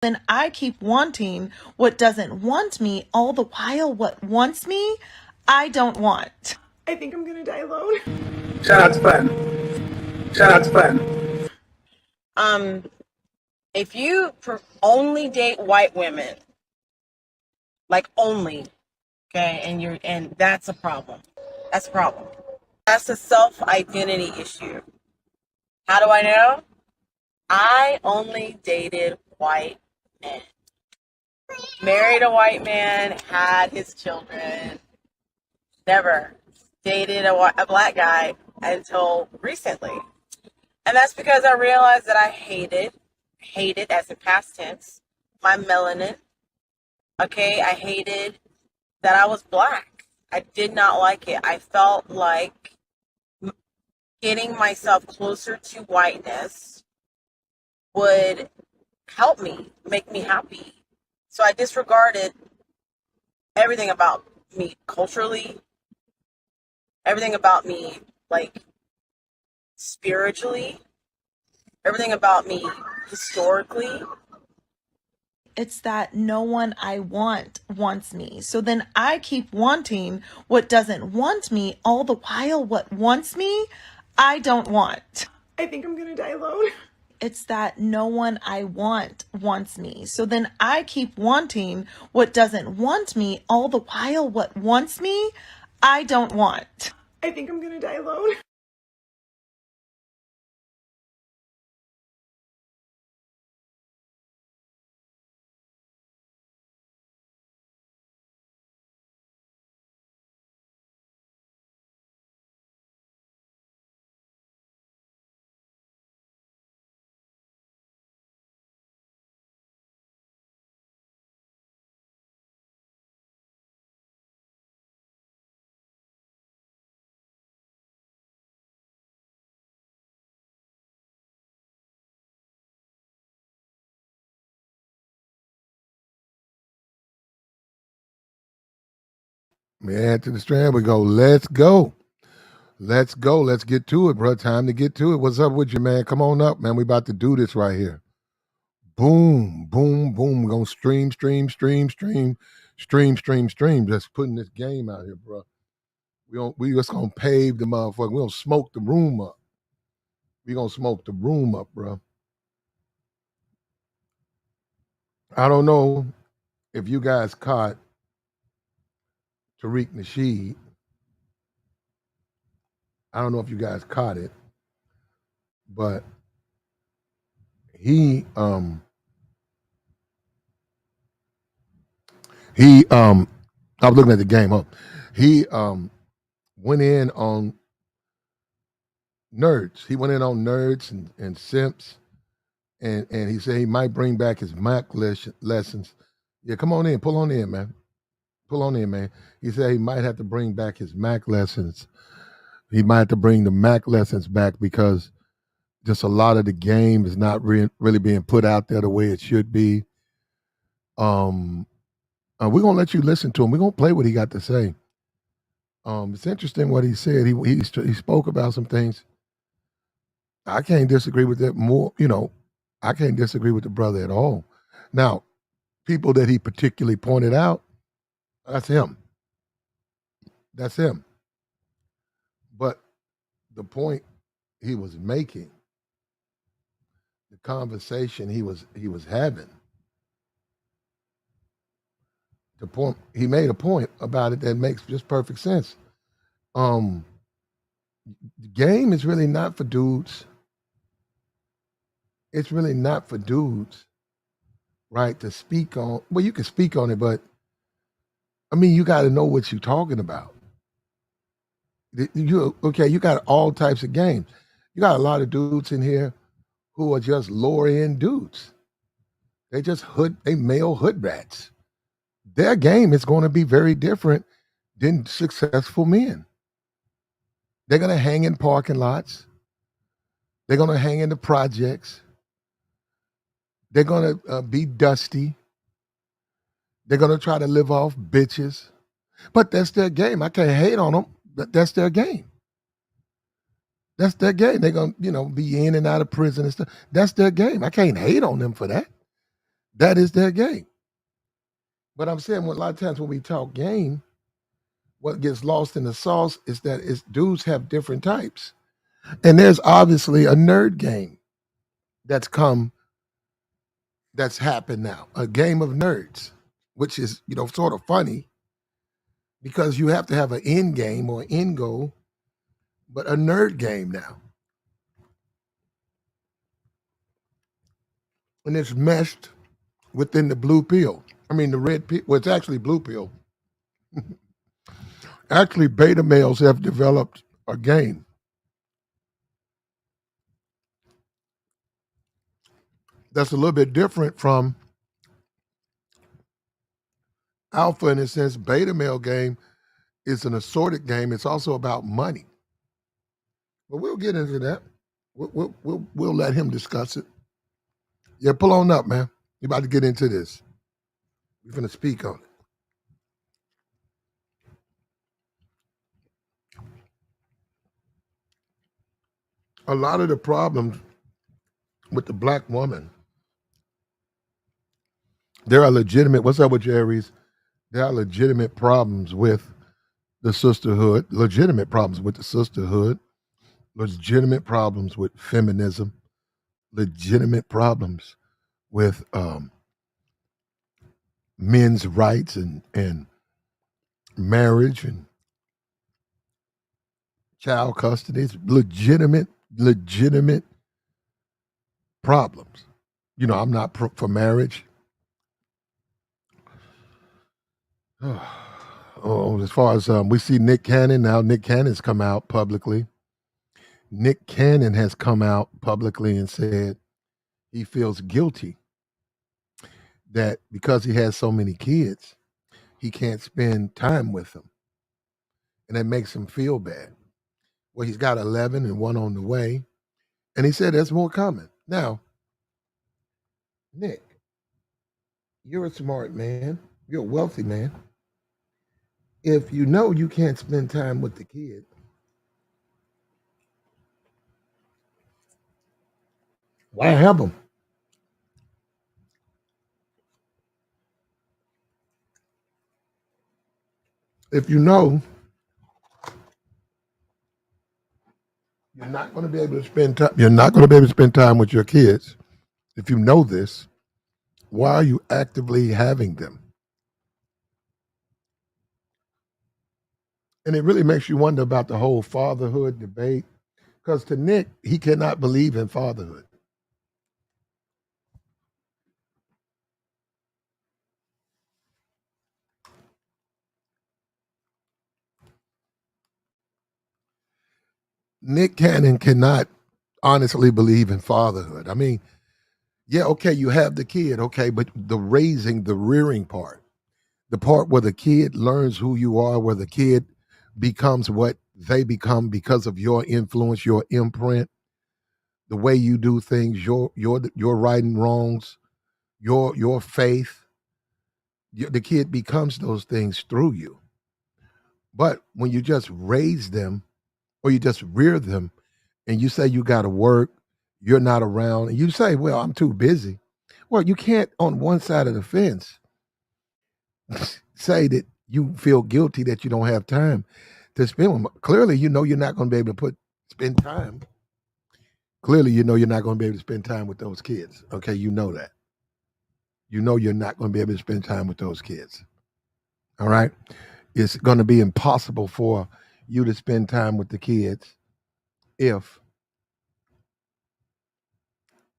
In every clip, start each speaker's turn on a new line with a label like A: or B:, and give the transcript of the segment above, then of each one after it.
A: Then I keep wanting what doesn't want me, all the while what wants me, I don't want.
B: I think I'm gonna die alone.
C: Shout out to Platinum. Shout out to Platinum.
D: If you only date white women, like only, okay, and that's a problem. That's a problem. That's a self-identity issue. How do I know? I only dated white men. Married a white man, had his children. Never dated a black guy until recently. And that's because I realized that I hated as in past tense, my melanin. Okay, I hated that I was black. I did not like it. I felt like getting myself closer to whiteness would help me, make me happy. So I disregarded everything about me culturally, everything about me, like, spiritually, everything about me historically.
A: It's that no one I want wants me. So then I keep wanting what doesn't want me, all the while what wants me, I don't want.
B: I think I'm gonna die alone.
A: It's that no one I want wants me. So then I keep wanting what doesn't want me, all the while what wants me, I don't want.
B: I think I'm gonna die alone.
E: Man, to the strand we go. Let's go. Let's go. Let's get to it, bro. Time to get to it. What's up with you, man? Come on up, man. We about to do this right here. Boom, boom, boom. We're gonna stream. Just putting this game out here, bro. We just gonna pave the motherfucker. We gonna smoke the room up. We gonna smoke the room up, bro. I don't know if you guys caught Tariq Nasheed. I don't know if you guys caught it, but he I was looking at the game. He went in on Nerds. He went in on Nerds and Simps, and he said he might bring back his Mac lessons. Yeah, come on in, pull on in, man. Pull on in, man. He said he might have to bring back his Mac lessons. He might have to bring the Mac lessons back because just a lot of the game is not really being put out there the way it should be. We're gonna let you listen to him. We're gonna play what he got to say. It's interesting what he said. He spoke about some things. I can't disagree with that more. I can't disagree with the brother at all. Now, people that he particularly pointed out, that's him. That's him. But the point he was making, the conversation he was having, the point he made a point about it that makes just perfect sense. The game is really not for dudes. It's really not for dudes, right? To speak on. Well, you can speak on it, but I mean, you got to know what you're talking about. You got all types of games. You got a lot of dudes in here who are just lower end dudes. They male hood rats. Their game is going to be very different than successful men. They're going to hang in parking lots. They're going to hang in the projects. They're going to be dusty. They're going to try to live off bitches. But that's their game. I can't hate on them. That's their game. That's their game. They're going to, be in and out of prison and stuff. That's their game. I can't hate on them for that. That is their game. But I'm saying a lot of times when we talk game, what gets lost in the sauce is that it's dudes have different types. And there's obviously a nerd game that's come that's happened now, a game of nerds, which is, sort of funny because you have to have an end game or end goal, but a nerd game now. And it's meshed within the blue pill. I mean, the red pill, well, it's actually blue pill. Actually, beta males have developed a game that's a little bit different from alpha in a sense. Beta male game is an assorted game. It's also about money. But we'll get into that. We'll let him discuss it. Yeah, pull on up, man. You're about to get into this. We're going to speak on it. A lot of the problems with the black woman, there are legitimate, what's up with Jerry's? There are legitimate problems with the sisterhood, legitimate problems with the sisterhood, legitimate problems with feminism, legitimate problems with men's rights and marriage and child custody. It's legitimate problems. I'm not for marriage. Oh, as far as we see Nick Cannon now, Nick Cannon's come out publicly. Nick Cannon has come out publicly and said he feels guilty that because he has so many kids, he can't spend time with them. And that makes him feel bad. Well, he's got 11 and one on the way. And he said there's more coming. Now, Nick, you're a smart man. You're a wealthy man. If you know you can't spend time with the kid, why have them? If you know you're not going to be able to spend time, you're not going to be able to spend time with your kids. If you know this, why are you actively having them? And it really makes you wonder about the whole fatherhood debate. Because to Nick, he cannot believe in fatherhood. Nick Cannon cannot honestly believe in fatherhood. I mean, yeah, okay, you have the kid, okay, but the raising, the rearing part, the part where the kid learns who you are, where the kid becomes what they become because of your influence, your imprint, the way you do things, your right and wrongs, your faith. The kid becomes those things through you. But when you just raise them or you just rear them and you say you got to work, you're not around, and you say, well, I'm too busy. Well, you can't on one side of the fence say that you feel guilty that you don't have time to spend with them. Clearly, you know you're not going to be able to spend time. Clearly, you know you're not going to be able to spend time with those kids. Okay, you know that. You know you're not going to be able to spend time with those kids. All right? It's going to be impossible for you to spend time with the kids if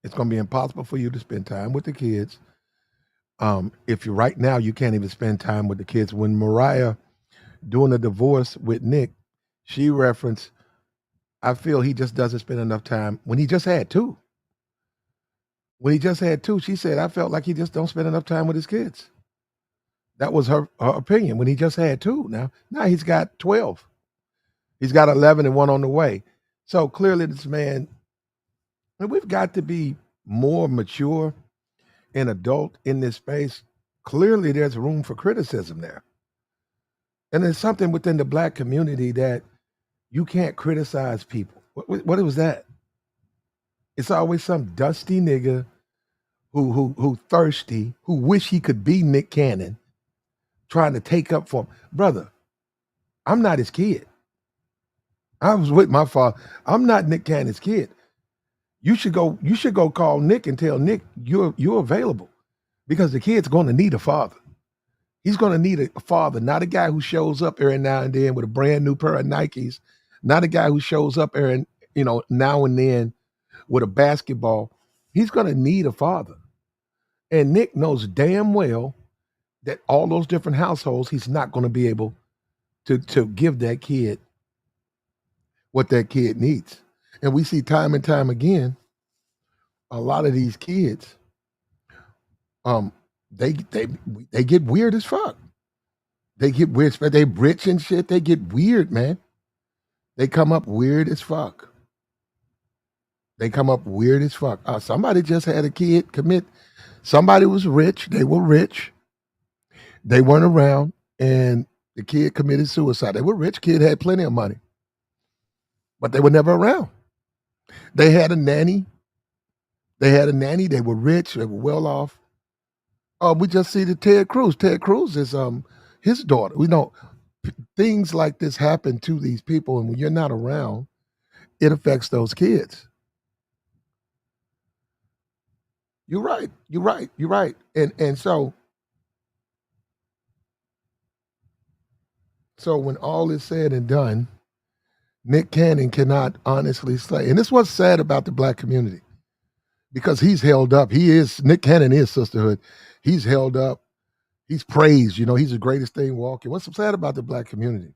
E: it's going to be impossible for you to spend time with the kids. If you right now you can't even spend time with the kids. When Mariah doing a divorce with Nick, she referenced, I feel he just doesn't spend enough time when he just had two. When he just had two, she said, I felt like he just don't spend enough time with his kids. That was her opinion when he just had two. Now he's got 12. He's got 11 and one on the way. So clearly this man, and we've got to be more mature and adult in this space. Clearly there's room for criticism there. And there's something within the black community that you can't criticize people. What was that? It's always some dusty nigga who thirsty, who wish he could be Nick Cannon, trying to take up for him. Brother, I'm not his kid. I was with my father. I'm not Nick Cannon's kid. You should go call Nick and tell Nick you're available because the kid's going to need a father. He's going to need a father, not a guy who shows up every now and then with a brand new pair of Nikes, not a guy who shows up every, now and then with a basketball. He's going to need a father. And Nick knows damn well that all those different households, he's not going to be able to give that kid what that kid needs. And we see time and time again, a lot of these kids, um, they get weird as fuck. They get weird. They rich and shit. They get weird, man. They come up weird as fuck. They come up weird as fuck. Somebody just had a kid commit. Somebody was rich. They were rich. They weren't around, and the kid committed suicide. They were rich. Kid had plenty of money, but they were never around. They had a nanny. They were rich. They were well off. We just see the Ted Cruz. Ted Cruz is his daughter. We know things like this happen to these people, and when you're not around, it affects those kids. You're right. You're right. You're right. And so when all is said and done, Nick Cannon cannot honestly say, and this is what's sad about the black community, because he's held up. Nick Cannon is sisterhood. He's held up. He's praised. He's the greatest thing walking. What's so sad about the black community?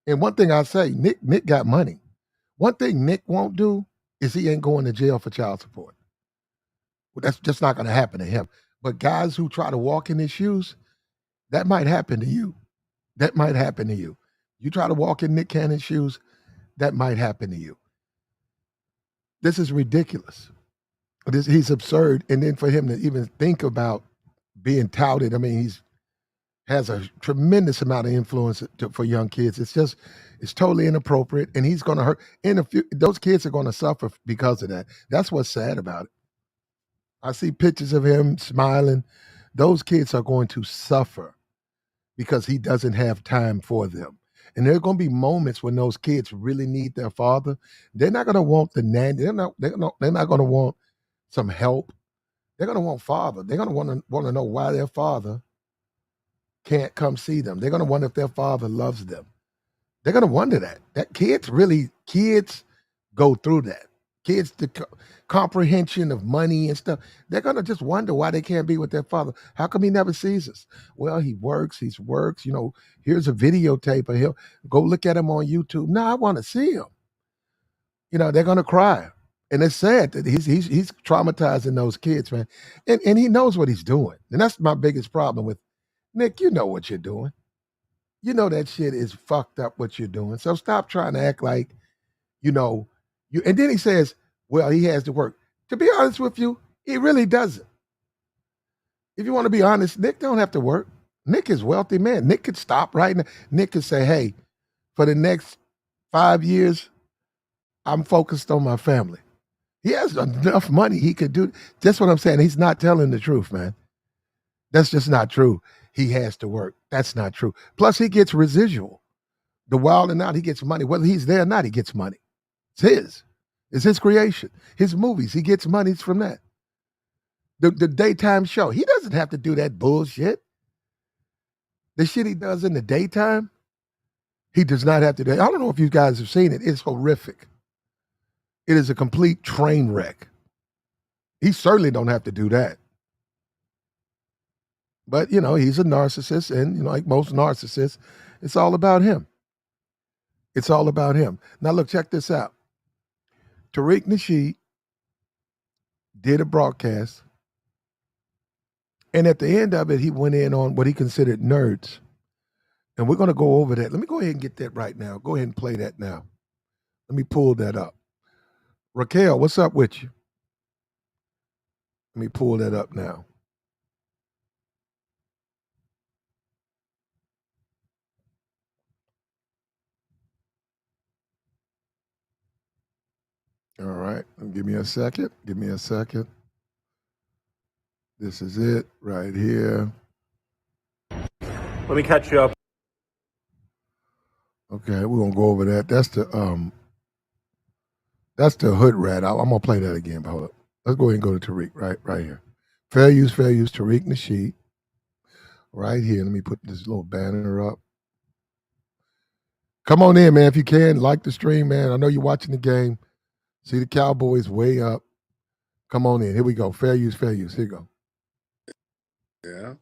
E: And one thing I say, Nick got money. One thing Nick won't do is he ain't going to jail for child support. Well, that's just not going to happen to him. But guys who try to walk in his shoes, that might happen to you. That might happen to you. You try to walk in Nick Cannon's shoes, that might happen to you. This is ridiculous. He's absurd. And then for him to even think about being touted, I mean, he's has a tremendous amount of influence for young kids. It's totally inappropriate, and he's going to hurt. Those kids are going to suffer because of that. That's what's sad about it. I see pictures of him smiling. Those kids are going to suffer because he doesn't have time for them. And there are going to be moments when those kids really need their father. They're not going to want the nanny. They're not going to want some help. They're going to want father. They're going to want to know why their father can't come see them. They're going to wonder if their father loves them. They're going to wonder that. Kids go through that. Kids, the comprehension of money and stuff, they're going to just wonder why they can't be with their father. How come he never sees us? Well, he works. Here's a videotape of him. Go look at him on YouTube. No, I want to see him. They're going to cry. And it's sad that he's traumatizing those kids, man. And he knows what he's doing. And that's my biggest problem with Nick. You know what you're doing. You know that shit is fucked up what you're doing. So stop trying to act like, you. And then he says, well, he has to work. To be honest with you, he really doesn't. If you want to be honest, Nick don't have to work. Nick is a wealthy man. Nick could stop right now. Nick could say, hey, for the next 5 years, I'm focused on my family. He has enough money. He could do. That's what I'm saying. He's not telling the truth, man. That's just not true. He has to work. That's not true. Plus, he gets residual. The Wild and Out, he gets money. Whether he's there or not, he gets money. It's his. It's his creation. His movies, he gets monies from that. The daytime show, he doesn't have to do that bullshit. The shit he does in the daytime, he does not have to do. I don't know if you guys have seen it. It's horrific. It is a complete train wreck. He certainly don't have to do that. But, he's a narcissist, and, like most narcissists, it's all about him. It's all about him. Now, look, check this out. Tariq Nasheed did a broadcast, and at the end of it, he went in on what he considered nerds. And we're going to go over that. Let me go ahead and get that right now. Go ahead and play that now. Let me pull that up. Raquel, what's up with you? Let me pull that up now. All right. Give me a second. This is it right here.
C: Let me catch you up.
E: Okay, we're gonna go over that. That's the hood rat. I'm gonna play that again. But hold up. Let's go ahead and go to Tariq right here. Fair use, Tariq Nasheed. Right here. Let me put this little banner up. Come on in, man, if you can. Like the stream, man. I know you're watching the game. See the Cowboys way up. Come on in. Here we go. Fair use. Here you go.
F: Yeah.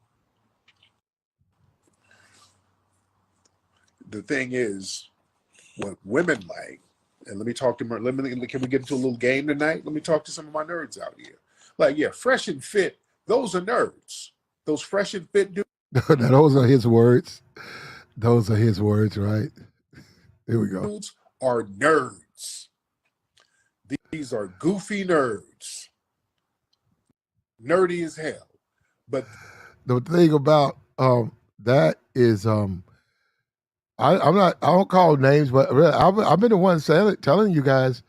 F: The thing is, what women like, and let me talk to can we get into a little game tonight? Let me talk to some of my nerds out here. Like, yeah, fresh and fit, those are nerds. Those fresh and fit dudes.
E: Now, those are his words. Those are his words, right? Here we go.
F: Are nerds. These are goofy nerds. Nerdy as hell. But
E: the thing about that is I don't call names, but really, I've been the one telling you guys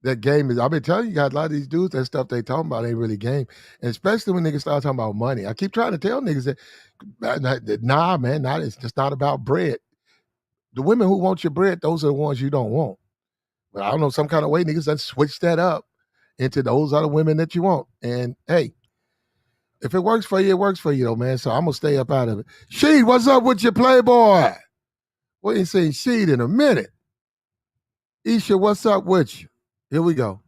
E: that game is. I've been telling you guys a lot of these dudes that stuff they talking about ain't really game, and especially when niggas start talking about money. I keep trying to tell niggas that nah, man, it's just not about bread. The women who want your bread, those are the ones you don't want. But I don't know, some kind of way niggas done switch that up into those are the women that you want. And hey, if it works for you, it works for you though, man. So I'm gonna stay up out of it. Sheed, what's up with your Playboy? We ain't seen Sheed in a minute. Isha, what's up with you? Here we go.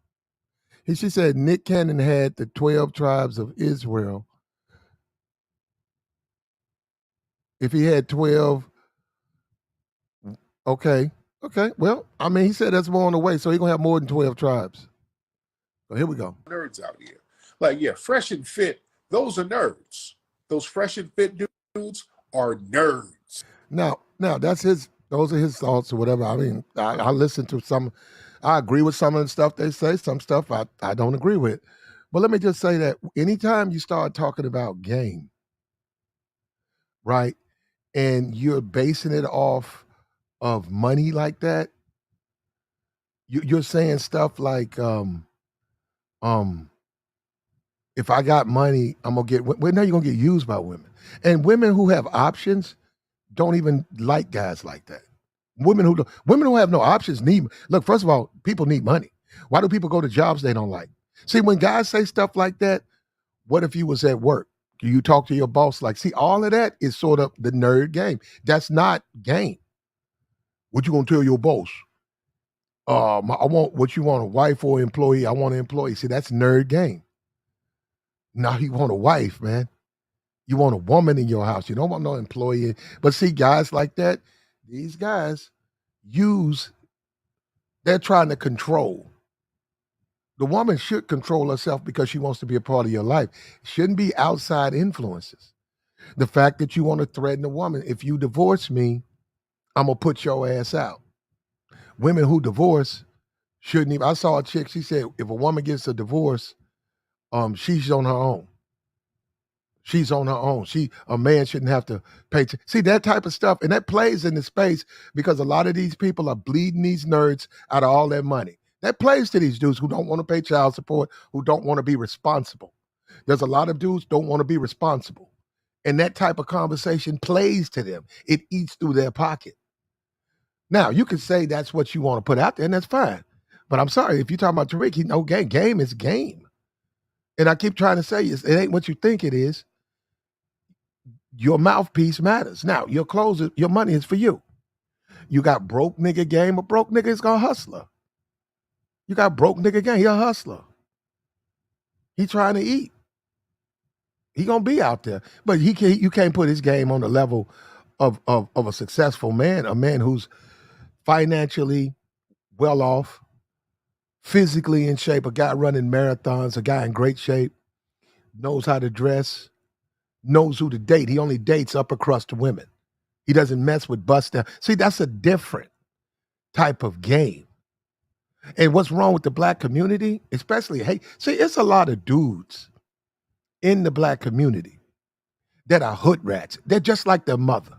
E: She said Nick Cannon had the 12 tribes of Israel. If he had 12, okay. Well, I mean, he said that's more on the way, so he's going to have more than 12 tribes. So here we go.
F: Nerds out here. Like, yeah, fresh and fit, those are nerds. Those fresh and fit dudes are nerds.
E: Now, those are his thoughts or whatever. I mean, I listen to some, I agree with some of the stuff they say, some stuff I don't agree with. But let me just say that anytime you start talking about game, right, and you're basing it off of money like that, you're saying stuff like, if I got money, I'm gonna get. Well, now you're gonna get used by women, and women who have options don't even like guys like that. Women who have no options need. Look, first of all, people need money. Why do people go to jobs they don't like? See, when guys say stuff like that, what if you was at work? Do you talk to your boss like, see, all of that is sort of the nerd game. That's not game. What you gonna tell your boss? I want what you want, a wife or employee. I want an employee. See, that's nerd game. Now you want a wife, man. You want a woman in your house. You don't want no employee. But see, guys like that, these guys they're trying to control. The woman should control herself because she wants to be a part of your life. It shouldn't be outside influences. The fact that you want to threaten a woman, if you divorce me, I'm going to put your ass out. Women who divorce shouldn't even. I saw a chick, she said, if a woman gets a divorce, she's on her own. She's on her own. A man shouldn't have to pay. See that type of stuff, and that plays in the space because a lot of these people are bleeding these nerds out of all their money. That plays to these dudes who don't want to pay child support, who don't want to be responsible. There's a lot of dudes don't want to be responsible, and that type of conversation plays to them. It eats through their pocket. Now you can say that's what you want to put out there, and that's fine. But I'm sorry if you're talking about Tariq, game is game, and I keep trying to say it ain't what you think it is. Your mouthpiece matters. Now, your clothes, your money is for you. You got broke nigga game, a broke nigga is gonna hustler. You got broke nigga game, he a hustler. He trying to eat. He gonna be out there. But you can't put his game on the level of a successful man, a man who's financially well off, physically in shape, a guy running marathons, a guy in great shape, knows how to dress, knows who to date. He only dates upper crust women. He doesn't mess with bust down. See, that's a different type of game. And what's wrong with the black community, especially, see, it's a lot of dudes in the black community that are hood rats. They're just like their mother.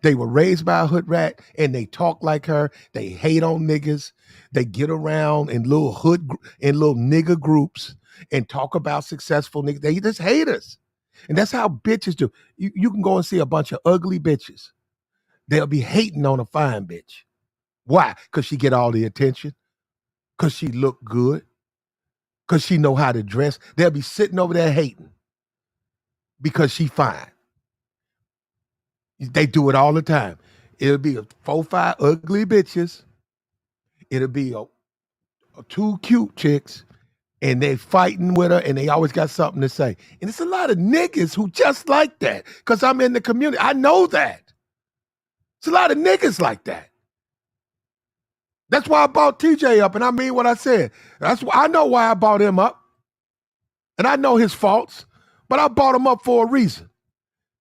E: They were raised by a hood rat and they talk like her. They hate on niggas. They get around in little nigger groups. and talk about successful niggas. They just hate us. And that's how bitches do. You can go and see a bunch of ugly bitches. They'll be hating on a fine bitch. Why? Because she get all the attention. Because she look good. Because she know how to dress. They'll be sitting over there hating because she fine. They do it all the time. It'll be 4 or 5 ugly bitches. It'll be a 2 cute chicks, and they fighting with her, and they always got something to say. And it's a lot of niggas who just like that, because I'm in the community. I know that. It's a lot of niggas like that. That's why I bought TJ up, and I mean what I said. That's why I know why I bought him up, and I know his faults, but I bought him up for a reason.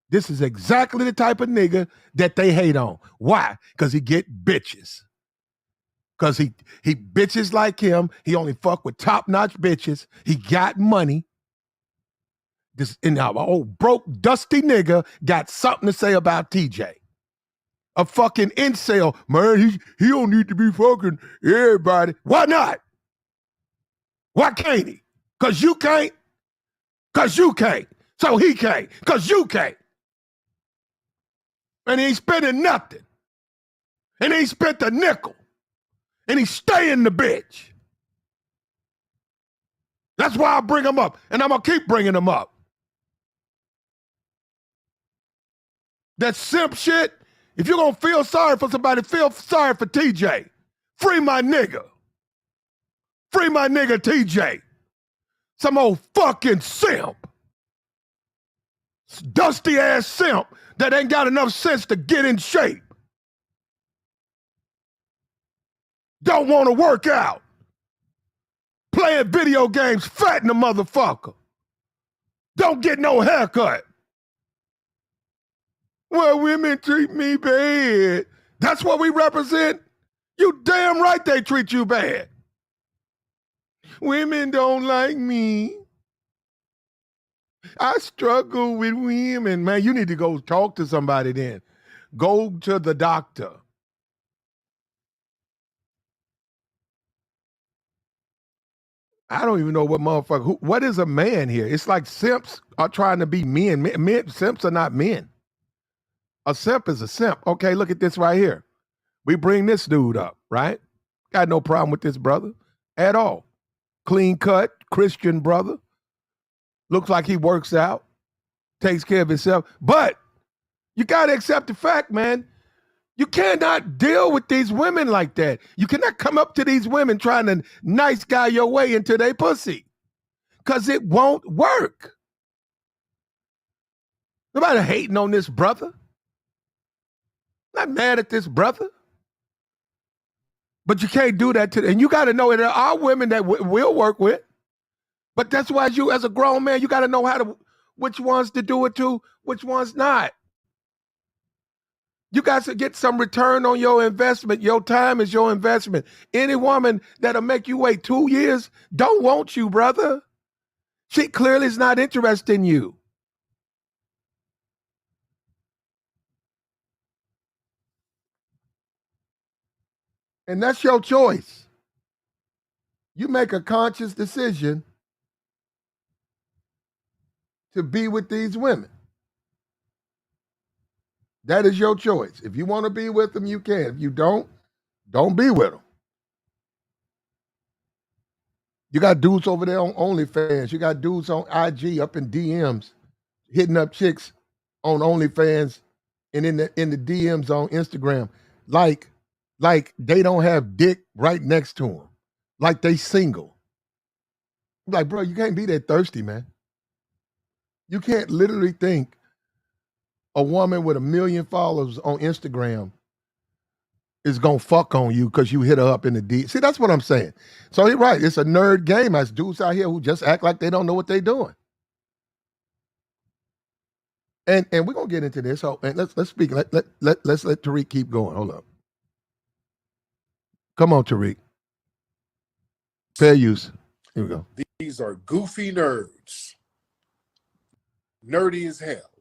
E: This is exactly the type of nigga that they hate on. Why? Because he get bitches. Because he bitches like him. He only fuck with top-notch bitches. He got money. This old broke, dusty nigga got something to say about TJ. A fucking incel. Man, he don't need to be fucking everybody. Why not? Why can't he? Because you can't? Because you can't. So he can't. Because you can't. And he ain't spending nothing. And he ain't spent a nickel. And he's staying the bitch. That's why I bring him up. And I'm going to keep bringing him up. That simp shit, if you're going to feel sorry for somebody, feel sorry for TJ. Free my nigga. Free my nigga TJ. Some old fucking simp. Dusty ass simp that ain't got enough sense to get in shape. Don't want to work out. Playing video games, fatting a motherfucker. Don't get no haircut. Well, women treat me bad. That's what we represent? You damn right they treat you bad. Women don't like me. I struggle with women. Man, you need to go talk to somebody then. Go to the doctor. I don't even know what motherfucker. What is a man here? It's like simps are trying to be men. Simps are not men. A simp is a simp. Okay, look at this right here. We bring this dude up, right? Got no problem with this brother at all. Clean cut, Christian brother. Looks like he works out, takes care of himself. But you got to accept the fact, man. You cannot deal with these women like that. You cannot come up to these women trying to nice guy your way into their pussy, because it won't work. Nobody hating on this brother. Not mad at this brother. But you can't do that to them. And you got to know there are women that will work with. But that's why you, as a grown man, you got to know which ones to do it to, which ones not. You got to get some return on your investment. Your time is your investment. Any woman that'll make you wait 2 years don't want you, brother. She clearly is not interested in you. And that's your choice. You make a conscious decision to be with these women. That is your choice. If you want to be with them, you can. If you don't be with them. You got dudes over there on OnlyFans. You got dudes on IG up in DMs, hitting up chicks on OnlyFans and in the DMs on Instagram, like they don't have dick right next to them, like they single. I'm like, bro, you can't be that thirsty, man. You can't literally think a woman with 1 million followers on Instagram is gonna fuck on you because you hit her up in the D. See, that's what I'm saying. So you're right. It's a nerd game. There's dudes out here who just act like they don't know what they're doing. And we're gonna get into this. So and let's speak. Let's let Tariq keep going. Hold up. Come on, Tariq. Fair use. Here we go.
F: These are goofy nerds. Nerdy as hell.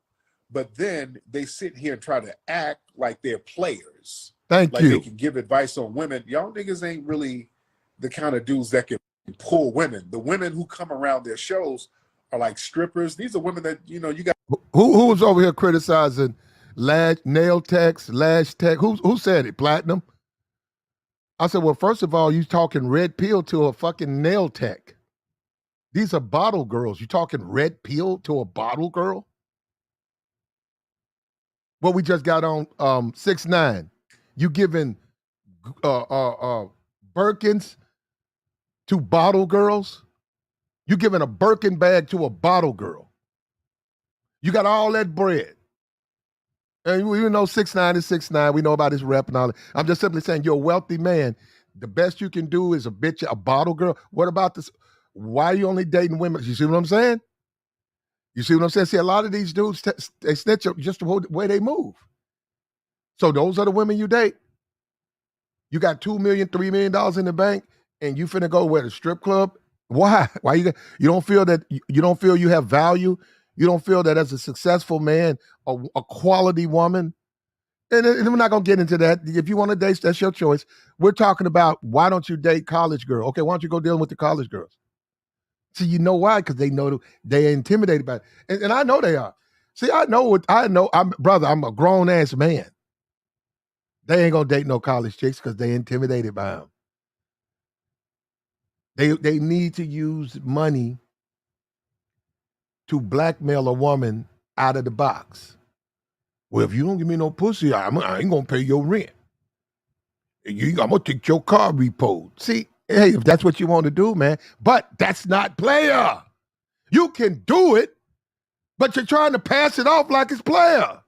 F: But then they sit here and try to act like they're players.
E: Thank
F: like
E: you.
F: They can give advice on women. Y'all niggas ain't really the kind of dudes that can pull women. The women who come around their shows are like strippers. These are women that, you know, you got.
E: Who was over here criticizing nail techs, lash tech? Who said it? Platinum? I said, well, first of all, you talking red pill to a fucking nail tech. These are bottle girls. You talking red pill to a bottle girl? Well, we just got on 6ix9ine. You giving Birkins to bottle girls? You giving a Birkin bag to a bottle girl? You got all that bread. And we know 6ix9ine is 6ix9ine. We know about his rep and all that. I'm just simply saying you're a wealthy man. The best you can do is a bottle girl. What about this? Why are you only dating women? You see what I'm saying? You see what I'm saying? See, a lot of these dudes, they snitch up just the way they move. So those are the women you date. You got $2 million, $3 million in the bank, and you finna go where, the strip club? Why? Why you don't feel that you don't feel you have value? You don't feel that as a successful man, a quality woman? And we're not gonna get into that. If you want to date, that's your choice. We're talking about why don't you date college girl? Okay, why don't you go dealing with the college girls? See, you know why? Because they know they're intimidated by it. And I know they are. See, I know. I'm a grown ass man. They ain't gonna date no college chicks because they intimidated by them. They need to use money to blackmail a woman out of the box. Well, if you don't give me no pussy, I ain't gonna pay your rent. I'm gonna take your car repoed. See, hey, if that's what you want to do, man, but that's not player. You can do it, but you're trying to pass it off like it's player.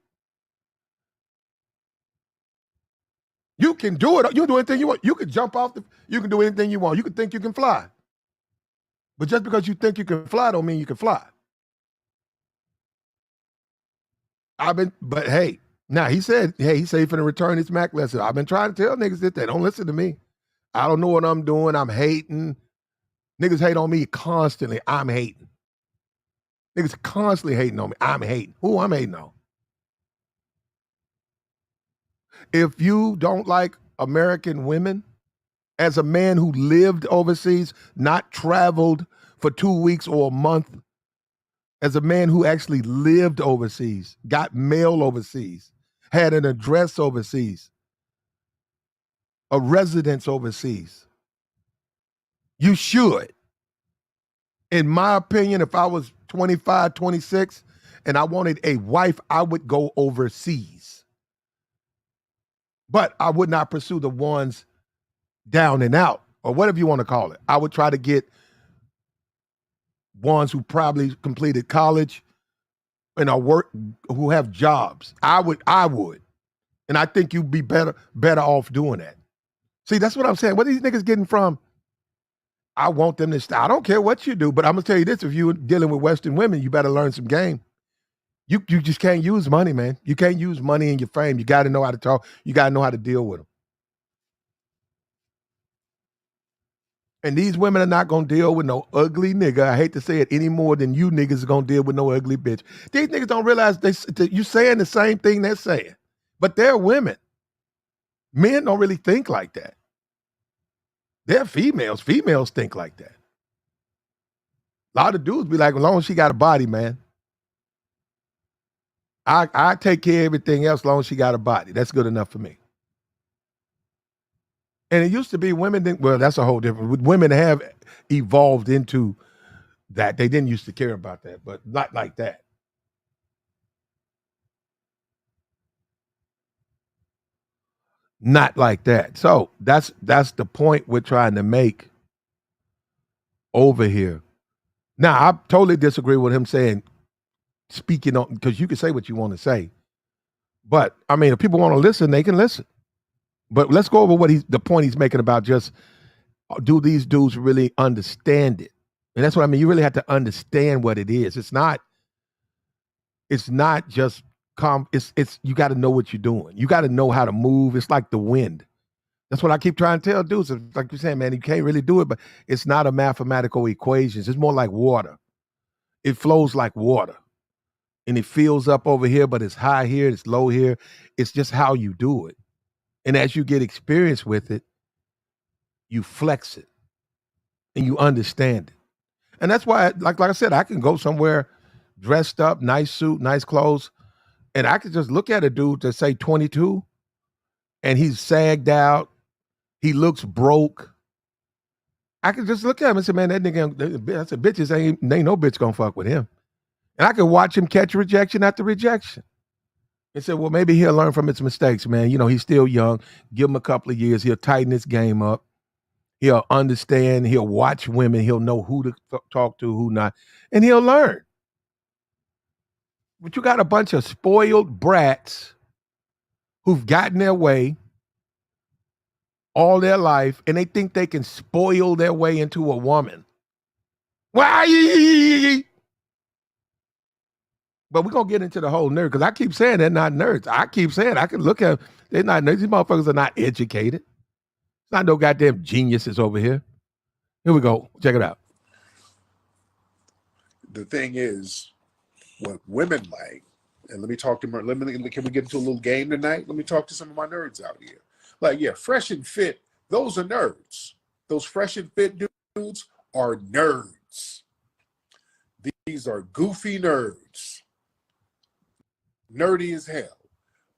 E: You can do it. You can do anything you want. You can jump off you can do anything you want. You can think you can fly. But just because you think you can fly don't mean you can fly. But hey, now he said he's finna return his Mac lesson. I've been trying to tell niggas that they don't listen to me. I don't know what I'm doing. I'm hating. Niggas hate on me constantly. I'm hating. Niggas constantly hating on me. I'm hating. Who I'm hating on? If you don't like American women, as a man who lived overseas, not traveled for 2 weeks or a month, as a man who actually lived overseas, got mail overseas, had an address overseas, a residence overseas, you should. In my opinion, if I was 25, 26, and I wanted a wife, I would go overseas. But I would not pursue the ones down and out, or whatever you want to call it. I would try to get ones who probably completed college and who have jobs. I would. And I think you'd be better off doing that. See, that's what I'm saying. What are these niggas getting from? I want them to stay. I don't care what you do, but I'm gonna tell you this: if you're dealing with Western women, you better learn some game. You just can't use money, man. You can't use money in your frame. You got to know how to talk. You got to know how to deal with them. And these women are not gonna deal with no ugly nigga. I hate to say it any more than you niggas are gonna deal with no ugly bitch. These niggas don't realize you saying the same thing they're saying, but they're women. Men don't really think like that. They're females. Females think like that. A lot of dudes be like, as long as she got a body, man. I take care of everything else as long as she got a body. That's good enough for me. And it used to be women, well, that's a whole different, women have evolved into that. They didn't used to care about that, but not like that. Not like that. So that's the point we're trying to make over here. Now, I totally disagree with him saying, speaking on, because you can say what you want to say. But I mean, if people want to listen, they can listen. But let's go over the point he's making about just, do these dudes really understand it? And that's what I mean. You really have to understand what it is. It's not just it's you got to know what you're doing. You got to know how to move. It's like the wind. That's what I keep trying to tell dudes. It's like you're saying, man, you can't really do it, but it's not a mathematical equation. It's more like water. It flows like water. And it fills up over here, but it's high here, it's low here. It's just how you do it. And as you get experience with it, you flex it. and you understand it. And that's why, like I said, I can go somewhere dressed up, nice suit, nice clothes, and I could just look at a dude that say 22 and he's sagged out, he looks broke. I could just look at him and say, man, that nigga, I said, bitches ain't no bitch gonna fuck with him. And I could watch him catch rejection after rejection. And say, well, maybe he'll learn from his mistakes, man. You know, he's still young. Give him a couple of years. He'll tighten his game up. He'll understand. He'll watch women. He'll know who to talk to, who not. And he'll learn. But you got a bunch of spoiled brats who've gotten their way all their life, and they think they can spoil their way into a woman. Why? But we're going to get into the whole nerd, because I keep saying they're not nerds. I keep saying, I can look at them. They're not nerds. These motherfuckers are not educated. It's not no goddamn geniuses over here. Here we go. Check it out.
F: The thing is, what women like, and let me talk to them. Can we get into a little game tonight? Let me talk to some of my nerds out here. Like, yeah, fresh and fit, those are nerds. Those fresh and fit dudes are nerds. These are goofy nerds. Nerdy as hell.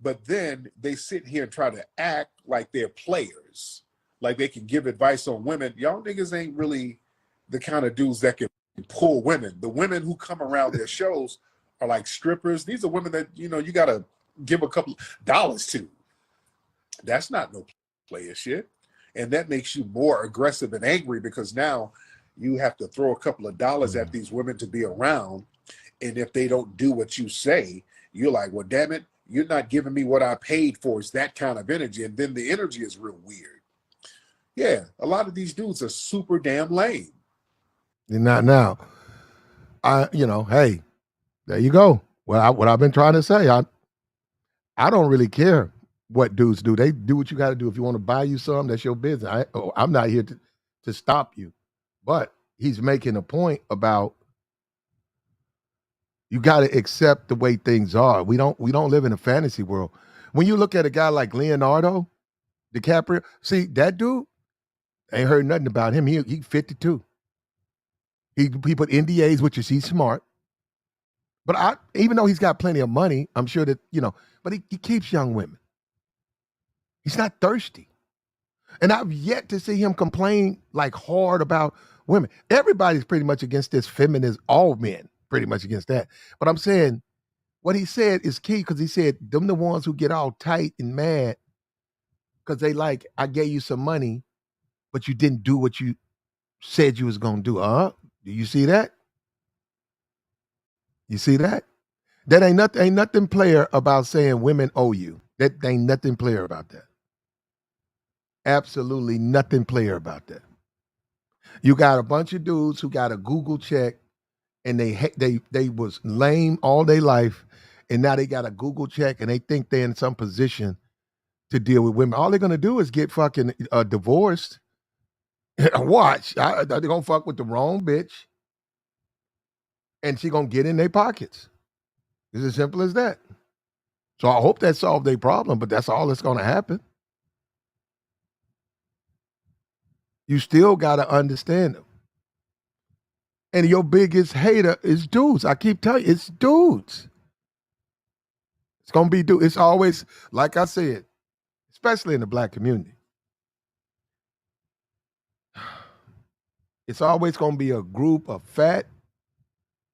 F: But then they sit here and try to act like they're players, like they can give advice on women. Y'all niggas ain't really the kind of dudes that can pull women. The women who come around their shows are like strippers. These are women that, you know, you got to give a couple dollars to. That's not no player shit. And that makes you more aggressive and angry, because now you have to throw a couple of dollars at these women to be around. And if they don't do what you say, you're like, well, damn it, you're not giving me what I paid for. It's that kind of energy. And then the energy is real weird. Yeah, a lot of these dudes are super damn lame.
E: You're not now. Hey, there you go. Well, what I've been trying to say, I don't really care what dudes do. They do what you got to do. If you want to buy you some, that's your business. I'm not here to stop you. But he's making a point about you got to accept the way things are. We don't live in a fantasy world. When you look at a guy like Leonardo DiCaprio, see that dude, ain't heard nothing about him. He 52. He put NDAs, which is he's smart. But even though he's got plenty of money, I'm sure that, but he keeps young women. He's not thirsty. And I've yet to see him complain like hard about women. Everybody's pretty much against this feminist, all men pretty much against that. But I'm saying what he said is key, because he said them the ones who get all tight and mad because they like, I gave you some money, but you didn't do what you said you was going to do. Do you see that? You see that? That ain't nothing player about saying women owe you. That ain't nothing player about that. Absolutely nothing player about that. You got a bunch of dudes who got a Google check, and they was lame all their life, and now they got a Google check, and they think they're in some position to deal with women. All they're gonna do is get fucking divorced. Watch, they're gonna fuck with the wrong bitch, and she gonna get in their pockets. It's as simple as that. So I hope that solved their problem, but that's all that's gonna happen. You still gotta understand them. And your biggest hater is dudes. I keep telling you, it's dudes. It's gonna be dudes. It's always, like I said, especially in the black community, it's always gonna be a group of fat,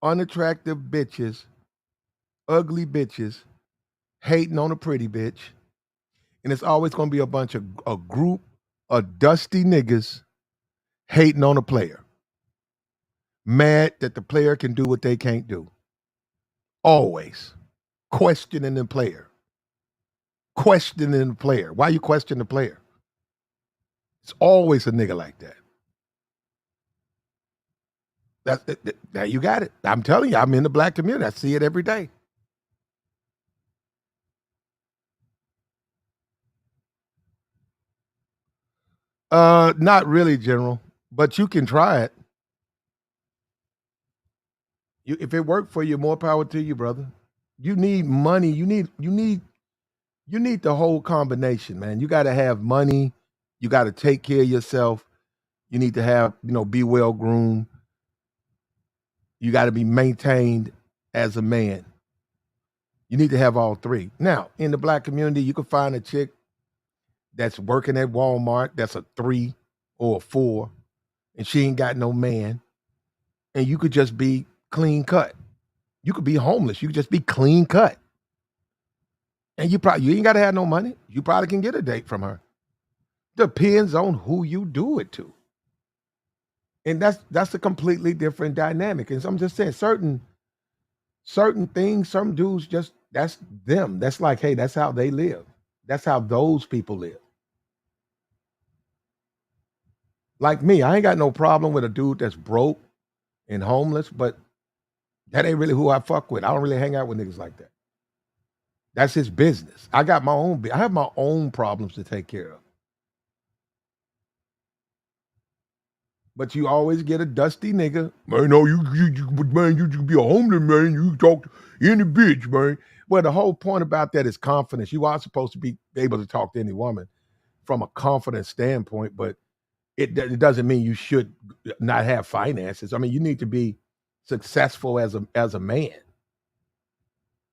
E: unattractive bitches, ugly bitches, hating on a pretty bitch. And it's always gonna be a group of dusty niggas hating on a player. Mad that the player can do what they can't do. Always. Questioning the player. Questioning the player. Why you question the player? It's always a nigga like that. Now you got it. I'm telling you, I'm in the black community. I see it every day. Not really, General, but you can try it. If it worked for you, more power to you, brother. You need money. You need the whole combination, man. You got to have money. You got to take care of yourself. You need to have, be well groomed. You got to be maintained as a man. You need to have all three. Now, in the black community, you can find a chick that's working at Walmart that's a 3 or a 4, and she ain't got no man. And you could just be clean cut. You could be homeless. You could just be clean cut. And you ain't gotta have no money. You probably can get a date from her. Depends on who you do it to. And that's a completely different dynamic. And so I'm just saying certain things, some dudes just that's them. That's like, hey, that's how they live. That's how those people live. Like me, I ain't got no problem with a dude that's broke and homeless, but that ain't really who I fuck with. I don't really hang out with niggas like that. That's his business. I have my own problems to take care of. But you always get a dusty nigga. Man, no, you be a homeless man. You talk to any bitch, man. Well, the whole point about that is confidence. You are supposed to be able to talk to any woman from a confident standpoint, but it doesn't mean you should not have finances. I mean, you need to be successful as a man.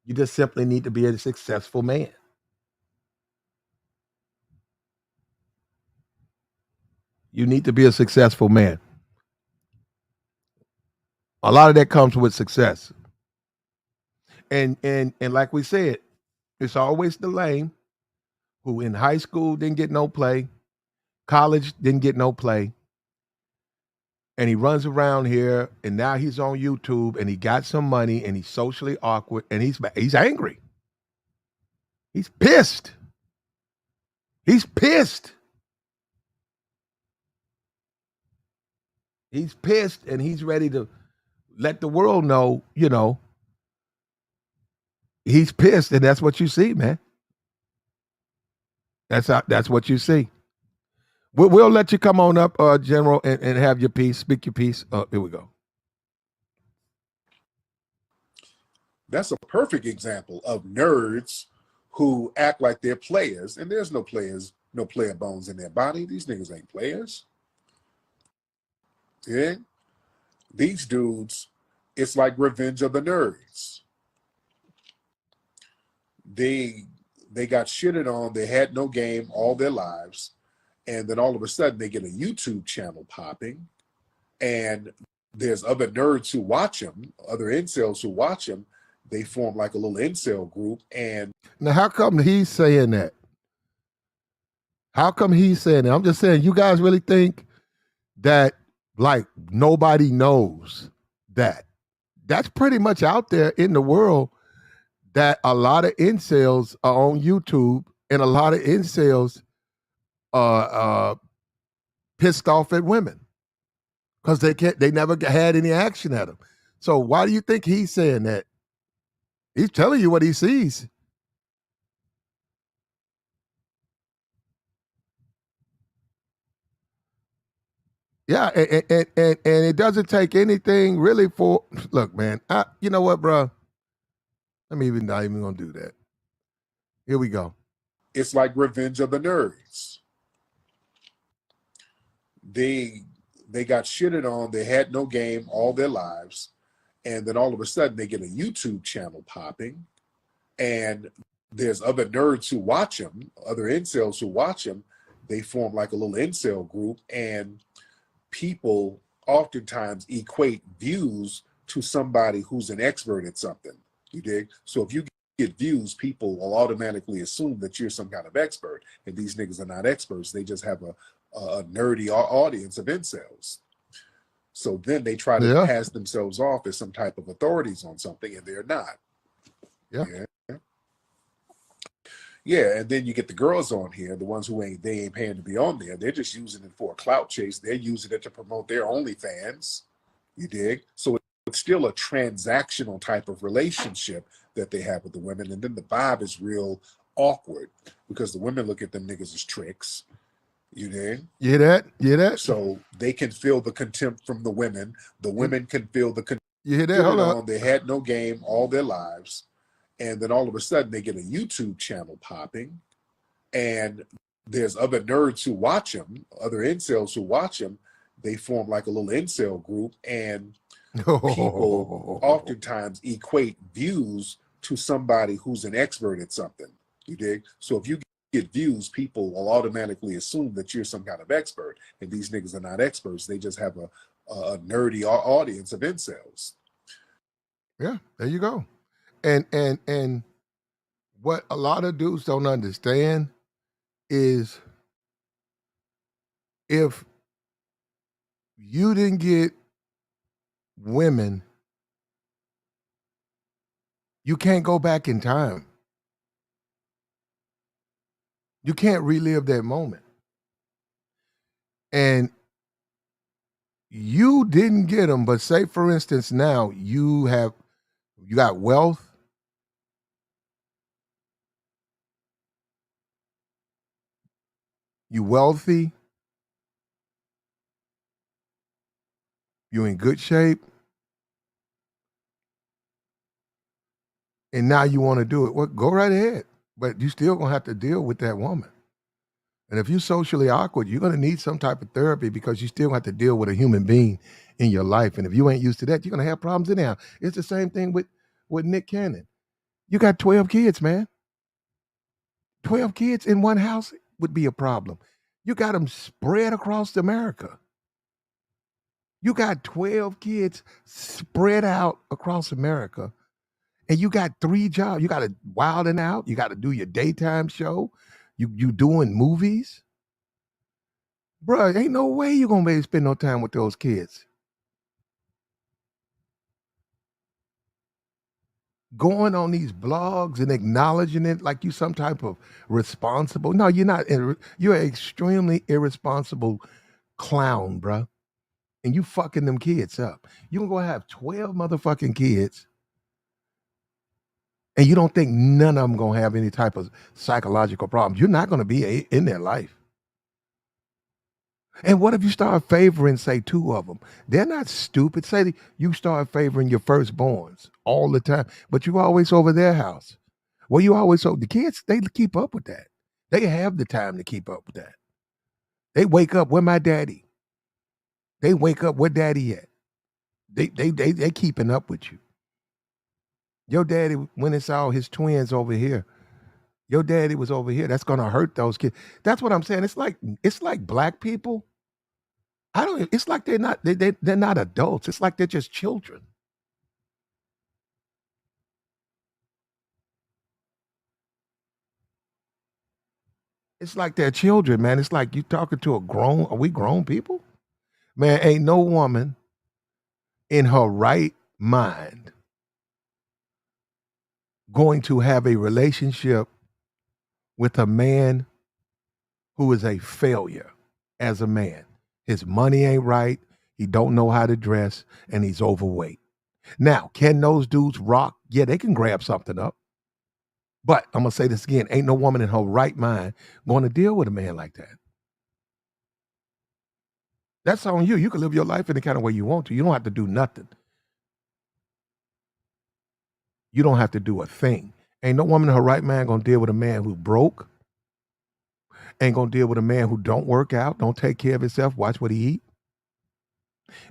E: You just simply need to be a successful man. You need to be a successful man. A lot of that comes with success. And like we said, it's always the lame who in high school didn't get no play, college didn't get no play, and he runs around here and now he's on YouTube and he got some money and he's socially awkward and he's angry. He's pissed. He's pissed. He's pissed and he's ready to let the world know, he's pissed, and that's what you see, man. That's what you see. We'll let you come on up, General, and have your piece, speak your piece. Here we go.
F: That's a perfect example of nerds who act like they're players, and there's no player bones in their body. These niggas ain't players. Yeah. These dudes, it's like Revenge of the Nerds. They got shitted on. They had no game all their lives. And then all of a sudden they get a YouTube channel popping. And there's other nerds who watch them, other incels who watch them. They form like a little incel group. And
E: now, how come he's saying that? How come he's saying that? I'm just saying, you guys really think that like nobody knows that? That's pretty much out there in the world, that a lot of incels are on YouTube and a lot of incels are pissed off at women because they never had any action at them. So why do you think he's saying that? He's telling you what he sees. Yeah, and it doesn't take anything really for, look, man, you know what, bro? I'm not even gonna do that. Here we go.
F: it's like Revenge of the Nerds. They got shitted on. They had no game all their lives. And then all of a sudden they get a YouTube channel popping. And there's other nerds who watch them, other incels who watch them. They form like a little incel group. And people oftentimes equate views to somebody who's an expert at something. You dig? So if you get views, people will automatically assume that you're some kind of expert. And these niggas are not experts. They just have a nerdy audience of incels. So then they try to pass themselves off as some type of authorities on something, and they're not.
E: Yeah.
F: Yeah, and then you get the girls on here, the ones who ain't paying to be on there. They're just using it for a clout chase. They're using it to promote their OnlyFans. You dig? So it's still a transactional type of relationship that they have with the women. And then the vibe is real awkward because the women look at them niggas as tricks. You dig?
E: You hear that?
F: So they can feel the contempt from the women. The women can feel the contempt.
E: You hear that? Hold on.
F: They had no game all their lives. And then all of a sudden they get a YouTube channel popping. And there's other nerds who watch them, other incels who watch them. they form like a little incel group, and people oftentimes equate views to somebody who's an expert at something. You dig? So if you get views, people will automatically assume that you're some kind of expert, and these niggas are not experts. They just have a nerdy audience of incels.
E: Yeah, there you go. And what a lot of dudes don't understand is if you didn't get women, you can't go back in time. You can't relive that moment. And you didn't get them, but say for instance now you got wealth, you wealthy, you in good shape, and now you want to do it. Well, go right ahead. But you still gonna have to deal with that woman. And if you're socially awkward, you're gonna need some type of therapy because you still have to deal with a human being in your life. And if you ain't used to that, you're gonna have problems anyhow. It's the same thing with Nick Cannon. You got 12 kids, man. 12 kids in one house would be a problem. You got them spread across America. You got 12 kids spread out across America, and you got 3 jobs. You got to wilding out. You got to do your daytime show. You doing movies. Bruh, ain't no way you're going to be able to spend no time with those kids. Going on these blogs and acknowledging it like you some type of responsible. No, you're not. You're an extremely irresponsible clown, bruh. And you fucking them kids up. You're going to have 12 motherfucking kids, and you don't think none of them going to have any type of psychological problems. You're not going to be in their life. And what if you start favoring, say, 2 of them? They're not stupid. Say you start favoring your firstborns all the time, but you always over their house. Well, you always the kids, they keep up with that. They have the time to keep up with that. They wake up, where my daddy? They wake up, where daddy at? They keeping up with you. Your daddy, when it's all his twins over here, your daddy was over here. That's gonna hurt those kids. That's what I'm saying. It's like black people. I don't. It's like they're not adults. It's like they're just children. It's like they're children, man. It's like you talking to a grown. Are we grown people? Man, ain't no woman in her right mind going to have a relationship with a man who is a failure as a man. His money ain't right. He don't know how to dress, and he's overweight. Now, can those dudes rock? Yeah, they can grab something up. But I'm gonna say this again: ain't no woman in her right mind going to deal with a man like that. That's on you. You can live your life in the kind of way you want to. You don't have to do nothing. You don't have to do a thing. Ain't no woman in her right mind gonna deal with a man who's broke. Ain't gonna deal with a man who don't work out, don't take care of himself, watch what he eat,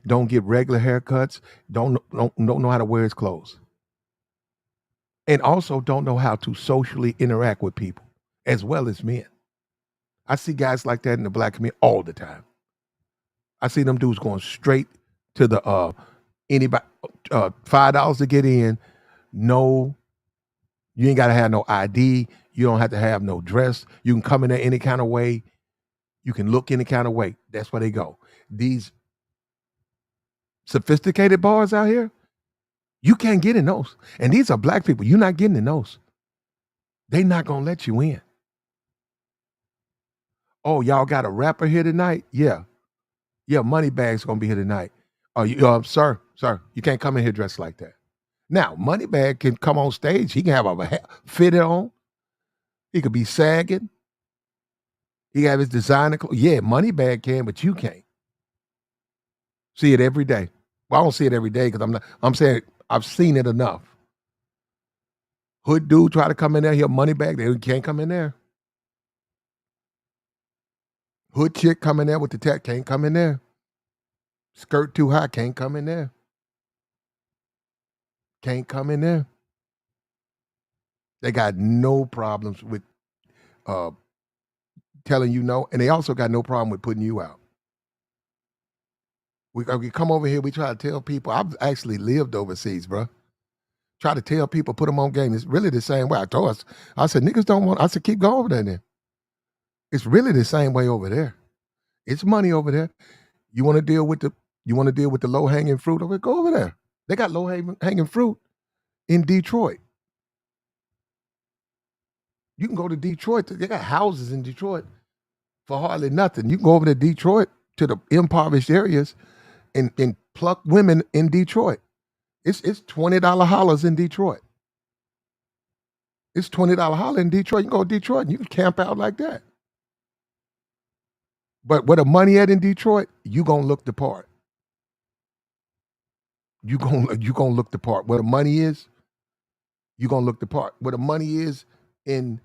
E: don't get regular haircuts, don't know how to wear his clothes, and also don't know how to socially interact with people as well as men. I see guys like that in the black community all the time. I see them dudes going straight to the anybody $5 to get in. No, you ain't gotta have no ID. You don't have to have no dress. You can come in there any kind of way. You can look any kind of way. That's where they go. These sophisticated bars out here, you can't get in those. And these are black people. You're not getting in those. They not gonna let you in. Oh, y'all got a rapper here tonight? Yeah. Yeah, Moneybag's gonna be here tonight. Oh, sir, you can't come in here dressed like that. Now, Moneybag can come on stage. He can have a fitted on. He could be sagging. He can have his designer clothes. Yeah, Moneybag can, but you can't. See it every day. Well, I don't see it every day because I'm saying I've seen it enough. Hood dude try to come in there, he'll Moneybag. They can't come in there. Hood chick come in there with the tech, can't come in there. Skirt too high, can't come in there. Can't come in there. They got no problems with uh, telling you no, and they also got no problem with putting you out. We come over here, we try to tell people. I've actually lived overseas, bro. Try to tell people, put them on game. It's really the same way. I told us, I said, niggas don't want, I said, keep going over there then. It's really the same way over there. It's money over there. You want to deal with the low hanging fruit over there? Go over there. They got low hanging fruit in Detroit. You can go to Detroit. They got houses in Detroit for hardly nothing. You can go over to Detroit to the impoverished areas and pluck women in Detroit. It's $20 hollers in Detroit. It's $20 holler in Detroit. You can go to Detroit and you can camp out like that. But where the money at in Detroit, you gonna look the part. You gonna look the part. Where the money is, you gonna look the part. Where the money is in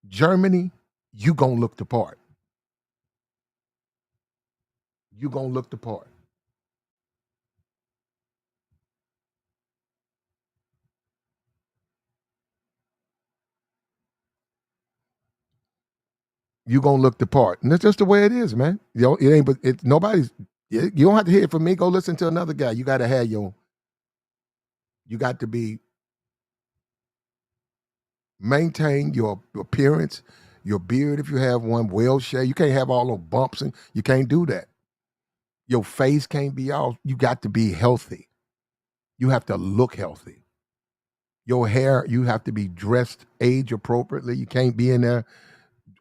E: Germany, you gonna look the part. You gonna look the part. You gonna look the part, and that's just the way it is, man. You know, it ain't. But it's nobody's. You don't have to hear it from me. Go listen to another guy. You got to have your. You got to be maintain your appearance, your beard if you have one, well shaved. You can't have all those bumps, and you can't do that. Your face can't be all. You got to be healthy. You have to look healthy. Your hair, you have to be dressed age appropriately. You can't be in there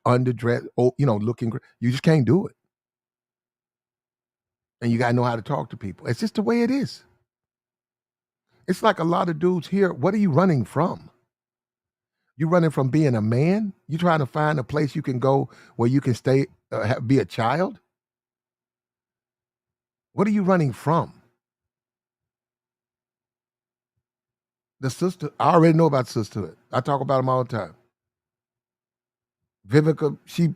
E: underdressed, looking. You just can't do it. And you got to know how to talk to people. It's just the way it is. It's like a lot of dudes here. What are you running from? You running from being a man? You trying to find a place you can go where you can stay, be a child? What are you running from? The sister, I already know about sisterhood. I talk about them all the time. Vivica, she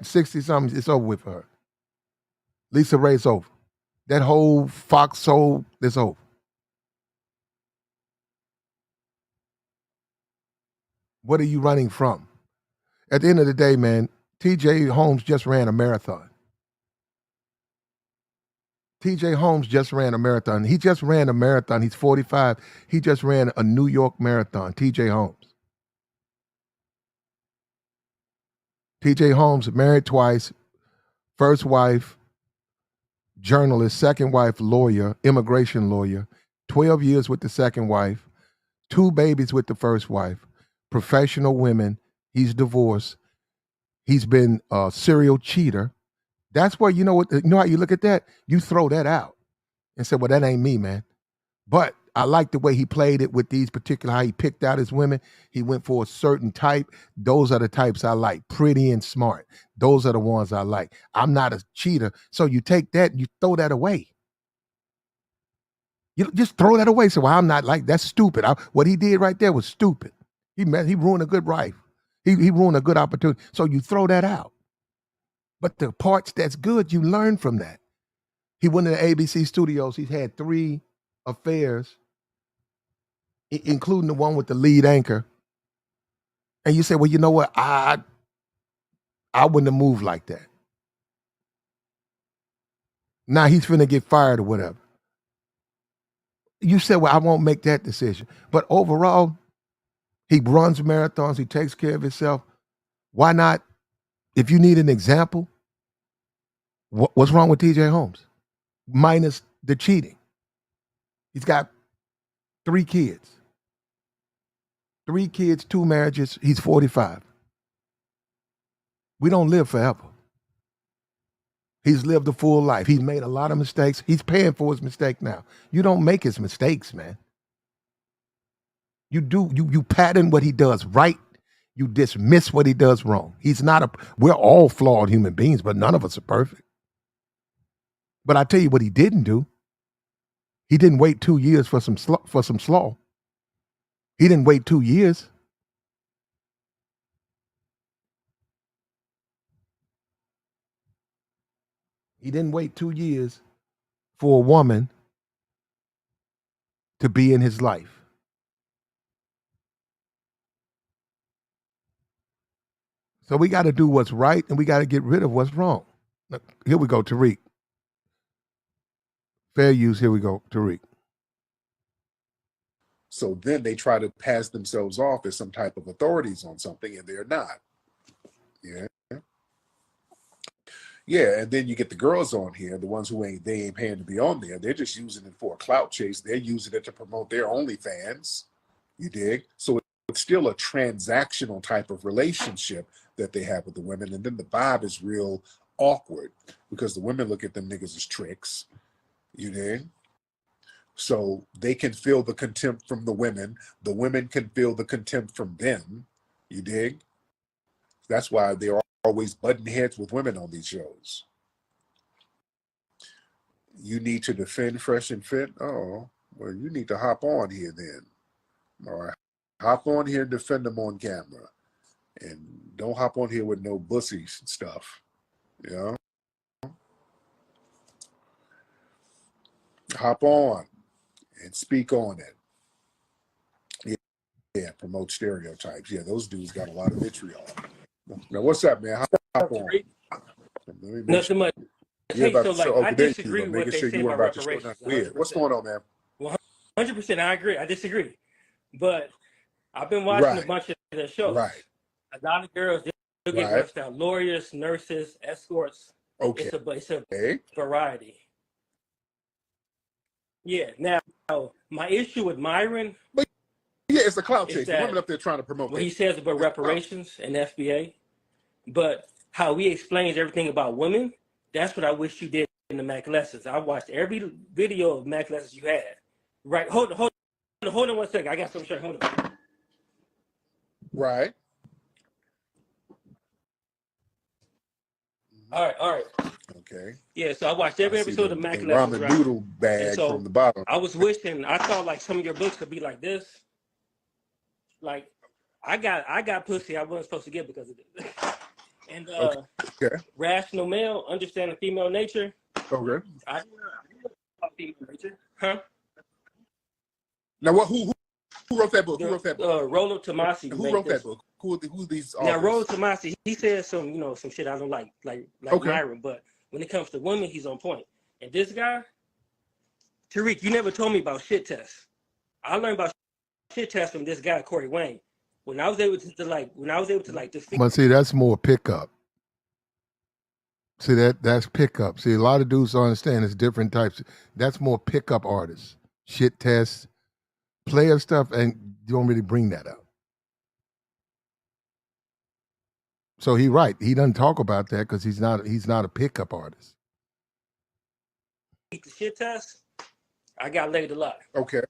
E: 60 something, it's over with for her. Lisa Ray, it's over. That whole foxhole, it's over. What are you running from? At the end of the day, man, TJ Holmes just ran a marathon. TJ Holmes just ran a marathon. He just ran a marathon. He's 45. He just ran a New York marathon. TJ Holmes. TJ Holmes married twice. First wife, journalist. Second wife, lawyer, immigration lawyer. 12 years with the second wife. 2 babies with the first wife. Professional women. He's divorced. He's been a serial cheater. That's where, you know what, you know how you look at that? You throw that out and say, well, that ain't me, man. But I like the way he played it with these particular, how he picked out his women. He went for a certain type. Those are the types I like, pretty and smart. Those are the ones I like. I'm not a cheater. So you take that, you throw that away. You just throw that away. So, well, I'm not like, that's stupid. What he did right there was stupid. He ruined a good life. He ruined a good opportunity. So you throw that out. But the parts that's good, you learn from that. He went to the ABC studios. He's had 3 affairs, including the one with the lead anchor. And you say, well, you know what? I wouldn't have moved like that. Now he's finna get fired or whatever. You said, well, I won't make that decision. But overall, he runs marathons. He takes care of himself. Why not? If you need an example, what's wrong with TJ Holmes? Minus the cheating. He's got 3 kids. 3 kids, 2 marriages. He's 45. We don't live forever. He's lived a full life. He's made a lot of mistakes. He's paying for his mistake now. You don't make his mistakes, man. You pattern what he does right. You dismiss what he does wrong. We're all flawed human beings, but none of us are perfect. But I tell you what he didn't do. He didn't wait 2 years for some slaw. He didn't wait 2 years. He didn't wait 2 years for a woman to be in his life. So we got to do what's right and we got to get rid of what's wrong. Look, here we go, Tariq. Fair use, here we go, Tariq.
F: So then they try to pass themselves off as some type of authorities on something, and they're not. Yeah. Yeah, and then you get the girls on here, the ones who ain't paying to be on there. They're just using it for a clout chase. They're using it to promote their OnlyFans. You dig? So it's still a transactional type of relationship that they have with the women. And then the vibe is real awkward because the women look at them niggas as tricks. You dig? So they can feel the contempt from the women. The women can feel the contempt from them. You dig? That's why they're always butting heads with women on these shows. You need to defend Fresh and Fit? Oh, well, you need to hop on here then. All right. Hop on here and defend them on camera. And don't hop on here with no bussy stuff. You know? Hop on and speak on it. Yeah, promote stereotypes. Yeah, those dudes got a lot of vitriol. Now, what's up, man? Hop on.
G: Nothing much.
F: Yeah,
G: Hey, so
F: sure.
G: like I
F: Okay, there you
G: disagree
F: go.
G: with what
F: Making
G: they
F: sure
G: say
F: you weren't
G: about
F: about to show nothing
G: reparations.
F: weird. What's going on, man?
G: 100%, I agree. I disagree, but I've been watching a
F: Right,
G: bunch of their shows.
F: right,
G: A lot of girls they'll get
F: right.
G: left out. Lawyers, nurses, escorts.
F: Okay.
G: It's a variety. Yeah. Now my issue with Myron
F: But yeah, it's a clout
G: is
F: chase. The women
G: that
F: up there trying to promote
G: what
F: that.
G: he says about reparations and FBA, but how he explains everything about women, that's what I wish you did in the Mac lessons. I watched every video of Mac lessons you had. Right. Hold on 1 second. I got something to show you. Hold on.
F: Right.
G: All right.
F: Okay.
G: Yeah, so I watched every
F: I see
G: episode
F: the
G: of Mac lessons,
F: ramen
G: right?
F: noodle
G: And
F: bag
G: so
F: from the bottom.
G: I was wishing I thought like some of your books could be like this. Like I got pussy I wasn't supposed to get because of this. And
F: Okay.
G: Rational Male, Understanding Female Nature.
F: Okay.
G: I didn't know about female nature. Huh?
F: Now, who wrote that book? Who wrote that book?
G: Rollo Tomasi.
F: Who wrote that book? Who are these authors?
G: Now Rollo Tomasi, he says some shit I don't like
F: Okay.
G: Myron, but when it comes to women, he's on point. And this guy, Tariq, you never told me about shit tests. I learned about shit tests from this guy, Corey Wayne. When I was able to defeat.
E: But see, that's more pickup. See, that's pickup. See, a lot of dudes don't understand it's different types. That's more pickup artists. Shit tests, player stuff, and you don't really bring that up. So he right. He doesn't talk about that because he's not a pickup artist.
G: the shit test, I got laid a lot.
F: Okay.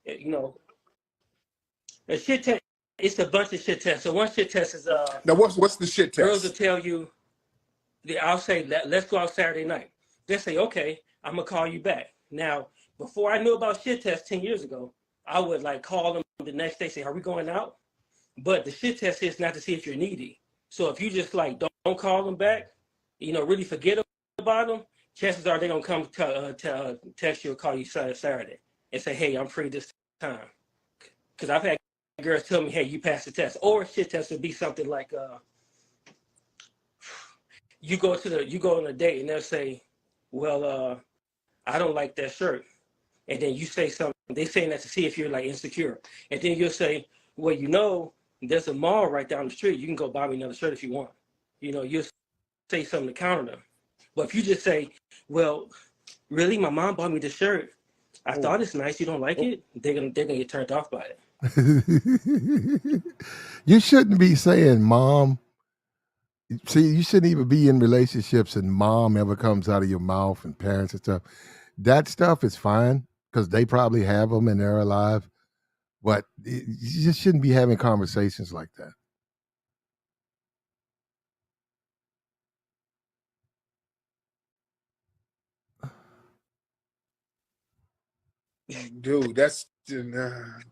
G: A shit test, it's a bunch of shit tests. So one shit test is
F: Now, what's the shit
G: girls will
F: test?
G: tell you, I'll say, let's go out Saturday night. They'll say, okay, I'm gonna call you back. Now, before I knew about shit tests 10 years ago, I would like call them the next day, say, are we going out? But the shit test is not to see if you're needy. So if you just like don't call them back, really forget about them, chances are they're gonna come text you or call you Saturday and say, hey, I'm free this time. Because I've had girls tell me, hey, you passed the test. Or a shit test would be something like you go on a date and they'll say, well, I don't like that shirt. And then you say something, they saying that to see if you're like insecure. And then you'll say, well, there's a mall right down the street. You can go buy me another shirt if you want. You'll say something to counter them. But if you just say, well, really, my mom bought me this shirt. I thought it's nice. You don't like it? They're gonna get turned off by it.
E: You shouldn't be saying mom. See, you shouldn't even be in relationships and mom ever comes out of your mouth and parents and stuff. That stuff is fine because they probably have them and they're alive. But you just shouldn't be having conversations like that.
F: Dude, that's nerd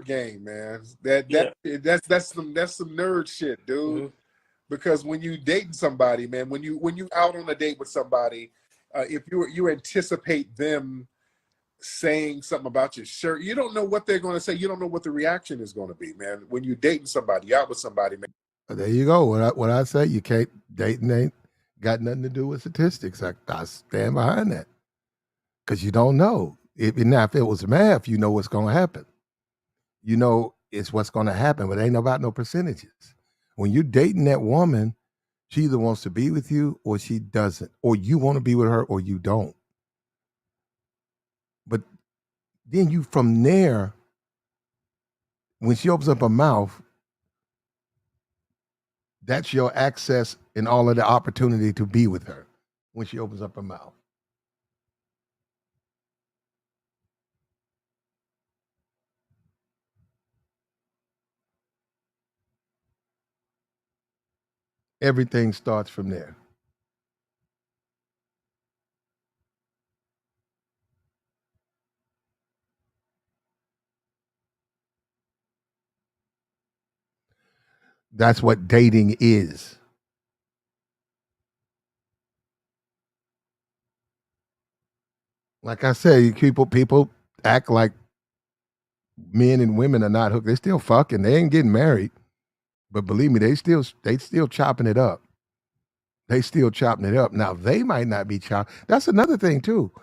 F: game, man. That's some nerd shit, dude. because when you dating somebody, man, when you out on a date with somebody, if you anticipate them saying something about your shirt, you don't know what they're going to say. You don't know what the reaction is going to be, man. When you dating somebody, out with somebody, man.
E: There you go. What I say, you can't dating ain't got nothing to do with statistics. I stand behind that because you don't know. If it was math, you know what's going to happen. You know it's what's going to happen, but it ain't about no percentages. When you're dating that woman, she either wants to be with you or she doesn't, or you want to be with her or you don't. But then you from there, when she opens up her mouth, that's your access and all of the opportunity to be with her when she opens up her mouth. Everything starts from there. That's what dating is. Like I say, people act like men and women are not hooked. They still fucking. They ain't getting married. But believe me, they still chopping it up. They still chopping it up. Now they might not be chopped. That's another thing too.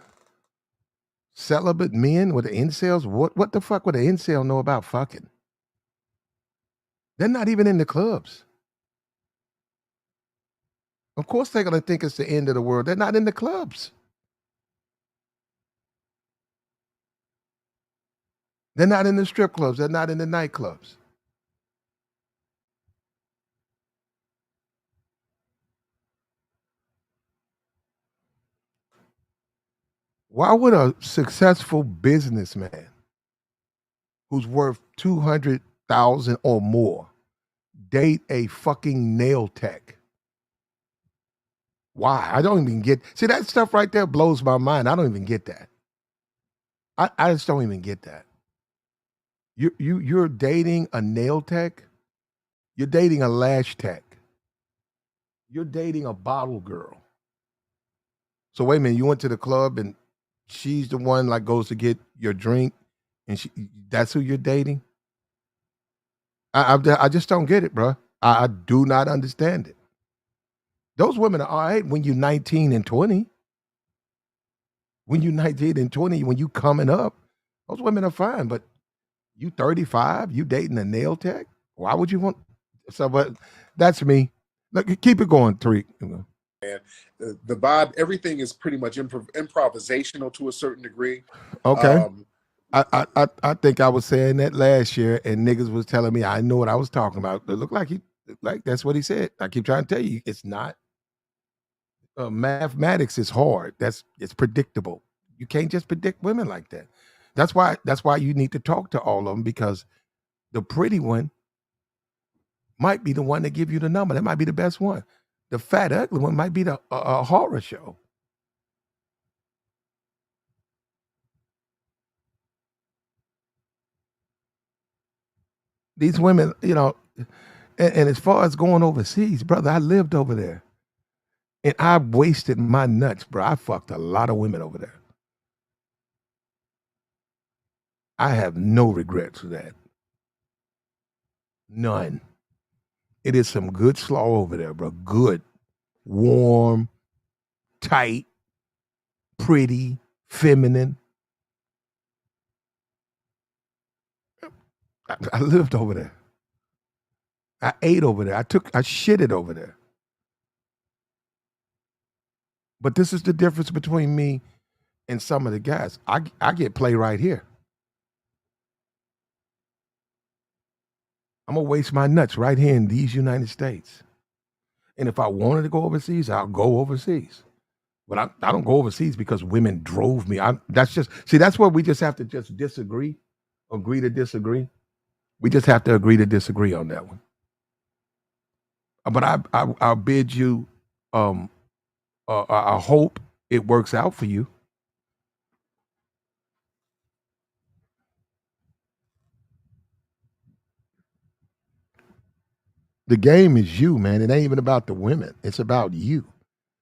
E: Celibate men with the incels. What the fuck would an incel know about fucking? They're not even in the clubs. Of course they're gonna think it's the end of the world. They're not in the clubs. They're not in the strip clubs. They're not in the nightclubs. Why would a successful businessman who's worth 200,000 or more date a fucking nail tech? Why? I don't even get. See, that stuff right there blows my mind. I don't even get that. I just don't even get that. You're dating a nail tech. You're dating a lash tech. You're dating a bottle girl. So wait a minute. You went to the club and she's the one like goes to get your drink, and that's who you're dating. I just don't get it, bro. I do not understand it. Those women are all right when you're 19 and 20. When you're 19 and 20, when you coming up, those women are fine. But you 35, you dating a nail tech? Why would you want? So, but that's me. Look, keep it going, Tariq.
F: Man, the vibe, everything is pretty much improvisational to a certain degree.
E: Okay.
F: Um,
E: I think I was saying that last year, and niggas was telling me I know what I was talking about. It looked like that's what he said. I keep trying to tell you, it's not. Mathematics is hard. It's predictable. You can't just predict women like that. That's why you need to talk to all of them, because the pretty one might be the one that give you the number. That might be the best one. The fat ugly one might be the a horror show. These women, and as far as going overseas, brother, I lived over there. And I wasted my nuts, bro. I fucked a lot of women over there. I have no regrets for that. None. It is some good slaw over there, bro. Good, warm, tight, pretty, feminine. I lived over there. I ate over there. I shitted over there. But this is the difference between me and some of the guys. I get play right here. I'm gonna waste my nuts right here in these United States. And if I wanted to go overseas, I'll go overseas. But I don't go overseas because women drove me. That's just see, that's where we just have to just disagree, agree to disagree. We just have to agree to disagree on that one. But I'll bid you, um, I hope it works out for you. The game is you, man. It ain't even about the women. It's about you.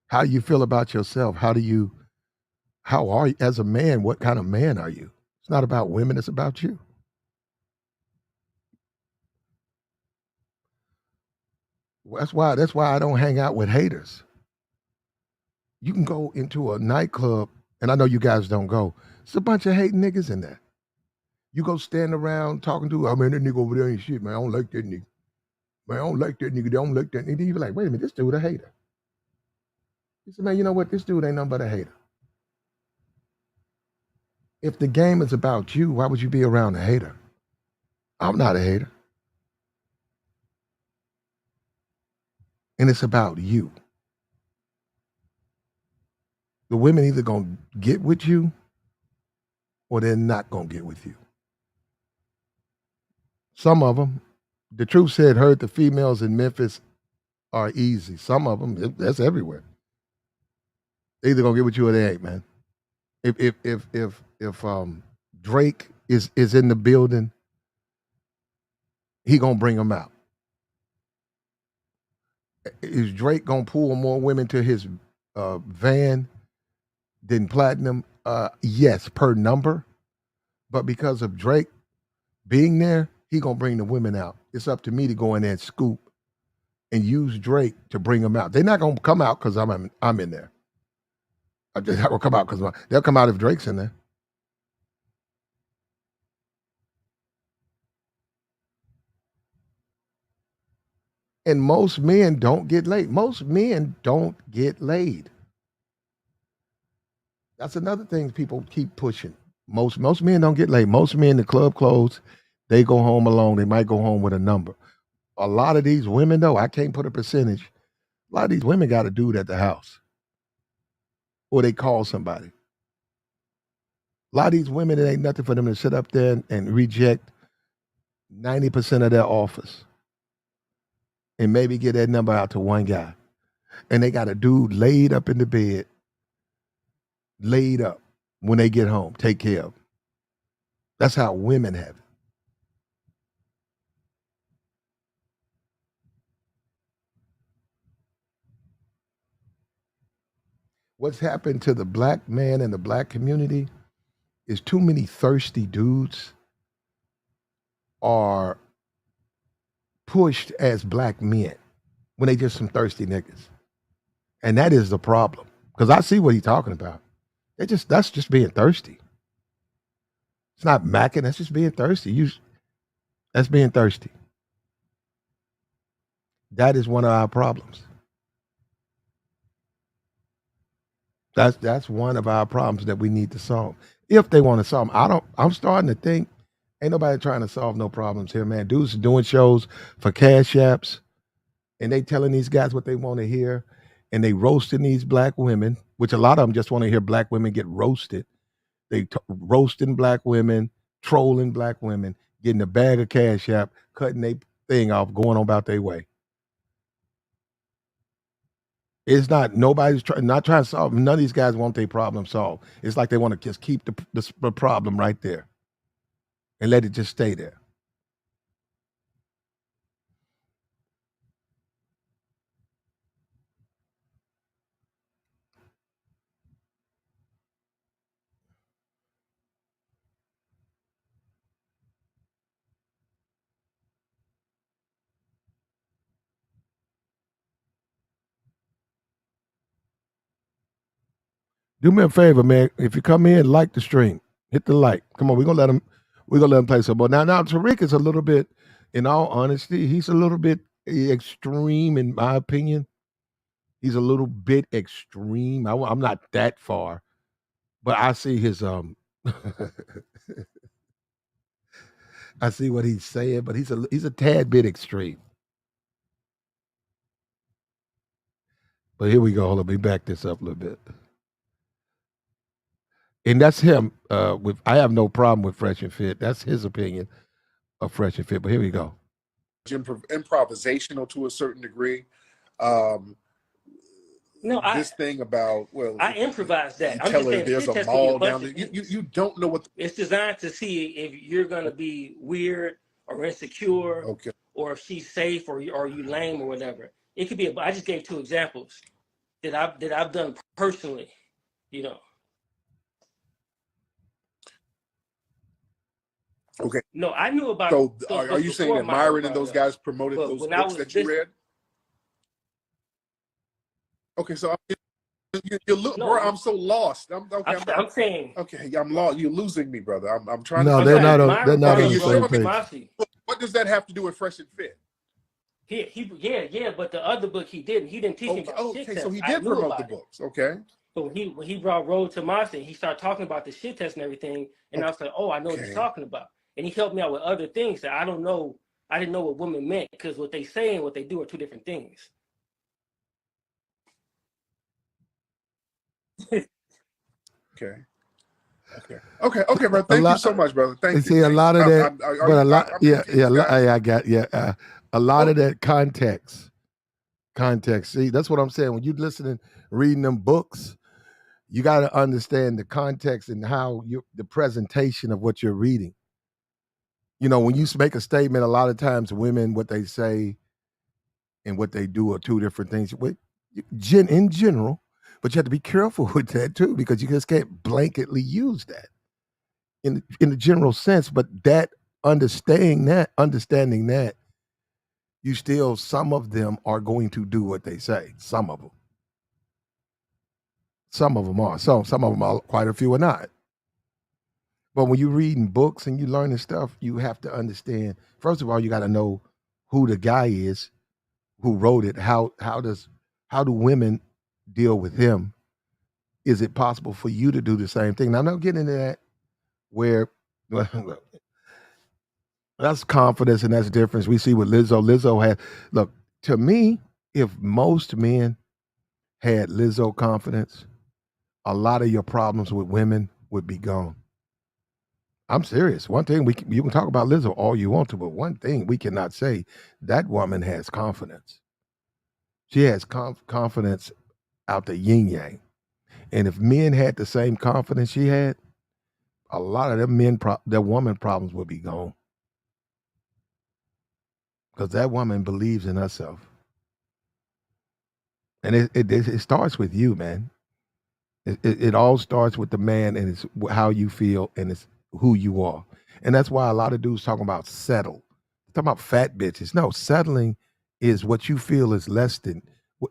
E: How you feel about yourself. How are you as a man? What kind of man are you? It's not about women, it's about you. That's why I don't hang out with haters. You can go into a nightclub, and I know you guys don't go. It's a bunch of hating niggas in there. You go stand around talking to, oh man, that nigga over there ain't shit, man. I don't like that nigga. Man, I don't like that nigga. They don't like that nigga. You be like, wait a minute, this dude a hater. He said, man, you know what? This dude ain't nothing but a hater. If the game is about you, why would you be around a hater? I'm not a hater. And it's about you. The women either gonna get with you or they're not gonna get with you. Some of them, the truth said, heard the females in Memphis are easy. Some of them, that's everywhere. They either gonna get with you or they ain't, man. If Drake is in the building, he gonna bring them out. Is Drake gonna pull more women to his van than Platinum? Yes, per number. But because of Drake being there, he gonna bring the women out. It's up to me to go in there and scoop and use Drake to bring them out. They're not gonna come out because I'm in there. They're not gonna come out because they'll come out if Drake's in there. And most men don't get laid. Most men don't get laid. That's another thing people keep pushing. Most men don't get laid. Most men, the club closed, they go home alone. They might go home with a number. A lot of these women, though, I can't put a percentage. A lot of these women got a dude at the house, or they call somebody. A lot of these women, it ain't nothing for them to sit up there and reject 90% of their offers and maybe get that number out to one guy. And they got a dude laid up in the bed, laid up when they get home, take care of. That's how women have it. What's happened to the black man and the black community is too many thirsty dudes are pushed as black men when they just some thirsty niggas. And that is the problem. Because I see what he's talking about. That's just being thirsty. It's not macking, that's just being thirsty. That's being thirsty. That is one of our problems. That's one of our problems that we need to solve. If they want to solve them. I'm starting to think ain't nobody trying to solve no problems here, man. Dudes are doing shows for cash apps and they telling these guys what they want to hear and they roasting these black women, which a lot of them just want to hear black women get roasted. They roasting black women, trolling black women, getting a bag of cash app, cutting their thing off, going on about their way. It's not nobody's not trying to solve. None of these guys want their problem solved. It's like they want to just keep the problem right there and let it just stay there. Do me a favor, man. If you come in, like the stream, hit the like. Come on, we're gonna let him. We're gonna let him play some ball. Now, Tariq is a little bit, in all honesty, he's a little bit extreme in my opinion. He's a little bit extreme. I'm not that far, but I see his I see what he's saying, but he's a tad bit extreme. But here we go. Hold on, let me back this up a little bit. And that's him. With I have no problem with Fresh and Fit. That's his opinion of Fresh and Fit. But here we go.
F: Improvisational to a certain degree.
G: No,
F: this thing about
G: I improvised that. I'm
F: tell
G: just
F: her
G: saying,
F: there's
G: shit
F: a
G: test can be
F: mall
G: a bunch
F: down
G: of.
F: there. You don't know what.
G: It's designed to see if you're gonna be weird or insecure,
F: Okay.
G: or if she's safe, or you lame or whatever. It could be. I just gave two examples that I've done personally. You know.
F: Okay.
G: No, I knew about
F: So
G: those
F: are
G: books
F: you saying
G: before
F: that
G: Myra
F: Myron and
G: brought it
F: those
G: up.
F: guys promoted
G: But
F: those
G: when I
F: books
G: was
F: that you read? Okay, so bro,
G: no,
F: I'm so lost.
G: I'm saying
F: Okay, I'm lost. You're losing me, brother. I'm trying to
E: No,
G: I'm
E: they're
F: figure out.
E: not
G: saying
E: on. They're
G: Myra
E: not
G: brought
E: on
F: Okay,
E: the
G: up
F: you're
E: same
F: showing me.
E: page.
G: Tomasi.
F: What does that have to do with Fresh and Fit?
G: Yeah, but the other book he didn't. He didn't teach me
F: Okay,
G: about shit
F: okay, so
G: tests.
F: he
G: I
F: did
G: knew
F: promote the
G: about it.
F: books. Okay,
G: But when he brought Road to Tomasi, he started talking about the shit test and everything, and I was like, oh, I know what he's
F: okay,
G: talking about. And he helped me out with other things that I don't know. I didn't know what women meant, because what they say and what they do are two different things.
F: okay, okay, bro.
E: A
F: Thank you
E: lot.
F: so much, brother. Thank you.
E: See, a lot of that,
F: Are
E: but
F: you?
E: a lot.
F: I'm
E: Yeah, yeah.
F: confused, guys.
E: I got. Yeah, a lot
F: Oh,
E: of that context. See, that's what I'm saying. When you listening, reading them books, you got to understand the context and how the presentation of what you're reading. You know, when you make a statement, a lot of times women, what they say and what they do are two different things. In general, but you have to be careful with that too, because you just can't blanketly use that in the general sense. But that understanding that you still, some of them are going to do what they say. Some of them are. Some of them are. Quite a few are not. But when you're reading books and you learning stuff, you have to understand. First of all, you got to know who the guy is who wrote it. How do women deal with him? Is it possible for you to do the same thing? Now, I'm not getting into that where that's confidence and that's difference. We see with Lizzo. Lizzo had look to me. If most men had Lizzo confidence, a lot of your problems with women would be gone. I'm serious. One thing you can talk about Lizzo all you want to, but one thing we cannot say, that woman has confidence. She has confidence out the yin yang. And if men had the same confidence she had, a lot of them their woman problems would be gone because that woman believes in herself. And it starts with you, man. It all starts with the man, and it's how you feel, and it's who you are. And that's why a lot of dudes talking about settle. Talking about fat bitches. No, settling is what you feel is less than,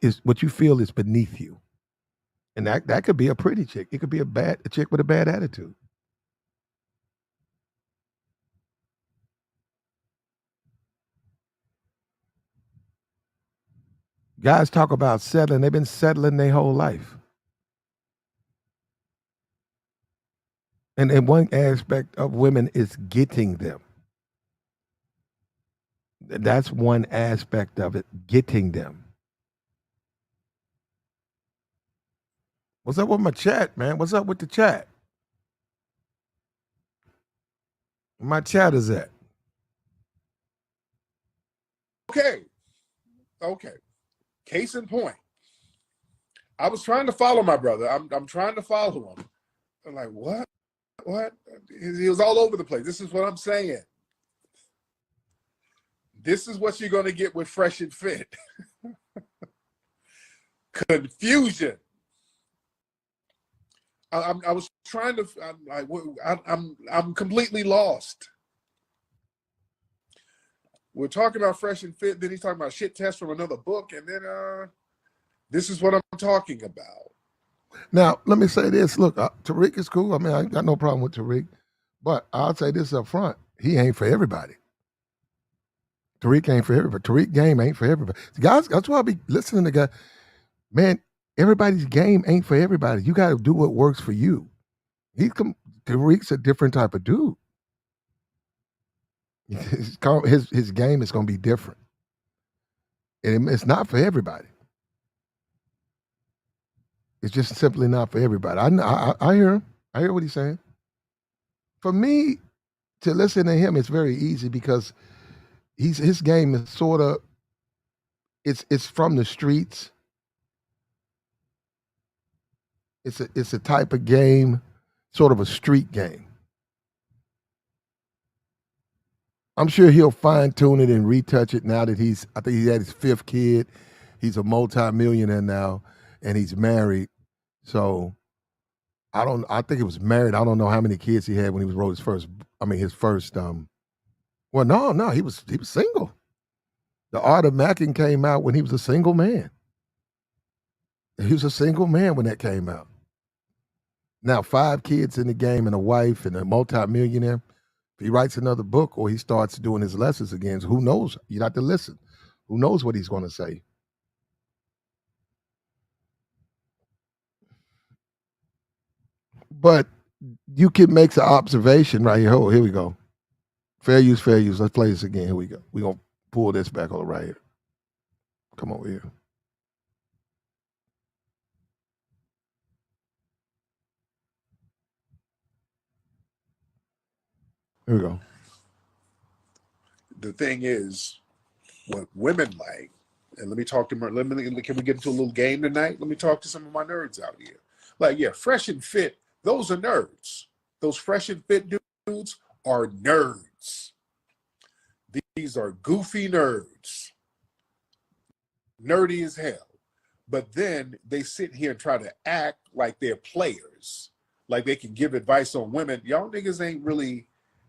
E: is what you feel is beneath you. And that could be a pretty chick. It could be a chick with a bad attitude. Guys talk about settling. They've been settling their whole life. And one aspect of women is getting them. That's one aspect of it, getting them. What's up with my chat, man? What's up with the chat? My chat is at.
F: okay. Case in point, I was trying to follow my brother. I'm trying to follow him. I'm like, what? What? He was all over the place. This is what I'm saying. This is what you're going to get with Fresh and Fit. Confusion. I was trying to. I'm completely lost. We're talking about Fresh and Fit. Then he's talking about shit tests from another book, and then this is what I'm talking about.
E: Now, let me say this. Look, Tariq is cool. I mean, I got no problem with Tariq. But I'll say this up front. He ain't for everybody. Tariq ain't for everybody. Tariq game ain't for everybody. Guys, that's why I be listening to guys. Man, everybody's game ain't for everybody. You got to do what works for you. Tariq's a different type of dude. His game is going to be different. And it's not for everybody. It's just simply not for everybody. I hear him. I hear what he's saying. For me to listen to him, it's very easy because his game is sort of it's from the streets. It's a type of game, sort of a street game. I'm sure he'll fine tune it and retouch it now that I think he had his fifth kid. He's a multi-millionaire now and he's married. So I think it was married. I don't know how many kids he had when he was wrote his first, well, no, he was single. The Art of Mackin came out when he was a single man. He was a single man when that came out. Now, 5 kids in the game and a wife and a multi-millionaire. If he writes another book or he starts doing his lessons again, who knows? You have to listen. Who knows what he's going to say? But you can make the observation right here. Oh, here we go. Fair use, fair use. Let's play this again. Here we go. We're going to pull this back over right here. Come over here. Here we go.
F: The thing is, what women like, and let me talk to can we get into a little game tonight? Let me talk to some of my nerds out here. Like, yeah, fresh and fit, those are nerds. Those fresh and fit dudes are nerds. These are goofy nerds. Nerdy as hell. But then they sit here and try to act like they're players, like they can give advice on women. Y'all niggas ain't really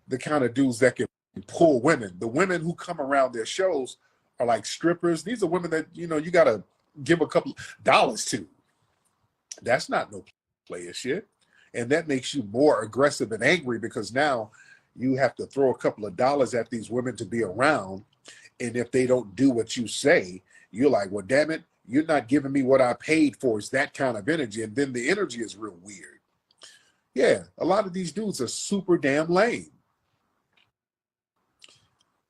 F: the kind of dudes that can pull women. The women who come around their shows are like strippers. These are women that, you got to give a couple dollars to. That's not no player shit. And that makes you more aggressive and angry because now you have to throw a couple of dollars at these women to be around. And if they don't do what you say, you're like, well, damn it, you're not giving me what I paid for. It's that kind of energy. And then the energy is real weird. Yeah, a lot of these dudes are super damn lame.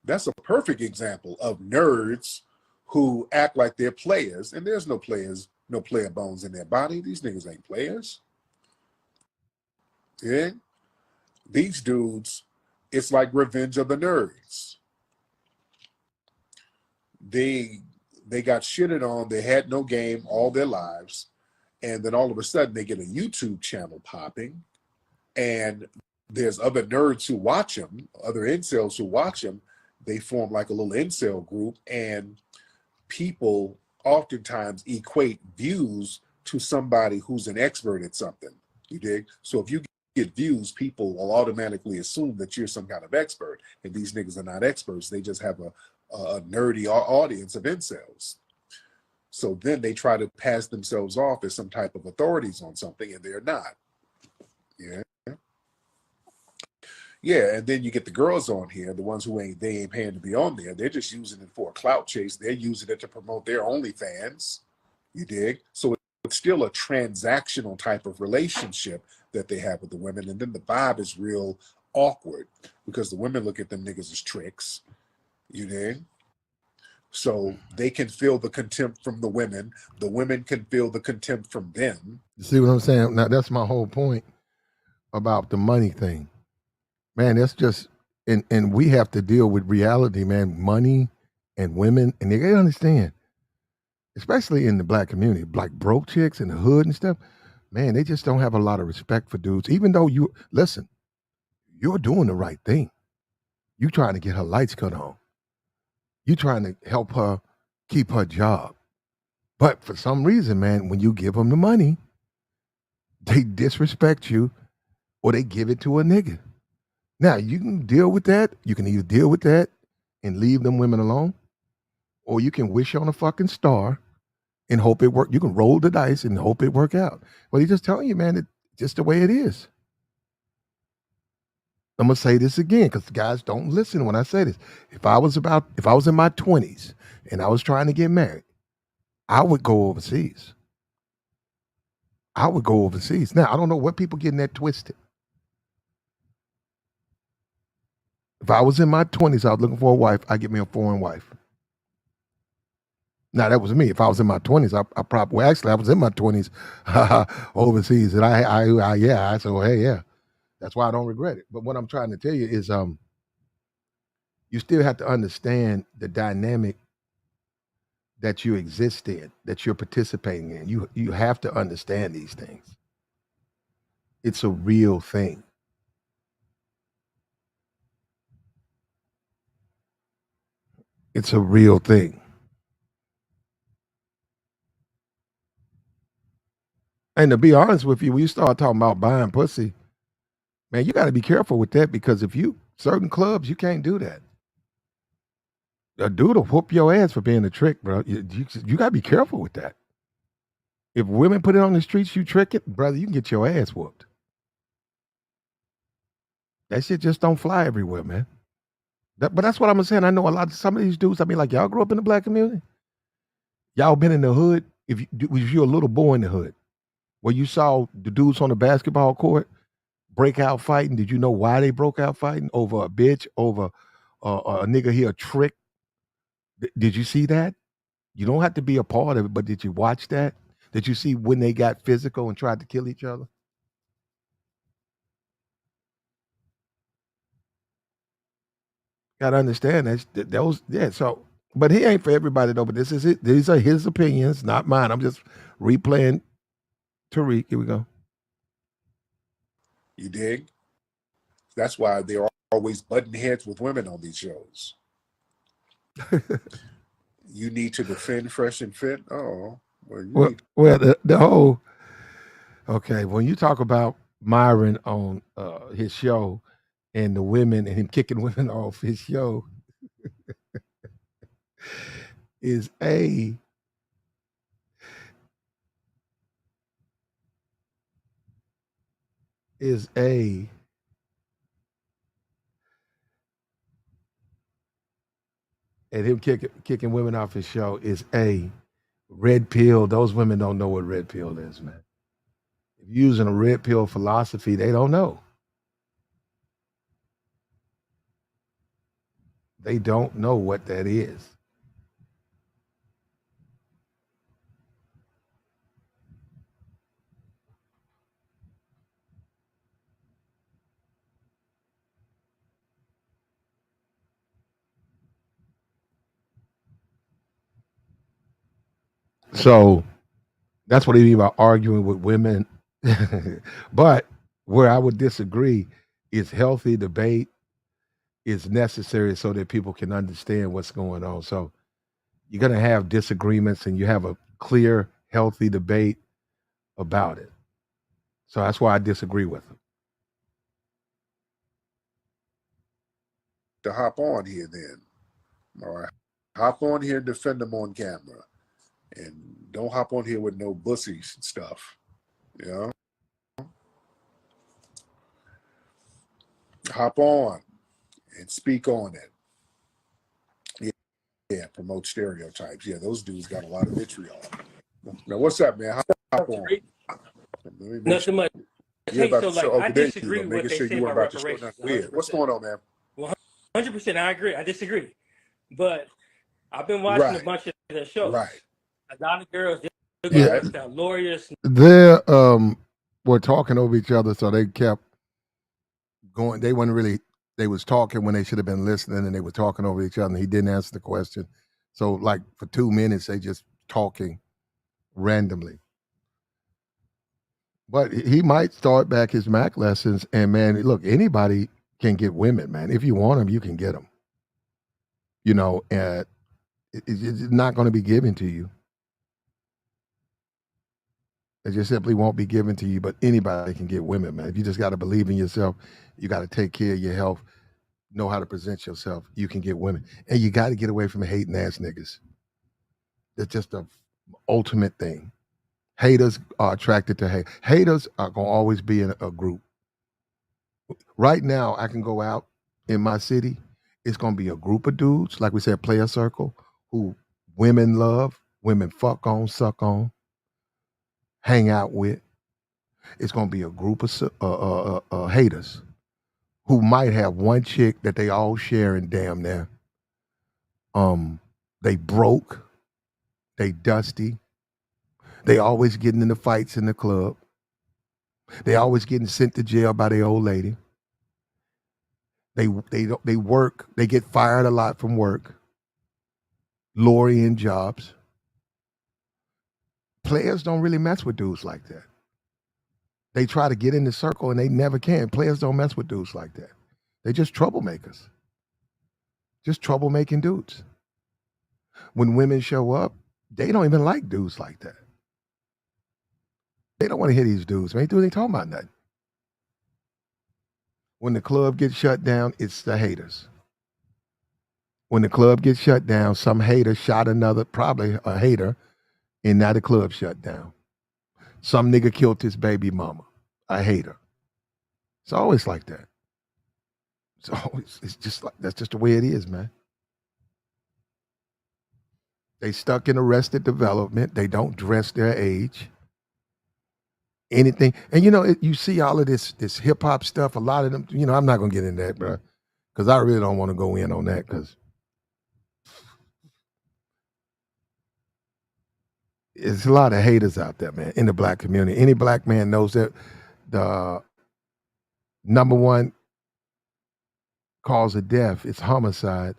F: That's a perfect example of nerds who act like they're players. And there's no player bones in their body. These niggas ain't players. Yeah. These dudes, it's like Revenge of the Nerds. They got shitted on. They had no game all their lives. And then all of a sudden they get a YouTube channel popping. And there's other nerds who watch them, other incels who watch them. They form like a little incel group. And people oftentimes equate views to somebody who's an expert at something. You dig? So if you get views, people will automatically assume that you're some kind of expert. And these niggas are not experts. They just have a nerdy audience of incels. So then they try to pass themselves off as some type of authorities on something, and they're not. Yeah. Yeah, and then you get the girls on here, the ones who ain't paying to be on there. They're just using it for a clout chase. They're using it to promote their OnlyFans. You dig? So it's still a transactional type of relationship that they have with the women. And then the vibe is real awkward because the women look at them niggas as tricks. You dig? So they can feel the contempt from the women. The women can feel the contempt from them.
E: You see what I'm saying? Now, that's my whole point about the money thing. Man, that's just, and we have to deal with reality, man. Money and women, and they gotta understand, especially in the black community, like broke chicks in the hood and stuff, man, they just don't have a lot of respect for dudes. Even though listen, you're doing the right thing. You trying to get her lights cut on. You trying to help her keep her job. But for some reason, man, when you give them the money, they disrespect you or they give it to a nigga. Now, you can deal with that. You can either deal with that and leave them women alone, or you can wish on a fucking star and hope it work. You can roll the dice and hope it work out. But he's just telling you, man, it's just the way it is. I'm gonna say this again because guys don't listen when I say this. If I was in my 20s and I was trying to get married, I would go overseas. I would go overseas. Now, I don't know what people getting that twisted. If I was in my 20s, I was looking for a wife, I'd get me a foreign wife. Now, that was me. If I was in my 20s, I probably, well, actually, I was in my 20s overseas. And I said, well, hey, yeah. That's why I don't regret it. But what I'm trying to tell you is you still have to understand the dynamic that you exist in, that you're participating in. You have to understand these things. It's a real thing. It's a real thing. And to be honest with you, when you start talking about buying pussy, man, you got to be careful with that because if you certain clubs, you can't do that. A dude will whoop your ass for being a trick, bro. You got to be careful with that. If women put it on the streets, you trick it, brother, you can get your ass whooped. That shit just don't fly everywhere, man. But that's what I'm saying. I know a lot of some of these dudes. I mean, like y'all grew up in the black community. Y'all been in the hood. If you're a little boy in the hood, where you saw the dudes on the basketball court break out fighting. Did you know why they broke out fighting over a bitch, over a nigga here a trick? Did you see that? You don't have to be a part of it, but did you watch that? Did you see when they got physical and tried to kill each other? Gotta understand that was yeah. So, but he ain't for everybody though. But this is it. These are his opinions, not mine. I'm just replaying Tariq. Here we go.
F: You dig? That's why they're always butting heads with women on these shows. You need to defend Fresh and Fit. Oh, well,
E: the whole okay. When you talk about Myron on his show and the women and him kicking women off his show, is a and him kicking women off his show is a red pill. Those women don't know what red pill is, man. If you're using a red pill philosophy, they don't know. They don't know what that is. So that's what I mean about arguing with women. But where I would disagree is healthy debate is necessary so that people can understand what's going on. So you're going to have disagreements and you have a clear, healthy debate about it. So that's why I disagree with them.
F: to hop on here then. All right. Hop on here and defend them on camera. And don't hop on here with no bussy stuff. You know? Hop on and speak on it. Yeah, promote stereotypes. Yeah, those dudes got a lot of vitriol. Now, what's up, man? Hop on.
G: Nothing much.
F: You're
G: Hey,
F: about
G: so
F: to
G: like,
F: show.
G: I
F: Okay, there you
G: disagree
F: go.
G: with what
F: Making
G: they
F: sure
G: say
F: you weren't
G: about
F: about to show
G: reparations.
F: nothing weird. What's going on, man?
G: 100%, I agree. I disagree, but I've been watching a
F: Right,
G: bunch of their shows.
F: right,
G: A lot of girls, they'll get
E: Yeah,
F: right.
G: cussed out. Lawyers,
E: they were talking over each other, so they kept going. They weren't really. They was talking when they should have been listening, and they were talking over each other. And he didn't answer the question, so like for 2 minutes they just talking randomly. But he might start back his Mac lessons. And man, look, anybody can get women, man. If you want them, you can get them. You know, and it's not going to be given to you. It just simply won't be given to you. But anybody can get women, man. If you just got to believe in yourself, you got to take care of your health, know how to present yourself. You can get women, and you got to get away from hating ass niggas. It's just a ultimate thing. Haters are attracted to hate. Haters are gonna always be in a group. Right now, I can go out in my city. It's gonna be a group of dudes, like we said, player circle, who women love, women fuck on, suck on, hang out with. It's gonna be a group of haters who might have one chick that they all share and damn near. They broke, they dusty, they always getting into fights in the club. They always getting sent to jail by their old lady. They work. They get fired a lot from work. Lori in jobs. Players don't really mess with dudes like that. They try to get in the circle and they never can. Players don't mess with dudes like that. They just troublemakers. Just troublemaking dudes. When women show up, they don't even like dudes like that. They don't want to hear these dudes, man. They ain't talking about nothing. When the club gets shut down, it's the haters. When the club gets shut down, some hater shot another, probably a hater, and now the club shut down. Some nigga killed his baby mama, a hater. It's always like that. It's always, it's just like, that's just the way it is, man. They stuck in arrested development. They don't dress their age. Anything, and you see all of this hip hop stuff. A lot of them, I'm not gonna get into that, bro, because I really don't want to go in on that because there's a lot of haters out there, man, in the black community. Any black man knows that the number one cause of death is homicide,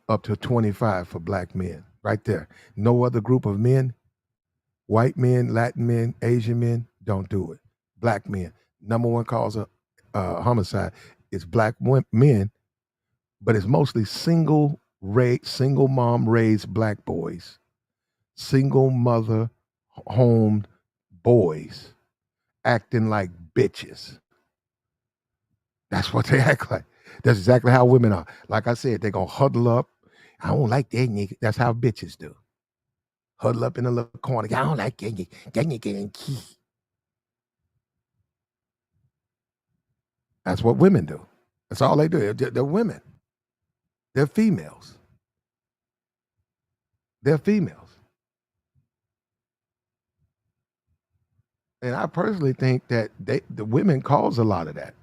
E: up to 25 for black men, right there. No other group of men, white men, Latin men, Asian men, don't do it. Black men, number one cause of homicide is black men, but it's mostly single mom raised black boys, single mother homed boys acting like bitches. That's what they act like. That's exactly how women are. Like I said, they're gonna huddle up. I don't like that nigga. That's how bitches do. Huddle up in a little corner. I don't like that nigga. That nigga ain't key. That's what women do. That's all they do. They're women. They're females. They're females. And I personally think that the women cause a lot of that.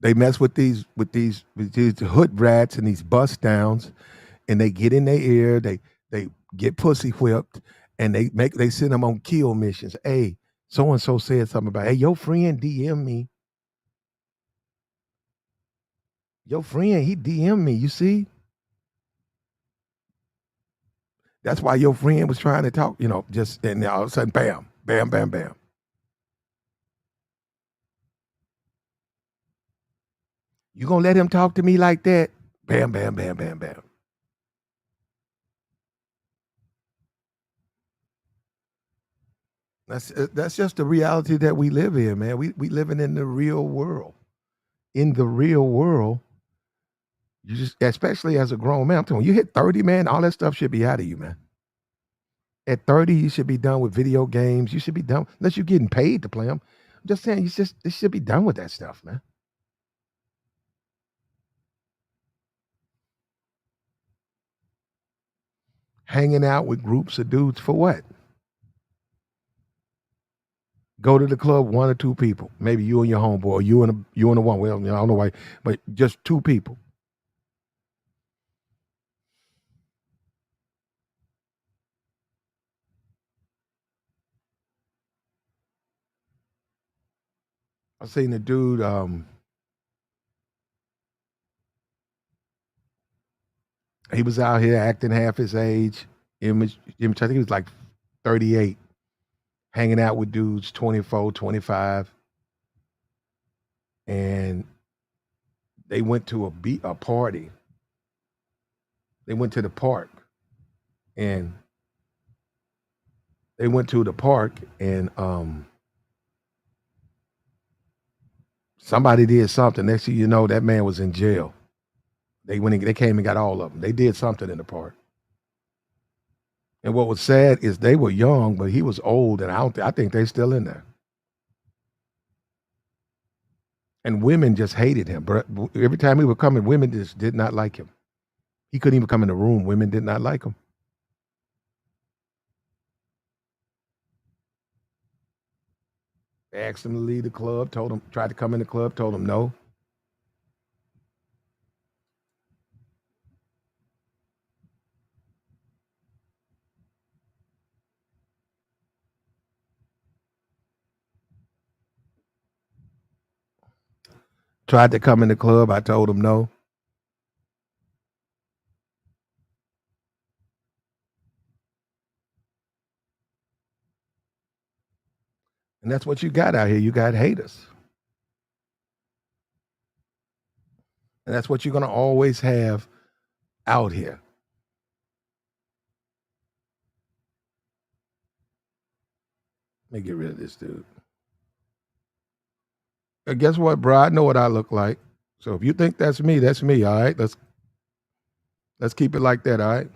E: They mess with these hood rats and these bust downs, and they get in their ear. They get pussy whipped, and they send them on kill missions. Hey, so and so said something about, hey, your friend DM me. Your friend, he DM me. You see, that's why your friend was trying to talk. Just and all of a sudden, bam, bam, bam, bam. You gonna let him talk to me like that? Bam, bam, bam, bam, bam. That's just the reality that we live in, man. We living in the real world. In the real world, you just, especially as a grown man, I'm telling you, you hit 30, man, all that stuff should be out of you, man. At 30, you should be done with video games. You should be done, unless you're getting paid to play them. I'm just saying, you should be done with that stuff, man. Hanging out with groups of dudes for what? Go to the club, one or two people. Maybe you and your homeboy, or you and a one. Well, I don't know why, but just two people. I seen a dude. He was out here acting half his age. Image, I think he was like 38, hanging out with dudes 24, 25, and they went to a party. They went to the park, and somebody did something. Next thing you know, that man was in jail. They came and got all of them. They did something in the park. And what was sad is they were young, but he was old, and I think they're still in there. And women just hated him. But every time he would come in, women just did not like him. He couldn't even come in the room. Women did not like him. They asked him to leave the club, tried to come in the club, told him no. Tried to come in the club, I told him no. And that's what you got out here. You got haters. And that's what you're going to always have out here. Let me get rid of this dude. And guess what, bro? I know what I look like. So if you think that's me, that's me. All right, let's keep it like that. All right.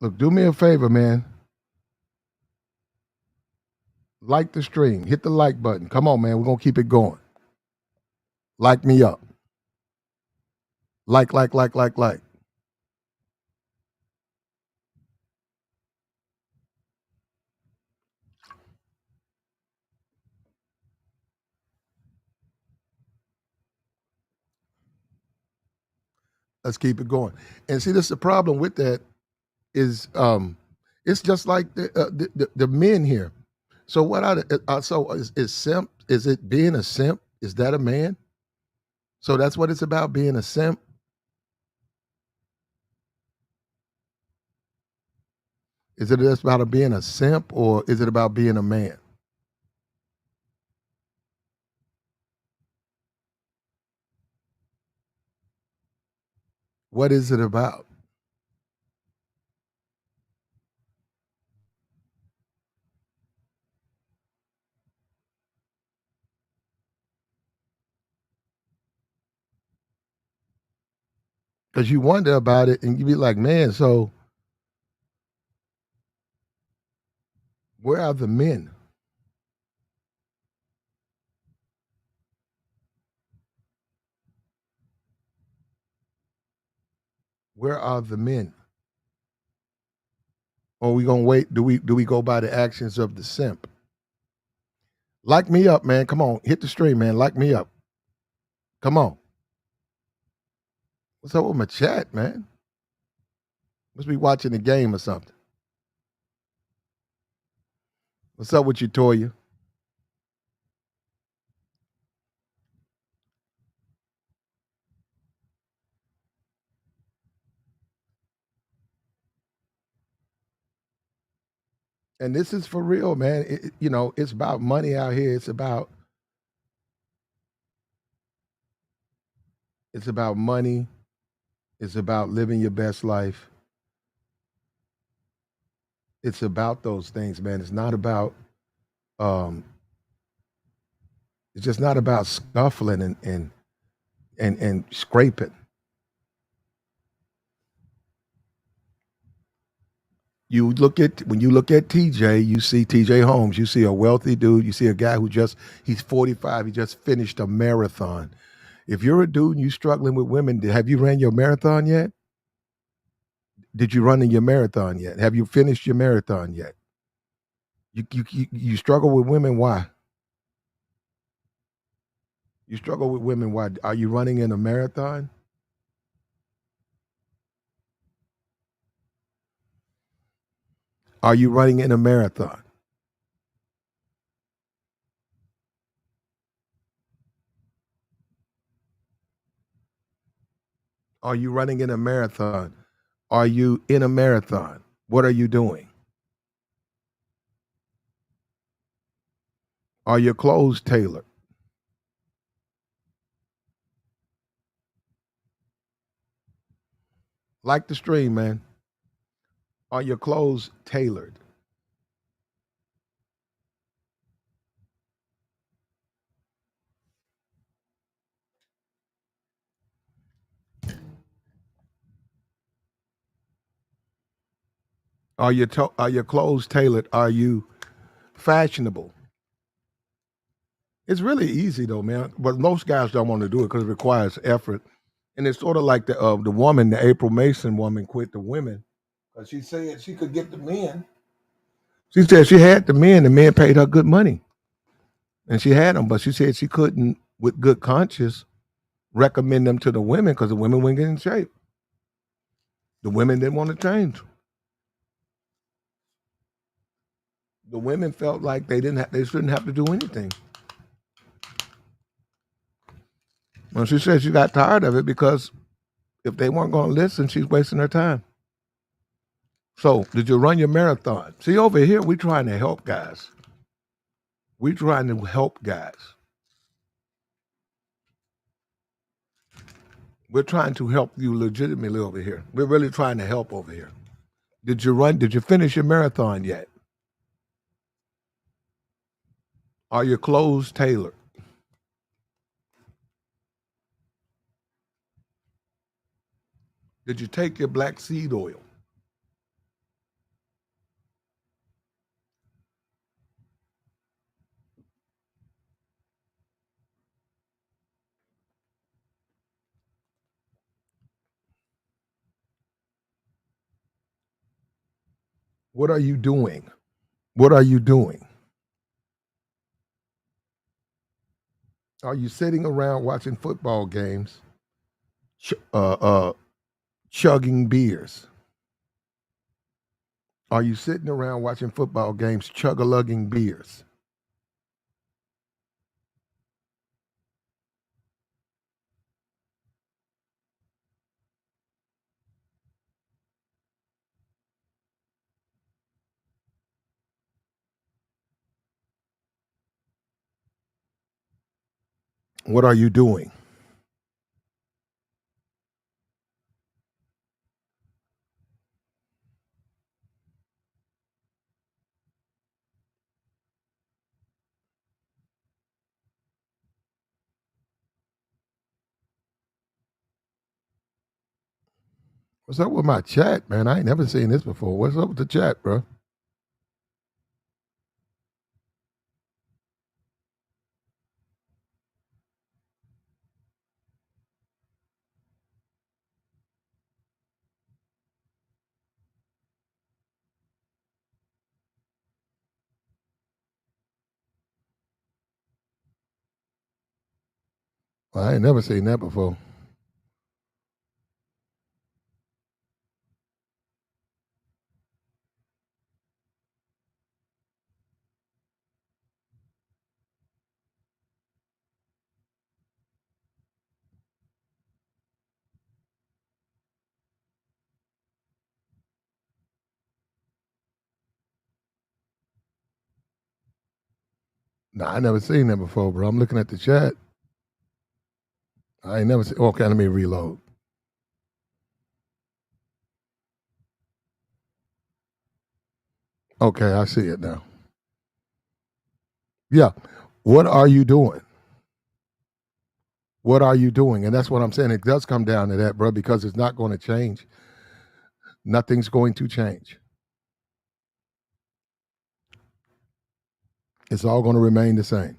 E: Look, do me a favor, man. Like the stream. Hit the like button. Come on, man. We're gonna keep it going. Like me up. Like. Let's keep it going. And see, this is the problem with that is it's just like the men here. So what are so is simp? Is it being a simp? Is that a man? So that's what it's about, being a simp. Is it just about being a simp, or is it about being a man? What is it about? Because you wonder about it, and you be like, man, so where are the men? Where are the men? Or we gonna wait? Do we go by the actions of the simp? Like me up, man. Come on, hit the stream, man. Like me up. Come on. What's up with my chat, man? Must be watching the game or something. What's up with you, Toya? And this is for real, man. It's about money out here. It's about money. It's about living your best life. It's about those things, man. It's not about um it's just not about scuffling and scraping. When you look at TJ, you see TJ Holmes, you see a wealthy dude, you see a guy he's 45, he just finished a marathon. If you're a dude and you struggling with women, have you ran your marathon yet? Did you run in your marathon yet? Have you finished your marathon yet? You struggle with women, why? You struggle with women, why? Are you running in a marathon? Are you running in a marathon? Are you running in a marathon? Are you in a marathon? What are you doing? Are your clothes tailored? Like the stream, man. Are your clothes tailored? Are your clothes tailored? Are you fashionable? It's really easy though, man. But most guys don't want to do it because it requires effort. And it's sort of like the woman, the April Mason woman, quit the women because she said she could get the men. She said she had the men paid her good money, and she had them, but she said she couldn't, with good conscience, recommend them to the women because the women wouldn't get in shape. The women didn't want to change. The women felt like they shouldn't have to do anything. Well, she said she got tired of it because if they weren't going to listen, she's wasting her time. So, did you run your marathon? See, over here, we trying to help guys. We trying to help guys. We're trying to help you legitimately over here. We're really trying to help over here. Did you finish your marathon yet? Are your clothes tailored? Did you take your black seed oil? What are you doing? What are you doing? Are you sitting around watching football games, chugging beers? Are you sitting around watching football games, chug-a-lugging beers? What are you doing? What's up with my chat, man? I ain't never seen this before. What's up with the chat, bro? Well, I ain't never seen that before. Nah, I never seen that before, bro. I'm looking at the chat. I ain't never seen. Okay, let me reload. Okay, I see it now. Yeah. What are you doing? What are you doing? And that's what I'm saying. It does come down to that, bro, because it's not going to change. Nothing's going to change. It's all going to remain the same.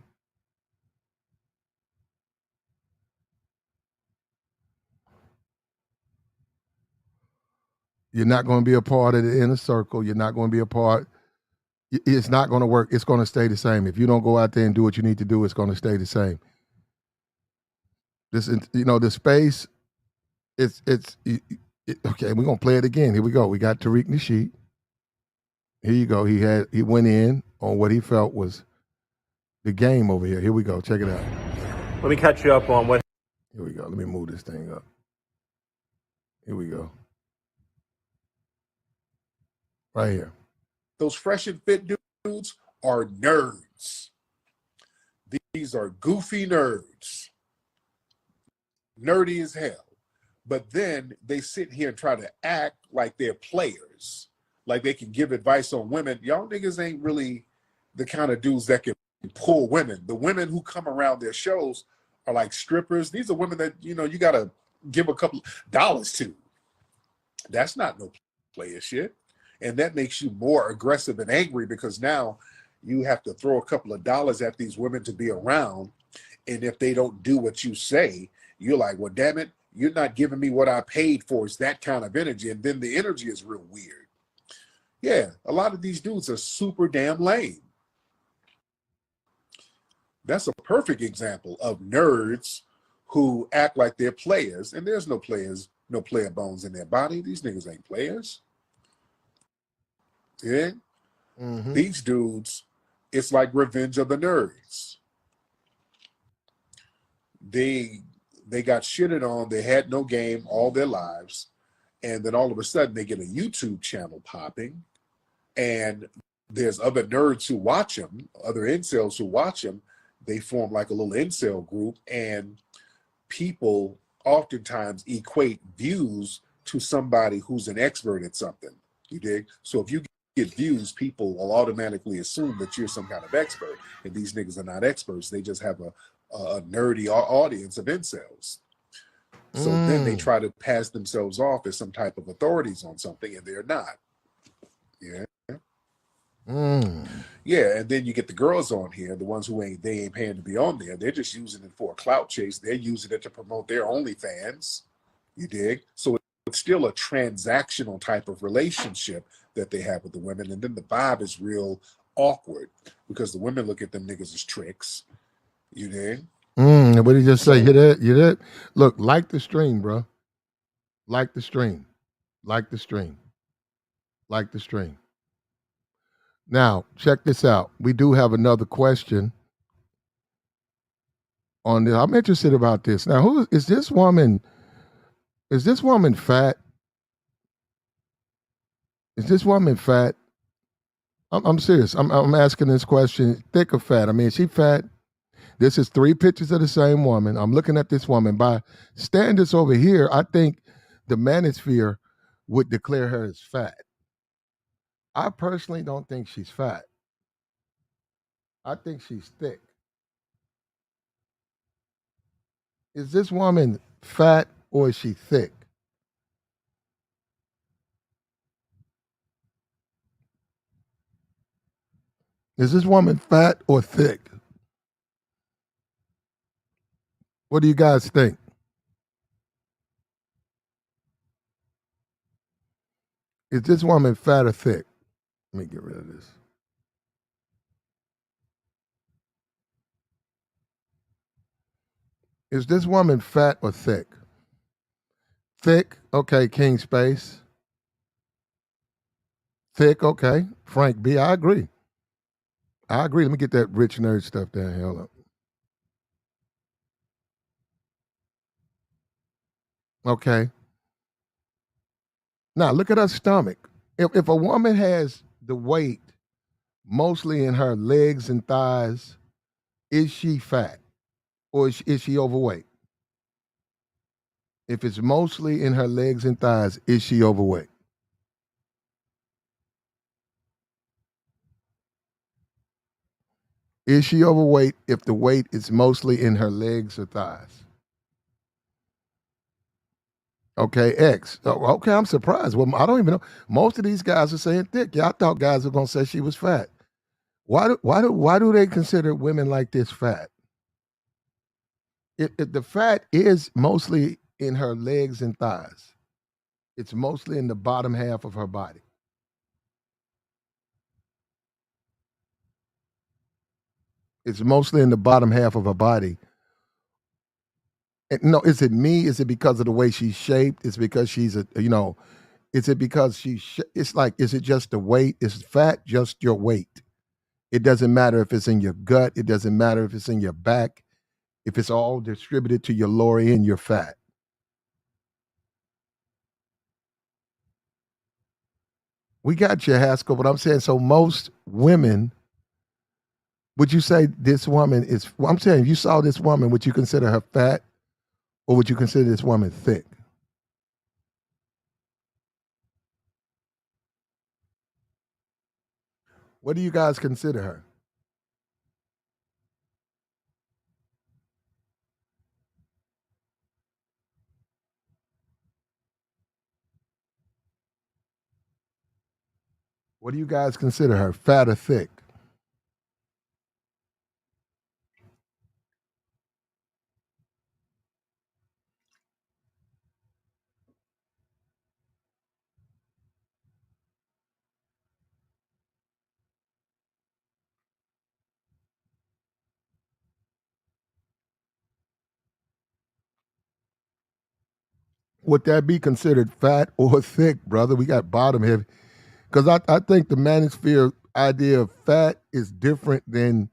E: You're not going to be a part of the inner circle. You're not going to be a part. It's not going to work. It's going to stay the same. If you don't go out there and do what you need to do, it's going to stay the same. This, the space. Okay. We're gonna play it again. Here we go. We got Tariq Nasheed. Here you go. He went in on what he felt was the game over here. Here we go. Check it out.
H: Let me catch you up on what.
E: Here we go. Let me move this thing up. Here we go. Right here.
F: Those fresh and fit dudes are nerds. These are goofy nerds. Nerdy as hell. But then they sit here and try to act like they're players, like they can give advice on women. Y'all niggas ain't really the kind of dudes that can pull women. The women who come around their shows are like strippers. These are women that, you got to give a couple dollars to. That's not no player shit. And that makes you more aggressive and angry because now you have to throw a couple of dollars at these women to be around. And if they don't do what you say, you're like, well, damn it, you're not giving me what I paid for. It's that kind of energy. And then the energy is real weird. Yeah, a lot of these dudes are super damn lame. That's a perfect example of nerds who act like they're players. And there's no players, no player bones in their body. These niggas ain't players. Yeah. Mm-hmm. These dudes, it's like Revenge of the Nerds. They they got shitted on. They had no game all their lives. And then all of a sudden they get a YouTube channel popping, and there's other nerds who watch them, other incels who watch them. They form like a little incel group, and people oftentimes equate views to somebody who's an expert at something. You dig? So if you get views, people will automatically assume that you're some kind of expert, and these niggas are not experts. They just have a nerdy audience of incels. So then they try to pass themselves off as some type of authorities on something, and they're not. Yeah. Yeah, and then you get the girls on here, the ones who ain't paying to be on there. They're just using it for a clout chase. They're using it to promote their OnlyFans. You dig? So it's still a transactional type of relationship that they have with the women, and then the vibe is real awkward because the women look at them niggas as tricks. You dig?
E: What did you just say?
F: So-
E: Hit it. You did. Look, like the stream, bro. Like the stream. Like the stream. Like the stream. Now, check this out. We do have another question on this. I'm interested about this. Now, who is this woman? Is this woman fat? Is this woman fat? I'm serious. I'm asking this question. Thick or fat? I mean, is she fat? This is 3 pictures of the same woman. I'm looking at this woman. By standards over here, I think the manosphere would declare her as fat. I personally don't think she's fat. I think she's thick. Is this woman fat or is she thick? Is this woman fat or thick? What do you guys think? Is this woman fat or thick? Let me get rid of this. Is this woman fat or thick? Thick, okay, King Space. Thick, okay. Frank B, I agree. I agree. Let me get that rich nerd stuff down here. Hold up. Okay. Now look at her stomach. If a woman has the weight mostly in her legs and thighs, is she fat or is she overweight? If it's mostly in her legs and thighs, is she overweight? Is she overweight if the weight is mostly in her legs or thighs? Okay, X. Oh, okay, I'm surprised. Well, I don't even know. Most of these guys are saying thick. Yeah, I thought guys were gonna say she was fat. Why do they consider women like this fat? If the fat is mostly in her legs and thighs, it's mostly in the bottom half of her body. It's mostly in the bottom half of her body. And no, is it me? Is it because of the way she's shaped? Is it because she's is it because it's like, is it just the weight? Is fat just your weight? It doesn't matter if it's in your gut. It doesn't matter if it's in your back. If it's all distributed to your lower end, you're fat. We got you, Haskell, but I'm saying so most women, would you say this woman is, well, I'm saying if you saw this woman, would you consider her fat or would you consider this woman thick? What do you guys consider her? What do you guys consider her, fat or thick? Would that be considered fat or thick, brother? We got bottom heavy. Because I think the manosphere idea of fat is different than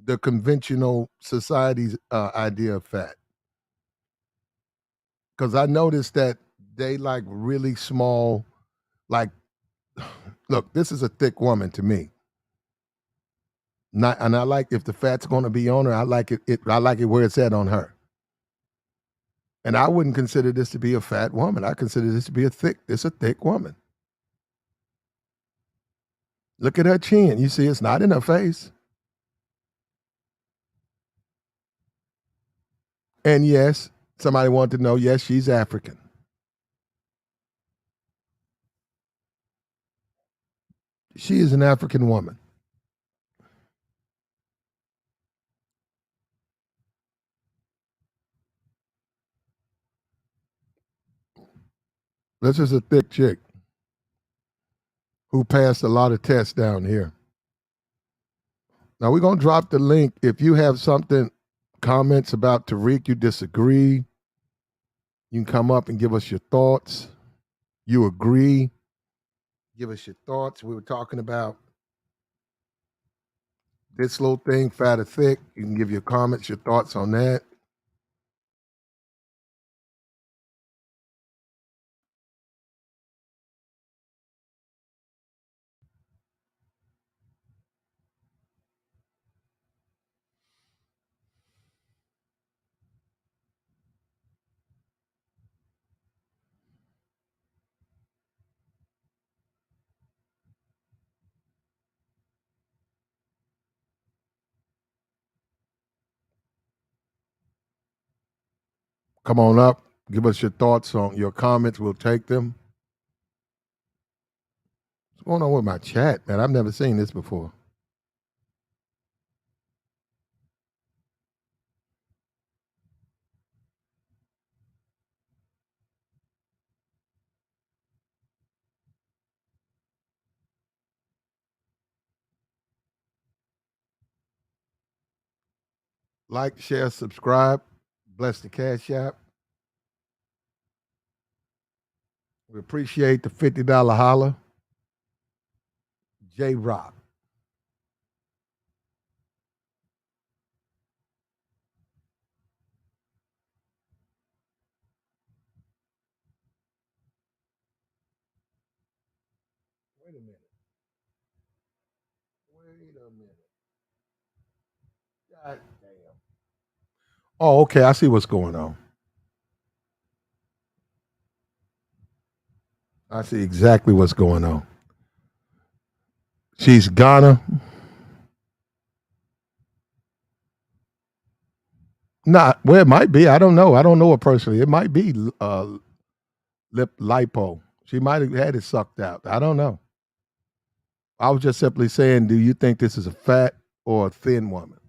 E: the conventional society's idea of fat. Because I noticed that they like really small, like, look, this is a thick woman to me. Not, and I like if the fat's going to be on her, I like it. I like it where it's at on her. And I wouldn't consider this to be a fat woman. I consider this to be a thick woman. Look at her chin. You see, it's not in her face. And yes, somebody wanted to know, yes, she's African. She is an African woman. This is a thick chick who passed a lot of tests down here. Now we're gonna drop the link. If you have something, comments about Tariq, you disagree, you can come up and give us your thoughts. You agree, give us your thoughts. We were talking about this little thing, fat or thick. You can give your comments, your thoughts on that. Come on up, give us your thoughts on your comments. We'll take them. What's going on with my chat, man? I've never seen this before. Like, share, subscribe. Bless the Cash App. We appreciate the $50 holla. J Rock. Wait a minute. Wait a minute. God damn. Oh, okay. I see what's going on. I see exactly what's going on. She's Ghana. Not well, it might be. I don't know. I don't know her personally. It might be lip lipo. She might have had it sucked out. I don't know. I was just simply saying, do you think this is a fat or a thin woman?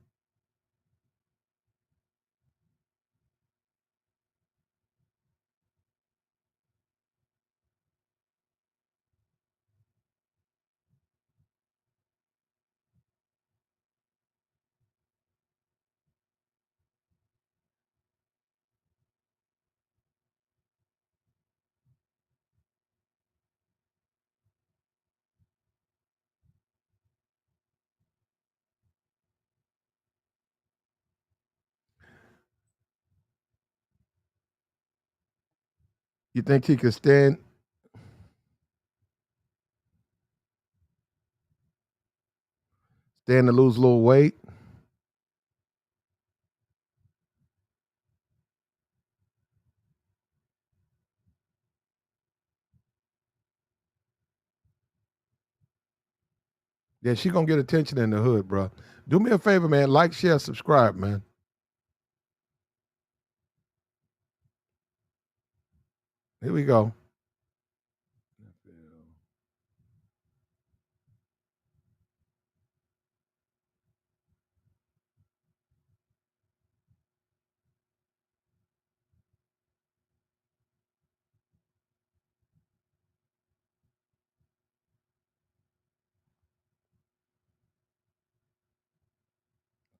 E: You think she could stand to lose a little weight? Yeah, she gonna get attention in the hood, bro. Do me a favor, man. Like, share, subscribe, man. Here we go.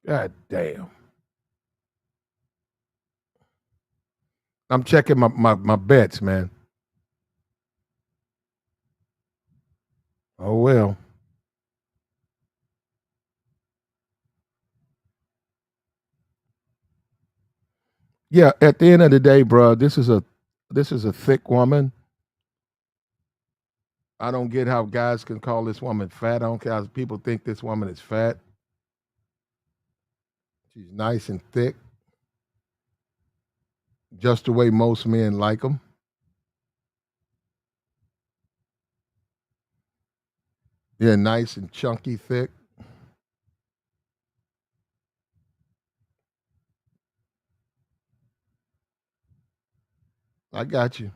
E: God damn. I'm checking my bets, man. Oh well. Yeah, at the end of the day, bro, this is a This is a thick woman. I don't get how guys can call this woman fat. I don't care how people think this woman is fat. She's nice and thick, just the way most men like them. Yeah, nice and chunky thick. I got you.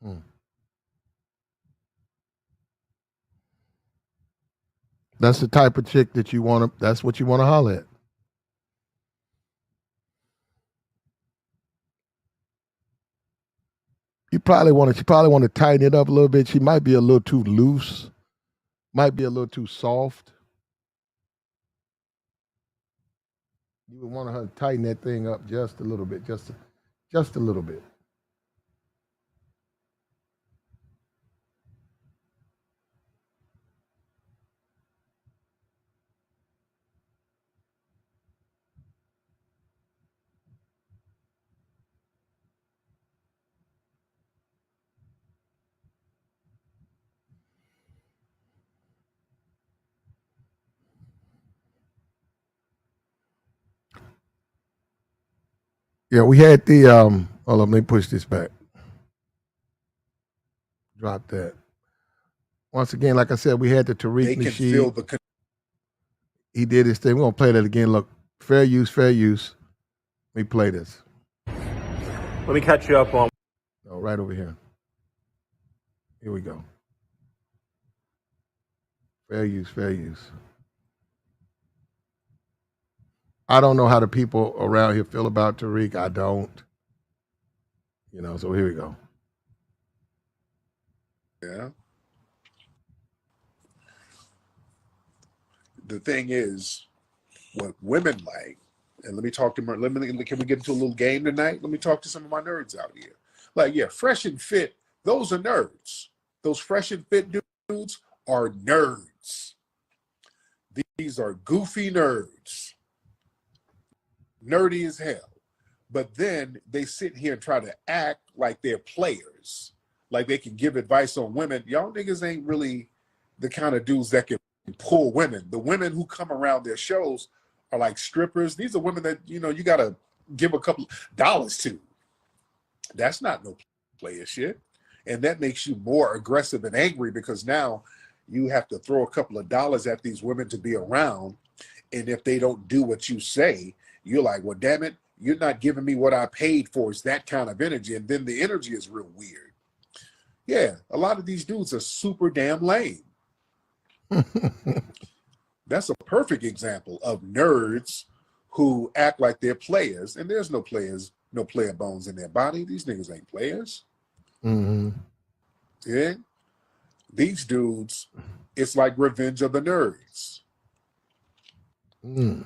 E: Hmm. That's the type of chick that you want to, that's what you want to holler at. She probably want to tighten it up a little bit. She might be a little too loose, might be a little too soft. You would want her to tighten that thing up just a little bit, just a little bit. Yeah, we had the hold on, let me push this back. Drop that. Once again, like I said, we had the
F: They
E: Tariq
F: can feel
E: Nasheed.
F: the
E: He did his thing. We're gonna play that again. Look, fair use, fair use. Let me play this.
H: Let me catch you up on.
E: Oh, right over here. Here we go. Fair use, fair use. I don't know how the people around here feel about Tariq. I don't. You know, so here we go.
F: yeah. The thing is, what women like, and let me talk to Let me, can we get into a little game tonight? Let me talk to some of my nerds out here. Like, yeah, fresh and fit, those are nerds. Those fresh and fit dudes are nerds. These are goofy nerds. Nerdy as hell. But then they sit here and try to act like they're players, like they can give advice on women. Y'all niggas ain't really the kind of dudes that can pull women. The women who come around their shows are like strippers. These are women that, you got to give a couple dollars to. That's not no player shit. And that makes you more aggressive and angry because now you have to throw a couple of dollars at these women to be around. And if they don't do what you say, you're like, well, damn it, you're not giving me what I paid for. It's that kind of energy. And then the energy is real weird. Yeah, a lot of these dudes are super damn lame. That's a perfect example of nerds who act like they're players. And there's no player bones in their body. These niggas ain't players.
E: Mm-hmm.
F: Yeah. These dudes, it's like Revenge of the Nerds.
E: Mm.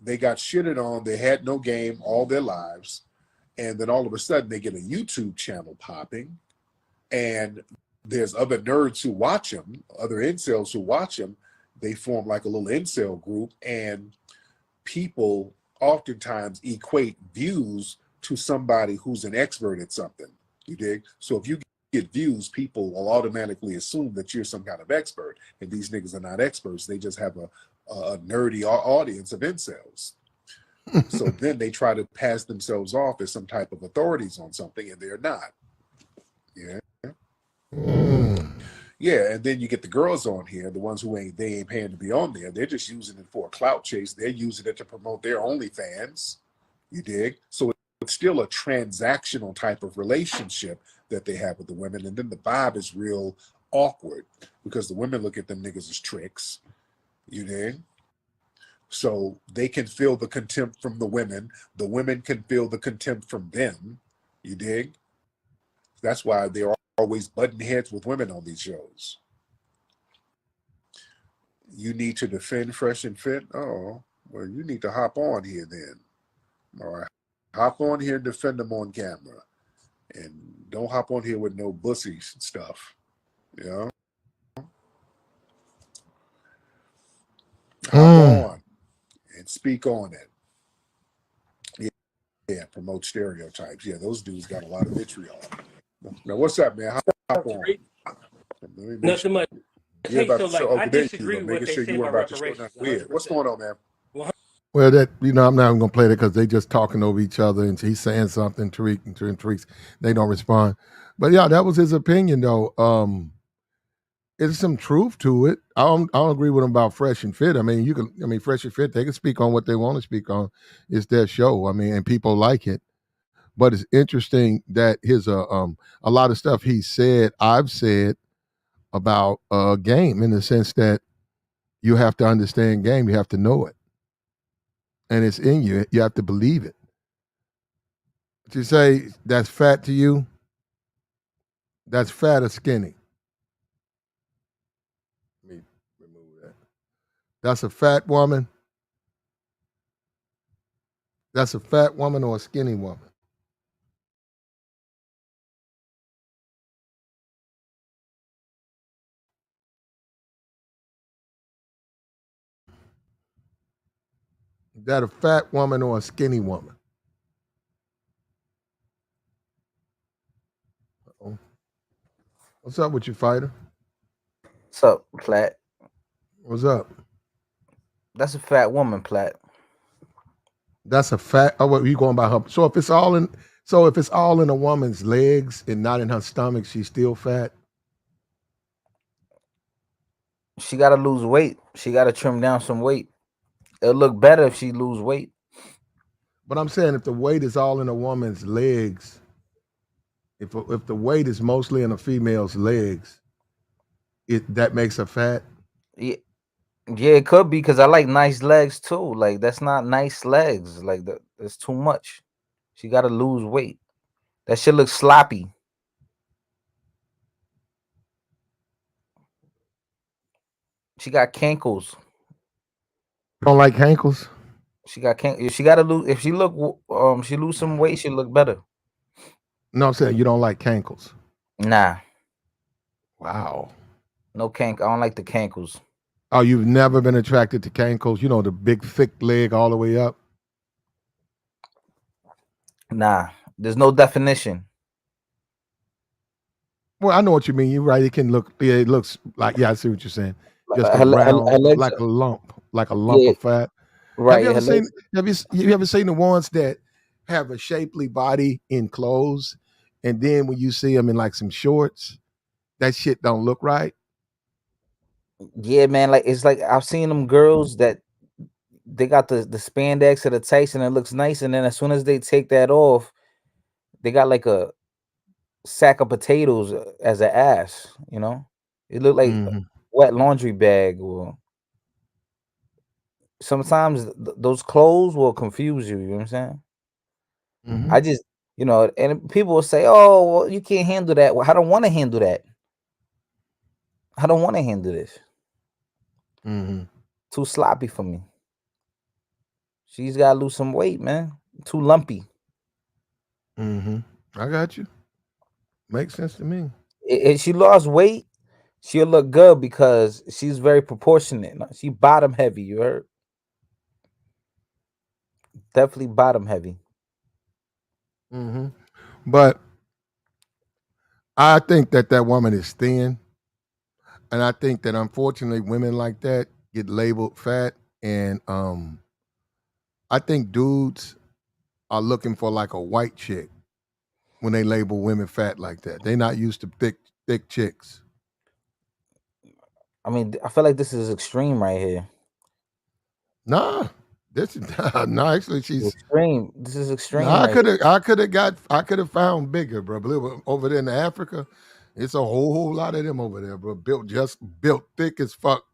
F: They got shitted on. They had no game all their lives. And then all of a sudden they get a YouTube channel popping. And there's other nerds who watch them, other incels who watch them. They form like a little incel group. And people oftentimes equate views to somebody who's an expert at something. You dig? So if you get views, people will automatically assume that you're some kind of expert. And these niggas are not experts. They just have a nerdy audience of incels. So then they try to pass themselves off as some type of authorities on something, and they're not. Yeah. Yeah, and then you get the girls on here, the ones who ain't paying to be on there. They're just using it for a clout chase. They're using it to promote their OnlyFans. You dig? So it's still a transactional type of relationship that they have with the women. And then the vibe is real awkward because the women look at them niggas as tricks. You dig? So they can feel the contempt from the women. The women can feel the contempt from them. You dig? That's why they're always butting heads with women on these shows. You need to defend Fresh and Fit? Oh, well, you need to hop on here then. All right. Hop on here and defend them on camera. And don't hop on here with no bussy stuff. You know? Hop
E: Mm.
F: on and speak on it. Yeah, promote stereotypes. Yeah, those dudes got a lot of vitriol. Now, what's up, man? Hop on. Let me make sure
G: Nothing much.
F: you're
G: Hey,
F: about
G: so
F: to show.
G: like I
F: Okay, there you
G: disagree
F: go.
G: with what
F: Making
G: they
F: sure
G: say
F: you weren't
G: about
F: about to show
G: reparations
F: nothing weird. What's
G: 100%.
F: going on, man?
E: Well, that I'm not even gonna play that because they just talking over each other, and he's saying something, Tariq, they don't respond. But yeah, that was his opinion, though. There's some truth to it. I don't agree with him about Fresh and Fit. I mean, Fresh and Fit, they can speak on what they want to speak on. It's their show. I mean, and people like it. But it's interesting that his a lot of stuff he said, I've said about game in the sense that you have to understand game, you have to know it, and it's in you. You have to believe it. To say that's fat to you, that's fat or skinny. Let me remove that. That's a fat woman. That's a fat woman or a skinny woman. Is that a fat woman or a skinny woman? Uh-oh. What's up with you, fighter?
I: What's up, Plat?
E: What's up?
I: That's a fat woman, Plat.
E: That's a fat. Oh, what you going by her? So if it's all in a woman's legs and not in her stomach, she's still fat.
I: She gotta lose weight. She gotta trim down some weight. It'll look better if she lose weight.
E: But I'm saying if the weight is all in a woman's legs, if the weight is mostly in a female's legs, that makes her fat.
I: Yeah, yeah, it could be because I like nice legs too. Like that's not nice legs. Like that's too much. She gotta lose weight. That shit looks sloppy. She got cankles.
E: Don't like ankles.
I: She got cank. If she gotta lose, if she she lose some weight, she look better.
E: No, I'm saying you don't like cankles.
I: Nah,
E: Wow.
I: no cank. I don't like the cankles.
E: Oh, you've never been attracted to cankles? You know, the big thick leg all the way up.
I: Nah, there's no definition.
E: Well, I know what you mean. You're right. It can look. Yeah, it looks like. Yeah, I see what you're saying. Just a
I: Her
E: round,
I: legs.
E: like a lump
I: Yeah,
E: of fat. Have you
I: right.
E: ever
I: Her
E: seen?
I: legs.
E: You ever seen the ones that have a shapely body in clothes, and then when you see them in like some shorts, that shit don't look right.
I: Yeah, man. Like it's like I've seen them girls that they got the spandex or the tights and it looks nice, and then as soon as they take that off, they got like a sack of potatoes as an ass. You know, it look like a
E: Mm-hmm.
I: wet laundry bag. Or sometimes those clothes will confuse you. You know what I'm saying?
E: Mm-hmm.
I: I just and people will say, "Oh, well, you can't handle that." Well, I don't want to handle that. I don't want to handle this.
E: Mm-hmm.
I: Too sloppy for me. She's got to lose some weight, man. Too lumpy.
E: Mm-hmm. I got you. Makes sense to me.
I: If she lost weight, she'll look good because she's very proportionate. No, she bottom heavy. You heard? Definitely bottom heavy.
E: Mm-hmm. But I think that woman is thin, and I think that unfortunately women like that get labeled fat, and I think dudes are looking for like a white chick when they label women fat like that. They not used to thick chicks.
I: I mean, I feel like this is extreme right here.
E: Nah, this is no. Actually, she's
I: Extreme. This is
E: no.
I: extreme right here.
E: I could have found bigger, bro. Believe it, over there in Africa, it's a whole lot of them over there, bro. Built thick as fuck.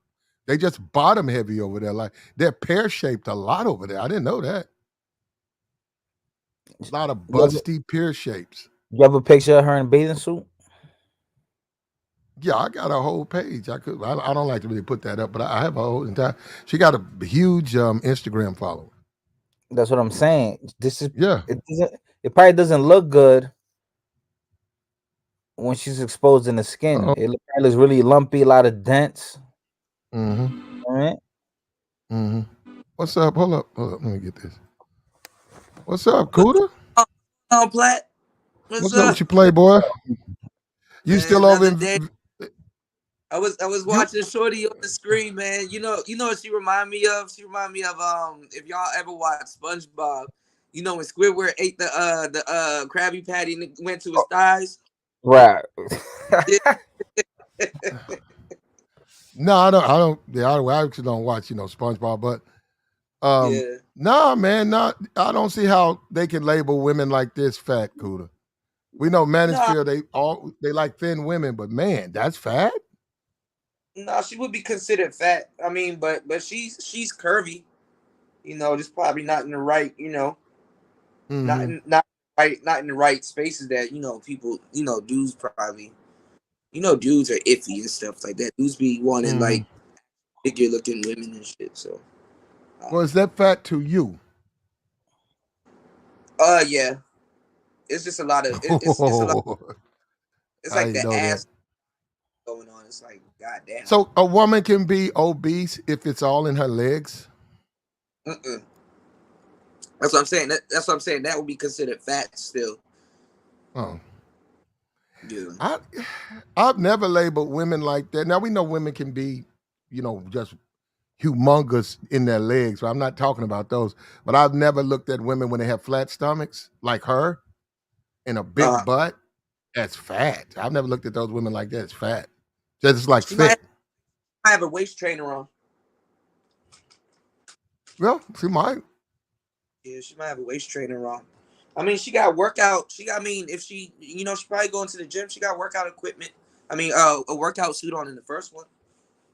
E: They just bottom heavy over there. Like they're pear shaped a lot over there. I didn't know that. A lot of busty pear shapes.
I: You have a picture of her in a bathing suit?
E: Yeah, I got a whole page. I don't like to really put that up, but I have a whole entire. She got a huge Instagram following.
I: That's what I'm saying. This is
E: Yeah.
I: it. Doesn't it probably doesn't look good when she's exposed in the skin.
E: Uh-oh.
I: It looks really lumpy, a lot of dents.
E: Mm-hmm.
I: All right.
E: hmm What's up? Hold up. Hold up. Let me get this. What's up, Cuda?
J: Oh, Platt, what's
E: What's up
J: up,
E: with you, Playboy? You
J: man?
E: still over
J: Another
E: in
J: day. I was
E: you?
J: watching Shorty on the screen, man. You know what she remind me of? She remind me of if y'all ever watch SpongeBob, you know when Squidward ate the Krabby Patty and it went to his thighs.
I: Right.
J: Yeah,
E: No, I don't. I don't. Yeah, I actually don't watch, SpongeBob. But
J: yeah.
E: nah, man, not. I don't see how they can label women like this fat, Cuda. We know
J: No,
E: Manosphere, they like thin women, but man, that's fat.
J: no, she would be considered fat. I mean, but she's curvy. You know, just probably not in the right. You know,
E: Mm-hmm.
J: not in the right spaces that people. Dudes probably. Dudes are iffy and stuff like that. Dudes be wanting
E: Mm-hmm.
J: like figure looking women and shit. So,
E: Well, is that fat to you?
J: yeah, it's just a lot of it's a lot. It's
E: I
J: like
E: didn't
J: the
E: know that.
J: ass going on. It's like goddamn.
E: So a woman can be obese if it's all in her legs.
J: Mm-mm. That's what I'm saying. That's what I'm saying. That would be considered fat still.
E: Oh,
J: Yeah.
E: I, I've never labeled women like that. Now we know women can be, just humongous in their legs. So I'm not talking about those. But I've never looked at women when they have flat stomachs like her and a big
J: Uh,
E: butt. That's fat. I've never looked at those women like that. It's fat. Just like
J: she might
E: thick.
J: have a waist trainer on.
E: Well, she might.
J: Yeah, she might have a waist trainer on. I mean, she got workout. I mean, if she probably going to the gym. She got workout equipment. I mean, a workout suit on in the first one.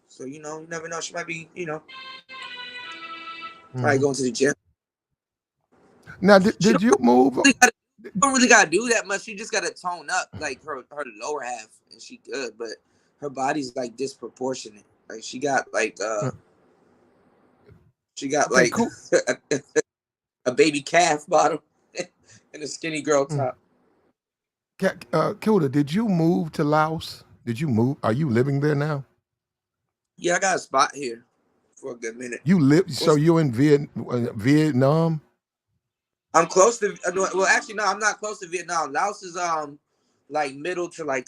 J: So you never know. She might be, probably
E: Mhm.
J: going to the gym.
E: Now, did,
J: She
E: did you move?
J: really gotta, don't really gotta do that much. She just gotta tone up like her lower half, and she good. But her body's like disproportionate. Like she got
E: Okay,
J: like
E: cool.
J: a baby calf bottom and a skinny girl
E: Mm.
J: top.
E: Kilda, did you move to Laos? Did you move? Are you living there now?
J: Yeah, I got a spot here for a good minute.
E: You live, so you're in Vietnam?
J: I'm close to. Well, actually, no, I'm not close to Vietnam. Laos is like middle to like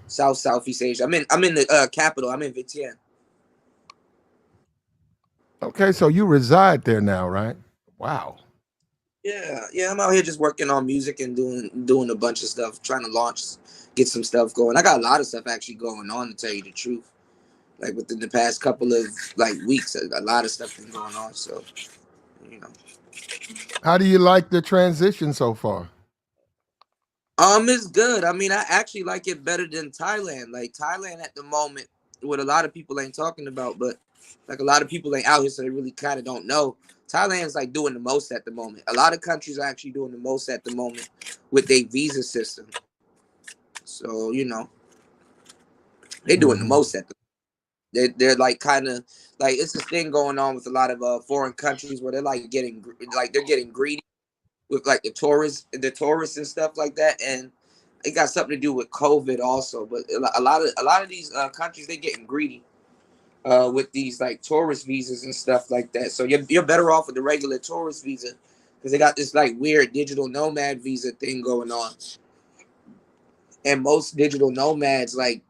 J: southeast Asia. I'm in the capital. I'm in Vientiane.
E: Okay, so you reside there now, right? Wow.
J: Yeah, yeah. I'm out here just working on music and doing a bunch of stuff, trying to get some stuff going. I got a lot of stuff actually going on, to tell you the truth. Like within the past couple of like weeks, a lot of stuff been going on. So you know.
E: How do you like the transition so far?
J: It's good. I mean, I actually like it better than Thailand. Like Thailand at the moment, what a lot of people ain't talking about, but like a lot of people ain't out here, so they really kind of don't know. Thailand's like doing the most at the moment. A lot of countries are actually doing the most at the moment with their visa system. So they're doing the
E: Hmm.
J: most at the. They're like kind of like it's this thing going on with a lot of foreign countries where they're like they're getting greedy with like the tourists and stuff like that, and it got something to do with COVID also. But a lot of these countries, they getting greedy with these like tourist visas and stuff like that. So you're better off with the regular tourist visa because they got this like weird digital nomad visa thing going on, and most digital nomads, like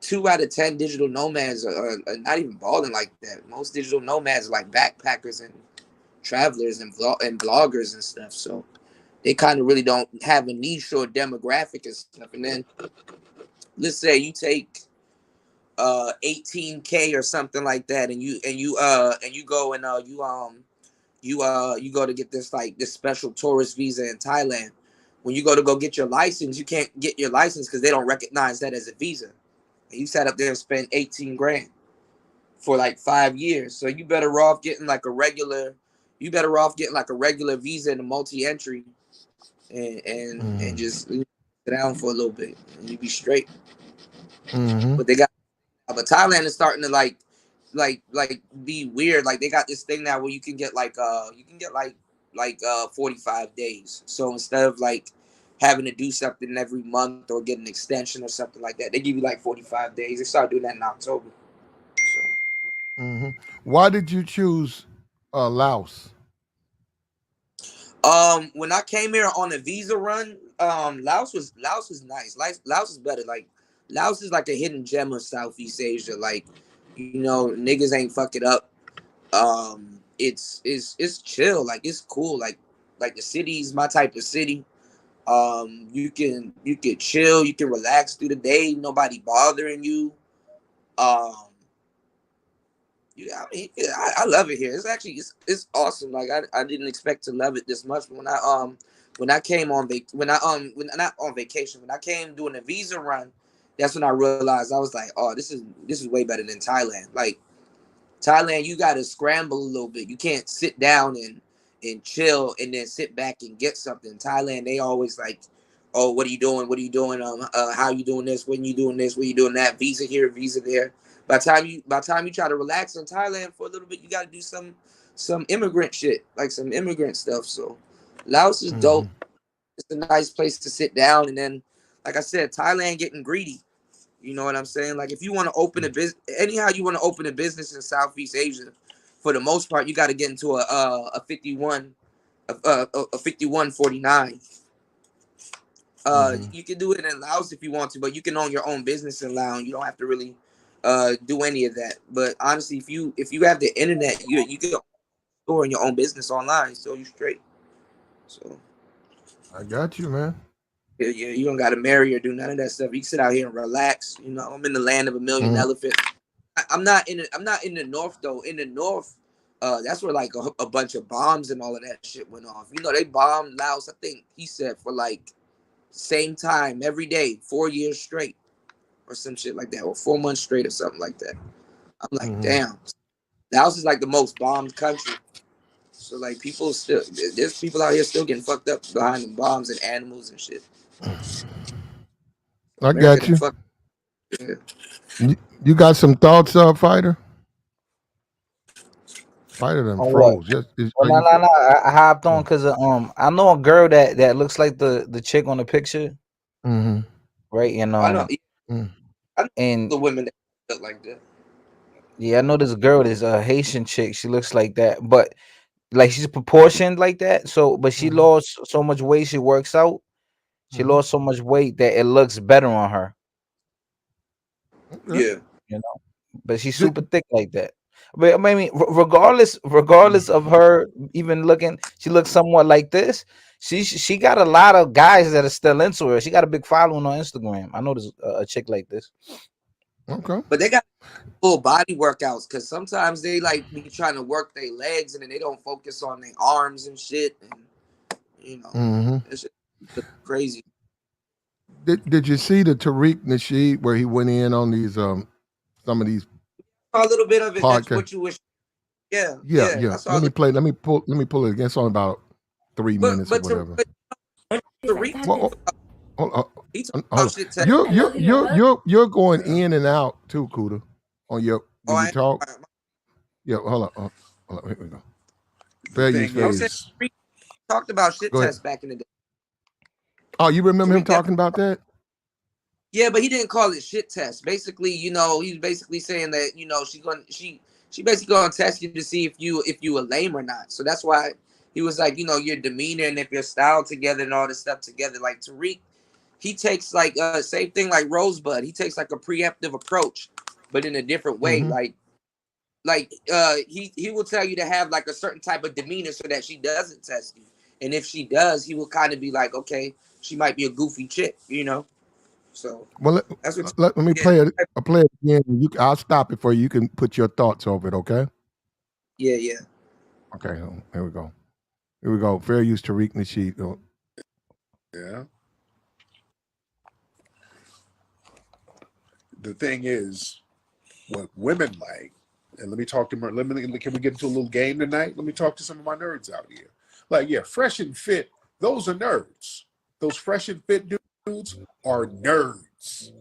J: 2 out of 10 digital nomads are not even balling like that. Most digital nomads are like backpackers and travelers and bloggers and stuff. So they kind of really don't have a niche or demographic and stuff. And then let's say you take 18K or something like that, and you go and you go to get this special tourist visa in Thailand. When you go get your license, you can't get your license because they don't recognize that as a visa. And you sat up there and spent 18 grand for like 5 years. So you better off getting like a regular. You better off getting like a regular visa and a multi-entry, and just sit down for a little bit and you be straight.
E: Mm-hmm.
J: But Thailand is starting to like be weird. Like they got this thing now where you can get like 45 days. So instead of like having to do something every month or get an extension or something like that. They give you like 45 days. They started doing that in October.
E: Hmm. Why did you choose Laos?
J: When I came here on a visa run, Laos was nice. Laos is better. Like Laos is like a hidden gem of Southeast Asia. Like, niggas ain't fuck it up. It's chill. Like it's cool. Like the city's my type of city. You can chill. You can relax through the day. Nobody bothering you. Um, Yeah, I mean, yeah, I love it here. It's actually it's awesome. Like I didn't expect to love it this much. But when I came on when not on vacation, when I came doing a visa run, that's when I realized I was like, oh, this is way better than Thailand. Like Thailand, you got to scramble a little bit. You can't sit down and chill and then sit back and get something. Thailand, they always like, oh, what are you doing? What are you doing? How you doing this? When you doing this? When you doing that? Visa here, visa there. By the time you try to relax in Thailand for a little bit, you got to do some immigrant shit, like some immigrant stuff. So Laos is dope. It's a nice place to sit down, and then, like I said, Thailand getting greedy. You know what I'm saying? Like if you want to open a business, anyhow you want to open a business in Southeast Asia, for the most part, you got to get into a 51, a 5149. You can do it in Laos if you want to, but you can own your own business in Laos. You don't have to really do any of that. But honestly, if you have the internet, you can store your own business online, so you straight. So
E: I got you, man.
J: yeah, you don't got to marry or do none of that stuff. You can sit out here and relax. I'm in the land of a million elephants. I'm not in the north though. In the north, that's where like a bunch of bombs and all of that shit went off. They bombed Laos. I think he said for like same time every day, 4 years straight, or some shit like that, or 4 months straight, or something like that. I'm like, damn, Laos is like the most bombed country. So like there's people out here still getting fucked up behind the bombs and animals and shit.
E: I got you. You got some thoughts, Fighter? Fighter them
I: On what?
E: froze. Yes.
I: Well, no. I hopped on because I know a girl that looks like the chick on the picture, right? And
J: I know
I: and
J: the women that look like that.
I: yeah, I know this girl, this Haitian chick. She looks like that, but like she's proportioned like that. So, but she lost so much weight. She works out. She lost so much weight that it looks better on her.
J: Yeah.
I: But she's super thick like that. But I mean, regardless of her even looking, she looks somewhat like this. She got a lot of guys that are still into her. She got a big following on Instagram. I know there's a chick like this.
E: Okay.
J: But they got full body workouts because sometimes they like be trying to work their legs and then they don't focus on their arms and shit. And it's just crazy.
E: Did you see the Tariq Nasheed where he went in on these some of these
J: A little bit of it.
E: podcasts?
J: That's what you wish. Yeah.
E: Let me pull it again. It's on about 3 minutes or whatever. You're going in and out too, Kuda, on your when you talk. Yeah, hold on. Here we go. Fair use.
J: Talked about shit test back in the day.
E: Oh, you remember him talking about that?
J: Yeah, but he didn't call it shit test. Basically, he's basically saying that she basically gonna test you to see if you are lame or not. So that's why he was like, your demeanor and if your style together and all this stuff together. Like Tariq, he takes like same thing like Rosebud. He takes like a preemptive approach, but in a different way. He will tell you to have like a certain type of demeanor so that she doesn't test you. And if she does, he will kind of be like, okay, she might be a goofy chick, So
E: let me play it. I'll play it again. I'll stop it for you. You can put your thoughts over it, okay?
J: Yeah.
E: Okay, here we go. Fair use Tariq Nasheed.
F: Yeah. The thing is, what women like, and let me talk to them. Can we get into a little game tonight? Let me talk to some of my nerds out here. Like, yeah, fresh and fit. Those are nerds. Those fresh and fit dudes are nerds.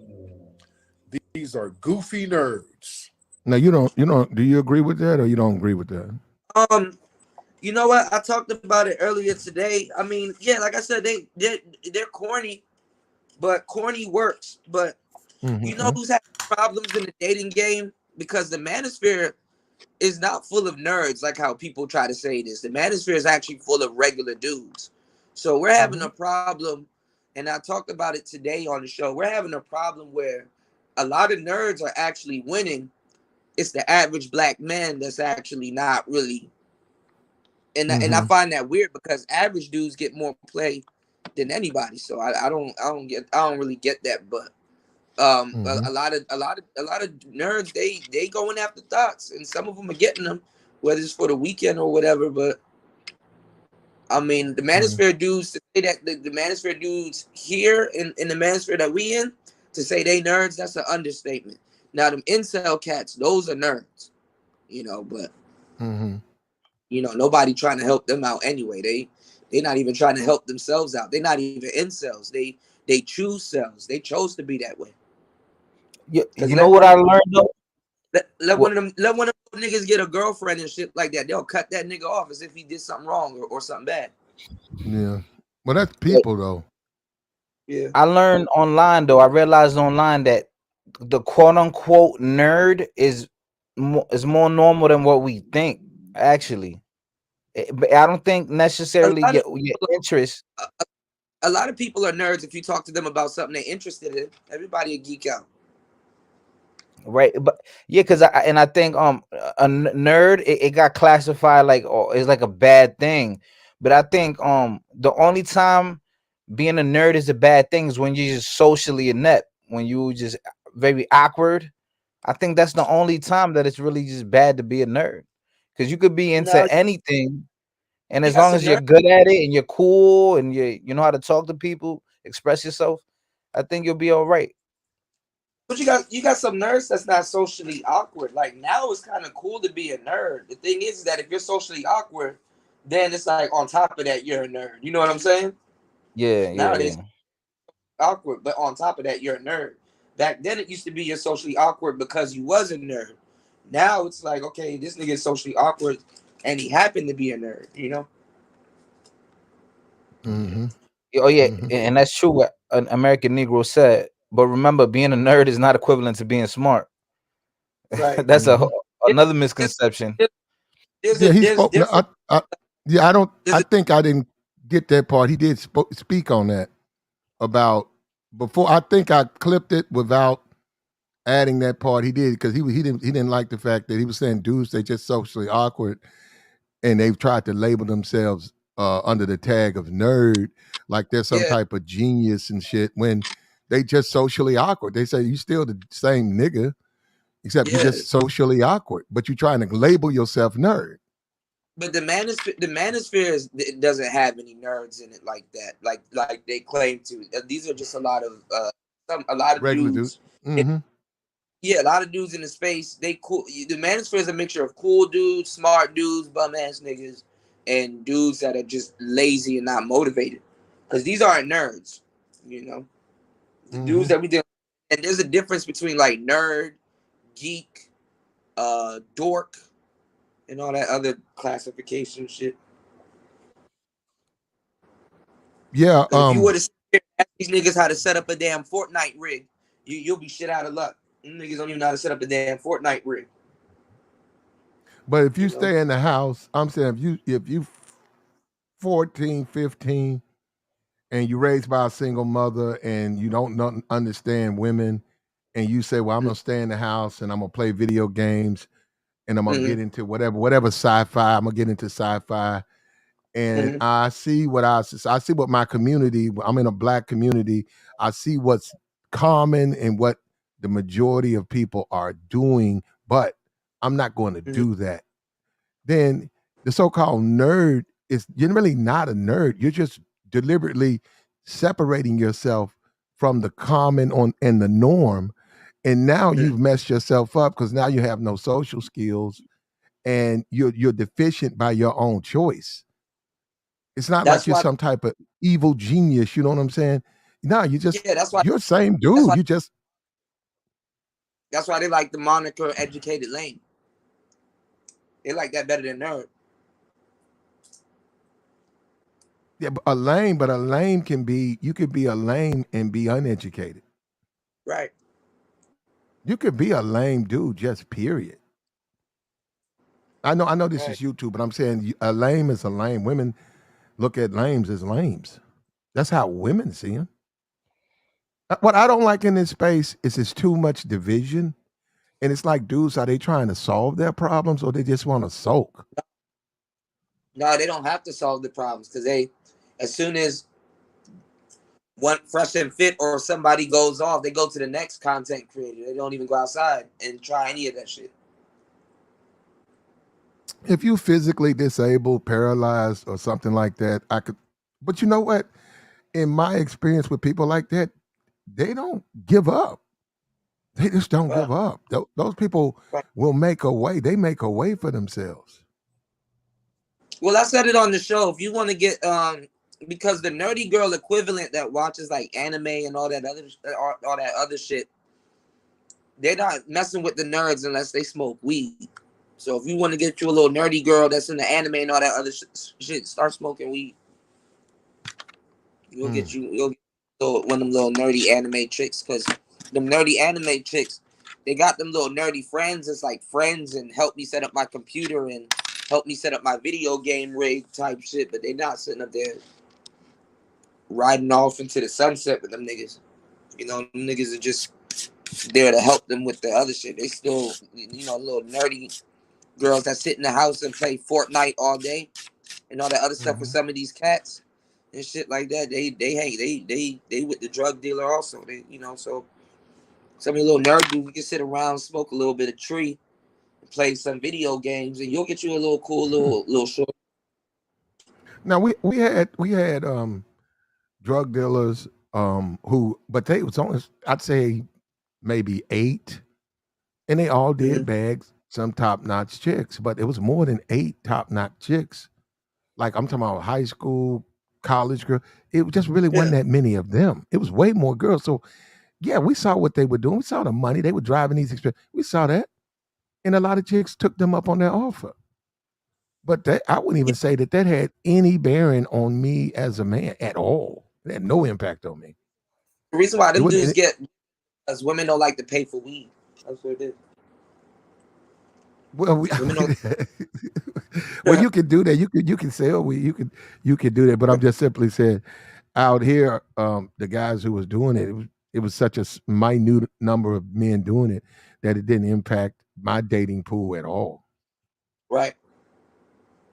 F: These are goofy nerds.
E: Now you don't. Do you agree with that, or you don't agree with that?
J: You know what? I talked about it earlier today. I mean, yeah, like I said, they're corny, but corny works. But you know
E: Mm-hmm.
J: who's having problems in the dating game? Because the manosphere is not full of nerds like how people try to say this. The manosphere is actually full of regular dudes. So we're having
E: Mm-hmm.
J: a problem, and I talked about it today on the show. We're having a problem where a lot of nerds are actually winning. It's the average black man that's actually not really, and I
E: Mm-hmm.
J: find that weird because average dudes get more play than anybody. So I don't really get that, but
E: Mm-hmm.
J: a lot of nerds they going after thoughts, and some of them are getting them, whether it's for the weekend or whatever. But I mean, the
E: Mm-hmm.
J: manosphere dudes, to say that the manosphere dudes here in the manosphere that we in, to say they nerds, that's an understatement. Now them incel cats, those are nerds, but
E: Mm-hmm.
J: nobody trying to help them out anyway. They not even trying to help themselves out. They're not even incels. They choose cells. They chose to be that way. Cause
I: You know what I learned though?
J: let
I: What?
J: one of them niggas get a girlfriend and shit like that. They'll cut that nigga off as if he did something wrong or something bad.
E: Yeah. Well, that's people though.
J: Yeah.
I: I learned online though. I realized online that the quote unquote nerd is more normal than what we think. Actually, but I don't think
J: A
I: necessarily
J: lot of
I: your
J: people,
I: interest.
J: a lot of people are nerds if you talk to them about something they're interested in. Everybody a geek out.
I: Right, but yeah, because I think nerd it got classified like it's like a bad thing, but I think the only time being a nerd is a bad thing is when you're just socially inept, when you just very awkward. I think that's the only time that it's really just bad to be a nerd, because you could be
J: No,
I: into anything, and
J: you
I: as
J: got
I: long
J: some
I: as you're
J: nerds,
I: good at it and you're cool and you know how to talk to people, express yourself, I think you'll be all right.
J: but you got some nerds that's not socially awkward. Like now it's kind of cool to be a nerd. The thing is that if you're socially awkward, then it's like on top of that you're a nerd. You know what I'm saying?
I: Yeah, yeah,
J: Nowadays
I: yeah.
J: awkward, but on top of that, you're a nerd. Back then, it used to be you're socially awkward because you was a nerd. Now it's like, okay, this nigga is socially awkward, and he happened to be a nerd.
E: Mm-hmm.
I: Oh yeah,
E: Mm-hmm.
I: and that's true what an American Negro said. But remember, being a nerd is not equivalent to being smart.
J: Right.
I: That's
E: Mm-hmm.
I: another
J: There's,
I: misconception.
E: Yeah, he
J: there's
E: spoke. No,
J: different.
E: yeah, I don't.
J: There's
E: I
J: a,
E: think I didn't get that part. He did speak on that about before. I think I clipped it without adding that part. He did because he didn't like the fact that he was saying dudes they just socially awkward and they've tried to label themselves under the tag of nerd, like they're some
J: yeah,
E: type of genius and shit. When they just socially awkward. They say you still the same nigga, except you
J: yeah.
E: just socially awkward, but you're trying to label yourself nerd.
J: But the manosphere it doesn't have any nerds in it like that, like they claim to. These are just a lot of a lot of
E: Regular dude.
J: dudes.
E: Mm-hmm.
J: Yeah, a lot of dudes in the space. They cool. The manosphere is a mixture of cool dudes, smart dudes, bum ass niggas, and dudes that are just lazy and not motivated. Because these aren't nerds, you know. The dudes
E: Mm-hmm.
J: that we do, and there's a difference between like nerd, geek, dork, and all that other classification shit.
E: Yeah.
J: Because if you were to ask these niggas how to set up a damn Fortnite rig, you'll be shit out of luck. Them niggas don't even know how to set up a damn Fortnite rig.
E: But if you
J: You know.
E: stay in the house, I'm saying if you 14, 15, and you raised by a single mother and you don't understand women and you say, well, I'm gonna stay in the house and I'm gonna play video games and I'm gonna
J: Mm-hmm.
E: get into whatever sci-fi, I'm gonna get into sci-fi. And
J: Mm-hmm.
E: I see what my community, I'm in a black community, I see what's common and what the majority of people are doing, but I'm not going to
J: Mm-hmm.
E: do that. Then the so-called nerd is you're really not a nerd. You're just deliberately separating yourself from the common on and the norm. And now you've messed yourself up because now you have no social skills and you're deficient by your own choice. It's not like
J: That's
E: you're
J: why.
E: some type of evil genius, you know what I'm saying? No,
J: Yeah, that's why.
E: you're the same
J: That's why.
E: dude. You just
J: That's why they like the moniker "educated lame." They like that better than nerd.
E: Yeah, but a lame can be. You could be a lame and be uneducated.
J: Right.
E: You could be a lame dude, just period. I know this
J: Right.
E: is YouTube, but I'm saying a lame is a lame. Women look at lames as lames. That's how women see them. What I don't like in this space is it's too much division, and it's like dudes are they trying to solve their problems or they just want to sulk?
J: No, they don't have to solve the problems because they, as soon as one fresh and fit or somebody goes off, they go to the next content creator. They don't even go outside and try any of that shit.
E: If you physically disabled, paralyzed, or something like that, I could. But you know what? In my experience with people like that, they don't give up. They just don't
J: Right.
E: give up. Those people
J: Right.
E: will make a way. They make a way for themselves.
J: Well, I said it on the show. If you want to get because the nerdy girl equivalent that watches like anime and all that other shit, they're not messing with the nerds unless they smoke weed. So if you want to get you a little nerdy girl that's in the anime and all that other shit, start smoking weed.
E: Mm.
J: You'll get one of them little nerdy anime chicks because them nerdy anime chicks, they got them little nerdy friends. It's like friends and help me set up my computer and help me set up my video game rig type shit. But they not sitting up there riding off into the sunset with them niggas. You know, them niggas are just there to help them with the other shit. They still, little nerdy girls that sit in the house and play Fortnite all day and all that other stuff with
E: Mhm.
J: some of these cats and shit like that. They with the drug dealer also. So some of the little nerd dudes, we can sit around, smoke a little bit of tree, and play some video games, and you'll get you a little cool little short.
E: Now we had drug dealers who, but they was only, I'd say, maybe 8, and they all did
J: Mhm.
E: bags, some top notch chicks, but it was more than 8 top notch chicks. Like I'm talking about high school, college girl. It just really wasn't
J: Yeah,
E: that many of them. It was way more girls. So yeah, we saw what they were doing. We saw the money they were driving these experiences. We saw that, and a lot of chicks took them up on their offer. But that, I wouldn't
J: yeah.
E: even say that that had any bearing on me as a man at all. It had no impact on me.
J: The reason why
E: It
J: them
E: wouldn't.
J: dudes get, because women don't like to pay for weed. That's what it is.
E: Well,
J: Women don't.
E: well, you could do that. You can sell weed. You could do that. But I'm just simply saying, out here, the guys who was doing it, it was such a minute number of men doing it that it didn't impact my dating pool at all.
J: Right.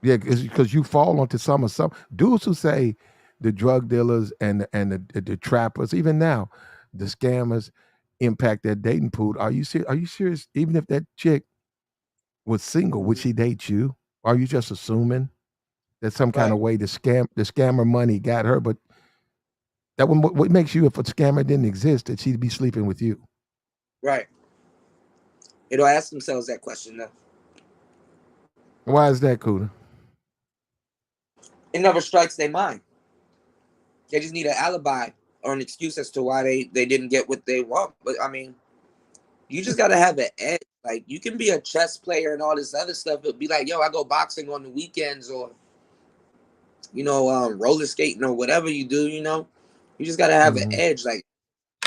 E: Yeah, because you fall onto some dudes who say the drug dealers and the trappers, even now, the scammers impact their dating pool. Are you serious? Are you serious? Even if that chick was single, would she date you? Are you just assuming that some kind
J: Right.
E: of way the scammer money got her? But that one, what makes you, if a scammer didn't exist, that she'd be sleeping with you?
J: Right. They don't ask themselves that question though.
E: Why is that, Kuda?
J: It never strikes their mind. They just need an alibi or an excuse as to why they didn't get what they want. But I mean, you just gotta have an edge. Like you can be a chess player and all this other stuff, but be like, yo, I go boxing on the weekends or roller skating or whatever you do. You just gotta have an
E: Mhm.
J: edge, like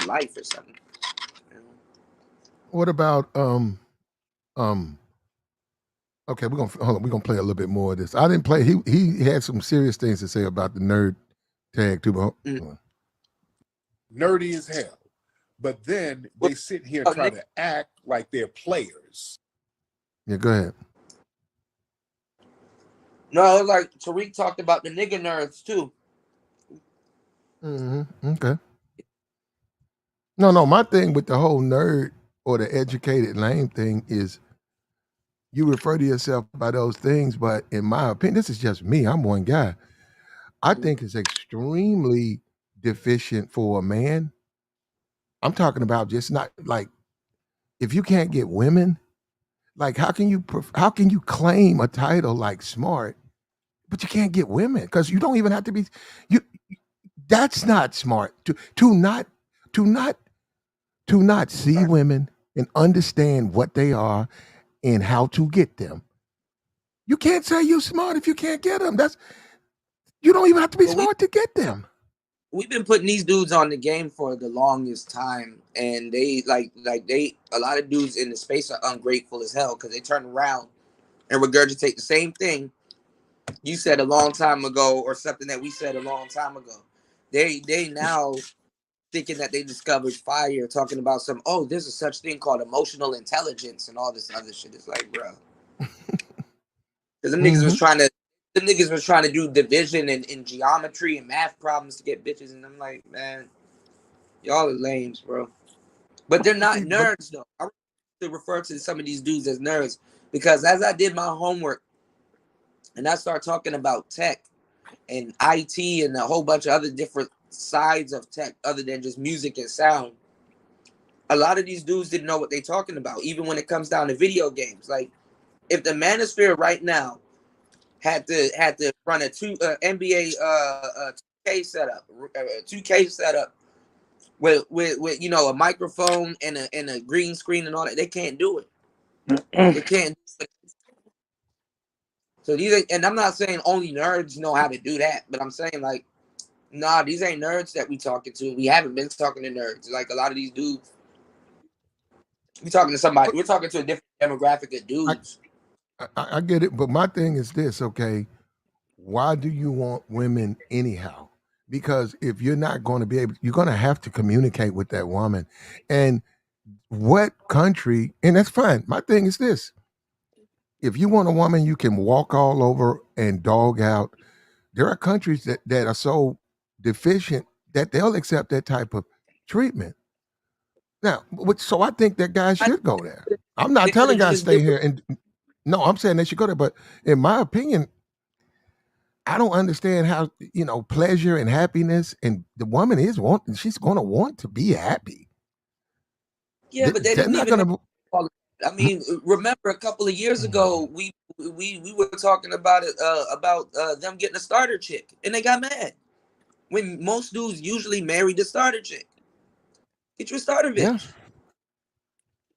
J: life or something. You know?
E: What about um? Okay, we're gonna hold on. We're gonna play a little bit more of this. I didn't play. He had some serious things to say about the nerd tag too. But
J: Mm.
E: hold on.
F: Nerdy as hell. But then
J: What
F: they sit here and
J: about
F: try
J: Nick?
F: to act like they're players.
E: Yeah, go ahead.
J: No, like Tariq talked about the nigga nerds too.
E: Okay. No. My thing with the whole nerd or the educated lame thing is you refer to yourself by those things, but in my opinion, this is just me. I'm one guy. I think it's extremely deficient for a man. I'm talking about just not like if you can't get women, like how can you claim a title like smart, but you can't get women because you don't even have to be you. That's not smart to not to not see
J: Right.
E: women and understand what they are and how to get them. You can't say you're smart if you can't get them. You don't even have to be
J: But
E: smart to get them.
J: we've been putting these dudes on the game for the longest time, and they a lot of dudes in the space are ungrateful as hell because they turn around and regurgitate the same thing you said a long time ago or something that we said a long time ago. They now thinking that they discovered fire, talking about there's a such thing called emotional intelligence and all this other shit. It's like, bro, because them niggas was trying to do division and geometry and math problems to get bitches, and I'm like, man, y'all are lames, bro. But they're not nerds though. I to refer to some of these dudes as nerds because as I did my homework and I start talking about tech and IT and a whole bunch of other different sides of tech other than just music and sound, a lot of these dudes didn't know what they're talking about, even when it comes down to video games. Like, if the Manosphere right now had to run a NBA 2K setup, with a microphone and a green screen and all that, they can't do it. They can't do it. So and I'm not saying only nerds know how to do that, but I'm saying like, nah, these ain't nerds that we talking to. We haven't been talking to nerds. Like a lot of these dudes, we talking to somebody. We're talking to a different demographic of dudes.
E: I get it, but my thing is this, okay? Why do you want women anyhow? Because if you're not going to be able, you're going to have to communicate with that woman. And what country, and that's fine. My thing is this: if you want a woman you can walk all over and dog out, there are countries that are so deficient that they'll accept that type of treatment. Now, so I think that guys should go there. I'm not telling guys stay here and no, I'm saying they should go there. But in my opinion, I don't understand how pleasure and happiness, and the woman she's going to want to be happy.
J: Yeah, but they
E: They're
J: didn't
E: not
J: even
E: going
J: know. I mean, remember a couple of years ago, we were talking about it about them getting a starter chick, and they got mad when most dudes usually marry the starter chick. Get your starter bitch.
E: Yeah.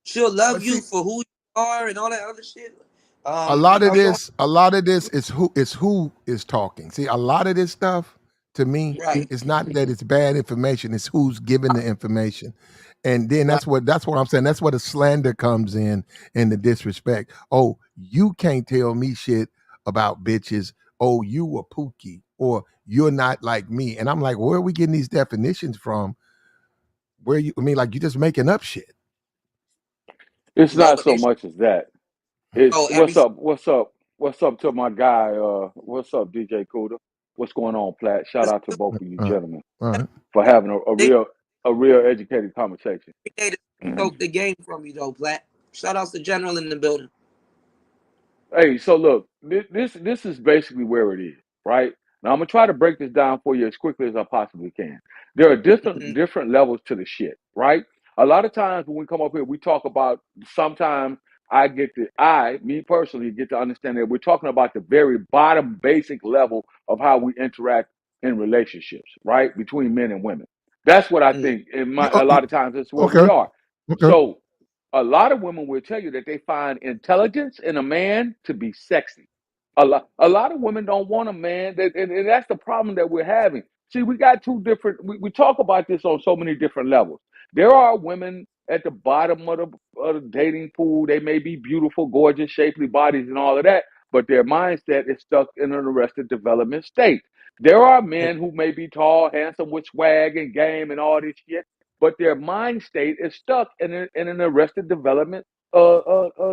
J: She'll love you for who you are and all that other shit.
E: A lot of this is who is talking. See, a lot of this stuff to me, it's not that it's bad information, it's who's giving the information. And then that's what I'm saying. That's where the slander comes in and the disrespect. Oh, you can't tell me shit about bitches. Oh, you were Pookie, or you're not like me. And I'm like, where are we getting these definitions from? Like you're just making up shit.
K: It's not so much as that. It's what's up to my guy. What's up, DJ Cuda? What's going on, Platt? Shout out to both of you gentlemen for having a real educated conversation.
J: They took the game from you though, Platt. Shout out to General in the building.
K: Hey, so look, this is basically where it is, right? Now I'm gonna try to break this down for you as quickly as I possibly can. There are different levels to the shit, right? A lot of times when we come up here, we talk about sometimes me personally get to understand that we're talking about the very bottom basic level of how we interact in relationships, right? Between men and women. That's what I think a lot of times that's where we are.
E: Okay.
K: So a lot of women will tell you that they find intelligence in a man to be sexy. A lot of women don't want a man, and that's the problem that we're having. See, we got two different. We talk about this on so many different levels. There are women at the bottom of the dating pool. They may be beautiful, gorgeous, shapely bodies, and all of that, but their mindset is stuck in an arrested development state. There are men who may be tall, handsome, with swag and game and all this shit, but their mind state is stuck in an arrested development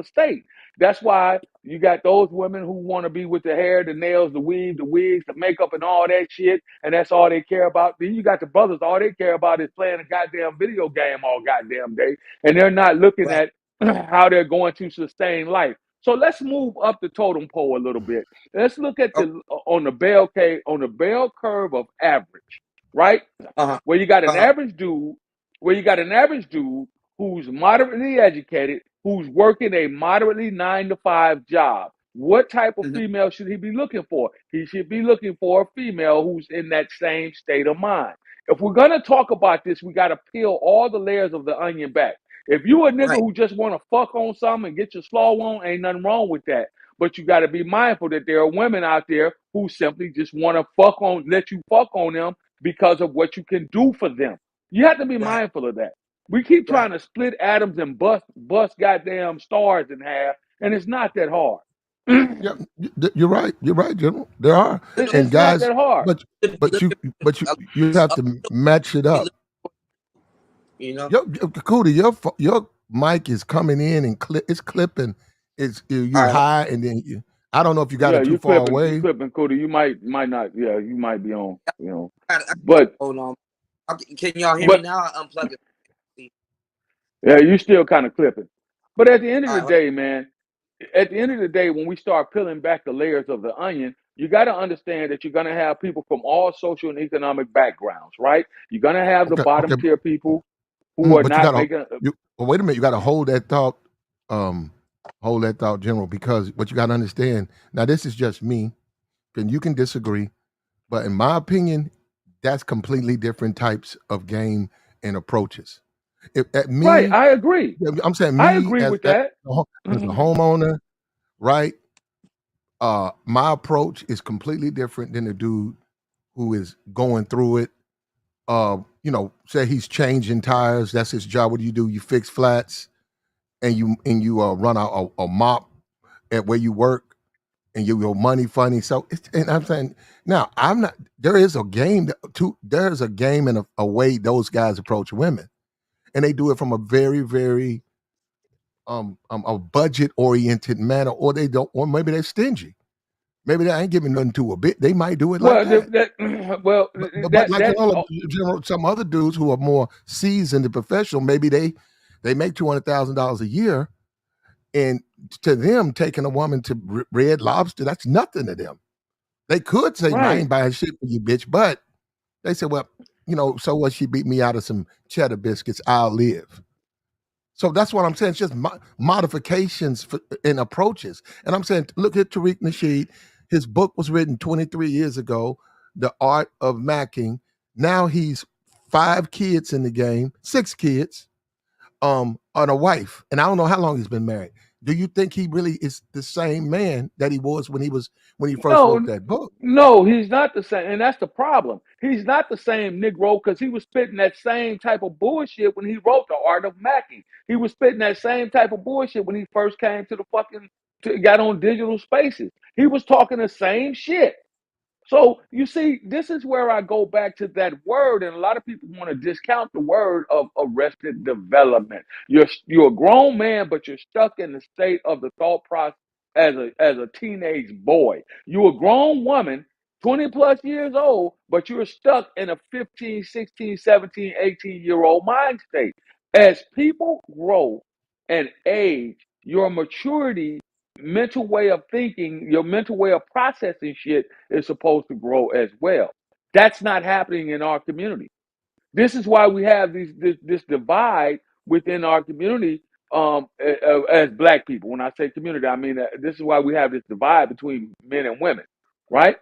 K: state. That's why you got those women who want to be with the hair, the nails, the weave, the wigs, the makeup, and all that shit, and that's all they care about. Then you got the brothers, all they care about is playing a goddamn video game all goddamn day, and they're not looking at how they're going to sustain life. So let's move up the totem pole a little bit. Let's look at on the bell curve of average, right? Where you got an average dude, who's moderately educated, who's working a moderately 9-to-5 job. What type of female should he be looking for? He should be looking for a female who's in that same state of mind. If we're gonna talk about this, we gotta peel all the layers of the onion back. If you a nigga who just want to fuck on something and get your slaw on, ain't nothing wrong with that. But you got to be mindful that there are women out there who simply just want to fuck on, let you fuck on them because of what you can do for them. You have to be
J: Right.
K: mindful of that. We keep
J: Right.
K: trying to split atoms and bust goddamn stars in half, and it's not that hard.
E: Yeah, you're right. You're right, General. There are,
J: You know,
E: and
K: It's not
E: guys,
K: that hard.
E: but
J: you
E: but
J: look
E: you
J: at
E: but you
J: a lot
E: you
J: of
E: have
J: stuff,
E: to match it
J: we
E: up.
J: look, you know.
E: Cootie, your mic is coming in and it's clipping. It's
J: All
E: you're
J: right.
E: high, and then I don't know if you got
K: Yeah,
E: it too far
K: you
E: away.
K: clipping, Cootie. You might not. Yeah, you might be on.
J: I got
K: But
J: hold on. Can y'all hear me
K: but
J: now? I unplug it.
K: yeah, you still kind of clipping. But at the end of
J: All
K: the
J: right.
K: day, man, at the end of the day, when we start peeling back the layers of the onion, you got to understand that you're going to have people from all social and economic backgrounds, right? You're going to have the
E: Okay,
K: bottom
E: okay,
K: tier people who are
E: but you
K: not
E: gotta
K: making.
E: well, wait a minute. You gotta um, hold that thought, General, because what you gotta understand. Now, this is just me, and you can disagree, but in my opinion, that's completely different types of game and approaches. If at
K: Right,
E: me,
K: I agree.
E: yeah, I'm saying
K: I
E: me
K: agree with that.
E: as a homeowner, right? My approach is completely different than the dude who is going through it. Say he's changing tires. That's his job. What do? You fix flats, and you run a mop at where you work, and your money funny. So, and I'm saying now I'm not. There is a game there's a game and a way those guys approach women, and they do it from a very very a budget oriented manner, or they don't, or maybe they're stingy. Maybe they ain't giving nothing to a bit. They might do it like
K: Well,
E: that.
K: well,
E: But like
K: that
E: some other dudes who are more seasoned and professional, maybe they make $200,000 a year, and to them, taking a woman to Red Lobster, that's nothing to them. They could say, "Man, I
K: right.
E: ain't buying shit for you, bitch," but they said, "Well, so what? She beat me out of some cheddar biscuits. I'll live." So that's what I'm saying. It's just modifications and approaches. And I'm saying, look at Tariq Nasheed. His book was written 23 years ago, The Art of Macking. Now he's 5 kids in the game, 6 kids, on a wife. And I don't know how long he's been married. Do you think he really is the same man that he was when he first wrote
K: No,
E: that book?
K: no, he's not the same, and that's the problem. He's not the same Negro because he was spitting that same type of bullshit when he wrote The Art of Macking. He was spitting that same type of bullshit when he first came to the got on digital spaces. He was talking the same shit. So you see, this is where I go back to that word, and a lot of people want to discount the word of arrested development. You're a grown man, but you're stuck in the state of the thought process as a teenage boy. You're a grown woman, 20 plus years old, but you're stuck in a 15, 16, 17, 18-year old mind state. As people grow and age, your maturity, mental way of thinking, your mental way of processing shit is supposed to grow as well. That's not happening in our community. This is why we have this divide within our community as black people. When I say community, I mean this is why we have this divide between men and women, right?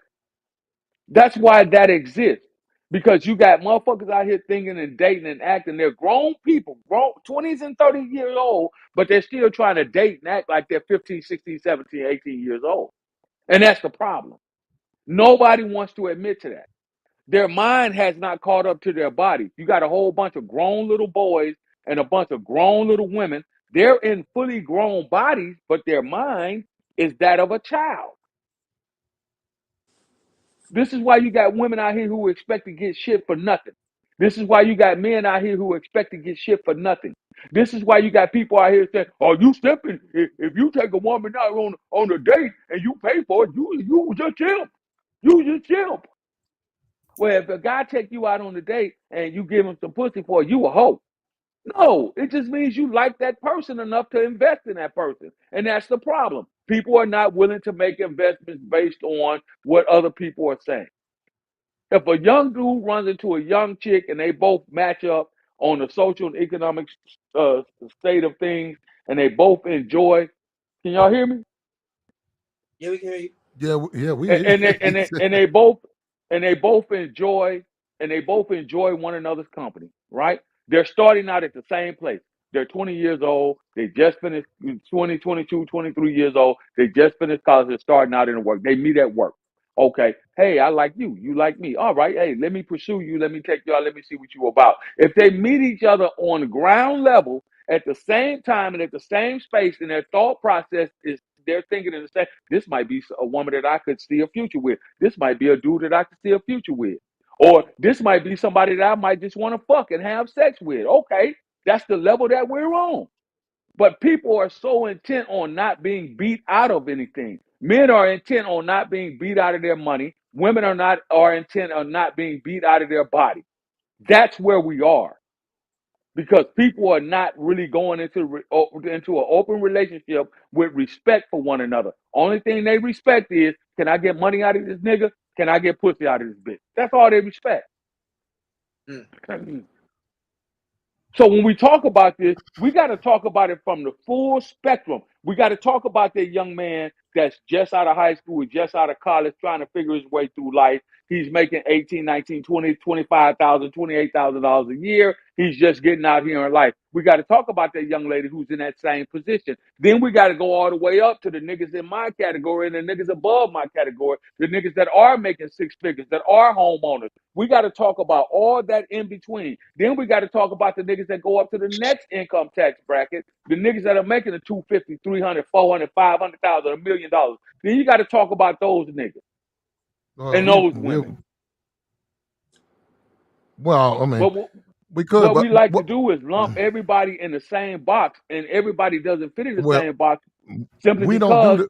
K: That's why that exists. Because you got motherfuckers out here thinking and dating and acting. They're grown people, grown 20s and 30 years old, but they're still trying to date and act like they're 15, 16, 17, 18 years old. And that's the problem. Nobody wants to admit to that. Their mind has not caught up to their body. You got a whole bunch of grown little boys and a bunch of grown little women. They're in fully grown bodies, but their mind is that of a child. This is why you got women out here who expect to get shit for nothing. This is why you got men out here who expect to get shit for nothing. This is why you got people out here saying, "Oh, you stepping? If you take a woman out on a date and you pay for it, you just chimp. You just chimp." Well, if a guy take you out on a date and you give him some pussy for it, you a hoe. No, it just means you like that person enough to invest in that person. And that's the problem. People are not willing to make investments based on what other people are saying. If a young dude runs into a young chick and they both match up on the social and economic state of things and they both enjoy, can y'all hear me?
J: Yeah, we can hear you.
E: Yeah, we
K: and,
E: hear
K: and they
E: you.
K: and they, and they both and they both enjoy one another's company, right? They're starting out at the same place. They're 20 years old. They just finished 20, 22, 23 years old. They just finished college. They're starting out in work. They meet at work. Okay. Hey, I like you. You like me. All right. Hey, let me pursue you. Let me take you out. Let me see what you about. If they meet each other on ground level at the same time and at the same space, and their thought process is they're thinking in the same, this might be a woman that I could see a future with. This might be a dude that I could see a future with. Or this might be somebody that I might just want to fuck and have sex with. Okay. That's the level that we're on. But people are so intent on not being beat out of anything. Men are intent on not being beat out of their money. Women are intent on not being beat out of their body. That's where we are, because people are not really going into an open relationship with respect for one another. Only thing they respect is, can I get money out of this nigga? Can I get pussy out of this bitch? That's all they respect.
J: Mm.
K: So when we talk about this, we got to talk about it from the full spectrum. We got to talk about that young man that's just out of high school, just out of college, trying to figure his way through life. He's making 18, 19, 20, 25,000, $28,000 a year. He's just getting out here in life. We got to talk about that young lady who's in that same position. Then we got to go all the way up to the niggas in my category and the niggas above my category, the niggas that are making six figures, that are homeowners. We got to talk about all that in between. Then we got to talk about the niggas that go up to the next income tax bracket, the niggas that are making the 250, 300, 400, 500,000, $1 million. Then you got to talk about those niggas and those women.
E: Well, I mean,
K: But
E: we could,
K: what
E: but
K: we like to do is lump everybody in the same box, and everybody doesn't fit in the
E: well,
K: same box simply
E: we don't do
K: because
E: that.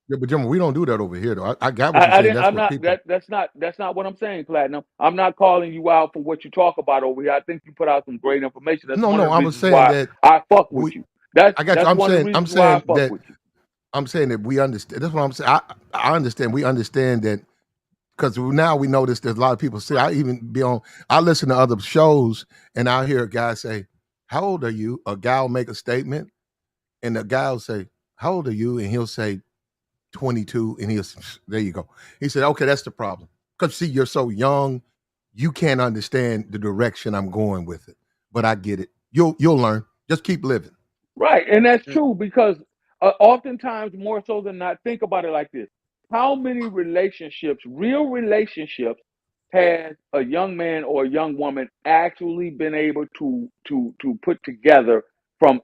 E: Yeah, but Jim, we don't do that over here, though. I got what you're saying. That's what people.
K: that's not what I'm saying, Platinum. I'm not calling you out for what you talk about over here. I think you put out some great information. That's one
E: No,
K: of the
E: I was
K: reasons
E: saying
K: why
E: that
K: I fuck with
E: we.
K: you. That's
E: I got you.
K: one of the
E: I'm
K: reasons why I
E: saying
K: fuck
E: that.
K: with you.
E: I'm saying that we understand. That's what I'm saying. I understand. We understand that because now we notice there's a lot of people say. I listen to other shows and I hear a guy say, "How old are you?" A guy will make a statement, and the guy will say, "How old are you?" And he'll say, 22, and there you go. He said, "Okay, that's the problem. Because see, you're so young, you can't understand the direction I'm going with it. But I get it. You'll learn. Just keep living."
K: Right, and that's true because oftentimes, more so than not, think about it like this: how many relationships, real relationships, has a young man or a young woman actually been able to put together from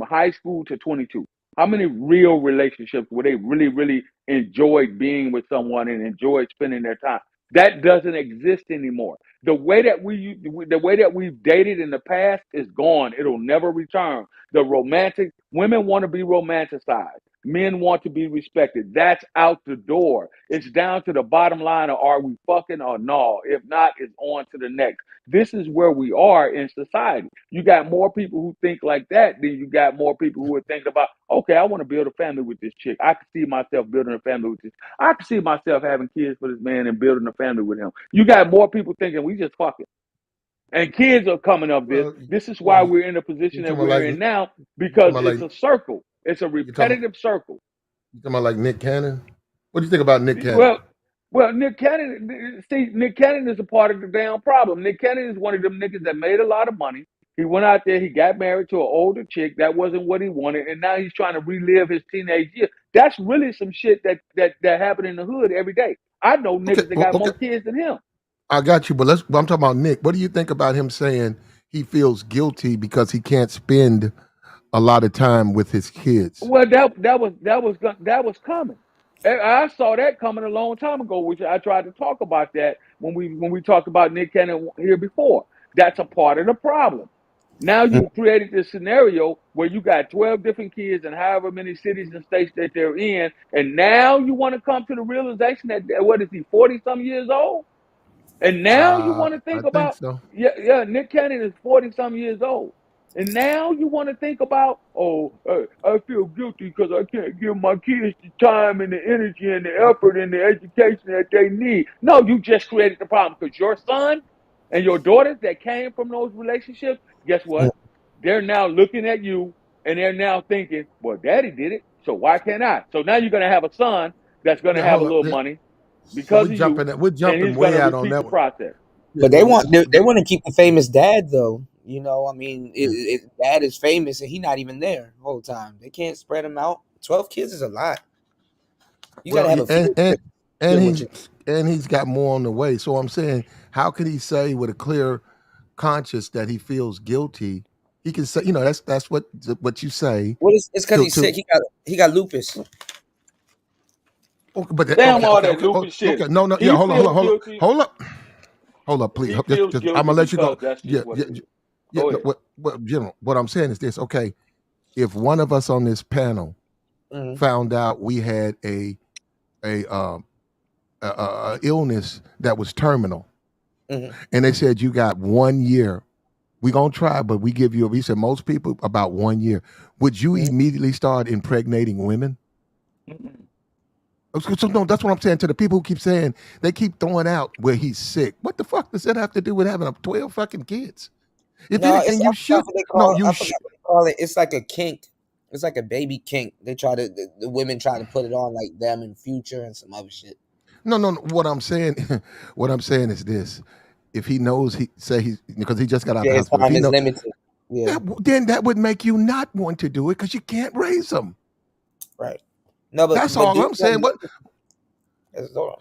K: high school to 22? How many real relationships where they really enjoyed being with someone and enjoyed spending their time? That doesn't exist anymore. The way that we've dated in the past is gone. It'll never return. The romantic women want to be romanticized. Men want to be respected. That's out the door. It's down to the bottom line of, are we fucking or no? If not, it's on to the next. This is where we are in society. You got more people who think like that than you got more people who are thinking about, okay, I want to build a family with this chick. I can see myself building a family with this. I can see myself having kids for this man and building a family with him. You got more people thinking we just fucking. And kids are coming of this.
E: Well,
K: This is
E: well,
K: why we're in the position
E: you
K: that
E: talking about
K: we're
E: like
K: in now,
E: you talking
K: because
E: about
K: it's
E: like
K: a circle. It's a
E: you talking
K: repetitive circle.
E: you talking about like Nick Cannon? What do you think about Nick Cannon?
K: Well, Nick Cannon, see, Nick Cannon is a part of the damn problem. Nick Cannon is one of them niggas that made a lot of money. He went out there, he got married to an older chick. That wasn't what he wanted, and now he's trying to relive his teenage years. That's really some shit that happened in the hood every day. I know
E: Okay,
K: niggas that
E: well,
K: got
E: okay,
K: more kids than him.
E: I got you, but I'm talking about Nick. What do you think about him saying he feels guilty because he can't spend a lot of time with his kids?
K: Well, that was coming. I saw that coming a long time ago, which I tried to talk about that when we talked about Nick Cannon here before. That's a part of the problem. Now you've created this scenario where you got 12 different kids in however many cities and states that they're in, and now you want to come to the realization that what is he, 40 some years old? And now you want to
E: I
K: think
E: think
K: about,
E: so.
K: yeah, Nick Cannon is 40 some years old. And now you want to think about, I feel guilty because I can't give my kids the time and the energy and the effort and the education that they need. No, you just created the problem because your son and your daughters that came from those relationships, guess what? They're now looking at you and they're now thinking, well, daddy did it, so why can't I? So now you're going to have a son that's going to
E: Yeah,
K: have a
E: hold on.
K: little
E: Yeah,
K: money
E: so
K: because of you,
E: we're
K: and
E: jumping
K: he's going
E: way
K: to
E: out on
K: repeat
E: that
K: the
E: one.
K: process.
E: Yeah,
L: But they want to keep the famous dad though.
J: You know, I mean,
E: Yeah.
J: dad is famous and he not even there the whole time. They can't spread him out. 12 kids is a lot. You got to
E: Well,
J: have a
E: and
J: field
E: and
J: trip
E: and
J: dealing with
E: he's
J: you.
E: and he's got more on the way. So I'm saying, how can he say with a clear conscience that he feels guilty? He can say, that's what you say
J: Well, it's because
E: to
J: he's sick. He got lupus.
E: okay, but
K: Damn
E: okay,
K: all
E: okay,
K: that
E: okay,
K: loopy shit.
E: okay. No, no, yeah,
K: He
E: hold on, hold on,
K: feels
E: hold on,
K: guilty.
E: hold up, hold up, please.
K: He
E: Just,
K: feels
E: I'm
K: guilty
E: gonna let you
K: because
E: go.
K: that's
E: Yeah,
K: just what
E: yeah,
K: it is.
E: yeah.
K: Go
E: No,
K: ahead.
E: General, what I'm saying is this. Okay, if one of us on this panel
J: Hmm.
E: found out we had a illness that was terminal,
J: Hmm.
E: and they said you got 1 year, we gonna try, but we said most people about 1 year. Would you
J: Hmm.
E: immediately start impregnating women?
K: Mm-mm.
E: So no, that's what I'm saying to the people who keep saying they keep throwing out where he's sick. What the fuck does that have to do with having 12 fucking kids? If
J: No, it's
E: anything, you
J: I
E: should.
J: forgot what they
E: No,
J: call.
E: you
J: I
E: should.
J: forgot what they call it. It's like a kink. It's like a baby kink. They try to the women try to put it on like them in Future and some other shit.
E: No, no, no. What I'm saying, what I'm saying is this: if he knows, he say he's because he just got out
J: Yeah,
E: the
J: his
E: hospital. If
J: time
E: he
J: is
E: know
J: limited. Yeah,
E: then that would make you not want to do it because you can't raise them.
J: right. No,
E: That's
J: but
E: all
J: dudes
E: I'm saying.
J: only
E: What?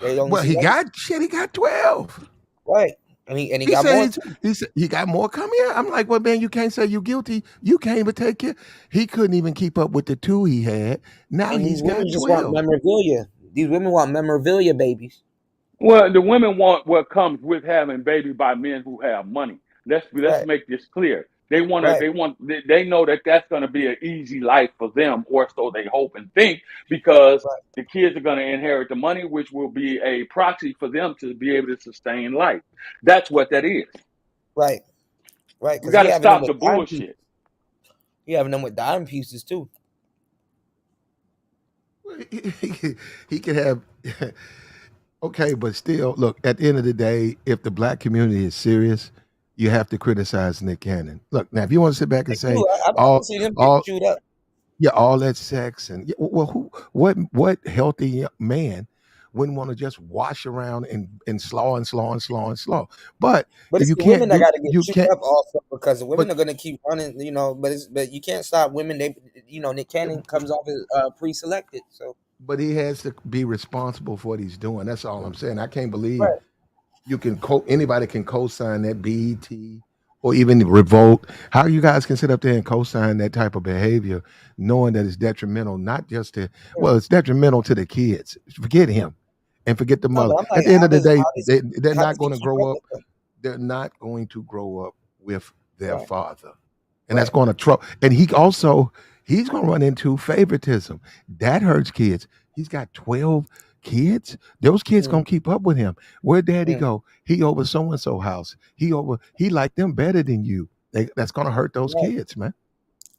J: they only
E: Well,
J: see
E: he
J: women.
E: got shit. He got 12.
J: Right. And he
E: He
J: got
E: said
J: more too.
E: he got more. Come here. I'm like, well, man, you can't say you guilty. You can't even take care. He couldn't even keep up with the two he had. Now
J: And these
E: he's
J: women
E: got
J: just want
E: 12.
J: memorabilia. These women want memorabilia babies.
K: Well, the women want what comes with having baby by men who have money. Let's
J: Right.
K: make this clear. They want to.
J: Right.
K: They know that that's going to be an easy life for them, or so they hope and think, because
J: Right.
K: the kids are going to inherit the money, which will be a proxy for them to be able to sustain life. That's what that is.
J: Right. Right.
K: We
J: Because
K: got
J: he
K: to
J: having them
K: stop
J: with
K: the
J: dime pieces.
K: bullshit.
J: He having them with dime pieces too.
E: He could have. Okay, but still, look, at the end of the day, if the black community is serious, you have to criticize Nick Cannon. Look, now, if you want to sit back and
J: They
E: say
J: do. I've
E: all,
J: seen him get
E: all,
J: chewed up.
E: yeah, all that sex and yeah, well, what healthy man wouldn't want to just wash around and slaw and slaw and slaw and slaw? But
J: But
E: if
J: it's
E: you
J: the women
E: can't
J: that
E: do,
J: got to get
E: you
J: chewed
E: can't.
J: up also because the women
E: But
J: are gonna keep running. But you can't stop women. Nick Cannon comes off as pre-selected. So
E: but he has to be responsible for what he's doing. That's all I'm saying. I can't believe
J: right.
E: you can anybody can co-sign that BET or even revolt. How you guys can sit up there and co-sign that type of behavior, knowing that it's detrimental, not just to
J: Yeah.
E: well, it's detrimental to the kids. Forget him and forget the
J: No,
E: mother.
J: but I'm
E: At
J: like,
E: the end of the day, they're
J: how
E: not
J: does he
E: going to
J: keep
E: grow
J: up
E: up.
J: with them?
E: They're not going to grow up with their
J: Right.
E: father, and that's
J: Right.
E: going to trouble. And he's going to run into favoritism. That hurts kids. He's got 12 kids. Those kids
J: Mm,
E: gonna keep up with him. Where daddy
J: mm,
E: go? He over so and so house. He like them better than you. That's gonna hurt those
J: right.
E: kids, man.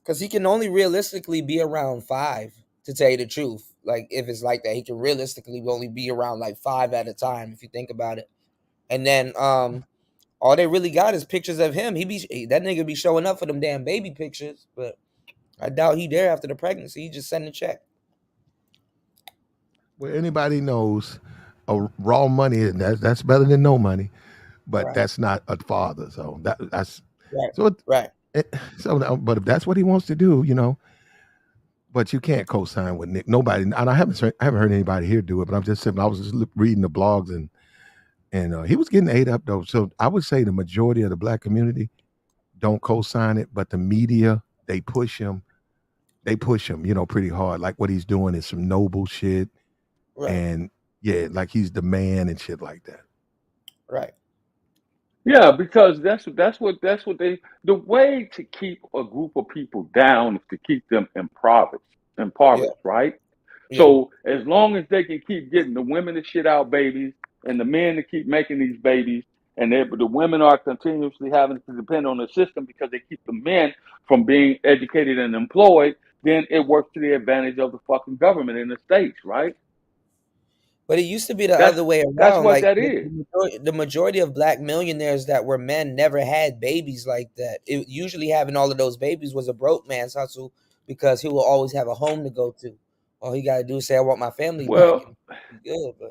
J: Because he can only realistically be around five. To tell you the truth, like if it's like that, he can realistically only be around like five at a time. If you think about it, and then all they really got is pictures of him. That nigga be showing up for them damn baby pictures, but I doubt he there after the pregnancy. He just send a check.
E: Where anybody knows, raw money that's better than no money, but
J: Right,
E: that's not a father. So that's
J: right,
E: so.
J: right.
E: But if that's what he wants to do, but you can't co-sign with Nick. Nobody, and I haven't heard anybody here do it. But I'm just saying, I was just reading the blogs and he was getting ate up though. So I would say the majority of the black community don't co-sign it, but the media they push him. They push him, pretty hard. Like what he's doing is some noble shit,
J: Right,
E: and yeah, like he's the man and shit like that.
J: right.
K: Yeah, because that's what they the way to keep a group of people down is to keep them
J: Yeah,
K: impoverished, right?
J: yeah,
K: So as long as they can keep getting the women to shit out babies and the men to keep making these babies, and the women are continuously having to depend on the system because they keep the men from being educated and employed, then it works to the advantage of the fucking government in the states, right?
J: but it used to be the
K: That's
J: other way
K: that's
J: around.
K: what
J: Like
K: that is.
J: the majority of black millionaires that were men never had babies like that. It usually having all of those babies was a broke man's hustle because he will always have a home to go to. All he got to do is say, "I want my family back,"
K: Well,
J: and be good. But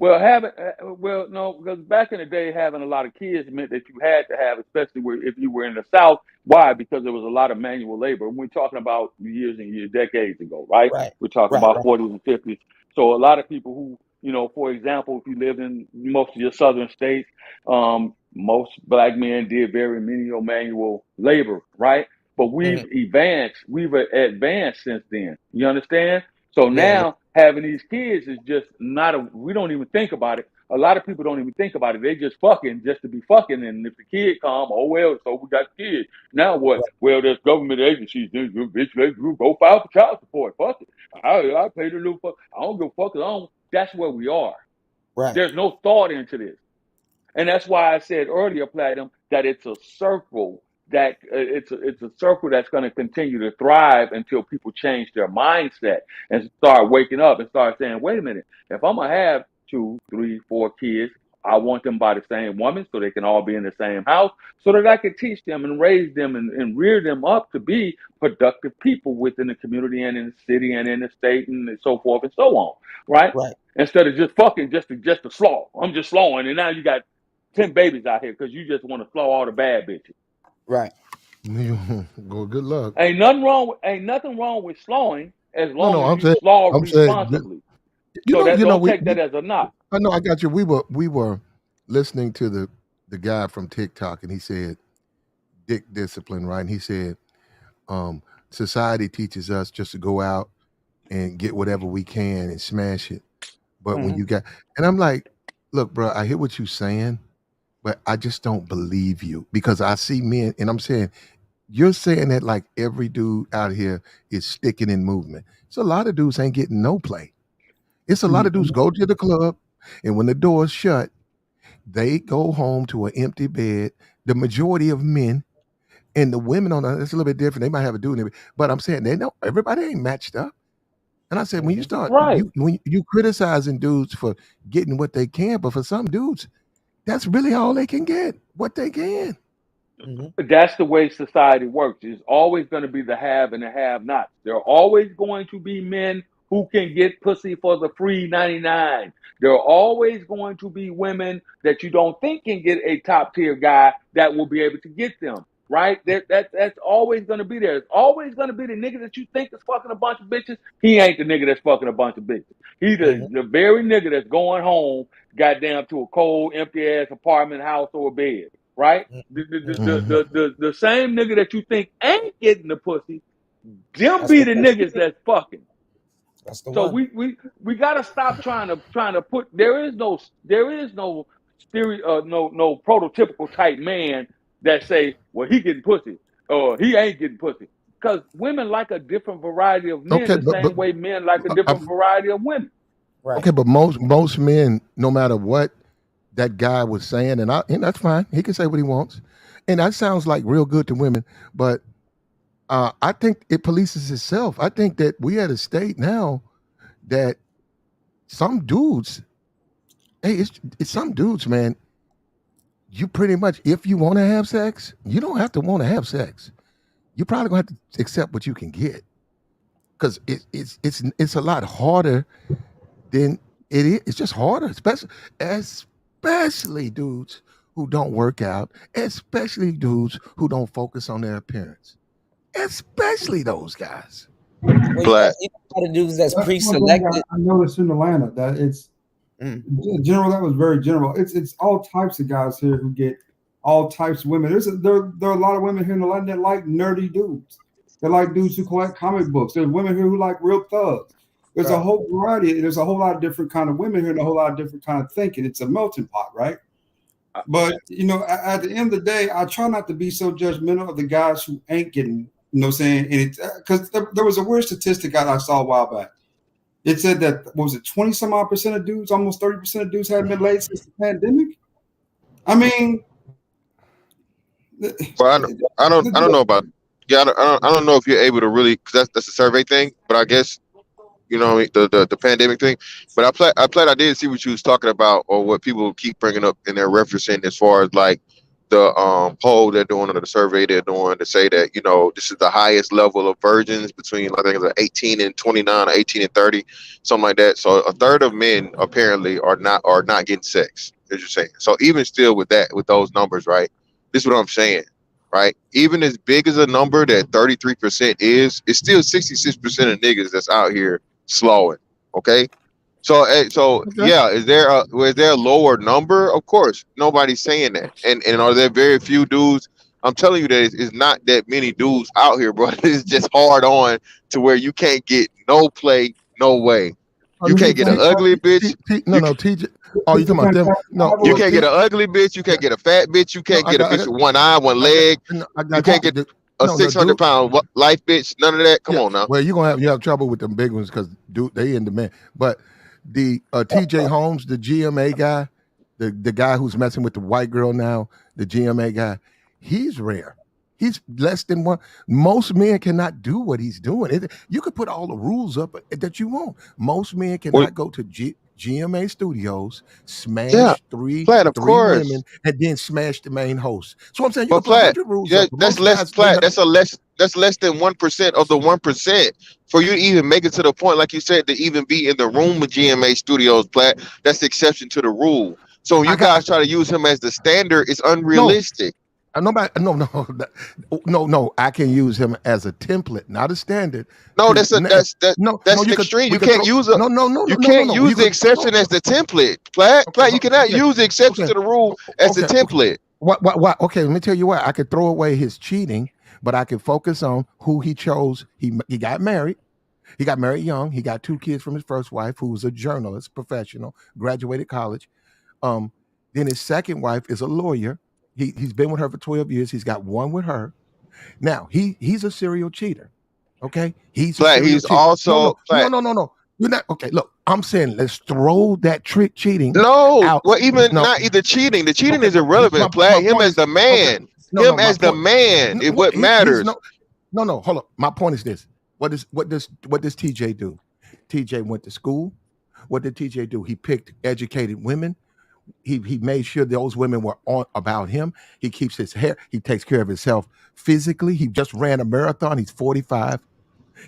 K: no, because back in the day, having a lot of kids meant that you had to have, especially if you were in the South, Why? Because there was a lot of manual labor. We're talking about years and years, decades ago, right?
J: Right.
K: We're talking
J: Right.
K: about 40s and 50s. So a lot of people who, for example, if you live in most of your southern states, most black men did very menial manual labor, right? But
J: Hmm.
K: we've advanced since then. You understand? So
J: Yeah. Yeah.
K: now having these kids is just we don't even think about it. A lot of people don't even think about it. They just fucking just to be fucking. And if the kid come, oh well, so we got kids. Now what?
J: Right.
K: Well, there's government agencies. Bitch, let's go file for child support. Fuck it. I paid a little fuck. I don't give a fuck. That's where we are.
J: Right.
K: There's no thought into this. And that's why I said earlier, Platinum, that it's a circle it's a circle that's going to continue to thrive until people change their mindset and start waking up and start saying, wait a minute, if I'm going to have 2, 3, 4 kids, I want them by the same woman so they can all be in the same house so that I can teach them and raise them and rear them up to be productive people within the community and in the city and in the state and so forth and so on, right?
J: Right.
K: Instead of just fucking just to slaw. I'm just slawing, and now you got 10 babies out here because you just want to slaw all the bad bitches.
J: Right.
E: Go. Good luck.
K: Ain't nothing wrong with slawing as
E: No.
K: long as
E: I'm
K: you
E: saying.
K: slaw
E: I'm saying.
K: responsibly.
E: You
K: So
E: know.
K: that
E: You know.
K: don't
E: We.
K: take that as a knock.
E: I know. I got you. We were listening to the guy from TikTok, and he said, "Dick discipline," right? And he said, "Society teaches us just to go out and get whatever we can and smash it. But when
J: Hmm.
E: you got," and I'm like, "Look, bro, I hear what you're saying, but I just don't believe you because I see men, and I'm saying." You're saying that like every dude out here is sticking in movement. So a lot of dudes ain't getting no play. It's a lot of dudes go to the club, and when the door's shut, they go home to an empty bed. The majority of men and the women on the, it's a little bit different. They might have a dude, but I'm saying they know everybody ain't matched up. And I said, when you
J: Hmm.
E: start
K: Right.
E: when you criticizing dudes for getting what they can, but for some dudes, that's really all they can get, what they can.
J: Hmm.
K: That's the way society works. It's always going to be the have and the have nots. There are always going to be men who can get pussy for the free 99. There are always going to be women that you don't think can get a top tier guy that will be able to get them. Right? That's always going to be there. It's always going to be the nigga that you think is fucking a bunch of bitches. He ain't the nigga that's fucking a bunch of bitches. He
J: Hmm.
K: the very nigga that's going home, goddamn, to a cold, empty ass apartment, house, or a bed. Right?
E: Mhm.
K: The same nigga that you think ain't getting the pussy, them
J: That's
K: be
J: the
K: the
J: one.
K: niggas that's fucking.
J: That's the
K: So
J: one.
K: we gotta stop trying to put there is no stereo no prototypical type man that say, well, he getting pussy or he ain't getting pussy. Because women like a different variety of men
E: Okay,
K: the same way men like a
E: I,
K: different variety of women.
J: Right.
E: okay, but most men, no matter what that guy was saying, and that's fine. He can say what he wants, and that sounds like real good to women. But I think it polices itself. I think that we at a state now that some dudes, hey, it's some dudes, man. You pretty much, if you want to have sex, you don't have to want to have sex. You probably gonna have to accept what you can get because it's a lot harder than it is. It's just harder, especially dudes who don't work out, especially dudes who don't focus on their appearance, especially those guys.
J: Well,
L: Black.
J: you got to do that's
C: That's one thing
J: pre-selected.
C: I noticed in Atlanta that it's
J: Mm.
C: general. That was very general. It's all types of guys here who get all types of women. There are a lot of women here in Atlanta that like nerdy dudes. They like dudes who collect comic books. There's women here who like real thugs. There's a
J: Right.
C: whole variety. There's a whole lot of different kind of women here and a whole lot of different kind of thinking. It's a melting pot, right? But at the end of the day, I try not to be so judgmental of the guys who ain't getting, what I'm saying, and it because there was a weird statistic I saw a while back. It said that what was it, 20 some odd percent of dudes, almost 30% of dudes hadn't been laid since the pandemic. I mean,
L: Well, I don't know about. Yeah, I don't know if you're able to really because that's a survey thing. But I guess the pandemic thing. But I did see what you was talking about or what people keep bringing up in their referencing as far as like the poll they're doing or the survey they're doing to say that this is the highest level of virgins between I think it's 18 and 29 or 18 and 30, something like that. So a third of men apparently are not getting sex, as you're saying. So even still with those numbers, right? This is what I'm saying. right? Even as big as a number that 33% is, it's still 66% of niggas that's out here slowing. Okay. So
E: Okay.
L: yeah, is there a lower number? Of course, nobody's saying that. And are there very few dudes? I'm telling you that it's not that many dudes out here, bro. It's just hard on to where you can't get no play, no way.
E: Oh,
L: You can't get an ugly bitch.
E: no,
L: You
E: no, TJ. Oh, you talking about them? No,
L: you
E: well,
L: can't get an ugly bitch. You can't get a fat bitch. You
E: no,
L: can't get a bitch with one eye, one leg.
E: I
L: You
E: got you.
L: can't get a
E: No, the
L: 600
E: dude.
L: pound life bitch. None of that. Come
E: Yeah,
L: on now.
E: well, you have trouble with them big ones because dude, they in demand. But the TJ Holmes, the GMA guy, the guy who's messing with the white girl now, the GMA guy, he's rare. He's less than one. Most men cannot do what he's doing. You could put all the rules up that you want. Most men
L: Well,
E: cannot go to GMA studios,
L: yeah,
E: smash three
L: Platt, of
E: women,
L: course.
E: and then smash the main host. So I'm saying you
L: But
E: could put
L: Platt,
E: 100 rules
L: yeah,
E: up. But
L: that's
E: most
L: less
E: guys don't
L: Platt.
E: have.
L: That's less than 1% of the 1%. For you to even make it to the point, like you said, to even be in the room with GMA Studios, Platt, that's the exception to the rule. So when
E: I
L: you
E: got
L: guys try to use him as the standard, it's
E: no.
L: unrealistic.
E: Nobody, no. I can use him as a template, not a standard.
L: No,
E: To no,
L: that's an
E: you could
L: extreme.
E: we
L: You
E: could
L: can't
E: throw
L: use
E: no, no, no, no.
L: use
E: You
L: the
E: could
L: exception as the template, Platt.
E: okay,
L: Platt, you cannot
E: okay,
L: use the exception
E: okay,
L: to the rule as the
E: okay.
L: template.
E: What? Okay, let me tell you what. I could throw away his cheating, but I could focus on who he chose. He got married. He got married young. He got 2 kids from his first wife, who was a journalist, professional, graduated college. Um, then his second wife is a lawyer. He's been with her for 12 years. He's got one with her. Now he's a serial cheater. Okay, he's a
L: Platt,
E: serial
L: he's
E: cheater. No,
L: also
E: no, no,
L: Platt.
E: no, no, no. You're not okay. Look, I'm saying let's throw that trick cheating
L: No,
E: out.
L: well, even
E: No,
L: not either cheating. The cheating
E: okay.
L: is
E: My
L: irrelevant, Platt. Him
E: point
L: as
E: is
L: the
E: okay.
L: man,
E: No, no.
L: him
E: My
L: as the
E: point.
L: man is what
E: He's
L: matters.
E: no. Hold up. My point is this. What does TJ do? TJ went to school. What did TJ do? He picked educated women. He made sure those women were on about him. He keeps his hair. He takes care of himself physically. He just ran a marathon. He's 45.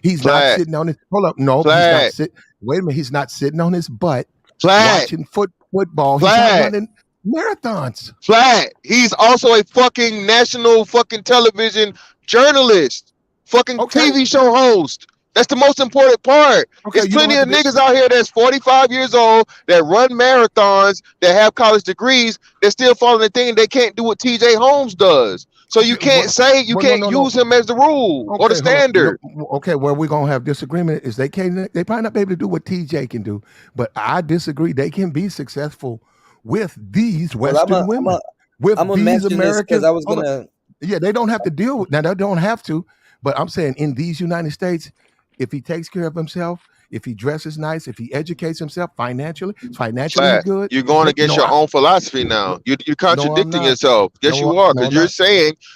E: He's not
L: Platt,
E: sitting on his hold up. Nope, he's not
L: Platt,
E: sit. Wait a minute, he's not sitting on his butt
L: Platt,
E: watching football. He's not
L: Platt.
E: running marathons.
L: Flat. He's also a fucking national fucking television journalist, fucking
E: Okay.
L: TV show host. That's the most important part.
E: Okay,
L: It's
E: you don't
L: plenty
E: have to
L: of
E: be
L: niggas out here that's 45 years old that run marathons, that have college degrees, that still following the thing they can't do what TJ Holmes does. So you can't say you
E: well, no,
L: can't
E: no, no.
L: use him as the rule or the
E: Okay, hold up. No,
L: standard.
E: okay, where we're gonna have disagreement is they probably not be able to do what TJ can do, but I disagree. They can be successful with these
J: Well,
E: Western women, with
J: I'm gonna
E: these
J: mention this because
E: Americans.
J: I was
E: Hold up.
J: gonna.
E: Yeah, they don't have to deal with now. They don't have to, but I'm saying in these United States, if he takes care of himself, if he dresses nice, if he educates himself financially he's
L: Flat.
E: good.
L: You're going against
E: No,
L: your own philosophy now. You're
E: no, I'm
L: contradicting
E: not.
L: yourself. Yes,
E: No,
L: you are,
E: no,
L: because
E: I'm not.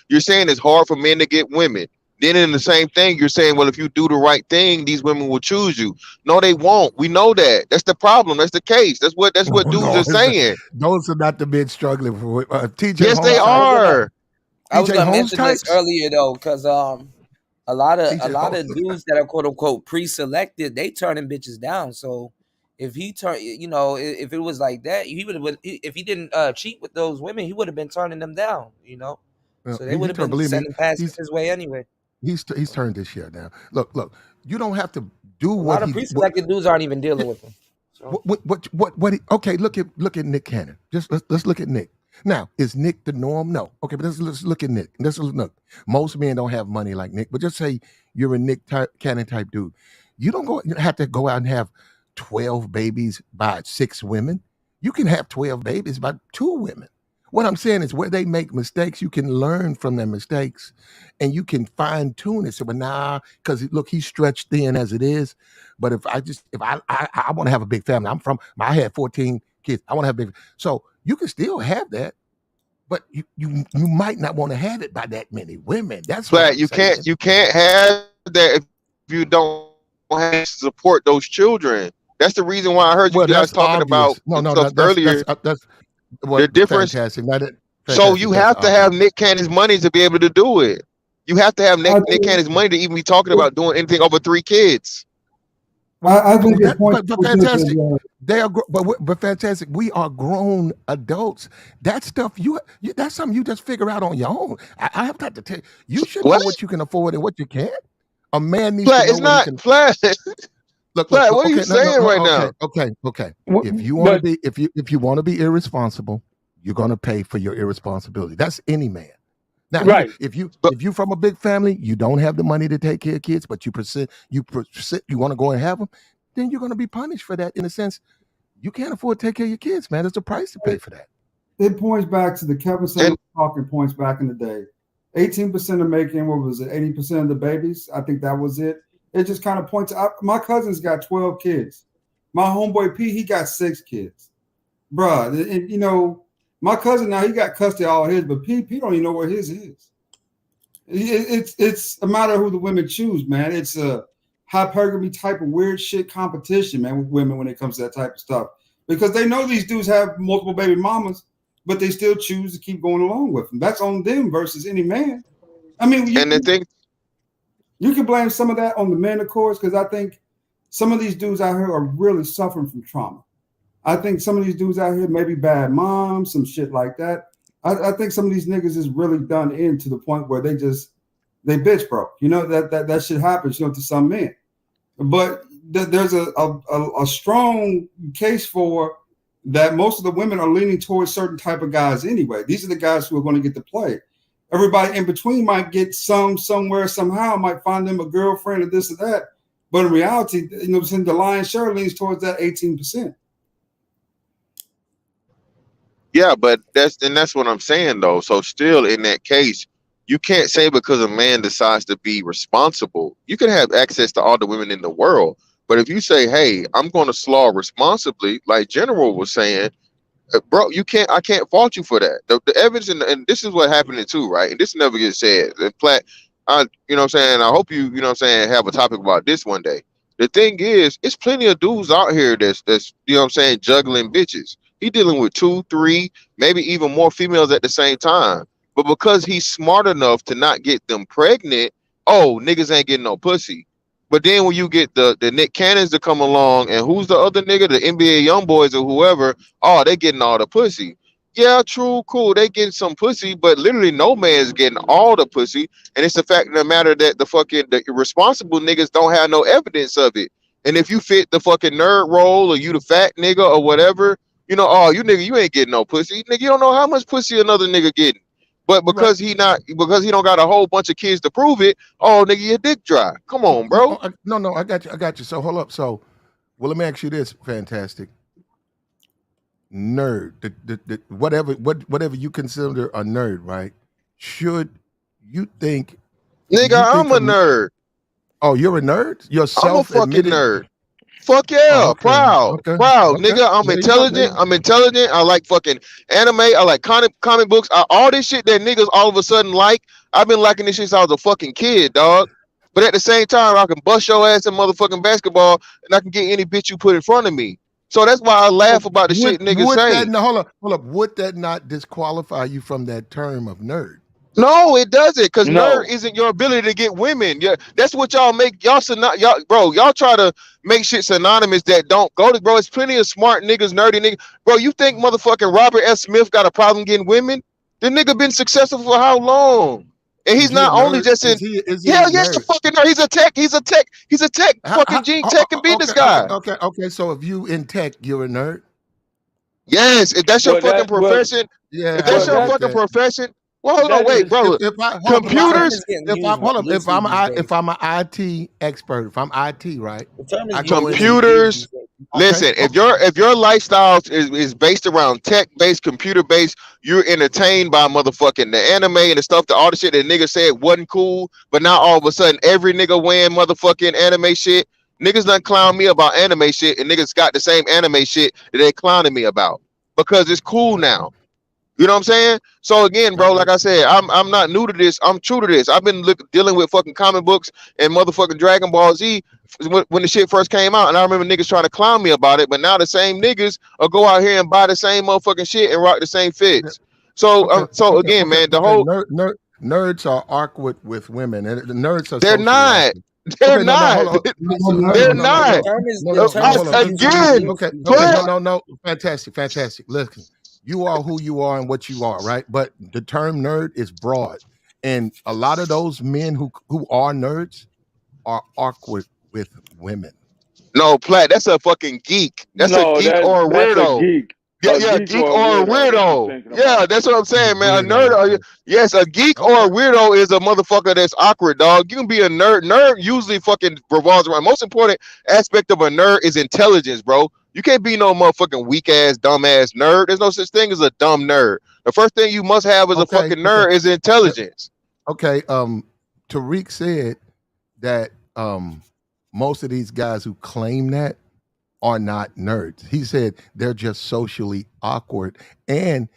L: you're saying it's hard for men to get women. Then in the same thing, you're saying, well, if you do the right thing, these women will choose you. No, they won't. We know that. That's the problem. That's the case. That's what dudes
E: No,
L: are saying.
E: those are not the men struggling for TJ
L: Yes, they
E: Holmes type.
L: are.
J: I was
E: TJ
J: gonna
E: Holmes
J: mention this
E: types.
J: earlier though, because a lot
E: TJ
J: of
E: Holmes.
J: dudes that are quote unquote pre-selected, they turning bitches down. So if he if it was like that, he would have. If he didn't cheat with those women, he would have been turning them down.
E: Well,
J: So they would have been
E: believe me,
J: sending passes his way anyway.
E: he's turned this year now. Look. You don't have to do
J: A
E: what
J: lot of
E: he.
J: pre-selected dudes aren't even dealing with him. So
E: What? Okay, look at Nick Cannon. Just let's look at Nick. Now, is Nick the norm? No. Okay, but let's look at Nick. Look. Most men don't have money like Nick, but just say you're a Nick Cannon type dude. You don't have to go out and have 12 babies by 6 women. You can have 12 babies by 2 women. What I'm saying is where they make mistakes, you can learn from their mistakes and you can fine tune it. So, but because look, he's stretched thin as it is. But if I want to have a big family, I had 14 kids. I want to have big. So you can still have that, but you might not want to have it by that many women. That's what
L: Flat.
E: I'm
L: You
E: saying.
L: can't have that if you don't have to support those children. That's the reason why I heard you
E: Well,
L: guys
E: that's
L: talking about
E: obvious. No,
L: stuff earlier.
E: that's
L: The
E: what
L: difference.
E: fantastic.
L: So you
E: Fantastic. That's
L: have to
E: obvious.
L: have Nick Cannon's money to be able to do it. You have to have Nick Cannon's money to even be talking about doing anything over 3 kids.
C: I think it points
E: But
C: towards
E: fantastic.
C: the,
E: They are, but fantastic. We are grown adults. That stuff, that's something you just figure out on your own. I have got to tell you, you should know
L: What?
E: what you can afford and what you can't. A man needs to
L: Flat,
E: know
L: it's
E: what he
L: not
E: can.
L: flat. Flat, what are you
E: Okay,
L: saying right now?
E: okay. If you want to
K: But
E: be, if you want to be irresponsible, you're gonna pay for your irresponsibility. That's any man. Now,
K: right,
E: if you
L: But
E: if you from a big family, you don't have the money to take care of kids, but you want to go and have them, then you're gonna be punished for that. In a sense, you can't afford to take care of your kids, man. There's a price to pay for that.
C: it points back to the Kevin
L: and
C: Samuels talking points back in the day. 18% of making, what was it, 80% of the babies? I think that was it. It just kind of points out. My cousin's got 12 kids. My homeboy P, he got 6 kids. Bruh, and my cousin now, he got custody of all his, but P don't even know where his is. It's a matter of who the women choose, man. It's a hypergamy type of weird shit competition, man, with women when it comes to that type of stuff. Because they know these dudes have multiple baby mamas, but they still choose to keep going along with them. That's on them versus any man. I mean,
L: the thing,
C: you can blame some of that on the men, of course, because I think some of these dudes out here are really suffering from trauma. I think some of these dudes out here maybe bad moms, some shit like that. I think some of these niggas is really done in to the point where they bitch broke. That shit happens, to some men. But there's a strong case for that. Most of the women are leaning towards certain type of guys anyway. These are the guys who are going to get the play. Everybody in between might get somewhere, somehow, might find them a girlfriend or this or that. But in reality, the lion's share leans towards that 18%.
L: yeah, but that's what I'm saying though. So still in that case, you can't say because a man decides to be responsible, you can have access to all the women in the world. But if you say, hey, I'm going to slaw responsibly, like General was saying, bro, I can't fault you for that. The evidence, and this is what happened too, right? And this never gets said. And Platt, you know what I'm saying? I hope you know what I'm saying, have a topic about this one day. The thing is, it's plenty of dudes out here that's you know what I'm saying, juggling bitches. He dealing with 2, 3, maybe even more females at the same time. But because he's smart enough to not get them pregnant, oh, niggas ain't getting no pussy. But then when you get the Nick Cannons to come along, and who's the other nigga, the NBA young boys or whoever, oh, they getting all the pussy. Yeah, true, cool. They getting some pussy, but literally no man's getting all the pussy. And it's the fact of the matter that the irresponsible niggas don't have no evidence of it. And if you fit the fucking nerd role, or you the fat nigga or whatever, oh, you nigga, you ain't getting no pussy. Nigga, you don't know how much pussy another nigga getting. But
E: Right.
L: because he don't got a whole bunch of kids to prove it, oh nigga, your dick dry. Come on, bro.
E: No, I got you. So hold up. So, well, let me ask you this, fantastic nerd. Whatever you consider a nerd, right? Should you think? Do
L: Nigga,
E: you think
L: I'm a nerd.
E: Oh, you're a nerd? You're
L: I'm a fucking
E: self-admitted?
L: nerd. Fuck
E: Oh,
L: yeah,
E: okay,
L: proud,
E: okay,
L: proud,
E: okay.
L: nigga. I'm
E: There you go.
L: intelligent. I'm intelligent. I like fucking anime. I like comic books. All this shit that niggas all of a sudden like. I've been liking this shit since I was a fucking kid, dog. But at the same time, I can bust your ass in motherfucking basketball, and I can get any bitch you put in front of me. So that's why I laugh about the shit niggas
E: Would that
L: say.
E: no, hold up? Would that not disqualify you from that term of nerd?
L: No, it doesn't, because nerd
K: no.
L: isn't your ability to get women. Yeah, that's what y'all make y'all try to make shit synonymous that don't go to, bro. It's plenty of smart niggas, nerdy niggas. Bro, you think motherfucking Robert S. Smith got a problem getting women? The nigga been successful for how long? And he's
E: Is he a
L: not only
E: nerd?
L: just in
E: Is he a
L: hell yes, a
E: nerd?
L: fucking nerd. He's a tech fucking gene tech and business guy.
E: Okay. So if you in tech, you're a nerd.
L: Yes, if that's your
K: Well,
L: fucking
K: that well,
L: profession, if
E: Yeah, I
L: that's
K: well
L: your
E: agree with
K: that
L: fucking
E: that.
L: profession, well, hold on,
K: that
L: wait,
K: is
L: brother.
E: If I hold up,
J: The term
L: Computers,
J: is getting
E: if I'm
J: used
E: hold up,
J: loosely these days.
E: if I'm an IT expert, if I'm IT, right?
J: The term is
E: I go
J: used
E: in and
J: loosely these
L: computers.
J: days.
E: okay,
L: Listen, if your lifestyle is based around tech based, computer based, you're entertained by motherfucking the anime and the stuff, all the shit that niggas said wasn't cool, but now all of a sudden every nigga wearing motherfucking anime shit. Niggas done clown me about anime shit, and niggas got the same anime shit that they clowning me about because it's cool now. You know what I'm saying? So again,
E: I
L: bro, like
E: got
L: I said, I'm not new to this. I'm true to this. I've been dealing with fucking comic books and motherfucking Dragon Ball Z when the shit first came out, and I remember niggas trying to clown me about it. But now the same niggas will go out here and buy the same motherfucking shit and rock the same
E: you.
L: fits. So so again, man, the whole
E: Nerds are awkward with women, and the nerds are
L: they're
E: socially
L: not.
E: awkward.
L: They're
E: Okay, no, hold
L: not.
E: on.
L: They're
E: No, no,
L: not.
E: no.
J: The term is
E: Hold on.
L: Again,
E: Okay,
L: Flat.
E: no. Fantastic. Listen, you are who you are and what you are, right? But the term nerd is broad, and a lot of those men who are nerds are awkward with women.
L: No, Plat, that's a fucking geek. That's a
K: No,
L: geek or a
K: that's a
L: weirdo.
K: geek.
L: Yeah,
K: A
L: yeah,
K: geek
L: geek
K: or a
L: or a
K: weirdo that you're
L: weirdo.
K: thinking
L: Yeah,
K: about.
L: that's what I'm
E: He's a
L: saying, man. A
E: weirdo.
L: nerd, yes, a geek or a weirdo is a motherfucker that's awkward, dog. You can be a nerd. Nerd usually fucking revolves around. Most important aspect of a nerd is intelligence, bro. You can't be no motherfucking weak ass, dumb ass nerd. There's no such thing as a dumb nerd. The first thing you must have as a fucking nerd is intelligence.
E: Okay. Tariq said that most of these guys who claim that are not nerds. He said they're just socially awkward and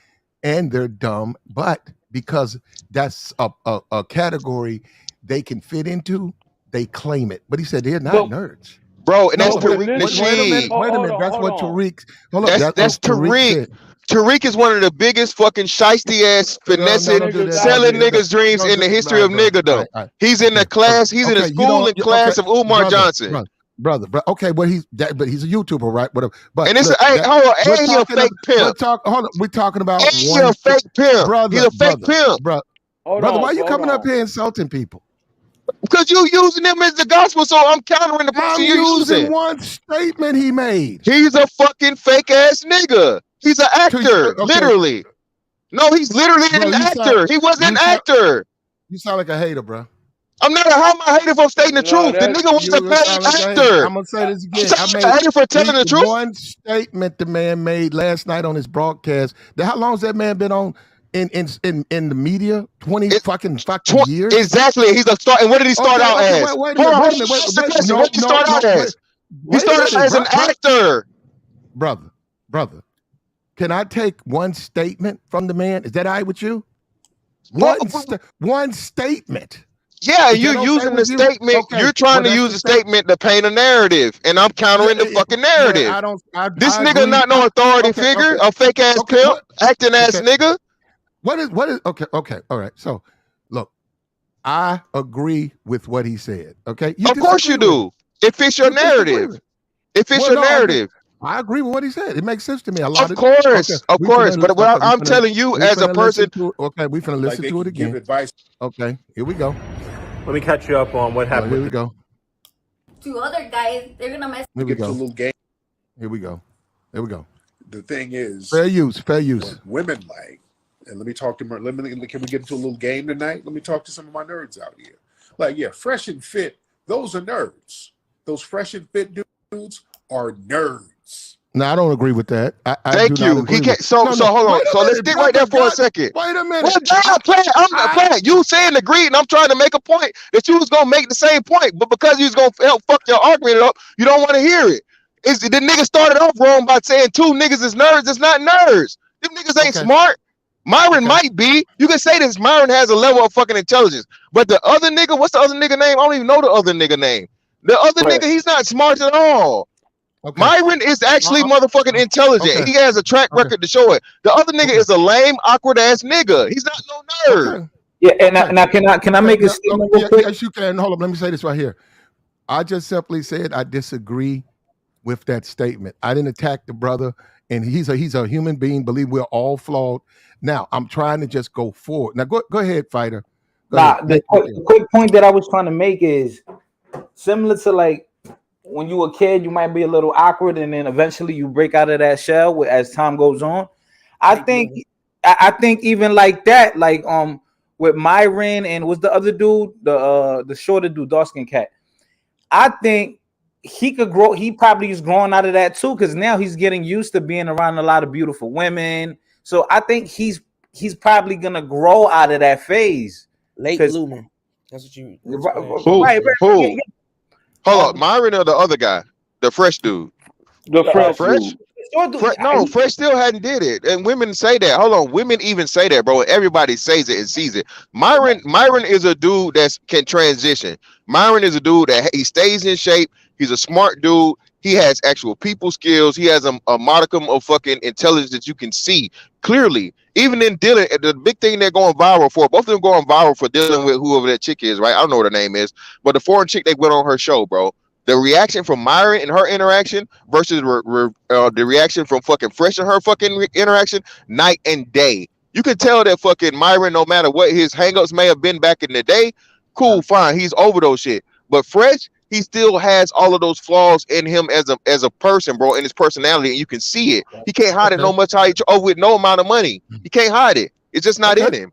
E: they're dumb, but because that's a category they can fit into, they claim it. But he said they're not nerds.
L: Bro, and that's
E: No,
L: Tariq
E: wait a
L: Nasheed.
E: minute. That's what Tariq. Hold on.
L: That's
E: That's what Tariq
L: Tariq.
E: said.
L: Tariq is one of the biggest fucking shiesty ass finessing,
E: don't do that.
L: selling
E: Don't do that.
L: niggas' dreams
E: Don't
L: in
E: do
L: the history
E: right,
L: of
E: bro.
L: niggerdom.
E: Right.
L: He's in the class. He's in the school and class of Umar Johnson.
E: Brother. Okay, but he's a YouTuber, right? Whatever. But
L: And it's
E: look,
L: hold on, and he a fake pimp.
E: We're talking about
L: And he a fake pimp.
E: Brother,
L: He's a fake pimp.
E: brother. Why are you coming up here insulting people?
L: Because you using them as the gospel, so I'm countering the person you're using.
E: One statement he made.
L: He's a fucking fake ass nigga. He's an actor, literally. No, he's literally an actor. He wasn't an actor.
E: You sound like a hater, bro.
L: I'm not how am I hating if I'm stating the truth? The nigga was a fake actor.
E: I'm gonna say this again.
L: I hated for telling the truth.
E: One statement the man made last night on his broadcast. How long has that man been on in the media? 20 fucking years.
L: Exactly. He's a start. And what did he start out as?
E: Wait a minute.
L: What did he start out as? He started out as an actor.
E: Brother. Can I take one statement from the man? Is that all right with you? One statement.
L: Yeah, you're using the statement. You're trying to use the statement to paint a narrative, and I'm countering the fucking narrative. This nigga not no authority figure, a fake ass pimp, acting ass nigga.
E: What is okay, all right. So look, I agree with what he said. Okay.
L: Of course you do. It fits your narrative. It fits your narrative.
E: I agree with what he said. It makes sense to me.
L: Of course. But what I'm telling you as a person.
E: Okay, we're gonna listen to it again.
F: Give advice.
E: Okay, here we go.
H: Let me catch you up on what happened.
E: Here we go.
M: To other guys, they're gonna mess.
E: Here we go.
F: A little game.
E: Here we go.
F: The thing is,
E: fair use.
F: What women like, and let me talk to them. Can we get into a little game tonight? Let me talk to some of my nerds out here. Like, yeah, fresh and fit. Those are nerds. Those fresh and fit dudes are nerds.
E: No, I don't agree with that.
L: Thank you. He can't. So hold on. So let's stick right there for a second.
E: Wait a minute.
L: Well, damn, I'm playing. You saying agreed, and I'm trying to make a point that you was gonna make the same point, but because you was gonna help fuck your argument up, you don't want to hear it. The nigga started off wrong by saying two niggas is nerds. It's not nerds. Them niggas ain't smart. Myron might be. You can say this. Myron has a level of fucking intelligence, but the other nigga, what's the other nigga name? I don't even know the other nigga name. The other nigga, he's not smart at all. Okay. Myron is actually motherfucking intelligent. Okay. He has a track record to show it. The other nigga is a lame, awkward ass nigga. He's not no nerd.
I: Okay. Yeah, and now can I make a statement real quick?
E: Yes, you can. Hold on, let me say this right here. I just simply said I disagree with that statement. I didn't attack the brother, and he's a human being. Believe we're all flawed. Now I'm trying to just go forward. Now go ahead, fighter.
I: The quick point that I was trying to make is similar to like, when you were a kid, you might be a little awkward, and then eventually you break out of that shell as time goes on. I think even like that, like with Myron and what's the other dude, the shorter dude, dark skin cat. I think he could grow. He probably is growing out of that too, because now he's getting used to being around a lot of beautiful women. So I think he's probably gonna grow out of that phase.
J: Late bloomer. That's what you.
I: Right.
L: Who? Hold on, Myron or the other guy, the fresh dude.
K: The fresh.
L: No, Fresh still hadn't did it, and women say that. Hold on, women even say that, bro. Everybody says it and sees it. Myron is a dude that can transition. Myron is a dude that he stays in shape. He's a smart dude. He has actual people skills. He has a modicum of fucking intelligence that you can see clearly. Even in dealing, the big thing they're going viral for, both of them going viral for dealing with whoever that chick is, right? I don't know what her name is, but the foreign chick they went on her show, bro. The reaction from Myron and her interaction versus the reaction from fucking Fresh and her fucking interaction, night and day. You can tell that fucking Myron, no matter what his hangups may have been back in the day, cool, fine, he's over those shit. But Fresh, he still has all of those flaws in him as a person, bro, in his personality, and you can see it. He can't hide it no much how he with no amount of money. He can't hide it. It's just not in him.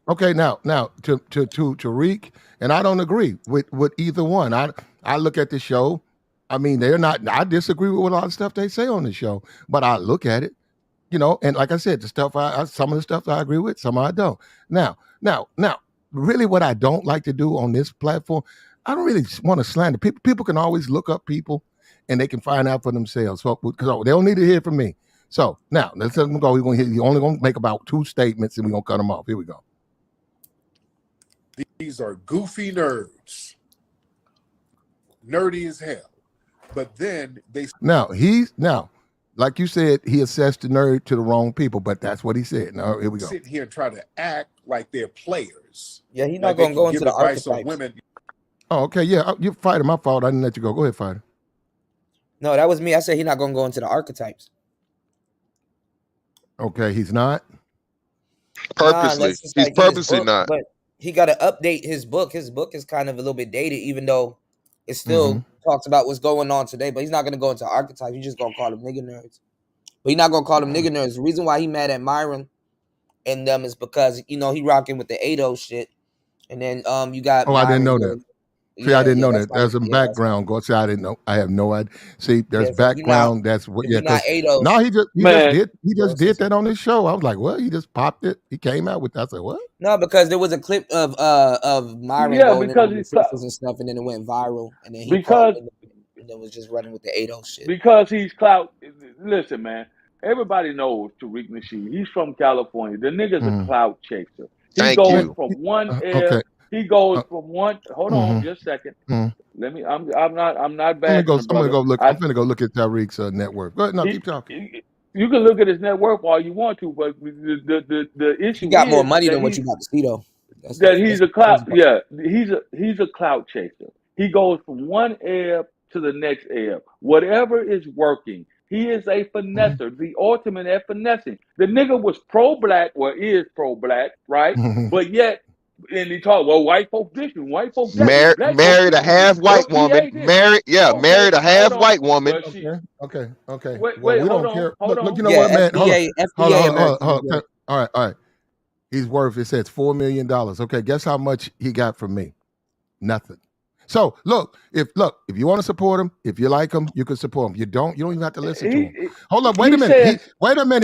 E: Okay. Now to Tariq, and I don't agree with either one. I look at the show. I mean, they're not. I disagree with a lot of stuff they say on the show, but I look at it, and like I said, the stuff some of the stuff I agree with, some I don't. Now, really, what I don't like to do on this platform, I don't really want to slander people. People can always look up people, and they can find out for themselves. So, because they don't need to hear from me. So now let's let them go. You're only going to make about 2 statements, and we're going to cut them off. Here we go.
F: These are goofy nerds, nerdy as hell. But then they
E: now, like you said, he assessed the nerd to the wrong people, but that's what he said. Now here we go.
F: Sit here and try to act like they're players.
J: Yeah, he's not gonna go into the archetypes.
F: Women.
E: Oh, okay, yeah, you fighter. My fault. I didn't let you go. Go ahead, fighter.
J: No, that was me. I said he's not gonna go into the archetypes.
E: Okay, he's not.
L: Purposely, he's purposely not.
J: But he got to update his book. His book is kind of a little bit dated, even though it still talks about what's going on today. But he's not going to go into archetypes. He's just going to call them nigga nerds. But he's not going to call them nigga nerds. The reason why he mad at Myron and them is because, he rocking with the 80 shit. And then you got
E: I didn't know that. See, I didn't know that. There's some background. Go see, I didn't know. I have no idea. See, there's background. That's what. Yeah. No, he just did that on his show. I was like, what? He just popped it. He came out with that. I said, what?
J: No, because there was a clip of Myron going because he's and stuff, and then it went viral, and then he was just running with the 80 shit.
K: Because he's clout. Listen, man. Everybody knows Tariq Nasheed. He's from California. The nigga's a clout chaser. He goes from one air. He goes from one. Hold on, just a second. Let me. I'm not bad.
E: I'm gonna go look. I'm gonna go look at Tariq's net worth. Go ahead. No, keep talking.
K: You can look at his net worth all you want to, but the issue.
J: He got more money than what you got to see, though.
K: He's a clout. Yeah, he's a clout chaser. He goes from one air to the next air. Whatever is working. He is a finesser, the ultimate at finessing. The nigga was pro-black, or is pro-black, right? But yet, and he talked, well, white folks this and white folks that.
L: Married a half white woman. Married a half white woman.
E: Okay.
K: Wait,
E: we
K: hold
E: don't care.
K: Hold on.
E: Look, you know what, man? Hold on. All right. He's worth, it says $4 million. Okay, guess how much he got from me? Nothing. So look, if you want to support him, if you like him, you can support him. You don't even have to listen to him. Hold up, wait a minute.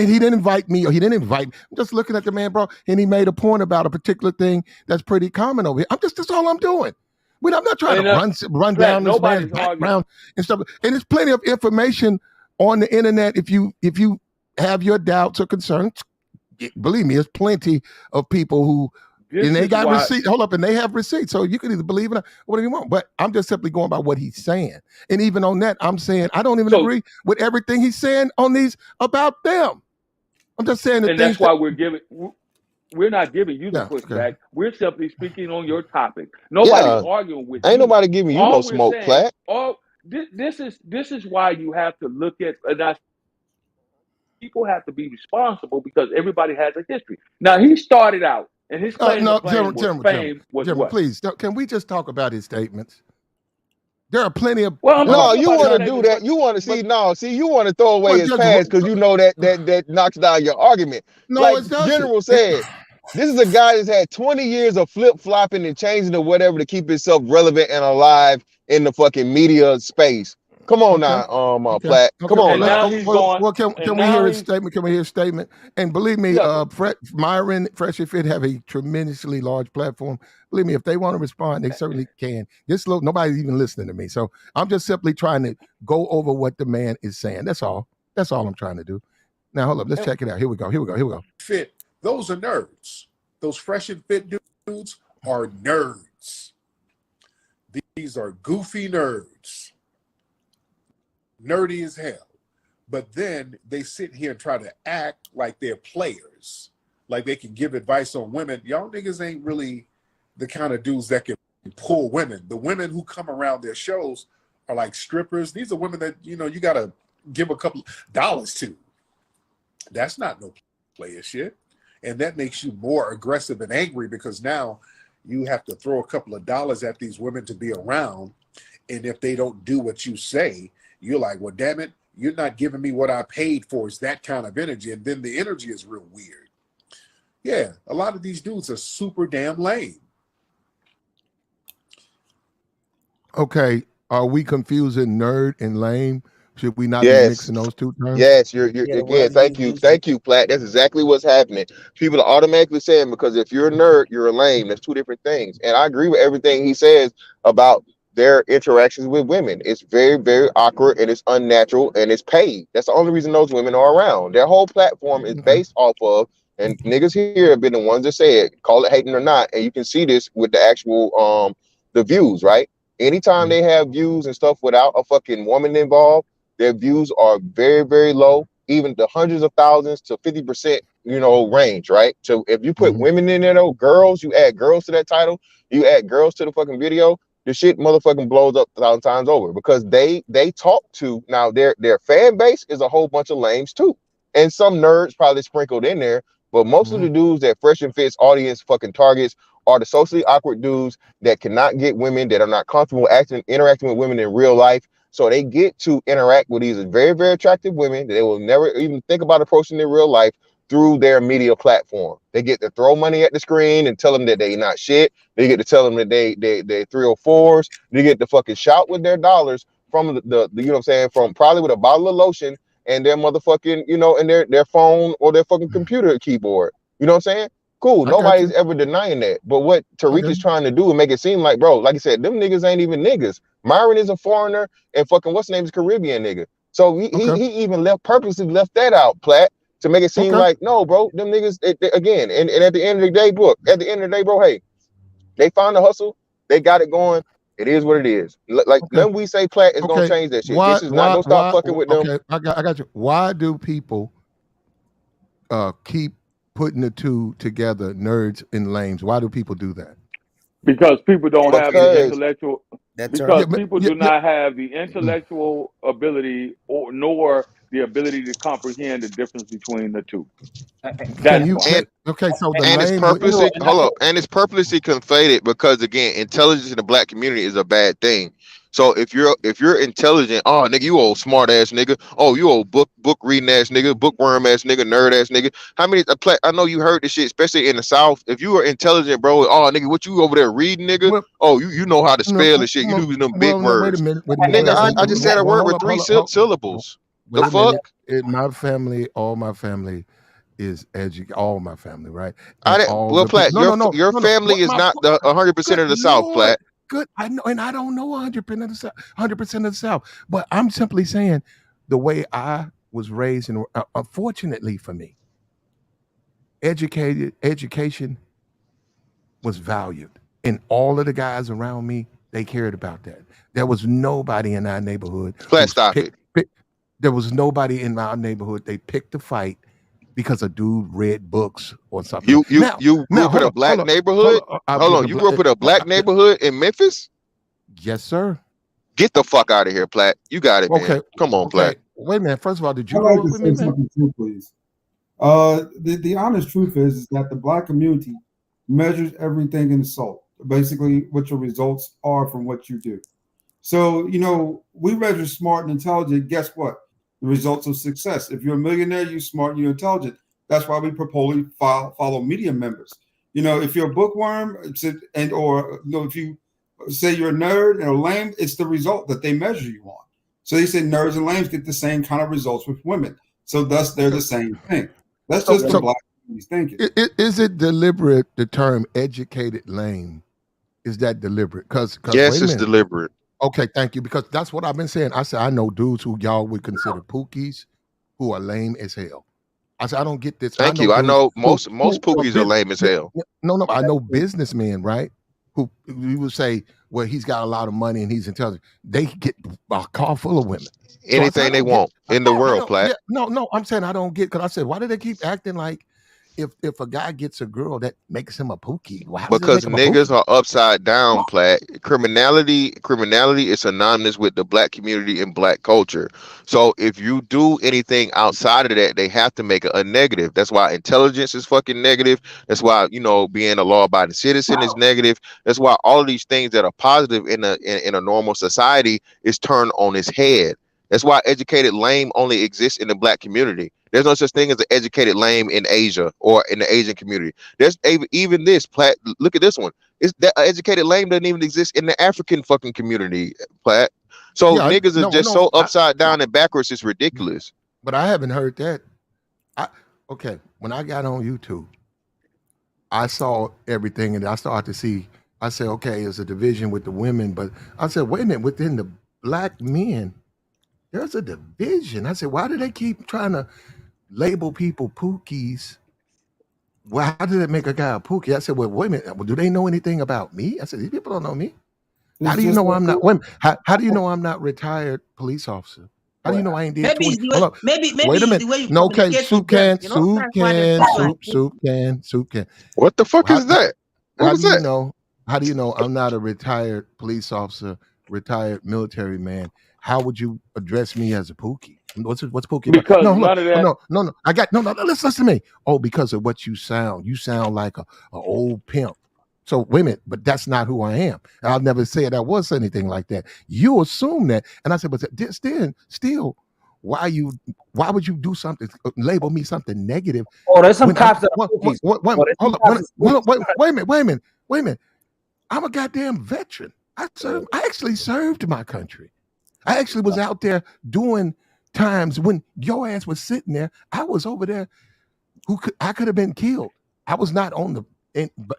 E: He didn't invite me, or he didn't invite. I'm just looking at the man, bro, and he made a point about a particular thing that's pretty common over here. That's all I'm doing. I'm not trying to run down this man's background and stuff. And there's plenty of information on the internet. If you have your doubts or concerns, believe me, there's plenty of people who. And they got receipts. Hold up, and they have receipts. So you can either believe it or whatever you want. But I'm just simply going by what he's saying. And even on that, I'm saying I don't even agree with everything he's saying on these about them. I'm just saying
K: and that's why we're not giving you the pushback. Okay. We're simply speaking on your topic. Nobody's arguing with you.
L: Ain't nobody giving you no smoke, Platt.
K: This is why you have to look at people have to be responsible because everybody has a history. Now he started out. And his claim to fame was what?
E: Please, can we just talk about his statements? There are plenty of.
L: You want to do that. You want to see. You want to throw away his past because you know that knocks down your argument.
E: No,
L: like
E: it doesn't.
L: General said, this is a guy that's had 20 years of flip flopping and changing or whatever to keep himself relevant and alive in the fucking media space. Come on now, Platt. Come on now.
E: Can we hear his statement? Can we hear his statement? And believe me, Myron, Fresh and Fit have a tremendously large platform. Believe me, if they want to respond, they certainly can. Nobody's even listening to me. So I'm just simply trying to go over what the man is saying. That's all. That's all I'm trying to do. Now, hold up. Let's check it out. Here we go.
F: Fit. Those are nerds. Those Fresh and Fit dudes are nerds. These are goofy nerds. nerdy as hell. But then they sit here and try to act like they're players, like they can give advice on women. Y'all niggas ain't really the kind of dudes that can pull women. The women who come around their shows are like strippers. These are women that, you got to give a couple dollars to. That's not no player shit. And that makes you more aggressive and angry because now you have to throw a couple of dollars at these women to be around. And if they don't do what you say, you're like, well, damn it, you're not giving me what I paid for. It's that kind of energy. And then the energy is real weird. Yeah, a lot of these dudes are super damn lame.
E: Okay, are we confusing nerd and lame? Should we not be
L: Yes.
E: mixing those two terms?
L: Yes, you're again, thank you, Platt. That's exactly what's happening. People are automatically saying because if you're a nerd, you're a lame. That's two different things. And I agree with everything he says about their interactions with women. It's very, very awkward and it's unnatural and it's paid. That's the only reason those women are around. Their whole platform is based off of, and niggas here have been the ones that say it, call it hating or not, and you can see this with the actual the views, right? Anytime they have views and stuff without a fucking woman involved, their views are very, very low, even the hundreds of thousands to 50%, range, right? So if you put women in there, though, girls, you add girls to that title, you add girls to the fucking video, the shit motherfucking blows up 1,000 times over because they talk to, now their fan base is a whole bunch of lames too. And some nerds probably sprinkled in there, but most of the dudes that Fresh and Fit's audience fucking targets are the socially awkward dudes that cannot get women, that are not comfortable interacting with women in real life. So they get to interact with these very, very attractive women that they will never even think about approaching in real life through their media platform. They get to throw money at the screen and tell them that they not shit. They get to tell them that they 304s. They get to fucking shout with their dollars from the you know what I'm saying, from probably with a bottle of lotion and their motherfucking, and their phone or their fucking computer keyboard. You know what I'm saying? Cool. Nobody's ever denying that. But what Tariq is trying to do and make it seem like, bro, like I said, them niggas ain't even niggas. Myron is a foreigner and fucking what's name is Caribbean nigga. So he even purposely left that out, Platt, to make it seem like, no, bro, them niggas again. And at the end of the day, bro, hey, they found the hustle, they got it going. It is what it is. When we say Platt is gonna change that shit. This is not gonna stop fucking with them.
E: Okay, I got you. Why do people keep putting the two together, nerds and lames? Why do people do that?
K: Because people don't have the intellectual. People do not have the intellectual ability nor the ability to comprehend the difference between the two.
E: So the
L: and it's purposely and it's purposely conflated because again, intelligence in the black community is a bad thing. So if you're intelligent, oh nigga, you old smart ass nigga, oh you old book reading ass nigga, bookworm ass nigga, nerd ass nigga. How many? I know you heard this shit, especially in the South. If you are intelligent, bro, oh nigga, what you over there reading, nigga? Well, oh you know how to spell and shit. You use them big words. Wait a minute. Nigga, I just said a word with three syllables. The fuck?
E: In my family, all my family is all my family, right?
L: Platt, your family is not the 100% of the South, Platt.
E: Good, I know, and I don't know 100% of the South, 100% of the South. But I'm simply saying, the way I was raised, and unfortunately for me, education was valued, and all of the guys around me, they cared about that. There was nobody in our neighborhood.
L: Platt, stop it.
E: There was nobody in our neighborhood. They picked a fight because a dude read books or something.
L: You grew up in a black neighborhood? Hold on. You grew up in a black neighborhood in Memphis?
E: Yes, sir.
L: Get the fuck out of here, Platt. You got it, man. Come on, Platt.
E: Wait a minute. First of all, did you grow up with me, man?
C: Too, please. The honest truth is that the black community measures everything in salt. Basically, what your results are from what you do. So, we measure smart and intelligent. Guess what? The results of success. If you're a millionaire, you're smart, you're intelligent. That's why we purportedly follow media members. If you're a bookworm, if you say you're a nerd and a lame, it's the result that they measure you on. So they say nerds and lames get the same kind of results with women. So thus they're the same thing. That's just the black community's thinking.
E: Is it deliberate, the term educated lame? Is that deliberate? Because
L: yes, it's deliberate.
E: Okay, thank you. Because that's what I've been saying. I said I know dudes who y'all would consider pookies who are lame as hell. I said I don't get this.
L: Thank you. I know most pookies are lame as hell.
E: No. I know businessmen, right, who you would say, well, he's got a lot of money and he's intelligent. They get a car full of women.
L: Anything they want in the world, Platt.
E: Yeah, no, I'm saying I don't get, because I said, why do they keep acting like if a guy gets a girl that makes him a pookie? Well,
L: because niggas are upside down, Platt. Criminality is synonymous with the black community and black culture. So if you do anything outside of that, they have to make it a negative. That's why intelligence is fucking negative. That's why, you know, being a law-abiding citizen is negative. That's why all of these things that are positive in a normal society is turned on its head. That's why educated lame only exists in the black community. There's no such thing as an educated lame in Asia or in the Asian community. There's even this, Platt. Look at this one. Is that educated lame doesn't even exist in the African fucking community, Platt. So niggas are just so upside down and backwards. It's ridiculous.
E: But I haven't heard that. Okay, when I got on YouTube, I saw everything and I started to see. I said, okay, it's a division with the women, but I said, wait a minute, within the black men, there's a division. I said, why do they keep trying to label people pookies? Well, how did it make a guy a pookie? I said, well, wait a minute. Well, do they know anything about me? I said, these people don't know me. How do you know I'm not? How do you know I'm not retired police officer? How do you know I ain't did 20?
N: Maybe
E: wait a minute. No, okay, soup can.
L: What the fuck is that?
E: How do you know? How do you know I'm not a retired police officer, retired military man? How would you address me as a pookie? What's pookie?
K: Because
E: no,
K: none of that.
E: No. I got no. Listen to me. Oh, because of what you sound. You sound like a old pimp. So wait a minute, but that's not who I am. I'll never say I was anything like that. You assume that, and I said, but still, why would you do something? Label me something negative?
I: Oh, there's some cops that are pookies.
E: Wait a minute. I'm a goddamn veteran. I actually served my country. I actually was out there doing times when your ass was sitting there. I was over there. I could have been killed. I was not on the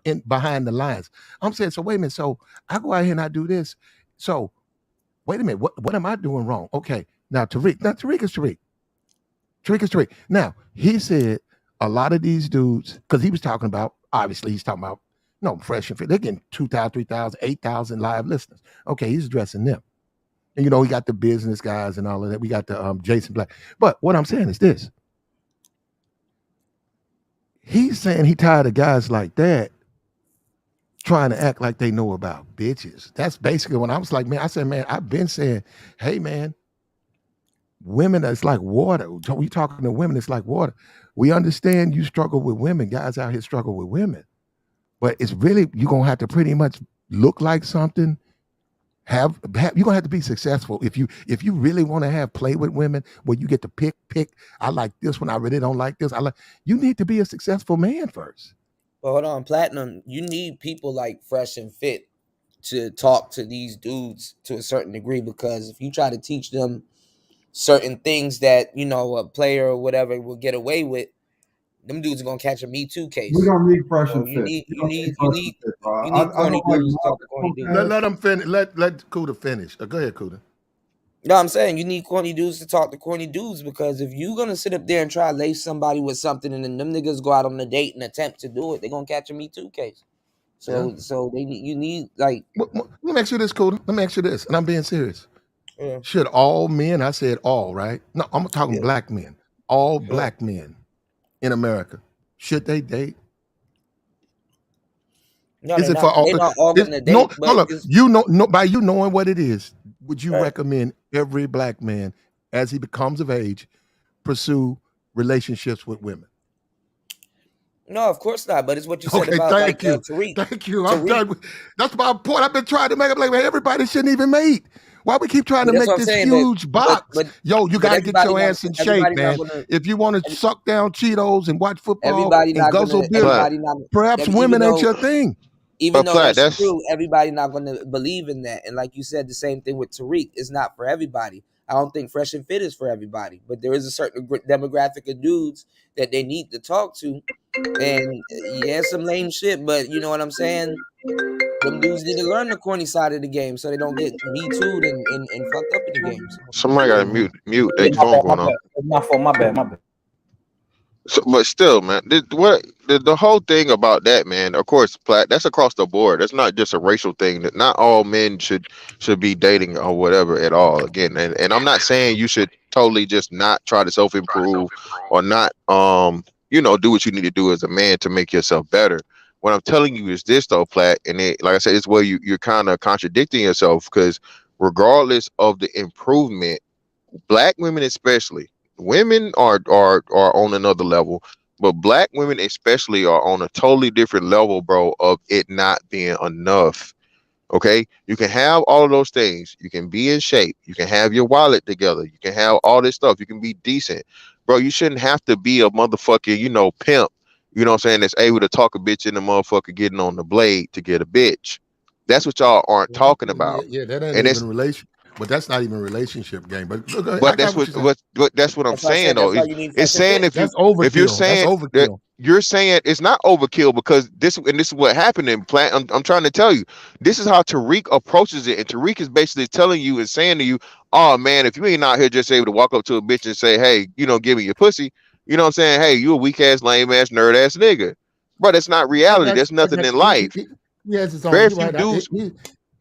E: in behind the lines. I'm saying, so wait a minute. So I go out here and I do this. So wait a minute. What am I doing wrong? Okay. Now Tariq is Tariq. Tariq is Tariq. Now he said a lot of these dudes, because he was talking about, obviously he's talking about Fresh and Fit. They're getting 2,000, 3,000, 8,000 live listeners. Okay, he's addressing them. And we got the business guys and all of that. We got the Jason Black. But what I'm saying is this. He's saying he tired of guys like that trying to act like they know about bitches. That's basically when I was like, man, I said, man, I've been saying, hey, man, women, it's like water. We talking to women, it's like water. We understand you struggle with women. Guys out here struggle with women. But it's really, you're going to have to pretty much look like something. You're gonna have to be successful if you really want to play with women where you get to pick. I like this one. I really don't like this. You need to be a successful man first.
J: But hold on, Platinum. You need people like Fresh and Fit to talk to these dudes to a certain degree, because if you try to teach them certain things that a player or whatever will get away with, them dudes are gonna catch a Me Too case.
C: We don't need Fresh and Fit.
J: You need corny dudes to talk to corny dudes.
E: Let them finish. Let Kuda finish. Go ahead, Kuda.
J: No, I'm saying you need corny dudes to talk to corny dudes, because if you're gonna sit up there and try to lace somebody with something and then them niggas go out on a date and attempt to do it, they're gonna catch a Me Too case. So you need like.
E: Let me ask you this, Kuda. Let me ask you this, and I'm being serious. Yeah. Should all men? I said all, right? No, I'm talking black men. All black men in America, should they date?
J: No, is it for all? They're not all gonna date.
E: Hold up. By you knowing what it is, would you recommend every black man, as he becomes of age, pursue relationships with women?
J: No, of course not. But it's what you said about Tariq.
E: Thank you. I'm done. That's my point. I've been trying to make it like everybody shouldn't even mate. Why we keep trying to make this huge box? You got to get your ass in shape, man. If you want to suck down Cheetos and watch football and guzzle beer, perhaps women ain't your thing.
J: Even though that's true, everybody not going to believe in that. And like you said, the same thing with Tariq. It's not for everybody. I don't think Fresh and Fit is for everybody. But there is a certain demographic of dudes that they need to talk to. And some lame shit, but you know what I'm saying? Them dudes need to learn the corny side of the game so they don't get Me Too'd and fucked up in the game.
L: Somebody got to mute their phone going on.
I: My fault. My bad.
L: So, but still, man, the whole thing about that, man. Of course, Platt, that's across the board. That's not just a racial thing. That not all men should be dating or whatever at all. Again, and I'm not saying you should totally just not try to self improve or not do what you need to do as a man to make yourself better. What I'm telling you is this though, Platt, and like I said, it's where you're kind of contradicting yourself because regardless of the improvement, black women especially, women are on another level, but black women especially are on a totally different level, bro, of it not being enough. Okay, you can have all of those things, you can be in shape, you can have your wallet together, you can have all this stuff, you can be decent, bro. You shouldn't have to be a motherfucking pimp, you know what I'm saying, that's able to talk a bitch in the motherfucker getting on the blade to get a bitch. That's what y'all aren't talking about.
E: Yeah, that ain't
L: And it's
E: even relation. But that's not even relationship game. But look, I
L: But
E: got
L: that's
E: what
L: what
E: you're saying.
L: that's what I'm
J: That's why I
L: saying
J: said
L: though.
J: that's why you need
L: It's
J: fresh and
L: saying
J: fit.
E: That's
L: if you're
E: overkill. That's
L: saying that
E: overkill.
L: you're saying it's not overkill because this is what happened in plant. I'm trying to tell you, this is how Tariq approaches it, and Tariq is basically telling you and saying to you, oh man, if you ain't out here just able to walk up to a bitch and say, hey, give me your pussy, you know what I'm saying? Hey, you a weak ass, lame ass, nerd ass nigga. But it's not
E: I
L: reality.
E: got
L: There's
E: you. I
L: nothing
E: got
L: in
E: you.
L: life.
E: He has his own.
L: Very
E: You're
L: few
E: right.
L: dudes.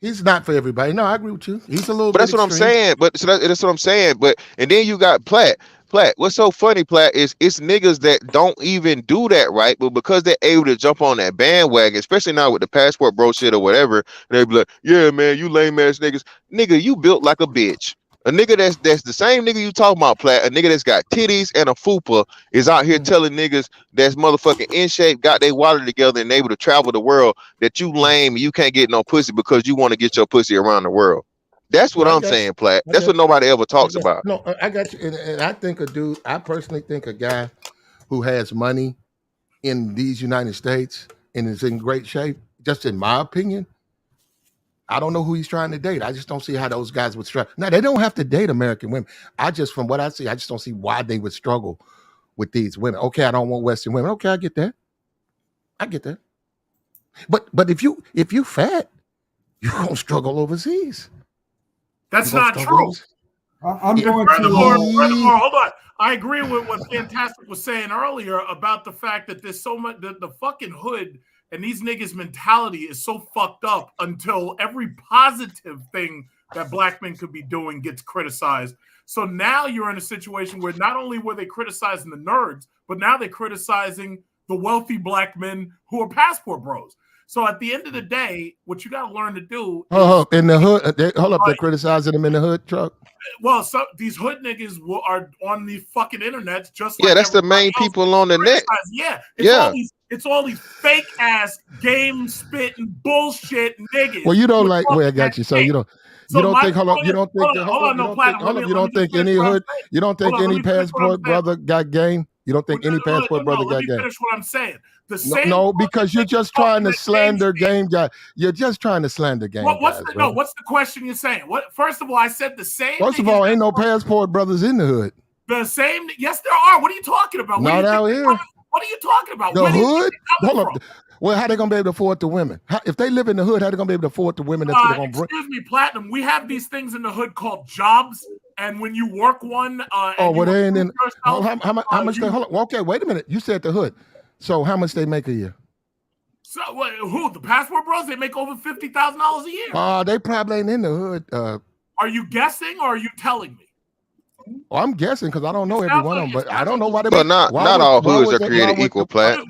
E: He's not for everybody. No, I agree with you. He's a little
L: But
E: bit
L: that's what I'm
E: extreme.
L: saying. But so that's what I'm saying. But and then you got Platt. Platt. What's so funny, Platt, is it's niggas that don't even do that right, but because they're able to jump on that bandwagon, especially now with the passport bro shit or whatever, they be like, yeah, man, you lame ass niggas. Nigga, you built like a bitch. A nigga that's the same nigga you talking about, Platt. A nigga that's got titties and a fupa is out here telling niggas that's motherfucking in shape, got their wallet together, and able to travel the world that you lame and you can't get no pussy because you want to get your pussy around the world. That's
E: No,
L: what
E: I
L: I'm
E: got
L: saying, Platt.
E: you. I
L: That's
E: got
L: what nobody ever
E: I
L: talks
E: got
L: about.
E: no, I got you. And I think a dude, I personally think a guy who has money in these United States and is in great shape, just in my opinion, I don't know who he's trying to date. I just don't see how those guys would struggle. Now, they don't have to date American women. From what I see, I just don't see why they would struggle with these women. Okay, I don't want Western women. Okay, I get that. I get that. But if you fat, you're gonna struggle overseas.
N: That's
E: You're gonna
N: not
E: struggle
N: true.
E: overseas.
C: I'm
N: And
C: going
N: furthermore,
C: to.
N: hold on. I agree with what Fantastic was saying earlier about the fact that there's so much the fucking hood and these niggas' mentality is so fucked up until every positive thing that black men could be doing gets criticized. So now you're in a situation where not only were they criticizing the nerds, but now they're criticizing the wealthy black men who are passport bros. So at the end of the day, what you got to learn to do is
E: In the hood, they're criticizing them in the hood truck.
N: well, so these hood niggas are on the fucking internet just
L: Yeah,
N: like
L: that's the
N: everybody
L: main
N: else.
L: people on the net.
N: Yeah,
L: Yeah.
N: it's all these fake ass game spitting bullshit niggas.
E: Well, you don't like. Well, I got you. So you don't.
N: So
E: You don't
N: my
E: think. Hold up.
N: point
E: You
N: is-
E: don't think.
N: hold on, no, Platinum.
E: Hold up. You
N: let
E: don't
N: me
E: think
N: finish
E: any
N: what I'm
E: hood.
N: saying.
E: You don't think
N: Hold on, let
E: any
N: me finish what I'm
E: passport
N: saying.
E: brother got game. You don't think any passport brother
N: let
E: got
N: me
E: game.
N: finish what I'm saying. The same.
E: No, because you're just trying to slander game guy. You're just trying to slander game
N: What's
E: guys.
N: what's the question you're saying? What? First of all, I said the same.
E: First of all, ain't no passport brothers in the hood.
N: The same. Yes, there are. What are you talking about?
E: Not out here.
N: What are you talking about?
E: The
N: Where do you
E: hood.
N: think they're coming
E: Hold up.
N: from?
E: Well, how they gonna be able to afford the women? If they live in the hood, how they gonna be able to afford the women? That's what they're gonna bring.
N: Excuse me, Platinum. We have these things in the hood called jobs, and when you work one,
E: Oh, well, they ain't in.
N: yourself,
E: How much? Hold on. Okay, wait a minute. You said the hood. So how much they make a year?
N: So who? The passport bros? They make over $50,000 a year.
E: They probably ain't in the hood.
N: Are you guessing or are you telling me?
E: Well, I'm guessing because I don't know every one of them, but I don't know why they.
L: But not all hoods are created equal, Platt.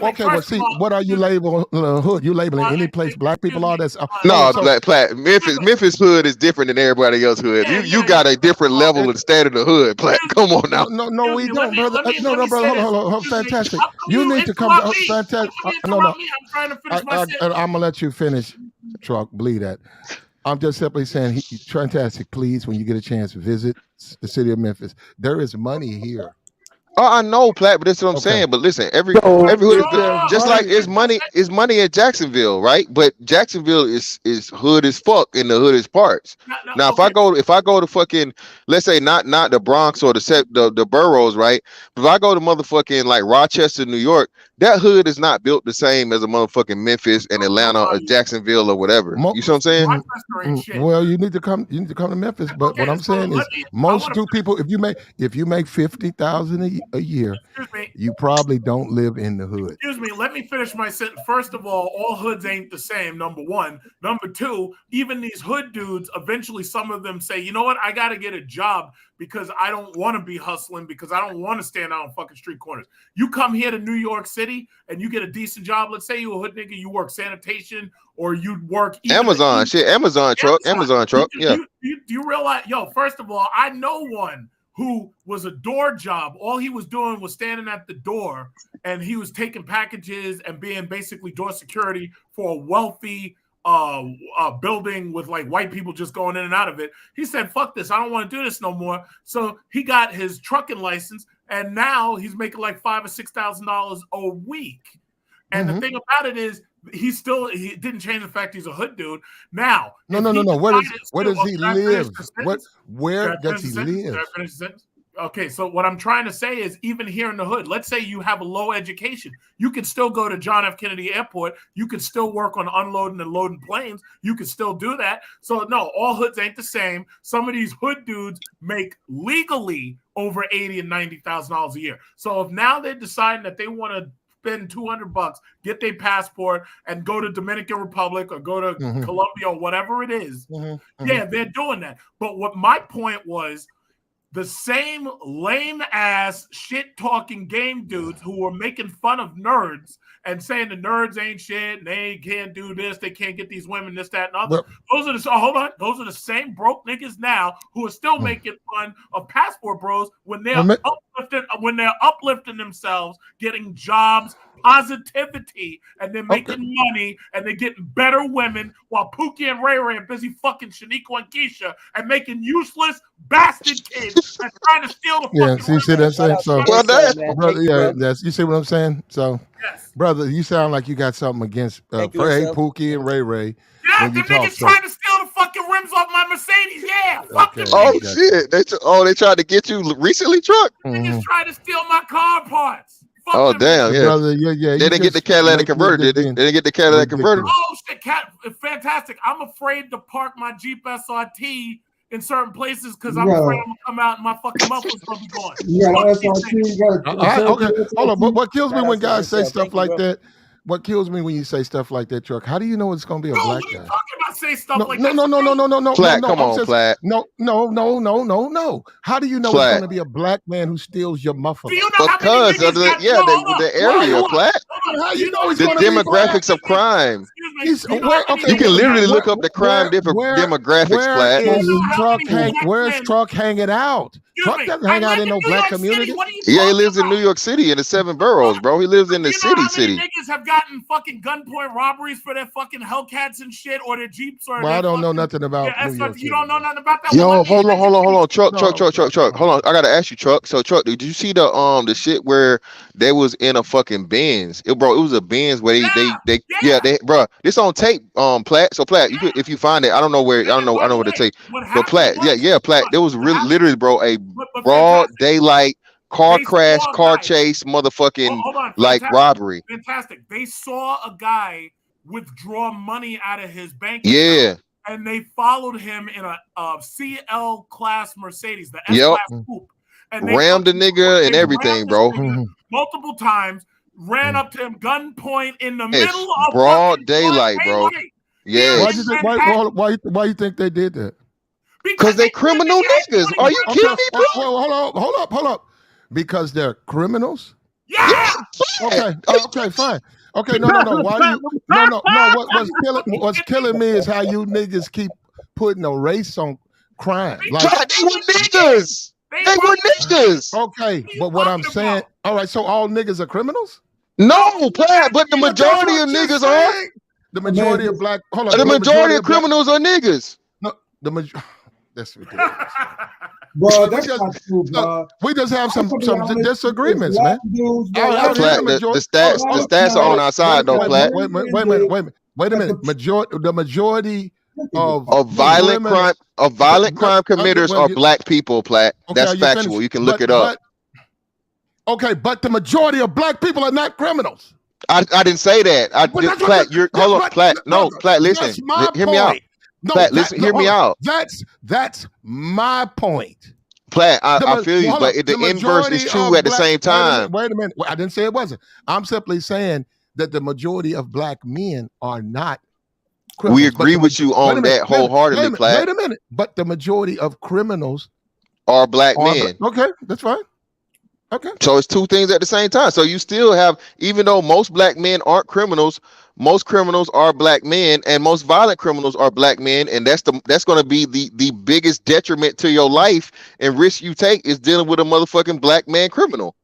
E: Okay, well, see, what are you labeling hood? You labeling any place black people are? That's
L: No, Platt. Memphis hood is different than everybody else hood. You got a different level and standard of hood, Platt. Come on now.
E: No, we don't, brother. No, brother. Hold on. Fantastic. You need to come to fantastic. No.
N: I'm trying to finish my sentence.
E: I'm gonna let you finish. Truck, believe that. I'm just simply saying, fantastic. Please, when you get a chance, visit the city of Memphis. There is money here.
L: Oh, I know, Platt, but that's what I'm saying. But listen, every hood is just like it's money in Jacksonville, right? But Jacksonville is hood as fuck and the hood is parts. Now, if I go to fucking, let's say not the Bronx or the boroughs, right? But if I go to motherfucking like Rochester, New York, that hood is not built the same as a motherfucking Memphis and Atlanta or Jacksonville or whatever. You see what I'm saying?
N: Well,
E: you need to come to Memphis. But what I'm saying is, most people, if you make $50,000 a year, you probably don't live in the hood.
N: Excuse me, let me finish my sentence. First of all hoods ain't the same, number one. Number two, even these hood dudes, eventually some of them say, you know what, I got to get a job because I don't want to be hustling, because I don't want to stand out on fucking street corners. You come here to New York City and you get a decent job. Let's say you're a hood nigga, you work sanitation or you work
L: Amazon truck. Yeah.
N: Do you realize, first of all, I know one who was a door job. All he was doing was standing at the door, and he was taking packages and being basically door security for a wealthy building with like white people just going in and out of it. He said, fuck this, I don't want to do this no more. So he got his trucking license, and now he's making like $5,000 or $6,000 a week. And the thing about it is, he didn't change the fact he's a hood dude. Now,
E: no. Where does he live? Where does he live?
N: Okay, so what I'm trying to say is, even here in the hood, let's say you have a low education, you can still go to John F. Kennedy Airport. You can still work on unloading and loading planes. You can still do that. So no, all hoods ain't the same. Some of these hood dudes make legally over $80,000 and $90,000 a year. So if now they're deciding that they want to spend $200, get their passport, and go to Dominican Republic or go to Colombia or whatever it is, yeah, they're doing that. But what my point was, the same lame ass shit talking game dudes who were making fun of nerds and saying the nerds ain't shit and they can't do this, they can't get these women, this, that, and other. Those are the same broke niggas now who are still making fun of passport bros when they're uplifting themselves, getting jobs, positivity, and they're making money, and they're getting better women, while Pookie and Ray Ray are busy fucking Shaniqua and Keisha and making useless bastard kids and trying to steal the fucking
E: you see that saying? So,
L: brother,
E: you see what I'm saying? So,
N: yes.
E: Brother, you sound like you got something against Pookie and Ray Ray.
N: Yeah, the niggas trying to steal the fucking rims off my Mercedes. Yeah, fuck them.
L: Shit! They tried to get you recently, truck.
N: Niggas tried to steal my car parts.
L: Oh damn! Yeah,
E: brother,
L: they didn't get the catalytic converter, did they? They didn't get the catalytic converter.
N: Oh shit, fantastic! I'm afraid to park my Jeep SRT in certain places because I'm afraid I'm gonna come out and my fucking muffler's gonna be gone.
E: Okay, hold on. But what kills me when guys say stuff like that? What kills me when you say stuff like that, Truck? How do you know it's going to be a black guy?
N: Talking about say stuff like
E: no,
N: that.
E: No.
L: Platt, come on, Platt.
E: No. How do you know it's going to be a black man who steals your muffler?
N: Do you know
L: because of the area, Platt.
E: How you know it's
L: the
E: going
L: demographics of crime. You can literally look up the crime demographics, Platt.
E: Where's Truck hanging out? Truck doesn't hang out in no black community.
L: Yeah, he lives in New York City in the 7 boroughs, bro. He lives in the city.
N: Niggas have gotten fucking gunpoint robberies for their fucking Hellcats and shit, or their Jeeps, or
E: I don't know nothing about New York City.
N: You don't know nothing about that.
L: Yo, hold on, Truck. Hold on, I gotta ask you, Truck. So, Truck, did you see the shit where they was in a fucking Benz? It was a Benz where they bro. This on tape, Platt. So Platt, you could, if you find it, I don't know where to take. But Platt, Platt. There was literally, bro, a broad daylight car crash, car chase, motherfucking robbery.
N: Fantastic. They saw a guy withdraw money out of his bank
L: account,
N: and they followed him in a CL class Mercedes, the S class coupe, and they
L: rammed the nigga and everything, bro.
N: Multiple times, ran up to him gunpoint in the middle of
L: broad daylight, bro. Yeah.
E: Why you think they did that?
L: Because they criminal niggas. Are you kidding me, bro?
E: Hold up. Because they're criminals?
N: Yeah.
E: Okay, fine. Okay, no. Why do you? No. What's killing me is how you niggas keep putting a race on crime.
L: They were niggas. They were niggas.
E: Okay, but what I'm saying, all right. So all niggas are criminals?
L: No, Platt, but the majority of niggas are.
E: The majority of black. Hold on.
L: The majority of criminals are niggas.
E: No, the majority. That's ridiculous.
C: Bro, that's not true, bro.
E: We just have some disagreements, man.
L: The stats are on our side, though, Platt.
E: Wait a minute. The majority
L: of violent crime committers are black people, Platt. That's factual. You can look it up.
E: Okay, but the majority of black people are not criminals.
L: I didn't say that. Platt, hold on, Platt. No, Platt, listen.
E: That's my
L: Hear me out.
E: point. No,
L: Platt, listen, hear me out.
E: That's my point.
L: Platt, I feel you, but the inverse is true at the same time.
E: Wait a minute. I didn't say it wasn't. I'm simply saying that the majority of black men are not criminals.
L: We agree with you on that wholeheartedly, Platt.
E: Wait a minute. But the majority of criminals
L: are black men.
E: Okay, that's fine. Okay.
L: So it's two things at the same time. So you still have, even though most black men aren't criminals, most criminals are black men, and most violent criminals are black men, and that's going to be the biggest detriment to your life and risk you take is dealing with a motherfucking black man criminal.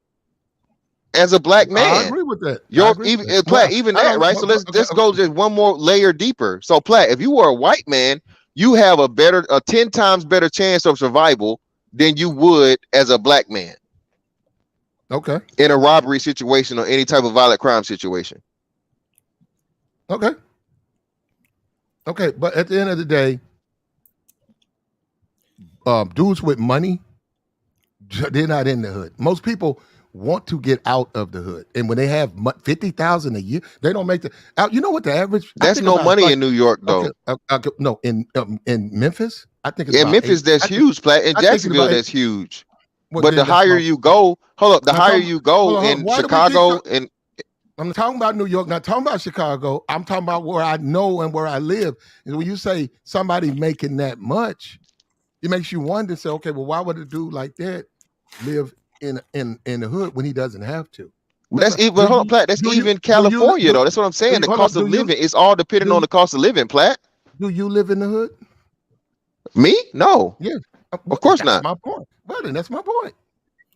L: As a black man,
E: I agree with that.
L: Platt, even that, right? So let's go just one more layer deeper. So Platt, if you were a white man, you have a 10 times better chance of survival than you would as a black man.
E: Okay.
L: In a robbery situation or any type of violent crime situation.
E: Okay. Okay, but at the end of the day, dudes with money, they're not in the hood. Most people want to get out of the hood, and when they have $50,000 a year, they don't make the out. You know what the average?
L: That's no money in New York, though.
E: Okay, no, in Memphis, I think it's
L: in Memphis. That's huge, Platt. In Jacksonville, that's huge. But the higher you go, the higher you go in Chicago, and
E: I'm talking about New York, not talking about Chicago. I'm talking about where I know and where I live. And when you say somebody making that much, it makes you wonder. Say, okay, well, why would a dude like that live in the hood when he doesn't have to?
L: That's even Platt. That's even California, though. That's what I'm saying. The cost of living is all depending on the cost of living, Platt.
E: Do you live in the hood?
L: Me? No.
E: Yeah.
L: Of course not.
E: That's my point. Well, then that's my point.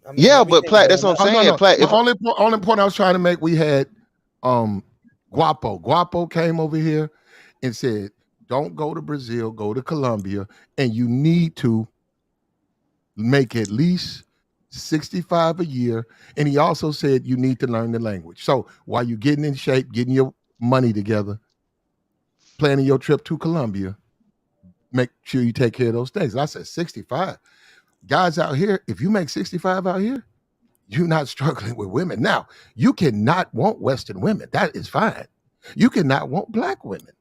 J: I mean,
L: yeah, but Platt, that's what I'm saying.
E: No.
L: Platt,
E: the only point I was trying to make, we had Guapo. Guapo came over here and said, don't go to Brazil, go to Colombia, and you need to make at least 65 a year. And he also said you need to learn the language. So while you're getting in shape, getting your money together, planning your trip to Colombia, make sure you take care of those things. And I said 65. Guys out here, if you make 65 out here, you're not struggling with women. Now, you cannot want Western women. That is fine. You cannot want black women.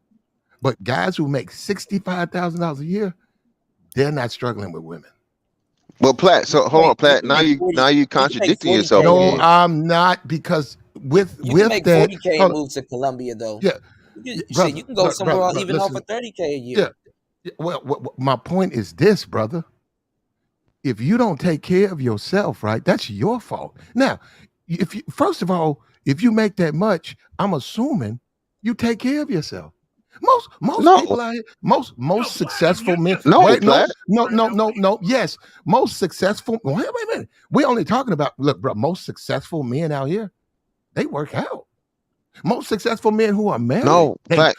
E: But guys who make $65,000 a year, they're not struggling with women.
L: Well, Platt, so hold on, Platt. Now you contradicting yourself.
E: No,
L: again.
E: I'm not, because with
J: can make
E: that
J: 40K and move to Colombia, though.
E: Yeah.
J: You can go somewhere else even off of 30K a year.
E: Yeah. Well, my point is this, brother. If you don't take care of yourself, right, that's your fault. Now, first of all, if you make that much, I'm assuming you take care of yourself. Most people out here, most successful men. No. Yes, most successful. Wait a minute. We're only talking about, look, bro. Most successful men out here, they work out. Most successful men who are married.
L: No, Platt,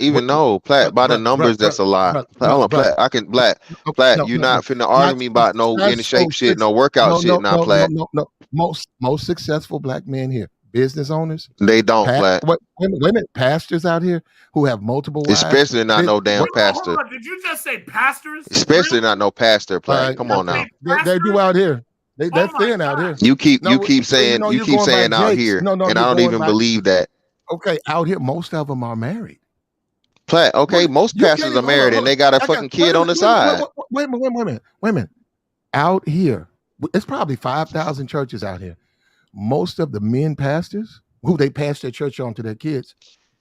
L: Platt, by the numbers, that's a lie. Hold on, Platt. Platt, you're not finna argue me about no in shape shit, no workout shit, now, Platt.
E: No. Most successful black men here, business owners.
L: They don't, Platt.
E: Women, pastors out here who have multiple wives.
L: Especially not no damn pastor.
N: Hold on, did you just say pastors?
L: Especially not no pastor, Platt. Come on now.
E: They do out here. They're thin out here.
L: You keep saying out here, and I don't even believe that.
E: Okay, out here, most of them are married.
L: Platt, okay, most pastors are married and they got a fucking kid on the side.
E: Wait a minute. Out here, it's probably 5,000 churches out here. Most of the men pastors who they pass their church on to their kids,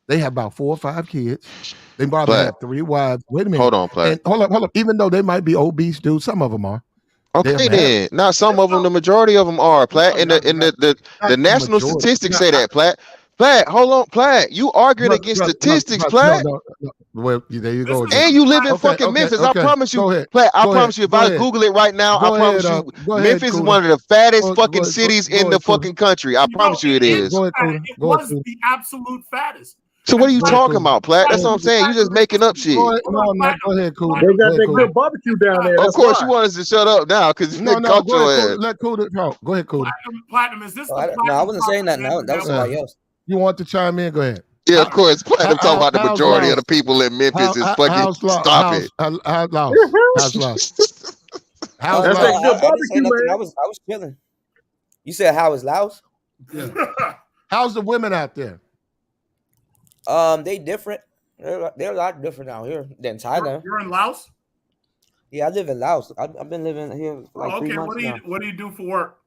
E: they have about 4 or 5 kids. They probably have 3 wives. Wait a minute.
L: Hold on, Platt.
E: Hold up. Even though they might be obese dudes, some of them are.
L: Okay, then. Not some of them. The majority of them are, Platt. And the national statistics say that, Platt. Platt, hold on, Platt. You arguing against statistics, Platt.
E: No. Well, there you go.
L: And you live in fucking Memphis. I promise you, Platt. I promise you, if I Google it right now, I promise you, Memphis is one of the fattest fucking cities in the fucking country. I promise you, it is.
N: It was the absolute fattest.
L: So what are you talking about, Platt? That's what I'm saying. You just making up shit.
E: Go ahead, cool.
O: They got that good barbecue down there.
L: Of course, you want us to shut up now because you caught your ass.
E: Let Cool talk. Go ahead, Cool.
N: Platinum, is this?
J: No, I wasn't saying that. No, that was somebody else.
E: You want to chime in? Go ahead.
L: Yeah, of course. Platinum talking about the majority of the people in Memphis is fucking. Stop it.
E: How's lost? How's lost?
J: That's that good barbecue, man. I was chilling. You said how is Laos?
E: Yeah. How's the women out there?
P: They different. They're a lot different out here than Thailand.
N: You're in Laos?
P: Yeah, I live in Laos. I've been living here for like 3 months now.
N: What do you do for work?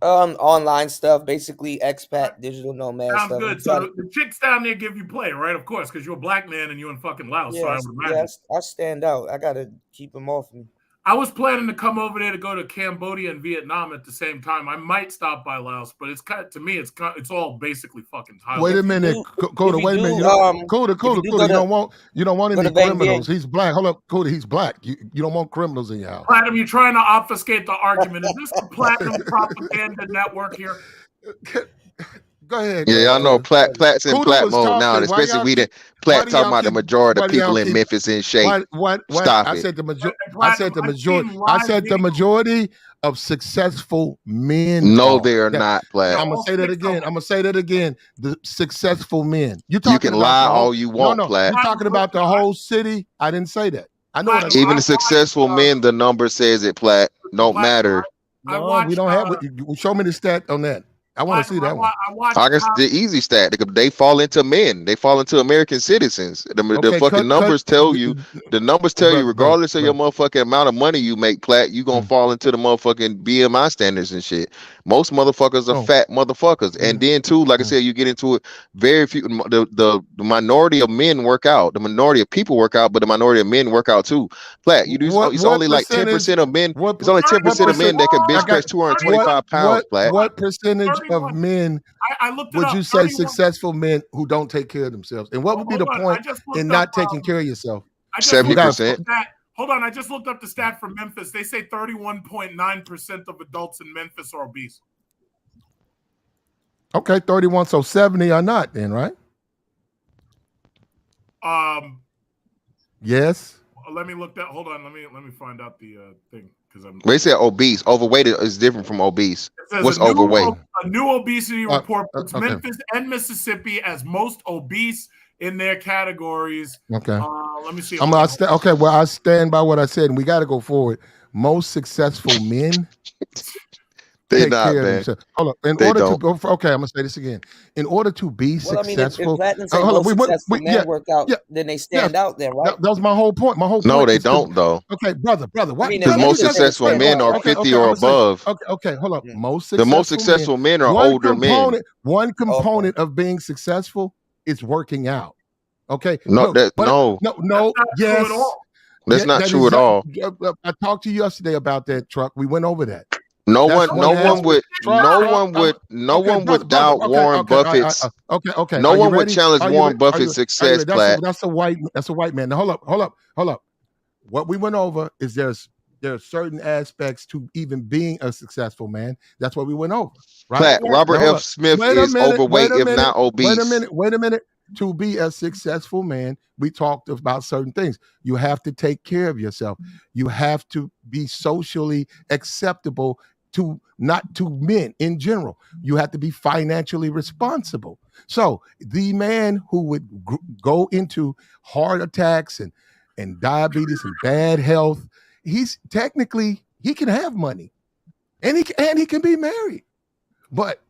P: Online stuff, basically expat, digital nomad
N: Sounds
P: stuff.
N: good. So the chicks down there give you play, right? Of course, because you're a black man and you're in fucking Laos.
P: Yeah,
N: so I would imagine.
P: yes, I stand out. I gotta keep them off me.
N: I was planning to come over there to go to Cambodia and Vietnam at the same time. I might stop by Laos, but it's kind of, to me, it's all basically fucking Thailand.
E: Wait a minute, Coda. Wait a minute. Coda. You don't want any criminals. He's black. Hold up, Coda. He's black. You don't want criminals in your house.
N: Platinum, you're trying to obfuscate the argument. Is this the Platinum propaganda network here?
E: Go ahead.
L: Yeah, I know Plat's in Plat mode now, especially we didn't Plat talking about the majority of people in Memphis in shape. Stop it.
E: I said the majority of successful men.
L: No, they are not, Plat.
E: I'm gonna say that again. The successful men.
L: You can lie all you want, Plat.
E: You're talking about the whole city. I didn't say that. I know.
L: Even the successful men, the number says it, Plat. Don't matter.
E: No, we don't have. Show me the stat on that. I want to see that one.
L: I guess the easy stat. They fall into men. They fall into American citizens. The fucking numbers tell you. The numbers tell you, regardless of your motherfucking amount of money you make, Plat, you gonna fall into the motherfucking BMI standards and shit. Most motherfuckers are fat motherfuckers, and then too, like I said, you get into it. Very few. The minority of men work out. The minority of people work out, but the minority of men work out too. Plat, it's only like 10% of men. It's only 10% of men that can bench press 225 pounds. Plat.
E: What percentage of men would you say successful men who don't take care of themselves? And what would be the point in not taking care of yourself?
L: 70%.
N: Hold on, I just looked up the stat for Memphis. They say 31.9% of adults in Memphis are obese.
E: Okay, 31. So 70 are not then, right? Yes.
N: Let me look that. Hold on. Let me find out the thing because
L: They said obese. Overweight is different from obese. What's overweight?
N: A new obesity report puts Memphis and Mississippi as most obese in their categories.
E: Okay.
N: Let me see.
E: Okay. Well, I stand by what I said, and we got to go forward. Most successful men.
L: They not, man.
E: Hold on. Okay, I'm gonna say this again. In order to be successful,
P: men work out, then they stand out there, right?
E: That was my whole point.
L: No, they don't, though.
E: Okay, brother. What?
L: Because most successful men are 50 or above.
E: Okay, hold up.
L: The most successful men are older men.
E: One component of being successful is working out. Okay.
L: No.
E: Yes.
L: That's not true at all.
E: I talked to you yesterday about that, Truck. We went over that.
L: No one would doubt Warren Buffett's.
E: Okay.
L: No one would challenge Warren Buffett's success, Platt.
E: That's a white man. Now hold up. What we went over is there are certain aspects to even being a successful man. That's what we went over. Right?
L: Platt, Robert F. Smith is overweight, if not obese.
E: Wait a minute. To be a successful man, we talked about certain things. You have to take care of yourself. You have to be socially acceptable to men in general. You have to be financially responsible. So the man who would go into heart attacks and diabetes and bad health, he can have money and he can be married.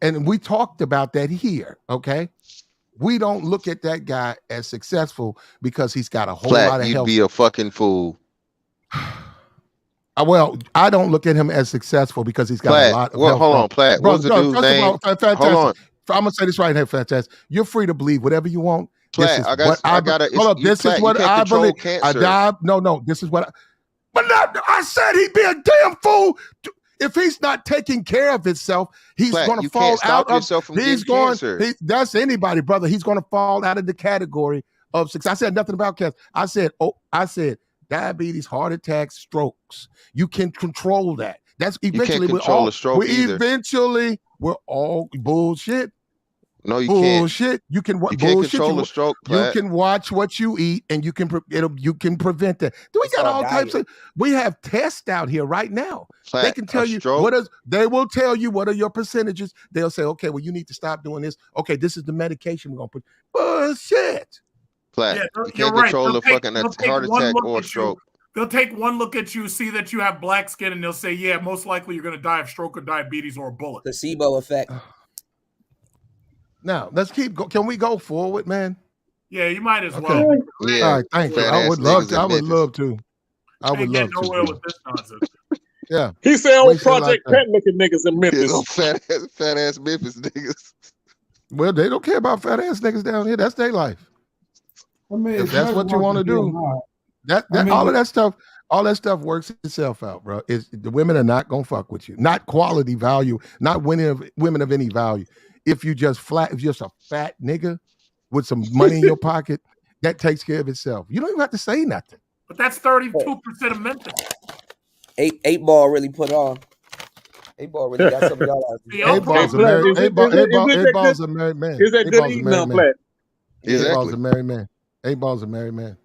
E: And we talked about that here, okay? We don't look at that guy as successful because he's got a whole lot of
L: you'd
E: health.
L: Be a fucking fool.
E: Well, I don't look at him as successful because he's got a lot of health.
L: Hold on, Platt. What's the dude's name?
E: Hold on. I'm gonna say this right here, Fantastic. You're free to believe whatever you want.
L: Platt,
E: This is what I believe. This is what I said. He'd be a damn fool. If he's not taking care of himself, he's going to fall out of. That's anybody, brother. He's going to fall out of the category of success. I said nothing about cancer. I said diabetes, heart attacks, strokes. You can control that. That's eventually we're all bullshit.
L: No, you
E: bullshit.
L: You
E: can't
L: control a stroke.
E: You can watch what you eat, and you can prevent that. We got all types of. We have tests out here right now. They can tell you they will tell you what are your percentages. They'll say, okay, well, you need to stop doing this. Okay, this is the medication we're gonna put. Bullshit.
L: Platt, you can't control the fucking heart attack or stroke.
N: They'll take one look at you, see that you have black skin, and they'll say, yeah, most likely you're going to die of stroke or diabetes or a bullet.
P: Placebo effect.
E: Now, let's keep going. Can we go forward, man?
N: Yeah, you might as
E: Okay.
N: well.
L: Yeah.
E: All right, thank you. I would love to. I would love to. I would
N: Ain't
E: love
N: getting nowhere with this nonsense.
E: Yeah.
O: He said on
E: Waste it like
O: Project
E: that.
O: Pet looking niggas in Memphis.
L: Fat ass Memphis niggas.
E: Well, they don't care about fat ass niggas down here. That's their life.
C: I mean,
E: If that's what you want to do, all of that stuff works itself out, bro. The women are not gonna fuck with you. Not quality value, not women of any value. If you just if you're just a fat nigga with some money in your pocket, that takes care of itself. You don't even have to say nothing.
N: But that's 32% of Memphis.
P: Eight ball really put on. 8-Ball really got some of y'all out there.
E: 8-Ball's a married 8-Ball's a married man.
O: Is that good eating now, Flat?
E: 8-Ball's a married man. 8-Ball's a married man.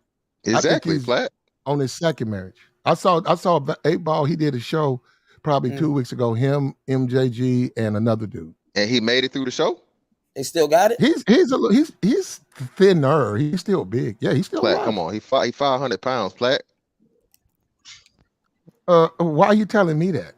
L: Exactly, Flat.
E: On his second marriage. I saw 8-Ball. He did a show probably 2 weeks ago. Him, MJG, and another dude.
L: And he made it through the show.
P: They still got it.
E: He's thinner. He's still big. Yeah, he's still
L: Platt,
E: alive.
L: come on. He 500 pounds, Platt.
E: Why are you telling me that?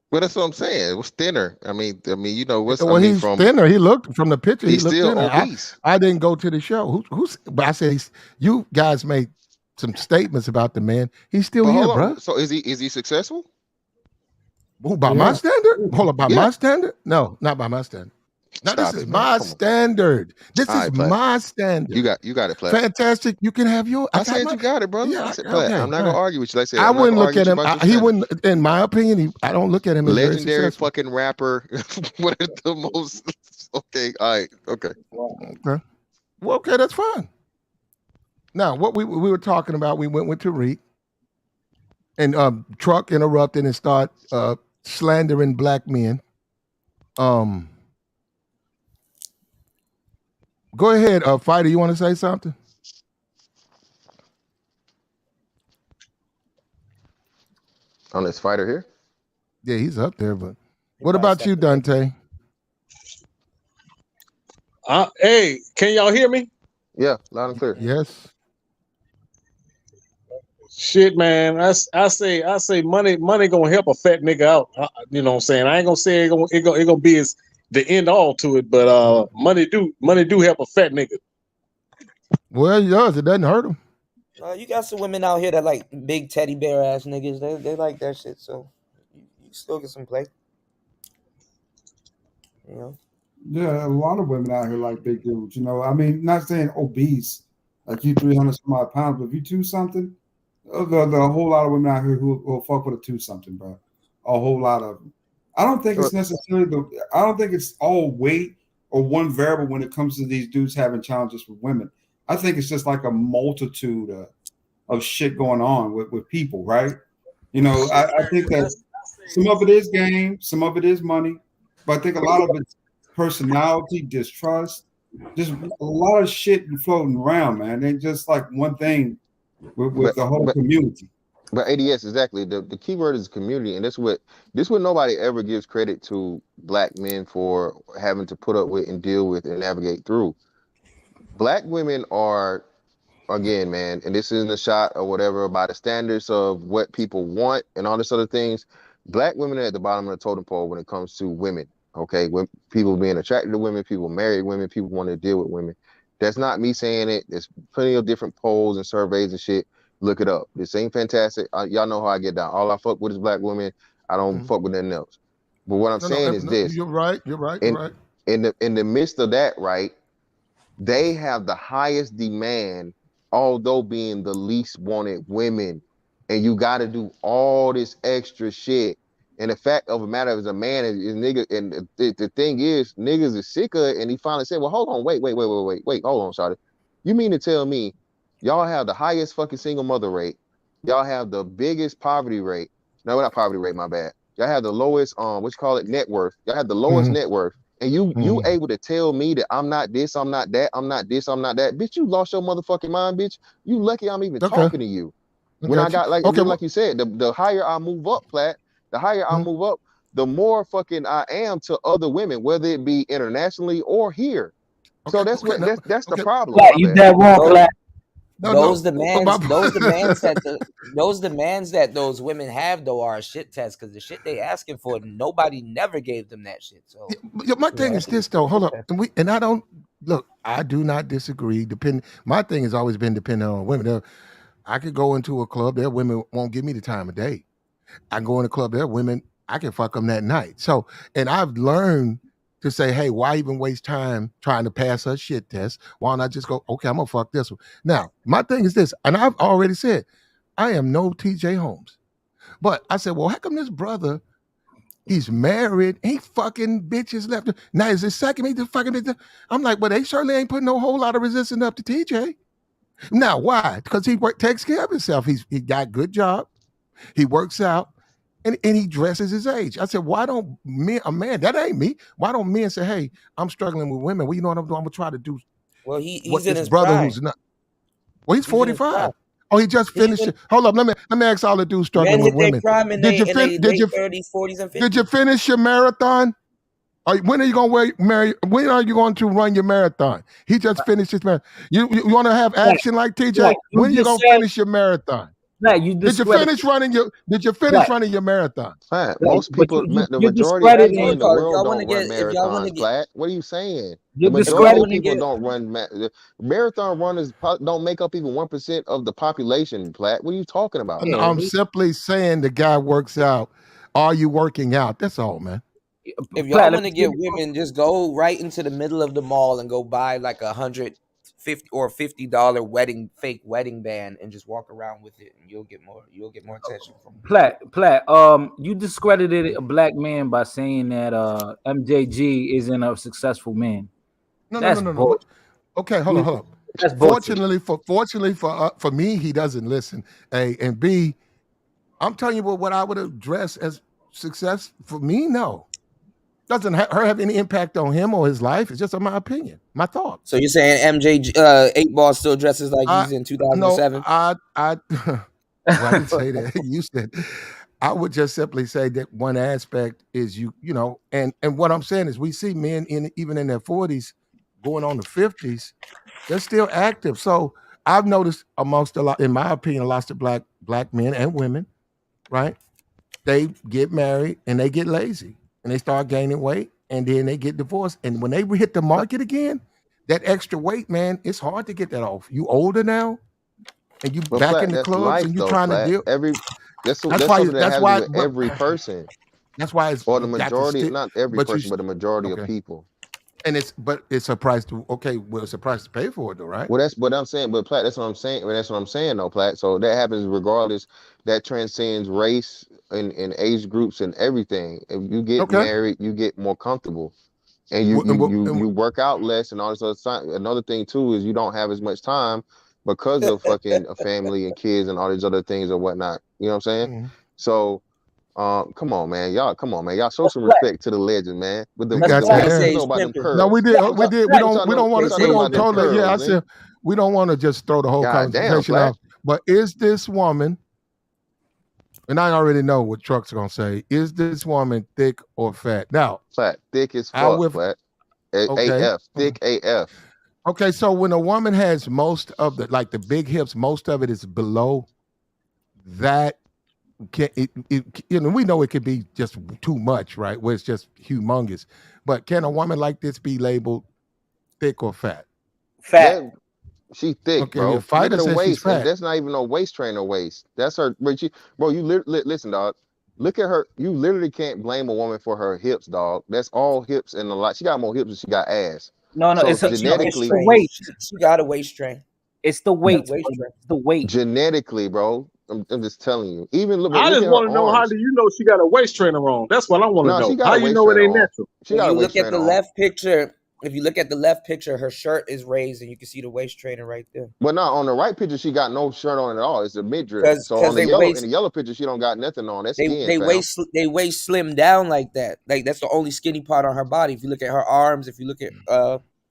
L: Well, that's what I'm saying. It was thinner. I mean, you know what's.
E: Well, he's thinner. He looked from the picture.
L: He's
E: he looked
L: still
E: thinner.
L: obese.
E: I didn't go to the show. But I said you guys made some statements about the man. He's still here, bro.
L: So is he successful?
E: By my standard? Hold on, by my standard? No, not by my standard. Now this is my standard. This is my standard.
L: You got it, Platt.
E: Fantastic. You can have your.
L: I said you got it, brother.
E: Yeah,
L: I said, Platt, I'm not gonna argue with you. Like I said,
E: I wouldn't look at him. He
L: wouldn't.
E: In my opinion, I don't look at him as
L: Legendary fucking rapper. What is the most? Okay, all right, okay.
E: Okay. Well, okay, that's fine. Now, what we were talking about, we went with Tariq, and Truck interrupted and start slandering black men. Go ahead, Fighter. You want to say something?
L: On this Fighter here?
E: Yeah, he's up there. But what about you, Dante?
O: Hey, can y'all hear me?
L: Yeah, loud and clear.
E: Yes.
O: Shit, man. I say money gonna help a fat nigga out. You know what I'm saying? I ain't gonna say it gonna be the end all to it, but money do help a fat nigga.
E: Well, it does. It doesn't hurt him.
P: You got some women out here that like big teddy bear ass niggas. They like that shit. So you still get some play. You know.
C: Yeah, a lot of women out here like big dudes. You know, I mean, not saying obese, like you 300 some odd pounds, but if you 2 something, there are a whole lot of women out here who will fuck with a 2 something, bro. A whole lot of them. I don't think it's necessarily I don't think it's all weight or one variable when it comes to these dudes having challenges with women. I think it's just like a multitude of shit going on with people, right? You know, I think that some of it is game, some of it is money, but I think a lot of it's personality, distrust, just a lot of shit floating around, man. Ain't just like one thing with the whole community.
L: But ADS, exactly. The key word is community, and this what nobody ever gives credit to black men for having to put up with and deal with and navigate through. Black women are, again, man, and this isn't a shot or whatever, by the standards of what people want and all this other things, black women are at the bottom of the totem pole when it comes to women. Okay, when people being attracted to women, people marry women, people want to deal with women. That's not me saying it. There's plenty of different polls and surveys and shit. Look it up. This ain't fantastic. Y'all know how I get down. All I fuck with is black women. I don't fuck with nothing else. But what I'm saying is this.
E: You're right. You're right. You're right.
L: In the midst of that, right, they have the highest demand, although being the least wanted women. And you got to do all this extra shit. And the fact of the matter is, a man is nigga. And the thing is, niggas is sick of it. And he finally said, well, hold on, wait, hold on, shawty. You mean to tell me y'all have the highest fucking single mother rate? Y'all have the biggest poverty rate. No, not poverty rate, my bad. Y'all have the lowest, net worth. Y'all have the lowest net worth. And you able to tell me that I'm not this, I'm not that, I'm not this, I'm not that. Bitch, you lost your motherfucking mind, bitch. You lucky I'm even talking to you. When I got like you said, the higher I move up, Platt, the higher I move up, the more fucking I am to other women, whether it be internationally or here. So that's the problem.
Q: Platt, you dead wrong, Platt.
P: those demands that those women have though are a shit test because the shit they asking for, nobody never gave them that shit. So
E: my thing is this though. Hold up, and I don't look. I do not disagree. My thing has always been dependent on women. I could go into a club. There, women won't give me the time of day. I go in a club. There, women I can fuck them that night. So, and I've learned to say, hey, why even waste time trying to pass a shit test? Why not just go, okay, I'm gonna fuck this one. Now, my thing is this, and I've already said, I am no TJ Holmes. But I said, well, how come this brother, he's married, he fucking bitches left. Now is his second, he just fucking bitch. I'm like, well, they certainly ain't putting no whole lot of resistance up to TJ. Now, why? Because he takes care of himself. He got a good job. He works out. And he dresses his age. I said, why don't a man, that ain't me. Why don't men say, hey, I'm struggling with women. Well, you know what I'm doing? I'm gonna try to do
P: he's in his
E: brother
P: prime.
E: Who's not. Well, he's 45. Oh, he just finished it. Hold up, let me ask all the dudes struggling with women. Did you finish
P: 30s, 40s, and 50s?
E: Did you finish your marathon? When are you going when are you going to run your marathon? He just finished his marathon. You want to have action like TJ? When are you going to finish your marathon? Did you finish running your marathon?
L: Flat. Most people, the majority of people in the world don't run marathons. Flat. What are you saying? The majority of people don't run marathon runners. Don't make up even 1% of the population. Flat. What are you talking about?
E: I'm simply saying the guy works out. Are you working out? That's all, man.
P: If y'all want to get women, just go right into the middle of the mall and go buy like $150 or $50 fake wedding band and just walk around with it, and you'll get more attention from
I: Platt. You discredited a black man by saying that MJG isn't a successful man.
E: No. Okay, hold on. Fortunately for me, he doesn't listen. A and B, I'm telling you what I would address as success for me. No. Doesn't have any impact on him or his life. It's just my opinion, my thought.
P: So you're saying MJ 8 Ball still dresses like he's in 2007?
E: No, I didn't say that. You said. I would just simply say that one aspect is you know, and what I'm saying is we see men even in their 40s going on the 50s, they're still active. So I've noticed in my opinion, lots of black men and women, right? They get married and they get lazy. And they start gaining weight, and then they get divorced. And when they hit the market again, that extra weight, man, it's hard to get that off. You older now, and you back in the clubs, and you're trying to deal.
L: That's something that happens with every person.
E: That's why it's
L: or the majority, not every person, but the majority of people.
E: And it's a price to it's a price to pay for it though, right?
L: Well, that's what I'm saying. But Platt, that's what I'm saying. That's what I'm saying though, Platt. So that happens regardless. That transcends race and age groups and everything. If you get married, you get more comfortable, and you work out less and all this other stuff. Another thing too is you don't have as much time because of fucking a family and kids and all these other things or whatnot. You know what I'm saying?
E: Mm-hmm.
L: So. Come on, man. Y'all show some respect to the legend, man. With the
E: you know about them curls. No, we did. We don't want to totally. Yeah, I said we don't want to just throw the whole conversation out. But is this woman? And I already know what Truck's gonna say. Is this woman thick or fat? Now,
L: fat, thick as fuck. Fat. AF, thick AF.
E: Okay, so when a woman has most of the big hips, most of it is below that. We know it could be just too much, right? Where it's just humongous. But can a woman like this be labeled thick or fat?
P: Fat.
L: Yeah, she thick, bro. Look at her waist. That's not even no waist trainer waist. That's her. Bro, you listen, dog. Look at her. You literally can't blame a woman for her hips, dog. That's all hips and a lot. She got more hips than she got ass.
I: No,
L: so
I: it's
L: genetically
I: the weight.
P: She got a waist strain.
I: It's the weight. It's the weight.
L: Genetically, bro. I'm just telling you. Even look.
O: I just want to know, how do you know she got a waist trainer on? That's what I want to know. How you know it ain't natural?
P: If you look at the left picture, her shirt is raised, and you can see the waist trainer right there.
L: But no, on the right picture, she got no shirt on at all. It's a midriff. So on in the yellow picture, she don't got nothing on. That's skin.
P: They waist slim down like that. Like that's the only skinny part on her body. If you look at her arms, if you look at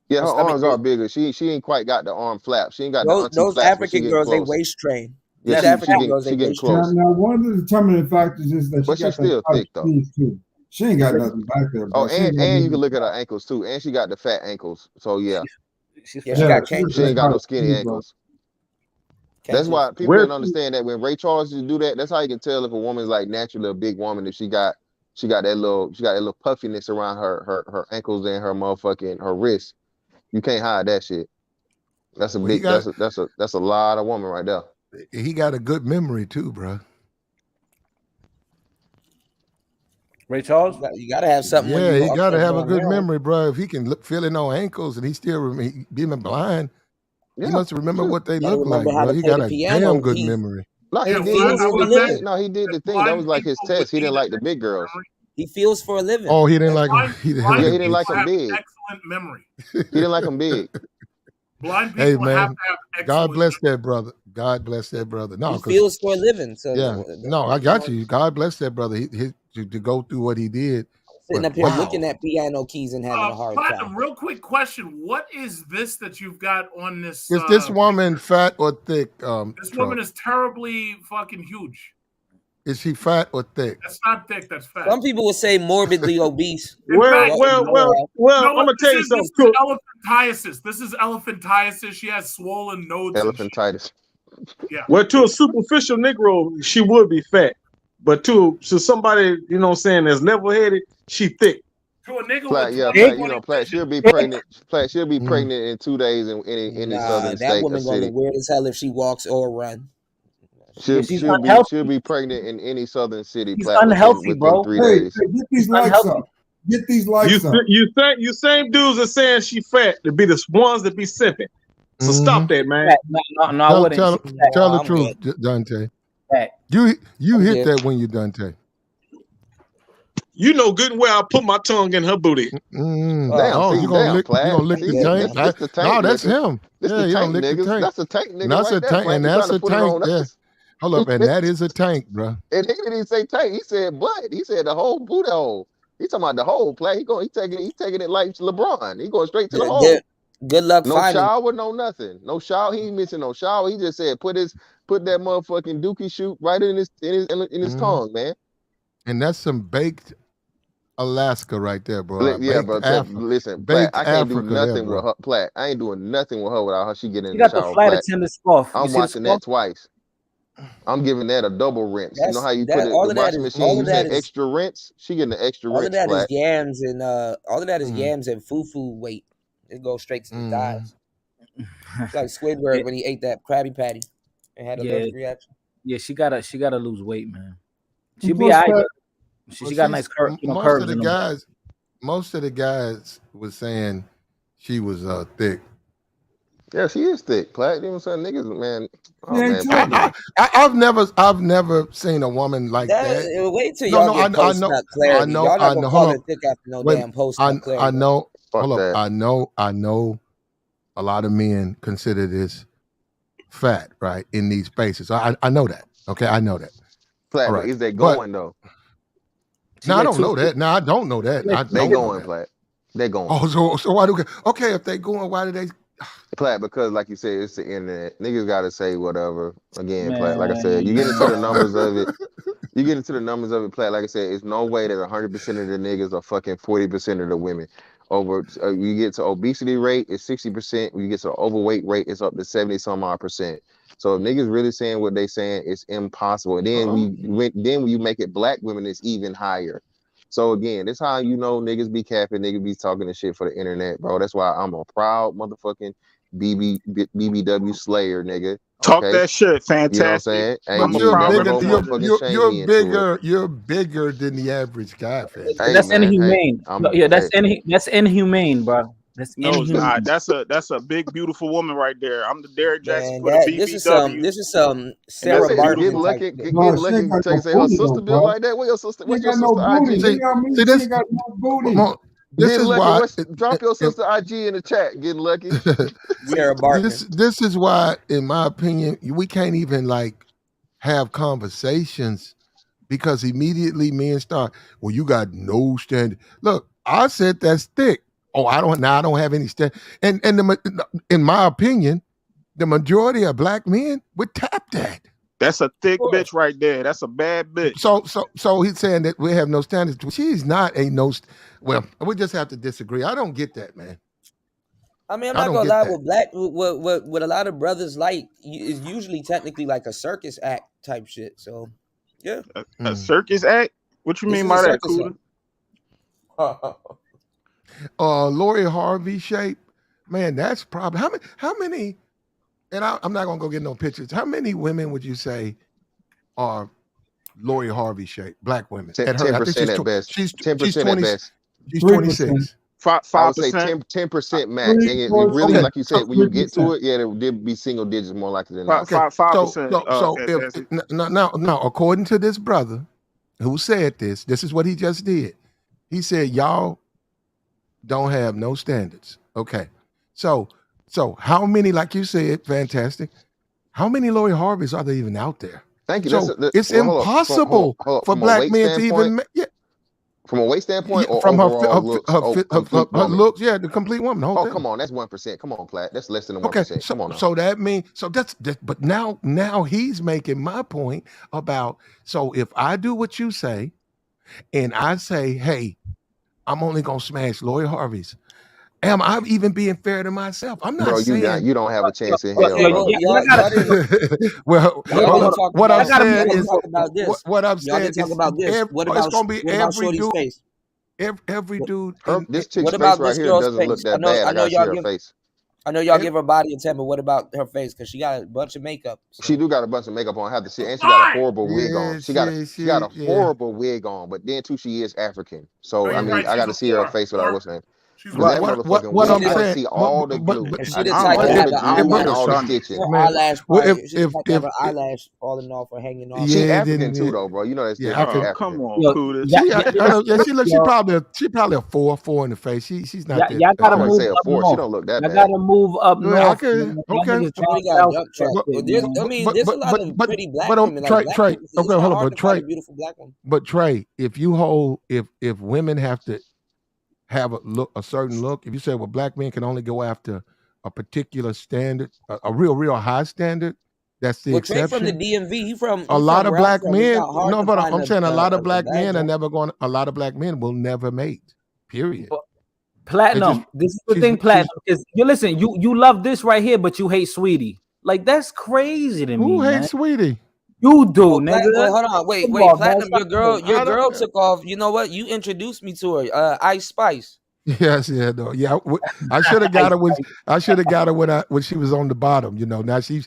L: yeah, her arms are bigger. She ain't quite got the arm flap. She ain't got
P: those African girls. They waist train.
L: Yeah, she getting close.
C: Now, one of the determining factors is that
L: she's still thick though.
C: Too. She ain't got nothing back there.
L: Oh, and you can look at her ankles too, and she got the fat ankles. So yeah,
P: she ain't got
L: no skinny ankles. That's why people
O: Where
L: didn't understand that when Ray Charles used to do that, that's how you can tell if a woman's like naturally a big woman, if she got that little puffiness around her ankles and her motherfucking her wrists. You can't hide that shit. That's a
E: Well, he
L: big
E: got
L: that's a lot of woman right there.
E: he got a good memory too, bro.
P: Ray Charles, you gotta have something when
E: Yeah,
P: you
E: he got to
P: upset
E: have a
P: doing
E: good
P: heroin.
E: memory, bro. If he can feel it on ankles and he still being blind, he must remember what they
P: Gotta
E: look like,
P: remember how
E: bro.
P: to
E: He
P: play
E: got
P: the
E: a
P: piano.
E: damn good memory.
L: No, he
N: Yeah,
L: did.
N: well,
L: He
N: I
L: did
N: would
L: the
N: imagine
L: thing. No, he did the
N: that
L: thing. That
N: blind
L: was like his
N: people would
L: test. He
N: need
L: didn't
N: an
L: like the big
N: excellent
L: girls.
N: memory.
P: He feels for a living.
E: Oh, he didn't like him.
N: Blind,
E: He didn't
N: blind
L: Yeah, he
E: like
L: didn't
N: people
L: like him
N: have
L: big.
N: excellent memory.
L: He didn't like him big.
N: Blind
E: Hey,
N: people have
E: man,
N: to have
E: God
N: excellent
E: bless that brother. God bless that brother. No,
P: He
E: because
P: feels for a living. So
E: yeah, no, I got you. God bless that brother. He to go through what he did.
P: Sitting
E: But
P: up here
E: wow,
P: looking at piano keys and having a hard time.
N: Platinum, real quick question. What is this that you've got on this?
E: is this woman fat or thick?
N: This
E: Trump?
N: woman is terribly fucking huge.
E: Is she fat or thick?
N: That's not thick, that's fat.
P: Some people would say morbidly obese.
N: In fact,
O: well,
N: you know
O: I'm
N: what?
O: gonna tell you
N: This
O: something.
N: is elephantiasis. This is elephantiasis. She has swollen nodes and shit.
L: Elephantitis.
N: Yeah.
O: Well, to a superficial Negro, she would be fat. But to somebody, you know what I'm saying, that's level headed, she thick.
N: To a nigga
L: Platt,
N: with
L: yeah,
N: 20,
L: Platt, you know, Platt, she'll be pregnant. Platt, she'll be
E: Mm.
L: pregnant in 2 days in any
P: Nah,
L: southern
P: that
L: state or
P: woman gonna
L: city.
P: look weird as hell if she walks or run.
L: She'll
Q: she's
L: she'll
Q: unhealthy.
L: be pregnant in any southern city,
Q: She's
L: Platt,
Q: unhealthy,
L: within
Q: bro.
L: 3
C: Hey,
L: days.
C: get these
Q: She's
C: likes
Q: unhealthy.
C: up. Get these likes up.
O: You same dudes are saying she fat to be the ones that be simping. So stop that, man.
Q: No, I wouldn't.
E: Tell
Q: She's fat.
E: the
P: I'm
E: truth, Dante.
Q: Fat.
E: You
P: I'm
E: hit
P: good.
E: that when you Dante.
O: You know good and well I put my tongue in her booty.
L: Damn,
E: Oh,
L: see,
E: you gonna lick? You
L: Platt.
E: gonna lick
L: See,
E: the tank?
L: this the tank
E: No, that's
L: niggas.
E: him.
L: This
E: Yeah,
L: the
E: you don't
L: tank
E: lick the
L: niggas.
E: tank.
L: That's a tank nigga
E: And that's
L: right
E: a
L: there,
E: tank,
L: Platt.
E: and
L: You
E: that's
L: trying
E: a
L: to put it
E: tank.
L: on
E: Yeah.
L: us.
E: Hold up, and that is a tank, bro.
L: And he didn't even say tank. He said butt. He said the whole booty hole. He talking about the whole Platt. He taking it like LeBron. He going straight to the hole.
P: Good luck
L: No
P: finding.
L: shower, no nothing. No shower. He ain't mentioned no shower. He just said put that motherfucking dookie shoot right in his tongue, man.
E: And that's some baked Alaska right there, bro.
L: Yeah,
E: Baked
L: bro. Listen, Platt.
E: baked
L: I can't do
E: Africa there,
L: nothing with
E: bro.
L: her. Platt. I ain't doing nothing with her without her. She getting
Q: She
L: in the
Q: got the
L: shower.
Q: flight
L: Platt.
Q: attendant scarf. You
L: I'm
Q: see the
L: watching
Q: scarf?
L: that twice. I'm giving that a double rinse. You know how you
P: That-
L: put it
P: all
L: the
P: of that
L: washing
P: is-
L: machine?
P: all
L: You
P: of that
L: say
P: is-
L: extra rinse. She getting the extra
P: All of
L: rinse.
P: that is
L: Platt.
P: yams and yams and fufu weight. It goes straight to the thighs. It's like Squidward when he ate that Krabby Patty and had a allergic reaction.
Q: Yeah, she gotta lose weight, man. She'll
C: And
Q: be
C: plus,
Q: alright.
C: Pat,
Q: She got nice curves.
E: Most of
Q: in
E: the
Q: them.
E: guys, most of the guys was saying she was thick.
L: Yeah, she is thick, Platt. You know what I'm saying? Niggas, man. Oh,
C: She ain't
L: man.
C: chubby.
E: I've never seen a woman like that.
P: Wait till y'all get post nut clarity. Y'all not gonna call her thick after no damn post nut clarity.
E: I know.
L: Fuck
E: Hold
L: that.
E: up. I know. A lot of men consider this fat, right? In these spaces, I know that. Okay, I know that.
L: Platt,
E: All
L: but
E: right.
L: is they going though?
E: No, I don't know that. No, I don't know that. I
L: They
E: don't know
L: going,
E: that.
L: Platt. They going.
E: Oh, so why do? Okay, if they going, why do they?
L: Platt, because like you said, it's the internet. Niggas gotta say whatever. Again, Platt, like I
Q: Man.
L: said, you get into the numbers of it. You get into the numbers of it, Platt. Like I said, it's no way that 100% of the niggas are fucking 40% of the women. You get to obesity rate, it's 60%. When you get to overweight rate, it's up to 70 some odd percent. So if niggas really saying what they saying, it's impossible. And then when you make it black women, it's even higher. So again, this how you know niggas be capping, niggas be talking this shit for the internet, bro. That's why I'm a proud motherfucking BBW slayer, nigga.
R: Talk
L: Okay?
R: that shit, fantastic.
L: You know what I'm saying?
E: But
L: Ain't
E: you're
L: never
E: bigger.
L: no motherfucking shame
E: You're
L: me into it.
E: bigger. You're bigger than the average guy, fam.
L: Hey,
Q: That's
L: man,
Q: inhumane.
L: hey,
Q: That's inhumane, bro. That's
R: No, it's
Q: inhumane.
R: not. That's a big, beautiful woman right there. I'm the Derrick Jackson
P: Man,
R: for the BBW.
P: this is some
R: Sarah
P: Sarah
R: Bartman
P: Bartman
L: Get
C: No,
L: lucky.
C: she ain't got
L: Take
C: no
L: say her
C: booty
L: sister
C: though,
L: built
C: bro.
L: like that. What's
C: She
L: your
C: ain't got
L: sister
C: no booty.
L: IG?
C: Look how me.
E: See
C: She
E: this.
C: ain't got no booty.
E: This
L: Getting
E: is
L: lucky.
E: why.
L: Drop your sister IG in the chat. Getting lucky.
P: Sarah Bartman.
E: This is why, in my opinion, we can't even like have conversations because immediately men start. Well, you got no standard. Look, I said that's thick. Oh, I don't have any stand. And in my opinion, the majority of black men would tap that.
R: That's a thick bitch right there. That's a bad bitch.
E: So he's saying that we have no standards. She's not a no. Well, we just have to disagree. I don't get that, man.
P: I mean, I'm
E: I
P: not
E: don't
P: gonna
E: get
P: lie.
E: that.
P: What a lot of brothers like is usually technically like a circus act type shit. So, yeah,
R: A circus act? What you
P: this
R: mean
P: is a
R: by that,
P: circus
R: Cuda?
P: act.
E: Lori Harvey shape, man, that's probably how many, and I'm not gonna go get no pictures. How many women would you say are Lori Harvey shape? Black women at her. I think
L: 10% at best.
E: she's
L: 10% at
E: 20.
L: best.
E: She's
N: 3%.
E: 26.
L: I would say
R: 5%.
L: 10% max. And it really,
E: Okay.
L: like you said, when you get to it, yeah, there would be single digits more likely than not.
E: Okay.
R: 5%.
E: So if
R: That's it.
E: now, according to this brother who said this is what he just did. He said, y'all don't have no standards. Okay. So how many, like you said, fantastic. How many Lori Harveys are there even out there?
L: Thank you.
E: So it's impossible for
L: from a
E: black
L: weight
E: men to
L: standpoint,
E: even
L: from a weight standpoint, or
E: from
L: overall looks, complete
E: her
L: woman.
E: looks, yeah, the complete woman. The whole thing.
L: Come on, that's 1%. Come on, Platt. That's less than 1%.
E: Okay,
L: Come on now.
E: so that means that's but now he's making my point about, so if I do what you say and I say, hey, I'm only gonna smash Lori Harvey's, am I even being fair to myself? I'm not saying
L: you don't have a chance in hell,
P: Okay,
L: bro.
P: well, y'all didn't.
E: Well, what I'm saying is,
P: about this.
E: what I'm
P: Y'all
E: saying
P: didn't talk
E: is,
P: about this. What about
E: it's gonna be
P: what about
E: every
P: Shorty's
E: dude.
P: face?
E: Every dude.
L: This chick's
P: What
L: face
P: about
L: right
P: this
L: here
P: girl's
L: doesn't look
P: face?
L: that bad. I
P: know
L: gotta see
P: y'all
L: her
P: give.
L: face.
P: I know y'all give her body a 10, but what about her face? Because she got a bunch of makeup. So.
L: She do got a bunch of makeup on. I have to see, and she got a horrible wig on. She got a
E: yeah.
L: horrible wig on. But then too, she is African. So
N: No,
L: I
N: you're
L: mean,
N: right.
L: I got to
N: She's
L: see
N: a
L: her
N: four.
L: face without what's name.
N: She's
L: Because that
E: what
L: motherfucking
E: what
L: wig,
E: I'm
L: I can
E: saying,
L: see all the glue.
P: And she the
R: I
P: type
R: don't
P: to
R: know
P: have
R: the
P: an
R: glue
L: and all
P: eyelash.
L: the stitching.
P: Her
E: man,
P: eyelash
E: well,
P: part. She the type to have
E: if
P: an eyelash falling off or hanging off.
L: She
E: yeah,
L: African
E: then
L: too, though, bro. You know that's
E: yeah, I
L: different.
E: could.
L: She
R: come
L: African.
R: on,
Q: Yo,
R: Cuda.
E: I know. Yeah, she
Q: yo,
E: probably a 4 in the face. She's not that
Q: y'all
L: I was
Q: gotta
L: about to
Q: move
L: say a
Q: up
L: 4. She
Q: north.
L: don't look that
Q: Y'all
L: bad.
Q: gotta move up
E: I
Q: north,
E: could.
Q: man. Y'all
E: Okay.
Q: niggas
P: She already
Q: down
P: got a
Q: south
P: dump
Q: with
P: truck.
Q: that shit,
P: There's,
Q: man.
P: I mean, there's a lot of pretty black women. Like black
E: Trey.
P: women. It's
E: Okay,
P: not
E: hold on,
P: hard
E: but
P: to find
E: Trey.
P: a beautiful black woman.
E: But Trey, if you hold, if women have to have a certain look, if you say, well, black men can only go after a particular standard, a real high standard, that's the
P: Well, Trey from the
E: exception.
P: DMV. He from
E: A lot of
P: where I'm
E: black
P: from. It's
E: men,
P: not hard
E: no,
P: to
E: but
P: find
E: I'm saying a lot of
P: a
E: black
P: bad
E: men are
P: joint.
E: never going. A lot of black men will never mate. Period.
Q: Platinum. This is the thing, Platinum. Is you listen, you love this right here, but you hate Sweetie. Like that's crazy to me.
E: Who hates
Q: man.
E: Sweetie?
Q: You do,
P: Oh,
Q: nigga.
P: hold on, wait,
Q: Come on, man.
P: Platinum.
Q: Stop
P: Your
E: I don't-
P: girl took off. You know what? You introduced me to her. Ice Spice.
E: Yes, yeah, no, yeah. I should have got her when when she was on the bottom. You know, now she's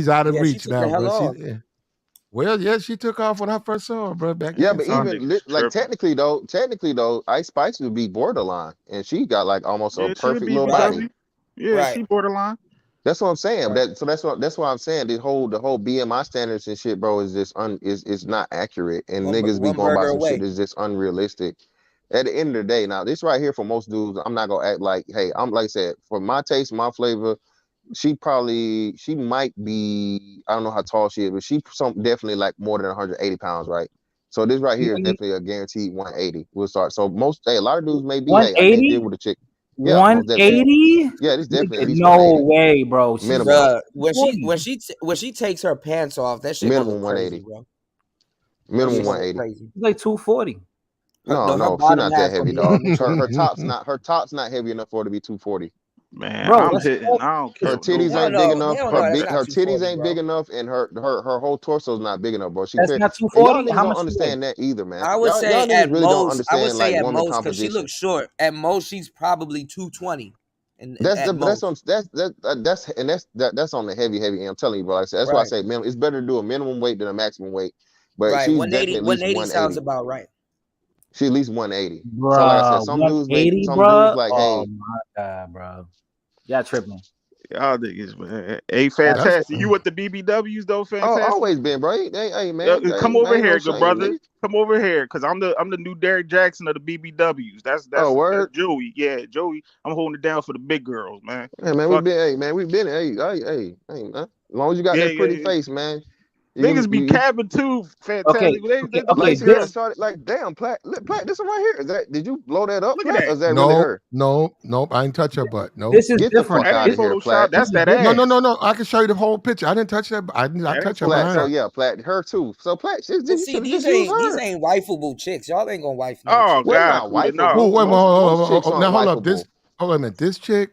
E: out of
P: Yeah, she
E: reach
P: took
E: now,
P: the hell
E: bro.
P: off.
E: Well, yeah, she took off when I first saw her, bro. Back
L: Yeah,
E: then.
L: but
E: So,
L: even like technically though, Ice Spice would be borderline, and she got like almost a
R: Yeah, she'll
L: perfect
R: be
L: little
R: right.
L: body.
R: Yeah, she borderline.
L: That's what I'm saying.
P: Right.
L: That's why I'm saying the whole BMI standards and shit, bro, is just is not accurate, and niggas be
P: One
L: going by
P: burger
L: some
P: away.
L: shit that's just unrealistic. At the end of the day, now this right here for most dudes, I'm not gonna act like, hey, I'm like I said, for my taste, my flavor, she might be, I don't know how tall she is, but she definitely like more than 180 pounds, right? So this right here is definitely a guaranteed 180. We'll start. So a lot of dudes may be, hey, I can't deal
Q: 180?
L: with a chick. Yeah, most definitely.
Q: 180?
L: Yeah, this definitely at least
Q: No
L: 180.
Q: way, bro. She's
L: Minimum.
P: When she takes her pants off, that shit
L: Minimum
P: gonna look crazy,
L: 180.
P: bro.
L: Minimum
P: That shit gonna
L: 180.
P: look crazy.
Q: She's like 240.
L: No, she's not that heavy, dog. Her top's not heavy enough for her to be 240.
R: Man,
Q: Bro,
R: I'm hitting. I don't care.
L: Her titties
R: what
L: ain't
R: nobody-
L: big enough. Her titties
P: 240,
L: ain't
P: bro.
L: big enough, and her whole torso's not big enough, bro.
Q: That's not
L: And
Q: 240?
L: y'all niggas
Q: How
L: don't
Q: much she
L: understand that either, man.
P: I would
L: Y'all
P: say
L: niggas
P: at
L: really don't
P: most. I would
L: understand
P: say
L: like
P: at
L: woman
P: most because she
L: composition.
P: looks short. At most, she's probably 220. And
L: That's
P: at most.
L: on that's on the heavy end. I'm telling you, bro. Like I said, that's why I
P: Right.
L: say minimum. It's better to do a minimum weight than a maximum weight. But
P: Right.
L: she's
P: 180.
L: definitely at least
P: 180 sounds
L: 180.
P: about right.
L: She's at least 180.
Q: Bruh,
L: So like I said, some dudes
Q: 180,
L: like,
Q: oh
L: hey,
Q: my god, bro. Y'all tripping.
R: Y'all niggas, man. Hey, fantastic. You with the BBWs though, fantastic.
L: always been, bro. Hey, man.
R: Come
L: Hey,
R: over
L: man,
R: here,
L: no
R: good
L: shame,
R: brother.
L: nigga.
R: Come over here, cause I'm the new Derrick Jackson of the BBWs. That's
L: word.
R: Joey. Yeah, Joey. I'm holding it down for the big girls, man.
L: Hey, man,
R: Fuck
L: hey, man. As long as you got that pretty face, man.
R: Niggas be cabbing too, fantastic. They
L: Okay,
R: see us.
L: started like, damn, Platt, this one right here. Did you blow that up,
R: Look
L: Platt?
R: at that.
L: Or is that really her?
E: Nope. I didn't touch her butt. Nope.
Q: This is
L: Get
Q: different.
L: the fuck out of here, Platt.
R: That's that ass.
E: No. I can show you the whole picture. I didn't touch that. I did not touch her
L: Platt.
E: behind.
L: So yeah, Platt, her too. So Platt, you
P: See,
L: should have
P: these
L: just used
P: ain't
L: her.
P: these ain't wifeable chicks. Y'all ain't gonna wife no
R: Oh
P: chicks.
L: Well,
R: God,
L: not wifeable.
R: no.
E: Wait,
L: Most chicks aren't
E: now hold up.
L: wifeable.
E: Hold on a minute. This chick,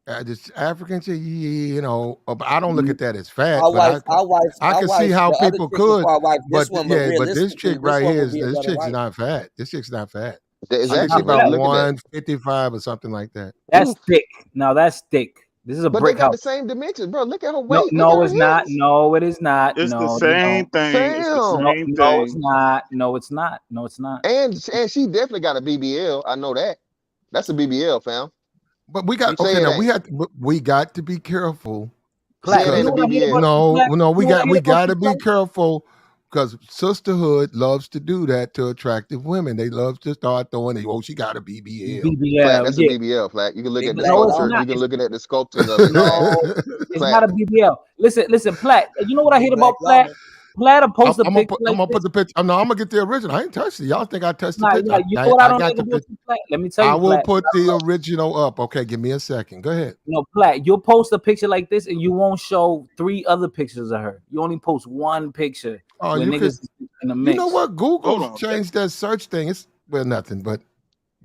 E: This African chick, you know, but I don't look
P: Mhm.
E: at that as fat,
P: Our
E: but
P: wife, our wife,
E: I
P: our
E: can see
P: wife.
E: how
P: The other
E: people
P: chick before
E: could,
P: our wife. This
E: but
P: one, but
E: but this
P: realistically,
E: chick right
P: this one
E: here
P: would be a
E: this
P: better
E: chick's
P: wife.
E: not fat. This chick's not fat. I think
L: Exactly,
E: she's
L: bro.
E: about
L: Look at that.
E: 155 or something like that.
Q: That's thick. Now that's thick. This is a
L: But they
Q: brick
L: got the
Q: house.
L: same dimensions, bro. Look at her
Q: No,
L: weight. Look at
Q: no,
L: her
Q: it's not.
L: hips.
Q: No, it is not.
R: It's the
Q: No, you
R: same
Q: don't.
R: thing. It's the
L: Fam.
Q: No,
R: same
Q: no, it's
R: thing.
Q: not. No, it's not. No, it's not.
L: And she definitely got a BBL. I know that. That's a BBL, fam.
E: But we
L: You
E: got
L: say
E: okay
L: it
E: now.
L: ain't.
E: We got to be careful
L: Say
Q: Platt,
L: it
Q: you
L: ain't
Q: know
L: a
E: because
Q: what I hate
L: BBL.
Q: about you, Platt?
E: no,
Q: You know what I hate
E: we
Q: about
E: got
Q: you,
E: to be
Q: Platt?
E: careful because sisterhood loves to do that to attractive women. They love to start throwing it. Oh, she got a BBL.
L: Flat,
Q: BBL,
L: that's a
Q: yeah.
L: BBL, Flat. You can look
P: They
L: at the
P: black
Q: No, it's
L: sculpture.
P: lava.
Q: not.
L: You can look at the sculpting of it, Flat.
Q: No, it's
L: Flat.
Q: not a BBL. Listen, Platt. You know what I
P: They
Q: hate
P: black
Q: about Platt?
P: lava.
Q: Platt will
E: I'm,
Q: post a
E: I'm gonna
Q: picture
E: put I'm
Q: like
E: gonna
Q: this.
E: put the picture. No, I'm gonna get the original. I ain't touched it. Y'all think I touched the
Q: Nah,
E: picture?
Q: you know what I
E: I
Q: don't
E: got
Q: like
E: the
Q: about
E: picture.
Q: you, Platt? Let me tell
E: I
Q: you,
E: will
Q: Platt.
E: put the original up. Okay, give me a second. Go ahead.
Q: No, Platt, you'll post a picture like this and you won't show 3 other pictures of her. You only post 1 picture
E: Oh,
Q: where
E: you could.
Q: niggas is in the
E: You know
Q: mix.
E: what?
R: Hold
E: Google's
R: on.
E: changed that search thing. It's well nothing, but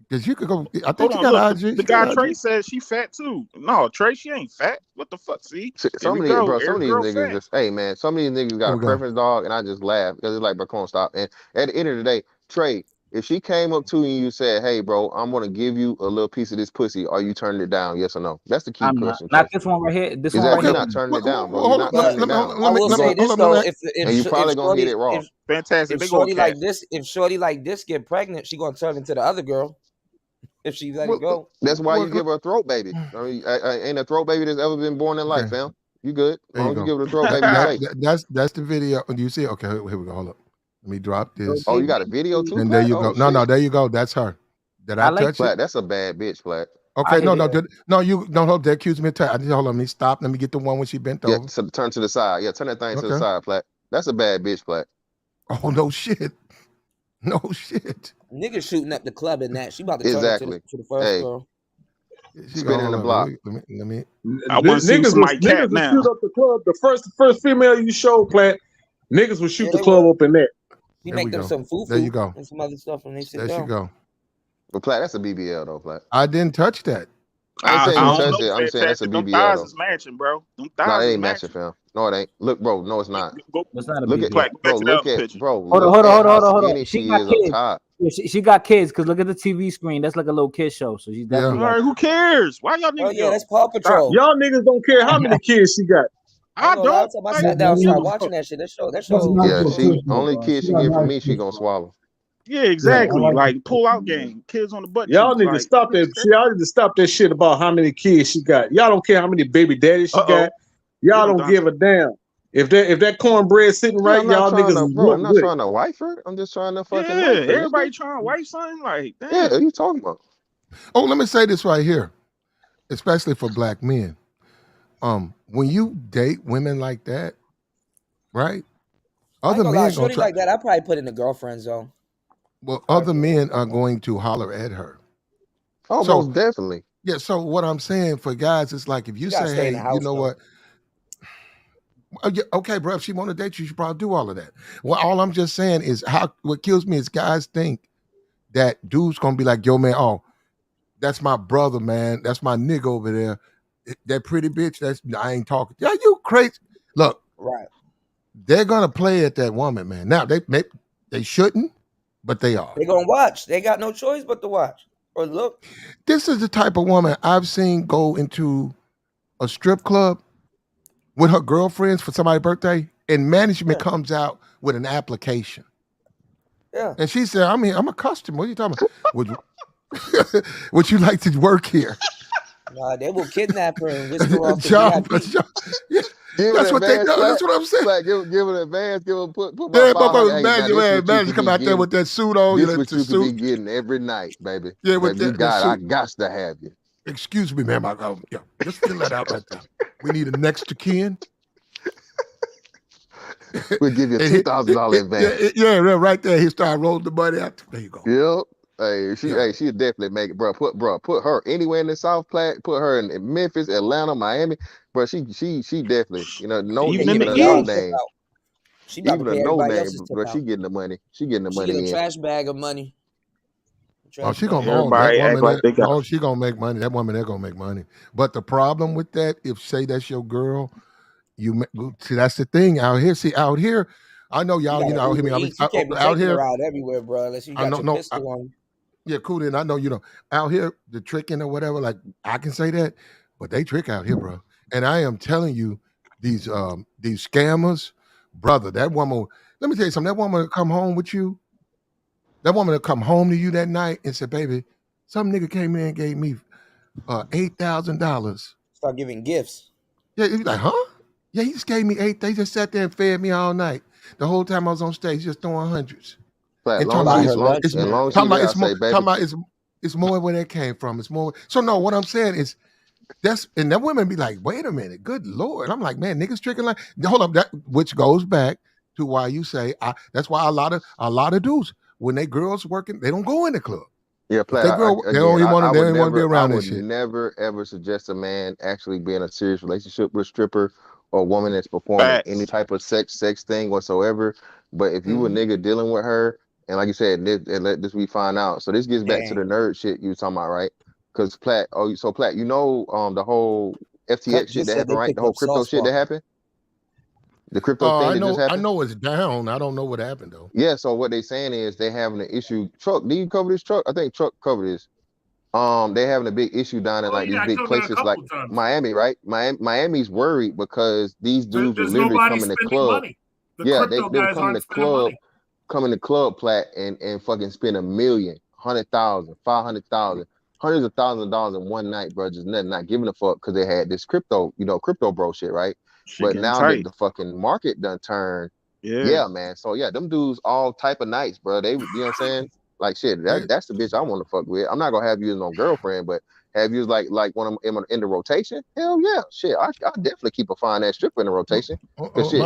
E: because you could go. I think
R: Hold
E: she
R: on.
E: got
R: Look,
E: IG.
R: the
E: She got
R: guy Trey
E: IG.
R: said she fat too. No, Trey, she ain't fat. What the fuck? See, here
L: Some
R: we
L: of these,
R: go.
L: bro, some
R: Every
L: of these
R: girl
L: niggas
R: fat.
L: just, hey, man, some of these niggas got
E: Here
L: a
E: we go.
L: preference, dog, and I just laugh because it's like, bro, come on, stop. And at the end of the day, Trey, if she came up to you and you said, hey, bro, I'm going to give you a little piece of this pussy, are you turning it down? Yes or no? That's the key
Q: I'm not.
L: question,
Q: Not
L: Trey.
Q: this one right here. This one right
L: Exactly.
E: Okay.
L: You're
Q: here.
L: not turning it down, bro. You're
E: Hold on.
L: not
E: Let me
L: turning
P: But
L: it down.
P: I will
L: You're
P: say
L: going,
P: this
E: let
P: though:
E: me.
L: and you probably going to hit it raw.
R: Fantastic.
P: if
R: They going
P: shorty like
R: cat.
P: this, if shorty like this get pregnant, she gonna turn into the other girl if she let it go.
L: That's why you
E: Well,
L: give her a throat baby. I mean, ain't a throat baby that's ever been born in life,
E: okay.
L: fam. You good. As
E: There
L: long
E: you
L: as you
E: go.
L: give her a throat baby, you safe.
E: That's the video. Do you see? It? Okay, here we go. Hold up. Let me drop this.
L: Oh, you got a video too,
E: And there
L: Plat?
E: you
L: Oh,
E: go. No,
L: shit.
E: there you go. That's her. Did I touch it?
L: Plat, that's a bad bitch, Plat.
E: Okay, no,
Q: it.
E: you don't hold. They accuse me of touch. I just hold on. Let me stop. Let me get the one when she bent
L: Yeah,
E: over.
L: so turn to the side. Yeah, turn that thing to the
E: Okay.
L: side, Plat. That's a bad bitch, Plat.
E: Oh no shit. No shit.
P: Niggas shooting up the club in that. She about to turn
L: Exactly.
P: into the first
L: Hey,
P: girl.
E: She go,
L: spinning the
E: hold
L: block.
E: on. Let me.
R: I want to see
O: Niggas
R: somebody cat
O: would shoot
R: now.
O: up the club. The first female you showed, Plant, niggas would shoot
P: Yeah,
O: the
P: they
O: club
P: would.
O: up in that.
P: He
E: There
P: make
E: we
P: them
E: go.
P: some
E: There you
P: fufu
E: go.
P: and some other stuff when they sit
E: There she
P: down.
E: go.
L: But Plat, that's a BBL though, Plat.
E: I didn't touch that.
L: I ain't
R: I,
L: saying
R: I
L: you
R: don't
L: touched
R: know,
L: it. I'm saying that's a
R: Fantastic. Them
L: BBL
R: thighs
L: though.
R: is matching, bro. Them
L: No,
R: thighs
L: they
R: is
L: ain't matching,
R: matching.
L: fam. No, it ain't. Look, bro, no, it's not.
R: Go,
Q: It's not a
L: Look at,
Q: BBL.
R: Plaque, go back
L: bro,
R: to the other picture.
L: look at how
Q: Hold on.
L: skinny
Q: She
L: she
Q: got
L: is up
Q: kids.
L: top.
Q: Yeah, she got kids because look at the TV screen. That's like a little kid show. So she definitely
R: All right, who cares? Why y'all
P: Oh
R: niggas
P: yeah,
R: yo?
P: that's Paw
R: Stop.
P: Patrol.
O: Y'all niggas don't care how many kids she got.
P: I ain't
R: I
P: gonna lie.
R: don't
P: Every time I
R: like.
P: sat down and started watching that shit, that
L: Yeah,
P: show.
L: she only kid she get from me, she gonna swallow.
R: Yeah, exactly. Like pull out game, kids on the butt
O: Y'all
R: cheeks.
O: need to
R: Like
O: stop that. See, y'all need to stop that shit about how many kids she got. Y'all don't care how many baby daddies she got. Y'all don't give a damn. If that cornbread sitting
L: Yeah,
O: right,
L: I'm not
O: y'all
L: trying
O: niggas
L: to,
O: is
L: bro. I'm
O: one
L: not
O: with it.
L: trying to wife her. I'm just trying to fucking
R: yeah,
L: wife her.
R: everybody trying to wife something. Like damn.
L: Yeah, what you talking about?
E: Oh, let me say this right here, especially for black men. When you date women like that, right?
P: I ain't
E: Other
P: gonna lie,
E: men gonna
P: shorty
E: try.
P: like that, I probably put in the girlfriend zone.
E: Well, other men are going to holler at her.
L: Oh,
E: So
L: most definitely.
E: yeah. So what I'm saying for guys is like if you
P: You gotta
E: say,
P: stay in the
E: hey, you
P: house
E: know
P: though.
E: what? Yeah, okay, bro. If she want to date you, she probably do all of that. Well, all I'm just saying is how what kills me is guys think that dude's gonna be like, yo, man, oh, that's my brother, man. That's my nigga over there. That pretty bitch, I ain't talking. Yeah, you crazy. Look,
P: Right.
E: they're gonna play at that woman, man. Now they shouldn't, but they are.
P: They gonna watch. They got no choice but to watch or look.
E: This is the type of woman I've seen go into a strip club with her girlfriends for somebody's birthday, and management comes out with an application.
P: Yeah.
E: And she said, I'm a customer. What are you talking about? Would you like to work here?
P: Nah, they will kidnap her and whisk her off the
E: Job.
P: VIP.
L: Give
E: That's
L: an
E: what they
L: advance,
E: know.
L: Plat.
E: That's what I'm saying.
L: Plat, give an advance. Give her put
E: Yeah,
L: about 500. Hey, now
E: imagine,
L: this what you
E: imagine
L: could
E: come
L: be
E: out there
L: getting.
E: with that suit on,
L: This what
E: the
L: you could be
E: suit.
L: getting every night, baby.
E: Yeah, with
L: Baby, you
E: that
L: got it. I
E: suit.
L: got to have you.
E: Excuse me, ma'am. Yeah, just fill that out right there. We need a next to kin.
L: We'll give you a $2,000 advance.
E: Yeah, right there. He started rolling the money out. There you go.
L: Yep. Hey, she'll definitely make it, bro. Put her anywhere in the South Platte. Put her in Memphis, Atlanta, Miami, bro. She definitely,
R: Even in
L: even
R: the
L: a no
R: East.
L: name,
P: She about to
L: even a
P: pay
L: no
P: everybody
L: name,
P: else's tip
L: but she
P: out.
L: getting the money. She getting the
P: She get a
L: money in.
P: trash bag of money.
E: Oh, she gonna that
R: Everybody act
E: woman.
R: like they got.
E: Oh, she gonna make money. That woman, they're gonna make money. But the problem with that, if say that's your girl, see that's the thing out here. See out here, I know y'all. You know, out here.
P: You can't be
E: out
P: taking
E: here.
P: her out everywhere, bro, unless you got your pistol on.
E: Yeah, cool. Then I know out here the tricking or whatever. Like I can say that, but they trick out here, bro. And I am telling you, these scammers, brother. That woman. Let me tell you something. That woman will come home with you. That woman will come home to you that night and say, "Baby, some nigga came in and gave me $8,000."
P: Start giving gifts.
E: Yeah, you like, huh? Yeah, he just gave me $8,000. They just sat there and fed me all night. The whole time I was on stage, just throwing hundreds.
L: But
E: And
L: long as
E: it's more where that came from. It's more. So no, what I'm saying is and that women be like, wait a minute, good Lord. I'm like, man, niggas tricking like hold up, that which goes back to why you say that's why a lot of dudes, when they girls working, they don't go in the club.
L: Yeah,
E: they don't even want to be around this shit.
L: I would never ever suggest a man actually be in a serious relationship with a stripper or a woman that's performing any type of sex thing whatsoever. But if you a nigga dealing with her, and like you said, let this we find out. So this gets back to the nerd shit you were talking about, right? Because Platt, you know the whole FTX shit that happened, right? The whole crypto shit that happened. The crypto thing that just happened.
E: I know it's down. I don't know what happened though.
L: Yeah, so what they saying is they having an issue. Truck, do you cover this? Truck? I think Truck covered this. They having a big issue down in these big places like Miami, right? Miami's worried because these dudes will literally come in the club. Yeah, they will come in the club, Platt, and fucking spend $1 million, $100,000, $500,000, hundreds of thousands of dollars in one night, bro. Just not giving a fuck because they had this crypto bro shit, right? But now that the fucking market done turned, yeah, man. So yeah, them dudes all type of nights, bro. They, you know what I'm saying? Like shit, that's the bitch I want to fuck with. I'm not gonna have you as no girlfriend, but have you like when I'm in the rotation? Hell yeah, shit. I definitely keep a fine ass stripper in the rotation. Cause shit,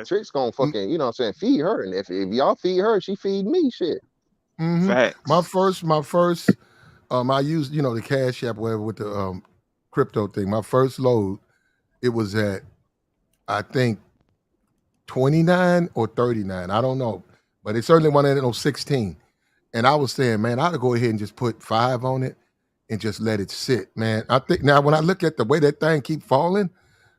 L: Tricks gonna fucking, you know what I'm saying, feed her, and if y'all feed her, she feed me, shit.
E: My first, I used the Cash App whatever with the crypto thing. My first load, it was at I think 29 or 39. I don't know. But it certainly wasn't at 16. And I was saying, man, I ought to go ahead and just put 5 on it and just let it sit, man. I think now when I look at the way that thing keep falling,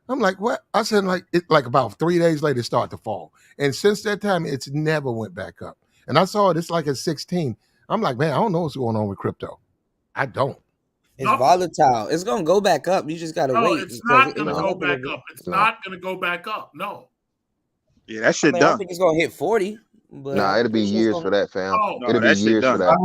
E: I'm like, what? I said, like about 3 days later, it started to fall. And since that time, it's never went back up. And I saw it's like at 16. I'm like, man, I don't know what's going on with crypto. I don't.
P: It's volatile. It's gonna go back up. You just gotta wait.
N: It's not gonna go back up. It's not gonna go back up. No.
R: Yeah, that shit done.
P: I think it's gonna hit 40. But
L: nah, it'll be years for that, fam. It'll be years for that.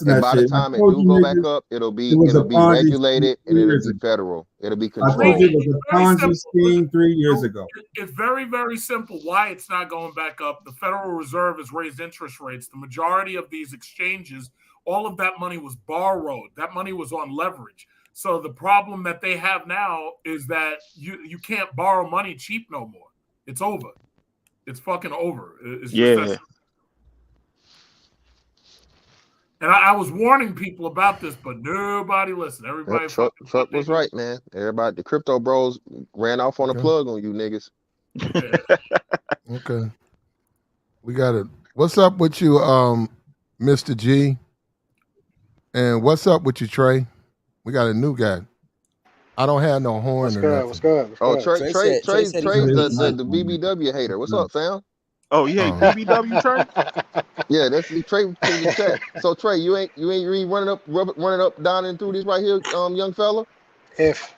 L: And by the time it do go back up, it'll be regulated and it'll be federal. It'll be controlled.
S: I told you it was a Ponzi scheme 3 years ago.
N: It's very, very simple why it's not going back up. The Federal Reserve has raised interest rates. The majority of these exchanges, all of that money was borrowed. That money was on leverage. So the problem that they have now is that you can't borrow money cheap no more. It's over. It's fucking over. It's just and I was warning people about this, but nobody listened. Everybody
L: Truck was right, man. Everybody, the crypto bros ran off on a plug on you niggas.
E: Okay. We got it. What's up with you, Mr. G? And what's up with you, Trey? We got a new guy. I don't have no horn.
T: What's good?
L: Oh, Trey's the BBW hater. What's up, fam?
R: Oh, you hate BBW, Trey?
L: Yeah, that's Trey in the chat. So Trey, you ain't running up down and through this right here, young fella.
T: If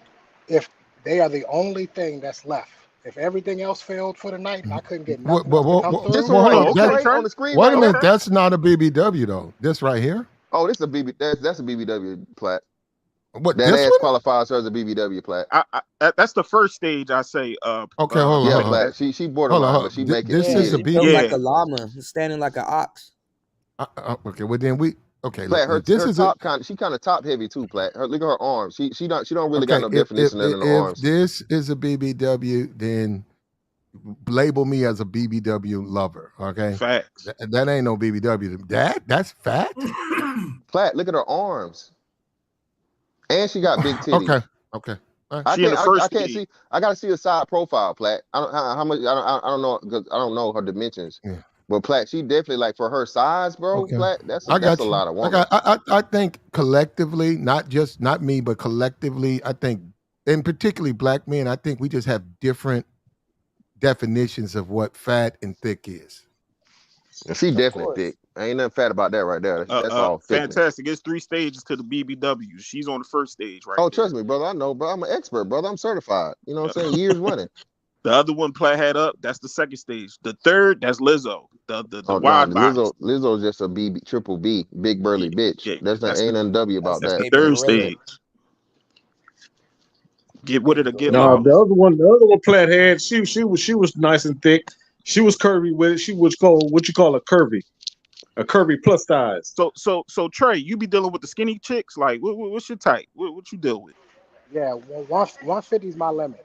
T: they are the only thing that's left, if everything else failed for the night, and I couldn't get nothing
L: on the screen.
E: Wait a minute, that's not a BBW though. This right here.
L: Oh, this is a BB. That's a BBW plat.
E: What
L: that
E: this
L: ass
E: one?
L: qualifies her as a BBW plat.
R: That's the first stage. I say.
E: Okay, hold on.
L: Plat. She borderline, but she make it.
E: This is a
P: BBW. Like a llama, standing like an ox.
E: Okay, well then
L: Plat, her top she kind of top heavy too, Plat. Look at her arms. She don't really got no definition in the arms.
E: If this is a BBW, then label me as a BBW lover. Okay,
R: facts.
E: That ain't no BBW. That's fact.
L: Plat, look at her arms. And she got big titties.
E: Okay.
L: I can't see. I gotta see a side profile, Plat. I don't know because I don't know her dimensions.
E: Yeah.
L: But Platt, she definitely like for her size, bro.
E: Okay,
L: Platt, that's
E: I
L: a
E: got you.
L: lot of woman.
E: I think collectively, not me, but collectively, I think, and particularly black men, I think we just have different definitions of what fat and thick is.
L: And she definitely thick. Ain't nothing fat about that right there. That's all thickness.
R: Fantastic. It's 3 stages to the BBW. She's on the first stage right
L: Oh,
R: there.
L: trust me, brother. I know, bro. I'm an expert, brother. I'm certified. You know what I'm saying? Years running.
R: The other one Platt had up, that's the second stage. The third, that's Lizzo. The wide body.
L: Lizzo's just a BB, triple B, big burly bitch.
R: Yeah,
L: ain't nothing W about
R: that's
L: that.
R: the third stage. Get with it or get
O: No,
R: lost.
O: the other one Platt had, she was nice and thick. She was curvy with it. She was called what you call a curvy plus size.
R: So Trey, you be dealing with the skinny chicks? Like, what's your type? What you deal with?
T: Yeah, 150 is my limit.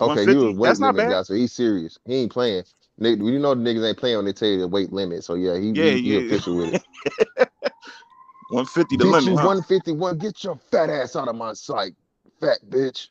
L: Okay, you a
R: 150?
L: weight
R: That's not
L: limit
R: bad.
L: guy, so he's serious. He ain't playing. You know the niggas ain't playing when they tell you the weight limit. So yeah, he official with it.
R: 150 the
L: Bitch,
R: limit,
L: you
R: huh?
L: 151. Get your fat ass out of my sight, fat bitch.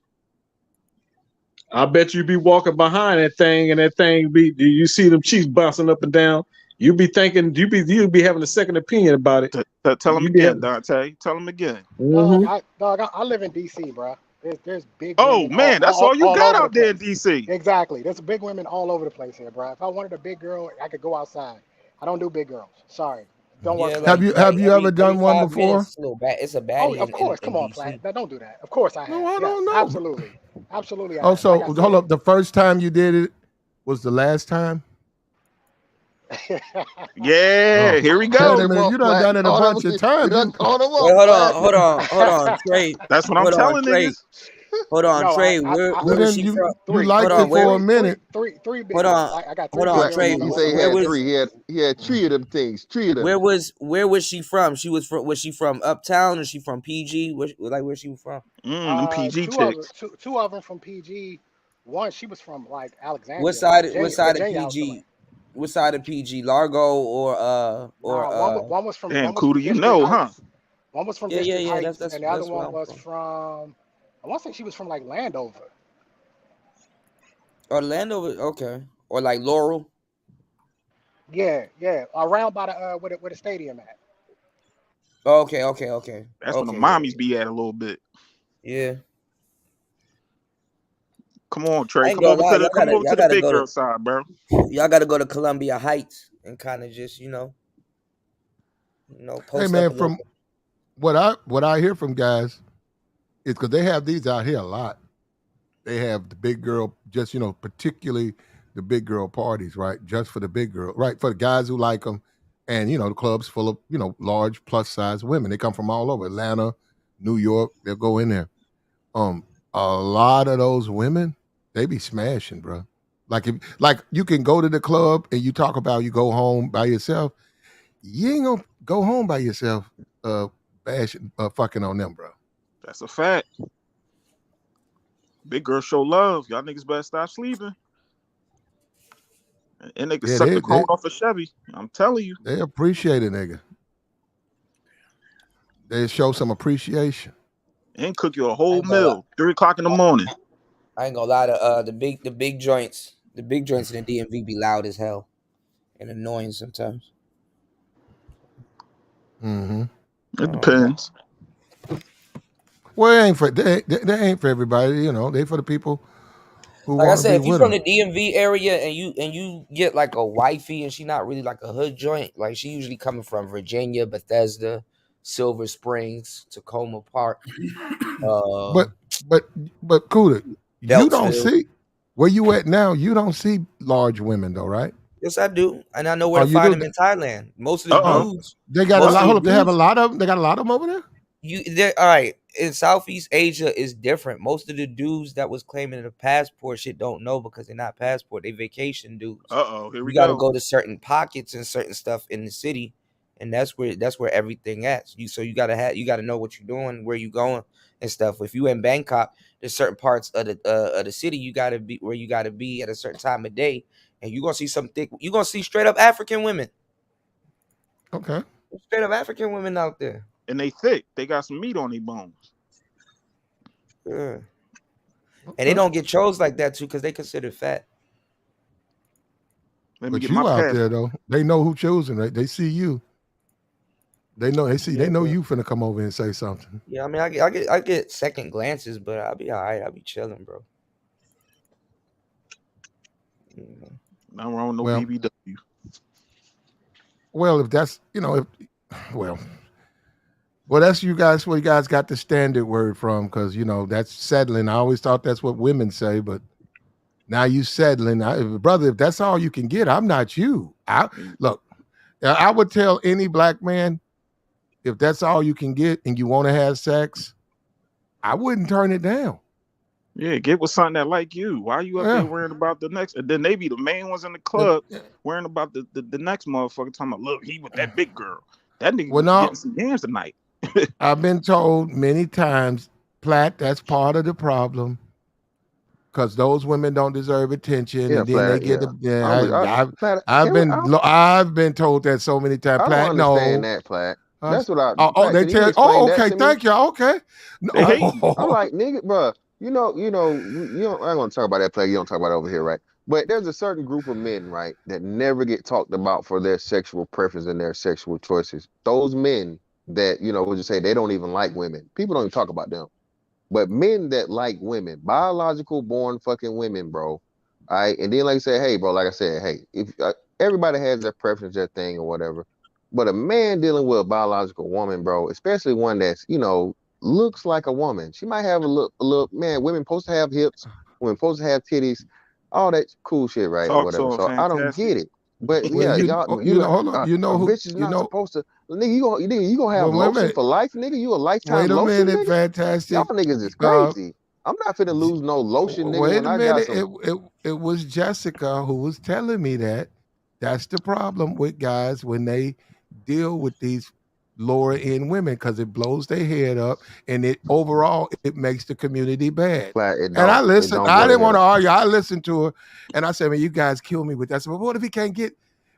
O: I bet you be walking behind that thing, and that thing be you see them cheeks bouncing up and down. You be thinking you be having a second opinion about it.
R: Tell him again, Dante. Tell him again.
T: Dog, I live in DC, bro. There's big
R: Oh
T: women
R: man, that's all you got
T: over
R: out
T: the
R: there in
T: place.
R: DC.
T: Exactly. There's big women all over the place here, bro. If I wanted a big girl, I could go outside. I don't do big girls. Sorry. Don't work.
P: Yeah,
T: for me.
E: Have you ever done
P: every
E: one
P: 5
E: before?
P: minutes, it's a
T: Oh,
P: baddie
T: of course.
P: in
T: Come on,
P: DC.
T: Platt. No, don't do that. Of course I have.
E: No, I
T: Yes,
E: don't know.
T: absolutely. Absolutely I
E: Oh,
T: have.
E: so
T: Like I
E: hold up. The first time you did it was the last time?
R: Yeah,
E: Oh.
R: here we
E: Wait
R: go.
E: a minute, you done it a bunch of times.
P: Wait, hold on, Trey.
R: That's what I'm
P: Hold on,
R: telling
P: Trey.
R: niggas.
P: Hold on,
T: No,
P: Trey.
T: I
P: Where
E: Well,
P: was
E: then
P: she from?
E: you liked it for a minute.
T: three big
P: Hold
T: girls.
P: on,
T: I got three
P: hold
T: big
P: on,
T: girls
P: Trey.
T: on the
L: He
T: on
L: had
T: the
L: three. He had three of them things. Three of them.
P: Where was she from? Was she from Uptown or she from PG? Where she was from?
R: Them PG
T: two of them,
R: chicks.
T: two of them from PG. One, she was from like Alexandria,
P: What side of
T: Virginia, I was
P: PG? What side of PG? Largo or
T: one was from
R: Damn,
T: one was from
R: Cooter, you
T: District
R: know, huh?
T: Heights. One was from
P: Yeah,
T: District Heights,
P: that's
T: and the other
P: where
T: one
P: I'm
T: was
P: from.
T: from. I want to say she was from like Landover.
P: Orlando, okay, or like Laurel.
T: Yeah, around by the where the stadium at.
P: Okay.
R: That's when the mommies be at a little bit.
P: Yeah.
R: Come on, Trey.
P: I ain't
R: Come
P: gonna
R: over
P: lie,
R: to the big girl side, bro.
P: Y'all gotta go to Columbia Heights and kind of just post
E: Hey
P: up
E: man,
P: a little
E: from
P: bit.
E: what I hear from guys is because they have these out here a lot. They have the big girl, just particularly the big girl parties, right? Just for the big girl, right? For the guys who like them, and the clubs full of large plus size women. They come from all over Atlanta, New York. They'll go in there. A lot of those women, they be smashing, bro. Like you can go to the club and you talk about you go home by yourself. You ain't gonna go home by yourself, fucking on them, bro.
R: That's a fact. Big girl show love. Y'all niggas better stop sleeping. And they can suck the cone off a Chevy. I'm telling you.
E: They appreciate it, nigga. They show some appreciation.
R: And cook you a whole meal. 3 o'clock in the morning.
P: I ain't gonna lie to the big joints. The big joints in the DMV be loud as hell and annoying sometimes.
E: Mm-hmm.
R: It depends.
E: Well, it ain't for they ain't for everybody, They for the people who
P: Like I
E: want to
P: said,
E: be
P: if you
E: with
P: from
E: them.
P: the DMV area and you get like a wifey and she not really like a hood joint, like she usually coming from Virginia, Bethesda, Silver Springs, Tacoma Park.
E: But Kuda, you don't see where you at now. You don't see large women though, right?
P: Yes, I do, and I know where to
E: you
P: find
E: do?
P: them in Thailand. Most of the dudes,
E: They got a lot. Hold up, they have a lot of them. They got a lot of them over there.
P: All right. In Southeast Asia is different. Most of the dudes that was claiming the passport shit don't know because they're not passport. They vacation dudes.
R: Here we
P: You got to
R: go.
P: go to certain pockets and certain stuff in the city, and that's where everything at. You gotta know what you're doing, where you going, and stuff. If you in Bangkok, there's certain parts of the city you gotta be where you gotta be at a certain time of day, and you gonna see you gonna see straight up African women.
E: Okay.
P: Straight up African women out there.
R: And they thick. They got some meat on their bones.
P: Yeah. Okay. And they don't get chose like that too because they consider fat.
R: Let me
E: But
R: get my
E: you out
R: pass.
E: there though, they know who choosing, right? They see you. They know you finna come over and say something.
P: Yeah, I mean, I get second glances, but I'll be all right. I'll be chilling, bro.
R: Nothing wrong with no
E: Well,
R: BBW.
E: Well, if that's well, that's you guys where you guys got the standard word from, because that's settling. I always thought that's what women say, but now you settling. Brother, if that's all you can get, I'm not you. Look, I would tell any black man, if that's all you can get and you want to have sex, I wouldn't turn it down.
R: Yeah, get with something that like you. Why are you up there worrying about the next? And then they be the main ones in the club worrying about the next motherfucker talking about, look, he with that big girl. That nigga
E: Well,
R: was
E: no,
R: getting some yams tonight.
E: I've been told many times, Platt, that's part of the problem. Because those women don't deserve attention, and then they get I've been told that so many times.
L: I
E: Platt,
L: don't understand
E: no.
L: that, Platt. That's what I.
E: They
L: can you
E: tell.
L: explain that
E: Okay,
L: to me?
E: thank you. Okay.
L: I'm like, nigga, bro. You don't. I'm gonna talk about that, Platt. You don't talk about it over here, right? But there's a certain group of men, right, that never get talked about for their sexual preference and their sexual choices. Those men that would just say they don't even like women. People don't even talk about them. But men that like women, biological born fucking women, bro. All right. And then, like I said, hey, bro, like I said, hey, if everybody has their preference, their thing or whatever. But a man dealing with a biological woman, bro, especially one that's, looks like a woman. She might have a look, man, women supposed to have hips, women supposed to have titties, all that cool shit, right? Or
R: Talk
L: whatever.
R: to him,
L: So I don't
R: fantastic.
L: get it. But
E: Well,
L: yeah, y'all,
E: hold on.
L: a bitch is not supposed to, nigga, you gonna have
E: Well, wait a
L: lotion
E: minute.
L: for life, nigga? You a lifetime
E: Wait a
L: lotion,
E: minute,
L: nigga?
E: fantastic.
L: Y'all niggas is crazy. I'm not finna lose no lotion, nigga,
E: Wait
L: when
E: a
L: I got
E: minute.
L: some.
E: It was Jessica who was telling me that. That's the problem with guys when they deal with these lower end women, because it blows their head up, and it makes the community bad. And I listened. I didn't want to argue. I listened to her, and I said, "Man, you guys kill me with that." I said, "Well, what if he can't get?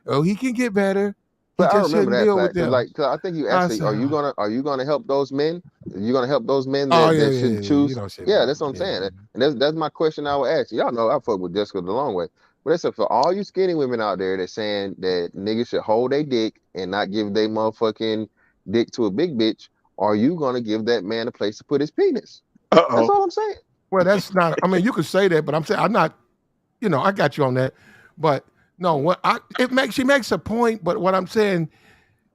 E: Oh, he can get better. He
L: But I
E: just
L: remember
E: shouldn't
L: that,
E: deal with
L: Platt,
E: them."
L: cause I think you
E: I
L: asked me,
E: said,
L: are you gonna help those men? Are you gonna help those men
E: "Oh
L: that
E: yeah.
L: should choose?
E: Say
L: Yeah, that's what I'm saying. And that's my question I would ask. Y'all know I fuck with Jessica the long way. But that's for all you skinny women out there that's saying that niggas should hold their dick and not give their motherfucking dick to a big bitch. Are you gonna give that man a place to put his penis? That's all I'm saying.
E: Well, that's not. I mean, you could say that, but I'm saying I'm not. I got you on that. But no, she makes a point. But what I'm saying,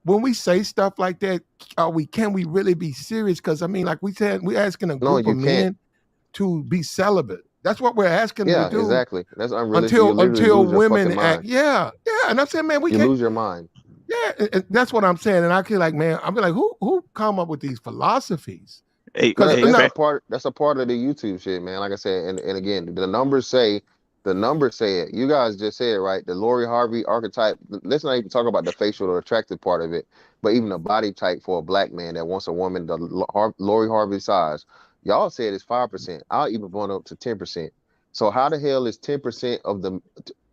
E: when we say stuff like that, can we really be serious? Because I mean, like we said, we're asking a group of men to be celibate. That's what we're asking them to do.
L: Exactly. That's unrealistic. You literally
E: Until
L: lose your
E: women
L: fucking
E: act.
L: mind.
E: Yeah. And I'm saying, man, we
L: You
E: can't
L: lose your mind.
E: Yeah, and that's what I'm saying. And I feel like, man, I'm like, who come up with these philosophies?
L: That's a part of the YouTube shit, man. Like I said, and again, the numbers say it. You guys just said it, right? The Lori Harvey archetype. Let's not even talk about the facial or attractive part of it, but even the body type for a black man that wants a woman the Lori Harvey size. Y'all said it's 5%. I'll even go up to 10%. So how the hell is 10% of the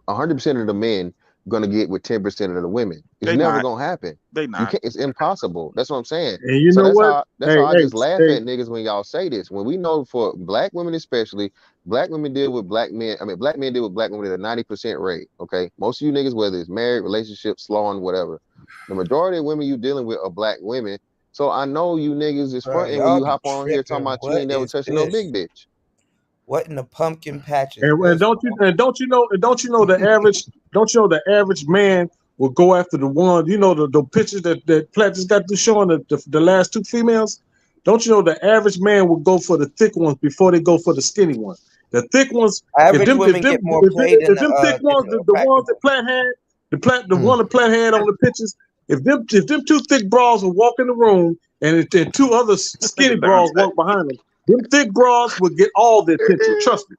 L: 100% of the men gonna get with 10% of the women? It's never gonna happen.
R: They not.
L: You can't. It's impossible. That's what I'm saying.
O: And you
L: So
O: know
L: that's
O: what?
L: how I just laugh at niggas when y'all say this. When we know for black women especially, black women deal with black men. I mean, black men deal with black women at a 90% rate. Okay, most of you niggas, whether it's married, relationship, slawing, whatever, the majority of women you dealing with are black women. So I know you niggas is fronting when
P: Y'all
L: you
P: be
L: hop on here talking
P: tripping.
L: about you
P: What
L: ain't never
P: is
L: touching no
P: this?
L: big bitch.
P: What in the pumpkin patch is
O: And
P: this?
O: don't you know the average man will go after the one, the pictures that Platt just got to showing the last two females. Don't you know the average man will go for the thick ones before they go for the skinny ones? The thick ones,
P: Average women get more play than
O: them thick ones, the ones that Platt had, the one that Platt had on the pictures, if them two thick bras will walk in the room and if two other skinny bras walk behind them thick bras would get all the attention. Trust me.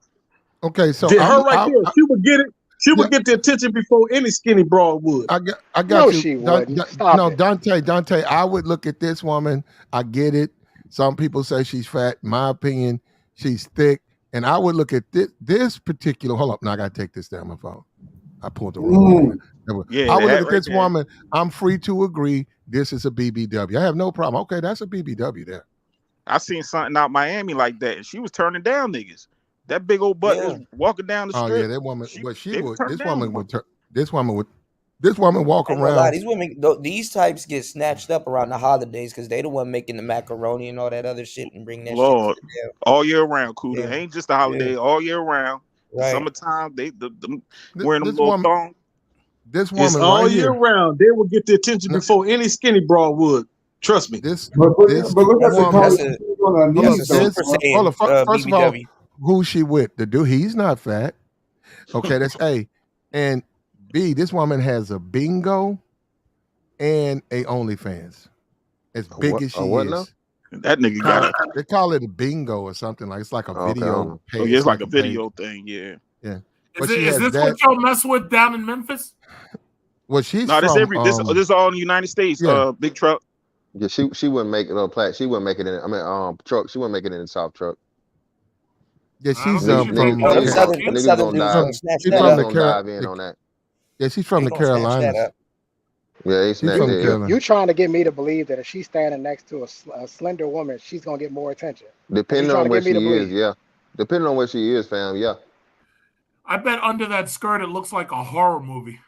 E: Okay, so
O: her right there, she would get it. She would get the attention before any skinny broad would.
E: I got
T: No,
E: you.
T: she wouldn't. Stop it.
E: Dante, I would look at this woman. I get it. Some people say she's fat. In my opinion, she's thick. And I would look at this particular. Hold up. Now I got to take this down my phone. I pulled the wrong one.
R: Yeah,
E: I would look at
R: right
E: this
R: there.
E: woman. I'm free to agree. This is a BBW. I have no problem. Okay, that's a BBW there.
R: I seen something out Miami like that, and she was turning down niggas. That big old butt was walking down the strip.
E: Oh yeah, that woman. This This woman walk
P: I ain't gonna lie,
E: around.
P: these women, these types get snatched up around the holidays because they the one making the macaroni and all that other shit and bring that
R: Lord,
P: shit to the
R: all year round, Cuda.
P: Yeah.
R: Ain't just a holiday.
P: Yeah.
R: All year round.
P: Right.
R: Summertime, they wearing them
E: This
R: little
E: woman,
R: thongs.
E: this
O: It's
E: woman
O: all
E: right
O: year
E: here.
O: round. They will get the attention before any skinny broad would. Trust me.
E: This
C: But look at the
E: woman.
C: color
P: That's a
C: she's on her
E: Hold up,
C: knees, though.
E: this.
P: Super Saiyan,
E: Hold up. First of all,
P: BBW.
E: who's she with? The dude, he's not fat. Okay, that's A. And B, this woman has a bingo and a OnlyFans. As big as she
L: what now?
E: is.
R: That nigga got it.
E: They call it a bingo or something like it's like a video page.
R: Oh, yeah, it's like a
E: page.
R: video thing, yeah.
E: Yeah.
N: Is this what y'all mess with down in Memphis?
E: Well, she's
R: no, this
E: from
R: this all in the United States.
E: Yeah.
R: Big Truck.
L: Yeah, she wouldn't make it Platt. She wouldn't make it in. I mean, truck. She wouldn't make it in the South Truck.
E: Yeah, she's
L: Niggas,
E: from
L: niggas gonna dive. Niggas gonna dive in on that.
E: Yeah, she's from the Carolinas.
L: Yeah, they snatched it.
T: You trying to get me to believe that if she's standing next to a slender woman, she's gonna get more attention.
L: Depending on where she is, yeah. Depending on where she is, fam, yeah.
N: I bet under that skirt it looks like a horror movie.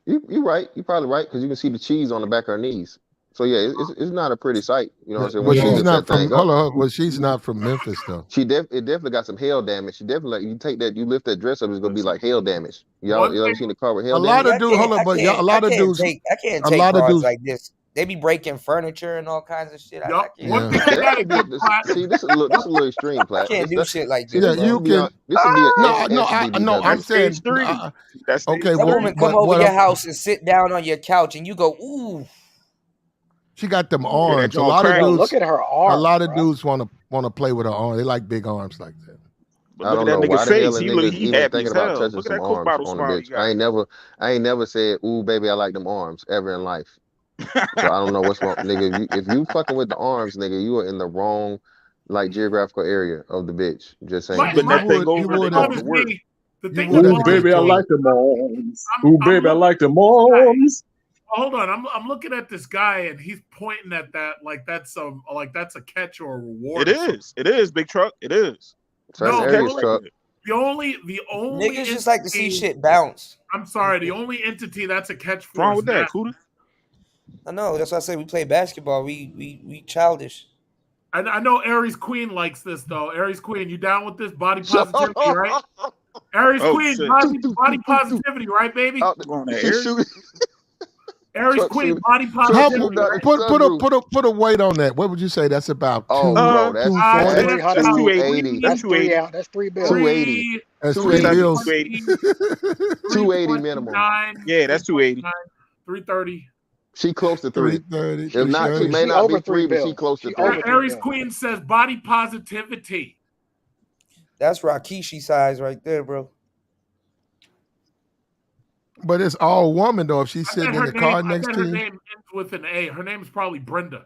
L: You right. You probably right because you can see the cheese on the back of her knees. So yeah, it's not a pretty sight. You know what I'm saying?
E: Well,
L: When she
E: she's
L: lifts
E: not
L: that thing
E: from.
L: up.
E: Hold on. Well, she's not from Memphis though.
L: It definitely got some hail damage. She definitely you take that, you lift that dress up, it's gonna be like hail damage. Y'all ever seen the car with hail
E: A
L: damage?
E: lot of dudes. Hold on, but a lot of dudes.
P: I can't
E: a
P: take
E: lot of
P: cars
E: dudes.
P: like this. They be breaking furniture and all kinds of shit. I can't.
E: Yeah.
L: See, this is a little extreme, Platt.
P: I can't do shit like this.
E: Yeah,
P: bro.
E: you can.
L: This would be an
E: No. I'm saying. Okay,
P: that woman come over
E: what
P: your
E: I'm-
P: house and sit down on your couch, and you go, "Ooh."
E: She got them arms. A
T: Yo,
E: lot of dudes.
T: look at her arms,
E: A lot of
T: bro.
E: dudes want to play with her arms. They like big arms like that.
L: I don't know why the hell a nigga even thinking about touching some arms on a bitch. I ain't never said, "Ooh, baby, I like them arms" ever in life. So I don't know what's wrong, nigga. If you fucking with the arms, nigga, you are in the wrong, like, geographical area of the bitch. Just saying.
N: My problem is me. The thing with
O: Ooh,
N: arms
O: baby, I
N: is-
O: like them arms. Ooh, baby, I like them arms.
N: Hold on, I'm looking at this guy and he's pointing at that like that's a catch or a reward.
R: It is, Big Truck. It is.
N: No,
L: areas, truck.
N: the only
P: Niggas just like to see shit bounce.
N: I'm sorry, the only entity that's a catch for
R: Wrong
N: is
R: with that,
N: nasty.
R: Cuda?
P: I know. That's why I say we play basketball. We childish.
N: I know Aries Queen likes this though. Aries Queen, you down with this body positivity, right? Aries Queen,
R: shit.
N: body positivity, right, baby? Aries
L: Truck
N: Queen,
L: shoot-
N: body
L: truck
N: positivity.
L: shoot out
N: right?
L: the
E: Put a weight on that. What would you say? That's about
L: Oh, bro, that's
E: 240.
R: That's 280.
T: That's 280. That's 3 bills.
L: 280.
E: That's
L: 280.
E: 3 bills.
L: 280 minimum.
R: Yeah, that's 280.
N: 330.
L: She close to 3.
E: 330.
L: If not, she may
T: She
L: not
T: over
L: be 3,
T: 3
L: but she
T: bills.
L: close to
T: She
L: 3.
T: over 3
N: Aries
T: bills.
N: Queen says body positivity.
P: That's Rakishi size right there, bro.
E: But it's all woman though. If she's
N: I
E: sitting
N: bet
E: in
N: her
E: the car
N: name. I
E: next
N: bet
E: to
N: her
E: you.
N: name ends with an A. Her name is probably Brenda.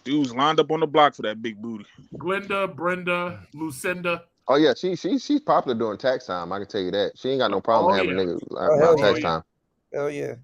R: Dudes lined up on the block for that big booty.
N: Glinda, Brenda, Lucinda.
L: Oh yeah, she's popular during tax time. I can tell you that. She ain't got no problem having niggas around tax time.
P: Hell yeah.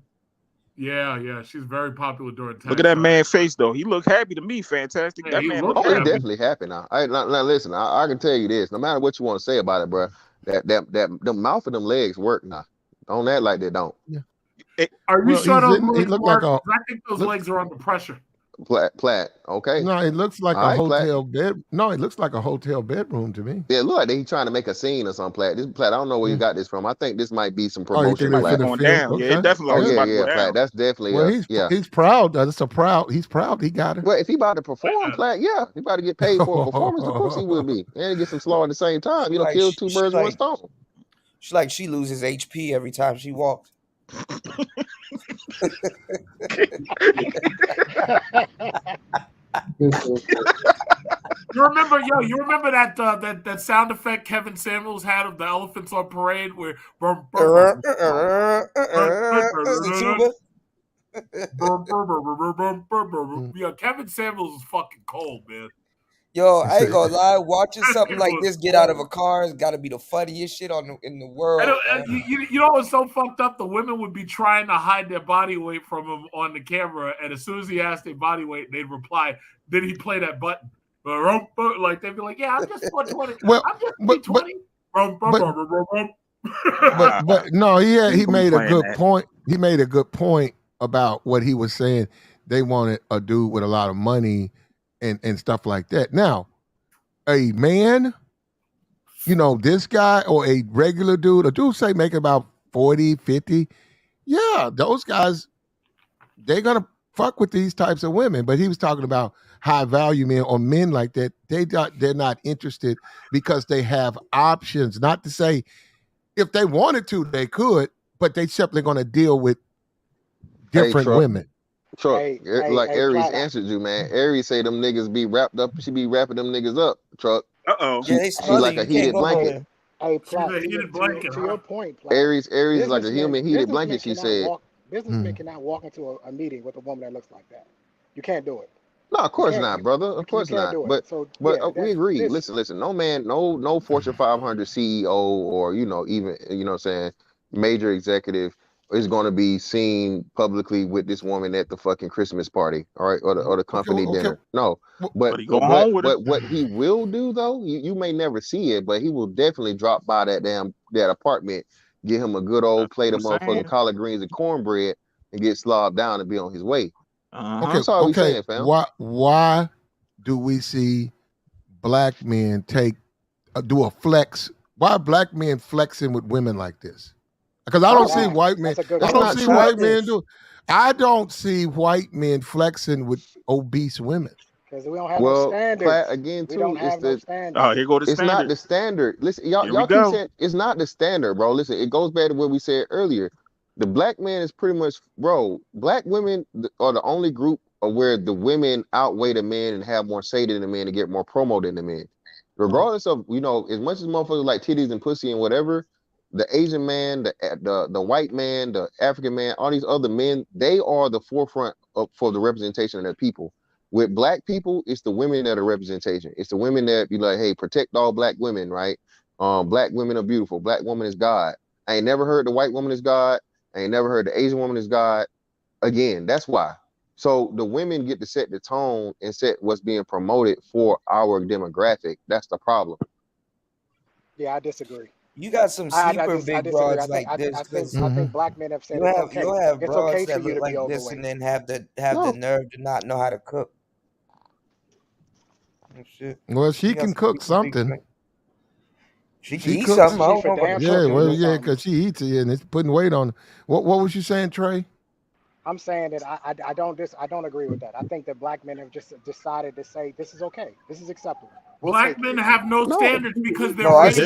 N: Yeah, she's very popular during tax
R: Look at that
N: time.
R: man face though. He look happy to me. Fantastic.
N: Yeah,
R: that
N: he
R: man
N: look
R: look
L: Oh, he
R: happy.
L: definitely happy now. Now listen, I can tell you this. No matter what you want to say about it, bro, that the mouth of them legs work now. Don't act like they don't.
N: Are you
E: Well,
N: sure
E: he's
N: those
E: in- he
N: legs
E: look
N: work?
E: like a-
N: 'Cause I think those legs are under pressure.
L: Platt. Okay.
E: No, it looks like
L: All
E: a
L: right, Platt.
E: hotel bed. No, it looks like a hotel bedroom to me.
L: Yeah, look like he's trying to make a scene or something, Platt. This Platt, I don't know where you got this from. I think this might be some
E: Oh, you
L: promotion,
E: think they
L: Platt.
E: finna
R: going
E: film?
R: down. Yeah,
E: Okay.
R: it definitely
L: Oh
R: like it's about to go
L: Platt.
R: down.
L: That's definitely
E: Well,
L: yeah.
E: he's proud. That's a proud. He's proud. He got it.
L: Well, if he about to perform, Platt, yeah, he about to get paid for a performance. Of course he will be, and get some slaw at the same time. You know,
P: Like,
L: kill two
P: she
L: birds with one
P: like-
L: stone.
P: She loses HP every time she walks.
N: You remember that sound effect Kevin Samuels had of the elephants on parade where yeah, Kevin Samuels is fucking cold, man.
P: Yo, I ain't gonna lie. Watching something like this get out of a car has got to be the funniest shit in the world.
N: You know what's so fucked up? The women would be trying to hide their body weight from him on the camera, and as soon as he asked their body weight, they'd reply. Then he'd play that button. Like they'd be like, "Yeah, I'm just 120.
E: Well,
N: I'm just
E: but-
N: 320."
E: But no, he
R: Ain't gonna be
E: made a
R: playing
E: good
R: that.
E: point. He made a good point about what he was saying. They wanted a dude with a lot of money and stuff like that. Now, a man, this guy or a regular dude, a dude say making about 40, 50, yeah, those guys, they're gonna fuck with these types of women. But he was talking about high value men or men like that. They're not interested because they have options. Not to say if they wanted to, they could, but they simply gonna deal with different women.
L: Truck,
T: Hey,
L: like Aries
T: Platt.
L: answered you, man. Aries say them niggas be wrapped up. She be wrapping them niggas up. Truck.
R: Uh-oh.
P: Yeah, they
L: She
P: smother
L: like
P: you.
L: a
P: You can't
L: heated
P: go nowhere.
L: blanket.
T: Hey,
N: She's
T: Platt,
N: a heated blanket,
T: to your point, Platt.
L: Aries is like a human heated
T: Businessmen
L: blanket. She said.
T: businessmen cannot walk into a meeting with a woman that looks like that. You can't do it.
L: No, of course not, brother. Of
T: You
L: course
T: can't
L: not.
T: do it.
L: But
T: So
L: but
T: yeah,
L: we
T: that
L: agree.
T: this
L: Listen. No man, no Fortune 500 CEO or even what I'm saying, major executive is going to be seen publicly with this woman at the fucking Christmas party, all right, or the company dinner. No,
R: But he go home with it.
L: but what he will do though, you may never see it, but he will definitely drop by that apartment, get him a good old plate of
R: I'm saying.
L: motherfucking collard greens and cornbread, and get slobbed down and be on his way.
R: Uh-huh.
L: That's all we saying, fam.
E: Why do we see black men do a flex? Why are black men flexing with women like this? Because I don't see white men. I don't see white men do. I don't see white men flexing with obese women.
T: Because we don't have no standards.
L: Again,
T: we
L: too,
T: don't have no standards.
R: Here go the
L: it's
R: standard.
L: not the standard. Listen, y'all
R: Here we
L: keep
R: go.
L: saying it's not the standard, bro. Listen, it goes back to what we said earlier. The black man is pretty much, bro. Black women are the only group where the women outweigh the men and have more say than the men and get more promo than the men. Regardless of as much as motherfuckers like titties and pussy and whatever, the Asian man, the white man, the African man, all these other men, they are the forefront for the representation of their people. With black people, it's the women that are representation. It's the women that be like, hey, protect all black women, right? Black women are beautiful. Black woman is God. I ain't never heard the white woman is God. I ain't never heard the Asian woman is God. Again, that's why. So the women get to set the tone and set what's being promoted for our demographic. That's the problem.
T: Yeah, I disagree.
P: You got some sleeper big
T: disagree.
P: broads like this.
T: I think black men have said
P: You'll have
T: it's
P: broads
T: okay for
P: that
T: you
P: look
T: to
P: like
T: be
P: this
T: overweight.
P: and then have the nerve to not know how to cook. Oh, shit.
E: Well, she can cook something.
P: She can eat something. I don't know about
E: Yeah,
P: cooking.
E: well, yeah, because she eats it and it's putting weight on. What was you saying, Trey?
T: I'm saying that I don't agree with that. I think that black men have just decided to say this is okay. This is acceptable.
N: Black men have no standards because they're
P: our
N: raised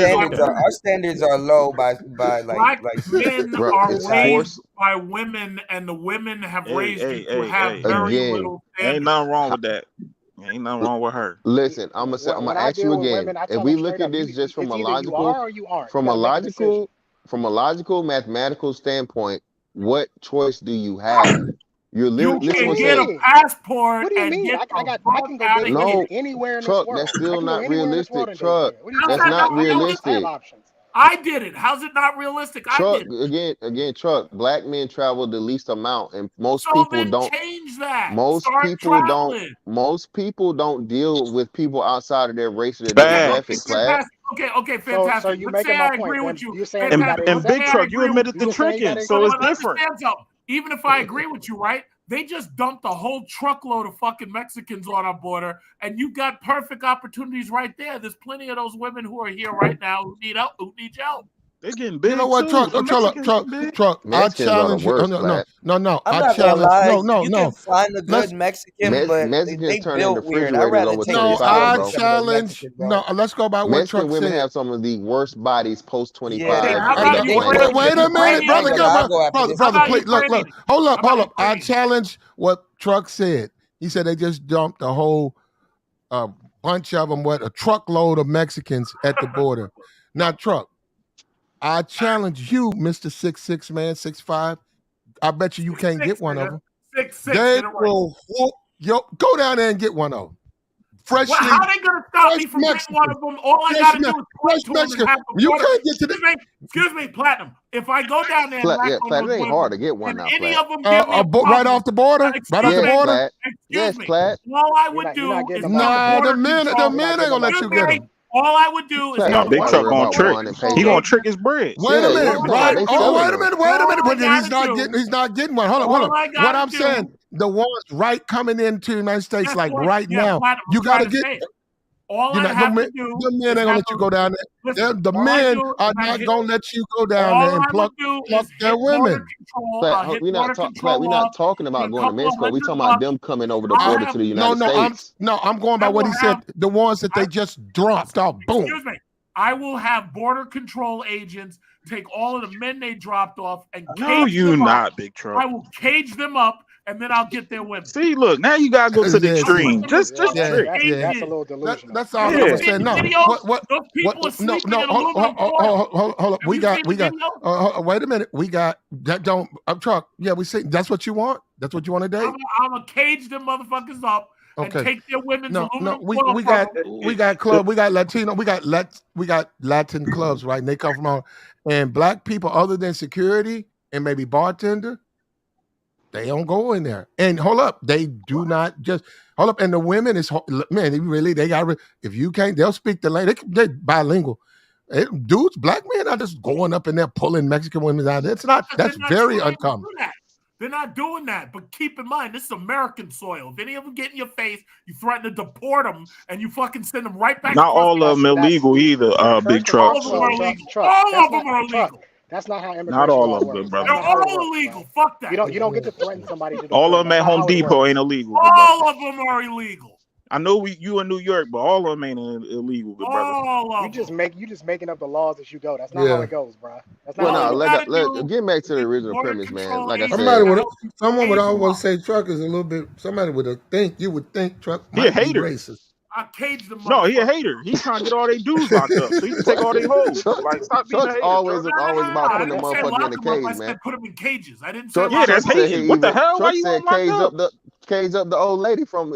P: standards are low by
N: black
P: like
N: men are raised by women, and the women have raised you to have very little standards.
R: Ain't nothing wrong with that. Ain't nothing wrong with her.
L: Listen, I'm gonna ask you again. If we look at this just from a logical, from a logical mathematical standpoint, what choice do you have? You're literally
N: you can get a passport.
T: What do you mean? I can go visit anywhere in this world.
L: That's still not realistic.
T: Truck,
L: that's not realistic.
N: I did it. How's it not realistic?
L: Truck,
N: I did it.
L: again, truck. Black men travel the least amount, and most people don't.
N: Change that.
L: Most people don't deal with people outside of their race or their demographic. Platt.
N: Okay, fantastic.
T: So you
N: Let's
T: making
N: say
T: my
N: I
T: point.
N: agree with you.
T: You're saying
R: and Big Truck, you admitted to tricking, so it's different.
N: Even if I agree with you, right? They just dumped a whole truckload of fucking Mexicans on our border, and you got perfect opportunities right there. There's plenty of those women who are here right now who need help.
R: They're getting big.
E: You know what, Truck? I challenge you. No.
P: I'm not gonna lie. You can find a good Mexican, but they built weird. I'd rather take
E: I challenge. No, let's go by what Truck
L: women
E: said.
L: have some of the worst bodies post 25.
E: Wait a minute, brother. Please, look. Hold up. I challenge what Truck said. He said they just dumped a whole bunch of them, a truckload of Mexicans at the border. Now, Truck, I challenge you, Mr. 6'6" man, 6'5". I bet you can't get one of them.
N: 6'6".
E: They will whoop go down there and get one of them. Freshly,
N: how are they going to stop me from getting one of them? All I got to do is point to them and have them.
E: You can't get to the.
N: Excuse me, Platinum. If I go down there and
L: Platinum, it ain't hard to get one now.
N: Any of them give me
E: right off the border? Right off the border?
N: Excuse me. All I would do is
E: the men ain't gonna let you get them.
N: All I would do is
L: Flat,
N: have
L: I
R: Big
L: might
N: border
R: Truck
L: worry
R: gonna
L: about
N: control
R: trick.
L: one and
N: control
L: pay
R: He gonna
L: them.
R: trick
N: agents.
R: his bread.
E: Wait a
L: Yeah,
E: minute,
L: I'm talking about
E: right?
L: they
E: Oh,
L: selling
E: wait a
L: them.
E: minute, wait a minute.
N: All I
E: But then he's
N: gotta
E: not
N: do,
E: getting one. Hold up, hold
N: all
E: up.
N: I
E: What
N: gotta
E: I'm saying,
N: do,
E: the ones right coming into the United States,
N: guess
E: like
N: what?
E: right
N: Yeah,
E: now,
N: Platinum,
E: you
N: I'm trying
E: gotta
N: to
E: get.
N: say it. All
E: You're
N: I
E: not.
N: have to
E: The
N: do
E: men
N: is
E: ain't gonna
N: have
E: let you
N: the
E: go down there.
N: listen.
E: The
N: All I
E: men
N: do
E: are
N: is I
E: not
N: hit.
E: gonna let you go down there
N: All
E: and
N: I would
E: pluck
N: do
E: pluck
N: is
E: their
N: hit border
E: women.
N: control.
L: Flat,
N: I'll hit
L: we not
N: border
L: talk. Flat,
N: control
L: we
N: off,
L: not talking
N: get
L: about
N: a
L: going to
N: couple of
L: Mexico. We talking about
N: $100.
L: them coming over the
N: I'll
L: border
N: have
L: to the United States.
E: I'm going by
N: I
E: what
N: will
E: he said.
N: have.
E: The ones that they just dropped off. Boom.
N: Excuse me. I will have border control agents take all of the men they dropped off and
R: No,
N: cage
R: you
N: them up.
R: not, Big Truck.
N: I will cage them up, and then I'll get their women.
R: See, look, now you gotta go to the
E: Yeah,
R: extreme.
N: see.
R: Just
T: Yeah,
R: trick.
T: that's a little delusional.
E: That's all
N: Have you
E: I'm
R: Yeah.
E: saying.
N: seen the
E: No,
N: videos? Those people are
E: no,
N: sleeping in
E: hold
N: aluminum foil.
E: up.
N: Have you seen the video?
E: Wait a minute. We got that. Don't. I'm truck. Yeah, we see. That's what you want. That's what you want to date.
N: I'm gonna cage them motherfuckers up and
E: Okay.
N: take their women's aluminum
E: We
N: foil
E: got
N: from
E: we got club. We got Latino. We got Latin clubs, right? And they come from all. And black people, other than security and maybe bartender, they don't go in there. And hold up, they do not just hold up. And the women is man, they got. If you can't, they'll speak the language. They're bilingual. Dudes, black men are just going up in there pulling Mexican women out. That's very uncommon.
N: They're not doing that. But keep in mind, this is American soil. If any of them get in your face, you threaten to deport them, and you fucking send them right back.
R: Not all of them illegal either, Big Truck.
N: All of them are illegal. All of them are illegal.
T: That's not how immigration
R: Not all
T: law
R: of them,
T: works.
R: brother.
N: They're all illegal. Fuck that.
T: You don't get to threaten somebody to deport
R: All of them
T: That's
R: at
T: not
R: Home
T: how it
R: Depot
T: works.
R: ain't illegal.
N: All of them are illegal.
R: I know you in New York, but all of them ain't illegal, good brother.
T: You just making up the laws as you go. That's not how it goes, bro. That's not
L: Well,
T: how
L: no,
T: it goes.
L: get back to the original premise, man. Like I
E: Someone would
L: said,
E: always say truck is a little bit. Somebody would think you would think truck
R: He a
E: might be
R: hater.
E: racist.
N: I caged them.
R: No, he a hater. He's trying to get all they dudes locked up so he can take all their hoes. Like, stop being a hater.
L: always
R: Truck.
L: about
N: I
L: putting the
N: didn't say
L: motherfucker
N: lock
L: in the
N: them up. I
L: cage, man.
N: said put them in cages. I didn't say
L: Truck,
N: lock them
R: that's
N: up.
R: hating. What the hell? Why
L: Truck
R: you
L: said
R: want
L: cage
R: locked up?
L: cage up the old lady from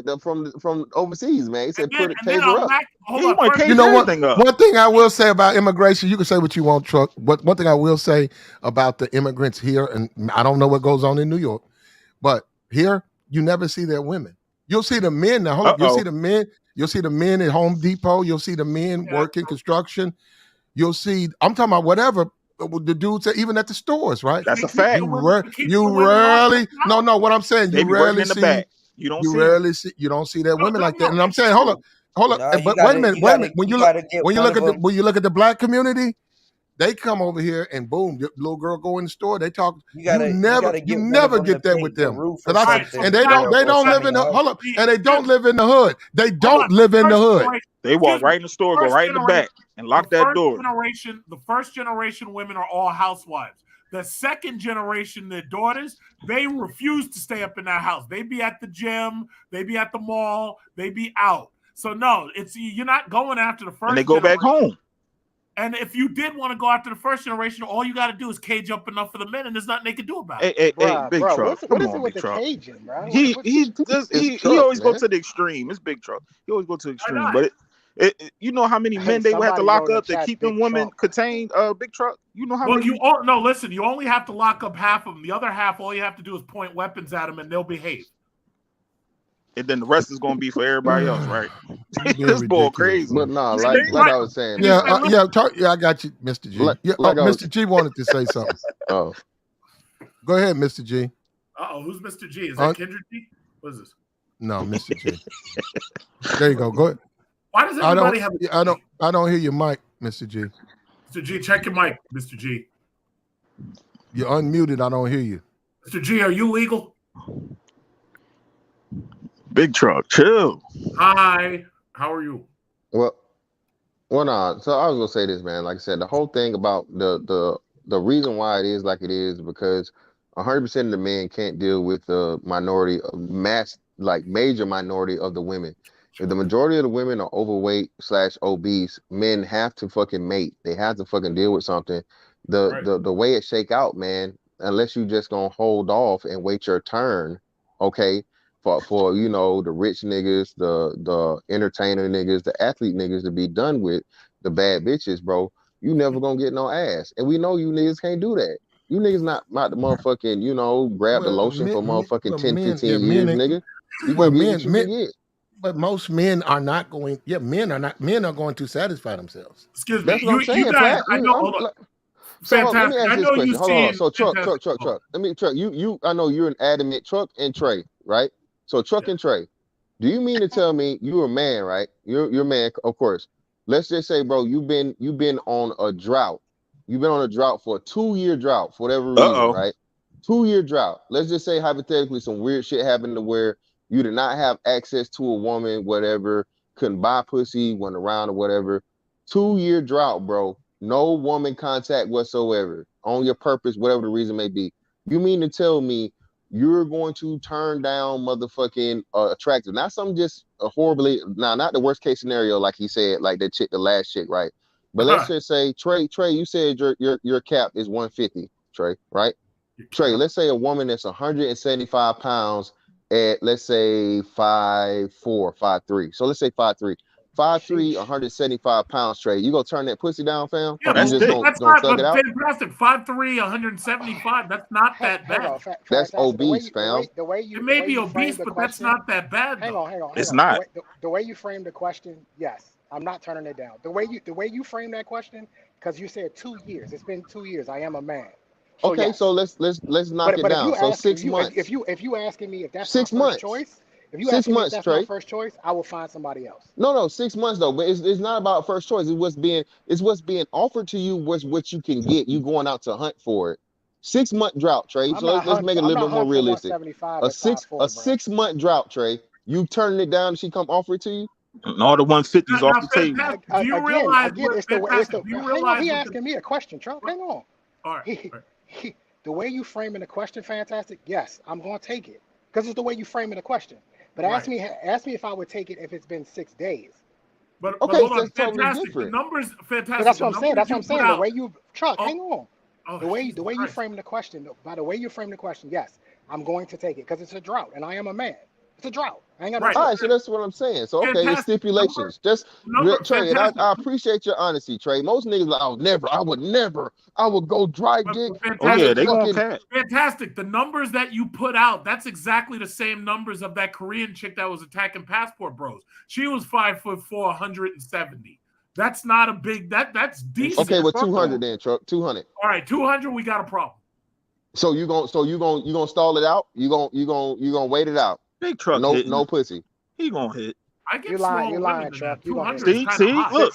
L: overseas, man. He said
N: And
L: cage her up.
E: You know what? One thing I will say about immigration, you can say what you want, truck. But one thing I will say about the immigrants here, and I don't know what goes on in New York, but here you never see their women. You'll see the men now. Hold up. You'll see the men. You'll see the men at Home Depot. You'll see the men working construction. You'll see. I'm talking about whatever. The dudes are even at the stores, right?
R: That's a fact.
E: You rarely. No. What I'm saying,
R: They
E: you
R: be working
E: rarely
R: in the
E: see.
R: back. You don't see.
E: Rarely see. You don't see that women like that. And I'm saying, hold up.
P: No,
E: But wait a minute. When you look at the black community, they come over here and boom, the little girl go in the store. They talk. You never get that with them. And they don't live in the hold up. And they don't live in the hood. They don't live in the hood.
R: They walk right in the store, go right in the back, and lock that door.
N: The first generation women are all housewives. The second generation, their daughters, they refuse to stay up in that house. They be at the gym, they be at the mall, they be out. So no, you're not going after the first.
R: And they go back home.
N: And if you did want to go after the first generation, all you got to do is cage up enough for the men, and there's nothing they can do about it.
R: Hey, Big Truck.
T: What is it with the caging, bro?
R: He always go to the extreme. It's Big Truck. He always go to the extreme. But you know how many men they would have to lock up to keep them women contained, Big Truck? You know how many?
N: Listen, you only have to lock up half of them. The other half, all you have to do is point weapons at them, and they'll behave.
R: And then the rest is going to be for everybody else, right? This boy crazy.
L: But no, like I was saying.
E: Yeah, I got you, Mr. G. Mr. G wanted to say something.
L: Oh,
E: go ahead, Mr. G.
N: Who's Mr. G? Is that Kendrick G? What is this?
E: No, Mr. G. There you go. Go ahead.
N: Why does everybody have?
E: I don't hear your mic, Mr. G.
N: Mr. G, check your mic, Mr. G.
E: You're unmuted. I don't hear you.
N: Mr. G, are you legal?
R: Big Truck, chill.
N: Hi, how are you?
L: Well, no. So I was gonna say this, man. Like I said, the whole thing about the reason why it is like it is because 100% of the men can't deal with the minority of major minority of the women. If the majority of the women are overweight / obese, men have to fucking mate. They have to fucking deal with something. The way it shake out, man, unless you just gonna hold off and wait your turn, okay, for the rich niggas, the entertainer niggas, the athlete niggas to be done with the bad bitches, bro, you never gonna get no ass. And we know you niggas can't do that. You niggas not the motherfucking, grab the lotion for motherfucking 10, 15 years, nigga. You gonna get what you can get.
E: But most men are not going. Yeah, men are not. Men are going to satisfy themselves.
N: Excuse me.
L: That's what I'm saying,
N: You guys,
L: Pat.
N: I know. Hold on.
L: So let me
N: Fantastic.
L: ask
N: I
L: this
N: know you
L: question. Hold on.
N: seen
L: So truck.
N: Fantastic.
L: Let me truck. You. I know you're an adamant truck and Trey, right? So truck and Trey. Do you mean to tell me you're a man, right? You're a man, of course. Let's just say, bro, you've been on a drought. You've been on a drought for a 2-year drought for whatever reason, right? 2-year drought. Let's just say hypothetically some weird shit happened to where you did not have access to a woman, whatever, couldn't buy pussy, went around or whatever. 2-year drought, bro. No woman contact whatsoever. On your purpose, whatever the reason may be. You mean to tell me you're going to turn down motherfucking attractive? Not something just horribly, not the worst case scenario, like he said, like that chick, the last chick, right? But let's just say, Trey, you said your cap is 150, Trey, right? Trey, let's say a woman that's 175 pounds at, let's say 5'4", 5'3". So let's say 5'3". 5'3", 175 pounds, Trey. You gonna turn that pussy down, fam?
N: Yeah,
L: You just
N: that's
L: gonna
N: not
L: thug it out?
N: fantastic. 5'3", 175. That's not that bad.
L: That's obese, fam.
N: It may be obese, but that's not that bad.
T: Hang on.
R: It's not.
T: The way you frame the question, yes, I'm not turning it down. The way you frame that question, because you said 2 years. It's been 2 years. I am a man. So
L: okay,
T: yes.
L: so let's knock it down. So 6 months.
T: If you asking me if that's
L: 6
T: my
L: months.
T: first choice, if you
L: 6
T: asking me if
L: months,
T: that's
L: Trey.
T: my first choice, I will find somebody else.
L: No, 6 months though. But it's not about first choice. It's what's being offered to you. What you can get. You going out to hunt for it. 6 month drought, Trey. So let's make it a little bit more realistic. A 6 month drought, Trey. You turning it down and she come offer it to you?
R: And all the 150s off the table.
N: Do you realize?
T: Hang on, he asking me a question, Trump. Hang on.
N: All right.
T: The way you framing the question, fantastic. Yes, I'm going to take it because it's the way you framing the question. But ask me if I would take it if it's been 6 days.
N: But
L: okay,
N: hold
L: so
N: on, fantastic. The numbers, fantastic.
T: But that's what I'm saying. That's what I'm saying.
N: Out.
T: The way you hang on.
N: Oh,
T: the way you frame the question. By the way you frame the question, yes, I'm going to take it because it's a drought, and I am a man. It's a drought. I ain't got
L: All right, so that's what I'm saying. So okay, it's stipulations. Trey, and I appreciate your honesty, Trey. Most niggas like, I would go dry dick.
R: Oh yeah, they gonna catch.
N: Fantastic. The numbers that you put out, that's exactly the same numbers of that Korean chick that was attacking Passport Bros. She was 5'4", 170. That's not a big. That's decent.
L: Okay, well 200 then, truck 200.
N: All right, 200. We got a problem.
L: So you gonna stall it out? You gonna wait it out?
R: Big truck.
L: No pussy.
R: He gonna hit.
T: I get you lying, Chuck. You gonna
R: see, look.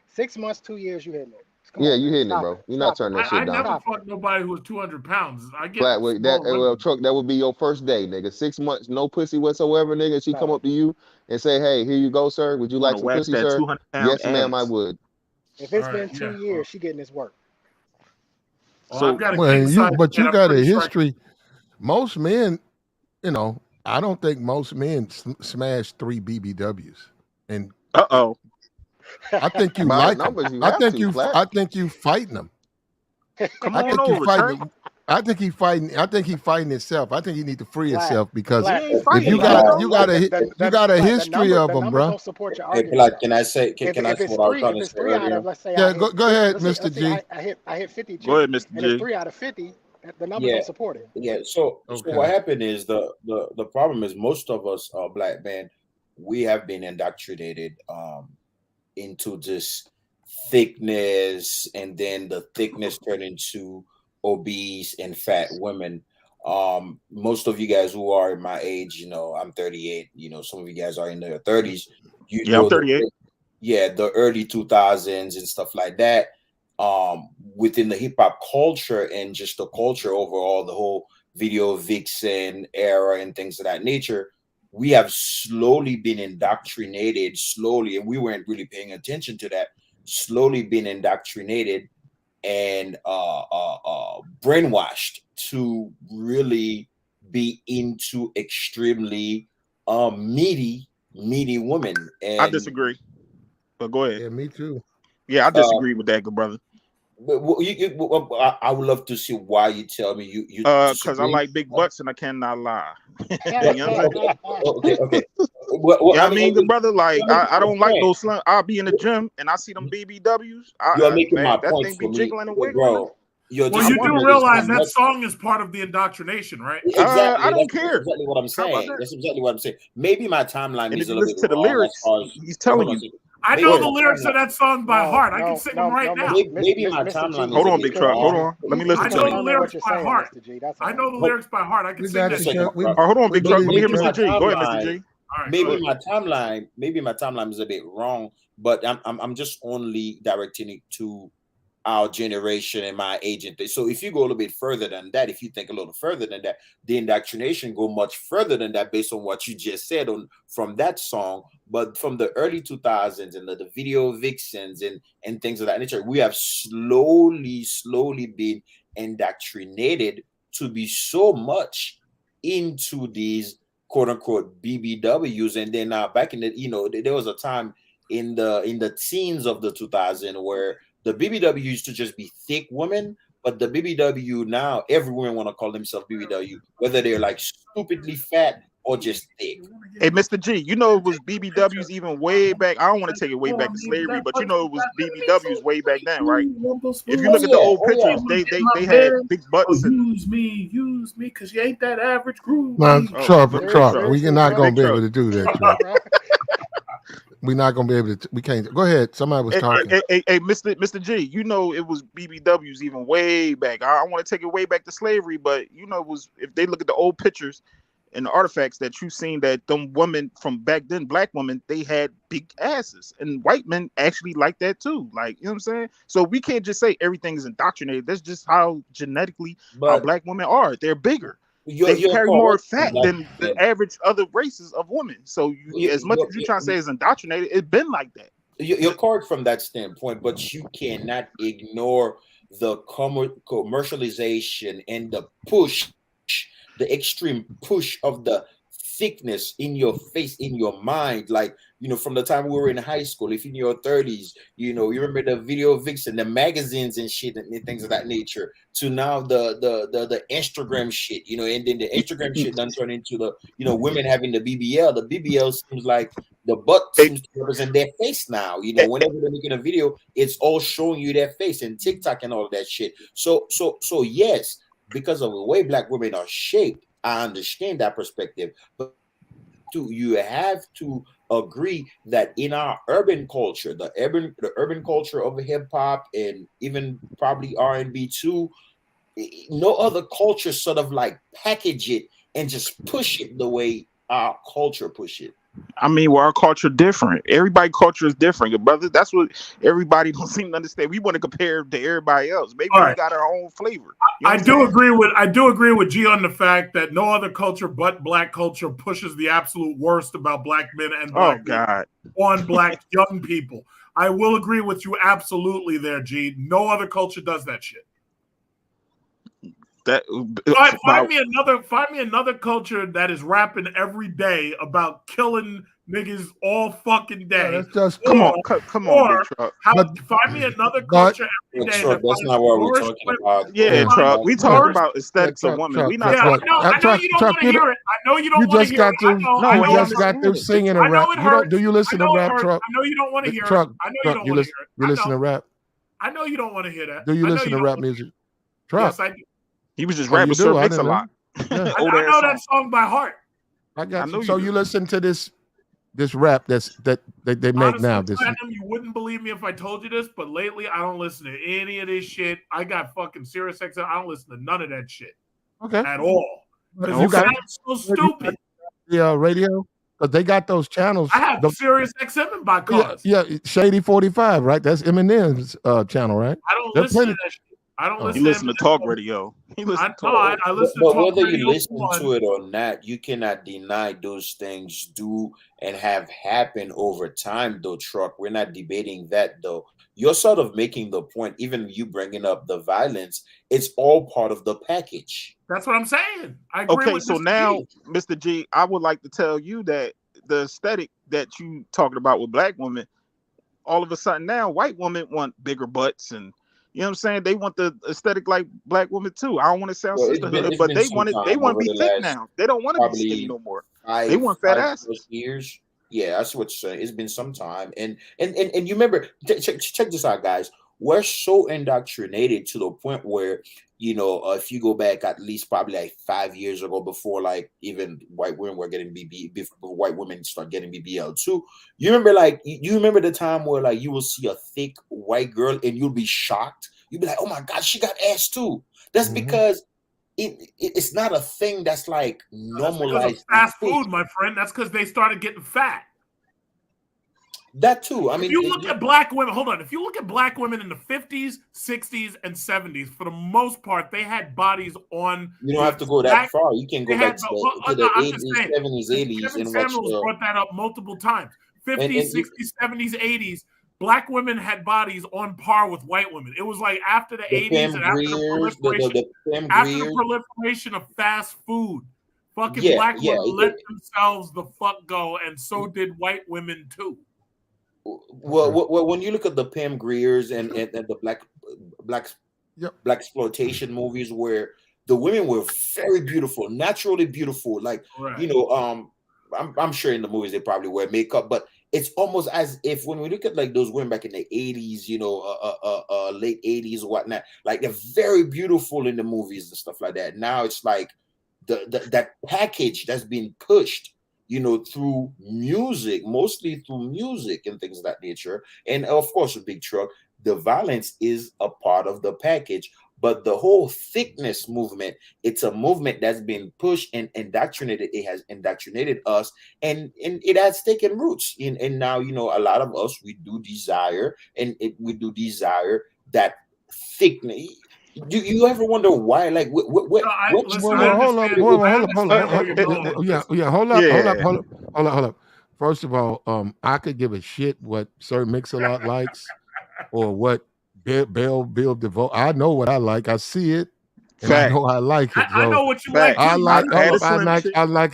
T: 6 months, 2 years, you hitting it.
L: Yeah, you hitting it, bro. You're not turning that shit down.
N: I never fucked nobody who was 200 pounds. I get
L: truck. That would be your first day, nigga. 6 months, no pussy whatsoever, nigga. She come up to you and say, "Hey, here you go, sir. Would you like some pussy, sir?" Yes, ma'am, I would.
T: If it's been 2 years, she getting this work.
E: So, but you got a history. Most men, I don't think most men smash 3 BBWs. And I think you like them. I think you fighting them.
R: Come on over, Trey.
E: I think he fighting himself. I think he need to free himself because if you got a history of them, bro.
U: Hey, Black, can I say? Can I say what I was trying to say earlier?
E: Yeah, go ahead, Mr. G.
T: I hit 50.
R: Go ahead, Mr. G.
T: And it's 3 out of 50. The numbers don't support it.
U: Yeah. So what happened is the problem is most of us black men, we have been indoctrinated into this thickness, and then the thickness turned into obese and fat women. Most of you guys who are my age, I'm 38. Some of you guys are in their 30s.
R: I'm 38.
U: The early 2000s and stuff like that. Within the hip hop culture and just the culture overall, the whole video vixen era and things of that nature, we have slowly been indoctrinated, and we weren't really paying attention to that, slowly been indoctrinated and brainwashed to really be into extremely meaty women. And
R: I disagree, but go ahead.
E: Yeah, me too.
R: Yeah, I disagree with that, good brother.
U: But I would love to see why you tell me you
R: because I like big butts and I cannot lie.
U: Okay.
R: I mean, good brother, like I don't like those slums. I'll be in the gym and I see them BBWs.
U: You're making my
R: that
U: point
R: thing
U: for
R: be
U: me,
R: jiggling and
U: bro.
R: wiggling.
N: Well, you do realize that song is part of the indoctrination, right?
U: Exactly.
R: I don't
U: That's
R: care.
U: exactly what I'm saying. That's exactly what I'm saying. Maybe my timeline
R: And
U: is
R: if
U: a
R: you
U: little
R: listen
U: bit
R: to the
U: wrong
R: lyrics,
U: as far as
R: he's telling you.
N: I know the lyrics of that song by heart. I can sing them right now.
U: Maybe my timeline is
R: Hold
U: a
R: on,
U: bit
R: Big Truck. Hold
U: wrong.
R: on. Let me listen
N: I
R: to
N: know
R: you.
N: the lyrics by heart. I know the lyrics by heart. I can sing that shit.
R: Hold on, Big Truck. Let me hear Mr. G. Go ahead, Mr. G.
N: All right,
U: Maybe my timeline is a bit wrong, but I'm just only directing it to our generation and my age. So if you go a little bit further than that, if you think a little further than that, the indoctrination go much further than that based on what you just said from that song. But from the early 2000s and the video vixens and things of that nature, we have slowly been indoctrinated to be so much into these quote unquote BBWs. And then back in the, there was a time in the teens of the 2000s where the BBW used to just be thick women, but the BBW now, every woman want to call themselves BBW, whether they're like stupidly fat or just thick.
R: Hey, Mr. G, you know it was BBWs even way back. I don't want to take it way back to slavery, but you know it was BBWs way back then, right? If you look at the old pictures, they had big butts.
N: Use me, because you ain't that average groove.
E: Man, Truck, we're not going to be able to do that, Truck. We're not going to be able to. We can't. Go ahead. Somebody was talking.
R: Hey, Mr. G, you know it was BBWs even way back. I want to take it way back to slavery, but you know it was. If they look at the old pictures and the artifacts that you've seen, that them women from back then, black women, they had big asses, and white men actually like that too. Like, you know what I'm saying? So we can't just say everything is indoctrinated. That's just how genetically how black women are. They're bigger. They carry more fat than the average other races of women. So as much as you trying to say it's indoctrinated, it's been like that.
U: You're correct from that standpoint, but you cannot ignore the commercialization and the push, the extreme push of the thickness in your face, in your mind. Like, you know, from the time we were in high school, if in your 30s, you know, you remember the video vixen, the magazines and shit and things of that nature, to now the Instagram shit, you know, and then the Instagram shit done turn into the, you know, women having the BBL. The BBL seems like the butt seems to represent their face now. You know, whenever they're making a video, it's all showing you their face, and TikTok and all that shit. So yes, because of the way black women are shaped, I understand that perspective, but you have to agree that in our urban culture, the urban culture of hip hop and even probably R&B too, no other culture sort of like package it and just push it the way our culture push it.
R: I mean, well, our culture different. Everybody's culture is different, brother. That's what everybody don't seem to understand. We want to compare to everybody else. Maybe we got our own flavor. You know
N: I do agree with G on the fact that no other culture but black culture pushes the absolute worst about black men and black
R: God
N: on black young people. I will agree with you absolutely there, G. No other culture does that shit. Find me another culture that is rapping every day about killing niggas all fucking day.
E: That's just
R: come on, Big Truck.
N: Find me another culture every day.
U: Truck, that's not what we're talking about.
R: Yeah, Truck. We talking about aesthetics of women. We not.
N: I know you don't want to hear it. I know you don't want to hear it.
E: You just got through singing a rap. Do you listen to rap, Truck?
N: I know you don't want to hear it.
E: Truck,
N: I know you don't want to hear it.
E: You listen to rap?
N: I know you don't want to hear that.
E: Do you listen to rap music? Truck.
N: Yes, I do.
R: He was just rapping Sir Mix a lot.
E: Yeah.
N: I know that song by heart.
E: I got you. So you listen to this rap that they make now.
N: You wouldn't believe me if I told you this, but lately I don't listen to any of this shit. I got fucking Sirius XM. I don't listen to none of that shit.
E: Okay.
N: At all. Because
E: You got
N: so stupid.
E: the radio, because they got those channels.
N: I have Sirius XM in my cars.
E: Yeah, Shady 45, right? That's Eminem's channel, right?
N: I don't listen to that shit. I don't listen.
R: You listen to talk radio.
U: But whether you listen to it or not, you cannot deny those things do and have happened over time, though, Truck. We're not debating that, though. You're sort of making the point, even you bringing up the violence, it's all part of the package.
N: That's what I'm saying. I agree
R: okay,
N: with
R: so
N: Mr.
R: now,
N: G.
R: Mr. G, I would like to tell you that the aesthetic that you talking about with black women, all of a sudden now, white women want bigger butts and you know what I'm saying? They want the aesthetic like black women too. I don't want to sound sisterhood, but they want to be thick now. They don't want to be skinny no more. They want fat asses.
U: Years. Yeah, that's what you're saying. It's been some time. And you remember, check this out, guys. we're so indoctrinated to the point where, you know, if you go back at least probably like 5 years ago, before like even white women were getting before white women start getting BBL too. You remember, like, you remember the time where like you will see a thick white girl and you'll be shocked. You'll be like, oh my God, she got ass too. That's because it's not a thing that's like
N: That's because of
U: normalized.
N: fast food, my friend. That's because they started getting fat.
U: That too. I mean,
N: if you look at black women, hold on. If you look at black women in the 50s, 60s, and 70s, for the most part, they had bodies on.
U: You don't have to go that far. You can go back to the 80s, 70s, 80s.
N: Kevin Samuels brought that up multiple times. 50s, 60s, 70s, 80s. Black women had bodies on par with white women. It was like after the 80s and after the proliferation of fast food, fucking black women let themselves the fuck go, and so did white women too.
U: Well, when you look at the Pam Griers and the black exploitation movies, where the women were very beautiful, naturally beautiful, like you know, I'm sure in the movies they probably wear makeup, but it's almost as if when we look at like those women back in the 80s, you know, late 80s or whatnot, like they're very beautiful in the movies and stuff like that. Now it's like that package that's being pushed, you know, through music, mostly through music and things of that nature. And of course, a big truck, the violence is a part of the package. But the whole thickness movement, it's a movement that's been pushed and indoctrinated. It has indoctrinated us, and it has taken roots. And now, you know, a lot of us, we do desire that thickness. Do you ever wonder why? Like, hold
E: up. First of all, I could give a shit what Sir Mix-a-Lot likes or what Bill DeVoe. I know what I like. I see it, and I know I like it.
N: I know what you like.
E: I like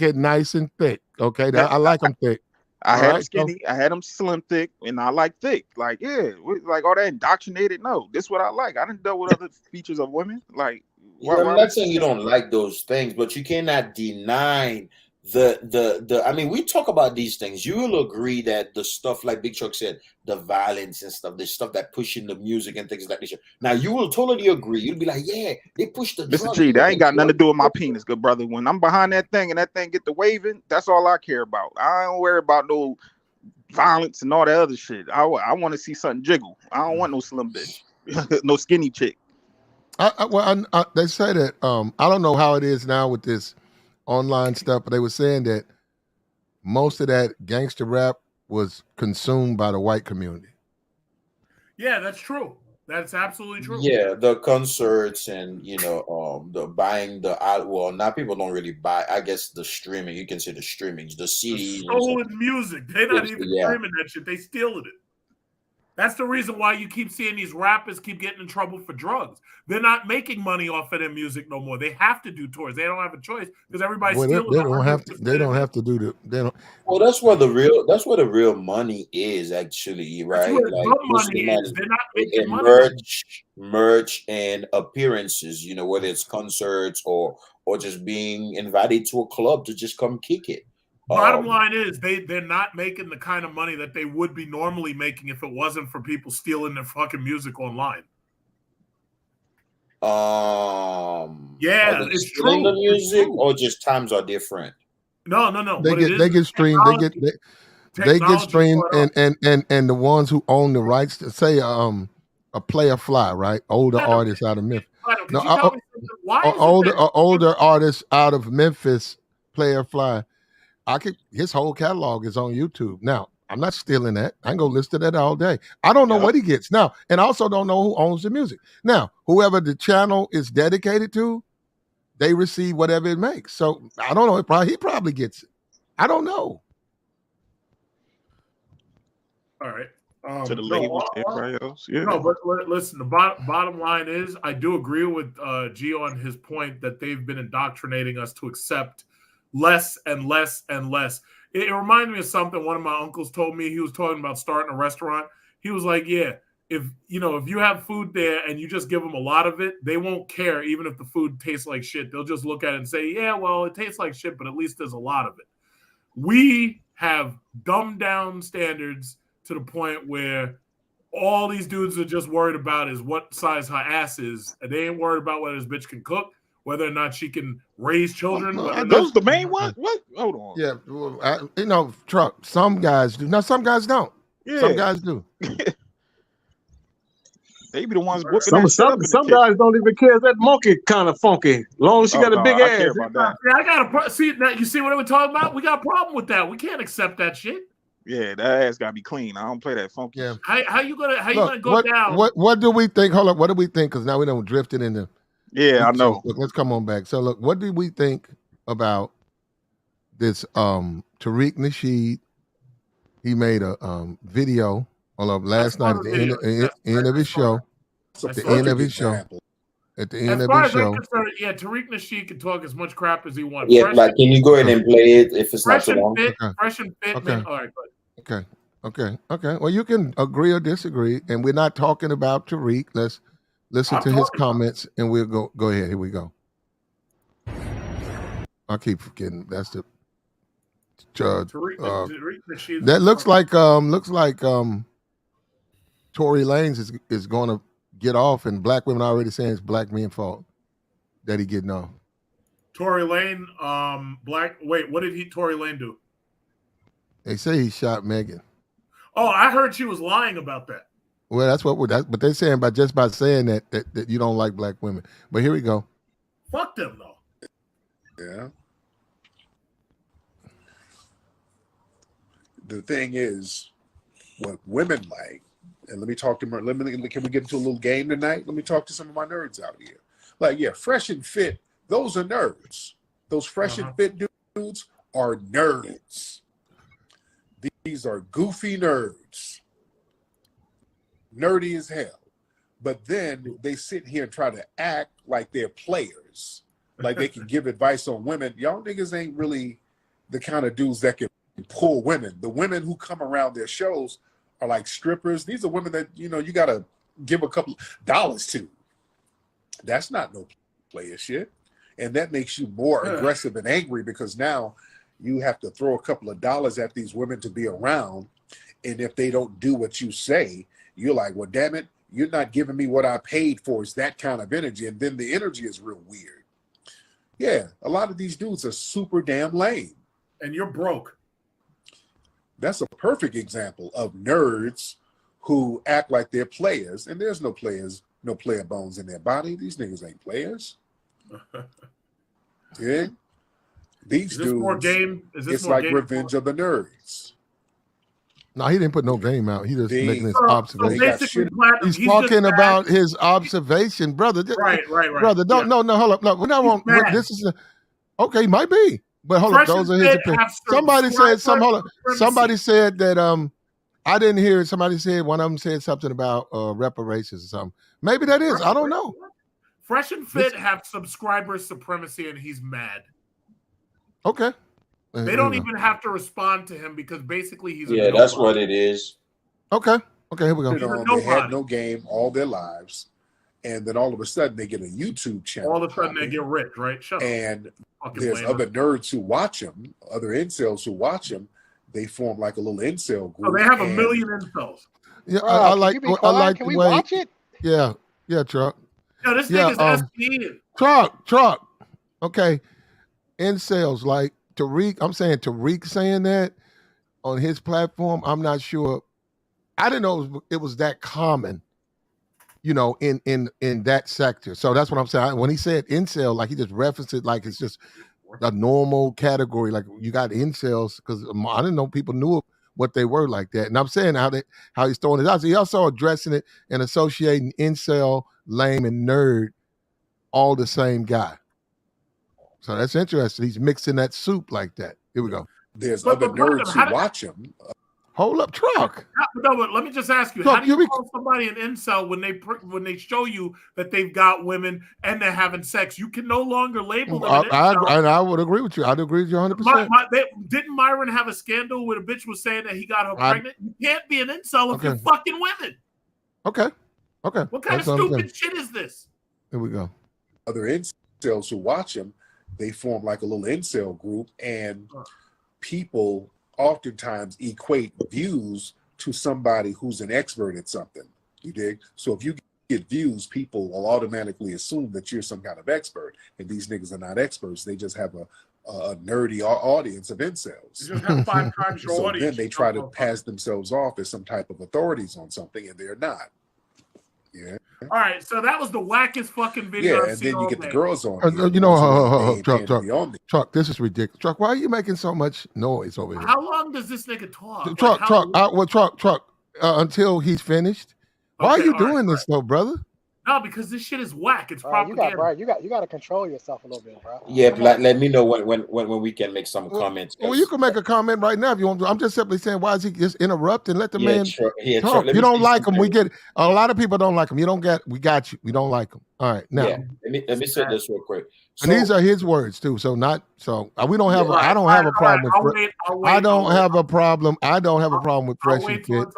E: it nice and thick. Okay, I like them thick.
R: I had them skinny. I had them slim thick, and I like thick. Like, like all that indoctrinated. No, this is what I like. I didn't deal with other features of women. Like,
U: I'm not saying you don't like those things, but you cannot deny the I mean, we talk about these things. You will agree that the stuff, like Big Chuck said, the violence and stuff, the stuff that pushing the music and things like this. Now you will totally agree. You'll be like, yeah, they push the
R: Mr. G, that ain't got nothing to do with my penis, good brother. When I'm behind that thing and that thing get the waving, that's all I care about. I don't worry about no violence and all that other shit. I want to see something jiggle. I don't want no slim bitch, no skinny chick.
E: They say that I don't know how it is now with this online stuff, but they were saying that most of that gangster rap was consumed by the white community.
N: Yeah, that's true. That's absolutely true.
U: Yeah, the concerts and, you know, the buying the well, now people don't really buy. I guess the streaming, you can say the streamings, the CDs,
N: stolen music. They're not even streaming that shit. They stealing it. That's the reason why you keep seeing these rappers keep getting in trouble for drugs. They're not making money off of their music no more. They have to do tours. They don't have a choice because everybody's stealing.
E: They don't have to do the. They don't.
U: Well, that's where the real money is, actually, right?
N: That's where
U: like
N: money is. They're not making money.
U: Merch and appearances. You know, whether it's concerts or just being invited to a club to just come kick it.
N: Bottom line is they're not making the kind of money that they would be normally making if it wasn't for people stealing their fucking music online. Yeah, it's true.
U: The music or just times are different.
N: No.
E: They get streamed. They get streamed, and the ones who own the rights to say a Player Fly, right? Older artists out of Memphis. Older artists out of Memphis, Player Fly. His whole catalog is on YouTube. Now, I'm not stealing that. I can go listen to that all day. I don't know what he gets now, and I also don't know who owns the music. Now, whoever the channel is dedicated to, they receive whatever it makes. So I don't know. He probably gets it. I don't know.
N: All right.
R: To the labels, everybody else. Yeah.
N: No, but listen, the bottom line is I do agree with G on his point that they've been indoctrinating us to accept less and less and less. It reminded me of something one of my uncles told me. He was talking about starting a restaurant. He was like, yeah, if you have food there and you just give them a lot of it, they won't care even if the food tastes like shit. They'll just look at it and say, yeah, well, it tastes like shit, but at least there's a lot of it. We have dumbed down standards to the point where all these dudes are just worried about is what size her ass is, and they ain't worried about whether this bitch can cook, whether or not she can raise children.
R: Those the main one. What? Hold on.
E: Yeah, well, truck. Some guys do. Now, some guys don't.
R: Yeah.
E: Some guys do.
R: They be the ones whooping that shit up in the
O: Some
R: kitchen.
O: guys don't even care if that monkey kind of funky. Long as she got a big
R: I
O: ass.
R: care about that.
N: Yeah, I got to see now. You see what we're talking about? We got a problem with that. We can't accept that shit.
R: Yeah, that ass gotta be clean. I don't play that funky.
E: Yeah.
N: How you gonna
E: Look,
N: go down?
E: What do we think? Hold up. What do we think? Because now we don't drifted into.
R: Yeah, I know.
E: Look, let's come on back. So look, what do we think about this? Tariq Nasheed. He made a video last night at the end of his show. At the end of his show. At the end
N: As
E: of
N: far
E: his
N: as I'm
E: show.
N: concerned, yeah, Tariq Nasheed can talk as much crap as he wants.
U: Yeah, but can you go ahead and play it if it's not
N: fresh
U: too
N: and
U: long?
N: fit, fresh and fit.
E: Okay.
N: All right, good.
E: Okay. Well, you can agree or disagree, and we're not talking about Tariq. Let's listen to his comments, and we'll go ahead. Here we go. I keep forgetting. That's the
N: Tariq Nasheed.
E: that looks like Tory Lanez is going to get off, and black women are already saying it's black men's fault that he getting off.
N: Tory Lane, Wait, what did Tory Lane do?
E: They say he shot Megan.
N: Oh, I heard she was lying about that.
E: Well, that's but they're saying by saying that you don't like black women. But here we go.
N: Fuck them though.
F: Yeah. The thing is, what women like, and let me talk to them. Can we get into a little game tonight? Let me talk to some of my nerds out here. Like, yeah, fresh and fit. Those are nerds. Those fresh and fit dudes are nerds. These are goofy nerds. Nerdy as hell. But then they sit here and try to act like they're players. Like they can give advice on women. Y'all niggas ain't really the kind of dudes that can pull women. The women who come around their shows are like strippers. These are women that, you got to give a couple dollars to. That's not no player shit. And that makes you more aggressive and angry because now you have to throw a couple of dollars at these women to be around. And if they don't do what you say, you're like, well, damn it, you're not giving me what I paid for. It's that kind of energy. And then the energy is real weird. Yeah, a lot of these dudes are super damn lame.
N: And you're broke.
F: That's a perfect example of nerds who act like they're players. And there's no player bones in their body. These niggas ain't players. Yeah. These dudes,
N: more game? Is this
F: it's
N: more
F: like
N: game
F: Revenge of the Nerds.
E: No, he didn't put no game out. He just making his observation.
N: basically,
E: He's talking about his observation, brother.
N: Right.
E: Brother, no, hold up. No, we're not on. This is okay. Might be, but hold up. Those are his opinions. Somebody said some. Hold up. Somebody said that. I didn't hear it. Somebody said one of them said something about reparations or something. Maybe that is. I don't know.
N: Fresh and Fit have subscriber supremacy, and he's mad.
E: Okay.
N: They don't even have to respond to him because basically he's
U: a that's what it is.
E: Okay, here we go.
F: They had no game all their lives, and then all of a sudden they get a YouTube channel.
N: All of a sudden they get rich, right? Shut
F: and
N: up.
F: There's other nerds who watch him, other incels who watch him. They form like a little incel group.
N: So they have a million incels.
E: Yeah,
T: Bro,
E: I like. I like
T: Can
E: the
T: we
E: way.
T: watch it?
E: Yeah, Truck.
N: Yo, this nigga's SP.
E: Truck. Okay, incels like Tariq. I'm saying Tariq saying that on his platform. I'm not sure. I didn't know it was that common, in that sector. So that's what I'm saying. When he said incel, like he just referenced it like it's just a normal category. Like you got incels because I didn't know people knew what they were like that. And I'm saying how he's throwing it out. So he also addressing it and associating incel, lame, and nerd all the same guy. So that's interesting. He's mixing that soup like that. Here we go.
F: There's other nerds who watch him.
E: Hold up, Truck.
N: No, but let me just ask you: how do you call somebody an incel when they show you that they've got women and they're having sex? You can no longer label them an incel.
E: I would agree with you. I'd agree with you 100%.
N: Didn't Myron have a scandal where the bitch was saying that he got her pregnant? You can't be an incel if you're fucking women.
E: Okay.
N: What kind of stupid shit is this?
E: Here we go.
F: Other incels who watch him, they form like a little incel group, and people oftentimes equate views to somebody who's an expert at something. You dig? So if you get views, people will automatically assume that you're some kind of expert, and these niggas are not experts. They just have a nerdy audience of incels.
N: You just have 5 times your
F: So
N: audience.
F: then they try to pass themselves off as some type of authorities on something, and they're not. Yeah.
N: All right, so that was the wackest fucking video
F: Yeah,
N: I've
F: and
N: seen
F: then you
N: all
F: get the
N: day.
F: girls on here.
E: You know,
F: they ain't
E: Chuck,
F: paying to be on there.
E: Chuck, this is ridiculous. Chuck, why are you making so much noise over here?
N: How long does this nigga talk?
E: Truck, until he's finished. Why are you doing this though, brother?
N: No, because this shit is whack. It's
T: You
N: propaganda.
T: got to control yourself a little bit, bro.
U: Yeah, let me know when we can make some comments.
E: Well, you can make a comment right now if you want to. I'm just simply saying, why is he just interrupting? Let the man talk. You don't like him. We get a lot of people don't like him. We got you. We don't like him. All right, now.
U: Yeah, let me say this real quick.
E: And these are his words too. So we don't have. I don't have a problem with. I don't have a problem. I don't have a problem with fresh and fit.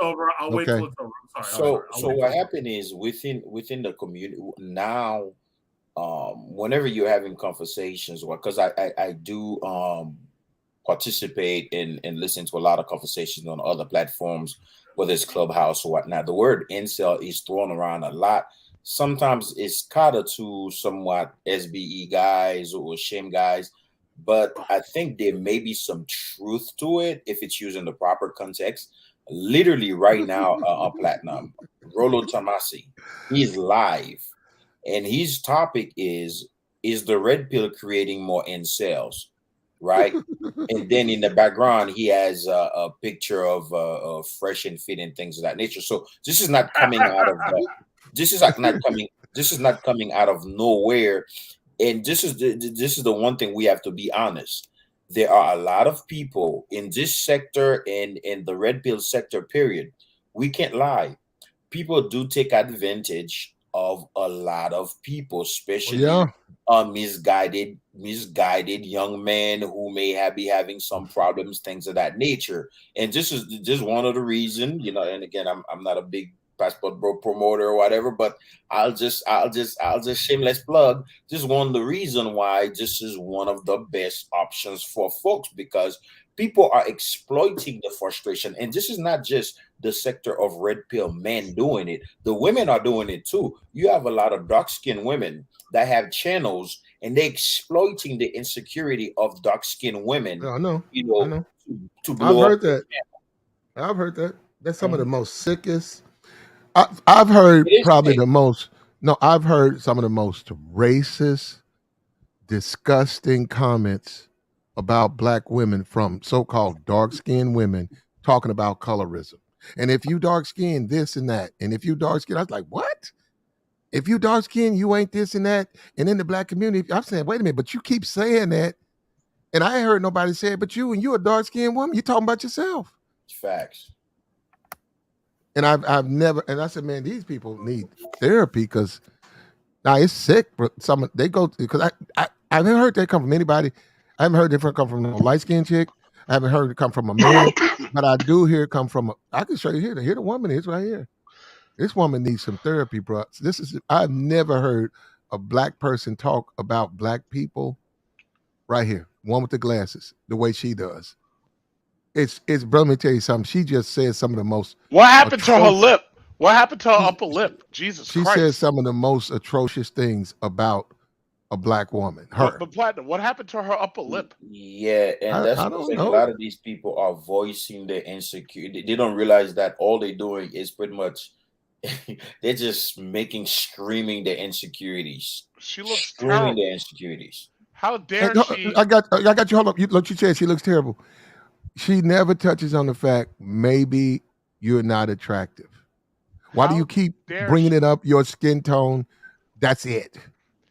N: I'll wait till it's over. I'm sorry.
U: So what happened is within the community now, whenever you're having conversations, because I do participate in and listen to a lot of conversations on other platforms, whether it's Clubhouse or whatnot. The word incel is thrown around a lot. Sometimes it's catered to somewhat SBE guys or shame guys, but I think there may be some truth to it if it's used in the proper context. Literally right now on Platinum, Rolo Tomasi, he's live, and his topic is the red pill creating more incels, right? And then in the background, he has a picture of fresh and fit and things of that nature. So this is not coming out of this is not coming out of nowhere. And this is the one thing we have to be honest. There are a lot of people in this sector and in the red pill sector, period. We can't lie. People do take advantage of a lot of people, especially misguided young men who may be having some problems, things of that nature. And this is just one of the reasons, and again, I'm not a big passport bro promoter or whatever, but I'll just shameless plug. This is one of the reasons why this is one of the best options for folks, because people are exploiting the frustration. And this is not just the sector of red pill men doing it. The women are doing it too. You have a lot of dark-skinned women that have channels and they're exploiting the insecurity of dark-skinned women.
E: I know.
U: To blow
E: I've heard that. That's some of the most sickest. I've heard probably the most. No, I've heard some of the most racist, disgusting comments about black women from so-called dark-skinned women talking about colorism. And if you dark-skinned, this and that. And if you dark-skinned, I was like, what? If you dark-skinned, you ain't this and that. And in the black community, I'm saying, wait a minute, but you keep saying that. And I ain't heard nobody say it but you, and you a dark-skinned woman. You talking about yourself.
U: Facts.
E: And I've never, and I said, man, these people need therapy because now it's sick. But they go because I haven't heard that come from anybody. I haven't heard it come from a light skinned chick. I haven't heard it come from a man, but I do hear it come from. I can show you here. Here the woman is right here. This woman needs some therapy, bro. I've never heard a black person talk about black people. Right here, one with the glasses, the way she does. It's bro, let me tell you something. She just said some of the most.
D: What happened to her lip? What happened to her upper lip? Jesus Christ.
E: She said some of the most atrocious things about a black woman. Her.
D: But Platinum, what happened to her upper lip?
U: Yeah, and that's the thing. A lot of these people are voicing their insecurity. They don't realize that all they're doing is pretty much they're just screaming their insecurities.
D: She looks
U: screaming
D: terrible.
U: their insecurities.
D: How dare she?
E: I got you. Hold up. Look, she said she looks terrible. She never touches on the fact maybe you're not attractive. Why do you keep bringing it up? Your skin tone, that's it.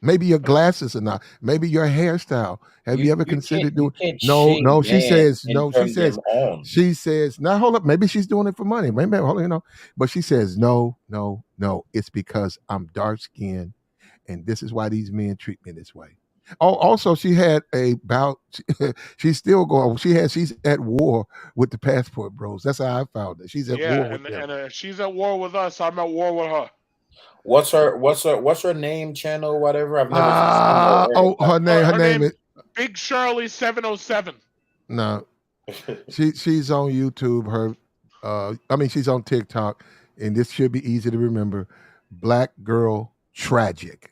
E: Maybe your glasses are not. Maybe your hairstyle. Have you ever considered doing? No. She says no. She says now. Hold up. Maybe she's doing it for money. Maybe But she says no. It's because I'm dark skinned, and this is why these men treat me this way. Oh, also she had a bout. She's still going. She's at war with the passport bros. That's how I found it. She's at war with them.
D: And she's at war with us. I'm at war with her.
U: What's her name, channel, whatever? I've never
E: her name is
D: Big Shirley 707.
E: No, she's on YouTube. I mean, she's on TikTok, and this should be easy to remember. Black girl, tragic.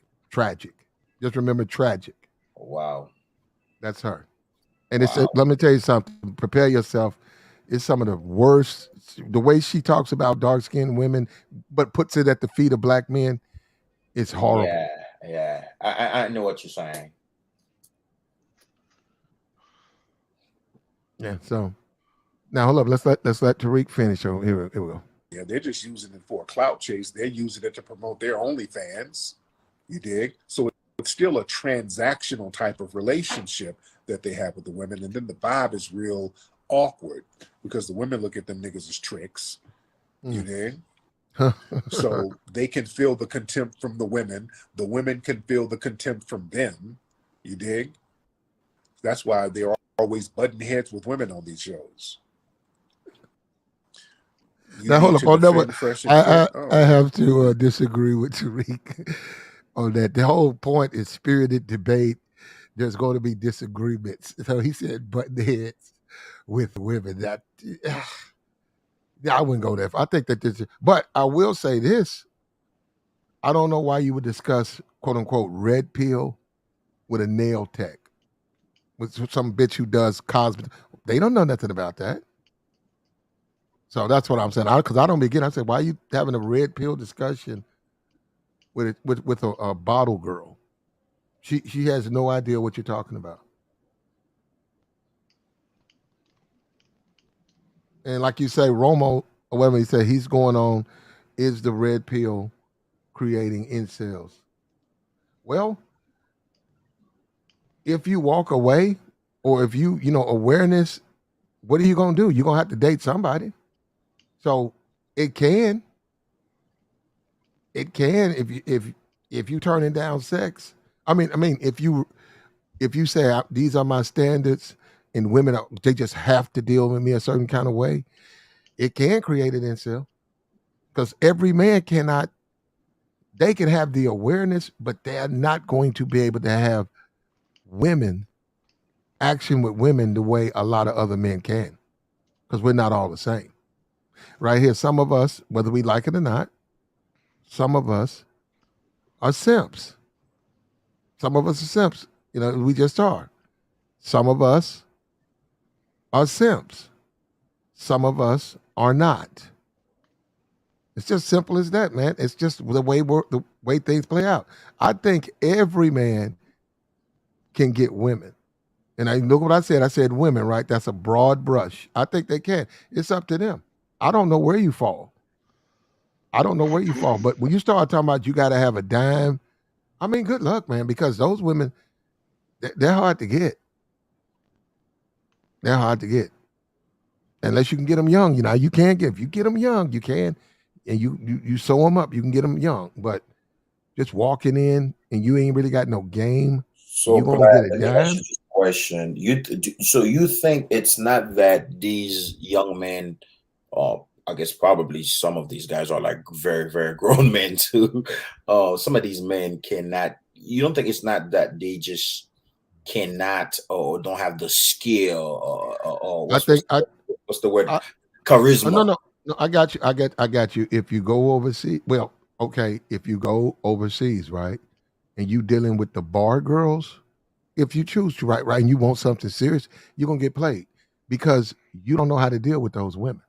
E: Just remember tragic.
U: Wow.
E: That's her. And let me tell you something. Prepare yourself. It's some of the worst. The way she talks about dark skinned women, but puts it at the feet of black men, it's horrible.
U: Yeah. I know what you're saying.
E: Yeah. So now hold up. Let's let Tariq finish. Oh, here we go.
F: Yeah, they're just using it for a clout chase. They're using it to promote their OnlyFans. You dig? So it's still a transactional type of relationship that they have with the women. And then the vibe is real awkward because the women look at them niggas as tricks. You dig? So they can feel the contempt from the women. The women can feel the contempt from them. You dig? That's why they're always butting heads with women on these shows.
E: Now hold up. I have to disagree with Tariq on that. The whole point is spirited debate. There's going to be disagreements. So he said button heads with women. That I wouldn't go there. I think that this, but I will say this. I don't know why you would discuss quote unquote red pill with a nail tech, with some bitch who does cosmetic. They don't know nothing about that. So that's what I'm saying. Because I don't begin. I said, why are you having a red pill discussion with a bottle girl? She has no idea what you're talking about. And like you say, Romo, or whatever he said, he's going on, is the red pill creating incels? Well, if you walk away, or if you awareness, what are you going to do? You're going to have to date somebody. So it can if you turning down sex. I mean, if you say these are my standards and women they just have to deal with me a certain kind of way, it can create an incel because every man cannot. They can have the awareness, but they're not going to be able to have women action with women the way a lot of other men can, because we're not all the same. Right here, some of us, whether we like it or not, some of us are simps. Some of us are simps. We just are. Some of us are simps. Some of us are not. It's just simple as that, man. It's just the way things play out. I think every man can get women. And I look what I said. I said women, right? That's a broad brush. I think they can. It's up to them. I don't know where you fall. But when you start talking about you got to have a dime, I mean, good luck, man, because those women, they're hard to get. They're hard to get. Unless you can get them young. You can't get, if you get them young, you can. And you sew them up, you can get them young. But just walking in and you ain't really got no game,
U: so
E: you going to get a dime?
U: This question. So you think it's not that these young men, I guess probably some of these guys are like very, very grown men too. Some of these men cannot. You don't think it's not that they just cannot or don't have the skill or what's the word? Charisma.
E: No. I got you. I got you. If you go overseas, well, okay. If you go overseas, right, and you dealing with the bar girls, if you choose to, right, and you want something serious, you're gonna get played because you don't know how to deal with those women.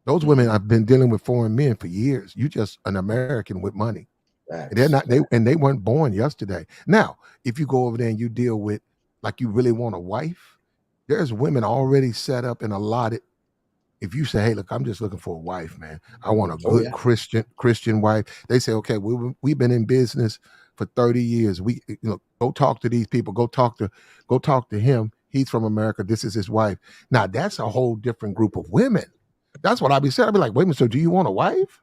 E: Those women have been dealing with foreign men for years. You just an American with money. They're not. They weren't born yesterday. Now, if you go over there and you deal with like you really want a wife, there's women already set up and allotted. If you say, "Hey, look, I'm just looking for a wife, man. I want a good Christian wife," they say, "Okay, we've been in business for 30 years. Go talk to these people. Go talk to him. He's from America. This is his wife." Now, that's a whole different group of women. That's what I'd be saying. I'd be like, "Wait a minute. So, do you want a wife?"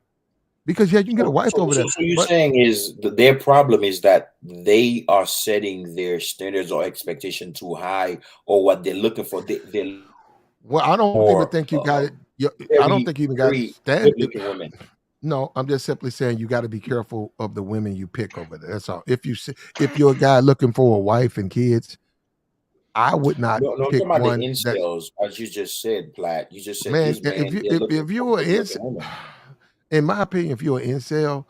E: Because you can get a wife over there.
U: So you're saying is their problem is that they are setting their standards or expectation too high, or what they're looking for.
E: Well, I don't even think you got it. I don't think you even got it.
U: Women.
E: No, I'm just simply saying you got to be careful of the women you pick over there. That's all. If you're a guy looking for a wife and kids, I would not
U: No, no, I'm
E: pick
U: talking about the
E: one that
U: incels, as you just said, Platt. You just said
E: man.
U: these men they're looking
E: If
U: for
E: you are
U: good looking women.
E: in my opinion, if you're an incel,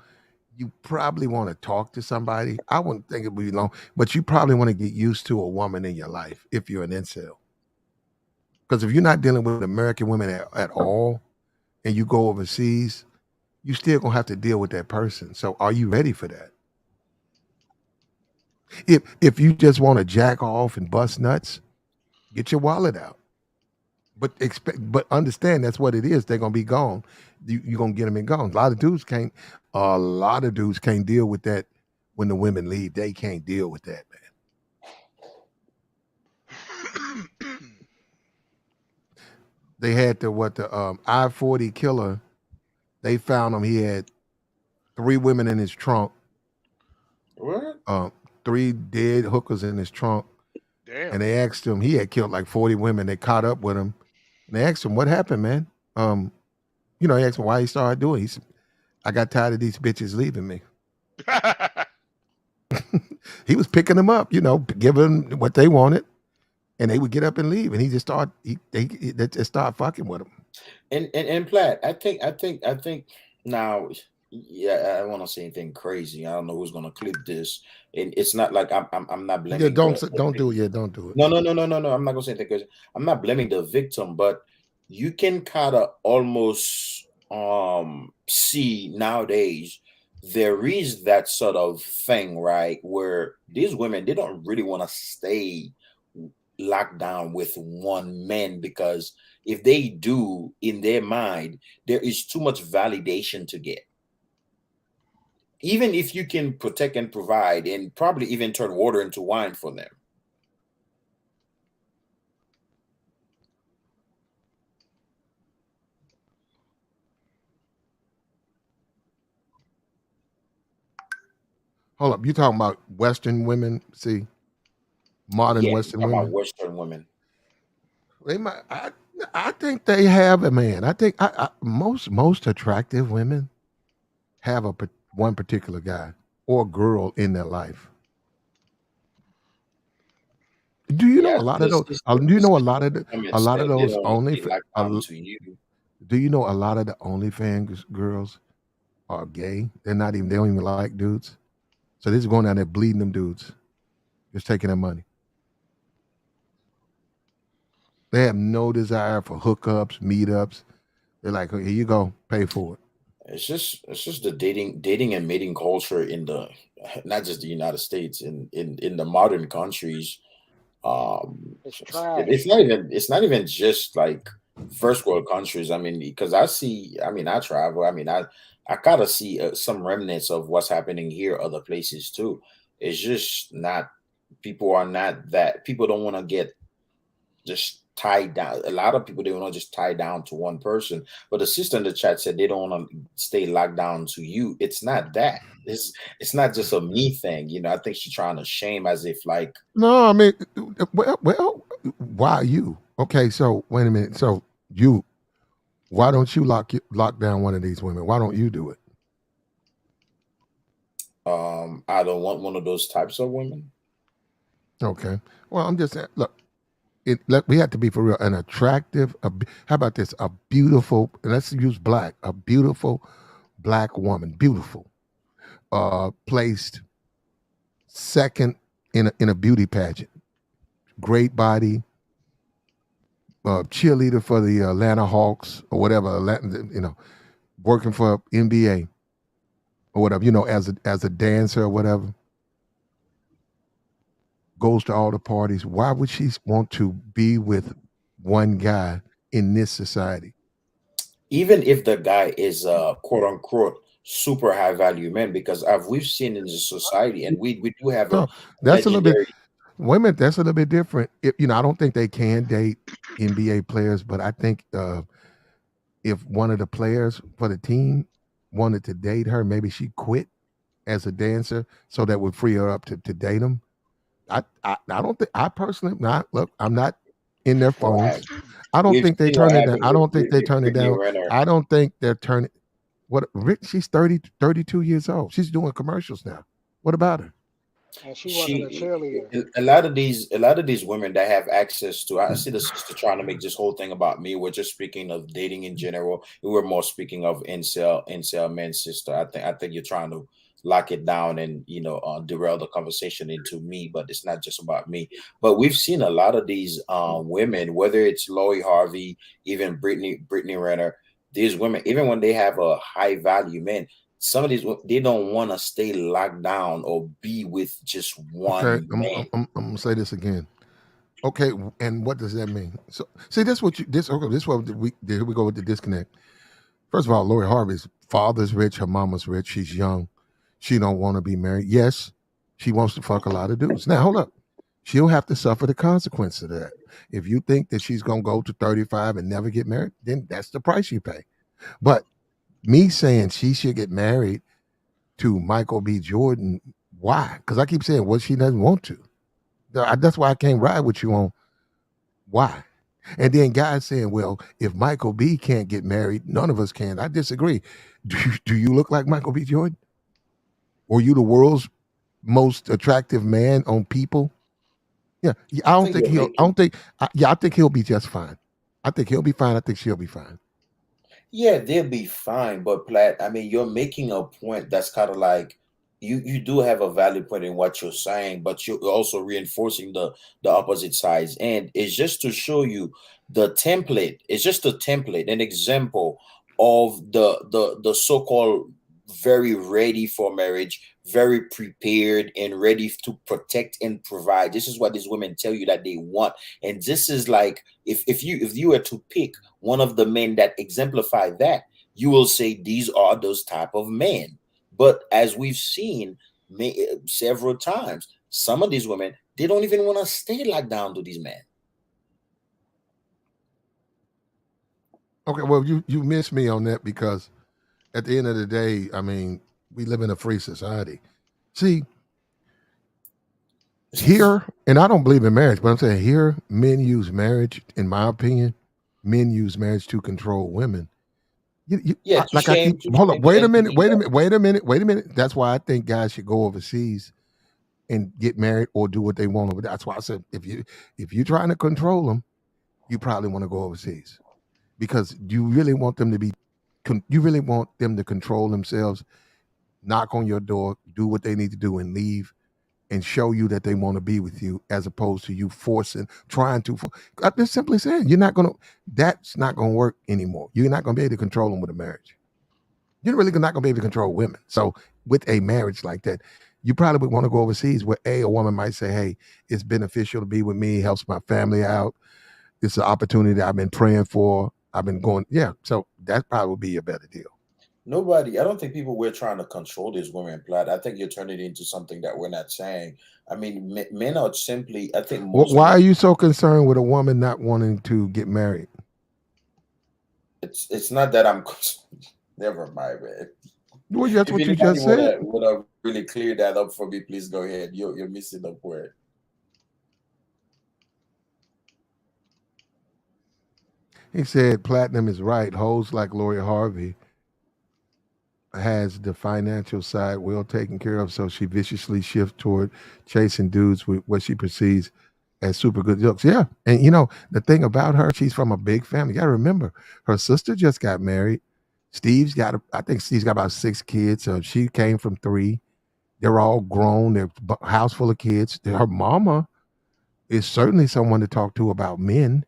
E: you probably want to talk to somebody. I wouldn't think it would be long, but you probably want to get used to a woman in your life if you're an incel. Because if you're not dealing with American women at all, and you go overseas, you still gonna have to deal with that person. So are you ready for that? If you just want to jack off and bust nuts, get your wallet out. But understand that's what it is. They're gonna be gone. You're gonna get them and gone. A lot of dudes can't deal with that when the women leave. They can't deal with that, man. They had the I-40 killer. They found him. He had 3 women in his trunk.
U: What?
E: 3 dead hookers in his trunk.
D: Damn.
E: And they asked him, he had killed like 40 women. They caught up with him. And they asked him, what happened, man? He asked him why he started doing it. He said, I got tired of these bitches leaving me. He was picking them up, giving them what they wanted. And they would get up and leave. And he just started, they just started fucking with him.
U: And Platt, I think now, yeah, I don't want to say anything crazy. I don't know who's gonna clip this, and it's not like I'm not blaming.
E: Yeah, don't do it. Yeah, don't do it.
U: No. I'm not gonna say anything crazy. I'm not blaming the victim, but you can kind of almost see nowadays there is that sort of thing, right, where these women they don't really want to stay locked down with one man, because if they do, in their mind there is too much validation to get. Even if you can protect and provide and probably even turn water into wine for them.
E: Hold up, you talking about Western women? See, modern
U: Yeah,
E: Western
U: talking about
E: women.
U: Western women.
E: They might. I think they have a man. I think most attractive women have one particular guy or girl in their life. Do you know a lot of those? Do you know a lot of those only?
U: To you.
E: Do you know a lot of the OnlyFans girls are gay? They don't even like dudes. So this is going down there bleeding them dudes, just taking their money. They have no desire for hookups, meetups. They're like, here you go, pay for it.
U: It's just the dating and mating culture in the not just the United States, in the modern countries.
T: It's trash.
U: It's not even just like first world countries. I mean, because I travel. I mean, I kind of see some remnants of what's happening here other places too. It's just not, people don't want to get just tied down. A lot of people, they want to just tie down to one person. But the sister in the chat said they don't want to stay locked down to you. It's not that. It's not just a me thing. I think she's trying to shame as if like.
E: No, I mean, well, why you? Okay, so wait a minute. So why don't you lock down one of these women? Why don't you do it?
U: I don't want one of those types of women.
E: Okay. Well, I'm just saying, look, we have to be for real. An attractive, how about this? A beautiful, let's use black, a beautiful black woman, beautiful, placed second in a beauty pageant, great body, cheerleader for the Atlanta Hawks or whatever, working for NBA or whatever, as a dancer or whatever. Goes to all the parties. Why would she want to be with one guy in this society?
U: Even if the guy is quote unquote super high value man, because we've seen in the society, and we do have
E: that's a little bit women. That's a little bit different. I don't think they can date NBA players, but I think if one of the players for the team wanted to date her, maybe she quit as a dancer, so that would free her up to date him. I don't think, I personally not look. I'm not in their phones. I don't think they turn it down. I don't think they turn it down. I don't think they're turning. What Rick? She's 32 years old. She's doing commercials now. What about her?
T: and she wasn't a cheerleader.
U: A lot of these women that have access to, I see the sister trying to make this whole thing about me. We're just speaking of dating in general. We were more speaking of incel men, sister. I think you're trying to lock it down and derail the conversation into me, but it's not just about me. But we've seen a lot of these women, whether it's Lori Harvey, even Brittany Renner, these women, even when they have a high value man, some of these, they don't want to stay locked down or be with just one
E: Okay,
U: man.
E: I'm gonna say this again. Okay, and what does that mean? So, see, this what you this okay. This what we here we go with the disconnect. First of all, Lori Harvey's father's rich, her mama's rich. She's young. She don't want to be married. Yes, she wants to fuck a lot of dudes. Now, hold up. She'll have to suffer the consequence of that. If you think that she's gonna go to 35 and never get married, then that's the price you pay. But me saying she should get married to Michael B. Jordan, why? Because I keep saying, well, she doesn't want to. That's why I can't ride with you on why. And then guys saying, well, if Michael B can't get married, none of us can. I disagree. Do you look like Michael B. Jordan? Or you the world's most attractive man on People? Yeah, I don't think he'll. I don't think. I think he'll be just fine. I think he'll be fine. I think she'll be fine.
U: Yeah, they'll be fine, but Platt, I mean, you're making a point that's kind of like you do have a valid point in what you're saying, but you're also reinforcing the opposite sides, and it's just to show you the template. It's just a template, an example of the so-called very ready for marriage, very prepared and ready to protect and provide. This is what these women tell you that they want. And this is like if you were to pick one of the men that exemplify that, you will say these are those type of men. But as we've seen several times, some of these women, they don't even want to stay locked down to these men.
E: Okay, well, you missed me on that because at the end of the day, I mean, we live in a free society. See, here, and I don't believe in marriage, but I'm saying here, men use marriage, in my opinion, men use marriage to control women.
U: Yeah,
E: Like I keep, hold up, wait a minute. That's why I think guys should go overseas and get married or do what they want over there. That's why I said if you're trying to control them, you probably want to go overseas because you really want them to be, you really want them to control themselves, knock on your door, do what they need to do, and leave, and show you that they want to be with you, as opposed to you trying to. I'm just simply saying, that's not gonna work anymore. You're not gonna be able to control them with a marriage. You're really not gonna be able to control women. So with a marriage like that, you probably would want to go overseas where a woman might say, hey, it's beneficial to be with me, helps my family out. It's an opportunity that I've been praying for. I've been going, yeah. So that probably would be a better deal.
U: I don't think people were trying to control these women, Platt. I think you're turning it into something that we're not saying. I mean, men are simply, I think most.
E: Why are you so concerned with a woman not wanting to get married?
U: It's not that I'm. Never mind, man.
E: Well, that's what you just said.
U: Would have really cleared that up for me? Please go ahead. You're missing the point.
E: He said platinum is right. Hoes like Lori Harvey has the financial side well taken care of, so she viciously shifts toward chasing dudes with what she perceives as super good looks. Yeah, and the thing about her, she's from a big family. You gotta remember, her sister just got married. I think Steve's got about 6 kids. So she came from 3. They're all grown. They're a house full of kids. Her mama is certainly someone to talk to about men.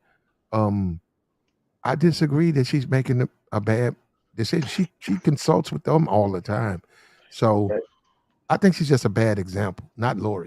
E: I disagree that she's making a bad decision. She consults with them all the time. So I think she's just a bad example, not Lori.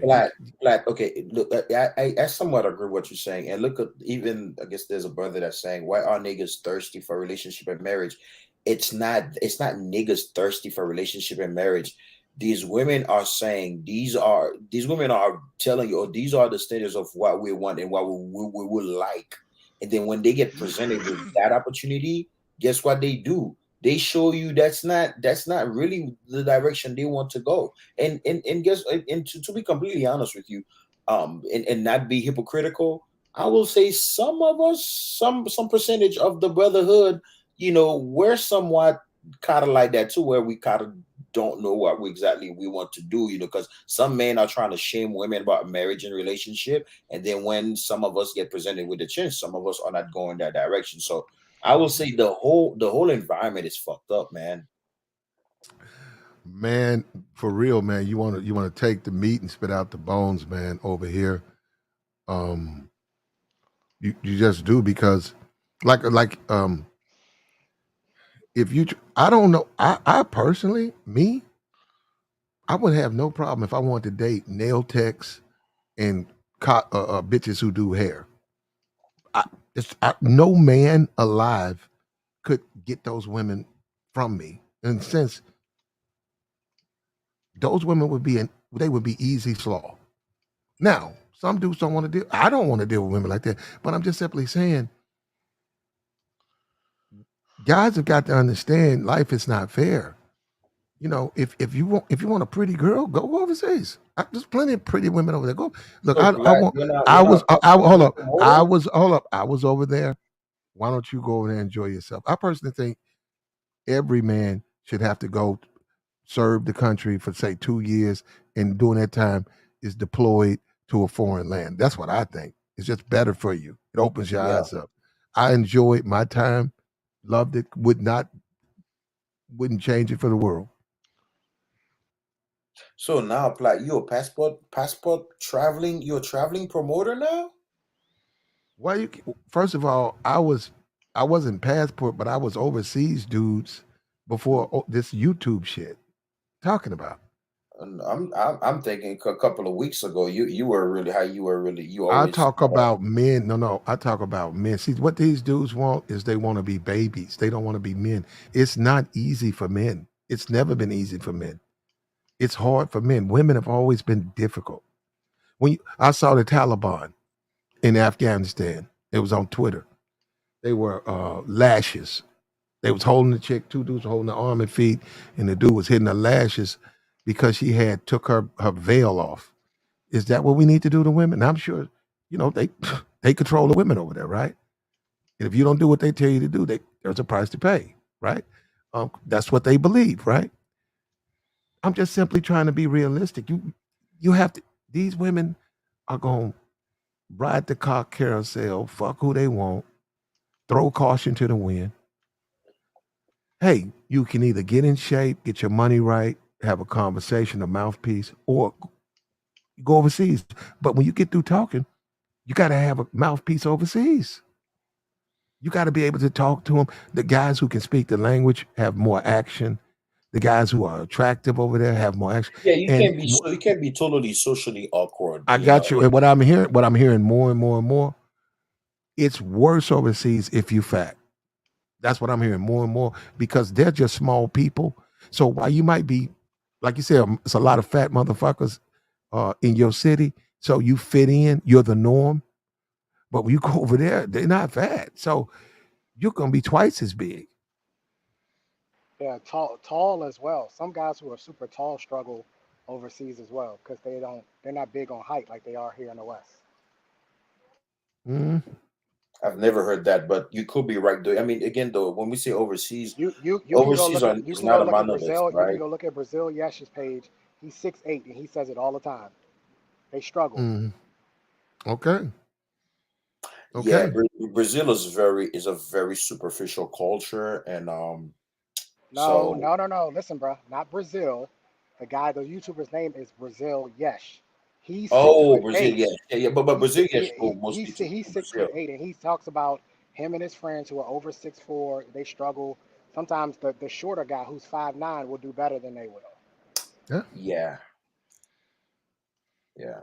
U: Black. Okay, look, I somewhat agree with what you're saying. And look at even, I guess there's a brother that's saying, why are niggas thirsty for relationship and marriage? It's not niggas thirsty for relationship and marriage. These women are saying these women are telling you, these are the standards of what we want and what we would like. And then when they get presented with that opportunity, guess what they do? They show you that's not really the direction they want to go. And to be completely honest with you, and not be hypocritical, I will say some of us, some percentage of the brotherhood, we're somewhat kind of like that too, where we kind of don't know what exactly we want to do, because some men are trying to shame women about marriage and relationship, and then when some of us get presented with a chance, some of us are not going that direction. So I will say the whole environment is fucked up, man.
E: Man, for real, man. You wanna take the meat and spit out the bones, man. Over here, you just do because, like if you, I don't know, I personally, me, I would have no problem if I wanted to date nail techs and bitches who do hair. No man alive could get those women from me. And since those women they would be easy slaw. Now, some dudes don't want to deal. I don't want to deal with women like that. But I'm just simply saying, guys have got to understand life is not fair. If you want a pretty girl, go overseas. There's plenty of pretty women over there. Go look.
U: So
E: I
U: Black,
E: want.
U: you're not
E: I
U: you're
E: was.
U: not
E: Hold
U: a
E: up.
U: promoter?
E: I was over there. Why don't you go over there and enjoy yourself? I personally think every man should have to go serve the country for say 2 years, and during that time is deployed to a foreign land. That's what I think. It's just better for you. It opens your
U: Yeah.
E: eyes up. I enjoyed my time, loved it, wouldn't change it for the world.
U: So now, Black, you're a you're a traveling promoter now?
E: Why you? First of all, I wasn't passport, but I was overseas dudes before this YouTube shit. Talking about.
U: And I'm thinking a couple of weeks ago, you were really how you were really you
E: I
U: always
E: talk about men. No. I talk about men. See, what these dudes want is they want to be babies. They don't want to be men. It's not easy for men. It's never been easy for men. It's hard for men. Women have always been difficult. I saw the Taliban in Afghanistan, it was on Twitter. They were lashes. They was holding the chick. Two dudes were holding her arm and feet, and the dude was hitting her lashes because she had took her veil off. Is that what we need to do to women? I'm sure, they they control the women over there, right? And if you don't do what they tell you to do, there's a price to pay, right? That's what they believe, right? I'm just simply trying to be realistic. You have to. These women are going to ride the cock carousel, fuck who they want, throw caution to the wind. Hey, you can either get in shape, get your money right, have a conversation, a mouthpiece, or go overseas. But when you get through talking, you got to have a mouthpiece overseas. You got to be able to talk to them. The guys who can speak the language have more action. The guys who are attractive over there have more action.
U: Yeah, you
E: And
U: can't be totally socially awkward.
E: I got you. And what I'm hearing more and more and more, it's worse overseas if you fat. That's what I'm hearing more and more because they're just small people. So while you might be, like you said, it's a lot of fat motherfuckers in your city. So you fit in, you're the norm. But when you go over there, they're not fat. So you're gonna be twice as big.
T: Yeah, tall as well. Some guys who are super tall struggle overseas as well because they're not big on height like they are here in the West.
E: Mm.
U: I've never heard that, but you could be right though. I mean, again, though, when we say overseas,
T: You can go
U: overseas
T: look at
U: is not a monolith,
T: Brazil. You can
U: right?
T: go look at Brazil Yesh's page. He's 6'8" and he says it all the time. They struggle.
E: Mm. Okay.
U: Yeah,
E: Okay.
U: Brazil is a very superficial culture, and
T: No.
U: so
T: Listen, bro, not Brazil. The YouTuber's name is Brazil Yesh. He's
U: Brazil,
T: 6'8".
U: yeah, but
T: He's
U: Brazil,
T: si-
U: yes,
T: he,
U: go
T: he,
U: mostly
T: he's
U: to
T: he's six
U: Brazil.
T: foot eight, and he talks about him and his friends who are over 6'4". They struggle. Sometimes the shorter guy who's 5'9" will do better than they will.
E: Yeah.
U: Yeah.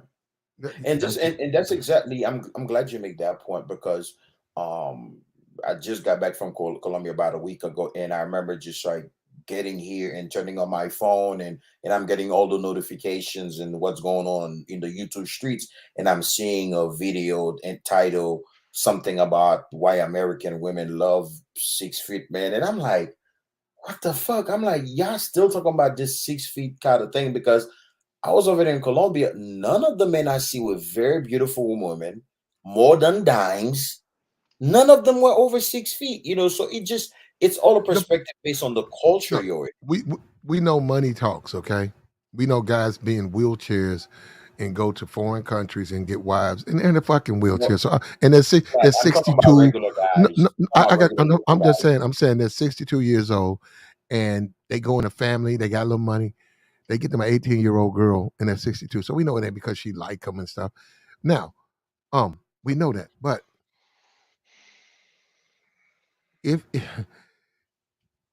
U: And that's exactly I'm glad you make that point because I just got back from Colombia about a week ago, and I remember just like getting here and turning on my phone, and I'm getting all the notifications and what's going on in the YouTube streets, and I'm seeing a video entitled something about why American women love 6 feet men, and I'm like, what the fuck? I'm like, y'all still talking about this 6 feet kind of thing because I was over there in Colombia. None of the men I see were very beautiful women, more than dimes. None of them were over 6 feet, so It's all a perspective based on the culture you're in.
E: We know money talks, okay? We know guys be in wheelchairs and go to foreign countries and get wives and in a fucking wheelchair. So and there's
U: Right,
E: there's
U: I'm talking
E: 62.
U: about regular
E: No,
U: guys.
E: no, I got.
U: Regular
E: I'm just
U: guys.
E: saying. I'm saying they're 62 years old, and they go in a family. They got a little money. They get them an 18-year-old girl, and they're 62. So we know that because she like them and stuff. Now, we know that, but if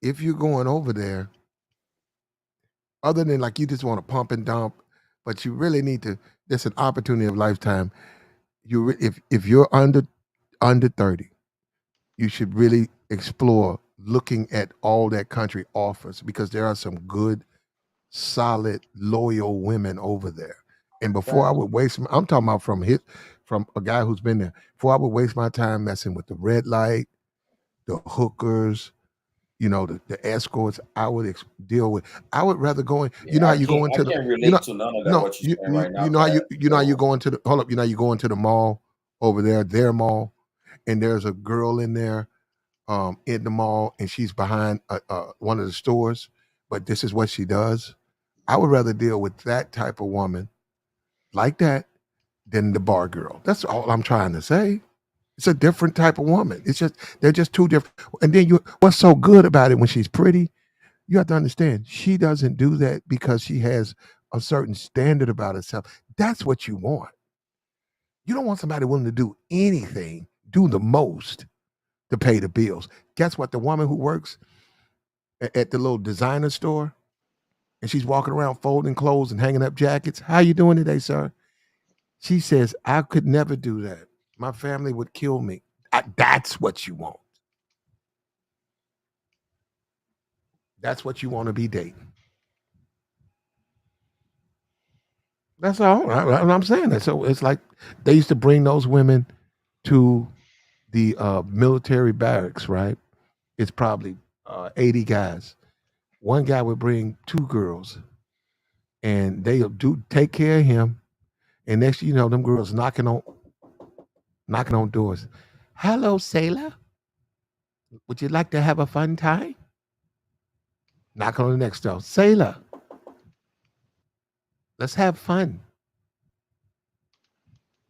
E: if you're going over there, other than like you just want to pump and dump, but you really need to. There's an opportunity of lifetime. If you're under 30, you should really explore looking at all that country offers because there are some good, solid, loyal women over there. And before I would waste, I'm talking about from a guy who's been there. Before I would waste my time messing with the red light, the hookers, the escorts, I would deal with. I would rather go in. You know how you go into
U: I
E: the.
U: can't
E: You know,
U: relate to none of that
E: no,
U: what you're saying right now,
E: you know how
U: Pat.
E: you know how you go into the. Hold up, you know how you go into the mall over there, their mall, and there's a girl in there, in the mall, and she's behind one of the stores. But this is what she does. I would rather deal with that type of woman like that than the bar girl. That's all I'm trying to say. It's a different type of woman. It's just they're just two different. And then what's so good about it when she's pretty? You have to understand she doesn't do that because she has a certain standard about herself. That's what you want. You don't want somebody willing to do anything, do the most to pay the bills. Guess what? The woman who works at the little designer store and she's walking around folding clothes and hanging up jackets. How you doing today, sir? She says, I could never do that. My family would kill me. That's what you want. That's what you want to be dating. That's all. I'm saying that. So it's like they used to bring those women to the military barracks, right? It's probably 80 guys. One guy would bring two girls, and they'll do take care of him. And next, you know, them girls knocking on doors. Hello, sailor. Would you like to have a fun time? Knock on the next door. Sailor, let's have fun.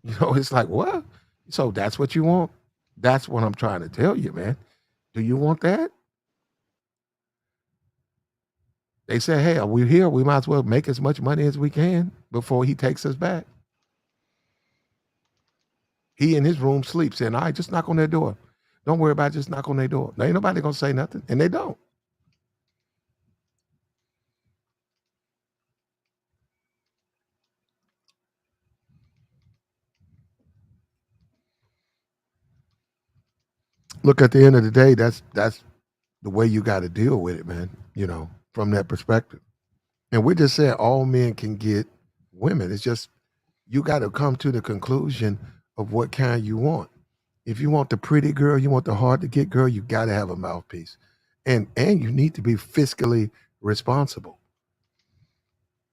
E: You know, it's like, what? So that's what you want? That's what I'm trying to tell you, man. Do you want that? They say, hey, we're here. We might as well make as much money as we can before he takes us back. He in his room sleeps saying, all right, just knock on their door. Don't worry about it, just knock on their door. There ain't nobody gonna say nothing. And they don't. Look, at the end of the day, that's the way you got to deal with it, man. You know, from that perspective. And we're just saying all men can get women. It's just you got to come to the conclusion of what kind you want. If you want the pretty girl, you want the hard to get girl, you got to have a mouthpiece, and you need to be fiscally responsible.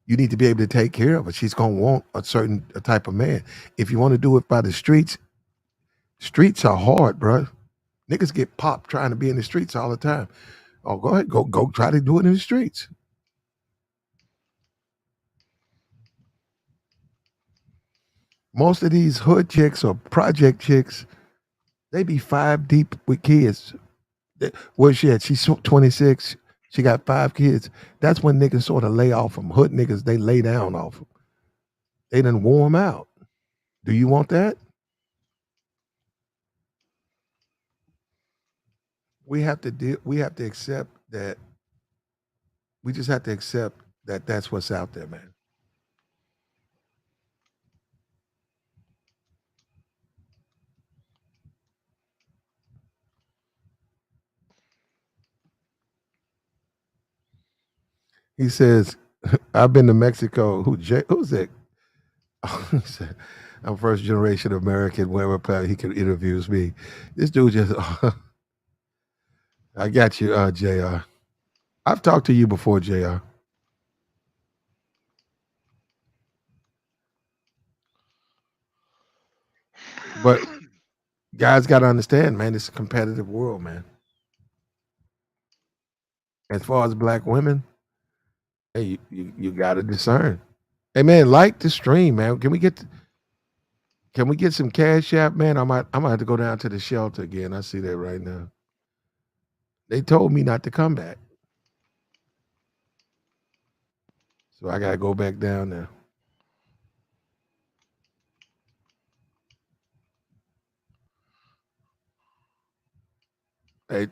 E: You need to be able to take care of her. She's gonna want a certain type of man. If you want to do it by the streets, streets are hard, bro. Niggas get popped trying to be in the streets all the time. Oh, go ahead, go try to do it in the streets. Most of these hood chicks or project chicks, they be five deep with kids. Where's she at? She's 26. She got five kids. That's when niggas sort of lay off them. Hood niggas, they lay down off them. They done warm out. Do you want that? We have to deal. We have to accept that. We just have to accept that that's what's out there, man. He says, I've been to Mexico. Who's that? He said, I'm first generation American. Wherever he can interviews me. This dude just, I got you, JR. I've talked to you before, JR. But guys got to understand, man, it's a competitive world, man. As far as black women, hey, you got to discern. Hey man, like the stream, man. Can we get some cash app, man? I might have to go down to the shelter again. I see that right now. They told me not to come back, so I gotta go back down there.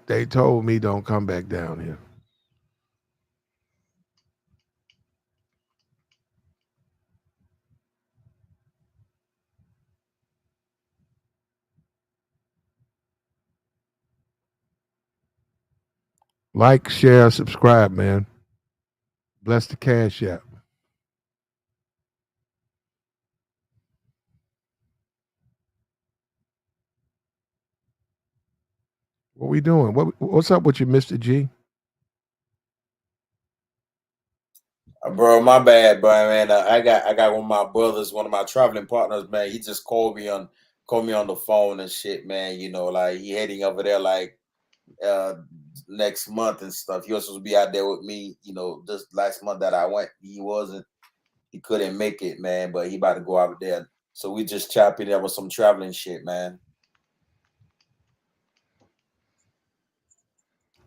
E: They told me don't come back down here. Like, share, subscribe, man. Bless the cash app. What we doing? What's up with you, Mr. G?
U: Bro, my bad, bro, man. I got one of my brothers, one of my traveling partners, man. He just called me on the phone and shit, man. You know, like he heading over there like next month and stuff. He was supposed to be out there with me, you know, just last month that I went. He couldn't make it, man, but he about to go out there. So we just chopping it up with some traveling shit, man.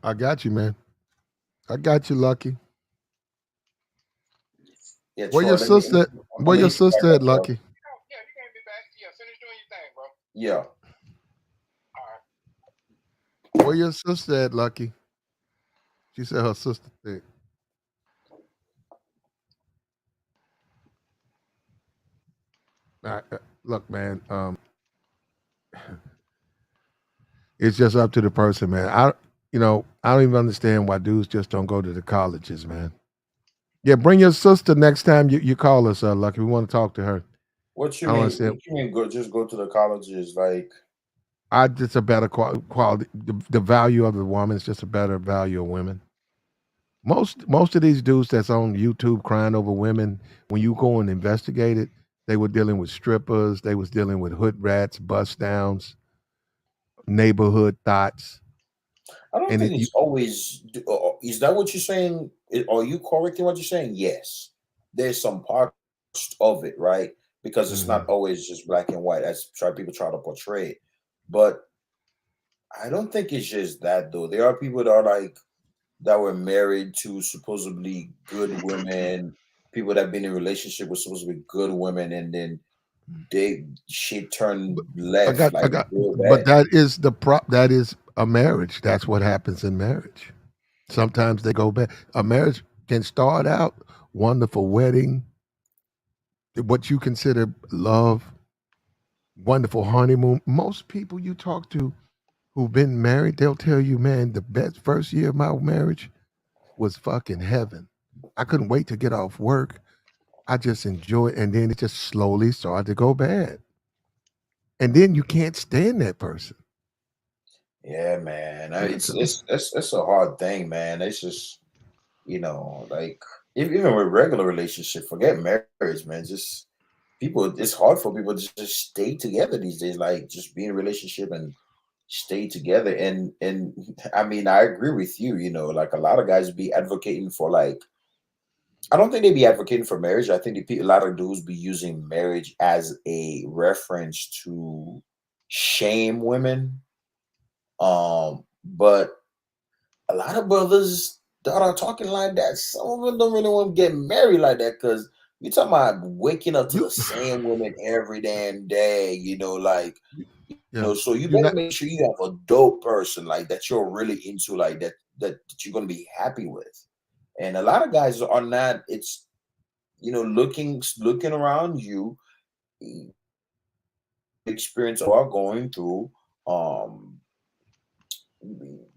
E: I got you, man. I got you, Lucky.
U: Yeah,
E: Where your sister? Where your sister at, Lucky?
U: Yeah.
E: Where your sister at, Lucky? She said her sister thick. Look, man. It's just up to the person, man. I don't even understand why dudes just don't go to the colleges, man. Yeah, bring your sister next time you call us, Lucky. We want to talk to her.
U: What you
E: I don't
U: mean?
E: understand.
U: What you mean? Just go to the colleges, like?
E: It's a better quality. The value of the woman is just a better value of women. Most of these dudes that's on YouTube crying over women, when you go and investigate it, they were dealing with strippers, they was dealing with hood rats, bust downs, neighborhood thoughts.
U: I don't think it's always. Is that what you're saying? Are you correct in what you're saying? Yes, there's some parts of it, right? Because it's not always just black and white, as people try to portray it. But I don't think it's just that, though. There are people that were married to supposedly good women, people that have been in relationship with supposedly good women, and then shit turned left.
E: But that is that is a marriage. That's what happens in marriage. Sometimes they go back. A marriage can start out wonderful wedding, what you consider love, wonderful honeymoon. Most people you talk to who've been married, they'll tell you, man, the best first year of my marriage was fucking heaven. I couldn't wait to get off work. I just enjoyed, and then it just slowly started to go bad. And then you can't stand that person.
U: Yeah, man. It's a hard thing, man. It's just, like even with regular relationship, forget marriage, man. Just people, it's hard for people to just stay together these days. Like just be in a relationship and stay together. And I mean, I agree with you. Like a lot of guys be advocating for I don't think they be advocating for marriage. I think a lot of dudes be using marriage as a reference to shame women. But a lot of brothers that are talking like that, some of them don't really want to get married like that because you're talking about waking up to the same woman every damn day, so you better make sure you have a dope person like that you're really into, like that you're gonna be happy with. And a lot of guys are not. It's looking around you, experience or are going through.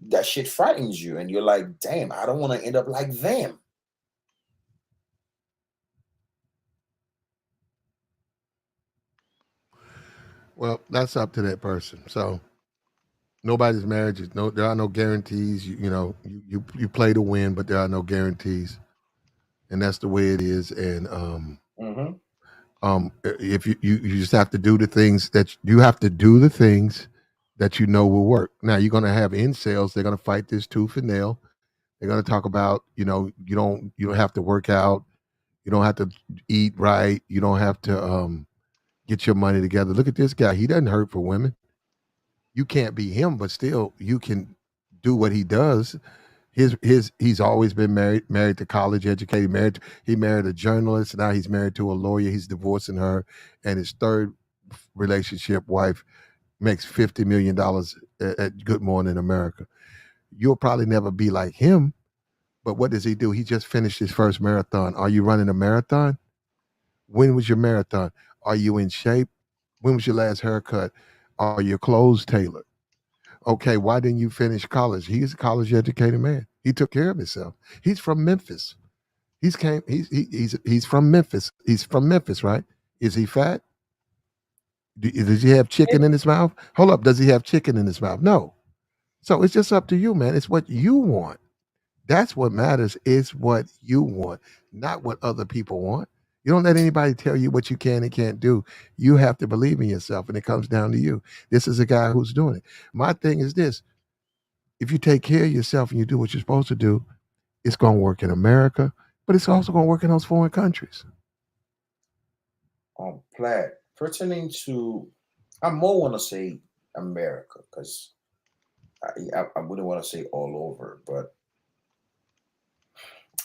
U: That shit frightens you, and you're like, damn, I don't want to end up like them.
E: Well, that's up to that person. So nobody's marriage is there are no guarantees. You play to win, but there are no guarantees, and that's the way it is. And if you just have to do the things that will work. Now you're gonna have incels. They're gonna fight this tooth and nail. They're gonna talk about, you don't have to work out, you don't have to eat right, you don't have to get your money together. Look at this guy. He doesn't hurt for women. You can't be him, but still you can do what he does. He's always been married to college educated, he married a journalist. Now he's married to a lawyer. He's divorcing her, and his third relationship wife makes $50 million at Good Morning America. You'll probably never be like him, but what does he do? He just finished his first marathon. Are you running a marathon? When was your marathon? Are you in shape? When was your last haircut? Are your clothes tailored? Okay, why didn't you finish college? He's a college educated man. He took care of himself. He's from Memphis. He's from Memphis. He's from Memphis, right? Is he fat? Does he have chicken in his mouth? Hold up, does he have chicken in his mouth? No. So it's just up to you, man. It's what you want. That's what matters, is what you want, not what other people want. You don't let anybody tell you what you can and can't do. You have to believe in yourself, and it comes down to you. This is a guy who's doing it. My thing is this: if you take care of yourself and you do what you're supposed to do, it's going to work in America, but it's also going to work in those foreign countries.
U: Plaid, pertaining to, I more want to say America, because I wouldn't want to say all over, but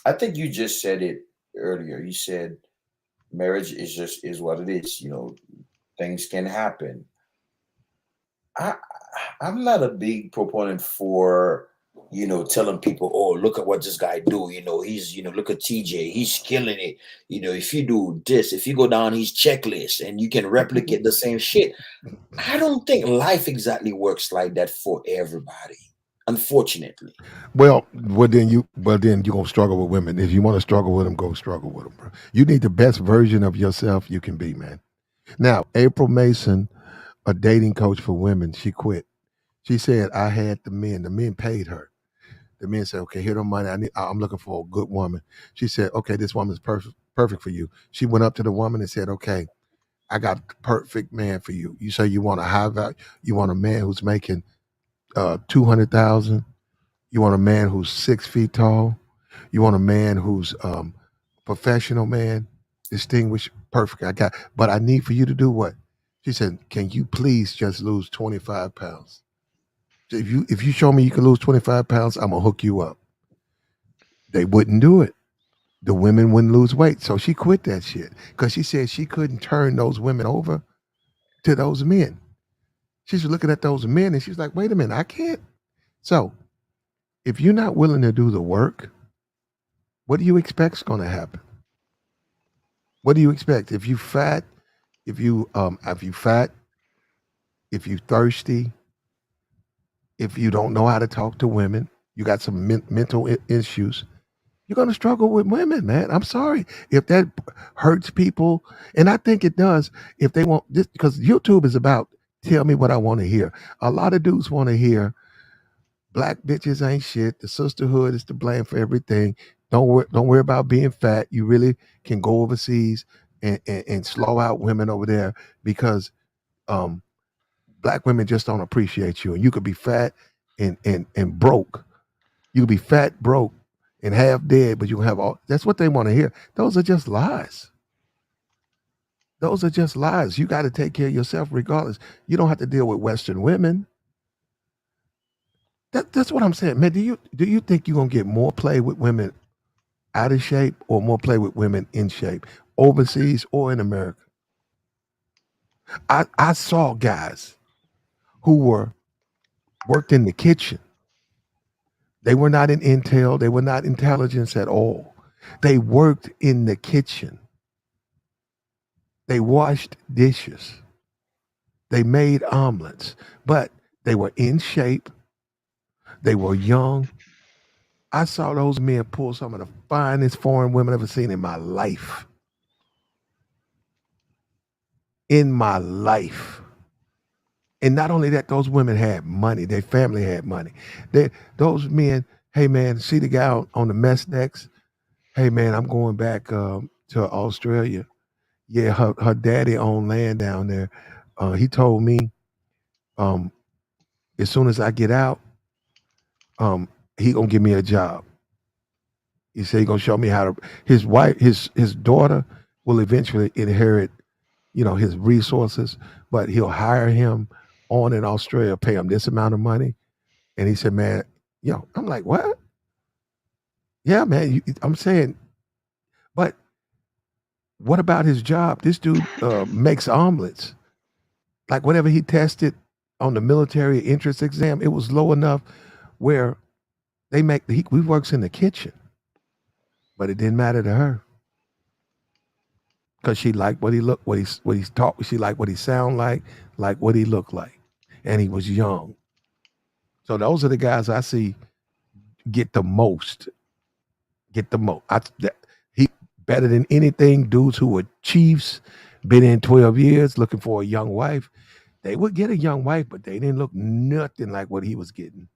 U: I think you just said it earlier. You said marriage is what it is. Things can happen. I'm not a big proponent for telling people, oh, look at what this guy do. He's look at TJ, he's killing it. If you do this, if you go down his checklist and you can replicate the same shit. I don't think life exactly works like that for everybody, unfortunately.
E: Well, then you're gonna struggle with women. If you want to struggle with them, go struggle with them, bro. You need the best version of yourself you can be, man. Now, April Mason, a dating coach for women, she quit. She said, I had the men. The men paid her. The men said, okay, here the money. I'm looking for a good woman. She said, okay, this woman's perfect for you. She went up to the woman and said, okay, I got the perfect man for you. You say you want a high value, you want a man who's making 200,000. You want a man who's 6 feet tall. You want a man who's professional man, distinguished, perfect. But I need for you to do what? She said, can you please just lose 25 pounds? If you show me you can lose 25 pounds, I'm gonna hook you up. They wouldn't do it. The women wouldn't lose weight. So she quit that shit because she said she couldn't turn those women over to those men. She's looking at those men and she's like, wait a minute, I can't. So if you're not willing to do the work, what do you expect's gonna happen? What do you expect? If you fat, if you thirsty, if you don't know how to talk to women, you got some mental issues, you're going to struggle with women, man. I'm sorry. If that hurts people, and I think it does, if they want this, because YouTube is about tell me what I want to hear. A lot of dudes want to hear black bitches ain't shit. The sisterhood is to blame for everything. Don't worry about being fat. You really can go overseas and slow out women over there because black women just don't appreciate you. And you could be fat and broke. You could be fat, broke, and half dead, but you have all. That's what they want to hear. Those are just lies. Those are just lies. You got to take care of yourself regardless. You don't have to deal with Western women. That's what I'm saying, man. Do you think you're gonna get more play with women out of shape or more play with women in shape, overseas or in America? I saw guys who worked in the kitchen. They were not in intel. They were not intelligence at all. They worked in the kitchen. They washed dishes. They made omelets, but they were in shape. They were young. I saw those men pull some of the finest foreign women I've ever seen in my life. In my life. And not only that, those women had money. Their family had money. Those men, hey man, see the guy on the mess decks? Hey man, I'm going back to Australia. Yeah, her daddy owned land down there. He told me as soon as I get out, he gonna give me a job. He said he's gonna show me how to. His wife, his daughter, will eventually inherit, his resources, but he'll hire him on in Australia, pay him this amount of money. And he said, man, I'm like, what? Yeah, man. I'm saying, but what about his job? This dude makes omelets. Like whenever he tested on the military entrance exam, it was low enough where he works in the kitchen, but it didn't matter to her because she liked what he looked, what he's taught. She liked what he sound like what he looked like, and he was young. So those are the guys I see get the most. He better than anything. Dudes who were chiefs, been in 12 years, looking for a young wife. They would get a young wife, but they didn't look nothing like what he was getting.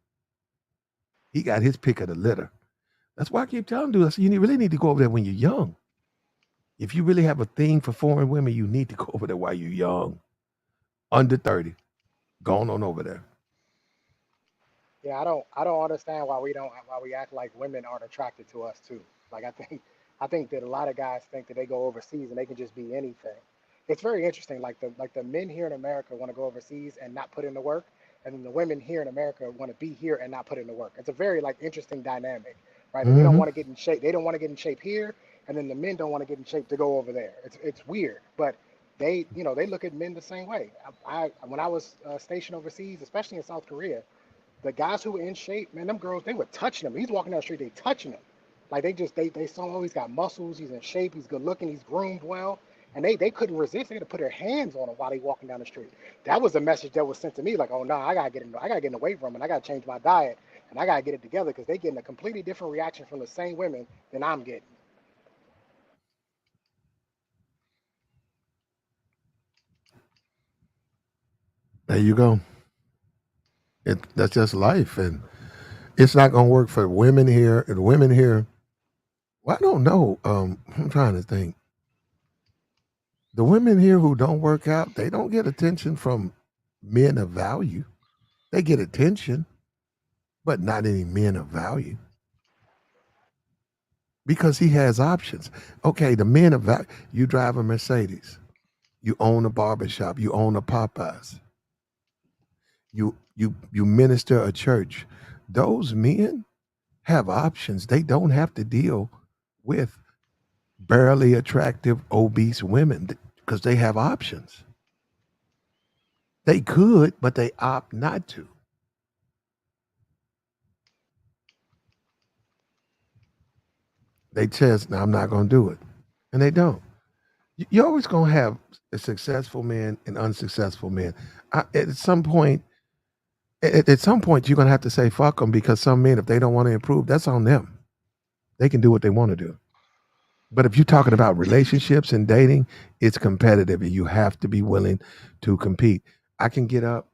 E: He got his pick of the litter. That's why I keep telling dudes, you really need to go over there when you're young. If you really have a thing for foreign women, you need to go over there while you're young. Under 30. Going on over there.
T: Yeah, I don't understand why we act like women aren't attracted to us too. Like I think that a lot of guys think that they go overseas and they can just be anything. It's very interesting. Like the men here in America want to go overseas and not put in the work, and then the women here in America want to be here and not put in the work. It's a very interesting dynamic, right? And they don't want to get in shape. They don't want to get in shape here, and then the men don't want to get in shape to go over there. It's weird, but they look at men the same way. When I was stationed overseas, especially in South Korea, the guys who were in shape, man, them girls, they were touching him. He's walking down the street, they touching him. Like they saw, oh, he's got muscles, he's in shape, he's good looking, he's groomed well. And they couldn't resist. They had to put their hands on him while they walking down the street. That was a message that was sent to me, like, oh no, I gotta get in the weight room and I gotta change my diet and I gotta get it together because they getting a completely different reaction from the same women than I'm getting.
E: There you go. That's just life, and it's not going to work for women here. And women here, well, I don't know. I'm trying to think. The women here who don't work out, they don't get attention from men of value. They get attention, but not any men of value because he has options. Okay, the men of value. You drive a Mercedes. You own a barbershop. You own a Popeyes. You minister a church. Those men have options. They don't have to deal with barely attractive, obese women because they have options. They could, but they opt not to. They says, "No, I'm not going to do it," and they don't. You're always going to have a successful man and unsuccessful men. At some point, you're going to have to say fuck them because some men, if they don't want to improve, that's on them. They can do what they want to do. But if you're talking about relationships and dating, it's competitive and you have to be willing to compete. I can get up,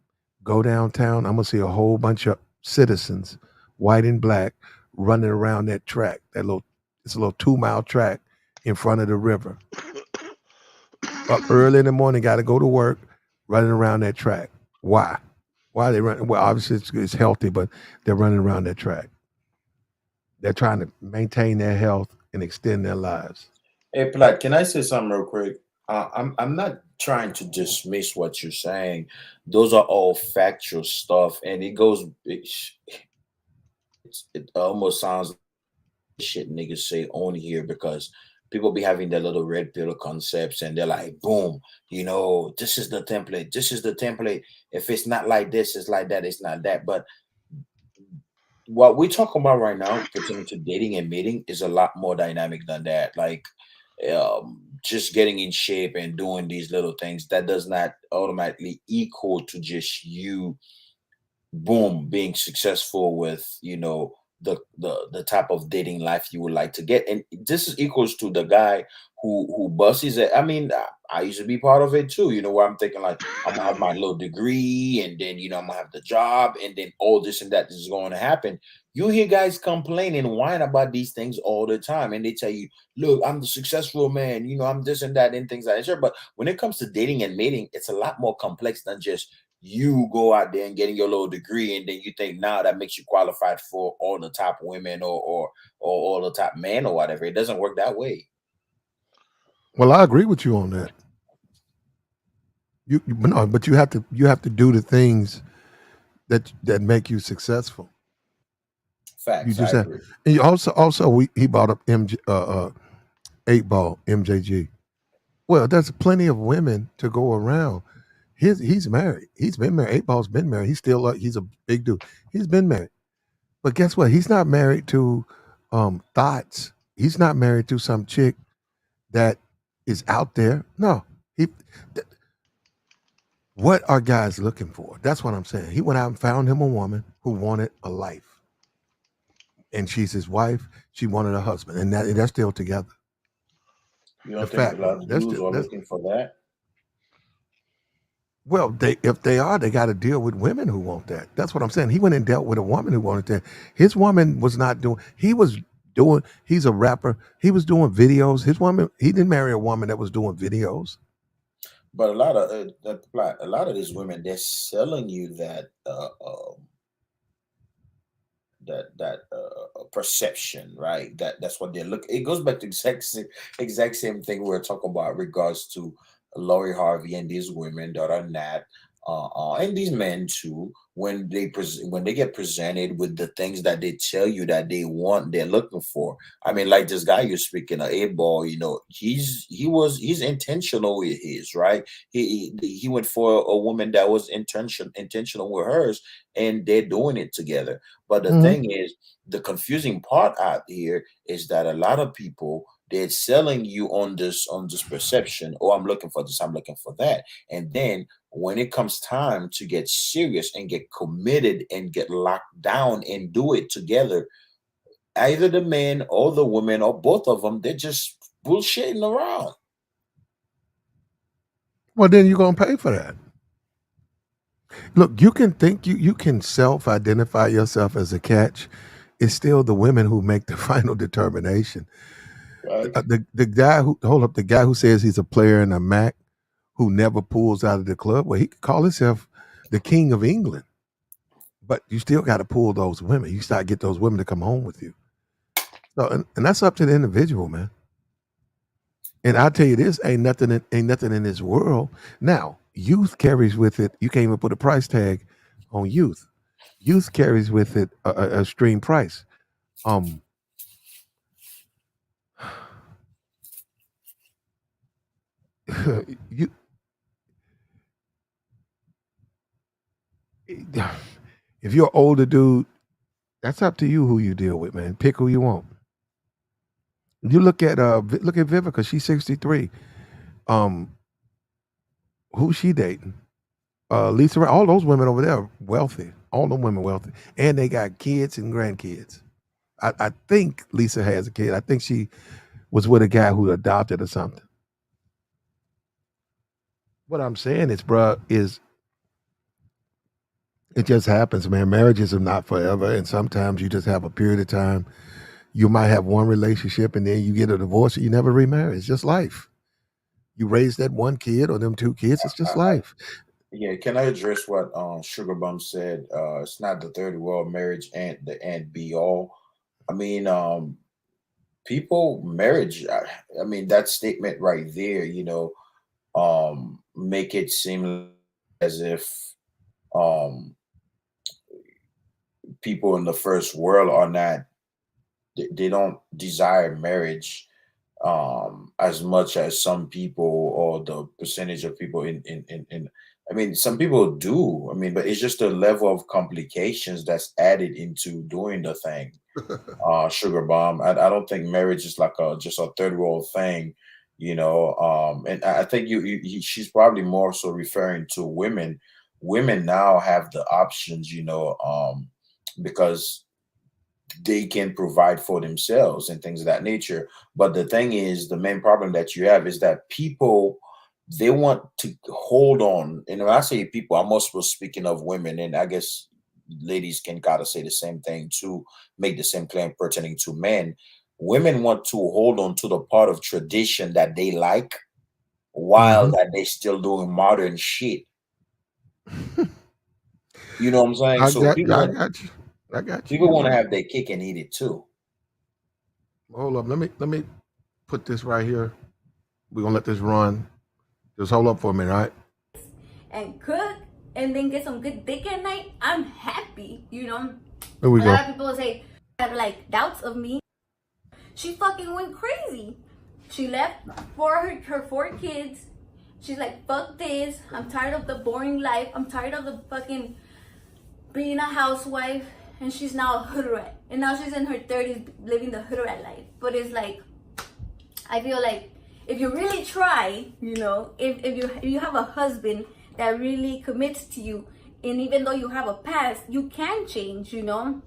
E: go downtown. I'm going to see a whole bunch of citizens, white and black, running around that track. It's a little 2-mile track in front of the river. Up early in the morning, got to go to work, running around that track. Why? Why are they running? Well, obviously it's healthy, but they're running around that track. They're trying to maintain their health and extend their lives.
U: Hey, Platt, can I say something real quick? I'm not trying to dismiss what you're saying. Those are all factual stuff, and it almost sounds like shit niggas say on here because people be having their little red pill concepts and they're like, boom, this is the template. This is the template. If it's not like this, it's like that. It's not that. But what we're talking about right now pertaining to dating and meeting is a lot more dynamic than that. Like just getting in shape and doing these little things, that does not automatically equal to just you, boom, being successful with, the type of dating life you would like to get. And this is equals to the guy who busts it. I mean, I used to be part of it too, where I'm thinking like, I'm gonna have my little degree and then, I'm gonna have the job and then all this and that is going to happen. You hear guys complain and whine about these things all the time. And they tell you, look, I'm the successful man, I'm this and that and things like that. Sure, but when it comes to dating and mating, it's a lot more complex than just you go out there and getting your little degree, and then you think now that makes you qualified for all the top women or all the top men or whatever. It doesn't work that way.
E: Well, I agree with you on that. But you have to do the things that make you successful.
U: Facts.
E: You just
U: I
E: have,
U: agree.
E: and you he brought up 8 Ball MJG. Well, there's plenty of women to go around. He's married. He's been married. 8 Ball's been married. He's still he's a big dude. He's been married. But guess what? He's not married to thoughts. He's not married to some chick that is out there. No. What are guys looking for? That's what I'm saying. He went out and found him a woman who wanted a life. And she's his wife. She wanted a husband. And they're still together.
U: You don't think a lot of dudes are looking for that?
E: Well, if they are, they got to deal with women who want that. That's what I'm saying. He went and dealt with a woman who wanted that. His woman was not doing. He's a rapper. He was doing videos. His woman. He didn't marry a woman that was doing videos.
U: But a lot of these women, they're selling you that perception, right? That's what they're looking. It goes back to exact same thing we were talking about regards to Lori Harvey and these women that are not, and these men too. When they get presented with the things that they tell you that they want, they're looking for. I mean, like this guy you're speaking of, 8 Ball. You know, he's intentional with his, right. He went for a woman that was intentional with hers, and they're doing it together. But the thing is, the confusing part out here is that a lot of people, they're selling you on this perception. Oh, I'm looking for this, I'm looking for that. And then when it comes time to get serious and get committed and get locked down and do it together, either the man or the woman or both of them, they're just bullshitting around.
E: Well, then you're gonna pay for that. Look, you can self-identify yourself as a catch. It's still the women who make the final determination.
U: Right.
E: The guy who says he's a player in a Mac, who never pulls out of the club. Well, he could call himself the king of England, but you still got to pull those women. You start to get those women to come home with you. So, and that's up to the individual, man. And I tell you this, ain't nothing in this world. Now, youth carries with it. You can't even put a price tag on youth. Youth carries with it a stream price. You if you're an older dude, that's up to you who you deal with, man. Pick who you want. You look at Vivica, she's 63. Who's she dating? Lisa, all those women over there wealthy. All them women wealthy. And they got kids and grandkids. I think Lisa has a kid. I think she was with a guy who adopted or something. What I'm saying is, bruh, it just happens, man. Marriages are not forever, and sometimes you just have a period of time. You might have one relationship, and then you get a divorce, and you never remarry. It's just life. You raise that one kid or them 2 kids. It's just life.
U: Yeah, can I address what Sugar Bum said? It's not the third world marriage and the end be all. I mean, people marriage. I mean, that statement right there, make it seem as if people in the first world are not. They don't desire marriage as much as some people, or the percentage of people in I mean, some people do. I mean, but it's just a level of complications that's added into doing the thing. Sugar Bomb. I don't think marriage is like just a third world thing, and I think she's probably more so referring to women. Women now have the options, because they can provide for themselves and things of that nature. But the thing is, the main problem that you have is that people, they want to hold on. And when I say people, I'm also speaking of women, and I guess ladies can gotta say the same thing to make the same claim pertaining to men. Women want to hold on to the part of tradition that they like, while that they still doing modern shit. You know what I'm saying?
E: I
U: So
E: got
U: people
E: I got you. I got you.
U: people
E: You're
U: want to
E: right.
U: have their cake and eat it too.
E: Hold up. Let me put this right here. We're gonna let this run. Just hold up for a minute, all right?
M: And cook and then get some good dick at night, I'm happy, you know.
E: Here we
M: A
E: go.
M: lot of people say have like doubts of me. She fucking went crazy. She left for her 4 kids. She's like, fuck this. I'm tired of the boring life. I'm tired of the fucking being a housewife. And she's now a hood rat. And now she's in her 30s living the hood rat life. But it's like, I feel like if you really try, you know, if you have a husband that really commits to you, and even though you have a past, you can change, you know.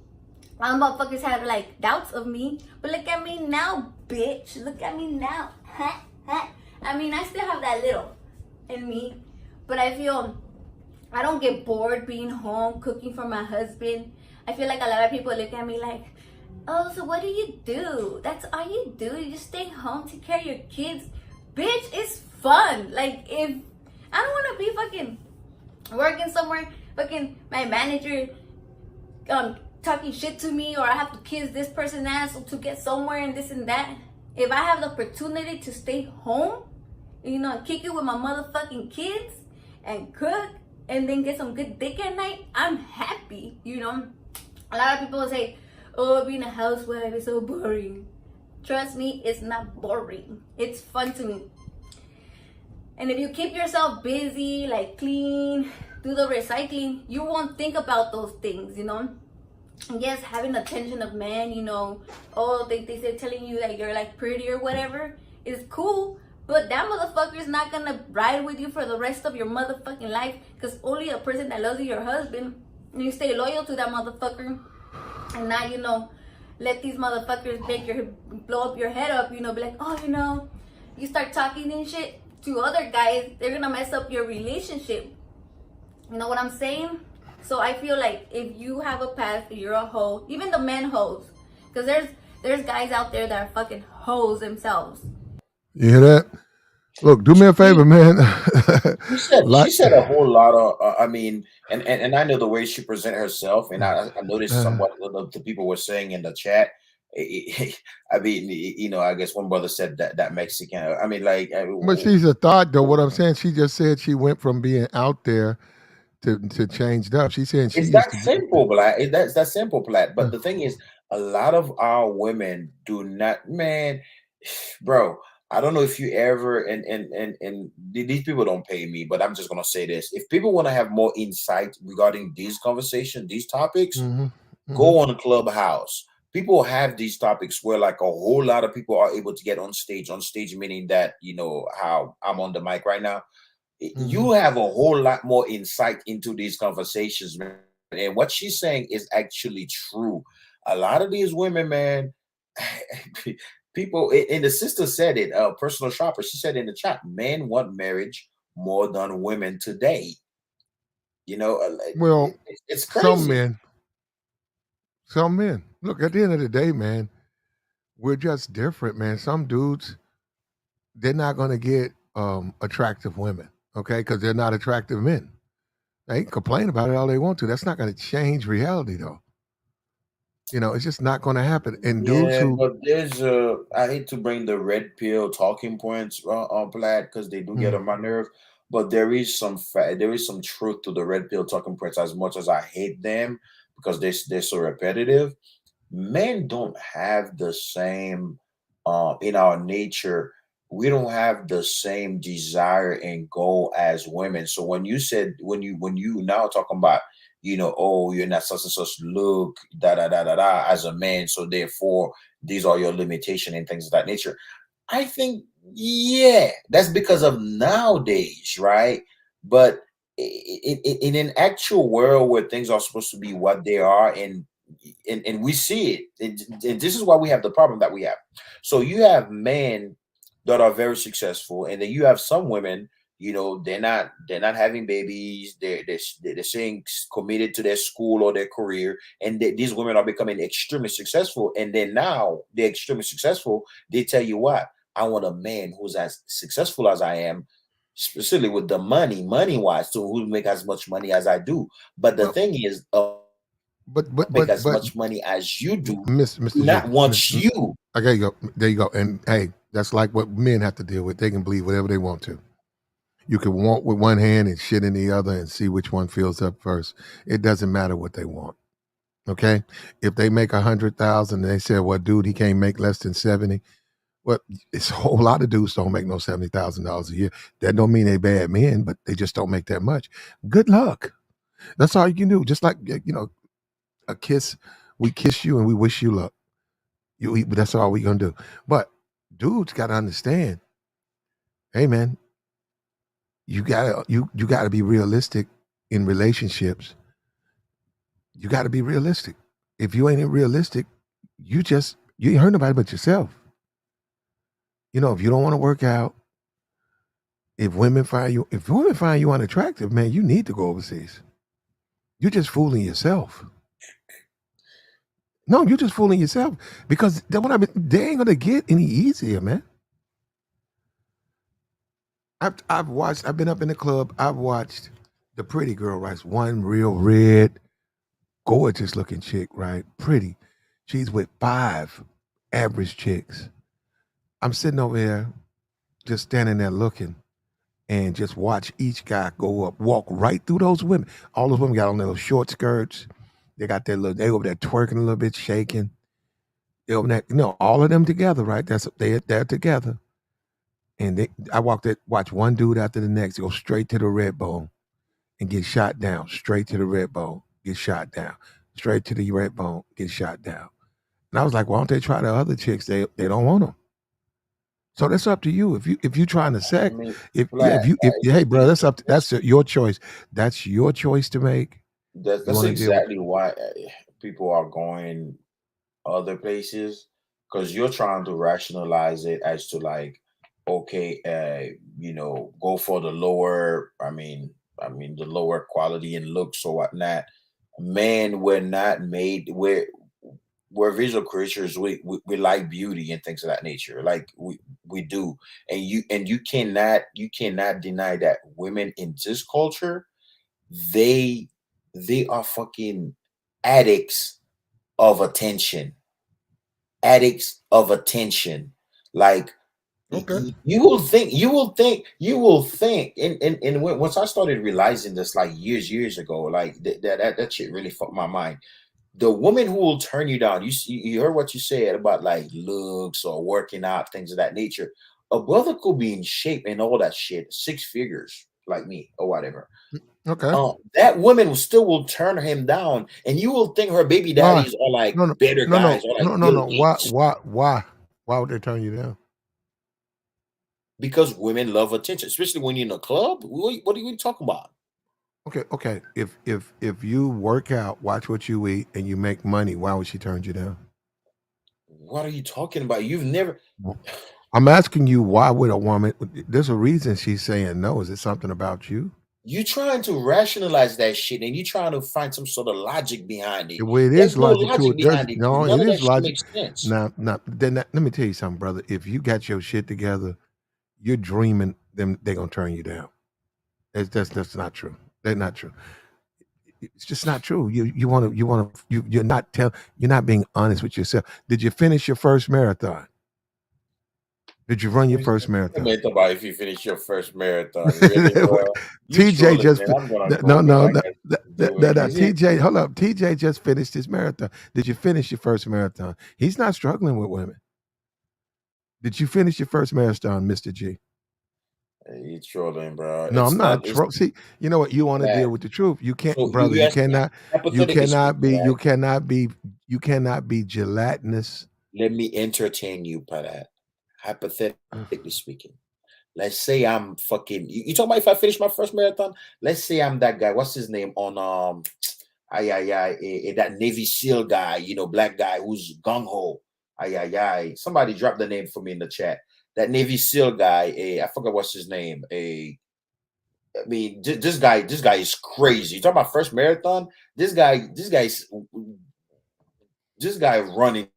M: A lot of motherfuckers have like doubts of me, but look at me now, bitch. Look at me now. I mean, I still have that little in me, but I feel I don't get bored being home cooking for my husband. I feel like a lot of people look at me like, oh, so what do you do? That's all you do? You just stay home, take care of your kids? Bitch, it's fun. Like, if I don't want to be fucking working somewhere, fucking my manager talking shit to me, or I have to kiss this person's ass to get somewhere and this and that. If I have the opportunity to stay home, you know, kick it with my motherfucking kids and cook and then get some good dick at night, I'm happy, you know. A lot of people say, oh, being a housewife is so boring. Trust me, it's not boring. It's fun to me. And if you keep yourself busy, like clean, do the recycling, you won't think about those things, you know. And yes, having attention of men, you know, oh, they say telling you that you're like pretty or whatever is cool, but that motherfucker is not gonna ride with you for the rest of your motherfucking life, because only a person that loves you, your husband, and you stay loyal to that motherfucker, and now, you know, let these motherfuckers make your blow up your head up, you know, be like, oh, you know, you start talking and shit to other guys, they're gonna mess up your relationship. You know what I'm saying? So I feel like if you have a past, you're a hoe, even the men hoes, because there's guys out there that are fucking hoes themselves.
E: You hear that? Look, do me a favor, man.
U: She said a whole lot of. I mean, and I know the way she present herself, and I noticed somewhat the people were saying in the chat. I mean, you know, I guess one brother said that Mexican. I mean, like,
E: But she's a thought, though. What I'm saying, she just said she went from being out there to changed up. She's saying she
U: it's
E: used
U: that
E: to be.
U: simple, Black. That's that simple, Black. But the thing is, a lot of our women do not, man, bro. I don't know if you ever and these people don't pay me, but I'm just gonna say this: if people want to have more insight regarding these conversations, these topics, go on Clubhouse. People have these topics where like a whole lot of people are able to get on stage. On stage meaning that, you know, how I'm on the mic right now. You have a whole lot more insight into these conversations, man. And what she's saying is actually true. A lot of these women, man, people, and the sister said it, personal shopper, she said in the chat, men want marriage more than women today. You know,
E: Well,
U: it's crazy.
E: Some men. Look, at the end of the day, man, we're just different, man. Some dudes, they're not going to get attractive women, okay? Because they're not attractive men. They can complain about it all they want to. That's not going to change reality, though. You know, it's just not going to happen. And dudes
U: Yeah,
E: who,
U: but there's I hate to bring the red pill talking points on Plaid because they do get on my nerve. But there is some there is some truth to the red pill talking points. As much as I hate them because they're so repetitive, men don't have the same in our nature. We don't have the same desire and goal as women. So when you said when you now talking about, you know, oh, you're not such and such look, da da da da da, as a man, so therefore these are your limitation and things of that nature. I think, yeah, that's because of nowadays, right? But in an actual world where things are supposed to be what they are, and we see it, and this is why we have the problem that we have. So you have men that are very successful, and then you have some women, you know, they're not having babies, they're staying committed to their school or their career, and these women are becoming extremely successful, and then now they're extremely successful. They tell you what, I want a man who's as successful as I am, especially with the money wise, so who make as much money as I do. But the thing is, make as much money as you do.
E: Mr.
U: Do not
E: J,
U: want you.
E: Okay, you go. There you go. And hey, that's like what men have to deal with. They can believe whatever they want to. You can want with one hand and shit in the other and see which one fills up first. It doesn't matter what they want. Okay, if they make 100,000 and they say, "Well, dude, he can't make less than 70." Well, it's a whole lot of dudes don't make no $70,000 a year. That don't mean they bad men, but they just don't make that much. Good luck. That's all you can do. Just like a kiss. We kiss you and we wish you luck. That's all we gonna do. But dudes got to understand. Hey, man, you gotta be realistic in relationships. You got to be realistic. If you ain't realistic, you ain't hurt nobody but yourself. If you don't want to work out, if women find you unattractive, man, you need to go overseas. You're just fooling yourself. No, you're just fooling yourself because they ain't gonna get any easier, man. I've been up in the club. I've watched the pretty girl, right? One real red, gorgeous looking chick, right? Pretty. She's with 5 average chicks. I'm sitting over here, just standing there looking, and just watch each guy go up, walk right through those women. All those women got on their little short skirts. They got they over there twerking a little bit, shaking. They over there, all of them together, right? They're together. And I watch one dude after the next go straight to the red bone and get shot down. Straight to the red bone, get shot down. Straight to the red bone, get shot down. And I was like, why don't they try the other chicks? They don't want them. So that's up to you. If you trying to sex, hey bro, that's your choice. That's your choice to make.
U: That's exactly why people are going other places, because you're trying to rationalize it as to like, okay, go for the lower. I mean, the lower quality and looks or whatnot. Man, we're not made. We're visual creatures. We like beauty and things of that nature. Like we do, and you cannot deny that women in this culture, they are fucking addicts of attention. Addicts of attention. Like you will think, and once I started realizing this, like years ago, like that shit really fucked my mind. The woman who will turn you down, you heard what you said about like looks or working out, things of that nature. A brother could be in shape and all that shit, 6 figures like me or whatever.
E: Okay.
U: That woman will turn him down, and you will think her baby daddies are like better guys. Or like
E: No. Why would they turn you down?
U: Because women love attention, especially when you're in a club. What are you talking about?
E: Okay. If you work out, watch what you eat, and you make money, why would she turn you down?
U: What are you talking about? You've never.
E: I'm asking you, why would a woman? There's a reason she's saying no. Is it something about you?
U: You trying to rationalize that shit, and you trying to find some sort of logic behind it.
E: Well, it
U: There's
E: is
U: no
E: logic to
U: logic
E: it.
U: behind it.
E: No,
U: None
E: it
U: of that
E: is
U: shit
E: logic.
U: makes sense.
E: Now, let me tell you something, brother. If you got your shit together, you're dreaming them. They're gonna turn you down. That's not true. They're not true. It's just not true. You're not being honest with yourself. Did you finish your first marathon? Did you run your first marathon?
U: About if you finish your first marathon, really, bro?
E: TJ just
U: no.
E: TJ, hold up. TJ just finished his marathon. Did you finish your first marathon? He's not struggling with women. Did you finish your first marathon, Mr. G?
U: You trolling, bro.
E: No, I'm not. See, you know what? You want to deal with the truth. You can't, brother. You cannot be gelatinous.
U: Let me entertain you, Padat. Hypothetically speaking, let's say I'm fucking. You talking about if I finish my first marathon? Let's say I'm that guy. What's his name on that Navy SEAL guy? Black guy who's gung ho. Somebody drop the name for me in the chat. That Navy SEAL guy. I forgot what's his name. I mean, this guy is crazy. You talking about first marathon? This guy running.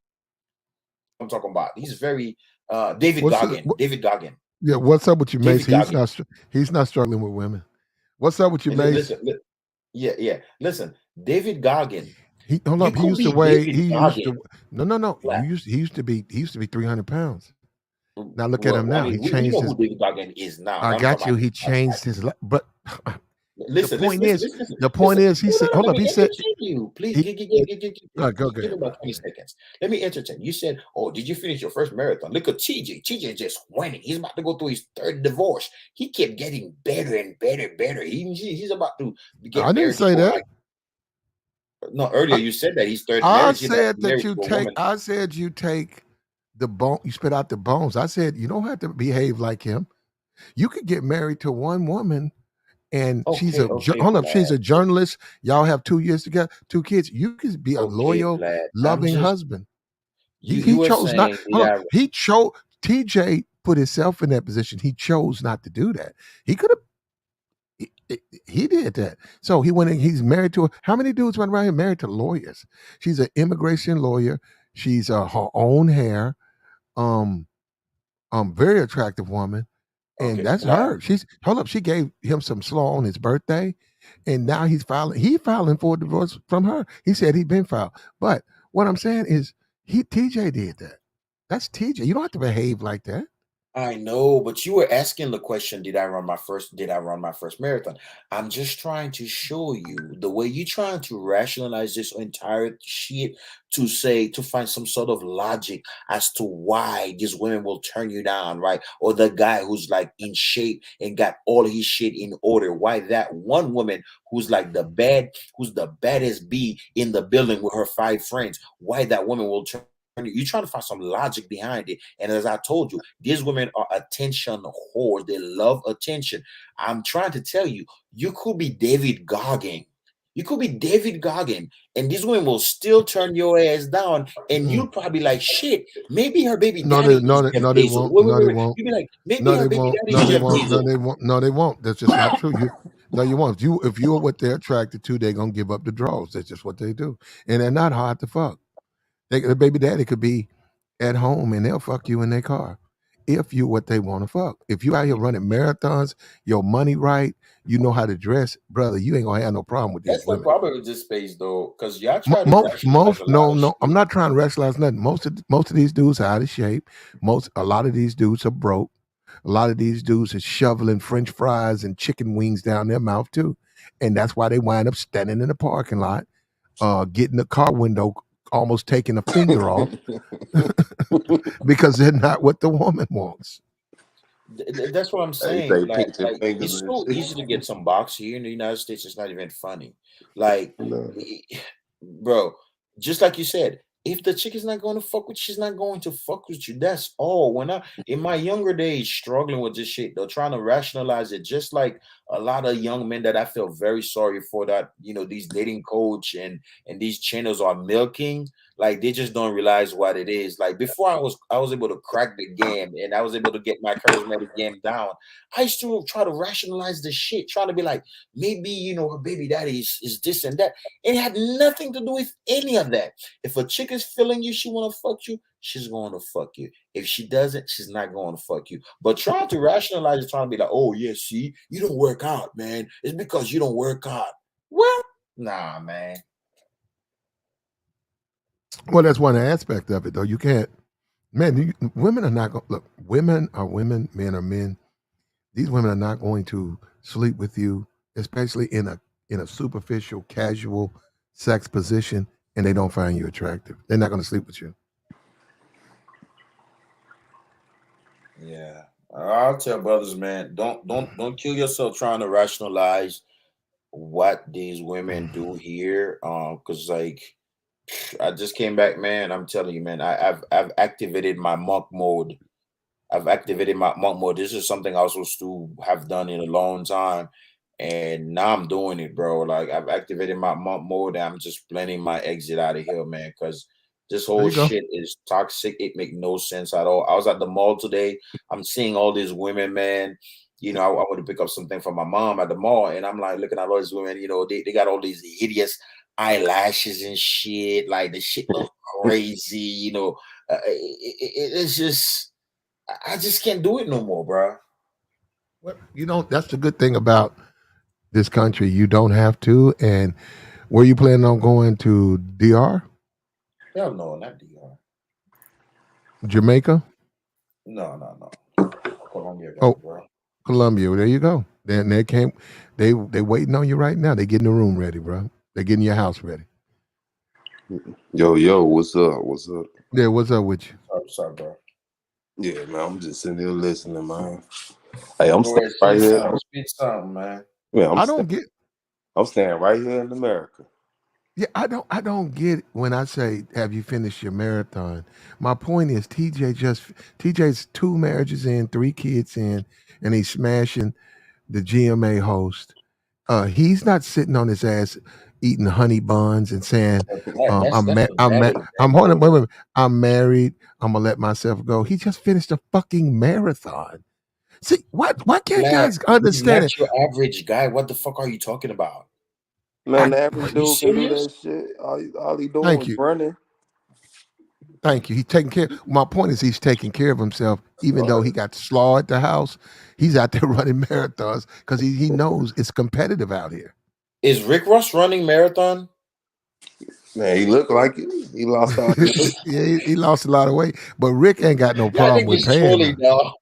U: I'm talking about. He's very David Goggin. David Goggin.
E: Yeah, what's up with you, Mace?
U: David Goggins.
E: He's not struggling with women. What's up with you, Mace?
U: Yeah. Listen, David Goggins.
E: Hold
U: You
E: up. He
U: could
E: used to
U: be
E: weigh.
U: David
E: He used to.
U: Goggins.
E: No.
U: Flat.
E: He used to be 300 pounds. Now look at him
U: Well, I
E: now.
U: mean,
E: He
U: we
E: changed
U: know
E: his.
U: who David Goggins is now.
E: I
U: I'm talking
E: got you.
U: about
E: He changed his. But
U: listen.
E: the point is, he said. Hold
U: Let
E: up.
U: me
E: He said.
U: entertain you. Please
E: He, go
U: give me
E: ahead.
U: about 20 seconds. Let me entertain. You said, "Oh, did you finish your first marathon?" Look at TJ. TJ just winning. He's about to go through his third divorce. He kept getting better and better. He's about to get
E: I didn't
U: married
E: say
U: to
E: that.
U: no, earlier you said that he's third
E: I
U: marriage. He's about to
E: said
U: be married
E: that you
U: to a
E: take.
U: woman.
E: I said you take the bone. You spit out the bones. I said you don't have to behave like him. You could get married to one woman, and she's
U: Okay,
E: hold up. She's
U: Vlad.
E: a journalist. Y'all have 2 years together, 2 kids. You could be a
U: Okay,
E: loyal,
U: Vlad. I'm
E: loving
U: just
E: husband.
U: you
E: He
U: were
E: chose not.
U: saying
E: Hold
U: that
E: up. He chose. TJ put himself in that position. He chose not to do that. He could have. He did that. So he went and he's married to how many dudes went around here married to lawyers? She's an immigration lawyer. She's her own hair. Um, very attractive woman. And that's
U: Vlad.
E: her. She's hold up. She gave him some slaw on his birthday, and now he's filing for a divorce from her. He said he'd been filed. But what I'm saying is TJ did that. That's TJ. You don't have to behave like that.
U: I know, but you were asking the question, did I run my first marathon? I'm just trying to show you the way you're trying to rationalize this entire shit to find some sort of logic as to why these women will turn you down, right? Or the guy who's like in shape and got all his shit in order. Why that one woman who's the baddest bee in the building with her 5 friends, why that woman will turn. You're trying to find some logic behind it. And as I told you, these women are attention whores. They love attention. I'm trying to tell you, you could be David Goggin. You could be David Goggin, and these women will still turn your ass down. And you'll probably like, shit, maybe her baby daddy is Jeff
E: No, they
U: Bezos.
E: won't. No, they
U: Wait.
E: won't.
U: You'll be like, maybe
E: No,
U: her
E: they
U: baby
E: won't.
U: daddy
E: No,
U: is
E: they
U: Jeff
E: won't. No,
U: Bezos.
E: they won't. No, they won't. That's just not true. You won't. If you're what they're attracted to, they're gonna give up the draws. That's just what they do, and they're not hard to fuck. The baby daddy could be at home and they'll fuck you in their car if you what they want to fuck. If you out here running marathons, your money right, you know how to dress, brother. You ain't gonna have no problem with these
U: That's the
E: women.
U: problem with this space, though, because y'all try to rationalize
E: Most
U: a lot
E: no
U: of
E: no.
U: shit.
E: I'm not trying to rationalize nothing. Most of these dudes are out of shape. A lot of these dudes are broke. A lot of these dudes are shoveling French fries and chicken wings down their mouth too, and that's why they wind up standing in the parking lot, getting the car window almost taking a finger off because they're not what the woman wants.
U: That's what I'm
A: They
U: saying.
A: say pinching
U: Like
A: fingers
U: it's
A: and
U: so
A: shit.
U: easy to get some box here in the United States. It's not even funny. Like,
A: No.
U: bro, just like you said, if the chick is not going to fuck with you, she's not going to fuck with you. That's all. When I in my younger days struggling with this shit, they're trying to rationalize it, just like a lot of young men that I feel very sorry for that, these dating coach and these channels are milking. Like they just don't realize what it is. Like before I was able to crack the game and I was able to get my charismatic game down. I used to try to rationalize the shit, trying to be like, maybe her baby daddy is this and that. It had nothing to do with any of that. If a chick is feeling you, she wanna fuck you, she's going to fuck you. If she doesn't, she's not going to fuck you. But trying to rationalize it, trying to be like, oh yeah, see, you don't work out, man. It's because you don't work out. Well, nah, man.
E: Well, that's one aspect of it, though. You can't, man. Women are not going. Look, women are women. Men are men. These women are not going to sleep with you, especially in a superficial, casual sex position, and they don't find you attractive. They're not going to sleep with you.
U: Yeah. I'll tell brothers, man, don't kill yourself trying to rationalize what these women do here. Because like I just came back, man. I'm telling you, man, I've activated my monk mode. I've activated my monk mode. This is something I was supposed to have done in a long time. And now I'm doing it, bro. Like I've activated my monk mode and I'm just planning my exit out of here, man. Because this
E: There
U: whole
E: you go.
U: shit is toxic. It make no sense at all. I was at the mall today. I'm seeing all these women, man. I want to pick up something for my mom at the mall, and I'm like looking at all these women. They got all these hideous eyelashes and shit. Like the shit look crazy. It's just I just can't do it no more, bro.
E: Well, you know, that's the good thing about this country. You don't have to. And were you planning on going to DR?
U: Hell no, not DR.
E: Jamaica?
U: No. Colombia,
E: Oh,
U: bro.
E: Colombia. There you go. Then they came. They waiting on you right now. They getting the room ready, bro. They getting your house ready.
A: Yo, what's up? What's up?
E: Yeah, what's up with you?
U: What's up, bro?
A: Yeah, man, I'm just sitting here listening, man. Hey, I'm
U: Go
A: staying
U: ahead,
A: right
U: say
A: here.
U: something. Speak something, man.
A: Yeah,
E: I don't get.
A: I'm staying right here in America.
E: Yeah, I don't get when I say have you finished your marathon. My point is TJ's 2 marriages in, 3 kids in, and he's smashing the GMA host. He's not sitting on his ass eating honey buns and saying,
U: That's
E: I'm
U: pathetic,
E: hold on,
U: bro.
E: wait. I'm married. I'm gonna let myself go. He just finished a fucking marathon. See, why can't
U: Black,
E: guys
U: he's
E: understand it?
U: not your average guy. What the fuck are you talking about?
A: Man, the
U: Are
A: average
U: you
A: dude can do
U: serious?
A: that shit. All he doing
E: Thank
A: is
E: you.
A: running.
E: Thank you. He's taking care. My point is, he's taking care of himself, even though he got slaw at the house. He's out there running marathons because he knows it's competitive out here.
U: Is Rick Ross running marathon?
A: Man, he looked like it. He lost all his weight.
E: Yeah, he lost a lot of weight, but Rick ain't got no
U: Yeah, I
E: problem
U: think
E: with
U: he's
E: paying
U: trolling,
E: her.
U: dog.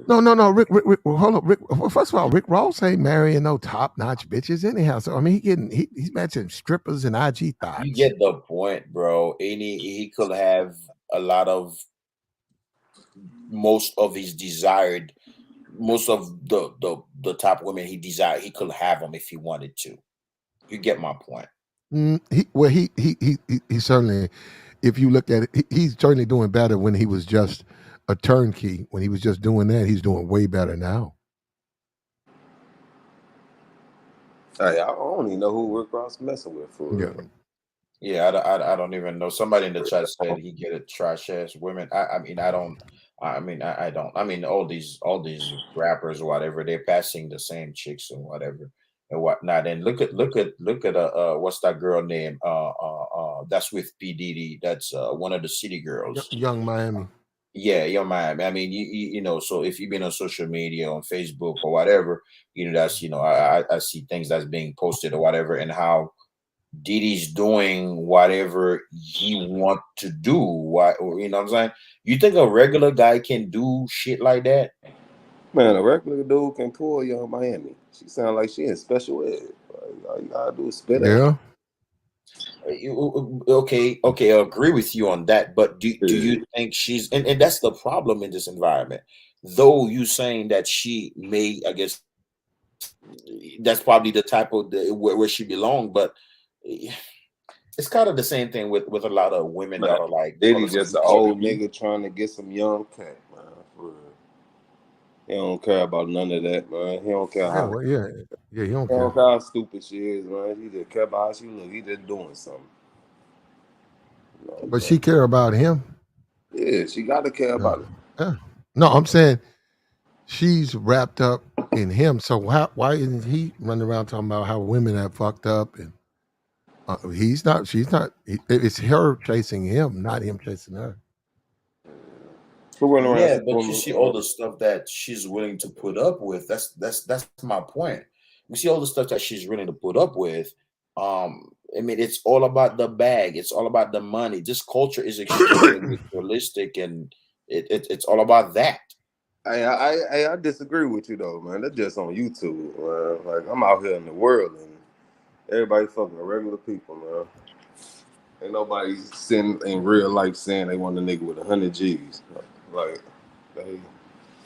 E: No. Rick, well, hold up. Rick, well, first of all, Rick Ross ain't marrying no top notch bitches anyhow. So I mean, he's matching strippers and IG
U: You
E: thoughts.
U: get the point, bro. He could have a lot of most of the top women he desired. He could have them if he wanted to. You get my point.
E: He certainly, if you look at it, he's certainly doing better when he was just a turnkey. When he was just doing that, he's doing way better now.
A: Hey, I don't even know who Rick Ross messing with for real.
U: Yeah, I don't even know. Somebody in the chat said he get a trash ass women. I mean I don't. I don't. I mean all these rappers or whatever, they're passing the same chicks and whatever and whatnot. And look at what's that girl name? That's with P Diddy. That's one of the city girls.
E: Young Miami.
U: Yeah, Young Miami. I mean, you know. So if you've been on social media, on Facebook or whatever, you know that's I see things that's being posted or whatever, and how Diddy's doing whatever he want to do. Why, you know what I'm saying? You think a regular guy can do shit like that?
A: Man, a regular dude can pull Young Miami. She sound like she in special ed. Like, all you gotta do is spit at her.
U: Okay, I agree with you on that. But do you think she's and that's the problem in this environment? Though you saying that she may, I guess that's probably the type of where she belongs, but it's kind of the same thing with a lot of women that are like
A: Diddy just an old nigga trying to get some young cat, man. For real. He don't care about none of that, man. He don't care how.
E: Yeah, he don't care.
A: Care how stupid she is, man. He just care about how she look. He just doing something.
E: But she care about him.
A: Yeah, she got to care about it.
E: Yeah. No, I'm saying she's wrapped up in him. So why isn't he running around talking about how women have fucked up and he's not? She's not. It's her chasing him, not him chasing her.
U: Yeah, but you see all the stuff that she's willing to put up with. That's my point. You see all the stuff that she's willing to put up with. I mean, it's all about the bag. It's all about the money. This culture is extremely realistic, and it's all about that.
A: I disagree with you though, man. That's just on YouTube, man. Like I'm out here in the world and everybody fucking regular people, man. Ain't nobody sitting in real life saying they want a nigga with 100 G's. Like,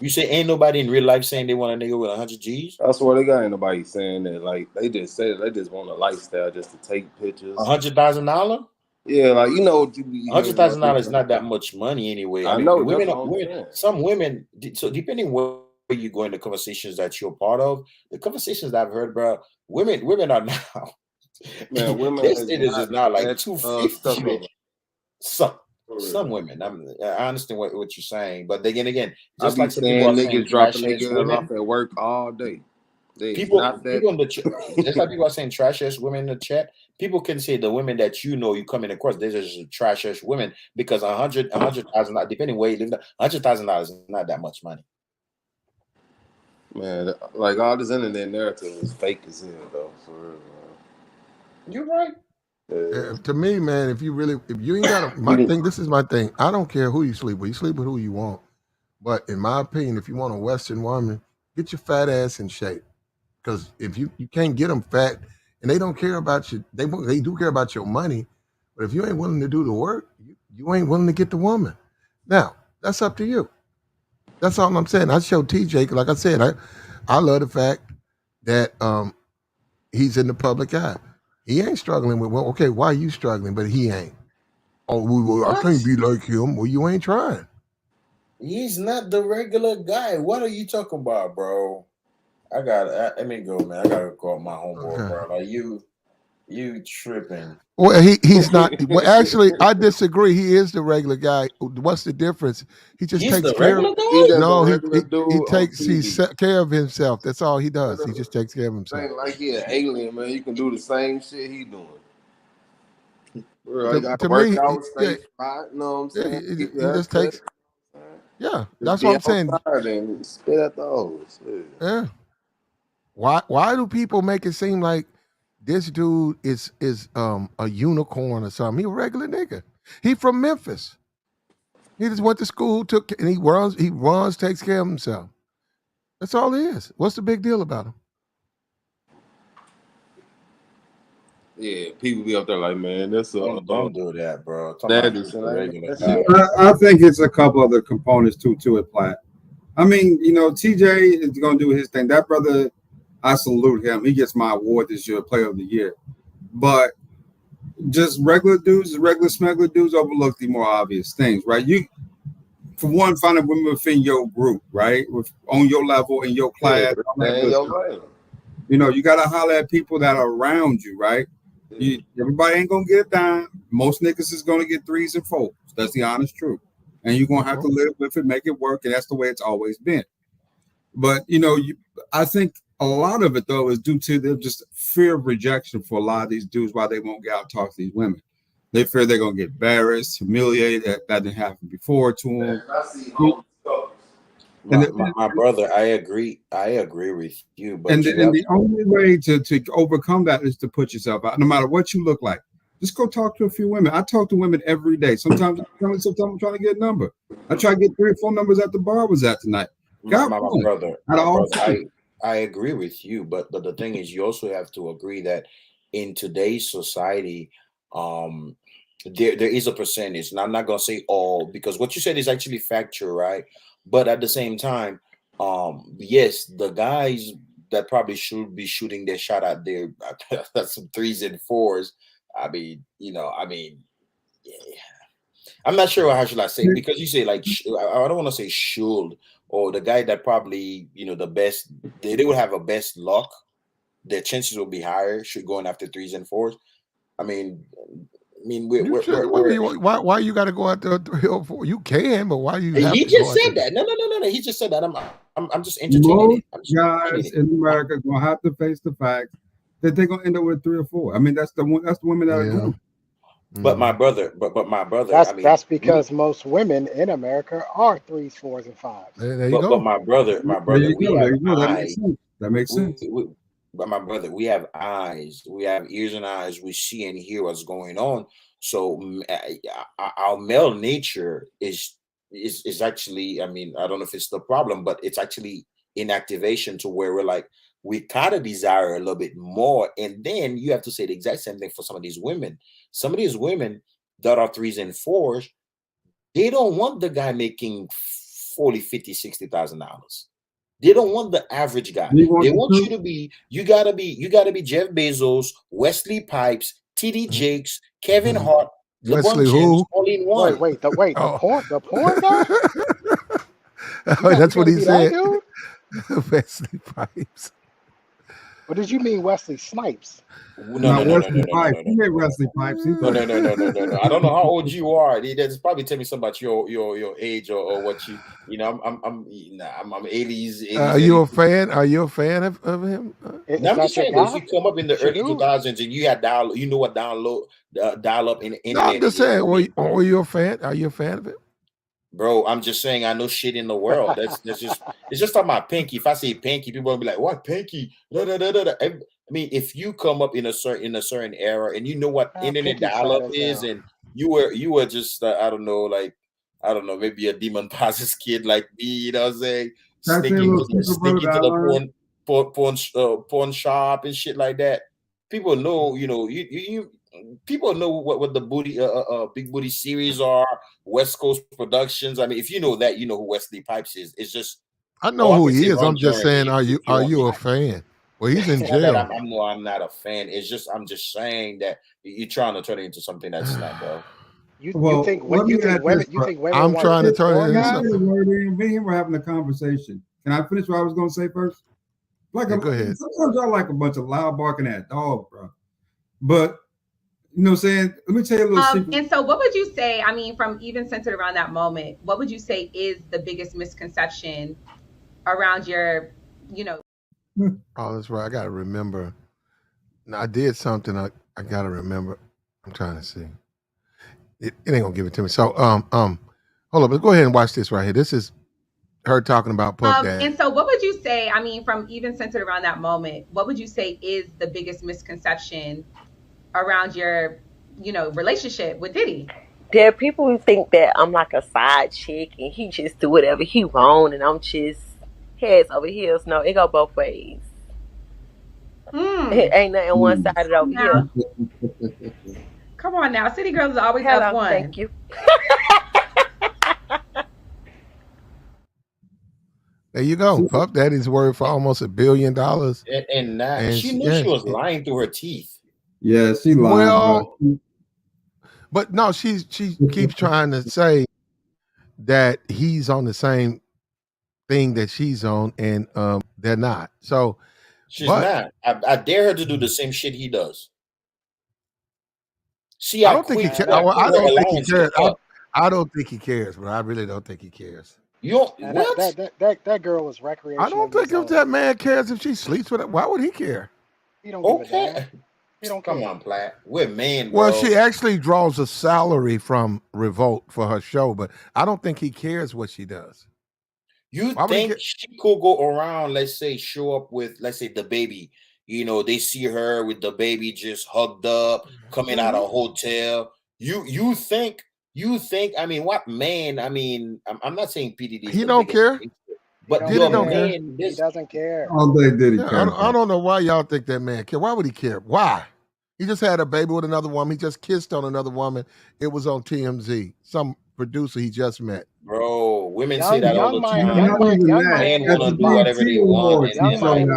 U: you say ain't nobody in real life saying they want a nigga with 100 G's?
A: I swear to God, ain't nobody saying that. Like, they just say they just want a lifestyle just to take pictures.
U: $100,000?
A: Yeah, like you know what you be.
U: $100,000 is not that much money anyway.
A: I
U: mean,
A: know.
U: women, some women. So depending where you go in the conversations that you're part of, the conversations that I've heard, bro, women are now.
A: Man, women
U: this is not like 250. Some women. I understand what you're saying, but again, just like some people are saying,
A: niggas dropping
U: trash
A: their
U: ass
A: girls
U: women
A: off at work all day.
U: People in the chat, just like people are saying trash ass women in the chat. people can say the women that you coming across, they're just trash-ass women because $100,000, depending where you live, $100,000 is not that much money.
A: Man, like all this internet narrative is fake as hell, though. For real, man.
U: You're right.
E: To me, man, if you ain't got this is my thing. I don't care who you sleep with. You sleep with who you want. But in my opinion, if you want a Western woman, get your fat ass in shape. Because if you can't get them fat, and they don't care about you, they do care about your money. But if you ain't willing to do the work, you ain't willing to get the woman. Now, that's up to you. That's all I'm saying. I show TJ, like I said, I love the fact that he's in the public eye. He ain't struggling with, well, okay, why are you struggling? But he ain't. Oh, well, I can't be like him. Well, you ain't trying.
U: He's not the regular guy. What are you talking about, bro? Let me go, man. I gotta call my homeboy, bro. Like you tripping.
E: Well, he's not. Well, actually, I disagree. He is the regular guy. What's the difference? He just takes care of. No, he takes care of himself. That's all he does. He just takes care of himself.
A: Ain't like he an alien, man. You can do the same shit he doing. Bro,
E: To me,
A: stay spot, you know what I'm saying?
E: He just takes. Yeah, that's what I'm saying.
A: And spit at the hose.
E: Yeah. Why do people make it seem like this dude is a unicorn or something? He a regular nigga. He from Memphis. He just went to school, and he runs, takes care of himself. That's all he is. What's the big deal about him?
A: Yeah, people be up there like, man, that's
U: don't do that, bro.
S: I think it's a couple other components to it, Platt. I mean, TJ is gonna do his thing. That brother, I salute him. He gets my award this year, Player of the Year. But just regular smuggler dudes overlook the more obvious things, right? You, for one, find a woman within your group, right? On your level, in your class. You gotta holler at people that are around you, right? Everybody ain't gonna get a dime. Most niggas is gonna get 3s and 4s. That's the honest truth. And you're gonna have to live with it, make it work, and that's the way it's always been. But I think a lot of it though is due to the just fear of rejection for a lot of these dudes why they won't get out and talk to these women. They fear they're gonna get embarrassed, humiliated. That didn't happen before to them.
U: My brother, I agree with you. But
S: the only way to overcome that is to put yourself out, no matter what you look like. Just go talk to a few women. I talk to women every day. Sometimes I'm trying to get a number. I try to get 3 or 4 numbers at the bar I was at tonight.
U: My brother, I agree with you, but the thing is, you also have to agree that in today's society, there is a percentage, and I'm not gonna say all, because what you said is actually factual, right? But at the same time, yes, the guys that probably should be shooting their shot out there, that's some 3s and 4s. I mean, I'm not sure how should I say, because you say like I don't want to say should, or the guy that probably the best, they would have a best luck, their chances will be higher should going after 3s and 4s. I mean,
E: why you got to go out there 3 or 4? You can, but why you?
U: He just said that. No. He just said that. I'm just entertaining.
S: Most guys in America gonna have to face the fact that they're gonna end up with 3 or 4. I mean, that's the women that are going.
U: But my brother,
T: that's because most women in America are 3s, 4s, and 5s.
E: There you go.
U: But my brother,
S: that makes sense.
U: But my brother, we have eyes, we have ears and eyes. We see and hear what's going on. So our male nature is actually, I don't know if it's the problem, but it's actually in activation to where we're like, we kind of desire a little bit more. And then you have to say the exact same thing for some of these women. Some of these women that are 3s and 4s, they don't want the guy making $40,000, $50,000, $60,000. They don't want the average guy. They want you to be, you gotta be Jeff Bezos, Wesley Pipes, TD Jakes, Kevin Hart,
E: Wesley
U: LeBron James, all in one.
T: Wait, the porn guy?
E: That's what he said. Wesley Pipes.
T: What did you mean, Wesley Snipes?
S: No, Wesley Pipes. He ain't Wesley Pipes. He
U: No. I don't know how old you are. That's probably tell me something about your age or what you know. I'm 80s.
E: Are you a fan? Are you a fan of him?
U: No, I'm just saying that if you come up in the early 2000s and you had dial, you know what dial up in the internet.
E: No, I'm just saying. Were you a fan? Are you a fan of it?
U: Bro, I'm just saying I know shit in the world. That's just it's just talking about Pinky. If I say Pinky, people will be like, "What Pinky?" I mean, if you come up in a certain era and you know what internet dial-up is, and you were just I don't know, maybe a demon possessed kid like me, you know what I'm saying? Sneaking to the porn shop and shit like that. People know, you people know what the booty big booty series are, West Coast Productions. I mean, if you know that, you know who Wesley Pipes is. It's just
E: I know who he is. I'm just saying, are you a fan? Well, he's in jail.
U: I'm not a fan. It's just I'm just saying that you're trying to turn it into something that's not, bro.
T: You think women
E: I'm trying to turn it into something.
S: Me and him were having a conversation. Can I finish what I was going to say first?
E: Go ahead.
S: Sometimes I like a bunch of loud barking at dogs, bro. But you know what I'm saying? Let me tell you a little secret.
B: And so what would you say, I mean, from even centered around that moment, what would you say is the biggest misconception around your,
E: Oh, that's right. I got to remember. Now, I did something I got to remember. I'm trying to see. It ain't going to give it to me. So, hold up. Let's go ahead and watch this right here. This is her talking about Puff Daddy.
B: And so what would you say, I mean, from even centered around that moment, what would you say is the biggest misconception around your, relationship with Diddy?
V: There are people who think that I'm like a side chick and he just do whatever he want and I'm just heads over heels. No, it go both ways. It ain't nothing one-sided over here.
B: Come on now. City Girls is always up one.
V: Thank you.
E: There you go. Puff Daddy's worth for almost $1 billion.
U: And she knew she was lying through her teeth.
S: Yeah, she lied.
E: Well, but no, she keeps trying to say that he's on the same thing that she's on, and they're not. So
U: she's not. I dare her to do the same shit he does. See, I don't think he cares.
E: I don't think he cares. I don't think he cares, but I really don't think he cares.
T: That girl was recreational.
E: I don't think if that man cares if she sleeps with it. Why would he care?
T: He don't give a damn. He don't
U: Come on, Platt. We're men,
E: Well,
U: bro.
E: she actually draws a salary from Revolt for her show, but I don't think he cares what she does.
U: You think she could go around, let's say, show up with, let's say, the baby. They see her with the baby just hugged up, coming out of a hotel. You think, I mean, what man? I mean, I'm not saying PDD.
E: He don't care.
U: But
E: Diddy don't care.
T: He doesn't care.
S: All day did he care.
E: I don't know why y'all think that man care. Why would he care? Why? He just had a baby with another woman. He just kissed on another woman. It was on TMZ. Some producer he just met.
U: Bro, women say that all the time. Men want to do whatever they want.
S: Not even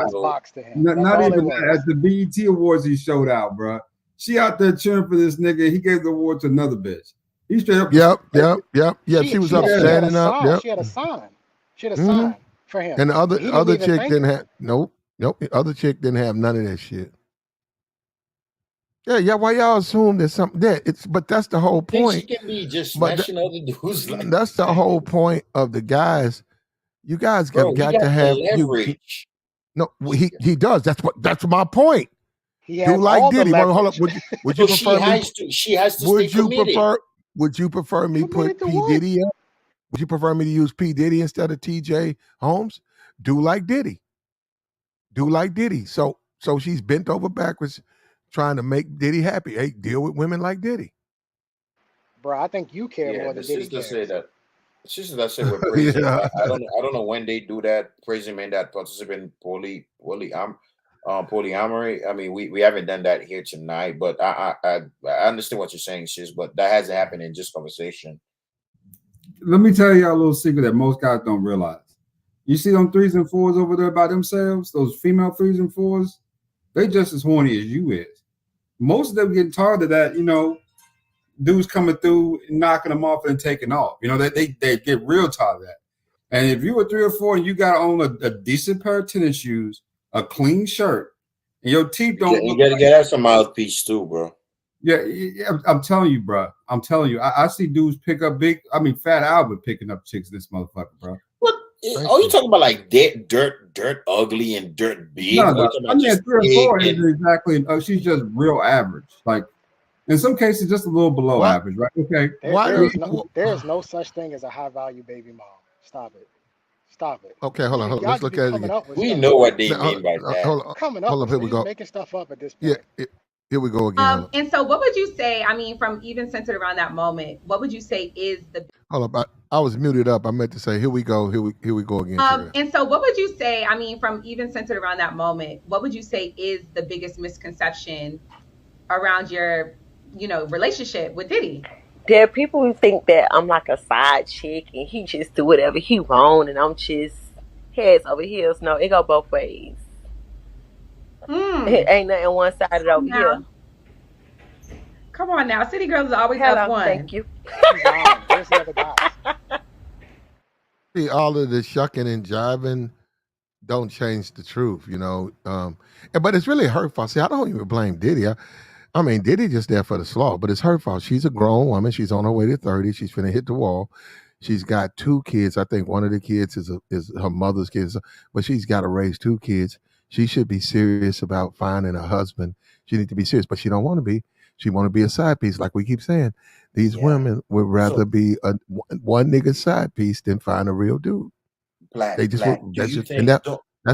S: that. At the BET Awards, he showed out, bro. She out there cheering for this nigga. He gave the award to another bitch. He straight up.
E: Yep. She was up standing up. Yep.
T: She had a sign. She had a sign for him.
E: And the other chick didn't have nope. The other chick didn't have none of that shit. Yeah. Why y'all assume there's something there? But that's the whole point.
U: She can be just smashing other dudes.
E: That's the whole point of the guys. You guys got to have leverage. No, he does. That's my point.
T: He
E: do like Diddy.
U: Hold
E: up. Would you prefer
U: she has to stay committed.
E: Would you prefer me put P Diddy up? Would you prefer me to use P Diddy instead of TJ Holmes? Do like Diddy. So she's bent over backwards trying to make Diddy happy. Hey, deal with women like Diddy.
T: Bro, I think you care more than Diddy cares.
U: Sisters that say we're praising. I don't know when they do that, praising men that participate in polyamory. I mean, we haven't done that here tonight, but I understand what you're saying, sis, but that hasn't happened in just conversation.
S: Let me tell y'all a little secret that most guys don't realize. You see them 3s and 4s over there by themselves, those female 3s and 4s, they just as horny as you is. Most of them getting tired of that, dudes coming through, knocking them off and taking off. They get real tired of that. And if you were 3 or 4 and you got on a decent pair of tennis shoes, a clean shirt, And your teeth don't
U: You
S: look
U: gotta
S: like.
U: get us some mouthpiece too, bro.
S: Yeah, I'm telling you, bro. I'm telling you. I see dudes pick up Fat Albert picking up chicks. This motherfucker, bro.
U: What? Are you talking about like dirt ugly and dirt big?
S: No,
U: Or you
S: no.
U: talking
S: I
U: about
S: mean,
U: just
S: 3 or 4
U: big
S: is exactly. She's just real average. Like in some cases, just a little below average, right? Okay.
T: There's no such thing as a high value baby mom. Stop it. Stop it.
E: Okay, hold on.
T: Y'all
E: Let's
T: just
E: look
T: be
E: at it
T: coming
E: again.
T: up with
U: We
T: stuff.
U: know what they
E: Now,
U: mean by that.
T: Coming
E: hold
T: up
E: up.
T: with
E: Here we
T: stuff. He's
E: go.
T: making stuff up at this
E: Yeah,
T: point.
E: here we go again.
B: And so what would you say, I mean, from even centered around that moment, what would you say is the
E: Hold up. I was muted up. I meant to say, here we go. Here we go again.
B: and so what would you say, I mean, from even centered around that moment, what would you say is the biggest misconception around your, relationship with Diddy?
V: There are people who think that I'm like a side chick and he just do whatever he want and I'm just heads over heels. No, it go both ways. It ain't nothing one-sided over here.
B: Come on now. City Girls is always
V: Hello,
B: up one.
V: thank you.
T: Where's the other guys?
E: See, all of the shucking and jiving don't change the truth, but it's really her fault. See, I don't even blame Diddy. I mean, Diddy just there for the slaw, but it's her fault. She's a grown woman. She's on her way to 30. She's finna hit the wall. She's got 2 kids. I think one of the kids is her mother's kids, but she's got to raise 2 kids. She should be serious about finding a husband. She needs to be serious, but she don't want to be. She want to be a side piece, like we keep saying. These women would rather be one nigga side piece than find a real dude. That's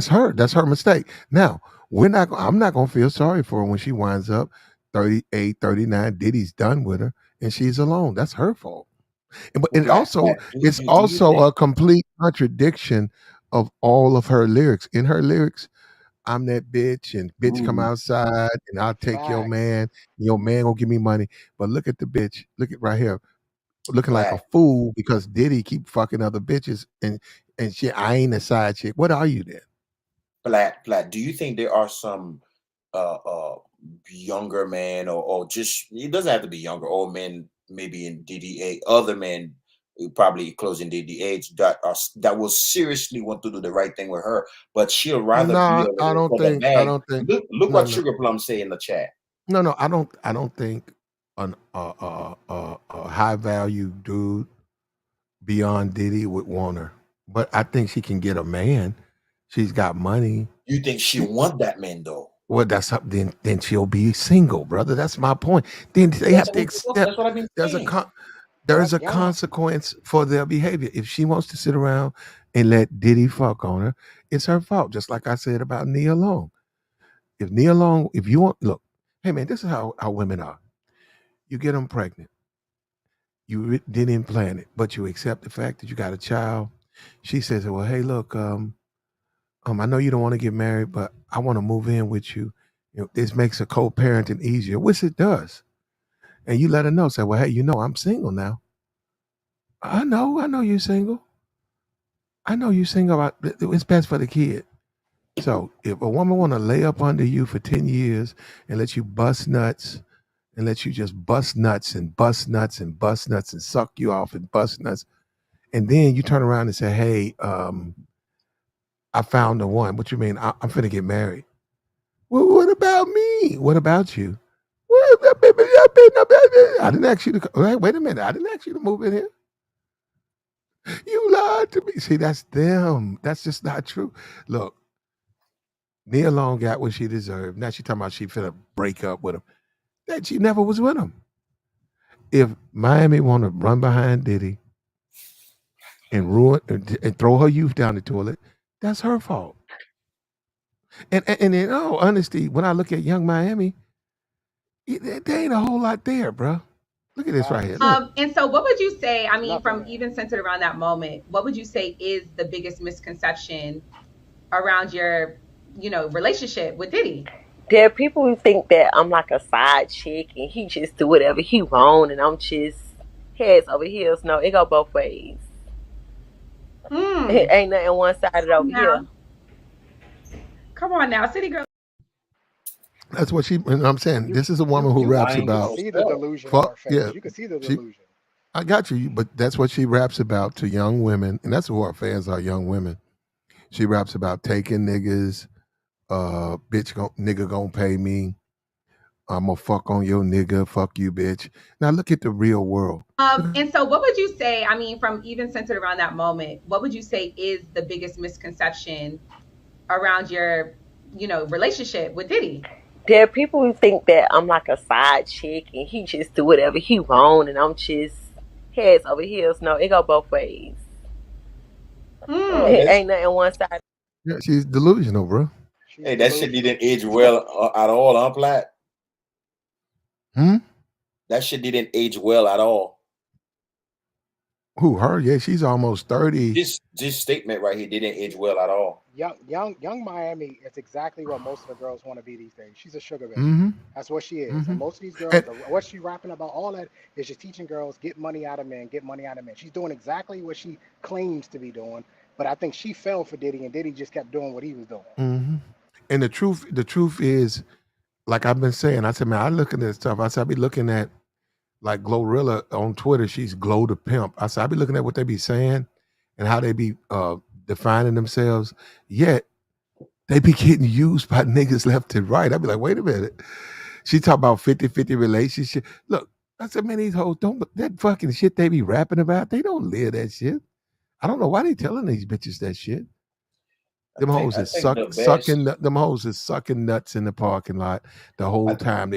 E: her. That's her mistake. Now, I'm not gonna feel sorry for her when she winds up 38, 39. Diddy's done with her and she's alone. That's her fault. But it's also a complete contradiction of all of her lyrics. In her lyrics, I'm that bitch and bitch come outside and I'll take your man. Your man will give me money. But look at the bitch. Look at right here. Looking like a fool because Diddy keep fucking other bitches and shit. I ain't a side chick. What are you then?
U: Black. Do you think there are some younger men or just, it doesn't have to be younger, old men maybe in DD8, other men probably closing DD age that will seriously want to do the right thing with her, but she'll rather be
E: I don't think.
U: Look what Sugar Plum say in the chat.
E: No, I don't think a high value dude beyond Diddy would want her, but I think she can get a man. She's got money.
U: You think she want that man though?
E: Well, that's something. Then she'll be single, brother. That's my point. Then they have to accept.
U: That's what I've been saying.
E: There is a consequence for their behavior. If she wants to sit around and let Diddy fuck on her, it's her fault. Just like I said about Nia Long. If you want, look, hey man, this is how women are. You get them pregnant. You didn't implant it, but you accept the fact that you got a child. She says, well, hey, look, I know you don't want to get married, but I want to move in with you. This makes a co-parenting easier, which it does. And you let her know, say, well, hey, I'm single now. I know you're single. I know you're single. It's best for the kid. So if a woman want to lay up under you for 10 years and let you bust nuts and let you just bust nuts and bust nuts and bust nuts and suck you off and bust nuts, and then you turn around and say, hey, I found the one. What you mean? I'm finna get married. Well, what about me? What about you? I didn't ask you to. Wait a minute. I didn't ask you to move in here. You lied to me. See, that's them. That's just not true. Look, Nia Long got what she deserved. Now she talking about she finna break up with him. That she never was with him. If Miami want to run behind Diddy and ruin and throw her youth down the toilet, that's her fault. And in all honesty, when I look at Young Miami, there ain't a whole lot there, bro. Look at this right here. Look.
B: And so what would you say, I mean, from even centered around that moment, what would you say is the biggest misconception around your, relationship with Diddy?
V: There are people who think that I'm like a side chick and he just do whatever he want and I'm just heads over heels. No, it go both ways. It ain't nothing one-sided over here.
B: Come on now, City Girl.
E: That's what I'm saying. This is a woman who raps about.
T: You can see the delusion in her face.
E: Yeah,
T: You can see the delusion.
E: I got you, but that's what she raps about to young women, and that's who our fans are, young women. She raps about taking niggas, nigga gonna pay me. I'm gonna fuck on your nigga, fuck you, bitch. Now look at the real world.
B: And so what would you say, I mean, from even centered around that moment, what would you say is the biggest misconception around your, relationship with Diddy?
V: There are people who think that I'm like a side chick and he just do whatever he want and I'm just heads over heels. No, it go both ways. It ain't nothing one side.
E: Yeah, she's delusional, bro.
U: Hey, that shit didn't age well at all, huh, Platt? That shit didn't age well at all.
E: Who, her? Yeah, she's almost 30.
U: This statement right here didn't age well at all.
T: Young Miami is exactly what most of the girls want to be these days. She's a sugar baby.
E: Mm-hmm.
T: That's what she is.
E: Mm-hmm.
T: And most of these girls, what she's rapping about, all that is just teaching girls get money out of men, get money out of men. She's doing exactly what she claims to be doing. But I think she fell for Diddy, and Diddy just kept doing what he was doing.
E: Mm-hmm. And the truth is, like I've been saying, I said, man, I look at this stuff. I said, I be looking at like Glorilla on Twitter. She's Glow the Pimp. I said, I be looking at what they be saying and how they be defining themselves. Yet they be getting used by niggas left and right. I be like, wait a minute. She talk about 50-50 relationship. Look, I said, man, these hoes don't, that fucking shit they be rapping about, they don't live that shit. I don't know why they telling these bitches that shit. Them hoes is sucking nuts in the parking lot the whole time.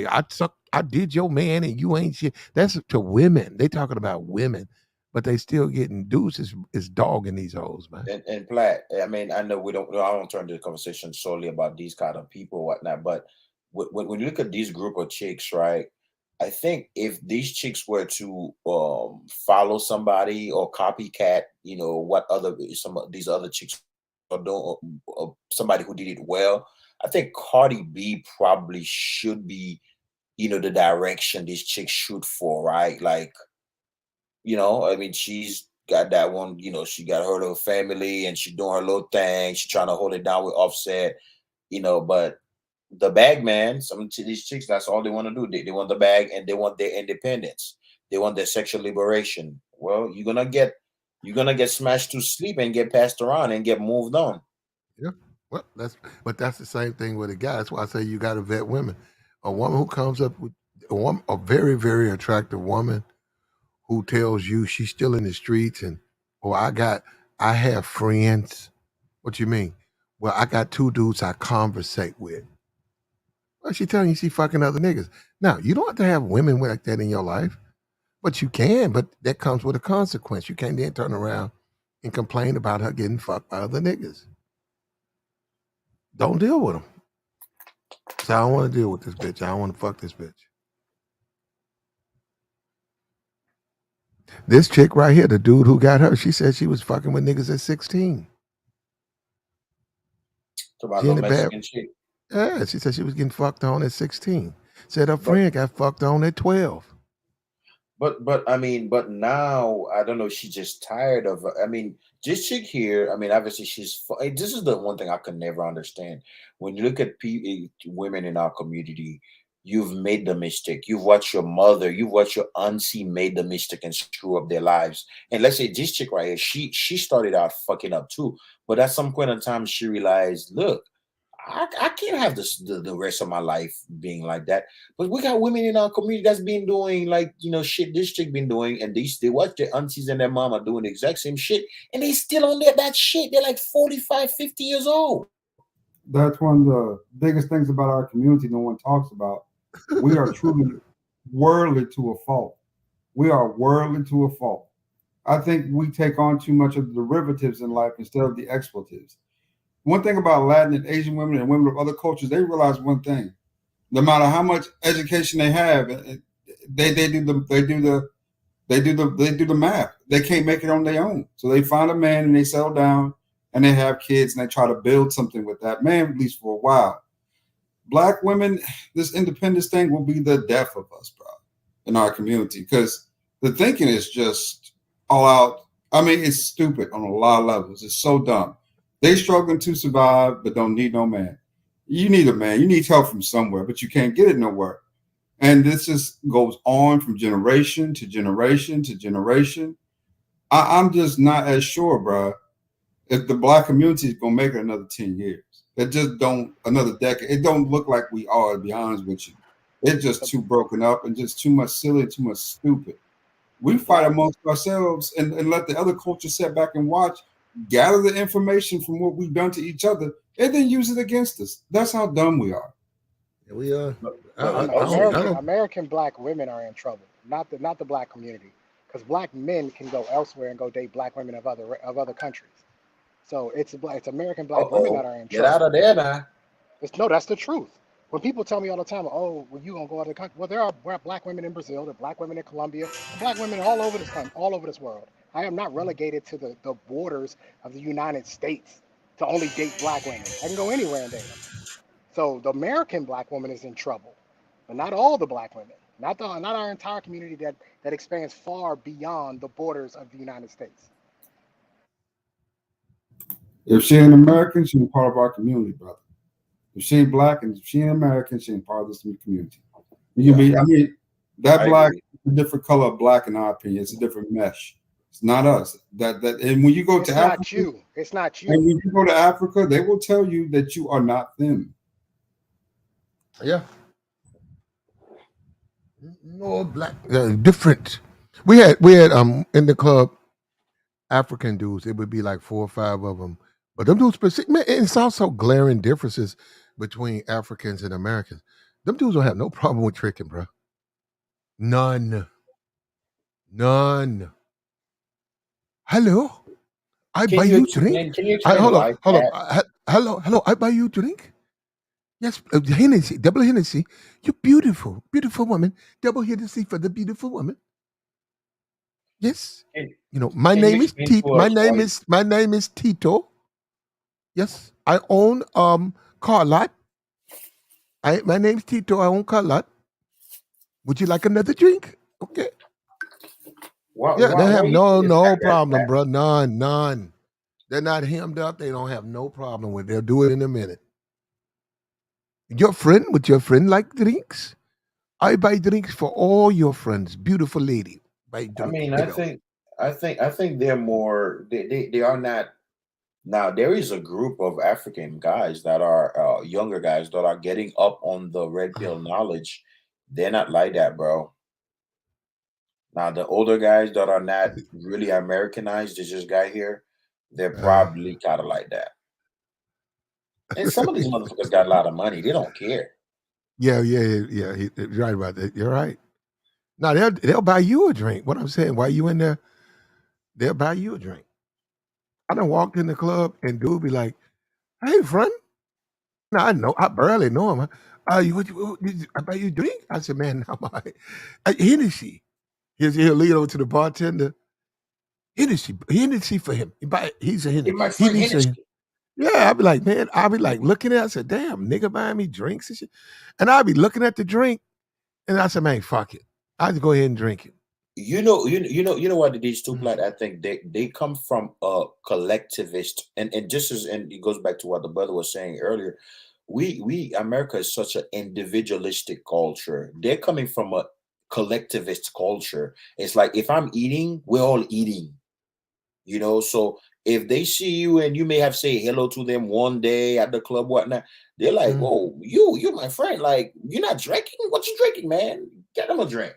E: I did your man and you ain't shit. That's to women. They talking about women, but they still getting dudes is dogging these hoes, man.
U: And Platt, I mean, I know I don't turn the conversation solely about these kind of people, whatnot, but when you look at this group of chicks, right? I think if these chicks were to follow somebody or copycat, what some of these other chicks are doing, somebody who did it well, I think Cardi B probably should be, the direction these chicks shoot for, right? Like, I mean, she's got that one, she got her little family and she's doing her little thing. She's trying to hold it down with Offset, but the bag man, some of these chicks, that's all they want to do. They want the bag and they want their independence. They want their sexual liberation. Well, you're gonna get smashed to sleep and get passed around and get moved on.
E: Yeah. Well, that's the same thing with a guy. That's why I say you gotta vet women. A woman who comes up with a very, very attractive woman who tells you she's still in the streets and I have friends. What you mean? Well, I got 2 dudes I conversate with. Well, she telling you she fucking other niggas. Now, you don't have to have women like that in your life, but you can, but that comes with a consequence. You can't then turn around and complain about her getting fucked by other niggas. Don't deal with them. So I don't want to deal with this bitch. I don't want to fuck this bitch. This chick right here, the dude who got her, she said she was fucking with niggas at 16.
U: About no Mexican chick.
E: Yeah, she said she was getting fucked on at 16. Said her friend got fucked on at 12.
U: But I mean, but now I don't know. She's just tired of. I mean, this chick here. I mean, obviously this is the one thing I could never understand. When you look at women in our community, you've made the mistake. You've watched your mother, you've watched your auntie made the mistake and screw up their lives. And let's say this chick right here, she started out fucking up too. But at some point in time, she realized, look, I can't have the rest of my life being like that. But we got women in our community that's been doing like, shit this chick been doing, and they watch their aunties and their mama doing the exact same shit, and they still on that shit. They're like 45, 50 years old.
C: That's one of the biggest things about our community no one talks about. We are truly worldly to a fault. We are worldly to a fault. I think we take on too much of the derivatives in life instead of the expletives. One thing about Latin and Asian women and women of other cultures, they realize one thing: no matter how much education they have, they do the math. They can't make it on their own, so they find a man and they settle down and they have kids and they try to build something with that man, at least for a while. Black women, this independence thing will be the death of us, bro, in our community, because the thinking is just all out. I mean, it's stupid on a lot of levels. It's so dumb. They struggling to survive, but don't need no man. You need a man. You need help from somewhere, but you can't get it nowhere. And this just goes on from generation to generation to generation. I'm just not as sure, bro, if the Black community is going to make it another 10 years. that just don't another decade. It don't look like we are, to be honest with you. It's just too broken up and just too much silly and too much stupid. We fight amongst ourselves and let the other culture sit back and watch, gather the information from what we've done to each other, and then use it against us. That's how dumb we are.
E: Yeah, we are.
T: American black women are in trouble, not the black community, because black men can go elsewhere and go date black women of other countries. So it's American black women that are in
U: Get
T: trouble.
U: out of there now.
T: No, that's the truth. When people tell me all the time, oh, well, you gonna go out of the country? Well, there are black women in Brazil, there are black women in Colombia, black women all over this country, all over this world. I am not relegated to the borders of the United States to only date black women. I can go anywhere and date them. So the American black woman is in trouble, but not all the black women, not our entire community that expands far beyond the borders of the United States.
C: If she ain't American, she ain't part of our community, brother. If she ain't black and if she ain't American, she ain't part of this community. You can be, I mean, that black is a different color of black in our opinion. It's a different mesh. It's not us. And when you go to Africa,
T: it's not you.
C: And when you go to Africa, they will tell you that you are not them.
E: Yeah. No black, different. We had in the club African dudes. It would be like 4 or 5 of them, but them dudes specific. Man, it's also glaring differences between Africans and Americans. Them dudes don't have no problem with tricking, bro. None. Hello, I buy you drink. Hold on. Hello, I buy you drink. Yes, Hennessy, double Hennessy. You beautiful woman. Double Hennessy for the beautiful woman. Yes. You know, my name is Tito. My name is Tito. Yes, I own car lot. My name's Tito. I own car lot. Would you like another drink? Okay. They have no problem, bro. None. They're not hemmed up. They don't have no problem with it. They'll do it in a minute. Would your friend like drinks? I buy drinks for all your friends. Beautiful lady. Buy drinks.
U: I mean, I think they're more. They are not. Now there is a group of African guys that are younger guys that are getting up on the red pill knowledge. They're not like that, bro. Now the older guys that are not really Americanized, there's this guy here. They're probably kind of like that. And some of these motherfuckers got a lot of money. They don't care.
E: Yeah. You're right about that. You're right. Now they'll buy you a drink. What I'm saying, while you in there, they'll buy you a drink. I done walked in the club and dude be like, "Hey, friend." No, I barely know him. I buy you a drink? I said, "Man, how about Hennessy?" He'll lead over to the bartender. Hennessy for him. He's a Hennessy.
U: My friend Hennessy.
E: Yeah, I'd be like, man, I'd be like looking at it. I said, damn, nigga buying me drinks and shit. And I'd be looking at the drink and I said, man, fuck it. I'll just go ahead and drink it.
U: You know what these two plat, I think they come from a collectivist and just as, and it goes back to what the brother was saying earlier. We America is such an individualistic culture. They're coming from a collectivist culture. It's like if I'm eating, we're all eating. You know, so if they see you and you may have say hello to them one day at the club, whatnot, they're like, whoa, you my friend, like you're not drinking? What you drinking, man? Get them a drink.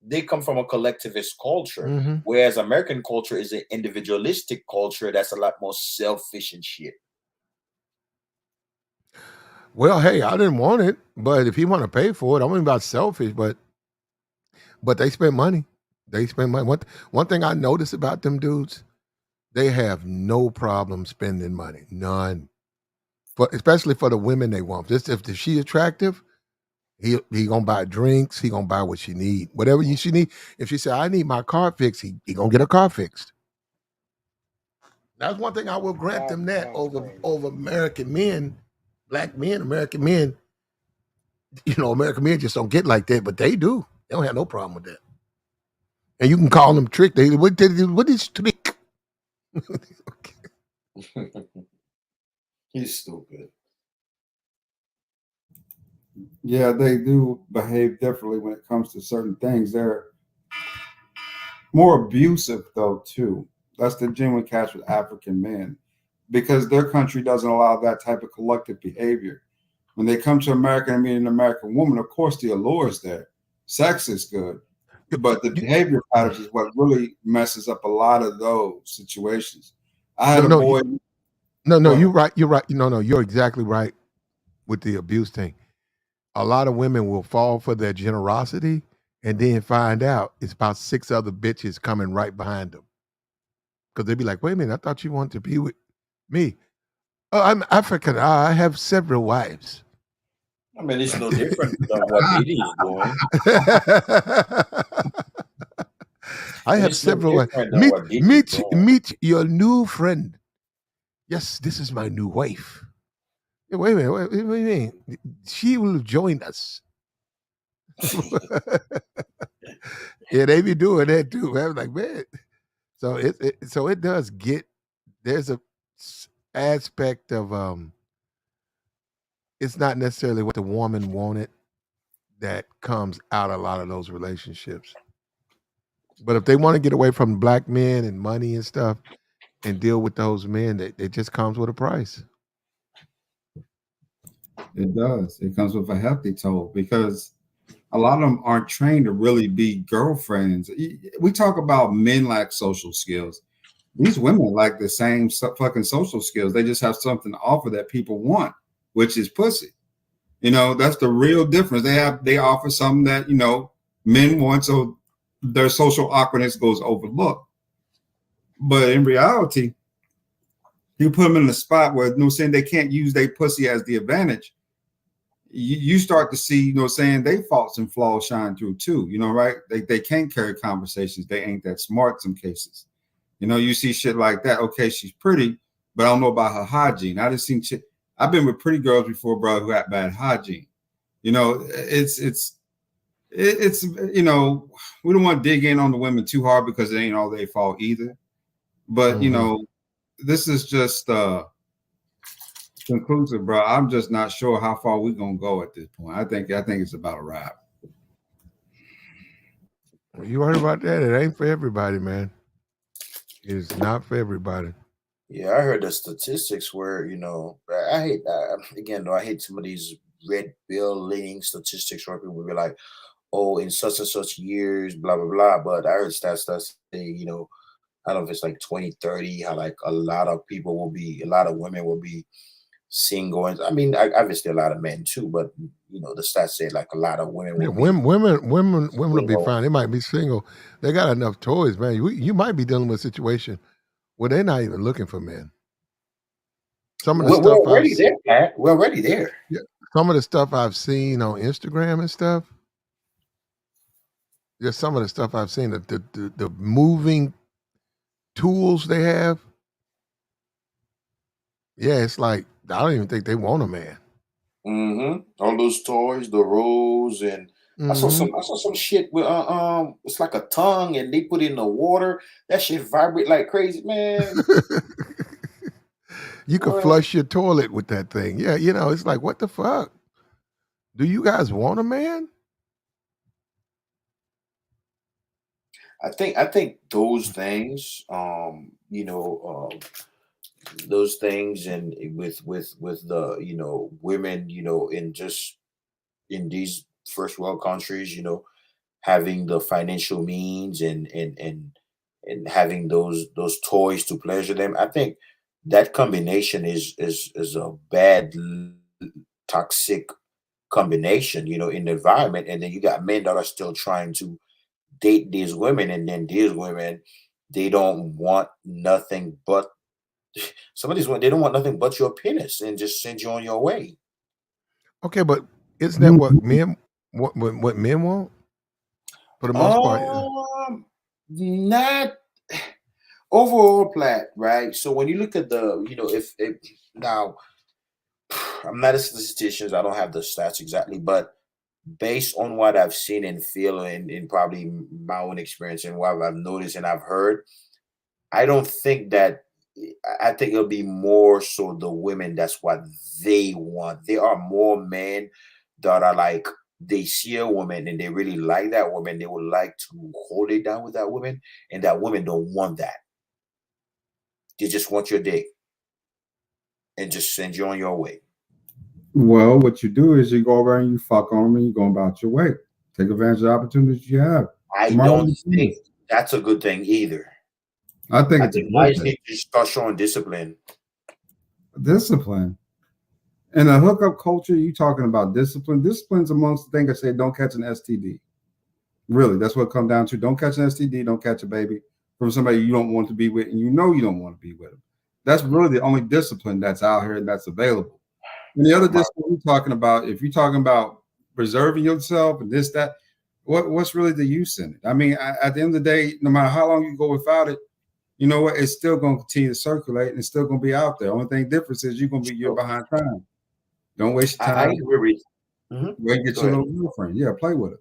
U: They come from a collectivist culture, whereas American culture is an individualistic culture that's a lot more selfish and shit.
E: Well, hey, I didn't want it, but if he want to pay for it, I'm about selfish, but they spend money. They spend money. One thing I notice about them dudes, they have no problem spending money. None. Especially for the women they want. Just if she attractive, he gonna buy drinks. He gonna buy what she need. Whatever she need. If she say, I need my car fixed, he gonna get her car fixed. That's one thing I will grant them that over American men, black men, American men. You know, American men just don't get like that, but they do. They don't have no problem with that. And you can call them trick. What is trick?
U: He's stupid.
C: Yeah, they do behave differently when it comes to certain things. They're more abusive though too. That's the genuine catch with African men. because their country doesn't allow that type of collective behavior. When they come to America and meet an American woman, of course the allure is there. Sex is good. But the behavior patterns is what really messes up a lot of those situations. I had a boy.
E: No, you're right. You're right. No, you're exactly right with the abuse thing. A lot of women will fall for their generosity and then find out it's about 6 other bitches coming right behind them. Because they'd be like, wait a minute, I thought you wanted to be with me. Oh, I'm African. I have several wives.
U: I mean, it's no different than what Diddy is doing.
E: I have several. Meet your new friend. Yes, this is my new wife. Wait a minute. What do you mean? She will join us. Yeah, they be doing that too. I was like, man. So it does get. There's a aspect of it's not necessarily what the woman wanted that comes out a lot of those relationships. But if they want to get away from black men and money and stuff and deal with those men, it just comes with a price.
C: It does. It comes with a hefty toll because a lot of them aren't trained to really be girlfriends. We talk about men lack social skills. These women lack the same fucking social skills. They just have something to offer that people want, which is pussy. That's the real difference. They offer something that, men want, so their social awkwardness goes overlooked. But in reality, you put them in a spot where, saying they can't use their pussy as the advantage. You start to see, saying they faults and flaws shine through too, right? They can't carry conversations. They ain't that smart in some cases. You see shit like that. Okay, she's pretty, but I don't know about her hygiene. I just seen shit. I've been with pretty girls before, bro, who had bad hygiene. It's we don't want to dig in on the women too hard because it ain't all their fault either. But this is just conclusive, bro. I'm just not sure how far we're gonna go at this point. I think it's about a wrap.
E: You right about that. It ain't for everybody, man. It's not for everybody.
U: Yeah, I heard the statistics where, I hate, again, though, I hate some of these red bill leaning statistics where people will be like, oh, in such and such years, blah, blah, blah. But I heard stats that say, I don't know if it's like 2030, how like a lot of women will be single. And I mean, obviously a lot of men too, but the stats say like a lot of women will
E: women will be fine. They might be single. They got enough toys, man. You might be dealing with a situation where they're not even looking for men. Some of the stuff
U: we're already there, Pat. We're already there.
E: Yeah, some of the stuff I've seen on Instagram and stuff. Just some of the stuff I've seen, the moving tools they have. Yeah, it's like I don't even think they want a man.
U: All those toys, the rolls, and I saw some shit with it's like a tongue, and they put it in the water. That shit vibrate like crazy, man.
E: You can flush your toilet with that thing. Yeah, it's like, what the fuck? Do you guys want a man?
U: I think those things, those things, and with the women, in these first world countries, having the financial means and having those toys to pleasure them. I think that combination is a bad, toxic combination, in the environment. And then you got men that are still trying to date these women, and then these women, they don't want nothing but some of these women, they don't want nothing but your penis and just send you on your way.
E: Okay, but isn't that what men want? For the most part.
U: Not overall, Plat, right? So when you look at the, if now I'm not a statistician, I don't have the stats exactly, but based on what I've seen and feel in probably my own experience and what I've noticed and I've heard, I don't think that. I think it'll be more so the women. That's what they want. There are more men that are like, they see a woman and they really like that woman. They would like to hold it down with that woman, and that woman don't want that. They just want your dick. and just send you on your way.
S: Well, what you do is you go over and you fuck on them and you go about your way. Take advantage of the opportunities you have.
U: I don't think that's a good thing either.
S: I think it's a good
U: guys
S: thing.
U: need to start showing discipline.
S: Discipline. In a hookup culture, you talking about discipline. Discipline's amongst the things I say don't catch an STD. Really, that's what it comes down to. Don't catch an STD, don't catch a baby from somebody you don't want to be with, and you know you don't want to be with them. That's really the only discipline that's out here and that's available. And the other discipline we're talking about, if you're talking about preserving yourself and this, that, what's really the use in it? I mean, at the end of the day, no matter how long you go without it, you know what? It's still going to continue to circulate and it's still going to be out there. Only thing difference is you're going to be behind time. Don't waste your time.
U: I agree with
S: Go get your little girlfriend. Yeah, play with it.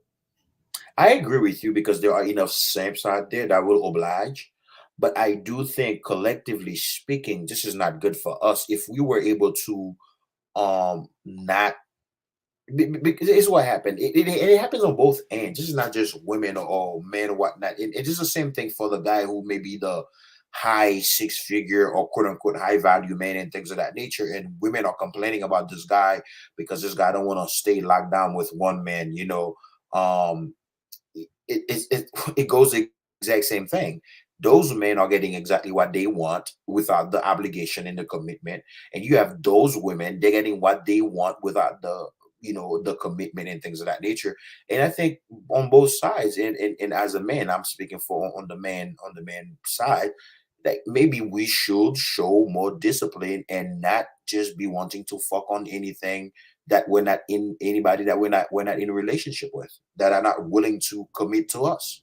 U: I agree with you because there are enough simps out there that will oblige. But I do think collectively speaking, this is not good for us. If we were able to not, because it's what happened. It happens on both ends. This is not just women or men or whatnot. It is the same thing for the guy who may be the high six-figure or quote-unquote high-value man and things of that nature. And women are complaining about this guy because this guy don't want to stay locked down with one man. You know, it goes the exact same thing. Those men are getting exactly what they want without the obligation and the commitment. And you have those women, they're getting what they want without the, you know, the commitment and things of that nature. And I think on both sides, and as a man, I'm speaking for on the man side, that maybe we should show more discipline and not just be wanting to fuck on anything that we're not in, anybody that we're not in a relationship with, that are not willing to commit to us.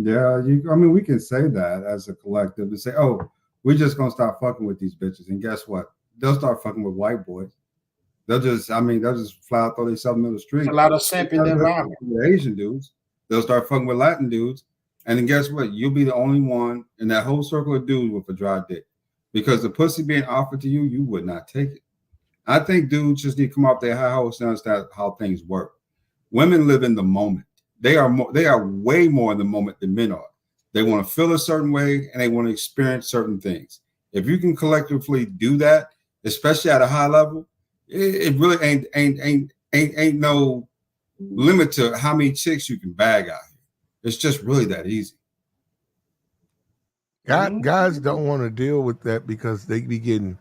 S: Yeah, I mean, we can say that as a collective and say, oh, we're just gonna start fucking with these bitches. And guess what? They'll start fucking with white boys. They'll just fly out, throw themselves in the street.
U: There's a lot of simp in the environment.
S: Asian dudes. They'll start fucking with Latin dudes. And then guess what? You'll be the only one in that whole circle of dudes with a dry dick. Because the pussy being offered to you, you would not take it. I think dudes just need to come off their high horse and understand how things work. Women live in the moment. They are way more in the moment than men are. They want to feel a certain way and they want to experience certain things. If you can collectively do that, especially at a high level, it really ain't no limit to how many chicks you can bag out here. It's just really that easy.
E: Guys don't want to deal with that because they be getting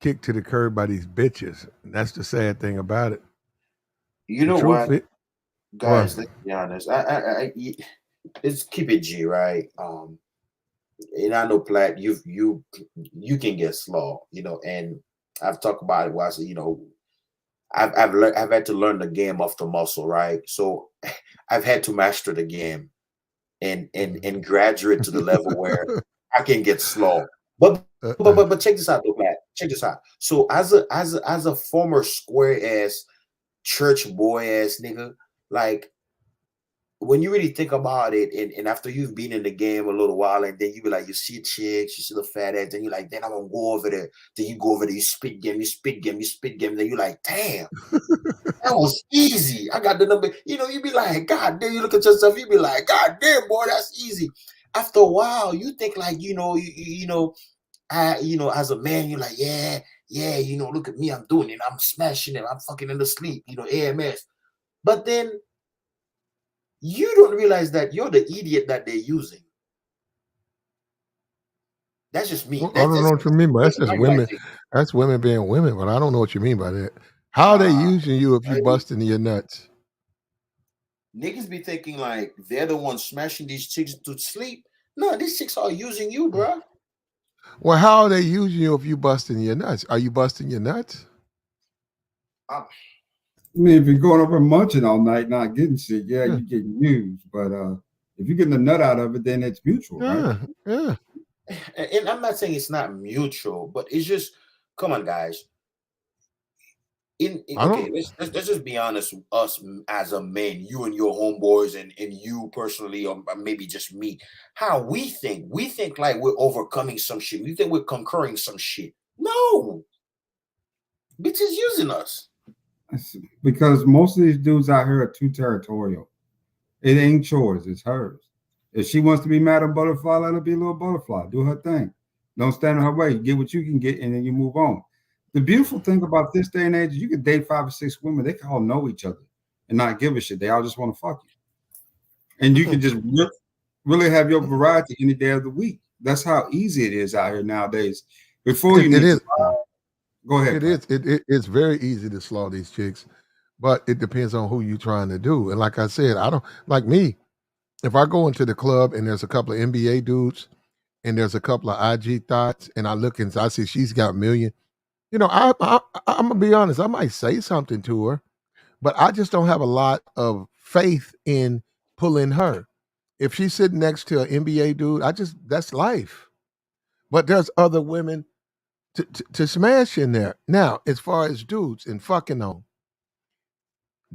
E: kicked to the curb by these bitches. And that's the sad thing about it.
U: You know what? Guys, let's be honest. Let's keep it G, right? And I know Platt, you can get slow, you know, and I've talked about it where I said, you know, I've had to learn the game off the muscle, right? So I've had to master the game and graduate to the level where I can get slow. But check this out, though, Platt. Check this out. So as a former square ass church boy ass nigga, like when you really think about it, and after you've been in the game a little while, and then you be like, you see chicks, you see the fat ass, then you're like, then I'm gonna go over there. Then you go over there, you spit game. Then you're like, damn, that was easy. I got the number. You know, you be like, God damn, you look at yourself, you be like, God damn, boy, that's easy. After a while, you think like, you know, as a man, you're like, yeah, you know, look at me, I'm doing it, I'm smashing it, I'm fucking in the sleep, you know, AMS. But then you don't realize that you're the idiot that they're using. That's just me.
E: I don't know what you mean by that's just women. That's women being women, but I don't know what you mean by that. How are they using you if you busting your nuts?
U: Niggas be thinking like they're the ones smashing these chicks to sleep. No, these chicks are using you, bro.
E: Well, how are they using you if you busting your nuts? Are you busting your nuts?
S: I mean, if you're going over munching all night, not getting shit, yeah, you're getting used. But if you're getting a nut out of it, then it's mutual, right?
E: Yeah.
U: And I'm not saying it's not mutual, but it's just, come on, guys. Let's just be honest. Us as a man, you and your homeboys, and you personally, or maybe just me, how we think like we're overcoming some shit. We think we're conquering some shit. No, bitches using us.
S: Because most of these dudes out here are too territorial. It ain't yours, it's hers. If she wants to be Madam Butterfly, let her be a little butterfly. Do her thing. Don't stand in her way. You get what you can get, and then you move on. The beautiful thing about this day and age is you can date 5 or 6 women. They can all know each other and not give a shit. They all just want to fuck you. And you can just really have your variety any day of the week. That's how easy it is out here nowadays. Before you need to go ahead.
E: It's very easy to slaw these chicks, but it depends on who you're trying to do. And like I said, I don't like me. If I go into the club and there's a couple of NBA dudes and there's a couple of IG thoughts, and I look and I see she's got a million, you know, I'm gonna be honest. I might say something to her, but I just don't have a lot of faith in pulling her. If she's sitting next to an NBA dude, that's life. But there's other women to smash in there. Now, as far as dudes and fucking on,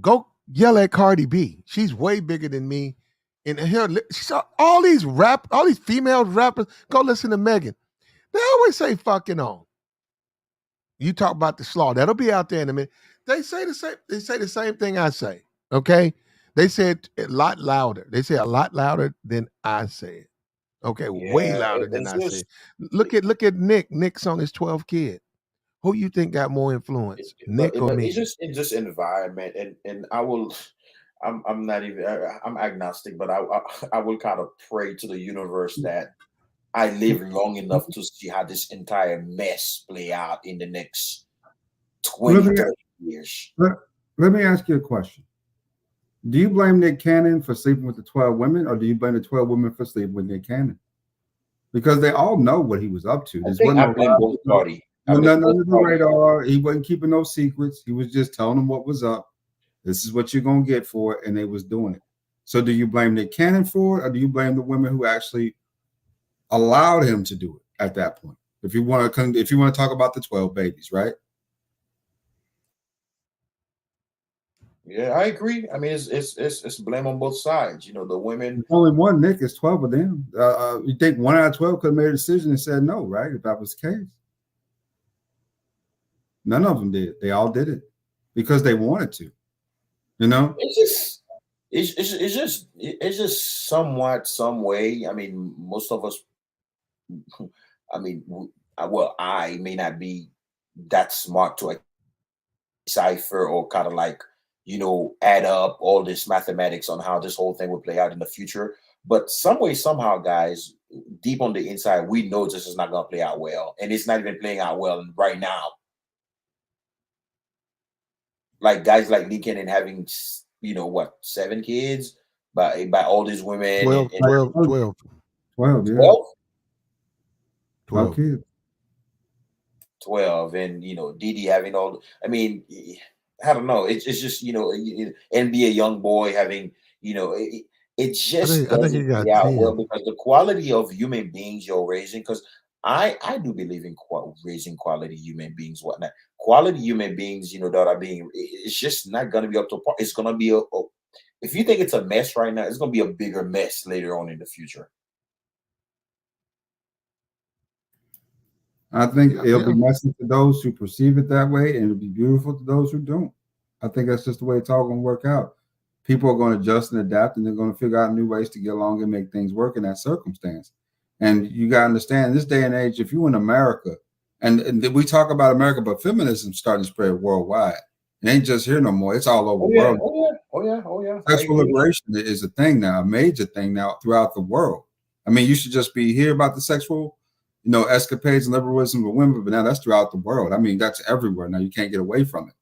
E: go yell at Cardi B. She's way bigger than me. And here, all these female rappers, go listen to Megan. They always say fucking on. You talk about the slaw. That'll be out there in a minute. They say the same thing I say. Okay? They say it a lot louder. They say a lot louder than I say it. Okay, way louder than I say it. Look at Nick. Nick's on his 12th kid. Who you think got more influence, Nick or me?
U: It's just environment, and I'm not even, I'm agnostic, but I will kind of pray to the universe that I live long enough to see how this entire mess play out in the next 20, 30 years.
S: Let me ask you a question. Do you blame Nick Cannon for sleeping with the 12 women, or do you blame the 12 women for sleeping with Nick Cannon? Because they all know what he was up to.
U: I blame both parties.
S: Nothing under the radar. He wasn't keeping no secrets. He was just telling them what was up. This is what you're going to get for it, and they was doing it. So do you blame Nick Cannon for it, or do you blame the women who actually allowed him to do it at that point? If you want to talk about the 12 babies, right?
U: Yeah, I agree. I mean, it's blame on both sides. You know, the women.
S: There's only one Nick. It's 12 of them. You think 1 out of 12 could have made a decision and said no, right? If that was the case, none of them did. They all did it because they wanted to. You know, it's
U: just somewhat some way. I mean, most of us. I mean, well, I may not be that smart to decipher or kind of like, you know, add up all this mathematics on how this whole thing will play out in the future. But some way, somehow, guys, deep on the inside, we know this is not going to play out well. And it's not even playing out well right now. Like guys like Lincoln and having, you know, what, 7 kids by all these women.
E: 12,
U: and
E: 12.
S: 12, yeah.
U: 12?
S: 12 kids.
U: 12, and you know, Didi having all. I mean, I don't know. It's just, you know, NBA young boy having, you know, it just doesn't play out well because the quality of human beings you're raising. Because I do believe in raising quality human beings, whatnot. Quality human beings, you know, that are being. It's just not going to be up to par. It's going to be if you think it's a mess right now, it's going to be a bigger mess later on in the future.
S: I think it'll be messy to those who perceive it that way, and it'll be beautiful to those who don't. I think that's just the way it's all going to work out. People are going to adjust and adapt, and they're going to figure out new ways to get along and make things work in that circumstance. And you got to understand, this day and age, if you're in America, and we talk about America, but feminism is starting to spread worldwide. It ain't just here no more. It's all over the world.
U: Oh yeah.
S: Sexual liberation is a thing now, a major thing now throughout the world. I mean, you should just be here about the sexual, you know, escapades and liberalism of women, but now that's throughout the world. I mean, that's everywhere now. You can't get away from it.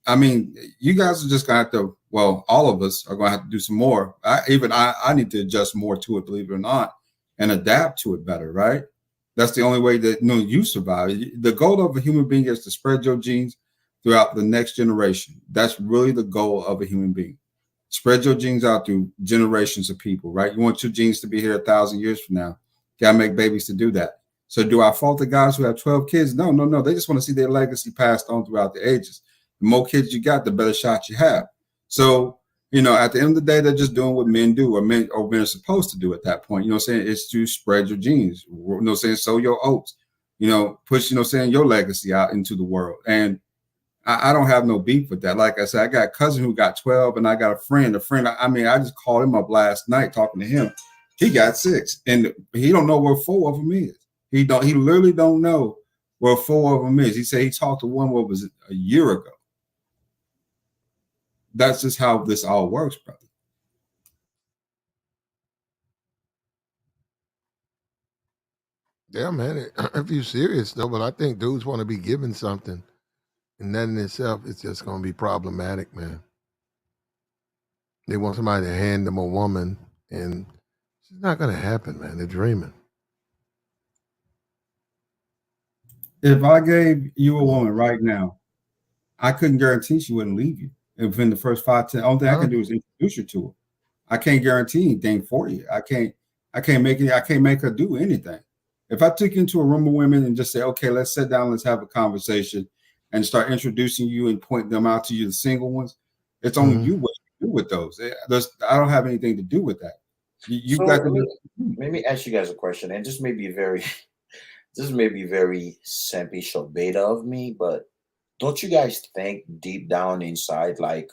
S: I mean, you guys are just gonna have to. Well, all of us are gonna have to do some more. I need to adjust more to it, believe it or not, and adapt to it better. Right? That's the only way that you survive. The goal of a human being is to spread your genes throughout the next generation. That's really the goal of a human being. Spread your genes out through generations of people. Right? You want your genes to be here 1,000 years from now. Got to make babies to do that. So do I fault the guys who have 12 kids? No. They just want to see their legacy passed on throughout the ages. The more kids you got, the better shot you have. So, you know, at the end of the day, they're just doing what men do, or men are supposed to do at that point. You know what I'm saying? It's to spread your genes. You know what I'm saying? Sow your oats. You know, push, you know what I'm saying, your legacy out into the world. And I don't have no beef with that. Like I said, I got a cousin who got 12, and I got a friend. I mean, I just called him up last night talking to him. He got 6, and he don't know where 4 of them is. He literally don't know where 4 of them is. He said he talked to one, what was it, a year ago. That's just how this all works, brother.
E: Yeah, man. If you're serious though, but I think dudes want to be given something, and that in itself is just going to be problematic, man. They want somebody to hand them a woman, and it's not going to happen, man. They're dreaming.
S: If I gave you a woman right now, I couldn't guarantee she wouldn't leave you within the first 5, 10. Only thing I can do is introduce you to her. I can't guarantee anything for you. I can't make her do anything. If I took you into a room of women and just say, okay, let's sit down, let's have a conversation, and start introducing you and point them out to you, the single ones, it's only you what you do with those. I don't have anything to do with that. You
U: So
S: got to
U: let me ask you guys a question, and this may be very simpish or beta of me, but don't you guys think deep down inside, like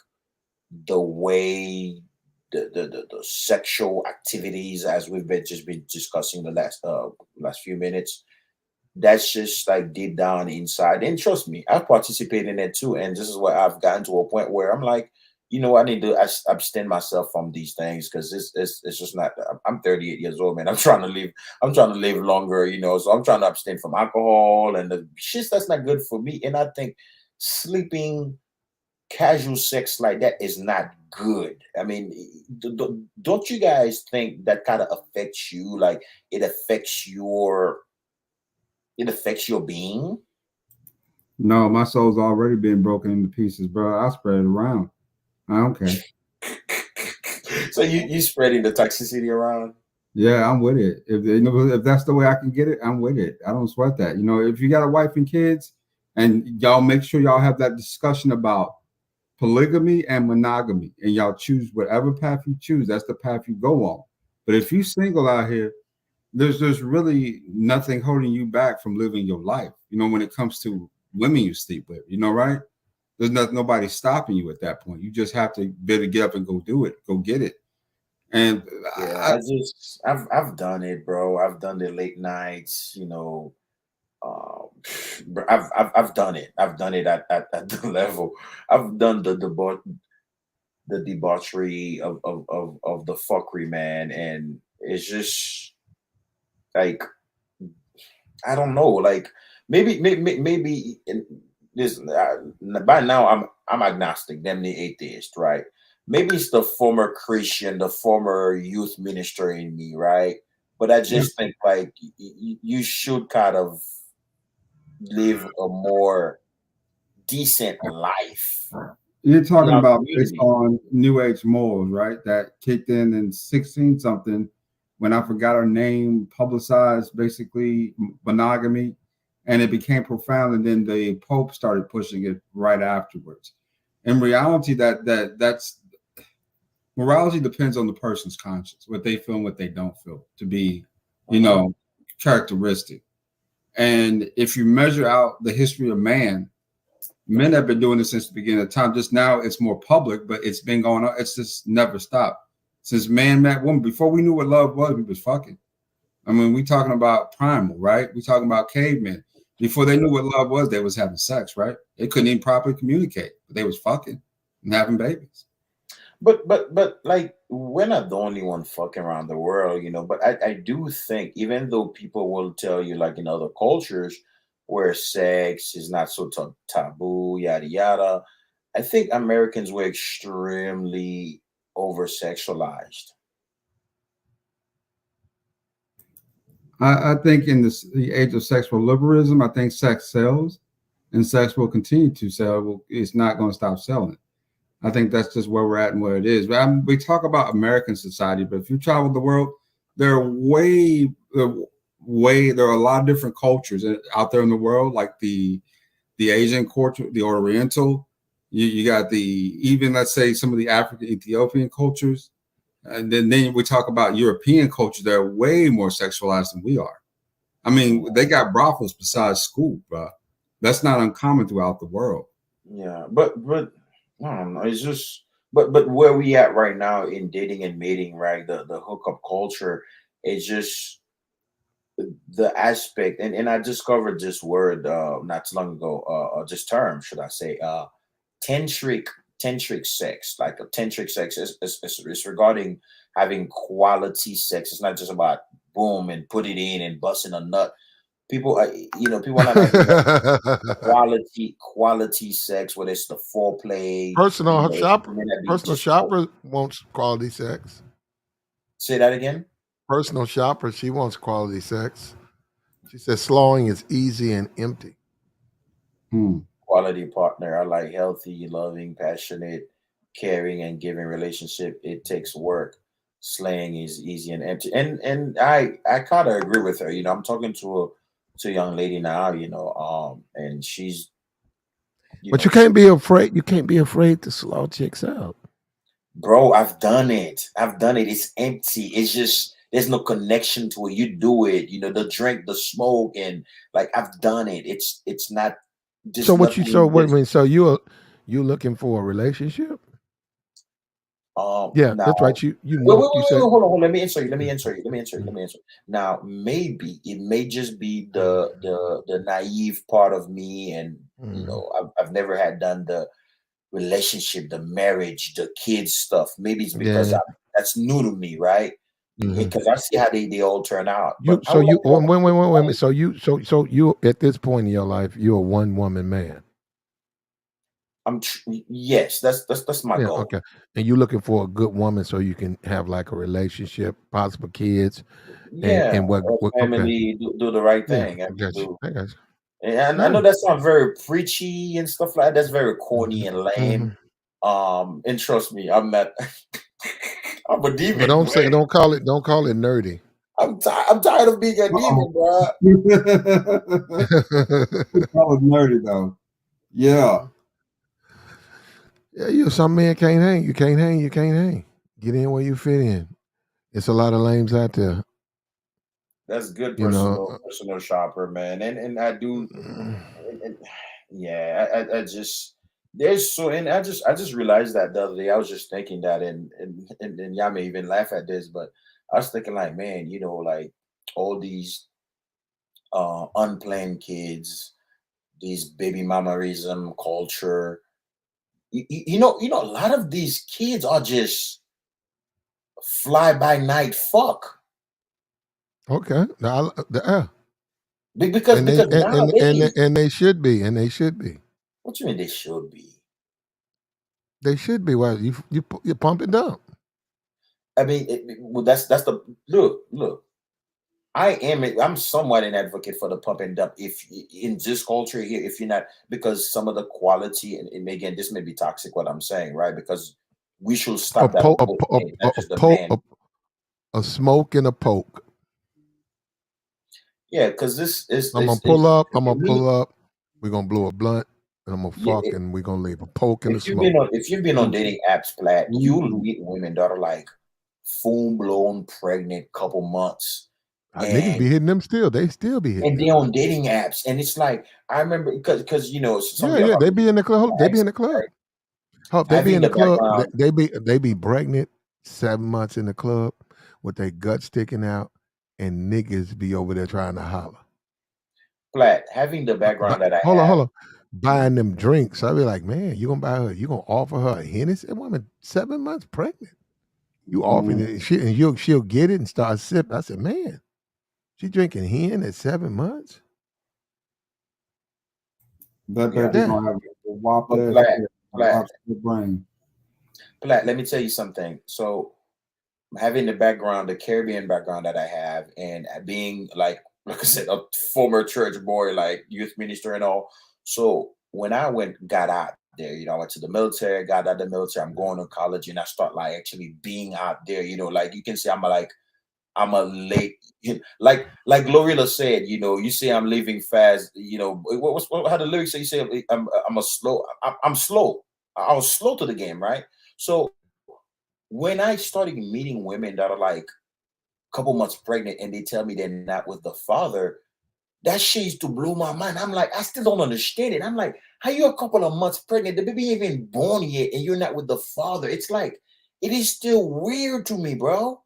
U: the way the sexual activities, as we've been discussing the last few minutes, that's just like deep down inside. And trust me, I've participated in it too, and this is where I've gotten to a point where I'm like, you know, I need to abstain myself from these things because it's just not. I'm 38 years old, man. I'm trying to live. I'm trying to live longer, you know. So I'm trying to abstain from alcohol and the shit that's not good for me. And I think sleeping, casual sex like that is not good. I mean, don't you guys think that kind of affects you? Like it affects your being.
S: No, my soul's already been broken into pieces, bro. I spread it around. I don't care.
U: So you spreading the toxicity around?
S: Yeah, I'm with it. If that's the way I can get it, I'm with it. I don't sweat that. You know, if you got a wife and kids, and y'all make sure y'all have that discussion about polygamy and monogamy, and y'all choose whatever path you choose. That's the path you go on. But if you single out here, there's really nothing holding you back from living your life. You know, when it comes to women you sleep with, you know, right? There's nobody stopping you at that point. You just have to be able to get up and go do it, go get it. And
U: yeah, I've done it, bro. I've done the late nights, you know. I've done it. I've done it at the level. I've done the debauchery of the fuckery, man, and it's just like I don't know, like maybe in this by now I'm agnostic, them the atheist, right? Maybe it's the former Christian, the former youth minister in me, right? But I just think like you should kind of live a more decent life.
S: you're talking
U: Now,
S: about based on New Age morals, right? That kicked in 16 something when I forgot her name, publicized basically monogamy, and it became profound. And then the Pope started pushing it right afterwards. In reality, that's morality depends on the person's conscience, what they feel and what they don't feel to be, you know, characteristic. And if you measure out the history of man, men have been doing this since the beginning of time. Just now it's more public, but it's been going on. It's just never stopped. Since man met woman, before we knew what love was, we was fucking. I mean, we talking about primal, right? We talking about cavemen. Before they knew what love was, they was having sex, right? They couldn't even properly communicate, but they was fucking and having babies.
U: But like we're not the only one fucking around the world, you know. But I do think even though people will tell you like in other cultures where sex is not so taboo, yada yada, I think Americans were extremely over sexualized.
S: I think in the age of sexual liberalism, I think sex sells and sex will continue to sell. It's not going to stop selling. I think that's just where we're at and where it is. We talk about American society, but if you travel the world, there are there are a lot of different cultures out there in the world, like the Asian culture, the Oriental. You got even let's say some of the African Ethiopian cultures, and then we talk about European culture. They're way more sexualized than we are. I mean, they got brothels besides school, bro. That's not uncommon throughout the world.
U: Yeah, but I don't know. It's just but where we at right now in dating and mating, right? The hookup culture, it's just the aspect, and I discovered this word not too long ago, this term, should I say, tantric sex. Like a tantric sex is regarding having quality sex. It's not just about boom and put it in and busting a nut. People are, people are not having quality sex, whether it's the foreplay,
E: Personal shopper.
U: women that be
E: Personal
U: just
E: shopper wants quality sex.
U: say that again.
E: Personal shopper, she wants quality sex. She says slowing is easy and empty.
U: Quality partner. I like healthy, loving, passionate, caring, and giving relationship. It takes work. Slaying is easy and empty. And I kind of agree with her. I'm talking to a young lady now. And she's
E: But you can't be afraid. You can't be afraid to slow chicks out.
U: Bro, I've done it. It's empty. It's just there's no connection to it. You do it. The drink, the smoke, and like I've done it. It's not.
E: So what you wait a minute. So you looking for a relationship? Yeah,
U: Now,
E: that's right. You
U: wait,
E: said
U: hold on. Let me answer you. Now, maybe it may just be the naive part of me, and I've never had done the relationship, the marriage, the kids stuff. Maybe it's because that's new to me, right? Because I see how they all turn out. But
E: wait a minute. So you at this point in your life, you're a one woman man.
U: Yes, that's my goal.
E: Okay, and you're looking for a good woman so you can have like a relationship, possible kids, and what
U: family, do the right
E: Yeah,
U: thing.
E: I got you.
U: And I know that sounds very preachy and stuff like that. That's very corny and lame. And trust me, I'm not. I'm a demon.
E: But don't call it nerdy.
U: I'm tired of being a demon, bro.
S: That was nerdy though. Yeah.
E: Yeah, some men can't hang. You can't hang. Get in where you fit in. It's a lot of lames out there.
U: That's good personal shopper, man. And I do I just there's so and I just realized that the other day. I was just thinking that and y'all may even laugh at this, but I was thinking like, man, like all these unplanned kids, these baby mamarism culture. A lot of these kids are just fly by night fuck.
E: Okay.
U: Because nowadays,
E: they should be.
U: What you mean they should be?
E: They should be. Why you pump it up?
U: I mean, that's the look. I'm somewhat an advocate for the pump and dump. If in this culture here, if you're not, because some of the quality and again, this may be toxic what I'm saying, right? Because we should stop
E: a smoke and a poke.
U: Yeah, because this is.
E: I'm gonna pull up. We're gonna blow a blunt, and I'm gonna fuck, and we're gonna leave a poke and a smoke.
U: If you've been on dating apps, Platt, you'll meet women that are like full blown pregnant, couple months.
E: Niggas be hitting them still. They still be hitting.
U: And they're on dating apps, and it's like I remember because
E: they be in the club. They be in the club. They be in the club. They be pregnant 7 months in the club with their gut sticking out, and niggas be over there trying to holler.
U: Platt, having the background that I
E: hold on, buying them drinks. I be like, man, you gonna buy her? You gonna offer her a Hennessy? That woman 7 months pregnant. You offering it, and she'll get it and start sipping. I said, man. She drinking hen at 7 months.
S: That baby gonna have a whop
U: Platt,
S: brain.
U: Platt, let me tell you something. So, having the background, the Caribbean background that I have, and being like I said, a former church boy, like youth minister and all. So when I got out there, I went to the military, got out of the military. I'm going to college, and I start like actually being out there. Like you can say, I'm a late, like Glorilla said, you say I'm leaving fast, how the lyrics say, you say I'm slow. I was slow to the game, right? So when I started meeting women that are like a couple months pregnant and they tell me they're not with the father, that shit used to blow my mind. I'm like, I still don't understand it. I'm like, how you a couple of months pregnant? The baby ain't even born yet and you're not with the father. It's like, it is still weird to me, bro.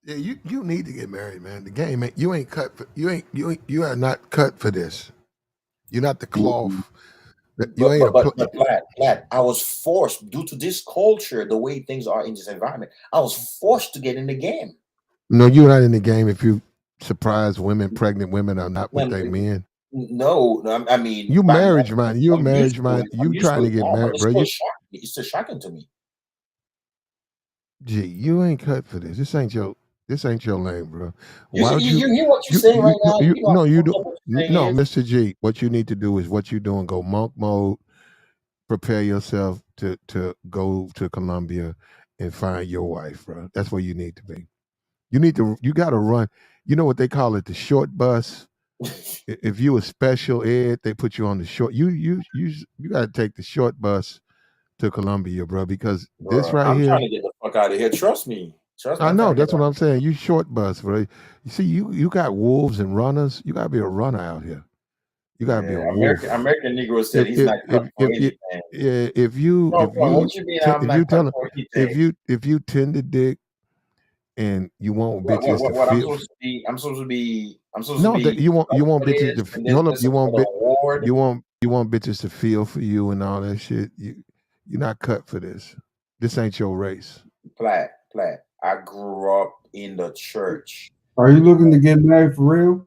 E: Yeah, you need to get married, man. The game ain't you ain't cut for you are not cut for this. You're not the cloth. You ain't a
U: But Platt, I was forced due to this culture, the way things are in this environment. I was forced to get in the game.
E: No, you're not in the game if you surprise women, pregnant women are not with their men.
U: No, I mean,
E: You
U: back
E: marriage mind. You're a
U: I'm used
E: marriage
U: to
E: mind.
U: it. I'm
E: You
U: used
E: trying
U: to
E: to
U: it
E: get
U: now, but
E: married, bro.
U: it's still shocking to me.
E: Gee, you ain't cut for this. This ain't your lane, bro.
U: You
E: Why
U: see,
E: don't you
U: you hear what you're saying right now? You know
E: no
U: how
E: you
U: fucked
E: do
U: up what you're saying
E: no,
U: is?
E: Mr. G. What you need to do is what you doing. Go monk mode. Prepare yourself to go to Colombia and find your wife, bro. That's where you need to be. You got to run. You know what they call it, the short bus. If you a special ed, they put you on the short. You got to take the short bus to Colombia, bro, because this
U: Bro,
E: right
U: I'm trying
E: here.
U: to get the fuck out of here. Trust me. Trust me,
E: I
U: I'm trying
E: know
U: to get
E: that's what
U: out.
E: I'm saying. You short bus, bro. You see, you got wolves and runners. You got to be a runner out here. You got to be a
U: Yeah,
E: wolf.
U: American Negro said
E: if
U: he's
E: if
U: not
E: if
U: cut for
E: if you
U: anything.
E: yeah,
U: No, bro, what you mean I'm
E: if
U: not
E: you
U: cut
E: tell him
U: for anything?
E: if you tend to dick and you want bitches to
U: What I'm
E: feel
U: supposed to be? I'm supposed to
E: no that
U: be
E: you
U: up
E: want
U: for
E: bitches
U: this,
E: to
U: and this
E: hold up
U: this for the award.
E: you want bitches to feel for you and all that shit. You're not cut for this. This ain't your race.
U: Platt. I grew up in the church.
C: Are you looking to get married for real?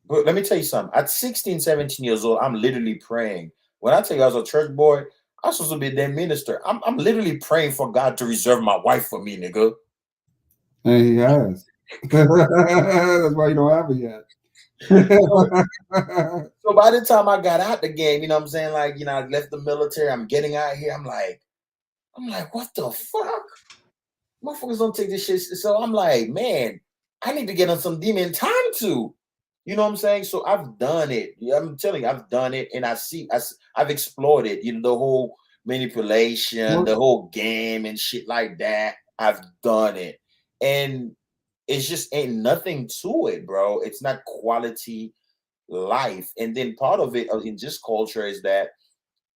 U: But let me tell you something. At 16, 17 years old, I'm literally praying. When I tell you I was a church boy, I'm supposed to be a damn minister. I'm literally praying for God to reserve my wife for me, nigga.
C: And he has. That's why you don't have it yet.
U: So by the time I got out the game, you know what I'm saying? Like, I left the military, I'm getting out here. I'm like, what the fuck? Motherfuckers don't take this shit. So I'm like, man, I need to get on some demon time too. You know what I'm saying? So I've done it. Yeah, I'm telling you, I've done it, and I've explored it. The whole manipulation, the whole game, and shit like that. I've done it, and it's just ain't nothing to it, bro. It's not quality life. And then part of it in this culture is that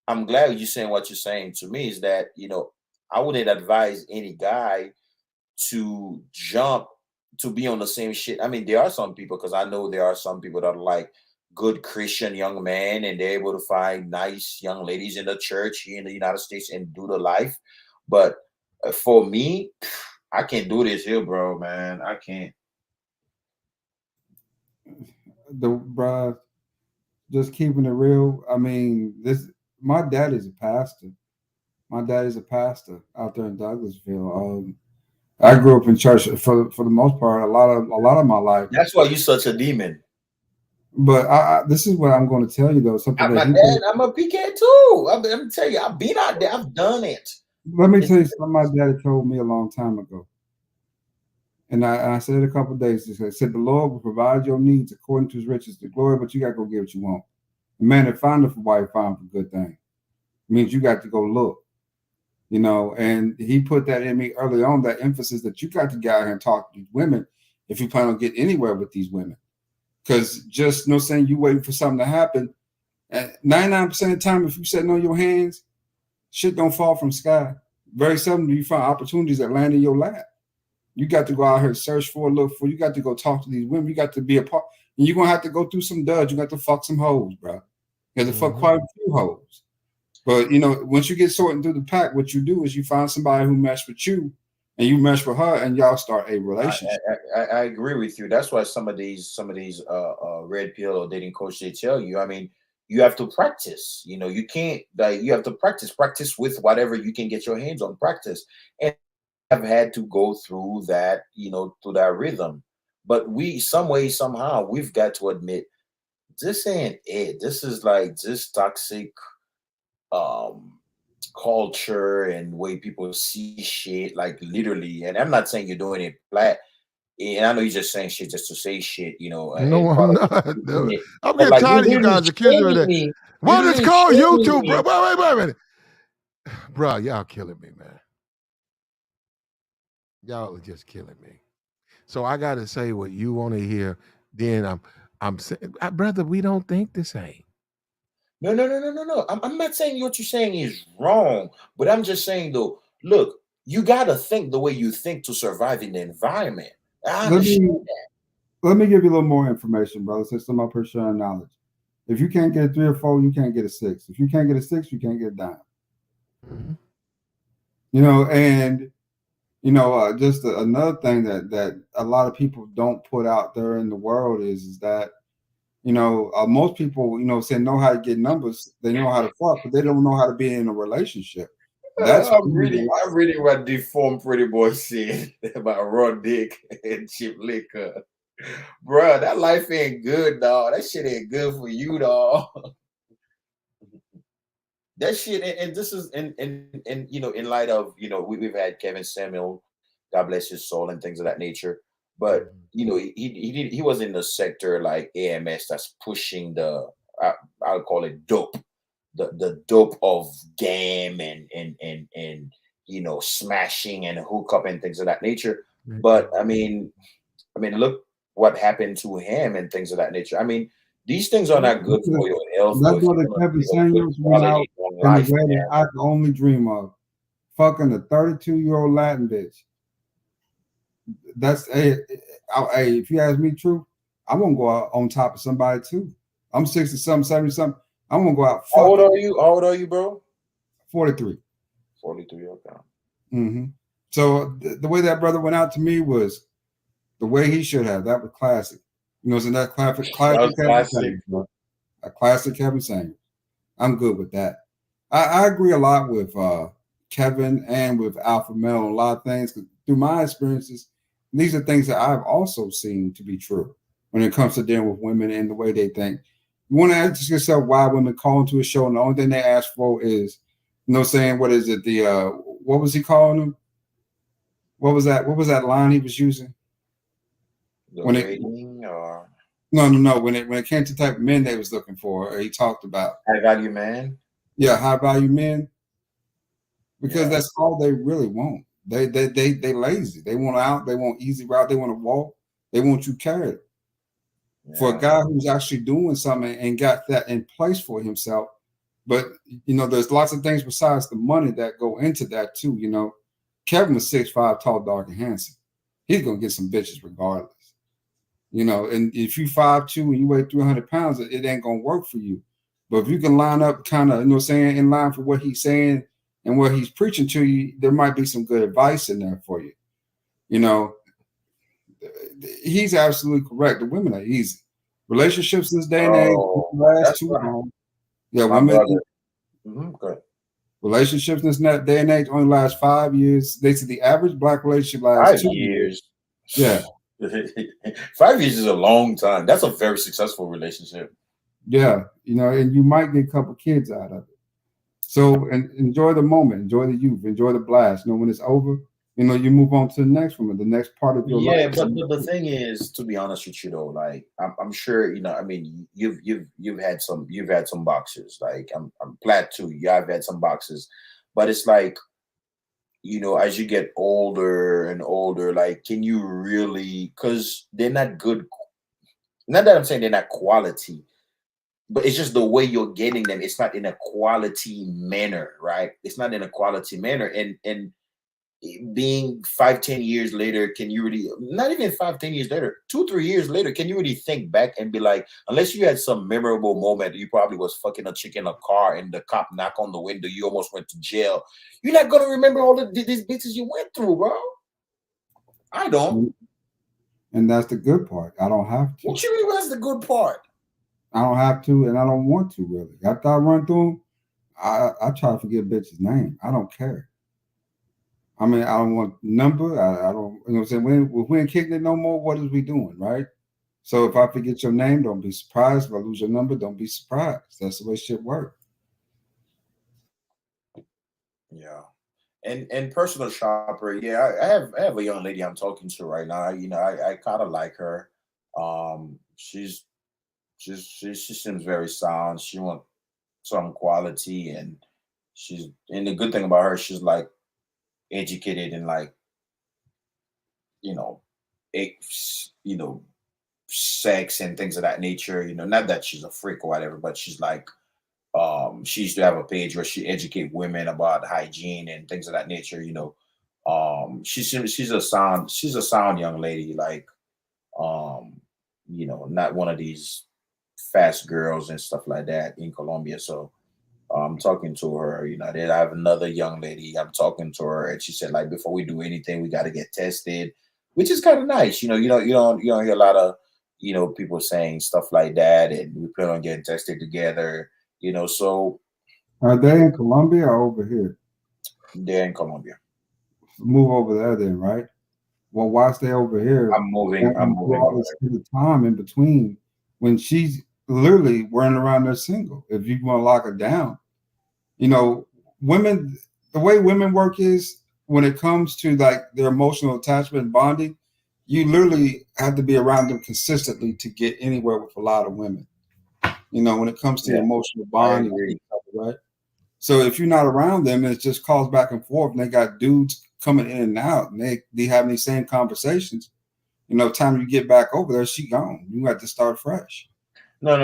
U: I'm glad you're saying what you're saying to me is that I wouldn't advise any guy to jump to be on the same shit. I mean, there are some people, because I know there are some people that are like good Christian young men and they're able to find nice young ladies in the church here in the United States and do the life. But for me, I can't do this here, bro, man. I can't.
C: Bruh, just keeping it real. I mean, my dad is a pastor. My dad is a pastor out there in Douglasville. I grew up in church for the most part, a lot of my life.
U: That's why you're such a demon.
C: But this is what I'm going to tell you though. Something that
U: I'm a PK too. I'm telling you, I've been out there. I've done it.
C: Let me tell you something my daddy told me a long time ago. And I said it a couple of days ago. I said, the Lord will provide your needs according to his riches to glory, but you got to go get what you want. The man that found a wife found a good thing. It means you got to go look. And he put that in me early on, that emphasis that you got to get out here and talk to these women if you plan on getting anywhere with these women. Because just saying you waiting for something to happen. And 99% of the time, if you sitting on your hands, shit don't fall from sky. Very seldom do you find opportunities that land in your lap. You got to go out here, search for, look for. You got to go talk to these women. You got to be a part. And you're going to have to go through some duds. You got to fuck some hoes, bro. You got to fuck quite a few hoes. But, once you get sorting through the pack, what you do is you find somebody who mesh with you and you mesh with her and y'all start a relationship.
U: I agree with you. That's why some of these red pill or dating coach, they tell you, I mean, you have to practice. You can't, you have to practice with whatever you can get your hands on, practice. And I've had to go through that, through that rhythm. But some way, somehow, we've got to admit this ain't it. This is like this toxic culture and way people see shit, like literally. And I'm not saying you're doing it flat. And I know you're just saying shit just to say shit,
E: No,
U: and
E: I'm
U: part of
E: not.
U: it.
E: I'm
U: But
E: getting
U: like
E: tired of you guys accusing me of that.
U: me. You're
E: Well, it's
U: literally
E: called
U: shaming
E: YouTube, bro.
U: me.
E: Wait a minute. Bro, y'all killing me, man. Y'all are just killing me. So I gotta say what you want to hear. Then I'm saying, brother, we don't think the same.
U: No. I'm not saying what you're saying is wrong, but I'm just saying though, look, you gotta think the way you think to survive in the environment. I
C: Let
U: understand
C: me let me give you a little more information, brother. Since I'm up here sharing knowledge. If you can't get a 3 or 4, you can't get a 6. If you can't get a 6, you can't get a dime. You know, and just another thing that a lot of people don't put out there in the world is that most people say know how to get numbers, they know how to fuck, but they don't know how to be in a relationship. That's
U: I'm reading what Deformed Pretty Boy said about raw dick and cheap liquor. Bruh, that life ain't good, dog. That shit ain't good for you, dog. That shit, and this is in light of we've had Kevin Samuel, God bless his soul, and things of that nature. But he was in the sector like AMS that's pushing I'll call it dope, the dope of game and smashing and hookup and things of that nature. But I mean, look what happened to him and things of that nature. I mean, these things are not good for your health.
C: That
U: Or if you
C: brother
U: want to
C: Kevin
U: live a good
C: Samuels went out
U: quality of
C: in the
U: life,
C: way
U: man.
C: that I could only dream of. Fucking a 32-year-old Latin bitch. That's if you ask me truth, I'm gonna go out on top of somebody too. I'm 60 something, 70 something. I'm gonna go out
U: How old
C: fucking.
U: are you? How old are you, bro?
C: 43.
U: 43. Okay.
C: Mm-hmm. So the way that brother went out to me was the way he should have. That was classic. So that classic Kevin Samuels, bro. A classic Kevin Samuels. I'm good with that. I agree a lot with Kevin and with Alpha Male on a lot of things. Through my experiences, these are things that I've also seen to be true when it comes to dealing with women and the way they think. You want to ask yourself why women call into a show and the only thing they ask for is, saying, what is it? What was he calling them? What was that line he was using?
U: The
C: When
U: rating or
C: no. When it came to the type of men they was looking for, he talked about
U: high value man.
C: Yeah, high value men. Because that's all they really want. They lazy. They want out. They want easy route. They want to walk. They want you carried. For a guy who's actually doing something and got that in place for himself, but there's lots of things besides the money that go into that too. Kevin was 6'5", tall, dark, and handsome. He's gonna get some bitches regardless. And if you 5'2" and you weigh 300 pounds, it ain't gonna work for you. But if you can line up kind of, in line for what he's saying and what he's preaching to you, there might be some good advice in there for you. He's absolutely correct. The women are easy. Relationships in this day and age last too long. Yeah, women.
U: Good.
C: Relationships in this day and age only last 5 years. They say the average black relationship lasts
U: 5
C: 2
U: years.
C: Yeah.
U: 5 years is a long time. That's a very successful relationship.
C: Yeah, and you might get a couple kids out of it. So enjoy the moment, enjoy the youth, enjoy the blast. When it's over, you move on to the next one, the next part of your life.
U: Yeah, but the thing is, to be honest with you though, like I'm sure I mean, you've had some boxes. Like I'm glad too. Yeah, I've had some boxes, but it's like as you get older and older, like can you really? Because they're not good. Not that I'm saying they're not quality, but it's just the way you're getting them. It's not in a quality manner, right? It's not in a quality manner, and being 5-10 years later, can you really, not even 5-10 years later, 2-3 years later, can you really think back and be like, unless you had some memorable moment, you probably was fucking a chick in a car and the cop knocked on the window, you almost went to jail, you're not gonna remember all these bitches you went through, bro. I don't.
C: And that's the good part. I don't have to.
U: What you mean that's the good part?
C: I don't have to, and I don't want to really. After I run through them, I try to forget bitch's name. I don't care. I mean, I don't want number. I don't, what I'm saying? We ain't kicking it no more, what is we doing, right? So if I forget your name, don't be surprised. If I lose your number, don't be surprised. That's the way shit works.
U: Yeah. And personal shopper, yeah, I have a young lady I'm talking to right now. I kind of like her. She seems very sound. She wants some quality, and the good thing about her, she's like educated in like sex and things of that nature. Not that she's a freak or whatever, but she's like she used to have a page where she educate women about hygiene and things of that nature. She's a sound young lady, like not one of these fast girls and stuff like that in Colombia. So I'm talking to her. Then I have another young lady. I'm talking to her, and she said, like, before we do anything, we got to get tested, which is kind of nice. You don't hear a lot of people saying stuff like that, and we plan on getting tested together. So
C: Are they in Colombia or over here?
U: they're in Colombia.
C: Move over there then, right? Well, why stay over here?
U: I'm moving
C: All
U: over
C: this time in between when she's literally running around there single. If you want to lock her down, women. The way women work is when it comes to like their emotional attachment and bonding, you literally have to be around them consistently to get anywhere with a lot of women. When it comes to
U: Yeah,
C: emotional
U: I
C: bonding,
U: agree.
C: right? So if you're not around them, it just calls back and forth, and they got dudes coming in and out, and they having these same conversations. Time you get back over there, she gone. You got to start fresh.
U: No.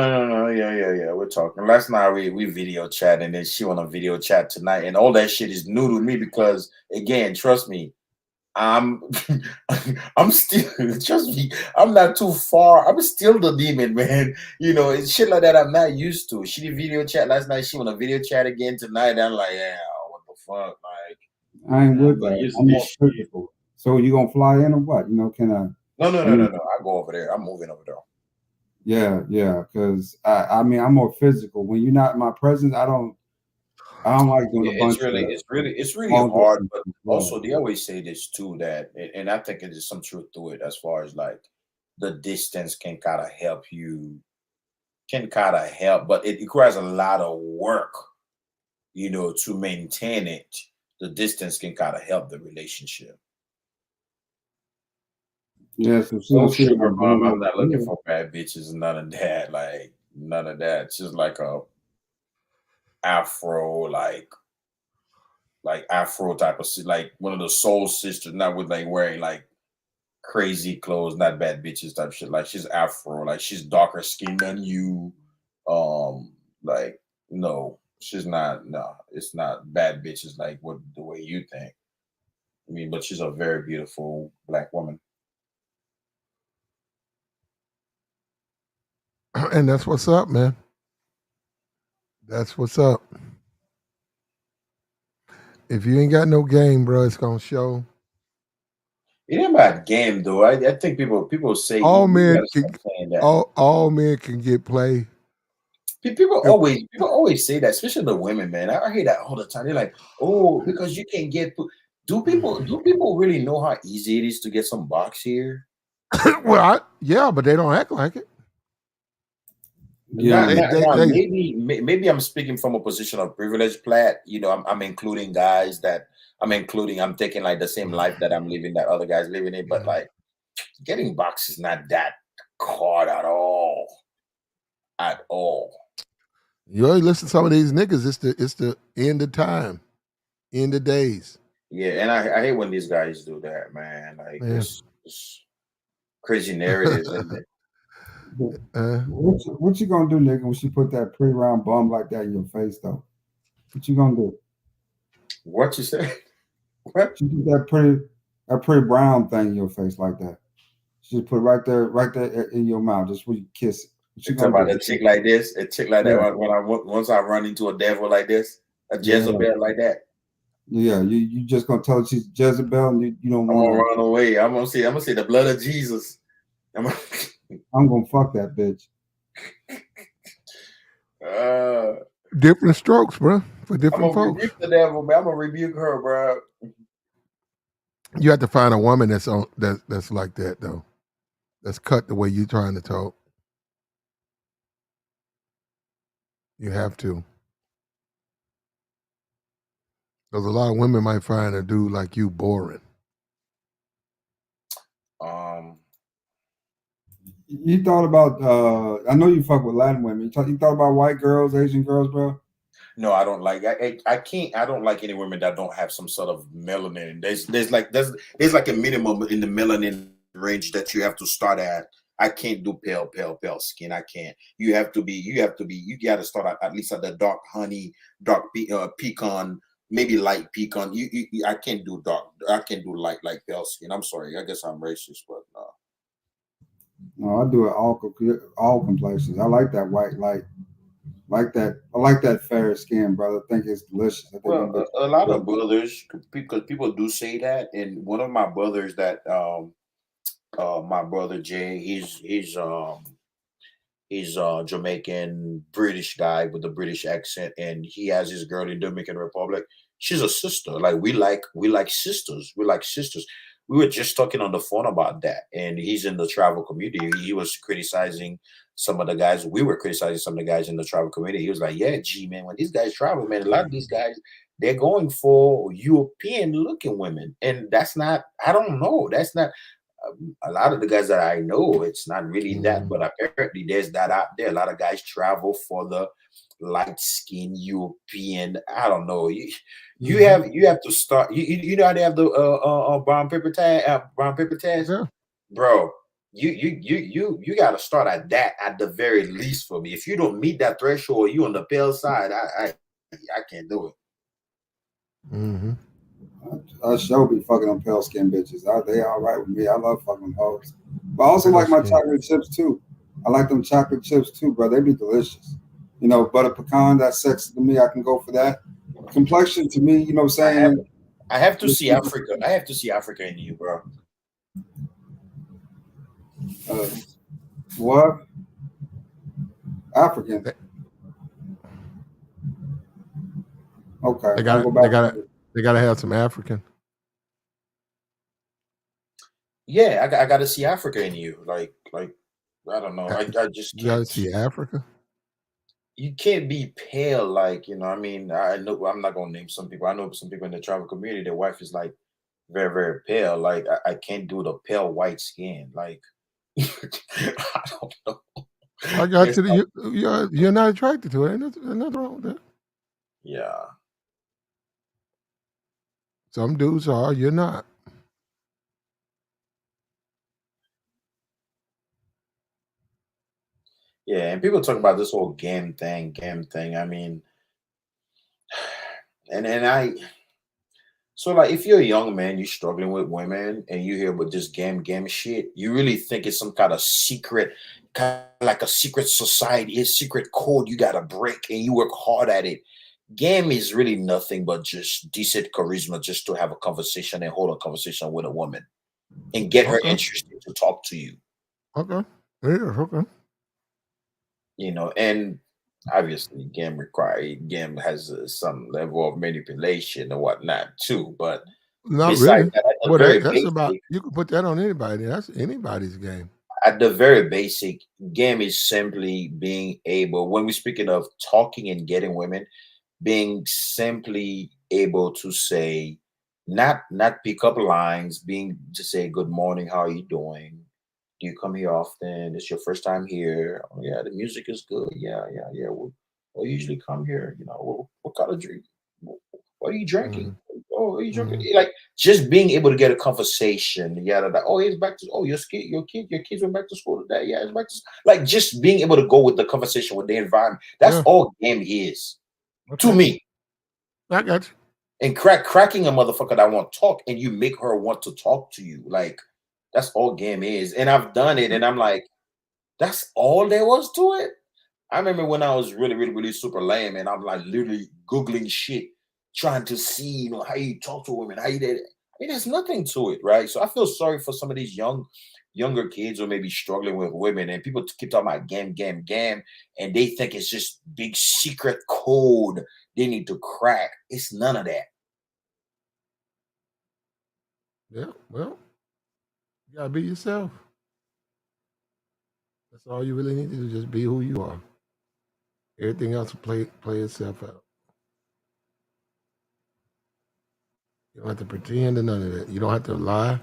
U: Yeah. We're talking. Last night we video chat, and then she want a video chat tonight, and all that shit is new to me because, again, trust me, I'm still trust me, I'm not too far. I'm still the demon, man. It's shit like that I'm not used to. She did video chat last night. She want a video chat again tonight. I'm like, yeah, what the fuck, like.
C: I ain't with
U: Like,
C: that. I'm more physical. So you gonna fly in or what? Can I?
U: No.
C: I mean,
U: I go over there. I'm moving over there.
C: Yeah. Because I'm more physical. When you're not in my presence, I don't like doing
U: Yeah,
C: a bunch
U: it's really
C: long
U: hard,
C: distance.
U: but
C: Yeah.
U: also they always say this too, that, and I think there's some truth to it, as far as like the distance can kind of help you, but it requires a lot of work, to maintain it. The distance can kind of help the relationship.
C: Yeah, so she
U: No
C: don't see it
U: sugar
C: like
U: mom,
C: doing
U: I'm not looking
C: that.
U: for bad bitches, none of that. Like, none of that. It's just like a afro, like afro type of, like one of the soul sisters, not with like wearing like crazy clothes, not bad bitches type shit. Like, she's afro, like she's darker skinned than you. Like, no, she's not. No, it's not bad bitches like what the way you think. I mean, but she's a very beautiful black woman.
E: And that's what's up, man. That's what's up. If you ain't got no game, bro, it's gonna show.
U: It ain't about game though. I think people say
E: All
U: you
E: men
U: gotta
E: can
U: stop saying that.
E: all men can get play.
U: People always say that, especially the women, man. I hear that all the time. They're like, "Oh, because you can get." Do people really know how easy it is to get some box here?
E: Well, yeah, but they don't act like it.
C: Yeah,
U: Maybe I'm speaking from a position of privilege, Platt. I'm including guys that I'm taking like the same life that I'm living that other guys living in, but like getting box is not that hard at all. At all.
E: You already listen to some of these niggas. It's the end of time, end of days.
U: Yeah, and I hate when these guys do that, man. Like, this crazy narratives, isn't it?
C: What you gonna do, nigga, when she put that pretty round bum like that in your face, though? What you gonna do?
U: What you say? What?
C: She put that pretty brown thing in your face like that. She just put it right there in your mouth, just when you kiss it. What you
U: You talking
C: gonna
U: about
C: do?
U: a chick like this? A chick like that once I run into a devil like this, a Jezebel like that.
C: Yeah, you just gonna tell her she's Jezebel and you don't
U: I'm
C: want
U: gonna
C: to
U: run away. I'm gonna say the blood of Jesus.
C: I'm gonna fuck that bitch.
E: Different strokes, bro, for different
U: I'm gonna
E: folks.
U: rebuke the devil, man. I'm gonna rebuke her, bro.
E: You have to find a woman that's like that though. That's cut the way you're trying to talk. You have to. Because a lot of women might find a dude like you boring.
C: You thought about I know you fuck with Latin women. You thought about white girls, Asian girls, bro?
U: No, I don't like. I can't. I don't like any women that don't have some sort of melanin. There's like a minimum in the melanin range that you have to start at. I can't do pale skin. I can't. You got to start at least at the dark honey, dark pecan, maybe light pecan. I can't do I can do like pale skin. I'm sorry, I guess I'm racist, but
S: No, I do it all complexions. I like that white light, like that. I like that fair skin, brother. I think it's delicious. I think
U: well,
S: them
U: a lot
S: bitches.
U: of brothers, because people do say that, and one of my brothers that my brother Jay, he's a Jamaican British guy with a British accent, and he has his girl in Dominican Republic. She's a sister. Like we like sisters. We like sisters. We were just talking on the phone about that, and he's in the travel community. He was criticizing some of the guys. We were criticizing some of the guys in the travel community. He was like, "Yeah, G man, when these guys travel, man, a lot of these guys they're going for European looking women, and that's not. I don't know. That's not a lot of the guys that I know, it's not really that, but apparently there's that out there. A lot of guys travel for the light skin European. I don't know. You have to start. You know how they have the brown paper test,
E: Yeah.
U: bro. You got to start at that at the very least for me. If you don't meet that threshold, you on the pale side. I can't do it.
E: Mm-hmm.
S: I sure be fucking them pale skin bitches. They all right with me. I love fucking them hoes. But I also like my chocolate chips too. I like them chocolate chips too, bro. They be delicious. You know, butter pecan, that's sexy to me. I can go for that. Complexion to me, you know what I'm saying?
U: I have to see Africa. I have to see Africa in you, bro.
S: What? African. Okay.
E: They gotta have some African.
U: Yeah, I got to see Africa in you. Like I don't know. I just
E: You gotta
U: can't
E: see Africa.
U: You can't be pale like, I mean, I know I'm not gonna name some people. I know some people in the travel community, their wife is like very, very pale. Like I can't do the pale white skin. Like I don't know.
E: I got you. You're not attracted to it. Ain't nothing wrong with that.
U: Yeah.
E: Some dudes are. You're not.
U: Yeah, and people talk about this whole game thing. I mean, and so like if you're a young man, you're struggling with women, and you hear about this game shit, you really think it's some kind of secret, kind of like a secret society, a secret code you gotta break, and you work hard at it. Game is really nothing but just decent charisma, just to have a conversation and hold a conversation with a woman, and get her interested to talk to you.
E: Okay. Yeah. Okay.
U: And obviously game has some level of manipulation and whatnot too, but
E: Not
U: besides
E: really.
U: that,
E: Well, that's about. You can put that on anybody. That's anybody's game.
U: at the very basic, game is simply being able, when we're speaking of talking and getting women, being simply able to say, not pick up lines, being to say good morning, how are you doing, do you come here often, it's your first time here, oh yeah, the music is good, yeah, we'll usually come here, what kind of drink, what are you drinking, oh, are you drinking, like just being able to get a conversation, oh, he's back to, oh, your kids went back to school today, yeah, it's back to, like just being able to go with the conversation with the environment, that's all game is. To me,
E: I got you.
U: And cracking a motherfucker that want to talk, and you make her want to talk to you. Like that's all game is. And I've done it, and I'm like, that's all there was to it. I remember when I was really, really, really super lame, and I'm like literally googling shit, trying to see, how you talk to women, how you did it. I mean, there's nothing to it, right? So I feel sorry for some of these younger kids who may be struggling with women, and people keep talking about game, and they think it's just big secret code they need to crack. It's none of that.
E: Yeah, well, you gotta be yourself. That's all you really need to do. Just be who you are. Everything else will play itself out. You don't have to pretend to none of that. You don't have to lie.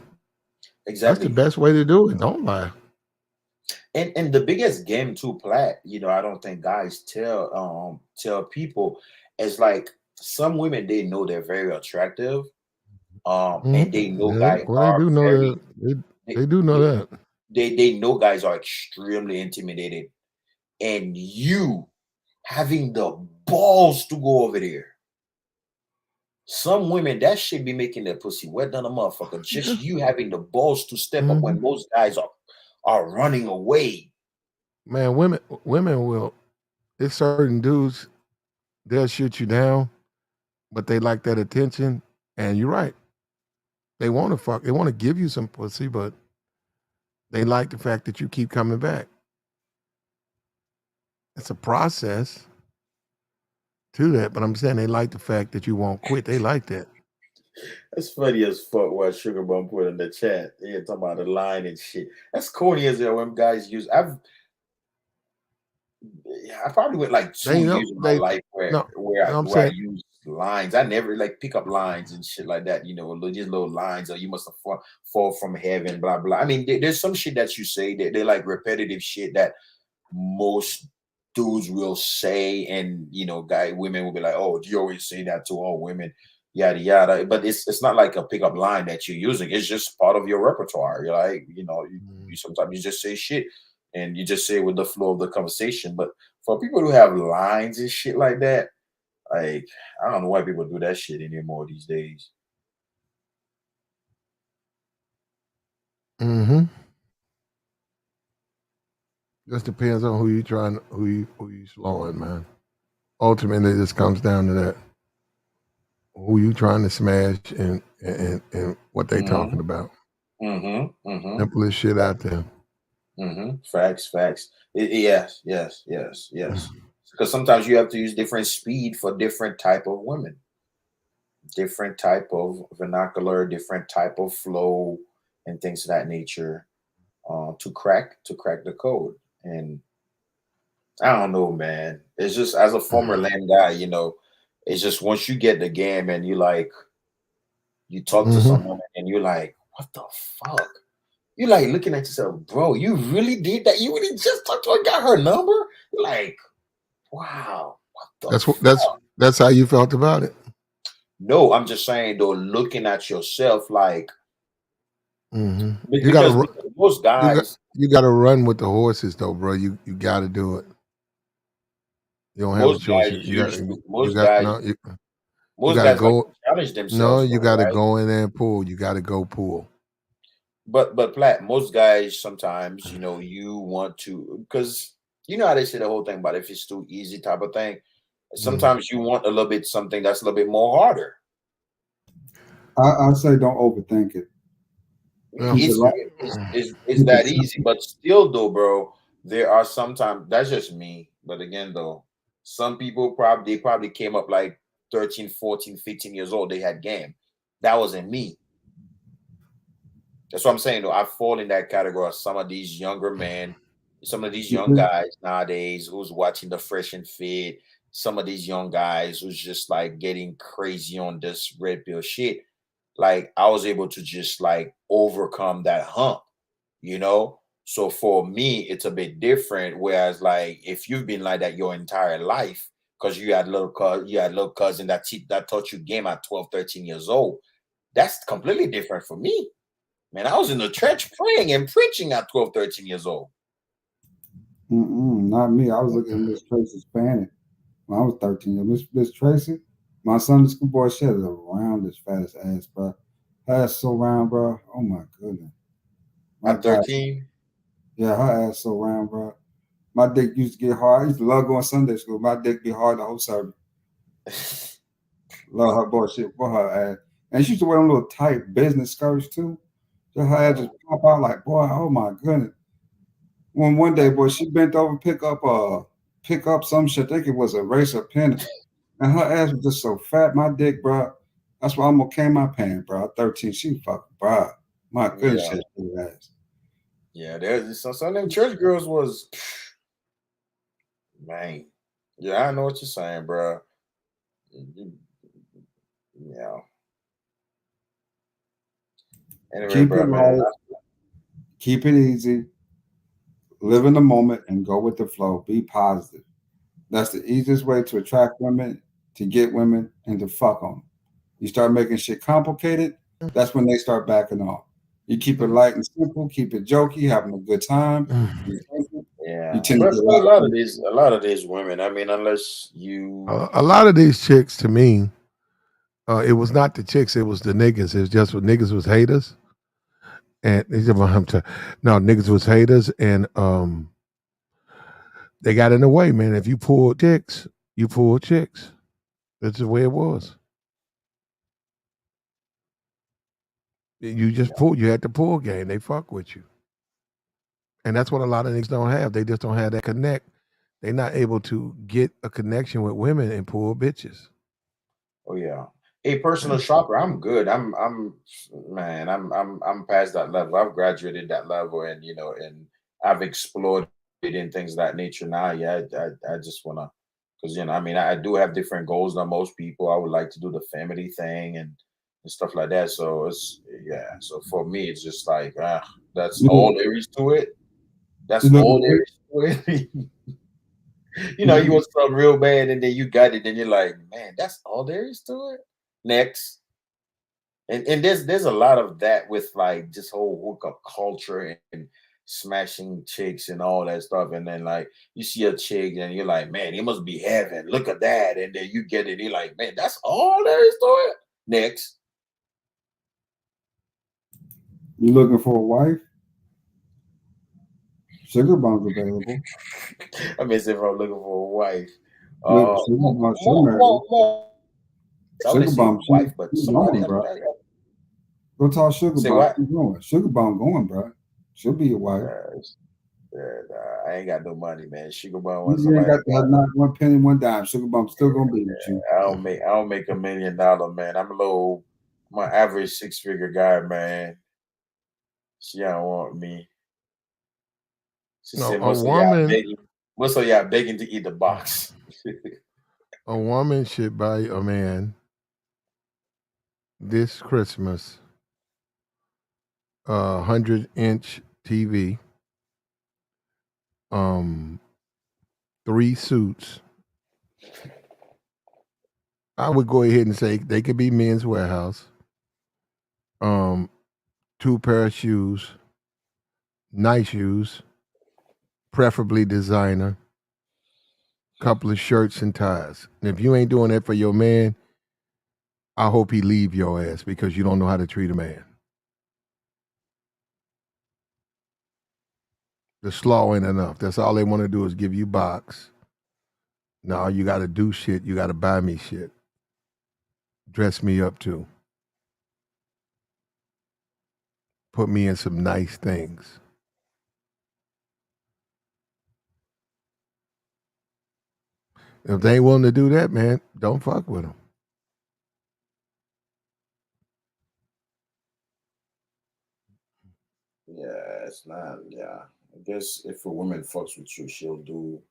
U: Exactly.
E: That's the best way to do it. Don't lie.
U: And the biggest game too, Plat, I don't think guys tell people is like some women, they know they're very attractive. And they know guys
E: Well, they do know that. They do know that.
U: They know guys are extremely intimidated. And you having the balls to go over there Some women, that shit be making their pussy wet than a motherfucker. Just you having the balls to step up when most guys are running away.
E: Man, women will. It's certain dudes, they'll shoot you down, but they like that attention. And you're right. They want to fuck. They want to give you some pussy, but they like the fact that you keep coming back. It's a process to that, but I'm saying they like the fact that you won't quit. They like that.
U: That's funny as fuck what Sugar Bum put in the chat. They talking about the line and shit. That's corny as hell when guys use. I probably went like 2 years in my life where I use lines. I never like pick up lines and shit like that. You know, just little lines, or you must have fall from heaven, blah blah. I mean, there's some shit that you say that they're like repetitive shit that most dudes will say, and you know, women will be like, "Oh, do you always say that to all women?" Yada yada. But it's not like a pickup line that you're using. It's just part of your repertoire. You're like, you know, you sometimes you just say shit. And you just say it with the flow of the conversation. But for people who have lines and shit like that, like, I don't know why people do that shit anymore these days.
E: Just depends on who you slowing, man. Ultimately, this comes down to that. Who you trying to smash and what they talking about. Simplest shit out there.
U: Facts. Yes. Because sometimes you have to use different speed for different type of women, different type of vernacular, different type of flow, and things of that nature, to crack the code. And I don't know, man. It's just, as a former land guy, you know, it's just once you get the game and you talk to someone and you're like, what the fuck? You like looking at yourself, bro, you really did that? You really just talked to her, got her number? You're like, wow, what the fuck?
E: That's how you felt about it?
U: No, I'm just saying though, looking at yourself like,
E: you gotta,
U: most guys,
E: you gotta run with the horses though, bro. You gotta do it. You don't have a choice.
U: Most guys go challenge themselves.
E: No, you gotta go in there and pull. You gotta go pull.
U: But Platt, most guys sometimes, you know, you want to, because you know how they say the whole thing about if it's too easy type of thing. Sometimes you want a little bit something that's a little bit more harder.
S: I say don't overthink it.
U: It's that easy, but still though, bro, there are sometimes, that's just me. But again, though, some people probably came up like 13, 14, 15 years old. They had game. That wasn't me. That's what I'm saying, though. I fall in that category of some of these younger men, some of these young guys nowadays who's watching the Fresh and Fit, some of these young guys who's just like getting crazy on this red pill shit. Like, I was able to just like overcome that hump, you know? So for me, it's a bit different. Whereas, like, if you've been like that your entire life, because you had little cousin that taught you game at 12, 13 years old, that's completely different for me. Man, I was in the church praying and preaching at 12, 13 years old.
S: Not me. I was looking at Miss Tracy Spanish when I was 13. Miss Tracy, my Sunday school boy, she had a round as fat as ass, bro. Her ass so round, bro. Oh my goodness.
U: At 13?
S: Yeah, her ass so round, bro. My dick used to get hard. I used to love going to Sunday school. My dick be hard the whole service. Love her boy shit for her ass. And she used to wear them little tight business skirts too. So her ass just pop out like, boy, oh my goodness. One day, boy, she bent over pick up some shit. I think it was a racer pin. And her ass was just so fat. My dick, bro. That's why I almost came my pants, bro. 13, she fucking bro. My goodness,
U: Yeah.
S: She ass.
U: Yeah, there's some of them church girls was, man. Yeah, I know what you're saying, bro. Yeah. Anyway,
S: Keep
U: bro,
S: it
U: man.
S: light. Keep it easy. Live in the moment and go with the flow. Be positive. That's the easiest way to attract women, to get women, and to fuck them. You start making shit complicated, that's when they start backing off. You keep it light and simple, keep it jokey, having a good time.
U: Yeah,
S: tend to
U: but
S: get
U: a lot of these women. I mean, unless you,
E: A lot of these chicks, to me, It was not the chicks, it was the niggas. It was just what niggas was haters. And no, niggas was haters and they got in the way, man. If you pull chicks, you pull chicks. That's the way it was. You just pull. You had the pull game. They fuck with you, and that's what a lot of niggas don't have. They just don't have that connect. They're not able to get a connection with women and pull bitches.
U: Oh yeah. A personal shopper, I'm good. Man, I'm past that level. I've graduated that level, and and I've explored it in things of that nature now. Yeah, I just wanna, because I mean, I do have different goals than most people. I would like to do the family thing and stuff like that. So it's yeah. So for me, it's just like that's
C: You
U: all
C: know,
U: there is to it.
C: you
U: That's
C: know,
U: all there is to it. You want something real bad, and then you got it, and you're like, man, that's all there is to it. Next. And there's a lot of that with like this whole hookup culture and smashing chicks and all that stuff. And then like you see a chick and you're like, man, it must be heaven. Look at that. And then you get it. You're like, man, that's all there is to it. Next.
C: you looking for a wife? Sugar bombs available.
U: I mean, if I'm looking for a wife.
C: Look, sugar bombs, she married.
U: I wouldn't
C: Sugar
U: say
C: bomb,
U: wife, but
C: she's
U: somebody.
C: going, bro. Go talk sugar
U: Say
C: bomb.
U: what?
C: She's going. Sugar bomb going, bro. She'll be your wife.
U: I ain't got no money, man. Sugar bomb was
C: You ain't
U: somebody
C: got that not one penny, one dime. Sugar bomb's still gonna be with you.
U: I don't make $1 million, man. I'm an average 6-figure guy, man. She don't want me. She
E: No,
U: said
E: a woman.
U: most of y'all begging to eat the box.
E: A woman should buy a man this Christmas a 100-inch TV, 3 suits. I would go ahead and say they could be Men's Warehouse. 2 pair of shoes, nice shoes, preferably designer. Couple of shirts and ties. And if you ain't doing that for your man, I hope he leave your ass because you don't know how to treat a man. The slaw ain't enough. That's all they want to do is give you box. No, you got to do shit. You got to buy me shit. Dress me up too. Put me in some nice things. If they ain't willing to do that, man, don't fuck with them.
U: Yeah, it's not. Yeah, I guess if a woman fucks with you, she'll do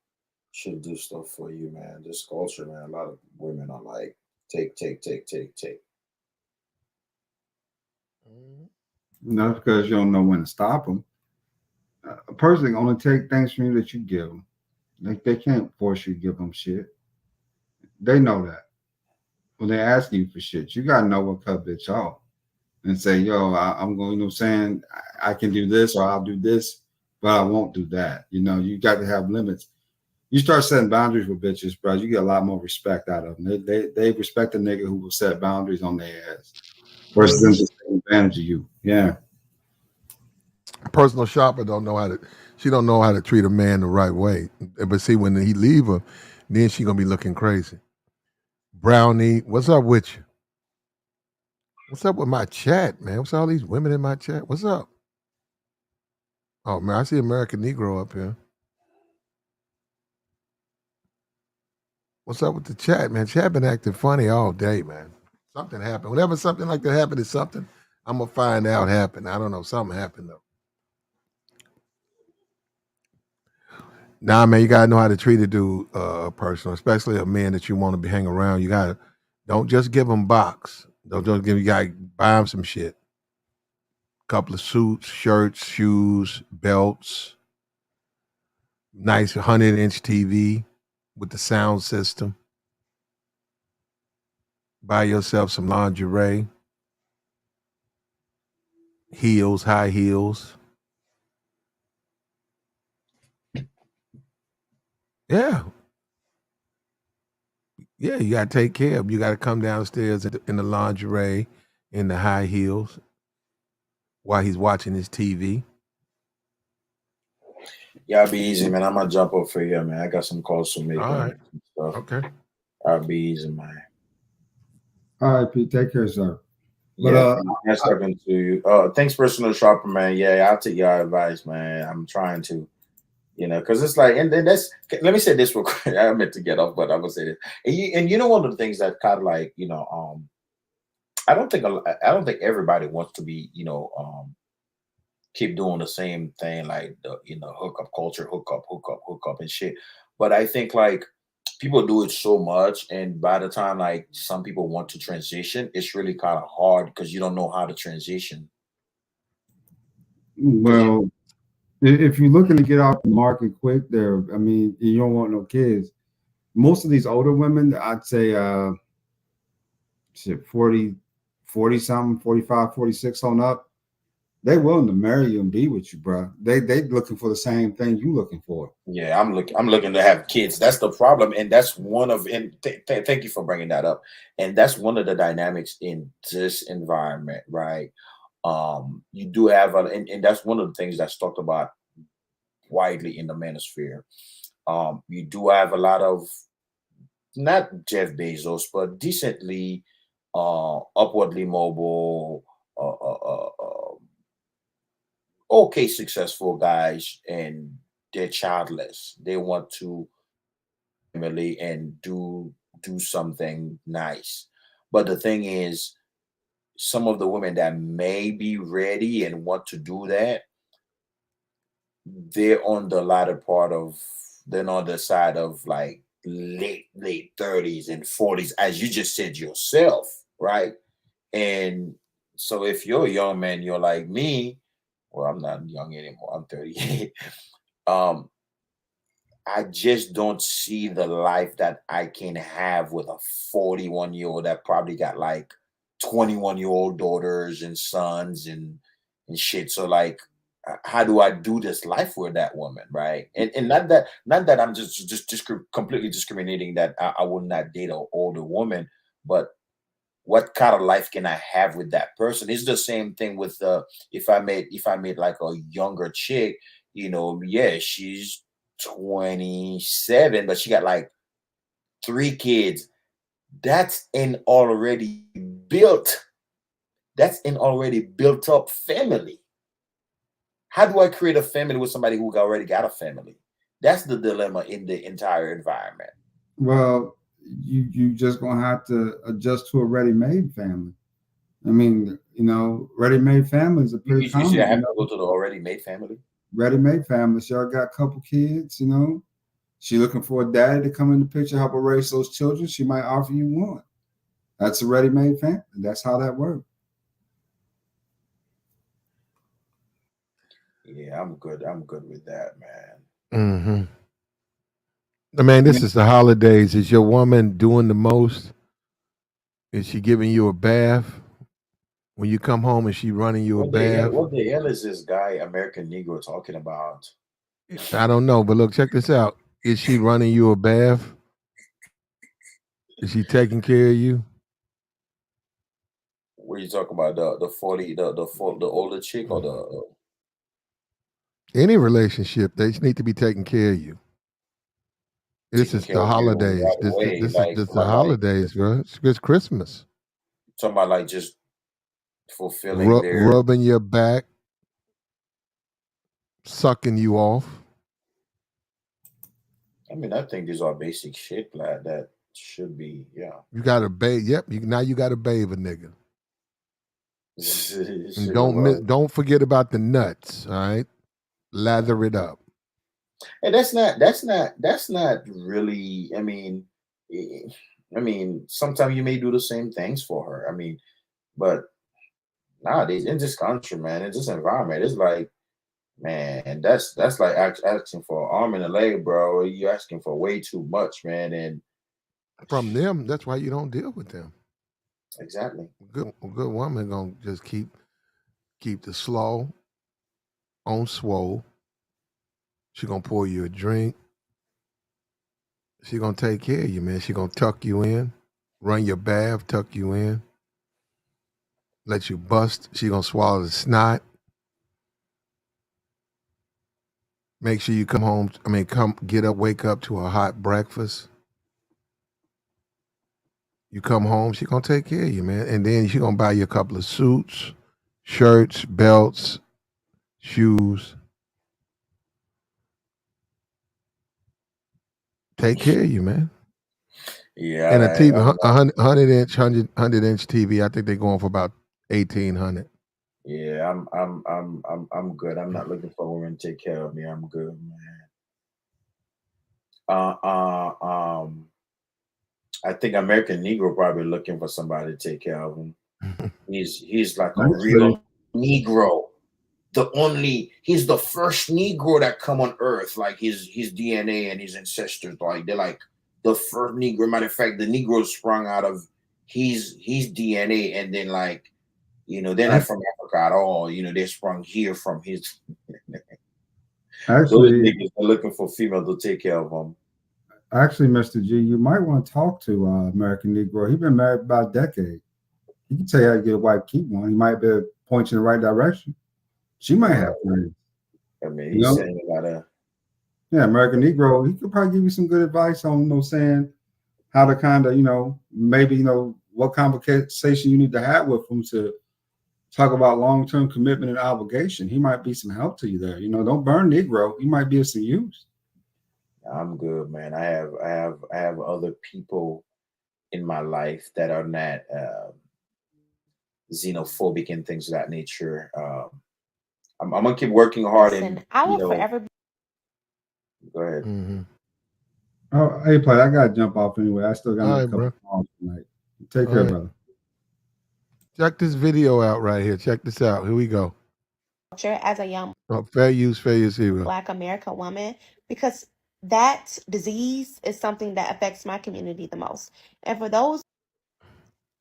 U: stuff for you, man. This culture, man. A lot of women are like take, take, take, take, take.
C: Not because you don't know when to stop them. A person only take things from you that you give them. Like they can't force you to give them shit. They know that. When they ask you for shit, you gotta know what cut bitch off and say, yo, I'm going, you know what I'm saying? I can do this or I'll do this, but I won't do that. You know, you got to have limits. You start setting boundaries with bitches, bro, you get a lot more respect out of them. They respect a nigga who will set boundaries on their ass versus them just taking advantage of you. Yeah.
E: Personal shopper don't know how to. She don't know how to treat a man the right way. But see, when he leave her, then she gonna be looking crazy. Brownie, what's up with you? What's up with my chat, man? What's all these women in my chat? What's up? Oh man, I see American Negro up here. What's up with the chat, man? Chat been acting funny all day, man. Something happened. Whenever something like that happened, it's something I'm gonna find out happened. I don't know. Something happened though. Nah, man, you gotta know how to treat a dude, personal, especially a man that you want to be hanging around. You gotta don't just give him box. Don't just give. You gotta buy him some shit. Couple of suits, shirts, shoes, belts. Nice 100-inch TV with the sound system. Buy yourself some lingerie, heels, high heels. Yeah. Yeah, you gotta take care of him. You gotta come downstairs in the lingerie, in the high heels, while he's watching his TV.
U: Yeah, I'll be easy, man. I'm gonna jump up for you, man. I got some calls to make
E: All
U: and
E: right.
U: stuff.
E: Okay.
U: I'll be easy, man.
C: All right, Pete. Take care, sir. But
U: Yeah, nice talking to you. Thanks, personal shopper, man. Yeah, I'll take your advice, man. I'm trying to, because it's like, and then that's. Let me say this real quick. I meant to get off, but I'm gonna say this. And one of the things that kind of like, I don't think everybody wants to be, keep doing the same thing like the hookup culture, hook up and shit. But I think like people do it so much, and by the time like some people want to transition, it's really kind of hard because you don't know how to transition.
C: well, if you're looking to get off the market quick, there, I mean, you don't want no kids. Most of these older women, I'd say, shit, 40, 40 something, 45, 46 on up, they willing to marry you and be with you, bro. They looking for the same thing you looking for.
U: Yeah, I'm looking to have kids. That's the problem, and that's one of and thank you for bringing that up. And that's one of the dynamics in this environment, right? You do have and that's one of the things that's talked about widely in the manosphere. You do have a lot of not Jeff Bezos, but decently upwardly mobile, okay, successful guys, and they're childless. They want to family and do something nice. But the thing is, some of the women that may be ready and want to do that, they're on the latter part of they're on the side of like late 30s and 40s, as you just said yourself, right? And so if you're a young man, you're like me, well, I'm not young anymore, I'm 38. um I just don't see the life that I can have with a 41-year-old that probably got like 21-year-old daughters and sons and shit. So like, how do I do this life with that woman, right? And not that I'm just completely discriminating that I would not date an older woman, but what kind of life can I have with that person? It's the same thing with if I made like a younger chick, yeah, she's 27, but she got like 3 kids. That's an already built, that's an already built up family. How do I create a family with somebody who already got a family? That's the dilemma in the entire environment.
C: Well, you just gonna have to adjust to a ready-made family. I mean, ready-made families are
U: You,
C: pretty
U: you, you see, I
C: common.
U: have to go to the already made family.
C: Ready-made families, y'all got a couple kids. She looking for a daddy to come in the picture, help her raise those children. She might offer you one. That's a ready-made family. That's how that works.
U: Yeah, I'm good. I'm good with that, man.
E: Mm-hmm. I mean, this is the holidays. Is your woman doing the most? Is she giving you a bath when you come home? Is she running you a
U: What the hell?
E: bath?
U: What the hell is this guy, American Negro, talking about?
E: I don't know, but look, check this out. Is she running you a bath? Is she taking care of you?
U: What are you talking about? The 40, the older chick or the
E: Any relationship, they just need to be taking care of you. This
U: taking
E: is
U: care
E: the
U: of you
E: holidays.
U: right
E: This this
U: away?
E: this is
U: Like,
E: this the
U: like
E: holidays, bro. It's Christmas.
U: talking about like just fulfilling their.
E: Rubbing your back, sucking you off.
U: I mean, I think these are basic shit like that should be, yeah.
E: You got to bathe. Yep, now you got to bathe a nigga. And
U: Well,
E: don't forget about the nuts. All right, lather it up.
U: and that's not really. I mean, sometimes you may do the same things for her. But nowadays in this country, man, in this environment, it's like, man, that's like asking for an arm and a leg, bro. You asking for way too much, man. And
E: From them, that's why you don't deal with them.
U: exactly.
E: A good woman gonna just keep the slow on swole. She gonna pour you a drink. She gonna take care of you, man. She gonna tuck you in, run your bath, tuck you in, let you bust. She gonna swallow the snot. Make sure you come home. Come get up, wake up to a hot breakfast. You come home, she gonna take care of you, man. And then she gonna buy you a couple of suits, shirts, belts, shoes. Take care of you, man.
U: Yeah,
E: And a TV,
U: I'm not.
E: 100 inch TV. I think they're going for about 1,800.
U: Yeah, I'm good. I'm not looking for women to take care of me. I'm good, man. Uh, uh, um, I think American Negro probably looking for somebody to take care of him. He's like a
S: Actually,
U: real Negro. He's the first Negro that come on Earth. Like his DNA and his ancestors, like they're like the first Negro. Matter of fact, the Negro sprung out of his DNA, and then like they're not from Africa at all. They sprung here from his. Those
S: actually,
U: niggas are looking for female to take care of them.
S: actually, Mr. G, you might want to talk to American Negro. He's been married about a decade. He can tell you how to get a wife, keep one. He might be pointing in the right direction. She might have friends.
U: I mean,
S: You
U: he's
S: know?
U: saying a lot of.
S: Yeah, American Negro, he could probably give you some good advice on, saying how to kind of, maybe, what conversation you need to have with him to talk about long-term commitment and obligation. He might be some help to you there. Don't burn Negro. He might be of some use.
U: I'm good, man. I have other people in my life that are not xenophobic and things of that nature. I'm gonna keep working hard and
G: Listen, I will forever
U: go ahead.
E: Mm-hmm.
S: Oh, hey, Play, I got to jump off anyway. I still got
E: All
S: a
E: right,
S: couple
E: bro.
S: of calls tonight. Take
E: All
S: care,
E: right.
S: brother.
E: Check this video out right here. Check this out. Here we go.
G: culture as a young
E: Fair use, hero.
G: Black American woman because that disease is something that affects my community the most. And for those,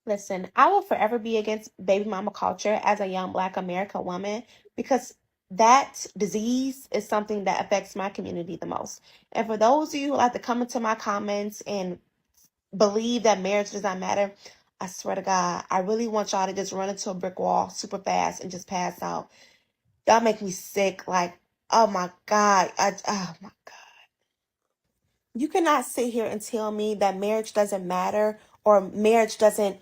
G: listen, I will forever be against baby mama culture as a young Black American woman because that disease is something that affects my community the most. And for those of you who like to come into my comments and believe that marriage does not matter, I swear to God, I really want y'all to just run into a brick wall super fast and just pass out. Y'all make me sick. Like, oh my God. Oh my God. You cannot sit here and tell me that marriage doesn't matter or marriage doesn't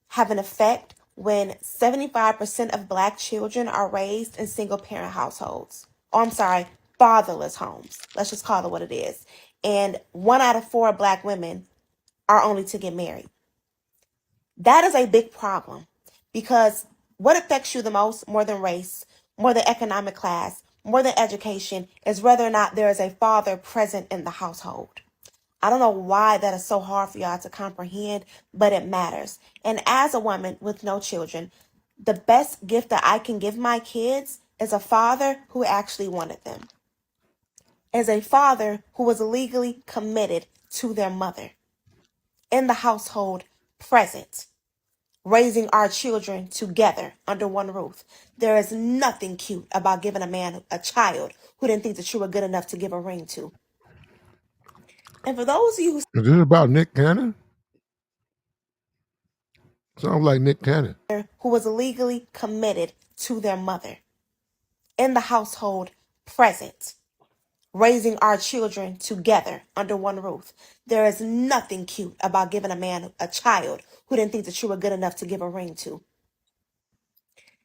G: have an effect when 75% of Black children are raised in single parent households. Oh, I'm sorry, fatherless homes. Let's just call it what it is. And 1 out of 4 Black women are only to get married. That is a big problem because what affects you the most, more than race, more than economic class, more than education, is whether or not there is a father present in the household. I don't know why that is so hard for y'all to comprehend, but it matters. And as a woman with no children, the best gift that I can give my kids is a father who actually wanted them, is a father who was legally committed to their mother, in the household, present, raising our children together under one roof. There is nothing cute about giving a man a child who didn't think that you were good enough to give a ring to. And for those of you
E: Is this about Nick Cannon? Sounds like Nick Cannon.
G: who was legally committed to their mother, in the household, present, raising our children together under one roof, there is nothing cute about giving a man a child who didn't think that you were good enough to give a ring to.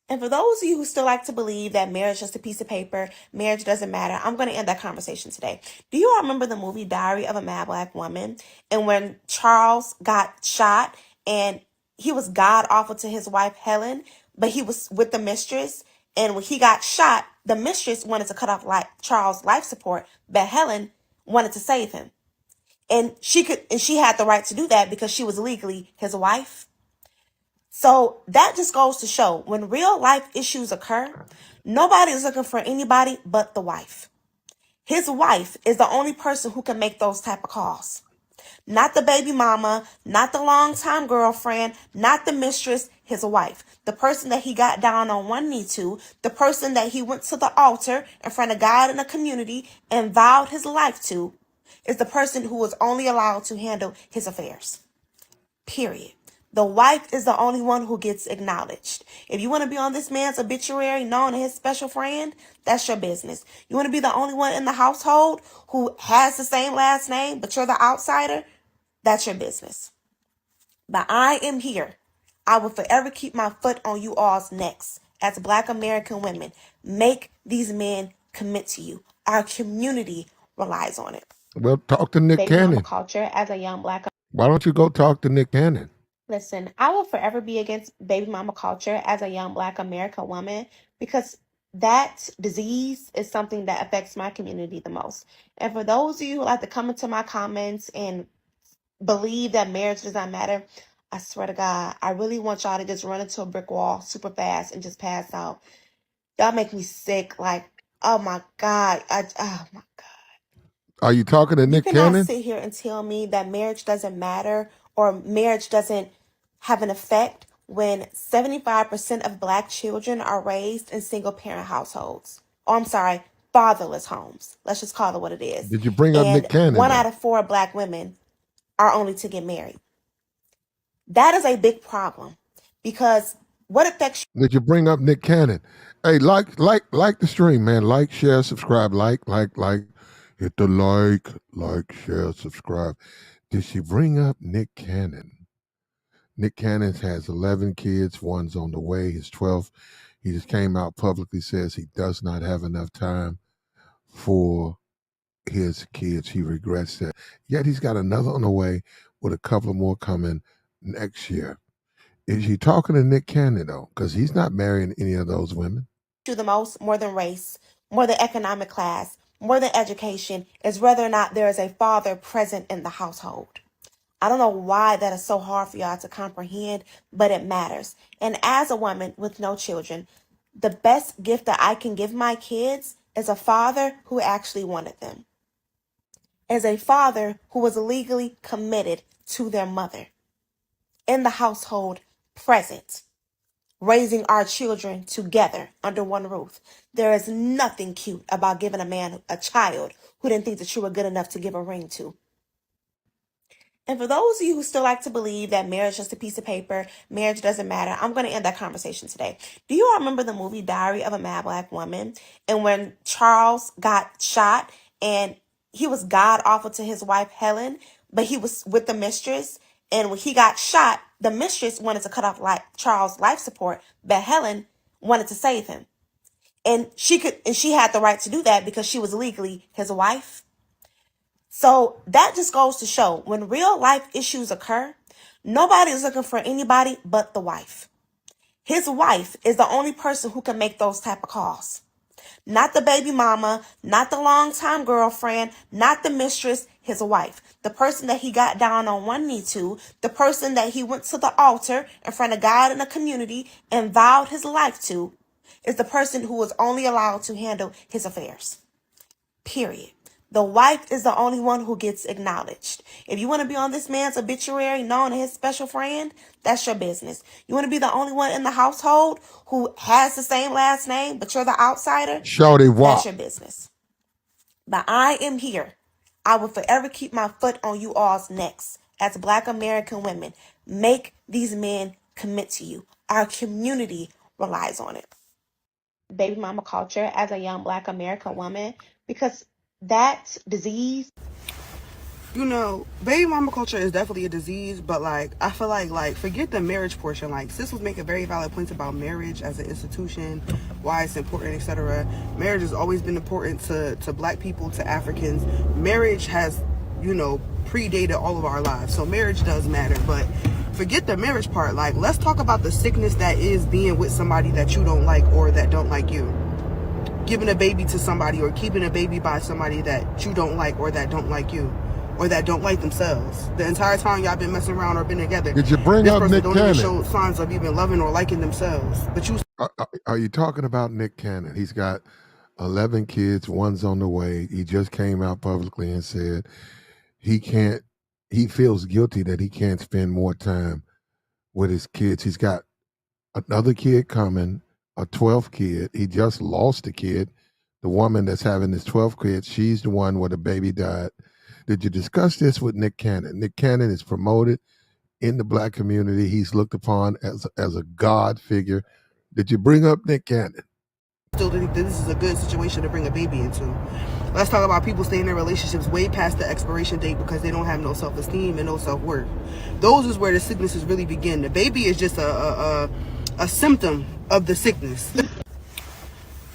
G: And for those of you who still like to believe that marriage is just a piece of paper, marriage doesn't matter, I'm going to end that conversation today. Do you all remember the movie Diary of a Mad Black Woman? And when Charles got shot and he was god awful to his wife Helen, but he was with the mistress. And when he got shot, the mistress wanted to cut off Charles' life support, but Helen wanted to save him. And she had the right to do that because she was legally his wife. So that just goes to show when real life issues occur, nobody is looking for anybody but the wife. His wife is the only person who can make those type of calls. Not the baby mama, not the longtime girlfriend, not the mistress, his wife. The person that he got down on one knee to, the person that he went to the altar in front of God and the community and vowed his life to, is the person who is only allowed to handle his affairs. Period. The wife is the only one who gets acknowledged. If you want to be on this man's obituary known as his special friend, that's your business. You want to be the only one in the household who has the same last name, but you're the outsider, that's your business. But I am here. I will forever keep my foot on you all's necks. As Black American women, make these men commit to you. Our community relies on it.
E: Well, talk to Nick
G: Baby mama
E: Cannon.
G: culture as a young Black.
E: Why don't you go talk to Nick Cannon?
G: Listen, I will forever be against baby mama culture as a young Black American woman because that disease is something that affects my community the most. And for those of you who like to come into my comments and believe that marriage does not matter, I swear to God, I really want y'all to just run into a brick wall super fast and just pass out. Y'all make me sick. Like, oh my God. Oh my
E: Are you talking to
G: You
E: Nick
G: cannot
E: Cannon?
G: sit here and tell me that marriage doesn't matter or marriage doesn't have an effect when 75% of Black children are raised in single parent households. Oh, I'm sorry, fatherless homes. Let's just call it what it is.
E: Did you bring up
G: And
E: Nick Cannon?
G: 1
E: though?
G: out of 4 Black women are only to get married. That is a big problem because what affects
E: Did you bring up Nick Cannon? Hey, like the stream, man. Like, share, subscribe. Like. Hit the like, share, subscribe. Did she bring up Nick Cannon? Nick Cannon has 11 kids. One's on the way. His 12th. He just came out publicly, says he does not have enough time for his kids. He regrets that. Yet he's got another on the way with a couple more coming next year. Is he talking to Nick Cannon, though? Because he's not marrying any of those women.
G: you the most, more than race, more than economic class, more than education, is whether or not there is a father present in the household. I don't know why that is so hard for y'all to comprehend, but it matters. And as a woman with no children, the best gift that I can give my kids is a father who actually wanted them, is a father who was legally committed to their mother, in the household, present, raising our children together under one roof. There is nothing cute about giving a man a child who didn't think that you were good enough to give a ring to. And for those of you who still like to believe that marriage is just a piece of paper, marriage doesn't matter, I'm going to end that conversation today. Do you all remember the movie Diary of a Mad Black Woman? And when Charles got shot and he was god awful to his wife, Helen, but he was with the mistress. And when he got shot, the mistress wanted to cut off Charles' life support, but Helen wanted to save him. And she had the right to do that because she was legally his wife. So that just goes to show when real life issues occur, nobody is looking for anybody but the wife. His wife is the only person who can make those type of calls. Not the baby mama, not the longtime girlfriend, not the mistress, his wife. The person that he got down on one knee to, the person that he went to the altar in front of God and the community and vowed his life to, is the person who is only allowed to handle his affairs. Period. The wife is the only one who gets acknowledged. If you want to be on this man's obituary known as his special friend, that's your business. You want to be the only one in the household who has the same last name, but you're the outsider,
E: Shawty
G: that's
E: Wop.
G: your business. But I am here. I will forever keep my foot on you all's necks. As Black American women, make these men commit to you. Our community relies on it. Baby mama culture as a young Black American woman, because that disease.
H: You know, baby mama culture is definitely a disease, but like I feel like forget the marriage portion. Like sis was making very valid points about marriage as an institution, why it's important, etc. Marriage has always been important to Black people, to Africans. Marriage has, predated all of our lives. So marriage does matter, but forget the marriage part. Like let's talk about the sickness that is being with somebody that you don't like or that don't like you. Giving a baby to somebody or keeping a baby by somebody that you don't like or that don't like you. Or that don't like themselves. The entire time y'all been messing around or been together.
E: Did you bring
H: this
E: up
H: person
E: Nick
H: don't even
E: Cannon?
H: show signs of even loving or liking themselves. But you
E: Are you talking about Nick Cannon? He's got 11 kids. One's on the way. He just came out publicly and said he feels guilty that he can't spend more time with his kids. He's got another kid coming, a 12th kid. He just lost a kid. The woman that's having his 12th kid, she's the one where the baby died. Did you discuss this with Nick Cannon? Nick Cannon is promoted in the black community. He's looked upon as a god figure. Did you bring up Nick Cannon?
H: Still think this is a good situation to bring a baby into. Let's talk about people staying in relationships way past the expiration date because they don't have no self-esteem and no self-worth. Those is where the sicknesses really begin. The baby is just a symptom of the sickness.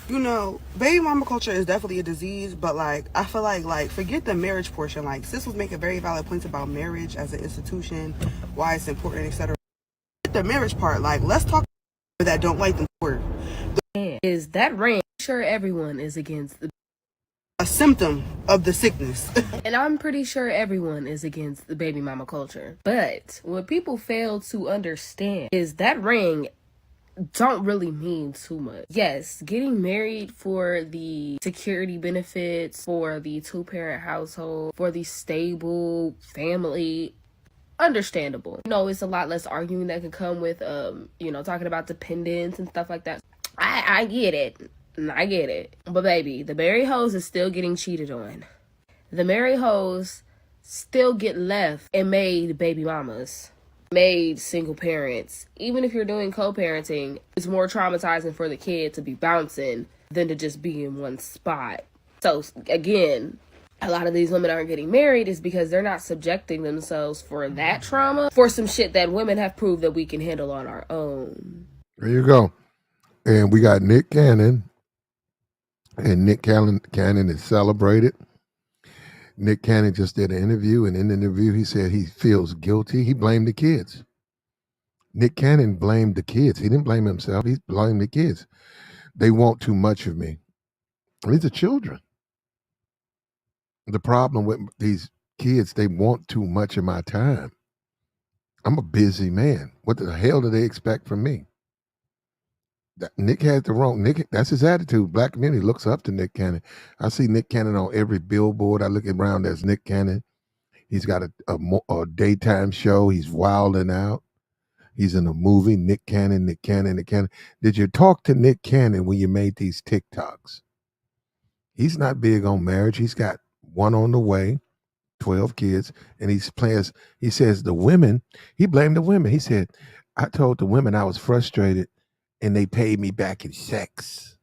H: You know, baby mama culture is definitely a disease, but like I feel like forget the marriage portion. Like sis was making very valid points about marriage as an institution, why it's important, etc. The marriage part, like let's talk about that don't like the word.
J: Is that ring? Sure, everyone is against
H: a symptom of the sickness.
J: And I'm pretty sure everyone is against the baby mama culture. But what people fail to understand is that ring don't really mean too much. Yes, getting married for the security benefits, for the two-parent household, for the stable family, understandable. You know, it's a lot less arguing that can come with talking about dependence and stuff like that. I get it. I get it. But baby, the married hoes is still getting cheated on. The married hoes still get left and made baby mamas, made single parents. Even if you're doing co-parenting, it's more traumatizing for the kid to be bouncing than to just be in one spot. So again, a lot of these women aren't getting married is because they're not subjecting themselves for that trauma, for some shit that women have proved that we can handle on our own.
E: There you go. And we got Nick Cannon. And Nick Cannon is celebrated. Nick Cannon just did an interview, and in the interview, he said he feels guilty. He blamed the kids. Nick Cannon blamed the kids. He didn't blame himself. He blamed the kids. They want too much of me. These are children. The problem with these kids, they want too much of my time. I'm a busy man. What the hell do they expect from me? Nick has the wrong. Nick, that's his attitude. Black community looks up to Nick Cannon. I see Nick Cannon on every billboard. I look around. There's Nick Cannon. He's got a daytime show. He's wilding out. He's in a movie. Nick Cannon. Nick Cannon. Nick Cannon. Did you talk to Nick Cannon when you made these TikToks? He's not big on marriage. He's got one on the way, 12 kids, and he says the women. He blamed the women. He said, "I told the women I was frustrated, and they paid me back in sex."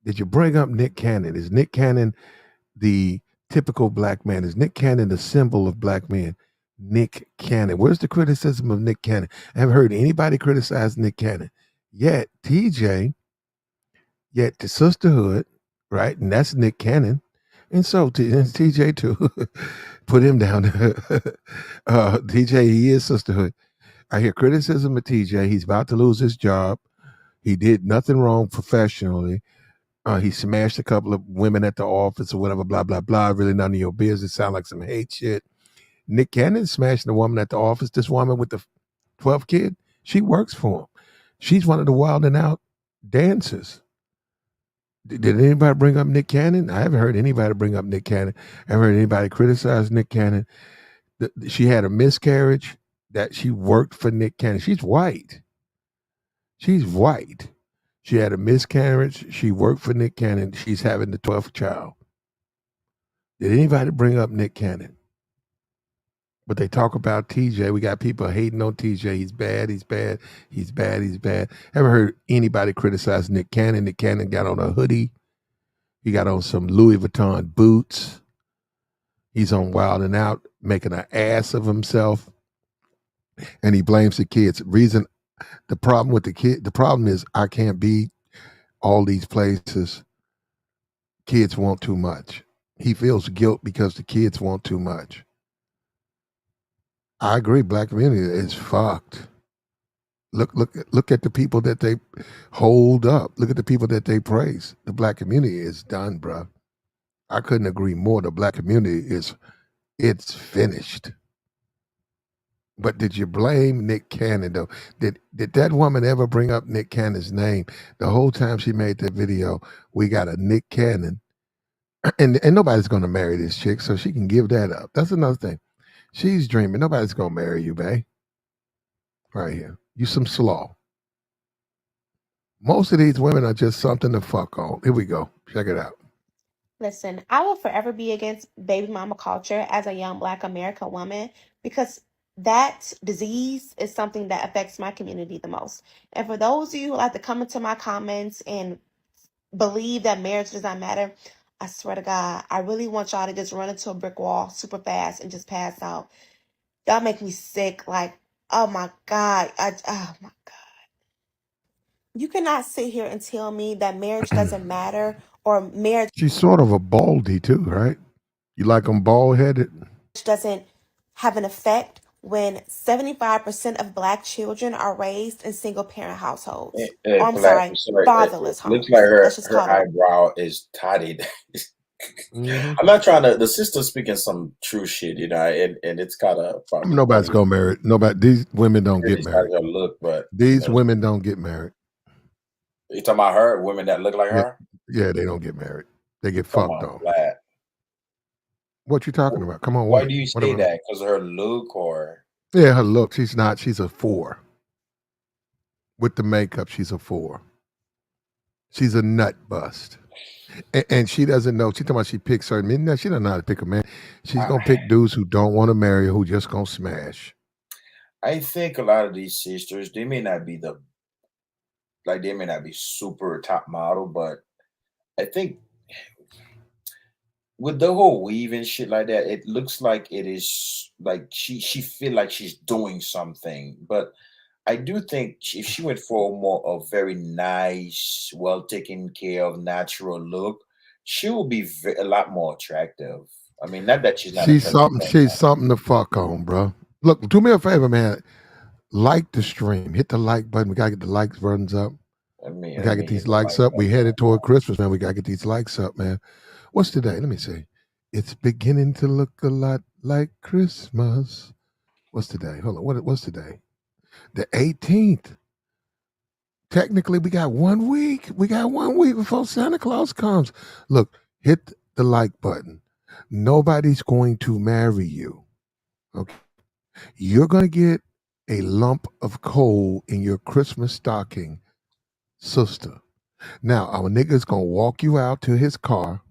E: Did you bring up Nick Cannon? Is Nick Cannon the typical black man? Is Nick Cannon the symbol of black men? Nick Cannon. Where's the criticism of Nick Cannon? I haven't heard anybody criticize Nick Cannon. Yet the sisterhood, right? And that's Nick Cannon. And so TJ too. Put him down. TJ, he is sisterhood. I hear criticism of TJ. He's about to lose his job. He did nothing wrong professionally. He smashed a couple of women at the office or whatever, blah, blah, blah. Really none of your business. Sound like some hate shit. Nick Cannon smashing a woman at the office. This woman with the 12th kid, she works for him. She's one of the wild and out dancers. Did anybody bring up Nick Cannon? I haven't heard anybody bring up Nick Cannon. I haven't heard anybody criticize Nick Cannon. She had a miscarriage that she worked for Nick Cannon. She's white. She had a miscarriage. She worked for Nick Cannon. She's having the 12th child. Did anybody bring up Nick Cannon? But they talk about TJ. We got people hating on TJ. He's bad. He's bad. He's bad. He's bad. Haven't heard anybody criticize Nick Cannon. Nick Cannon got on a hoodie. He got on some Louis Vuitton boots. He's on Wild and Out, making an ass of himself. And he blames the kids. The problem with the problem is I can't be all these places. Kids want too much. He feels guilt because the kids want too much. I agree. Black community is fucked. Look at the people that they hold up. Look at the people that they praise. The black community is done, bro. I couldn't agree more. The black community it's finished. But did you blame Nick Cannon though? Did that woman ever bring up Nick Cannon's name? The whole time she made that video, we got a Nick Cannon, and nobody's gonna marry this chick, so she can give that up. That's another thing. She's dreaming. Nobody's gonna marry you, babe. Right here. You some slaw. Most of these women are just something to fuck on. Here we go. Check it out.
G: Listen, I will forever be against baby mama culture as a young Black American woman because that disease is something that affects my community the most. And for those of you who like to come into my comments and believe that marriage does not matter, I swear to God, I really want y'all to just run into a brick wall super fast and just pass out. Y'all make me sick. Like, oh my God. Oh my God. You cannot sit here and tell me that marriage doesn't matter or marriage
E: She's sort of a baldy too, right? You like them bald headed?
G: doesn't have an effect when 75% of Black children are raised in single parent households. Or I'm
U: Black,
G: sorry,
U: sorry,
G: fatherless
U: looks like
G: homes. Let's just call
U: her
G: it.
U: eyebrow is totted.
E: Mm-hmm.
U: I'm not trying to. The sister's speaking some true shit, and it's kind of probably
E: Nobody's
U: funny.
E: gonna marry. Nobody. These women don't get
U: Criticize
E: married.
U: her look, but
E: These women don't get married.
U: you talking about her, women that look like
E: Yeah,
U: her.
E: yeah, they don't get married. They get
U: Come
E: fucked
U: on,
E: though.
U: Black.
E: What you talking about? Come on,
U: Why
E: what?
U: do you
E: What
U: say
E: about?
U: that? Because of her look, or
E: Yeah, her look. She's not. She's a 4. With the makeup, she's a 4. She's a nut bust. And she doesn't know. She talking about she picks certain men. No, she doesn't know how to pick a man. She's gonna pick dudes who don't want to marry her, who just gonna smash.
U: I think a lot of these sisters, they may not be they may not be super top model, but I think with the whole weave and shit like that, it looks like it is like she feel like she's doing something. But I do think if she went for a very nice, well taken care of, natural look, she will be a lot more attractive. I mean, not that she's not
E: She's
U: attractive
E: something.
U: right
E: She's
U: now.
E: something to fuck on, bro. Look, do me a favor, man. Like the stream. Hit the like button. We gotta get the likes buttons up. We
U: Let
E: gotta
U: me
E: get
U: hit
E: these
U: the
E: likes
U: like
E: up. We
U: button.
E: headed toward Christmas, man. We gotta get these likes up, man. What's today? Let me see. It's beginning to look a lot like Christmas. What's today? Hold on. What's today? The 18th. Technically, we got 1 week. We got 1 week before Santa Claus comes. Look, hit the like button. Nobody's going to marry you. Okay. You're going to get a lump of coal in your Christmas stocking, sister. Now, our nigga's going to walk you out to his car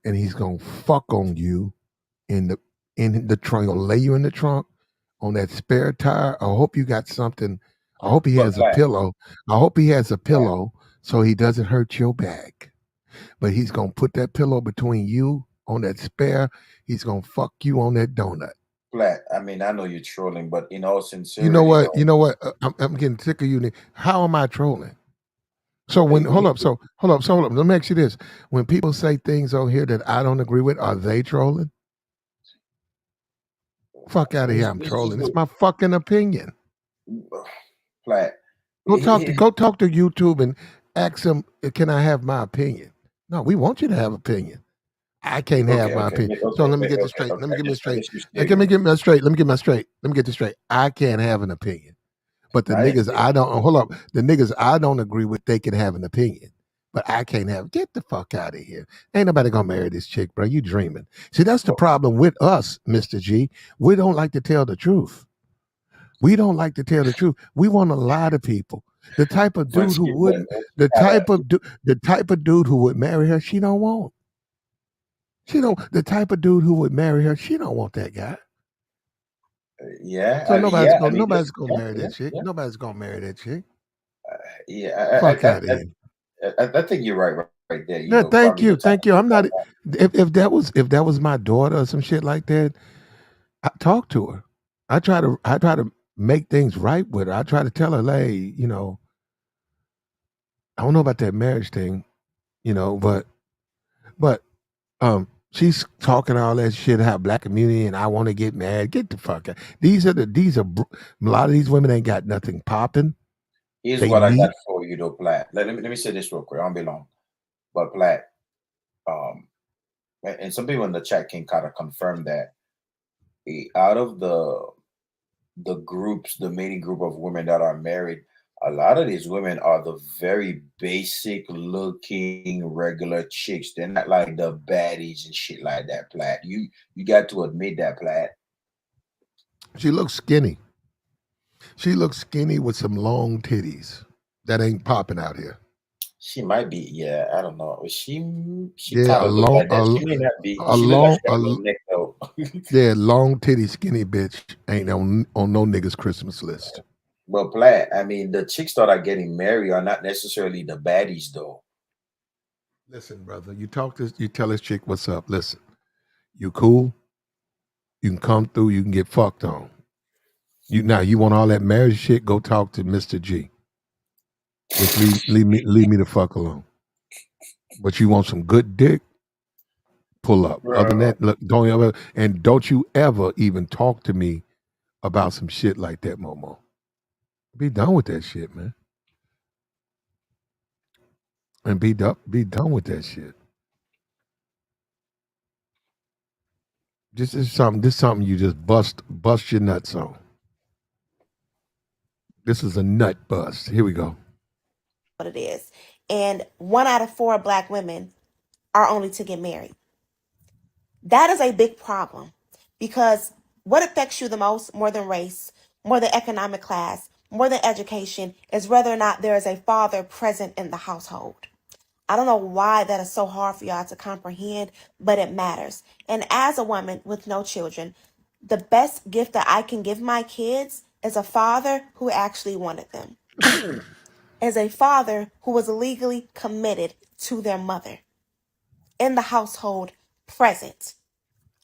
E: and he's going to fuck on you in the trunk. He'll lay you in the trunk on that spare tire. I hope you got something. I hope he
U: But
E: has a
U: Black,
E: pillow. I hope he has a
U: Black,
E: pillow so he doesn't hurt your back. But he's gonna put that pillow between you on that spare. He's gonna fuck you on that donut.
U: Black. I mean, I know you're trolling, but in all
E: You know
U: sincerity,
E: what?
U: though,
E: You know what? I'm getting sick of you. How am I trolling? So when hold up, let me ask you this: when people say things on here that I don't agree with, are they trolling? Fuck out of here! I'm
U: it's
E: trolling. It's my fucking opinion.
U: Black.
E: Go talk to YouTube and ask them, can I have my opinion? No, we want you to have opinion. I can't have
U: Okay,
E: my
U: okay,
E: opinion. So let me get this
U: okay,
E: straight.
U: okay.
E: Let me get this
U: I
E: straight.
U: guess you
E: Let
U: scared
E: me
U: me.
E: get my straight. Let me get my straight. Let me get this straight. I can't have an opinion. But the
U: I didn't
E: niggas
U: say
E: I don't hold up. The niggas I don't agree with, they can have an opinion. But I can't have. Get the fuck out of here. Ain't nobody gonna marry this chick, bro. You dreaming. See, that's the problem with us, Mr. G. We don't like to tell the truth. We don't like to tell the truth. We want to lie to people. The type of
U: But
E: dude who
U: but
E: wouldn't,
U: gotta,
E: the type of dude who would marry her, she don't want. She don't. The type of dude who would marry her, she don't want that guy.
U: yeah,
E: So
U: yeah. I mean,
E: nobody's gonna
U: yeah,
E: marry
U: yeah,
E: that chick.
U: yeah,
E: Nobody's gonna marry that chick.
U: yeah.
E: Fuck out of here.
U: I think you're right there. You
E: No,
U: know,
E: thank
U: probably
E: you,
U: the type
E: thank you. I'm not. If that was my daughter or some shit like that, I talk to her. I try to make things right with her. I try to tell her, hey, I don't know about that marriage thing, but she's talking all that shit, how black community and I want to get mad. Get the fuck out. A lot of these women ain't got nothing popping.
U: Here's
E: They
U: what I got
E: neat.
U: for you, though, Platt. Let me say this real quick. I won't be long, but Platt, um, and some people in the chat can kind of confirm that out of the groups, the many group of women that are married, a lot of these women are the very basic looking regular chicks. They're not like the baddies and shit like that, Platt. You got to admit that, Platt.
E: She looks skinny. She looks skinny with some long titties that ain't popping out here.
U: She might be. Yeah, I don't know. She
E: Yeah,
U: kind of look like that. She may not be.
E: a
U: She look like
E: long,
U: she got a little neck though.
E: yeah, long titty skinny bitch ain't on no niggas Christmas list.
U: Well, Platt, I mean, the chicks that are getting married are not necessarily the baddies, though.
E: Listen, brother, you tell this chick what's up. Listen, you cool. You can come through. You can get fucked on. You want all that marriage shit? Go talk to Mr. G. Just leave me the fuck alone. But you want some good dick? Pull up. Other than
U: Bro.
E: that, look, don't you ever even talk to me about some shit like that, Momo. Be done with that shit, man. And be done with that shit. This is something you just bust your nuts on. This is a nut bust. Here we go.
G: What it is. And 1 out of 4 Black women are only to get married. That is a big problem because what affects you the most, more than race, more than economic class, more than education, is whether or not there is a father present in the household. I don't know why that is so hard for y'all to comprehend, but it matters. And as a woman with no children, the best gift that I can give my kids is a father who actually wanted them. As a father who was legally committed to their mother. In the household, present.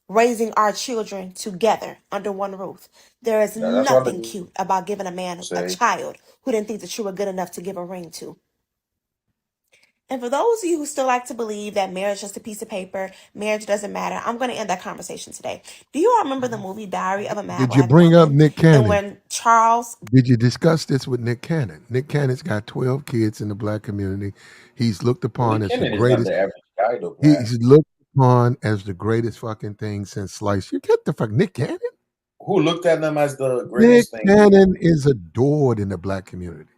G: Raising our children together under one roof. There is
U: That's what
G: nothing
U: they
G: cute about giving a man a
U: say.
G: child who didn't think that you were good enough to give a ring to. And for those of you who still like to believe that marriage is just a piece of paper, marriage doesn't matter, I'm going to end that conversation today. Do you all remember the movie Diary of a Mad
E: Did you
G: Black
E: bring up
G: Woman?
E: Nick
G: And
E: Cannon?
G: when Charles...
E: Did you discuss this with Nick Cannon? Nick Cannon's got 12 kids in the Black community. He's looked upon
U: Nick
E: as the
U: Cannon is not
E: greatest.
U: the average guy, though, Platt.
E: He's looked upon as the greatest fucking thing since sliced. You get the fuck Nick Cannon?
U: Who looked at them as the
E: Nick
U: greatest thing?
E: Cannon is adored in the Black community.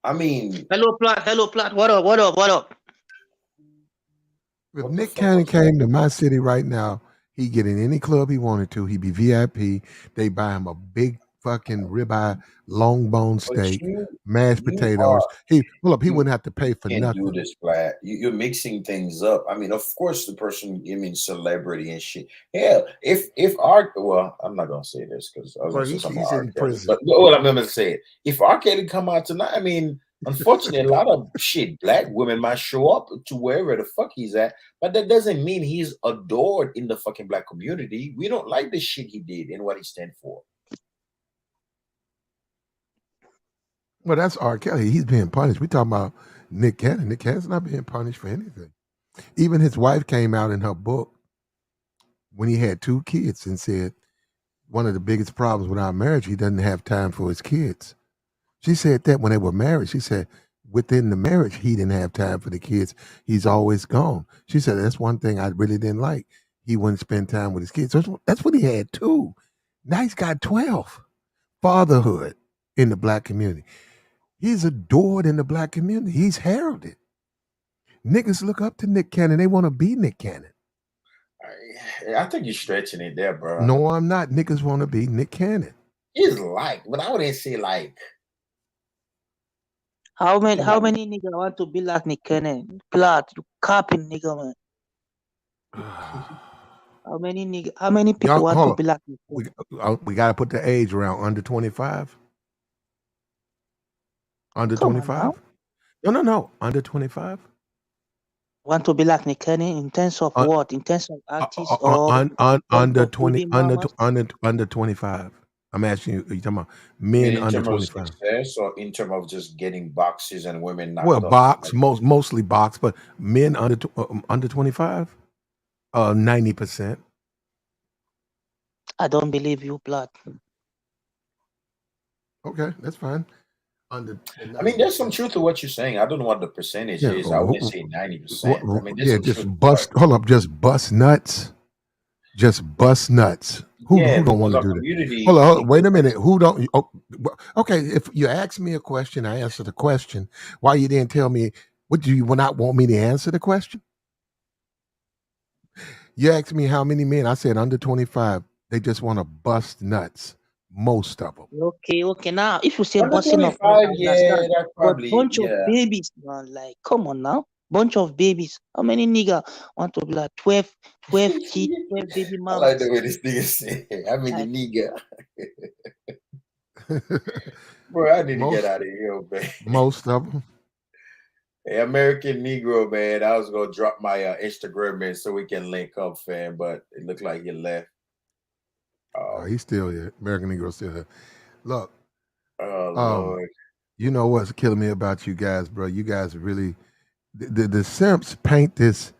U: I mean,
I: hello, Platt. What up? What up? What up?
E: If Nick Cannon came to my city right now, he'd get in any club he wanted to. He'd be VIP. They buy him a big fucking ribeye, long bone
U: but
E: steak,
U: you
E: mashed
U: you
E: potatoes.
U: are
E: He
U: you
E: wouldn't have to pay for
U: can't do
E: nothing.
U: this, Platt. You're mixing things up. I mean, of course, the person, I mean, celebrity and shit. Hell, if R, well, I'm not gonna say this because I was
E: Well,
U: gonna say something
E: he's
U: about R.
E: in
U: Kelly,
E: prison.
U: but what I'm gonna say it. If R. Kelly come out tonight, I mean, unfortunately, a lot of shit Black women might show up to wherever the fuck he's at, but that doesn't mean he's adored in the fucking Black community. We don't like the shit he did and what he stand for.
E: Well, that's R. Kelly. He's being punished. We talking about Nick Cannon. Nick Cannon's not being punished for anything. Even his wife came out in her book when he had 2 kids and said one of the biggest problems with our marriage, he doesn't have time for his kids. She said that when they were married. She said within the marriage, he didn't have time for the kids. He's always gone. She said that's one thing I really didn't like. He wouldn't spend time with his kids. That's what he had 2. Now he's got 12. Fatherhood in the Black community. He's adored in the Black community. He's heralded. Niggas look up to Nick Cannon. They want to be Nick Cannon.
U: I think you're stretching it there, bro.
E: No, I'm not. Niggas want to be Nick Cannon.
U: He's like, but I wouldn't say like.
I: How many nigga want to be like Nick Cannon? Platt, you capping nigga, man. How many people
E: Y'all,
I: want
E: hold
I: to
E: on.
I: be like Nick Cannon?
E: We got to put the age around under 25. Under
I: Come on
E: 25? No. Under 25.
I: Want to be like Nick Cannon in terms of what? In terms of artists or
E: Under
I: of
E: 20
I: baby
E: under
I: mamas?
E: under 25. I'm asking you. Are you talking about
U: I mean,
E: men
U: in
E: under
U: terms of
E: 25?
U: success or in terms of just getting boxes and women
E: Well,
U: knocked up?
E: box mostly box, but men under 25, 90%.
I: I don't believe you, Platt.
E: Okay, that's fine.
U: I mean, there's some truth to what you're saying. I don't know what the percentage
E: Yeah,
U: is. I wouldn't say 90%. I mean, there's
E: yeah,
U: some
E: just
U: truth.
E: bust. Hold up, just bust nuts. Just bust nuts. Who
U: Yeah,
E: don't want
U: because
E: to
U: our
E: do that?
U: community.
E: Hold on, wait a minute. Who don't? Okay, if you ask me a question, I answer the question. Why you didn't tell me? What do you not want me to answer the question? You asked me how many men. I said under 25. They just want to bust nuts. Most of them.
I: Okay. Now, if you say
U: Under
I: busting off, man,
U: 25,
I: I
U: yeah,
I: understand.
U: that's
I: But
U: probably,
I: bunch of
U: yeah.
I: babies, man, like, come on now. Bunch of babies. How many nigga want to be like 12 kids, 12 baby
U: I like the
I: mamas?
U: way this nigga said. I mean, the
I: Like,
U: nigga. Bro, I need to get
E: most
U: out of here, man.
E: most of them.
U: Hey, American Negro, man. I was gonna drop my Instagram in so we can link up, fam, but it looked like you left.
E: He's still here. American Negro still here. Look,
U: Oh Lord.
E: you know what's killing me about you guys, bro? You guys really the simps paint this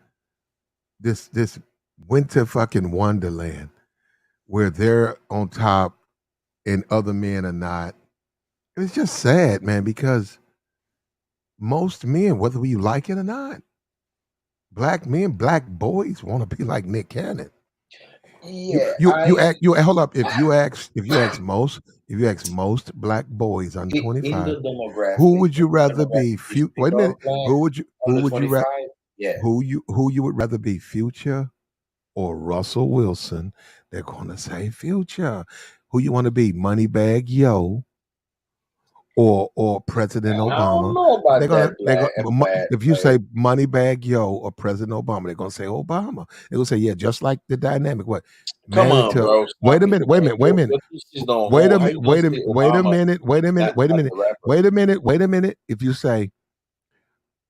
E: winter fucking wonderland where they're on top and other men are not. It's just sad, man, because most men, whether we like it or not, black men, black boys want to be like Nick Cannon.
U: Yeah,
E: You hold up. If you ask most black boys under
U: in
E: 25,
U: the demographic.
E: who would you rather be? Wait a minute.
U: Who
E: Who would you rather?
U: Yeah.
E: Who you would rather be, Future or Russell Wilson? They're gonna say Future. Who you want to be, Moneybag Yo or President
U: I
E: Obama?
U: don't know about
E: They're gonna
U: that.
E: if you say Moneybag Yo or President Obama, they're gonna say Obama. They're gonna say, yeah, just like the dynamic. What?
U: Come
E: Married
U: on,
E: to
U: bro.
E: wait a minute, wait a minute, wait a minute. Wait a minute, wait a minute, wait a minute, wait a minute, wait a minute, wait a minute, wait a minute. If you say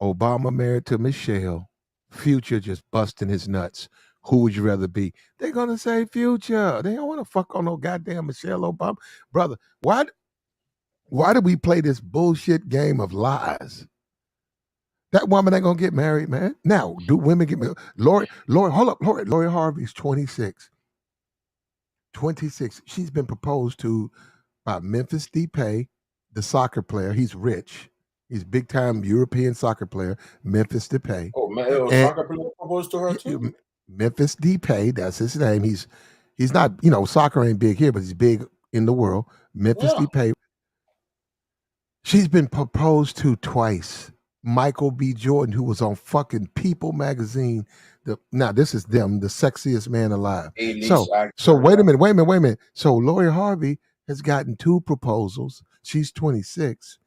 E: Obama married to Michelle, Future just busting his nuts, who would you rather be? They're gonna say Future. They don't want to fuck on no goddamn Michelle Obama. Brother, why do we play this bullshit game of lies? That woman ain't gonna get married, man. Now, do women get married? Lori, hold up, Lori Harvey's 26. 26. She's been proposed to by Memphis Depay, the soccer player. He's rich. He's big time European soccer player, Memphis Depay.
U: Oh man, it was soccer player proposed to her too.
E: Memphis Depay, that's his name. He's not, soccer ain't big here, but he's big in the world. Memphis Depay. She's been proposed to twice. Michael B. Jordan, who was on fucking People magazine. Now this is them, the sexiest man alive. So wait a minute. So Lori Harvey has gotten 2 proposals. She's 26.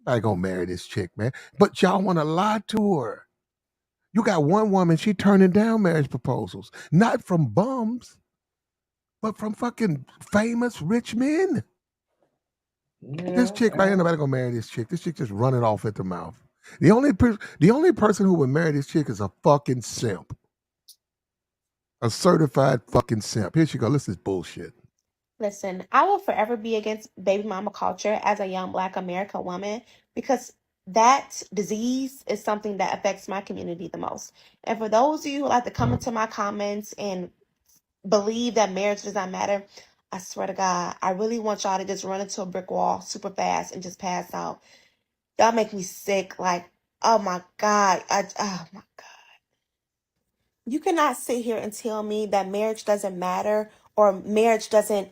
E: I gonna marry this chick, man. But y'all want to lie to her. You got one woman, she turning down marriage proposals, not from bums, but from fucking famous rich men. This chick right here, nobody gonna marry this chick. This chick just running off at the mouth. The only person who would marry this chick is a fucking simp. A certified fucking simp. Here she go. This is bullshit.
G: Listen, I will forever be against baby mama culture as a young Black American woman because that disease is something that affects my community the most. And for those of you who like to come into my comments and believe that marriage does not matter, I swear to God, I really want y'all to just run into a brick wall super fast and just pass out. Y'all make me sick. Like, oh my God. Oh my God. You cannot sit here and tell me that marriage doesn't matter or marriage doesn't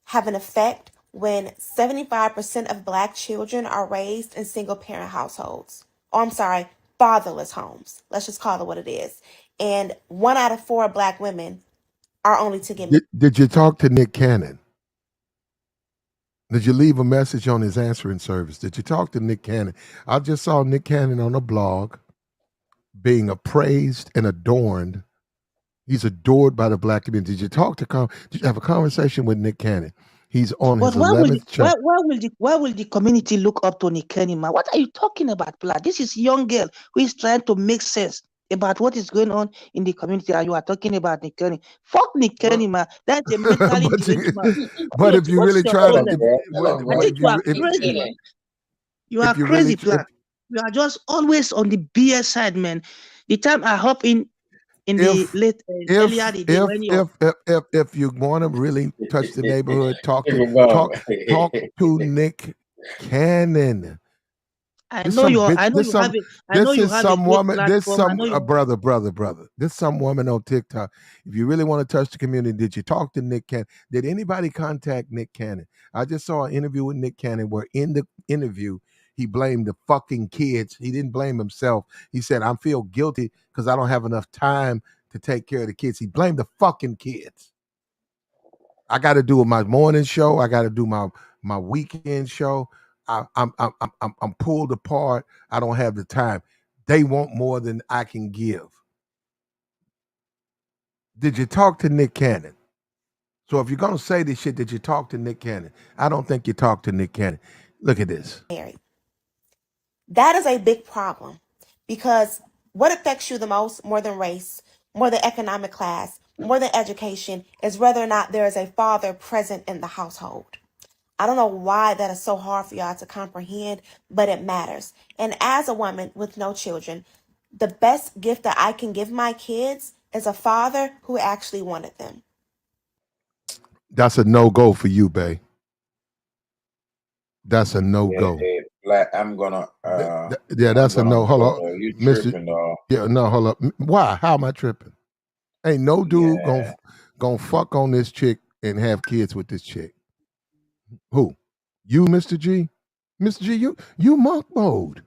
G: have an effect when 75% of Black children are raised in single parent households. Or I'm sorry, fatherless homes. Let's just call it what it is. And 1 out of 4 Black women are only to get married.
E: Did you talk to Nick Cannon? Did you leave a message on his answering service? Did you talk to Nick Cannon? I just saw Nick Cannon on a blog being appraised and adorned. He's adored by the Black community. Did you did you have a conversation with Nick Cannon? He's on his 11th chapter.
I: Why will the community look up to Nick Cannon, man? What are you talking about, blood? This is young girl who is trying to make sense about what is going on in the community, and you are talking about Nick Cannon. Fuck Nick Cannon, man. That's a mentally deranged man.
E: But if you really try to,
I: I think you are crazy, man. You are crazy, blood. You are just always on the BS side, man. The time I hop in the late earlier the day
E: if you want to really touch the neighborhood, talk to Nick Cannon. This is some woman on TikTok. If you really want to touch the community, did you talk to Nick Cannon? Did anybody contact Nick Cannon? I just saw an interview with Nick Cannon where in the interview he blamed the fucking kids. He didn't blame himself. He said, I feel guilty because I don't have enough time to take care of the kids. He blamed the fucking kids. I got to do my morning show. I got to do my weekend show. I'm pulled apart. I don't have the time. They want more than I can give. Did you talk to Nick Cannon? So if you're gonna say this shit, did you talk to Nick Cannon? I don't think you talked to Nick Cannon. Look at this.
G: That is a big problem because what affects you the most, more than race, more than economic class, more than education, is whether or not there is a father present in the household. I don't know why that is so hard for y'all to comprehend, but it matters. And as a woman with no children, the best gift that I can give my kids is a father who actually wanted them.
E: That's a no-go for you, babe. That's a no-go.
U: Hey, Black, I'm gonna.
E: Yeah, that's a no. Hold on,
U: You
E: Mr.
U: tripping, dog?
E: Yeah, no, hold up. Why? How am I tripping? Ain't no dude gonna fuck on this chick and have kids with this chick. Who? You, Mr. G? Mr. G, you monk mode.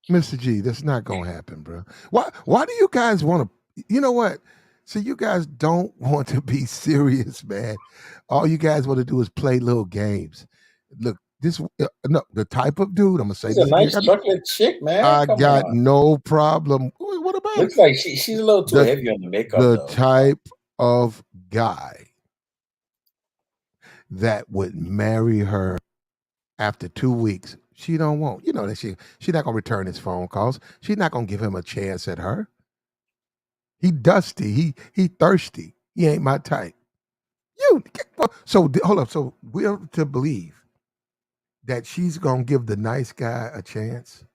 E: Mr. G, that's not gonna happen, bro. Why do you guys want to? You know what? See, you guys don't want to be serious, man. All you guys want to do is play little games. Look, this no, the type of dude. I'm gonna say
U: She's a
E: this
U: nice
E: again.
U: chocolate chick, man.
E: I
U: Come
E: got
U: on.
E: no problem. What about
U: Looks like she's a little too heavy on the makeup,
E: the
U: though.
E: type of guy that would marry her after 2 weeks? She don't want. You know that she not gonna return his phone calls. She's not gonna give him a chance at her. He dusty. He thirsty. He ain't my type. Hold up. So we're to believe that she's gonna give the nice guy a chance.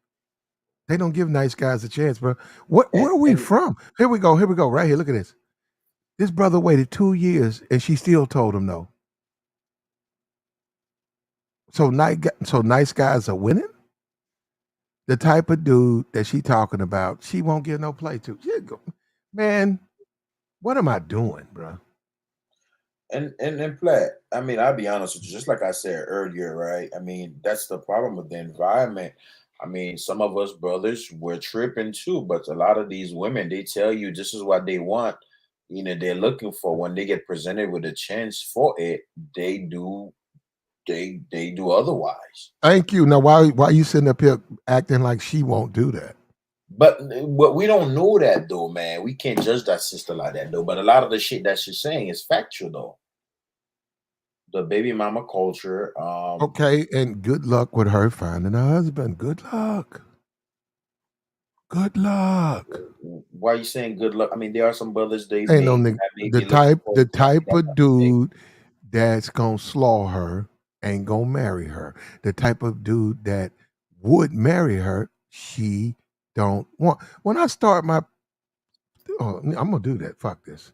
E: They don't give nice guys a chance, bro. Where are we from? Here we go. Right here. Look at this. This brother waited 2 years and she still told him no. So nice guys are winning. The type of dude that she talking about, she won't get no play to. Man, what am I doing, bro?
U: And Platt, I mean, I'll be honest with you, just like I said earlier, right? I mean, that's the problem with the environment. I mean, some of us brothers, we're tripping too, but a lot of these women, they tell you this is what they want, they're looking for. When they get presented with a chance for it, they do otherwise.
E: Thank you. Now, why you sitting up here acting like she won't do that?
U: But we don't know that though, man. We can't judge that sister like that though. But a lot of the shit that she's saying is factual though. The baby mama culture.
E: Okay, and good luck with her finding a husband. Good luck. Good luck.
U: Why are you saying good luck? I mean, there are some brothers they
E: Ain't no
U: may
E: nigga.
U: be
E: The type of dude that's gonna slaw her ain't gonna marry her. The type of dude that would marry her, she don't want. When I start I'm gonna do that. Fuck this.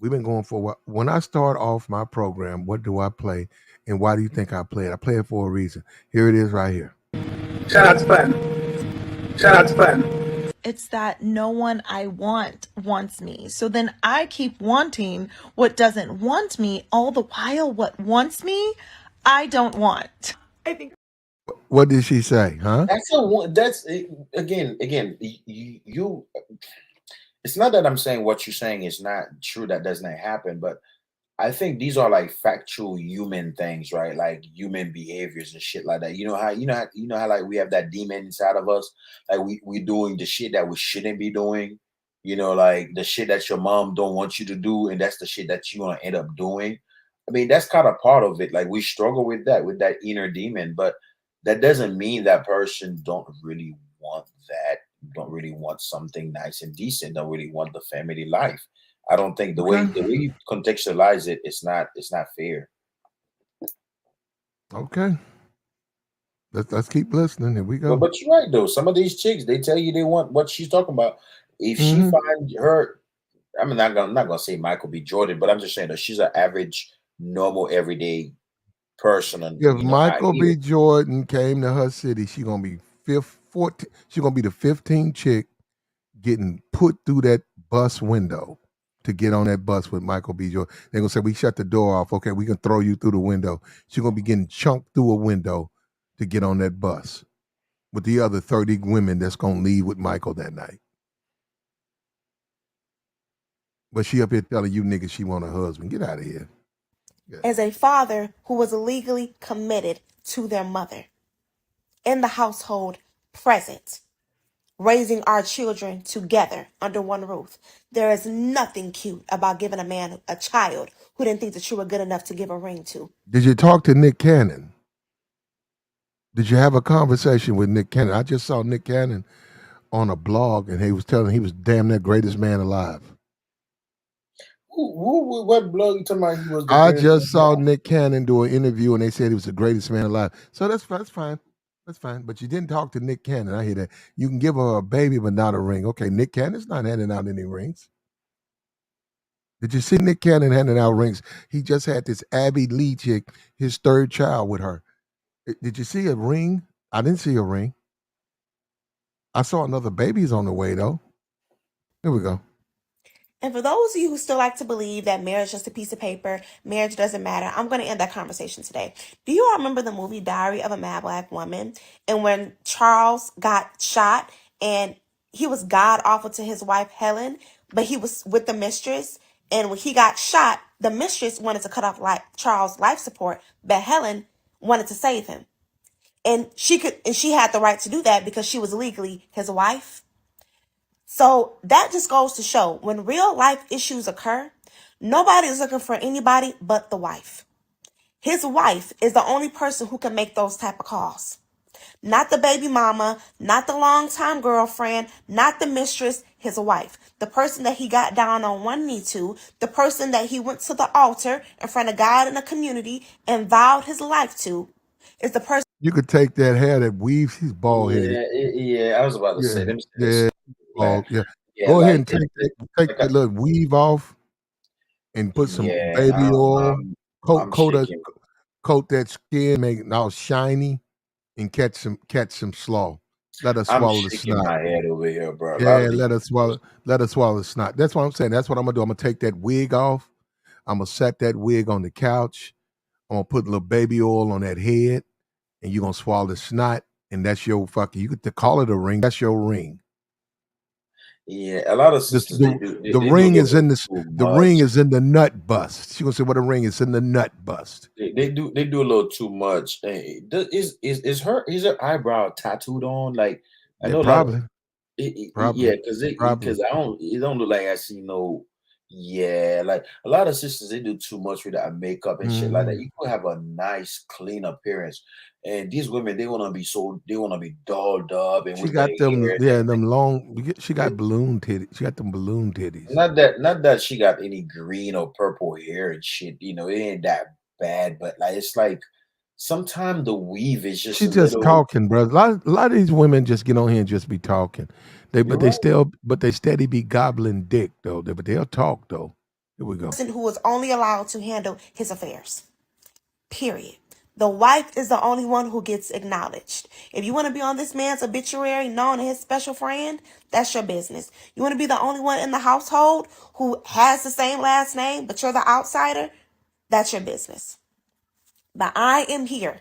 E: We've been going for a while. When I start off my program, what do I play, and why do you think I play it? I play it for a reason. Here it is, right here.
K: Shout out to Platinum. Shout out to Platinum. It's that no one I want wants me. So then I keep wanting what doesn't want me, all the while what wants me, I don't want. I think.
E: What did she say? Huh?
U: That's again. You. It's not that I'm saying what you're saying is not true. That does not happen, but I think these are like factual human things, right? Like human behaviors and shit like that. You know how like we have that demon inside of us, like we doing the shit that we shouldn't be doing. Like the shit that your mom don't want you to do, and that's the shit that you want to end up doing. I mean, that's kind of part of it. Like we struggle with that inner demon, but that doesn't mean that person don't really want that, don't really want something nice and decent, don't really want the family life. I don't think the way you contextualize it, it's not fair.
E: Okay. Let's keep listening. Here we go.
U: But you're right though. Some of these chicks, they tell you they want what she's talking about. If she finds her, I'm not gonna say Michael B. Jordan, but I'm just saying that she's an average, normal, everyday person. And
E: if Michael B. Jordan came to her city, she gonna be 14. She gonna be the 15th chick getting put through that bus window to get on that bus with Michael B. Jordan. They're gonna say, we shut the door off. Okay, we can throw you through the window. She's gonna be getting chunked through a window to get on that bus with the other 30 women that's gonna leave with Michael that night. But she up here telling you niggas she want a husband. Get out of here.
G: As a father who was legally committed to their mother, in the household, present, raising our children together under one roof. There is nothing cute about giving a man a child who didn't think that you were good enough to give a ring to.
E: Did you talk to Nick Cannon? Did you have a conversation with Nick Cannon? I just saw Nick Cannon on a blog, and he was telling he was damn near greatest man alive.
U: What blog you talking about? He was the
E: I
U: greatest
E: just
U: man
E: saw
U: alive?
E: Nick Cannon do an interview, and they said he was the greatest man alive. So that's fine. That's fine. But you didn't talk to Nick Cannon. I hear that. You can give her a baby, but not a ring. Okay, Nick Cannon's not handing out any rings. Did you see Nick Cannon handing out rings? He just had this Abby Lee chick, his third child with her. Did you see a ring? I didn't see a ring. I saw another baby's on the way, though. Here we go.
G: And for those of you who still like to believe that marriage is just a piece of paper, marriage doesn't matter, I'm going to end that conversation today. Do you all remember the movie Diary of a Mad Black Woman? And when Charles got shot and he was god awful to his wife, Helen, but he was with the mistress. And when he got shot, the mistress wanted to cut off Charles' life support, but Helen wanted to save him. And she had the right to do that because she was legally his wife. So that just goes to show when real life issues occur, nobody is looking for anybody but the wife. His wife is the only person who can make those type of calls. Not the baby mama, not the longtime girlfriend, not the mistress, his wife. The person that he got down on one knee to, the person that he went to the altar in front of God and the community and vowed his life to, is the person.
E: You could take that hair that weaves. He's bald headed.
U: Yeah. I was about to say. Let me say this.
E: Bald. Yeah.
U: Yeah,
E: Go ahead
U: like
E: and take that little weave off and put some baby oil. Coat that skin, make it all shiny, and catch some slaw. Let us
U: I'm
E: swallow the
U: shaking
E: snot.
U: my head over here, bro.
E: Yeah, let us swallow the snot. That's what I'm saying. That's what I'm gonna do. I'm gonna take that wig off. I'm gonna set that wig on the couch. I'm gonna put a little baby oil on that head, and you're gonna swallow the snot, and that's your fucking. You could call it a ring. That's your ring.
U: Yeah, a lot of sisters
E: The ring is in the ring is in the nut bust. She gonna say what a ring is in the nut bust.
U: They do a little too much. Is her eyebrow tattooed on? Like I know
E: Probably.
U: Yeah, because it don't look like I see no. Yeah, like a lot of sisters, they do too much with that makeup and shit like that. You could have a nice, clean appearance, and these women they want to be dolled up and
E: She
U: with
E: got
U: their
E: them,
U: hair.
E: them long. She got balloon titties. She got them balloon titties.
U: Not that she got any green or purple hair and shit. You know, it ain't that bad, but like it's like sometimes the weave is just
E: She just talking, bro. A lot of these women just get on here and just be talking. They steady be gobbling dick though. But they'll talk though. Here we go.
G: Person who is only allowed to handle his affairs. Period. The wife is the only one who gets acknowledged. If you want to be on this man's obituary known as his special friend, that's your business. You want to be the only one in the household who has the same last name, but you're the outsider, that's your business. But I am here.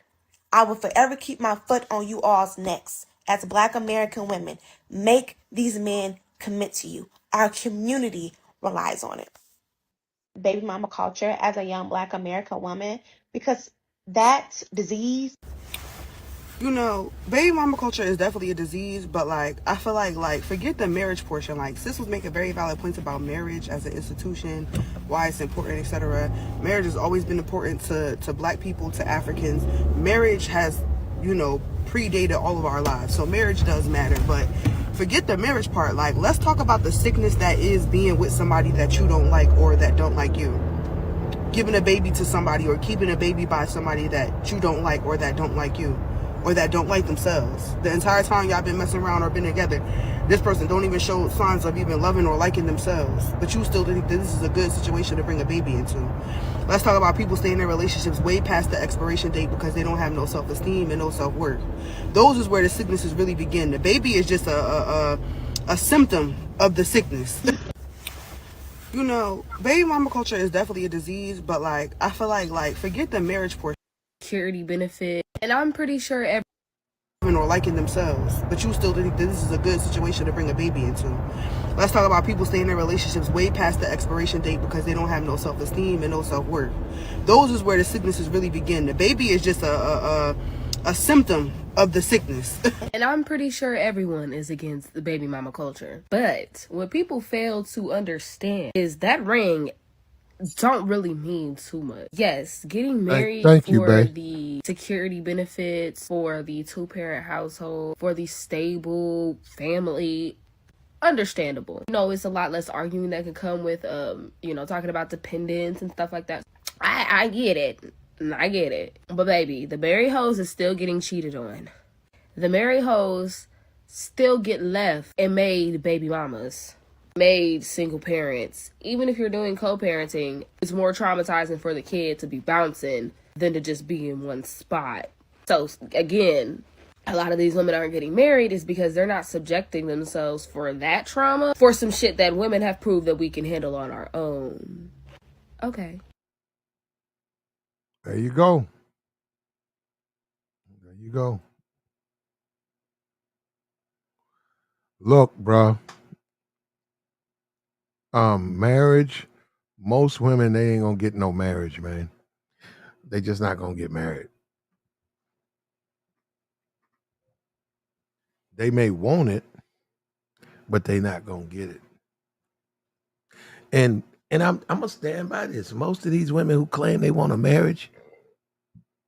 G: I will forever keep my foot on you all's necks as Black American women. Make these men commit to you. Our community relies on it. Baby mama culture as a young Black American woman, because that disease.
H: You know, baby mama culture is definitely a disease, but like I feel like forget the marriage portion. Like sis was making very valid points about marriage as an institution, why it's important, etc. Marriage has always been important to Black people, to Africans. Marriage has, predated all of our lives. So marriage does matter, but forget the marriage part. Like let's talk about the sickness that is being with somebody that you don't like or that don't like you. Giving a baby to somebody or keeping a baby by somebody that you don't like or that don't like you. Or that don't like themselves. The entire time y'all been messing around or been together, this person don't even show signs of even loving or liking themselves. But you still think that this is a good situation to bring a baby into. Let's talk about people staying in relationships way past the expiration date because they don't have no self-esteem and no self-worth. Those is where the sicknesses really begin. The baby is just a symptom of the sickness. Baby mama culture is definitely a disease, but like I feel like forget the marriage portion.
J: Security benefit, and I'm pretty sure
H: or liking themselves, but you still think that this is a good situation to bring a baby into. Let's talk about people staying in relationships way past the expiration date because they don't have no self-esteem and no self-worth. Those is where the sicknesses really begin. The baby is just a symptom of the sickness.
J: And I'm pretty sure everyone is against the baby mama culture. But what people fail to understand is that ring don't really mean too much. Yes, getting married
E: Thank
J: for
E: you, bae.
J: the security benefits, for the two-parent household, for the stable family, understandable. You know, it's a lot less arguing that could come with talking about dependence and stuff like that. I get it. I get it. But baby, the married hoes is still getting cheated on. The married hoes still get left and made baby mamas, made single parents. Even if you're doing co-parenting, it's more traumatizing for the kid to be bouncing than to just be in one spot. So again, a lot of these women aren't getting married is because they're not subjecting themselves for that trauma for some shit that women have proved that we can handle on our own. Okay.
E: There you go. There you go. Look, bro. Marriage, most women, they ain't gonna get no marriage, man. They just not gonna get married. They may want it, but they not gonna get it. And I'm gonna stand by this. Most of these women who claim they want a marriage,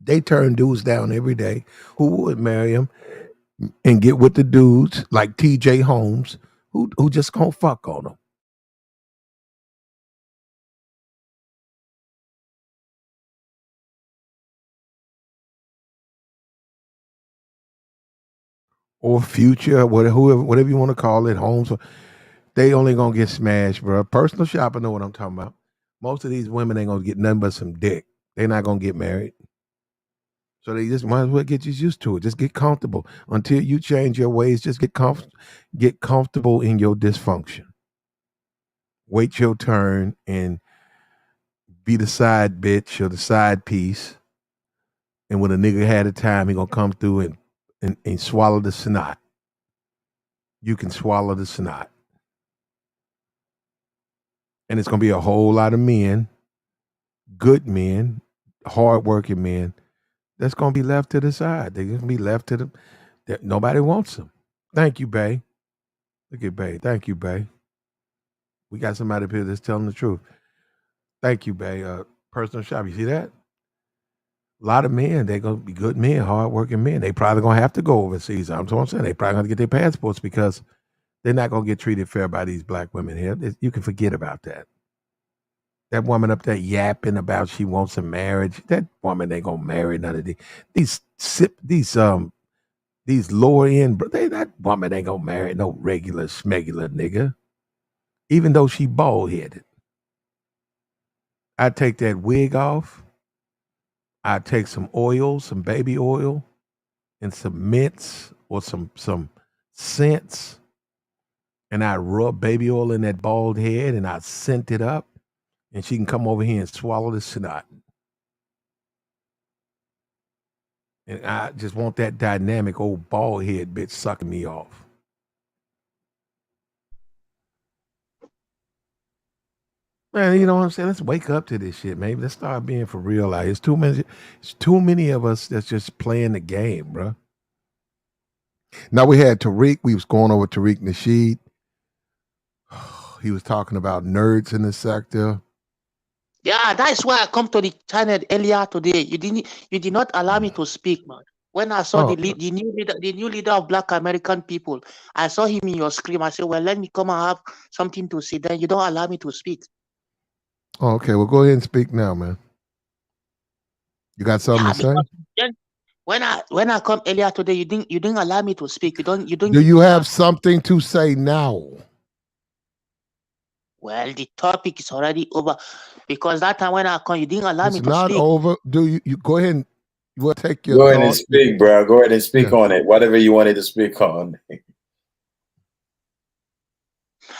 E: they turn dudes down every day who would marry them and get with the dudes like TJ Holmes who just gonna fuck on them. Or Future, whatever you want to call it, Holmes. They only gonna get smashed, bro. Personal shopper know what I'm talking about. Most of these women ain't gonna get nothing but some dick. They're not gonna get married. So they just might as well get you used to it. Just get comfortable. Until you change your ways, just get comfortable in your dysfunction. Wait your turn and be the side bitch or the side piece. And when a nigga had a time, he gonna come through and swallow the snot. You can swallow the snot. And it's gonna be a whole lot of men, good men, hardworking men, that's gonna be left to the side. They're gonna be left to nobody wants them. Thank you, Bay. Look at Bay. Thank you, Bay. We got somebody up here that's telling the truth. Thank you, Bay. Personal shop. You see that? A lot of men, they're gonna be good men, hardworking men. They probably gonna have to go overseas. I'm saying they probably gonna get their passports because they're not gonna get treated fair by these black women here. You can forget about that. That woman up there yapping about she wants a marriage. That woman ain't gonna marry none of these lower end. That woman ain't gonna marry no regular schmegular nigga. Even though she bald headed, I take that wig off. I take some oil, some baby oil, and some mints or some scents, and I rub baby oil in that bald head and I scent it up. And she can come over here and swallow the snot. And I just want that dynamic old bald head bitch sucking me off. Man, you know what I'm saying? Let's wake up to this shit, man. Let's start being for real. Like, it's too many of us that's just playing the game, bro. Now we had Tariq. We was going over Tariq Nasheed. He was talking about nerds in the sector.
I: Yeah, that's why I come to the channel earlier today. You did not allow me to speak, man. When I saw the new leader of Black American people, I saw him in your screen. I said, well, let me come and have something to say. Then you don't allow me to speak.
E: Oh, okay, well, go ahead and speak now, man. You got something to say?
I: When I come earlier today, you didn't allow me to speak. You don't.
E: Do you have something to say now?
I: Well, the topic is already over because that time when I come, you didn't allow me to speak.
E: It's not over. Do you go ahead and we'll take your
U: go ahead and speak, bro. Go ahead and speak on it. Whatever you wanted to speak on.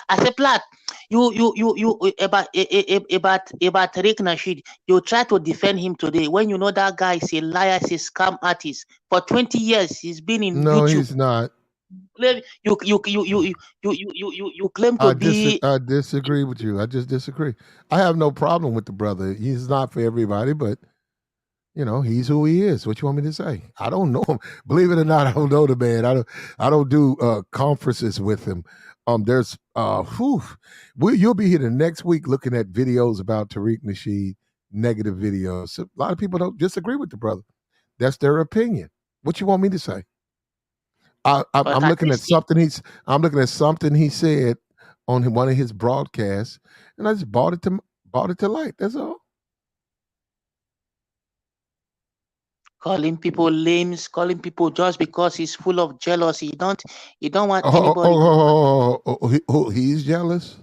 I: I say, Plat, you about Tariq Nasheed. You try to defend him today when you know that guy is a liar, is a scam artist. For 20 years, he's been in
E: No,
I: YouTube.
E: he's not.
I: You claim to be.
E: I disagree with you. I just disagree. I have no problem with the brother. He's not for everybody, but you know, he's who he is. What you want me to say? I don't know him. Believe it or not, I don't know the man. I don't do conferences with him. There's you'll be here the next week looking at videos about Tariq Nasheed, negative videos. So a lot of people don't disagree with the brother. That's their opinion. What you want me to say? I'm looking at something he said on one of his broadcasts, and I just brought it to light. That's all.
I: Calling people lames, calling people just because he's full of jealousy. You don't want anybody.
E: He's jealous?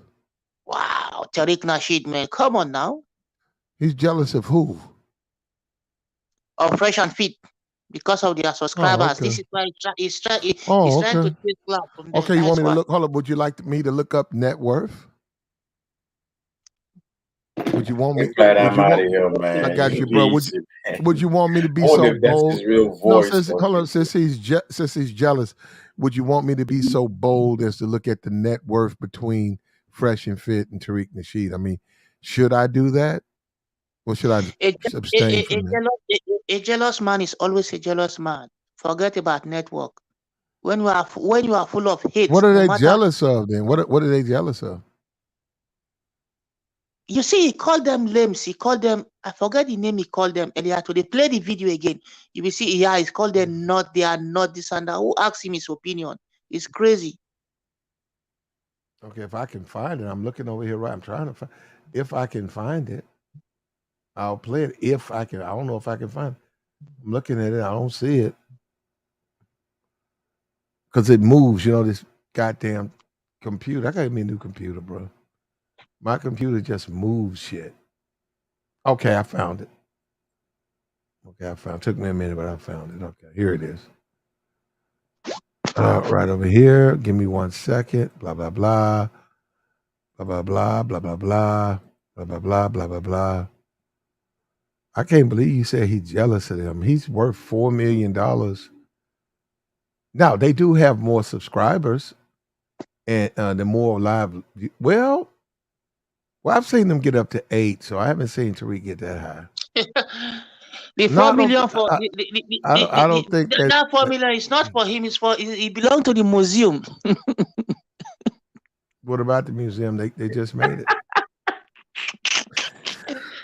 I: Wow, Tariq Nasheed, man. Come on now.
E: He's jealous of who?
I: Of Fresh and Fit. Because of their subscribers.
E: Oh, okay.
I: This is why he's trying to take clout from them.
E: Okay, you want me to look? Hold up. Would you like me to look up net worth? Would you want me?
U: I'm out of here, man.
E: I got you, bro. Would you want me to be so bold?
U: His real voice,
E: since he's jealous, would you want me to be so bold as to look at the net worth between Fresh and Fit and Tariq Nasheed? I mean, should I do that, or should I abstain from that?
I: A jealous man is always a jealous man. Forget about network. When you are full of hate.
E: What are they jealous of then? What are they jealous of?
I: You see, he called them lames. He called them, I forget the name he called them earlier today. Play the video again. You will see, yeah, he's called them not, they are not this and that. Who asked him his opinion? It's crazy.
E: Okay, if I can find it, I'm looking over here, right? I'm trying to find. If I can find it, I'll play it. If I can, I don't know if I can find it. I'm looking at it, I don't see it. Because it moves, you know, this goddamn computer. I got me a new computer, bro. My computer just moves shit. Okay, I found it. It took me a minute, but I found it. Okay, here it is. Right over here. Give me 1 second. Blah, blah, blah. Blah, blah, blah, blah, blah, blah. Blah, blah, blah, blah, blah, blah. I can't believe you said he's jealous of them. He's worth $4 million. Now, they do have more subscribers and the more live. Well, I've seen them get up to 8, so I haven't seen Tariq get that high.
I: The 4 million for
E: I don't think
I: that 4 million is not for him. It's for it belongs to the museum.
E: What about the museum? They just made it.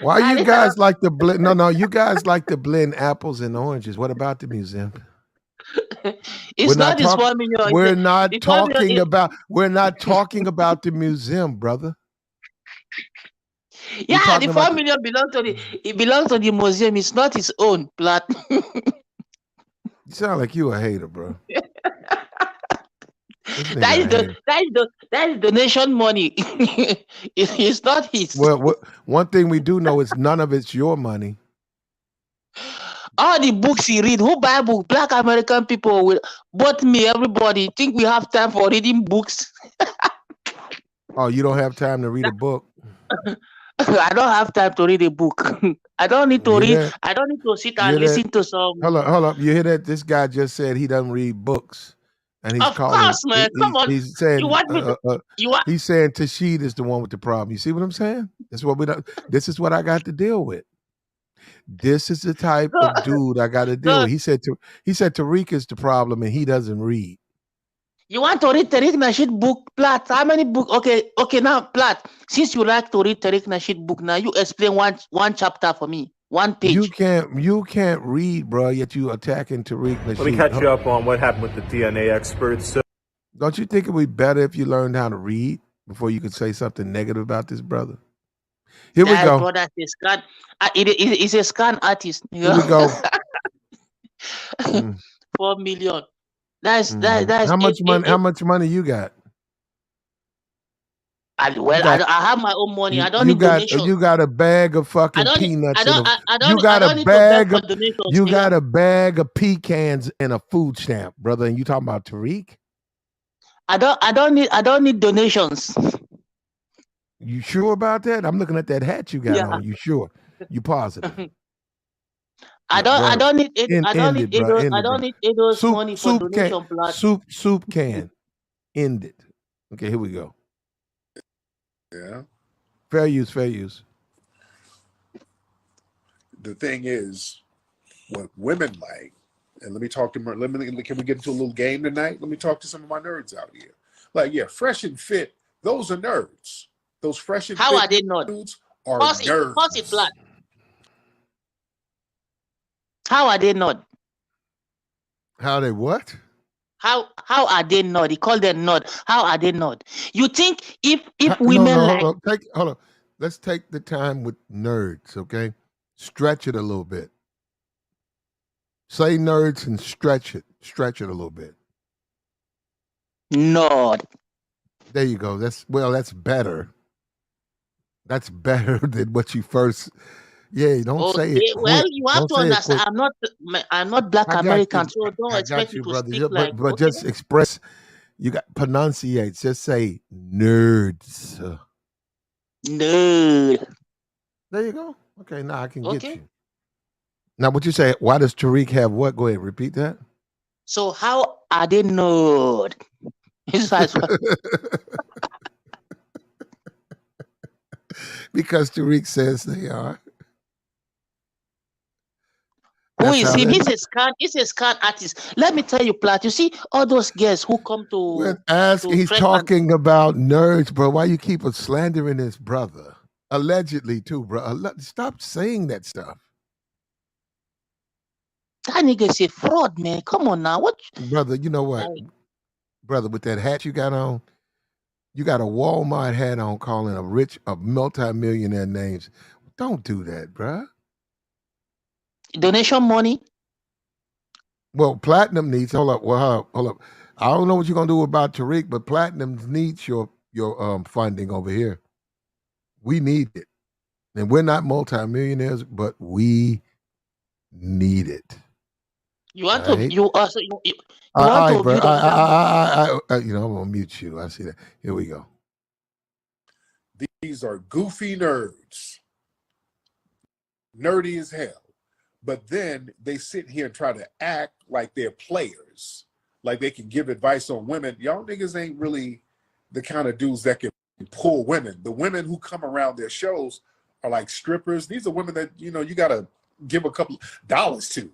E: Why you guys like to blend? No, you guys like to blend apples and oranges. What about the museum?
I: It's not this 4 million.
E: We're not talking about the museum, brother.
I: Yeah, the 4 million belongs to the museum. It's not his own plot.
E: You sound like you a hater, bro.
I: That is donation money. It's not his.
E: Well, one thing we do know is none of it's your money.
I: All the books he read, who buy books? Black American people will. But me, everybody think we have time for reading books.
E: Oh, you don't have time to read a book?
I: I don't have time to read a book. I don't need to read. I don't need to sit and listen to some.
E: Hold up. You hear that? This guy just said he doesn't read books. And he's
I: of course, man. Come on.
E: He's saying,
I: he's
E: saying Tasheed is the one with the problem. You see what I'm saying? This is what I got to deal with. This is the type of dude I got to deal with. He said Tariq is the problem and he doesn't read.
I: You want to read Tariq Nasheed book, Plat? How many books? Okay. Now, Plat, since you like to read Tariq Nasheed book, now you explain one chapter for me, 1 page.
E: You can't read, bro. Yet you attacking Tariq Nasheed.
P: Let me catch you up on what happened with the DNA experts.
E: Don't you think it would be better if you learned how to read before you could say something negative about this brother? Here we go.
I: Brother, he's a scan artist.
E: Here we go.
I: 4 million. That's
E: how much money you got?
I: I have my own money. I don't need donations.
E: You got a bag of fucking peanuts. You got a bag of pecans and a food stamp, brother. And you talking about Tariq?
I: I don't need donations.
E: You sure about that? I'm looking at that hat you got
I: Yeah.
E: on. You sure? You positive?
I: I
E: Brother,
I: don't need
E: end it, bro. End
I: I
E: it, bro.
I: don't need Edo's
E: Soup,
I: money for
E: soup can,
I: donation plan.
E: soup can. End it. Okay, here we go.
F: Yeah.
E: Fair use, fair use.
F: The thing is, what women like, and let me talk to can we get into a little game tonight? Let me talk to some of my nerds out here. Like, yeah, fresh and fit, those are nerds. Those fresh and
I: How
F: fit
I: are they not?
F: dudes are
I: Pause
F: nerds.
I: it, plan. How are they not?
E: How they what?
I: How are they not? He called them not. How are they not? You think if
E: No,
I: women like
E: hold on. Let's take the time with nerds, okay? Stretch it a little bit. Say nerds and stretch it. Stretch it a little bit.
I: Nerd.
E: There you go. That's better. That's better than what you first. Yeah, don't say it quick.
I: Well, you have
E: Don't
I: to
E: say it
I: understand.
E: quick.
I: I'm not Black
E: I got
I: American,
E: you.
I: so don't
E: I
I: expect
E: got
I: me
E: you,
I: to
E: brother.
I: speak like.
E: But
I: Okay?
E: just express. You got pronunciate. Just say nerds.
I: Nerd.
E: There you go. Okay, now I can get you. Now, what you say? Why does Tariq have what? Go ahead, repeat that.
I: So how are they nerd?
E: Because Tariq says they are.
I: Who is him? He's a scan artist. Let me tell you, Plat. You see all those girls who come to
E: he's talking about nerds, bro. Why you keep slandering his brother? Allegedly, too, bro. Stop saying that stuff.
I: That nigga's a fraud, man. Come on now. What?
E: Brother, you know what? Brother, with that hat you got on, you got a Walmart hat on calling a multi-millionaire names. Don't do that, bro.
I: Donation money?
E: Well, Platinum needs, hold up. I don't know what you're going to do about Tariq, but Platinum needs your funding over here. We need it. And we're not multi-millionaires, but we need it.
I: You want to? You also you
E: all
I: want
E: right,
I: to
E: bro.
I: build
E: I'm gonna mute you. I see that. Here we go.
F: These are goofy nerds, nerdy as hell. But then they sit here and try to act like they're players, like they can give advice on women. Y'all niggas ain't really the kind of dudes that can pull women. The women who come around their shows are like strippers. These are women that you gotta give a couple dollars to.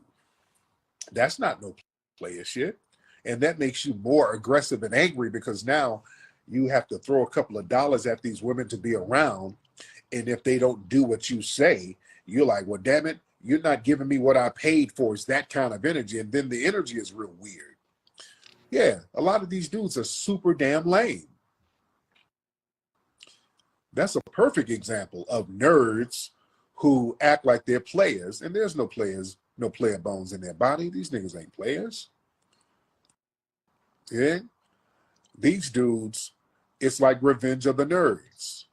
F: That's not no player shit. And that makes you more aggressive and angry because now you have to throw a couple of dollars at these women to be around. And if they don't do what you say, you're like, well, damn it, you're not giving me what I paid for. It's that kind of energy. And then the energy is real weird. Yeah, a lot of these dudes are super damn lame. That's a perfect example of nerds who act like they're players. And there's no players. No player bones in their body. These niggas ain't players. Yeah. These dudes, it's like Revenge of the Nerds.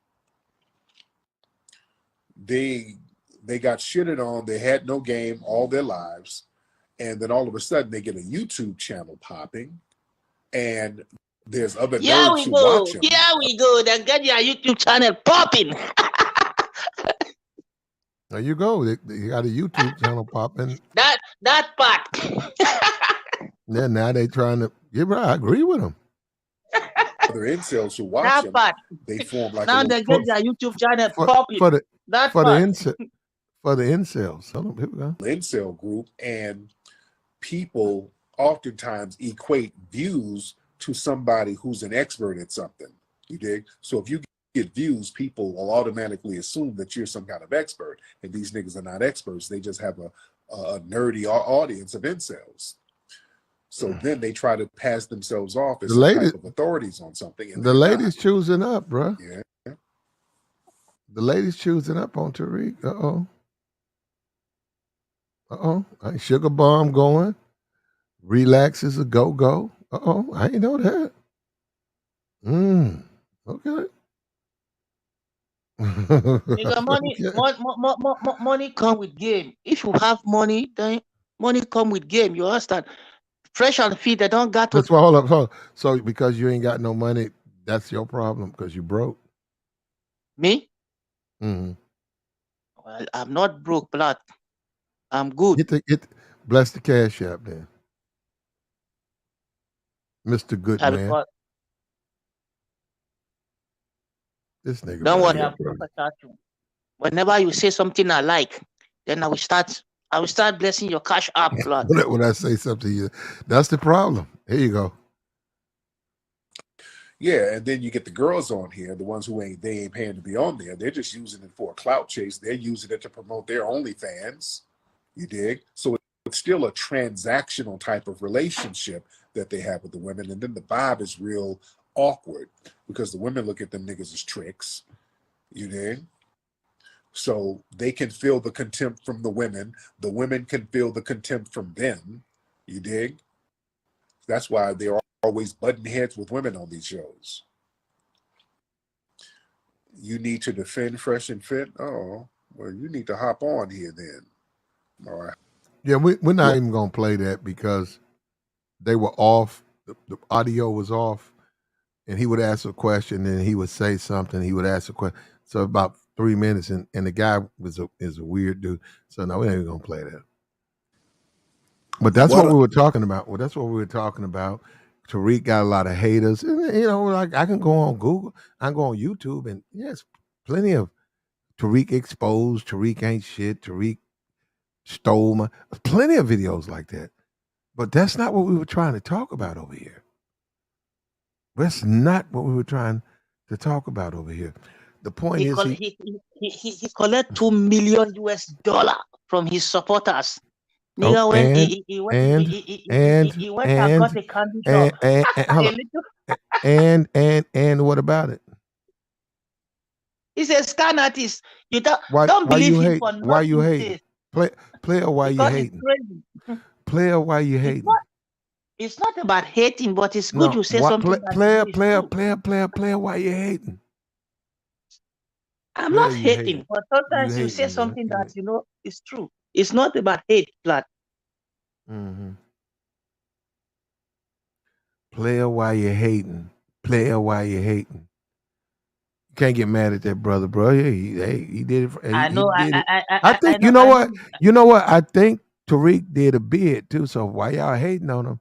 F: They got shitted on. They had no game all their lives. And then all of a sudden they get a YouTube channel popping. And there's other nerds who watch them.
I: Here we go. They get your YouTube channel popping.
E: There you go. They got a YouTube channel popping.
I: That part.
E: Yeah, now they trying to. Yeah, bro, I agree with them.
F: Other incels who watch them, they form like
I: now they get their YouTube channel popping.
E: For the incels.
F: Here we go. Incel group, and people oftentimes equate views to somebody who's an expert at something. You dig? So if you get views, people will automatically assume that you're some kind of expert, and these niggas are not experts. They just have a nerdy audience of incels. So then they try to pass themselves off as some type of authorities on something. And
E: the ladies choosing up, bro.
F: Yeah.
E: The ladies choosing up on Tariq. Sugar bomb going. Relax is a go-go. I ain't know that. Okay.
I: Money come with game. If you have money, then money come with game. You understand? fresh on feet. They don't got to.
E: That's why. Hold up. So because you ain't got no money, that's your problem because you broke.
I: Me?
E: Mm-hmm.
I: Well, I'm not broke, blood. I'm good.
E: Bless the cash app then, Mr. Goodman. This nigga.
I: Don't
E: right
I: worry,
E: here,
I: I'll start you. Whenever you say something I like, then I will start blessing your cash app, blood.
E: When I say something to you, that's the problem. Here you go.
F: Yeah, and then you get the girls on here, the ones who ain't paying to be on there. They're just using it for a clout chase. They're using it to promote their OnlyFans. You dig? So it's still a transactional type of relationship that they have with the women. And then the vibe is real awkward because the women look at them niggas as tricks. You dig? So they can feel the contempt from the women. The women can feel the contempt from them. You dig? That's why they're always butting heads with women on these shows. You need to defend Fresh and Fit? Oh, well, you need to hop on here then. All right.
E: Yeah, we're not even going to play that because they were off. The audio was off. And he would ask a question and he would say something. He would ask a question. So about 3 minutes, and the guy is a weird dude. So no, we ain't even going to play that. But that's what we were talking about. Well, that's what we were talking about. Tariq got a lot of haters. And, you know, like I can go on Google, I can go on YouTube, and yes, plenty of Tariq exposed, Tariq ain't shit, Tariq stole my, plenty of videos like that. But that's not what we were trying to talk about over here. That's not what we were trying to talk about over here. The point is
I: he collect $2 million from his supporters. Nigga, he went and got a candy shop.
E: And what about it?
I: He's a scan artist. You don't believe him for nothing.
E: Why you hating? Player, why you hating? Player, why you hating?
I: It's not about hating, but it's good you say something.
E: Player, why you hating?
I: I'm not hating, but sometimes you say something that you know is true. It's not about hate, blood.
E: Mm-hmm. Player, why you hating? Player, why you hating? You can't get mad at that brother, bro. He did it.
I: I know.
E: I think you know what. You know what? I think Tariq did a bid too. So why y'all hating on him?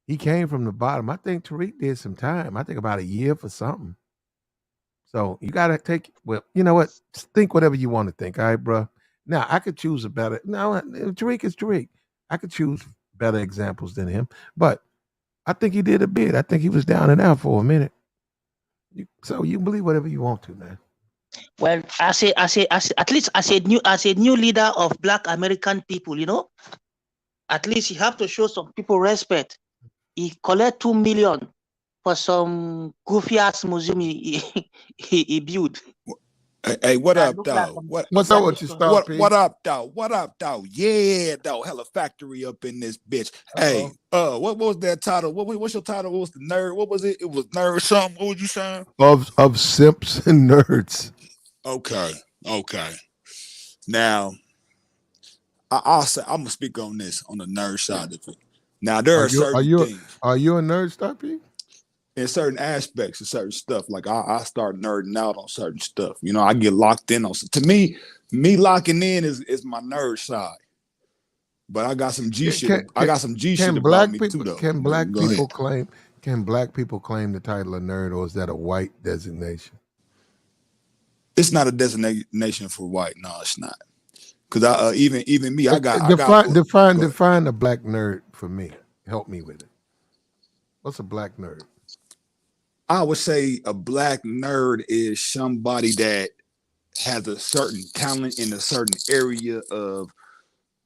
E: He came from the bottom. I think Tariq did some time. I think about a year for something. So you gotta take. Well, you know what? Think whatever you want to think. All right, bro. Now I could choose a better. No, Tariq is Tariq. I could choose better examples than him, but I think he did a bid. I think he was down and out for a minute. So you believe whatever you want to, man.
I: Well, I say, at least as a new leader of Black American people, you know, at least you have to show some people respect. He collect $2 million for some goofy ass museum he built.
L: Hey, what up, though?
E: What's up with you, Star P?
L: What up, though? What up, though? Yeah, though. Hella factory up in this bitch. Hey, what was that title? What's your title? What was the nerd? What was it? It was nerd something. What was you saying?
E: Of Simps and Nerds.
L: Okay. Now, I'll say I'm gonna speak on this on the nerd side of it. Now there are certain things.
E: Are you a nerd, Star P?
L: In certain aspects of certain stuff, like I start nerding out on certain stuff. You know, I get locked in on. To me locking in is my nerd side. But I got some G shit. I got some G shit about me too, though.
E: Can black people claim the title of nerd, or is that a white designation?
L: It's not a designation for white. No, it's not. Because even me, I got
E: define a black nerd for me. Help me with it. What's a black nerd?
L: I would say a black nerd is somebody that has a certain talent in a certain area of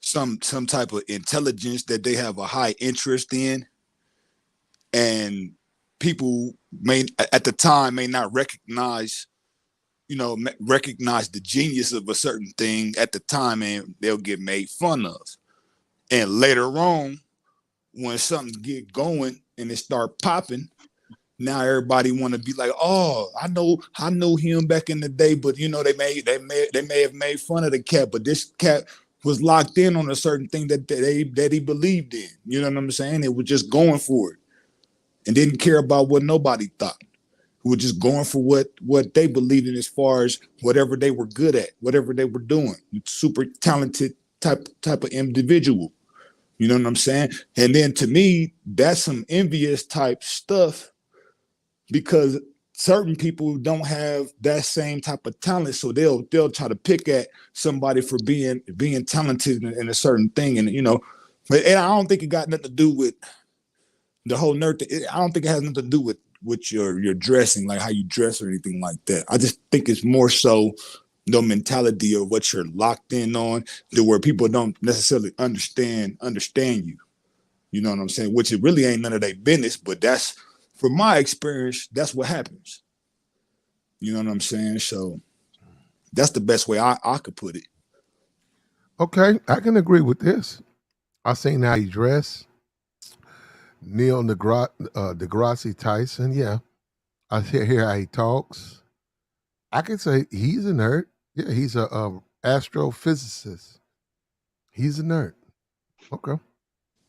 L: some type of intelligence that they have a high interest in, and people may at the time may not recognize the genius of a certain thing at the time, and they'll get made fun of. And later on, when something get going and it start popping, now everybody want to be like, oh, I know him back in the day, but you know they may have made fun of the cat, but this cat was locked in on a certain thing that he believed in. You know what I'm saying? It was just going for it and didn't care about what nobody thought. Who were just going for what they believed in as far as whatever they were good at, whatever they were doing. Super talented type of individual. You know what I'm saying? And then to me, that's some envious type stuff because certain people don't have that same type of talent. So they'll try to pick at somebody for being talented in a certain thing. And, you know, and I don't think it got nothing to do with the whole nerd thing. I don't think it has nothing to do with your dressing, like how you dress or anything like that. I just think it's more so the mentality of what you're locked in on, to where people don't necessarily understand you. You know what I'm saying? Which it really ain't none of their business, but that's, from my experience, that's what happens. You know what I'm saying? So that's the best way I could put it.
E: Okay, I can agree with this. I seen how he dressed. Neil deGrasse Tyson, yeah. I hear how he talks. I can say he's a nerd. Yeah, he's a astrophysicist. He's a nerd. Okay.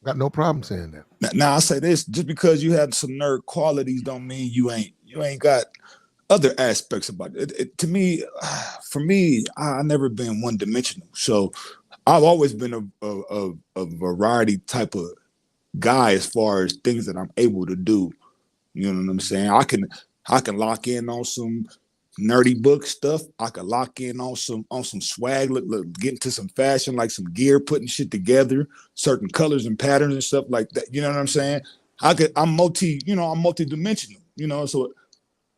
E: Got no problem saying that.
L: Now I say this, just because you have some nerd qualities don't mean you ain't got other aspects about it. To me, for me, I've never been one dimensional. So I've always been a variety type of guy as far as things that I'm able to do. You know what I'm saying? I can lock in on some nerdy book stuff. I could lock in on some swag, look, get into some fashion, like some gear, putting shit together, certain colors and patterns and stuff like that. You know what I'm saying? I'm multi-dimensional, you know, so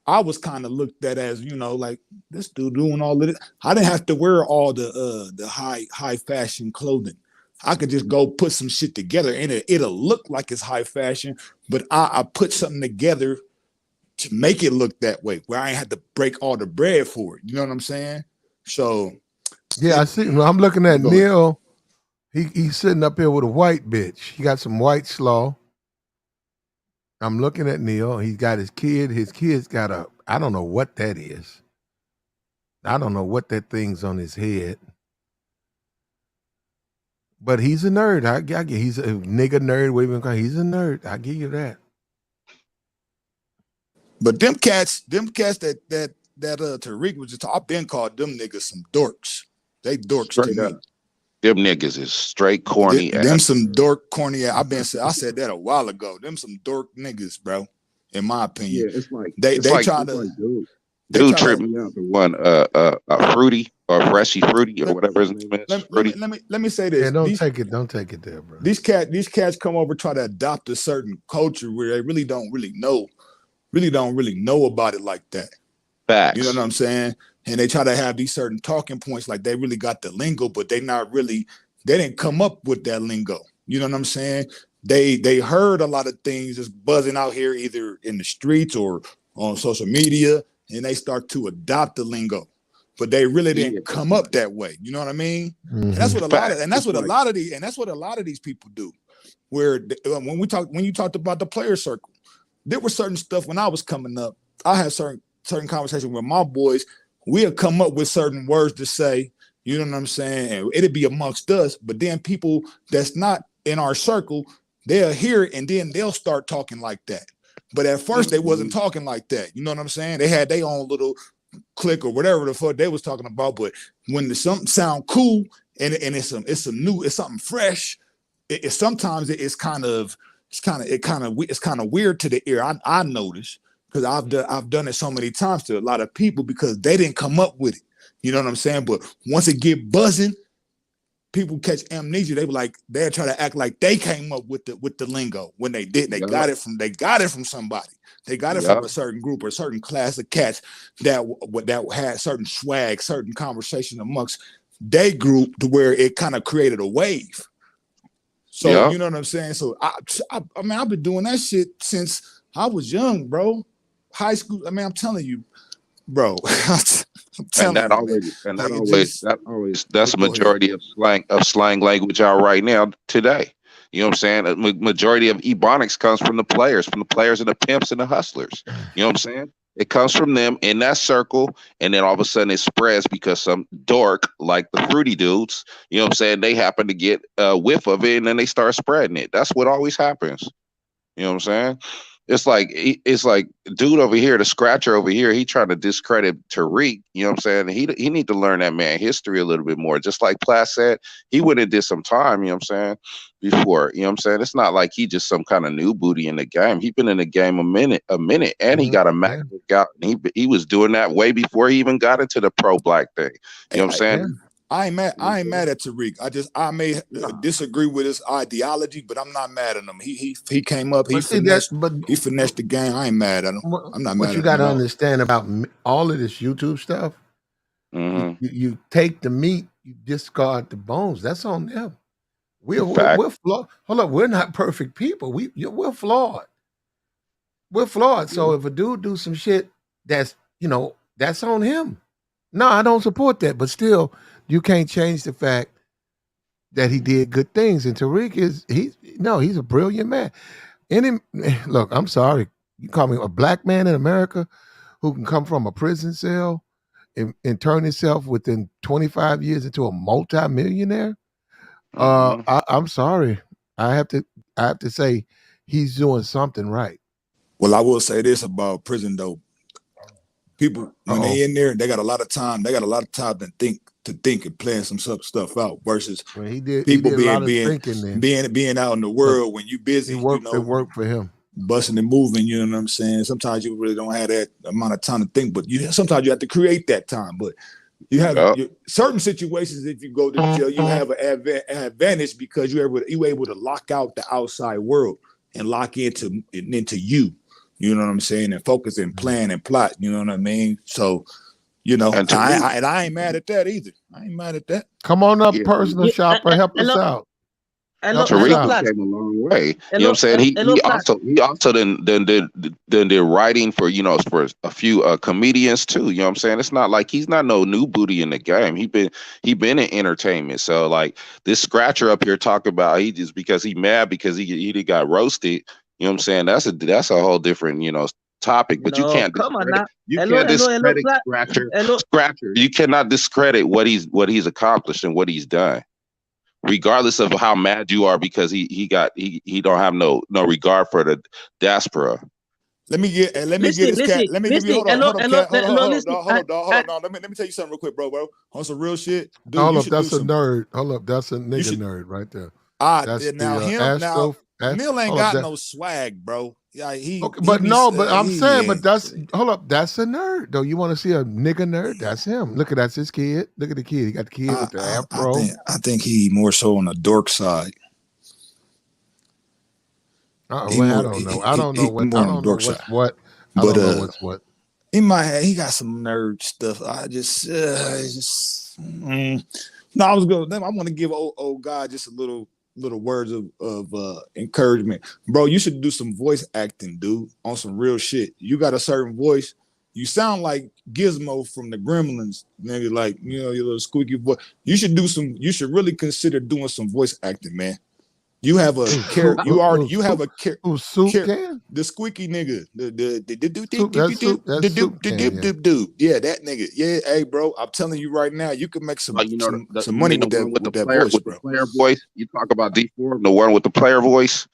L: I was kind of looked at as, you know, like this dude doing all of it. I didn't have to wear all the high fashion clothing. I could just go put some shit together and it'll look like it's high fashion, but I put something together to make it look that way, where I ain't had to break all the bread for it. You know what I'm saying? So
E: yeah, I see. I'm looking at Neil. He's sitting up here with a white bitch. He got some white slaw. I'm looking at Neil. He's got his kid. His kid's got I don't know what that is. I don't know what that thing's on his head. But he's a nerd. I get he's a nigga nerd. He's a nerd. I give you that.
L: But them cats that Tariq was just, I've been called them niggas some dorks. They dorks straight to me.
O: Them niggas is straight corny.
L: Them some dork corny. I said that a while ago. Them some dork niggas, bro. In my opinion,
O: yeah, it's like
L: they try to.
O: Dude tripped me out. The one fruity or freshy fruity or whatever his name is.
L: Let me say this.
E: Yeah, don't take it there, bro.
L: These cats come over, try to adopt a certain culture where they really don't know about it like that.
O: Facts.
L: You know what I'm saying? And they try to have these certain talking points like they really got the lingo, but they didn't come up with that lingo. You know what I'm saying? They heard a lot of things just buzzing out here, either in the streets or on social media, and they start to adopt the lingo. But they really didn't come up that way. You know what I mean? Mm-hmm. And that's what a lot of these people do. Where when you talked about the player circle, there were certain stuff when I was coming up. I had certain conversations with my boys. We'll come up with certain words to say, you know what I'm saying? And it'd be amongst us, but then people that's not in our circle, they'll hear it and then they'll start talking like that. But at first they wasn't talking like that. You know what I'm saying? They had their own little clique or whatever the fuck they was talking about. But when something sound cool and it's something fresh, sometimes it's kind of weird to the ear. I noticed, because I've done it so many times to a lot of people because they didn't come up with it. You know what I'm saying? But once it get buzzing, people catch amnesia. They'll try to act like they came up with the lingo when they didn't. They got it from somebody. They got it from a certain group or a certain class of cats that had certain swag, certain conversation amongst their group to where it kind of created a wave. So you know what I'm saying? So I mean, I've been doing that shit since I was young, bro. High school. I mean, I'm telling you, bro. That's
O: a majority of slang language out right now today. You know what I'm saying? A majority of ebonics comes from the players and the pimps and the hustlers. You know what I'm saying? It comes from them in that circle, and then all of a sudden it spreads because some dork like the fruity dudes, you know what I'm saying, they happen to get a whiff of it and then they start spreading it. That's what always happens. You know what I'm saying? It's like dude over here, the scratcher over here, he trying to discredit Tariq. You know what I'm saying? He need to learn that man history a little bit more. Just like Plas said, he went and did some time, you know what I'm saying, before. You know what I'm saying? It's not like he just some kind of new booty in the game. He been in the game a minute, and he got a MacBook out. And he was doing that way before he even got into the pro black thing. You know what I'm saying?
L: I ain't mad at Tariq. I may disagree with his ideology, but I'm not mad at him. He came up, he finessed the game. I ain't mad at him. I'm not mad at him.
E: What you got to understand about all of this YouTube stuff, you take the meat, you discard the bones. That's on them. We're flawed. Hold up, we're not perfect people. We're flawed. We're flawed. So if a dude do some shit that's on him. No, I don't support that, but still. You can't change the fact that he did good things. And Tariq he's a brilliant man. Look, I'm sorry. You call me a black man in America who can come from a prison cell and turn himself within 25 years into a multi-millionaire. I'm sorry. I have to say he's doing something right.
L: Well, I will say this about prison though. People when they in there, they got a lot of time. They got a lot of time to think and plan some stuff out versus people being out in the world when you busy.
E: It worked for him.
L: Busting and moving, you know what I'm saying? Sometimes you really don't have that amount of time to think, but sometimes you have to create that time. But you have certain situations, if you go to jail, you have an advantage because you're able to lock out the outside world and lock into you. You know what I'm saying? And focus and plan and plot. You know what I mean? So, I ain't mad at that either. I ain't mad at that.
E: Come on up, personal shopper. Help us out.
O: Tariq came a long way. You know what I'm saying? He also then did writing for for a few comedians too. You know what I'm saying? It's not like he's not no new booty in the game. He been in entertainment. So like this scratcher up here talking about he just because he mad because he got roasted. You know what I'm saying? That's a whole different topic. But you can't discredit Scratcher. You cannot discredit what he's accomplished and what he's done. Regardless of how mad you are because he don't have no regard for the diaspora.
L: Let me give this cat. Let me give you hold on. Let me tell you something real quick, bro. On some real shit. Dude,
E: hold up, that's a nerd. Hold up, that's a nigga nerd right there.
L: Mill ain't got no swag, bro. Yeah,
E: I'm saying that's a nerd though. You want to see a nigga nerd? That's him. Look at that's his kid. Look at the kid. He got the kid with the afro.
L: I think he more so on the dork side.
E: I don't know. I don't know what's what.
L: In my head, he got some nerd stuff. I want to give old guy just a little words of encouragement. Bro, you should do some voice acting, dude, on some real shit. You got a certain voice. You sound like Gizmo from the Gremlins, maybe like, your little squeaky voice. You should really consider doing some voice acting, man. You have a character. You have a character. The squeaky nigga. Yeah, that nigga. Yeah, hey, bro. I'm telling you right now, you can make some money with that voice, bro.
O: The player voice. You talk about D4, the one with the player voice.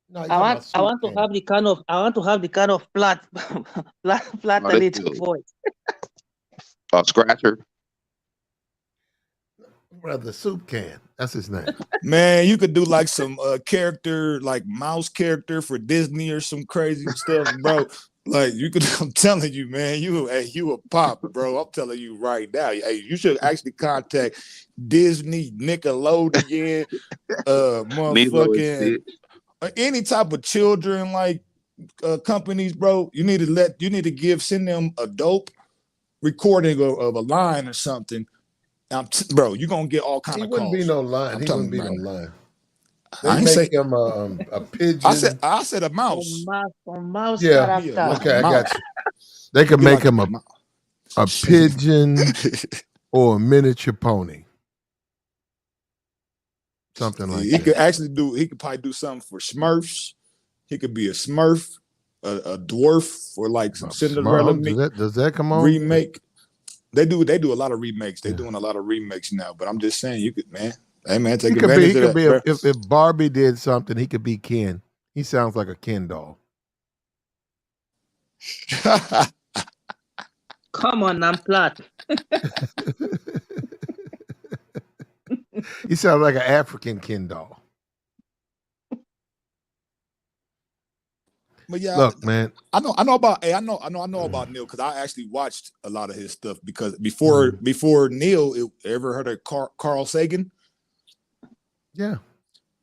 I: No, I want to have the kind of flat voice.
O: Scratcher.
E: Brother Soup Can. That's his name.
L: Man, you could do like some character, like mouse character for Disney or some crazy stuff, bro. Like you could, I'm telling you, man, you a pop, bro. I'm telling you right now. Hey, you should actually contact Disney, Nickelodeon, motherfucking any type of children like companies, bro. You need to send them a dope recording of a line or something. Bro, you're gonna get all kind of calls.
E: He wouldn't be no line. They make him a pigeon.
L: I said a mouse.
I: A mouse
E: yeah.
I: character.
E: Okay, I got you. They could make him a pigeon or a miniature pony. Something like that.
L: He could probably do something for Smurfs. He could be a Smurf. a dwarf or like some Cinderella
E: does that come on?
L: remake. They do a lot of remakes. They're doing a lot of remakes now. But I'm just saying, you could, man. Hey man, take advantage of that.
E: If Barbie did something, he could be Ken. He sounds like a Ken doll.
I: Come on, I'm flat.
E: He sounds like an African Ken doll.
L: But yeah,
E: look, man,
L: I know about Neil because I actually watched a lot of his stuff because before Neil, ever heard of Carl Sagan?
E: Yeah,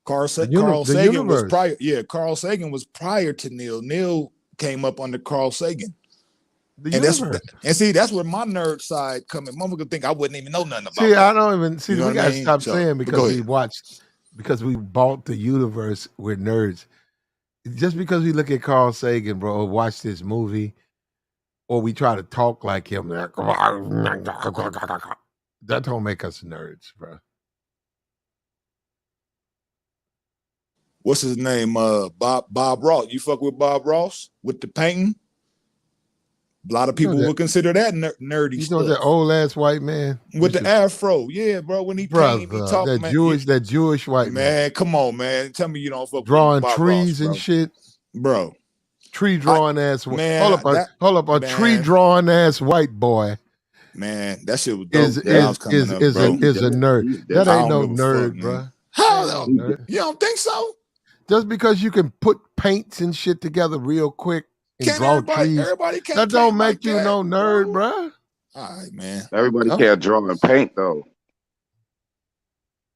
L: Carl Sagan was prior. Yeah, Carl Sagan was prior to Neil. Neil came up under Carl Sagan. That's where my nerd side come in. Motherfucker think I wouldn't even know nothing about that.
E: I don't even see. We gotta stop saying because we bought the universe. We're nerds. Just because we look at Carl Sagan, bro, or watch this movie, or we try to talk like him, that don't make us nerds, bro.
L: What's his name? Bob Ross. You fuck with Bob Ross with the painting? A lot of people would consider that nerdy
E: you
L: stuff.
E: You know that old ass white man
L: with the afro, yeah, bro. When he painted, he talked,
E: that Jewish white man.
L: Come on, man. Tell me you don't fuck
E: drawing
L: with Bob
E: trees
L: Ross,
E: and shit,
L: bro.
E: Tree drawing ass.
L: Man,
E: hold up, a tree drawing ass white boy.
L: Man, that shit was dope.
E: Is a nerd. That ain't no nerd, bro.
L: How? You don't think so?
E: Just because you can put paints and shit together real quick.
L: Everybody can't
E: that don't make you no nerd, bro.
L: All right, man.
O: Everybody can't draw and paint though.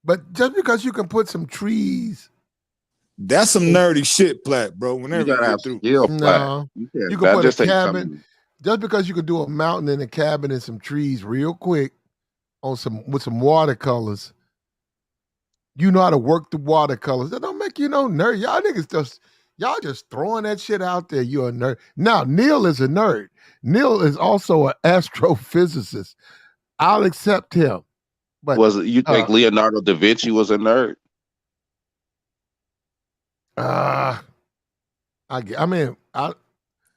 E: But just because you can put some trees,
L: that's some nerdy shit, Platt, bro. Whenever you get through,
E: you can put a cabin. Just because you can do a mountain and a cabin and some trees real quick with some watercolors. You know how to work the watercolors. That don't make you no nerd. Y'all just throwing that shit out there. You're a nerd. Now, Neil is a nerd. Neil is also an astrophysicist. I'll accept him. But
O: you think Leonardo da Vinci was a nerd?
L: Are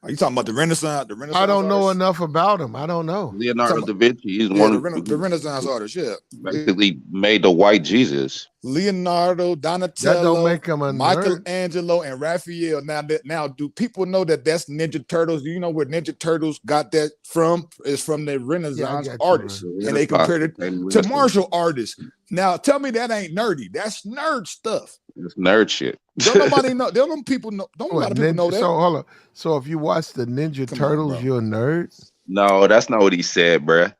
L: you talking about the Renaissance?
E: I don't know enough about him. I don't know.
O: Leonardo da Vinci, he's one of
L: the Renaissance artists. Yeah,
O: basically made the white Jesus.
L: Leonardo, Donatello,
E: that don't make him a
L: Michelangelo, and Raphael. Now, do people know that that's Ninja Turtles? Do you know where Ninja Turtles got that from? It's from the Renaissance artists, and they compared it to martial artists. Now, tell me that ain't nerdy. That's nerd stuff.
O: It's nerd shit.
L: Don't nobody know. Don't a lot of people know that.
E: So hold on. So if you watch the Ninja Turtles, you're a nerd?
O: No, that's not what he said, bruh.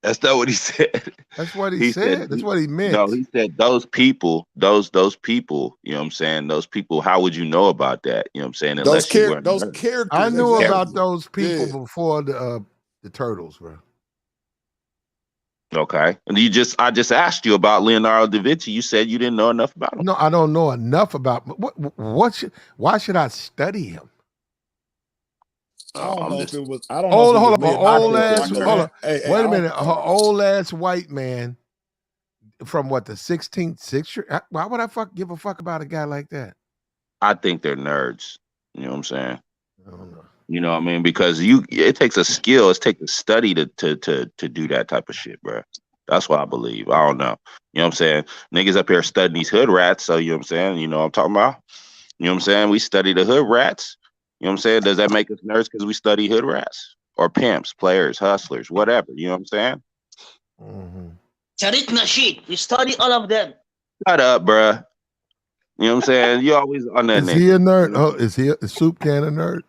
O: That's not what he said.
E: That's what he said. That's what he meant.
O: No, he said those people, those people, you know what I'm saying? Those people, how would you know about that? You know what I'm saying?
L: Those characters.
E: I knew about those people before the Turtles, bro.
O: Okay. And I just asked you about Leonardo da Vinci. You said you didn't know enough about him.
E: No, I don't know enough about why should I study him?
L: I don't know if it was. I don't
E: know.
L: Hold on.
E: Wait a minute. An old ass white man from the 16th century. Why would I give a fuck about a guy like that?
O: I think they're nerds. You know what I'm saying?
E: I don't know.
O: You know what I mean? Because it takes a skill, it takes a study to do that type of shit, bro. That's what I believe. I don't know. You know what I'm saying? Niggas up here studying these hood rats, so you know what I'm saying? You know what I'm talking about? You know what I'm saying? We study the hood rats. You know what I'm saying? Does that make us nerds because we study hood rats? Or pimps, players, hustlers, whatever. You know what I'm saying?
I: Mm-hmm. Tariq Nasheed, we study all of them.
O: Shut up, bruh. You know what I'm saying? You always on that.
E: Is he a nerd? Is he a Soup Can a nerd?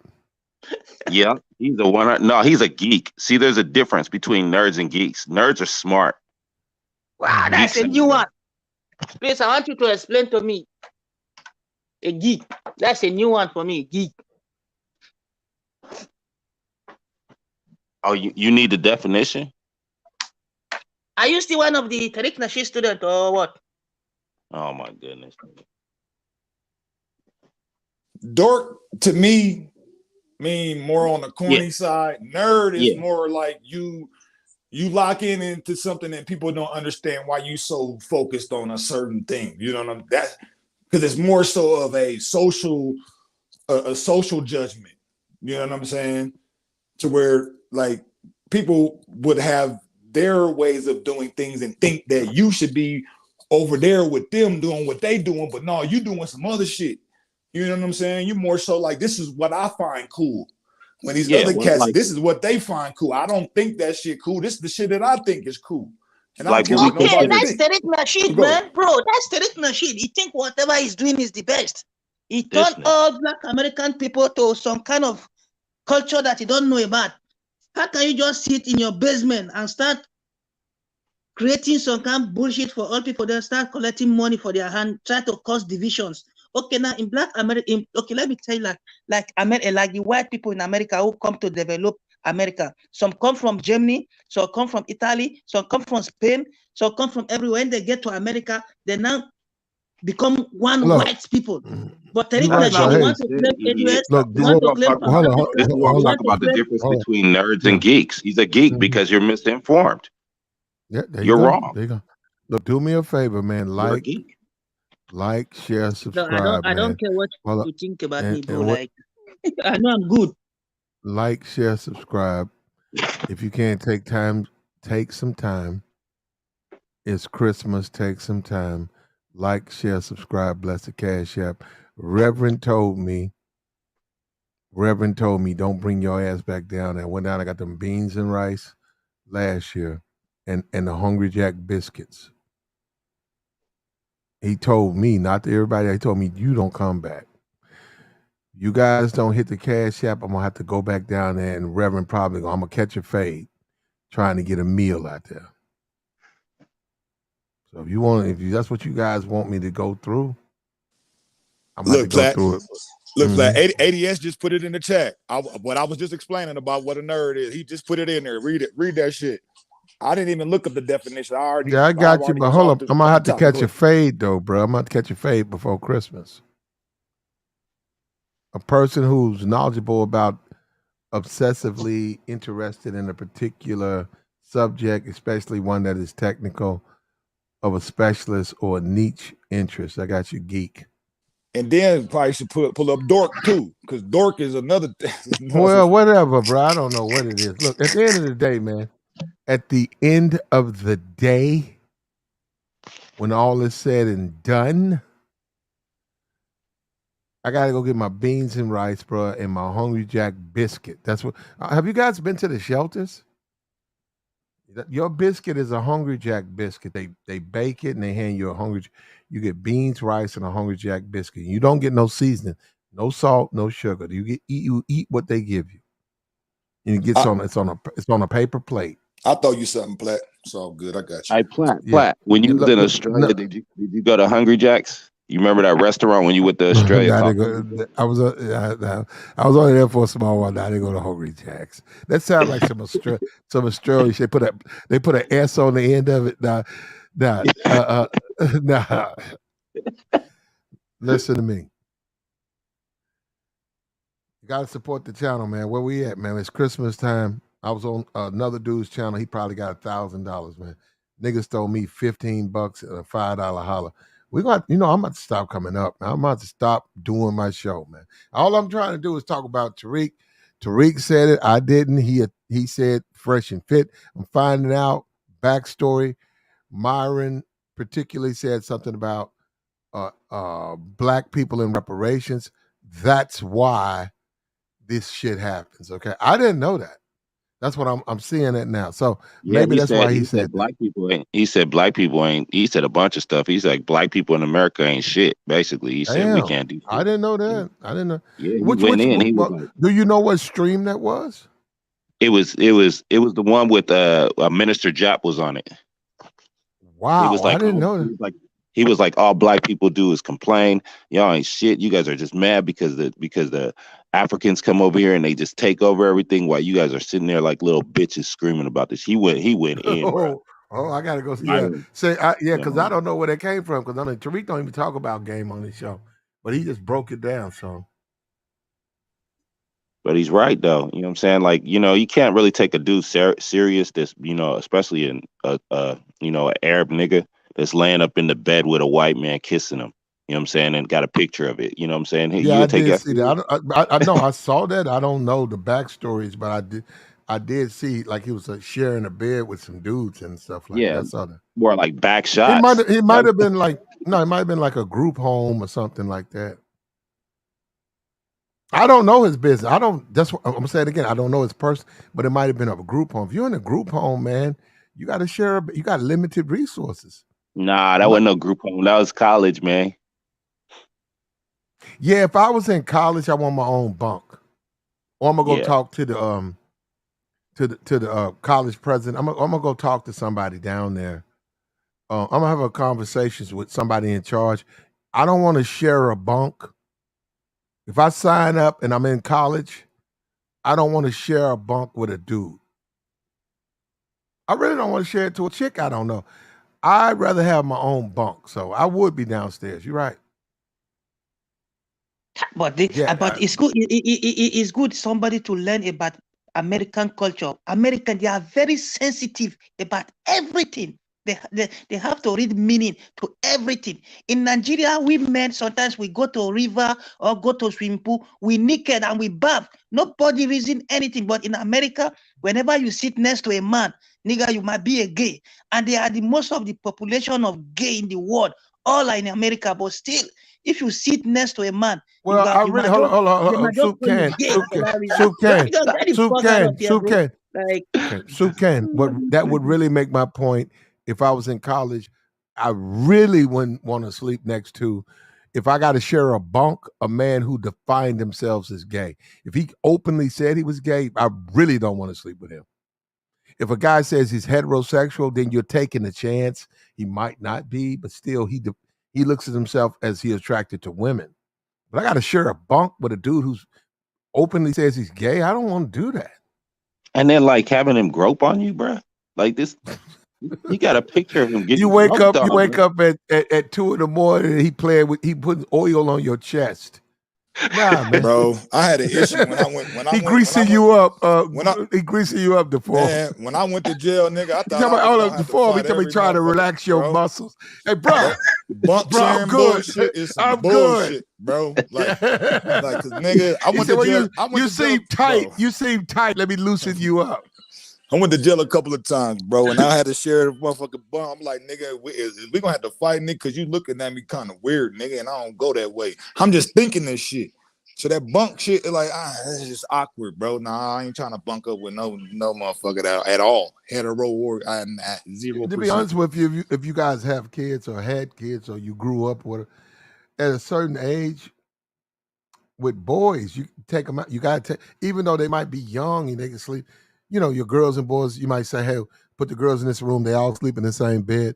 O: Yeah, he's a one. No, he's a geek. See, there's a difference between nerds and geeks. Nerds are smart.
I: Wow, that's a new one. Please, I want you to explain to me. A geek. That's a new one for me. Geek.
O: Oh, you need the definition?
I: Are you still one of the Tariq Nasheed students or what?
O: Oh my goodness.
L: Dork to me mean more on the corny side. Nerd is more like you lock into something and people don't understand why you so focused on a certain thing. You know that because it's more so of a social judgment. You know what I'm saying? To where like people would have their ways of doing things and think that you should be over there with them doing what they doing, but no, you doing some other shit. You know what I'm saying? You're more so like, this is what I find cool. When these other cats, this is what they find cool. I don't think that shit cool. This is the shit that I think is cool. And I don't care what nobody
I: that's
L: think.
I: Derek Nasheed, man, bro. That's Derek Nasheed. He think whatever he's doing is the best. He turned all Black American people to some kind of culture that you don't know about. How can you just sit in your basement and start creating some kind of bullshit for all people, then start collecting money for their hand, try to cause divisions? Okay, now in Black America, okay, let me tell you, like the white people in America who come to develop America. Some come from Germany, some come from Italy, some come from Spain, some come from everywhere. When they get to America, they now become one white people. But
O: This is
I: want to claim
O: what talk about the difference between nerds and geeks. He's a geek because you're misinformed.
E: Yeah,
O: you're wrong.
E: There you go. Look, do me a favor, man. Like, share, subscribe.
I: I don't care what you think about me, bro. Like, I know I'm good.
E: Like, share, subscribe. If you can't take some time. It's Christmas. Take some time. Like, share, subscribe. Bless the Cash App. Reverend told me, don't bring your ass back down. I went down. I got them beans and rice last year, and the Hungry Jack biscuits. He told me, not to everybody, he told me, you don't come back. You guys don't hit the Cash App, I'm going to have to go back down there, and Reverend probably, I'm going to catch a fade trying to get a meal out there. So if that's what you guys want me to go through, I'm going to go through it.
L: Look, Flat, ADS just put it in the chat. What I was just explaining about what a nerd is, he just put it in there. Read it. Read that shit. I didn't even look up the definition. I
E: got you, but hold up. I'm going to have to catch a fade, though, bro. I'm going to catch a fade before Christmas. A person who's knowledgeable about obsessively interested in a particular subject, especially one that is technical, of a specialist or a niche interest. I got you, geek.
L: And then probably should pull up Dork, too, because Dork is another thing.
E: Well, whatever, bro. I don't know what it is. Look, at the end of the day, man, at the end of the day, when all is said and done, I gotta go get my beans and rice, bro, and my Hungry Jack biscuit. That's what. Have you guys been to the shelters? Your biscuit is a Hungry Jack biscuit. They bake it and they hand you a Hungry. You get beans, rice, and a Hungry Jack biscuit. You don't get no seasoning, no salt, no sugar. You eat what they give you. And it gets it's on a paper plate.
L: I'll throw you something, Platt. It's all good. I got you.
O: Hey, Platt. When you was in Australia, did you go to Hungry Jack's? You remember that restaurant when you went to Australia?
E: I was only there for a small while. I didn't go to Hungry Jack's. That sounds like some Australian shit. They put an S on the end of it. Nah. Listen to me. You gotta support the channel, man. Where we at, man? It's Christmas time. I was on another dude's channel. He probably got $1,000, man. Niggas stole me $15 and a $5 holler. I'm about to stop coming up, man. I'm about to stop doing my show, man. All I'm trying to do is talk about Tariq. Tariq said it. I didn't. He said fresh and fit. I'm finding out backstory. Myron particularly said something about black people in reparations. That's why this shit happens. Okay, I didn't know that. That's what I'm seeing it now. So maybe that's why he said
O: black people ain't. He said black people ain't. He said a bunch of stuff. He's like black people in America ain't shit. Basically, he said we can't do shit.
E: I didn't know that. I didn't know.
O: Yeah, he was like,
E: do you know what stream that was?
O: It was the one with Minister Jap was on it.
E: Wow, I didn't know that.
O: He was like, all black people do is complain. Y'all ain't shit. You guys are just mad because the Africans come over here and they just take over everything while you guys are sitting there like little bitches screaming about this. He went in, bro.
E: Oh, I gotta go. Because I don't know where that came from. Because Tariq don't even talk about game on his show, but he just broke it down. So,
O: but he's right though. You know what I'm saying? Like, you can't really take a dude serious. This, especially an Arab nigga that's laying up in the bed with a white man kissing him. You know what I'm saying? And got a picture of it. You know what I'm saying? Hey,
E: Yeah,
O: you
E: I
O: would take
E: did
O: that
E: see that.
O: serious?
E: I know I saw that. I don't know the backstories, but I did see like he was sharing a bed with some dudes and stuff like that.
O: Yeah,
E: I saw that.
O: more like back
E: He
O: shots.
E: might have been like no, it might have been like a group home or something like that. I don't know his business. I don't. That's what I'm gonna say it again. I don't know his person, but it might have been a group home. If you're in a group home, man, you got to share. You got limited resources.
O: Nah, that wasn't no group home. That was college, man.
E: Yeah, if I was in college, I want my own bunk, or I'm gonna go
O: Yeah.
E: talk to the college president. I'm gonna go talk to somebody down there. I'm gonna have a conversations with somebody in charge. I don't want to share a bunk. If I sign up and I'm in college, I don't want to share a bunk with a dude. I really don't want to share it to a chick I don't know. I'd rather have my own bunk, so I would be downstairs. You're right.
I: But
E: Yeah,
I: it's good. It's good somebody to learn about American culture. American, they are very sensitive about everything. They have to read meaning to everything. In Nigeria, we men sometimes we go to a river or go to a swimming pool, we naked and we bath. Nobody reason anything. But in America, whenever you sit next to a man, nigga, you might be a gay. And they are the most of the population of gay in the world. All are in America, but still, if you sit next to a man,
E: well, I
I: you
E: really
I: might just they might just
E: soup
I: call you
E: can,
I: gay
E: soup
I: for
E: can,
I: that reason.
E: soup can,
I: Just get the
E: soup
I: fuck out of
E: can,
I: here,
E: soup
I: bro.
E: can.
I: Like
E: Okay, soup can. What that would really make my point. If I was in college, I really wouldn't want to sleep next to. If I got to share a bunk, a man who defined themselves as gay. If he openly said he was gay, I really don't want to sleep with him. If a guy says he's heterosexual, then you're taking a chance. He might not be, but still, he looks at himself as he attracted to women. But I got to share a bunk with a dude who's openly says he's gay. I don't want to do that.
O: And then like having him grope on you, bro. Like this, you got a picture of him getting
E: You wake
O: groped
E: up
O: on.
E: at 2 in the morning and he putting oil on your chest. Nah, man.
L: Bro, I had an issue
E: he greasing you up. He greasing you up, DeForm.
L: Man, when I went to jail, nigga, I thought
E: I was
L: have to
E: DeForm.
L: fight
E: He told me trying to relax your muscles. Hey, bro,
L: bunk
E: bro,
L: sharing
E: I'm good.
L: bullshit is some
E: I'm
L: bullshit,
E: good.
L: bro. Like, cause nigga, I went to jail.
E: You seem tight. You seem tight. Let me loosen you up.
L: I went to jail a couple of times, bro, and I had to share the motherfucking bunk. I'm like, nigga, we gonna have to fight, nigga, because you looking at me kind of weird, nigga, and I don't go that way. I'm just thinking this shit. So that bunk shit, like, it's just awkward, bro. Nah, I ain't trying to bunk up with no motherfucker at all. Hetero or 0%.
E: To be honest with you, if you guys have kids or had kids or you grew up with at a certain age, with boys, you take them out. You gotta take, even though they might be young and they can sleep. You know, your girls and boys, you might say, hey, put the girls in this room, they all sleep in the same bed.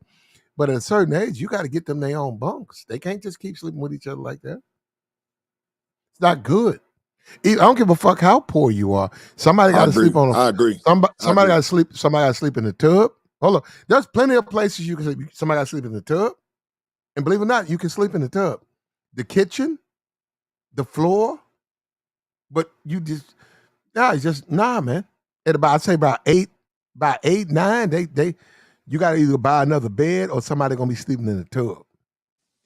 E: But at a certain age, you got to get them their own bunks. They can't just keep sleeping with each other like that. It's not good. I don't give a fuck how poor you are. Somebody got to sleep on.
L: I agree.
E: Somebody got to sleep. Somebody got to sleep in the tub. Hold on. There's plenty of places you can sleep. Somebody got to sleep in the tub, and believe it or not, you can sleep in the tub, the kitchen, the floor. But you just man. At about about 8, 9, they you gotta either buy another bed or somebody gonna be sleeping in the tub.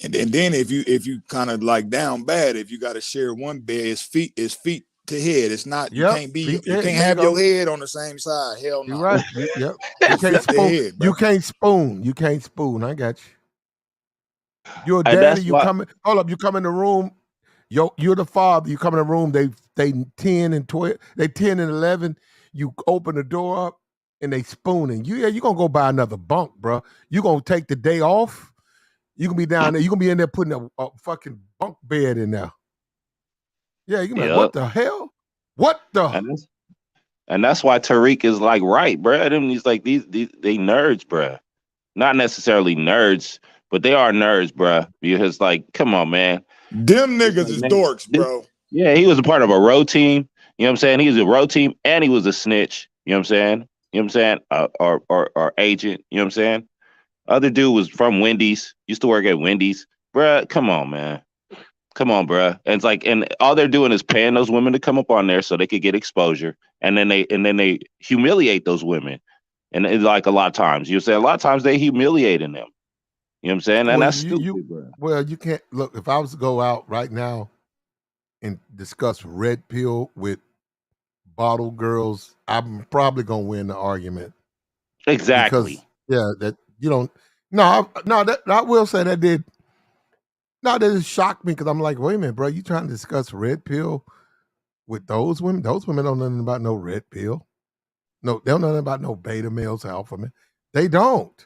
L: And then if you kind of like down bad, if you gotta share one bed, it's feet to head. It's not you can't have your head on the same side. Hell no.
E: You're right. Yep. You can't spoon. Head, you can't spoon. You can't spoon. I got you. You're a daddy. You come. Hold up. You come in the room. You're the father. You come in the room. They 10 and 12. They 10 and 11. You open the door up and they spooning. You're gonna go buy another bunk, bro. You're gonna take the day off. You can be down there. You're gonna be in there putting a fucking bunk bed in there. Yeah, you can be like, what the hell? What the?
O: And that's why Tariq is like right, bro. He's like they nerds, bro. Not necessarily nerds, but they are nerds, bro. Because like, come on, man.
L: Them niggas is dorks, bro.
O: Yeah, he was a part of a road team. You know what I'm saying? He was a road team and he was a snitch. You know what I'm saying? You know what I'm saying? Or agent. You know what I'm saying? Other dude was from Wendy's. Used to work at Wendy's. Bruh, come on, man. Come on, bruh. And it's like, and all they're doing is paying those women to come up on there so they could get exposure. And then they humiliate those women. And it's like a lot of times. You say a lot of times they humiliating them. You know what I'm saying? And
E: Well,
O: that's stupid, bro.
E: Well, you can't look. If I was to go out right now and discuss red pill with bottle girls, I'm probably gonna win the argument.
O: Exactly.
E: Because that you don't. No, that I will say that did. No, that it shocked me because I'm like, wait a minute, bro, you trying to discuss red pill with those women? Those women don't know nothing about no red pill. No, they don't know nothing about no beta males, alpha male. They don't.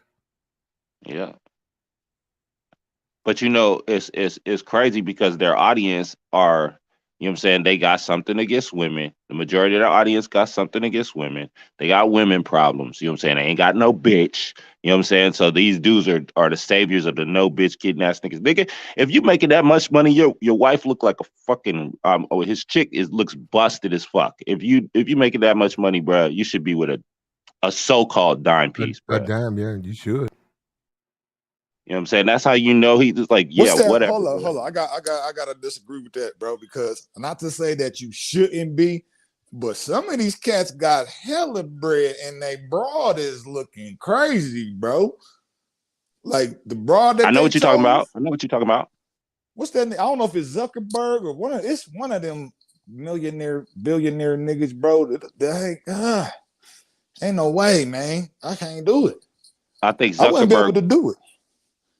O: Yeah. But it's crazy because their audience are, you know what I'm saying, they got something against women. The majority of their audience got something against women. They got women problems. You know what I'm saying? They ain't got no bitch. You know what I'm saying? So these dudes are the saviors of the no bitch getting ass niggas. Nigga, if you making that much money, your wife look like a fucking or his chick looks busted as fuck. If you making that much money, bro, you should be with a so-called dime piece, bro.
E: A dime, yeah, you should.
O: You know what I'm saying? That's how you know he's just like, yeah,
L: What's that?
O: whatever.
L: Hold on. I gotta disagree with that, bro, because not to say that you shouldn't be, but some of these cats got hella bread and they broad is looking crazy, bro. Like the broad that
O: I know what you're talking about.
L: What's that? I don't know if it's Zuckerberg or it's one of them billionaire niggas, bro. Ain't no way, man. I can't do it.
O: I think Zuckerberg,
L: I wouldn't be able to do it.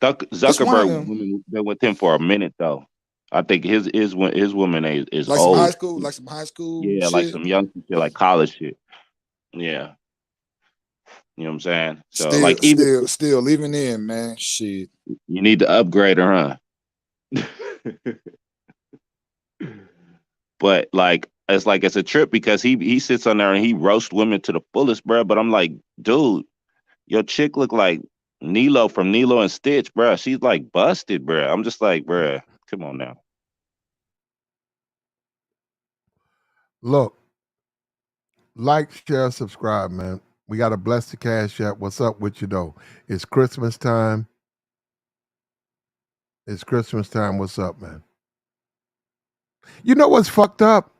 O: Zuckerberg been with him for a minute though. I think his woman is
L: like
O: old.
L: Some high school,
O: yeah,
L: shit.
O: like some young shit, like college shit. Yeah, you know what I'm saying. So
L: still even in, man, shit.
O: You need to upgrade her, huh? But it's a trip because he sits on there and he roasts women to the fullest, bro. But I'm like, dude, your chick look like Nilo from Nilo and Stitch, bro. She's like busted, bro. I'm just like, bro, come on now.
E: Look, like, share, subscribe, man. We got to bless the Cash App. What's up with you, though? It's Christmas time. It's Christmas time. What's up, man? You know what's fucked up?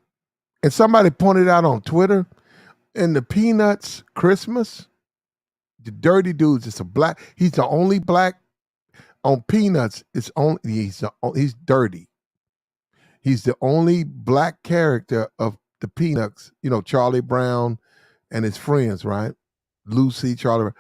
E: And somebody pointed out on Twitter, in the Peanuts Christmas, the dirty dudes, it's a black, he's the only black on Peanuts. He's dirty. He's the only black character of the Peanuts, you know, Charlie Brown and his friends, right? Lucy, Charlie.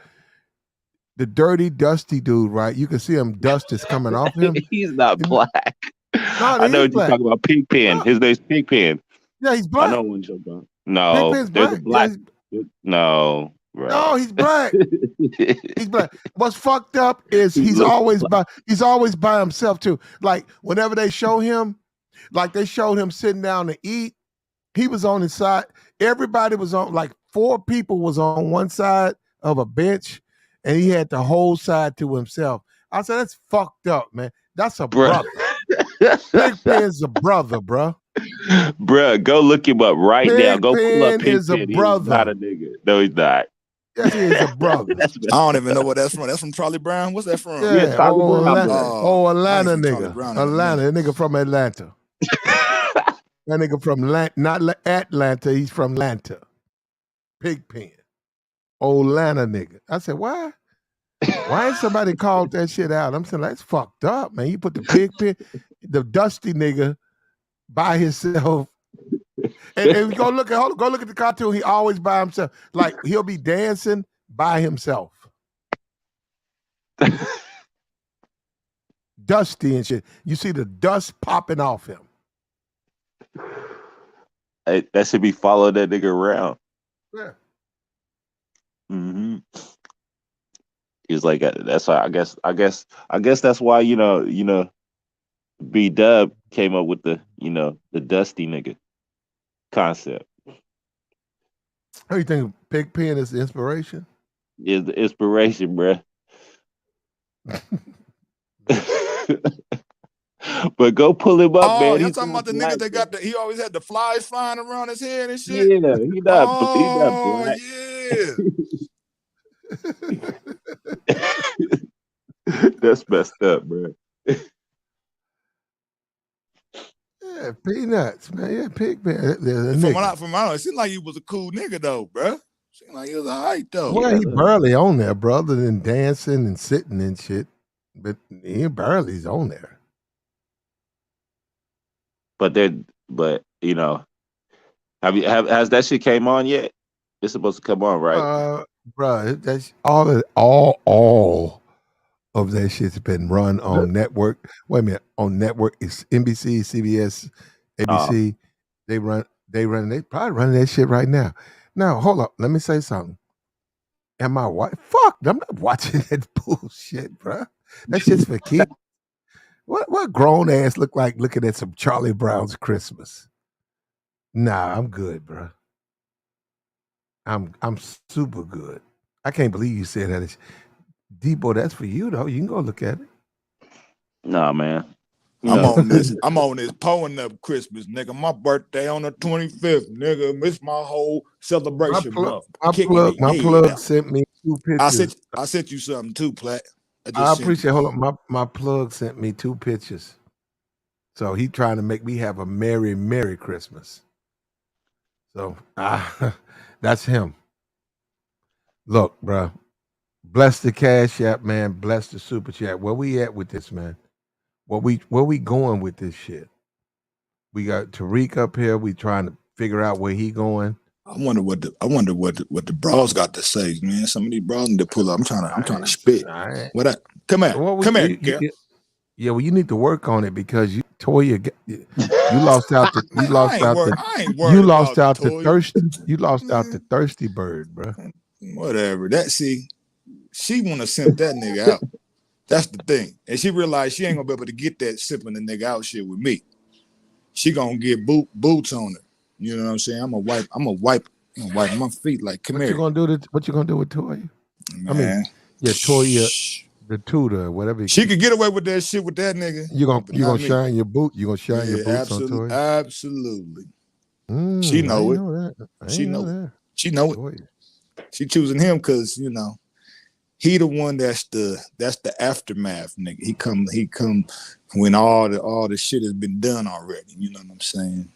E: The dirty, dusty dude, right? You can see him, dust is coming off him.
O: He's not black.
E: No,
O: I know what you're talking about. Pigpen. No. His name's Pigpen.
E: Yeah, he's black.
O: I know what you're talking about. No,
E: Pigpen's
O: there's
E: black.
O: a black. Yeah, no, bro.
E: No, he's black. He's black. What's fucked up is he's always by himself too. Like whenever they show him, like they showed him sitting down to eat, he was on his side. Everybody was on, like 4 people was on one side of a bench, and he had the whole side to himself. I said, that's fucked up, man. That's a brother. Pigpen's a brother, bro.
O: Bruh, go look him up right now. Go pull up Pigpen.
E: Is a brother.
O: He's not a nigga. No, he's not.
E: Yes, he is a brother.
L: I don't even know what that's from. That's from Charlie Brown. What's that from?
E: Yeah, Atlanta nigga. Atlanta, that nigga from Atlanta. That nigga from not Atlanta, he's from Atlanta. Pigpen. Atlanta nigga. I said, why? Why ain't somebody called that shit out? I'm saying, that's fucked up, man. You put the Pigpen, the dusty nigga by himself. And go look at the cartoon. He always by himself. Like he'll be dancing by himself. Dusty and shit. You see the dust popping off him.
O: Hey, that should be following that nigga around.
E: Yeah.
O: Mm-hmm. He's like, that's why I guess that's why you know B Dub came up with the the dusty nigga concept.
E: How you think Pigpen is the inspiration?
O: Is the inspiration, bruh. But go pull him up, man.
L: You're talking about the nigga that he always had the flies flying around his head and shit?
O: Yeah, he not black.
L: Yeah.
O: That's messed up, bro.
E: Yeah, Peanuts, man. Yeah, Pigpen.
L: From what I know, it seemed like he was a cool nigga though, bro. Seemed like he was alright though.
E: Well, he barely on there, brother, than dancing and sitting and shit. but he barely's on there.
O: But you know, has that shit came on yet? It's supposed to come on, right?
E: Bro, that's all of that shit's been run on network. Wait a minute, on network it's NBC, CBS, ABC. They probably running that shit right now. Now, hold up, let me say something. Am I what? Fuck, I'm not watching that bullshit, bro. That shit's for kids. What grown ass look like looking at some Charlie Brown's Christmas? Nah, I'm good, bro. I'm super good. I can't believe you said that. Debo, that's for you though. You can go look at it.
O: Nah, man.
L: I'm on this pulling up Christmas, nigga. My birthday on the 25th, nigga. Miss my whole celebration month.
E: My plug sent me 2 pictures.
L: I sent you something too, Platt.
E: I appreciate. Hold on, my plug sent me 2 pictures. So he trying to make me have a merry Christmas. So that's him. Look, bro. Bless the Cash App, man. Bless the Super Chat. Where we at with this, man? Where we going with this shit? We got Tariq up here. We trying to figure out where he going.
L: I wonder what the bras got to say, man. Some of these bras need to pull up. I'm trying to spit. Come here, Gary.
E: Yeah, well, you need to work on it because Toya, you lost out the thirsty bird, bro.
L: Whatever. She want to simp that nigga out. That's the thing. And she realized she ain't gonna be able to get that simping the nigga out shit with me. She gonna get boots on her. You know what I'm saying? I'm gonna wipe my feet like, come here.
E: What you gonna do with Toya? Man. I mean, Toya, the tutor, whatever.
L: She could get away with that shit with that nigga.
E: You gonna shine your boot? You gonna shine your boots on Toya?
L: Absolutely. She know it. She know it. She choosing him because he the one that's the aftermath nigga. He come when all the shit has been done already. You know what I'm saying?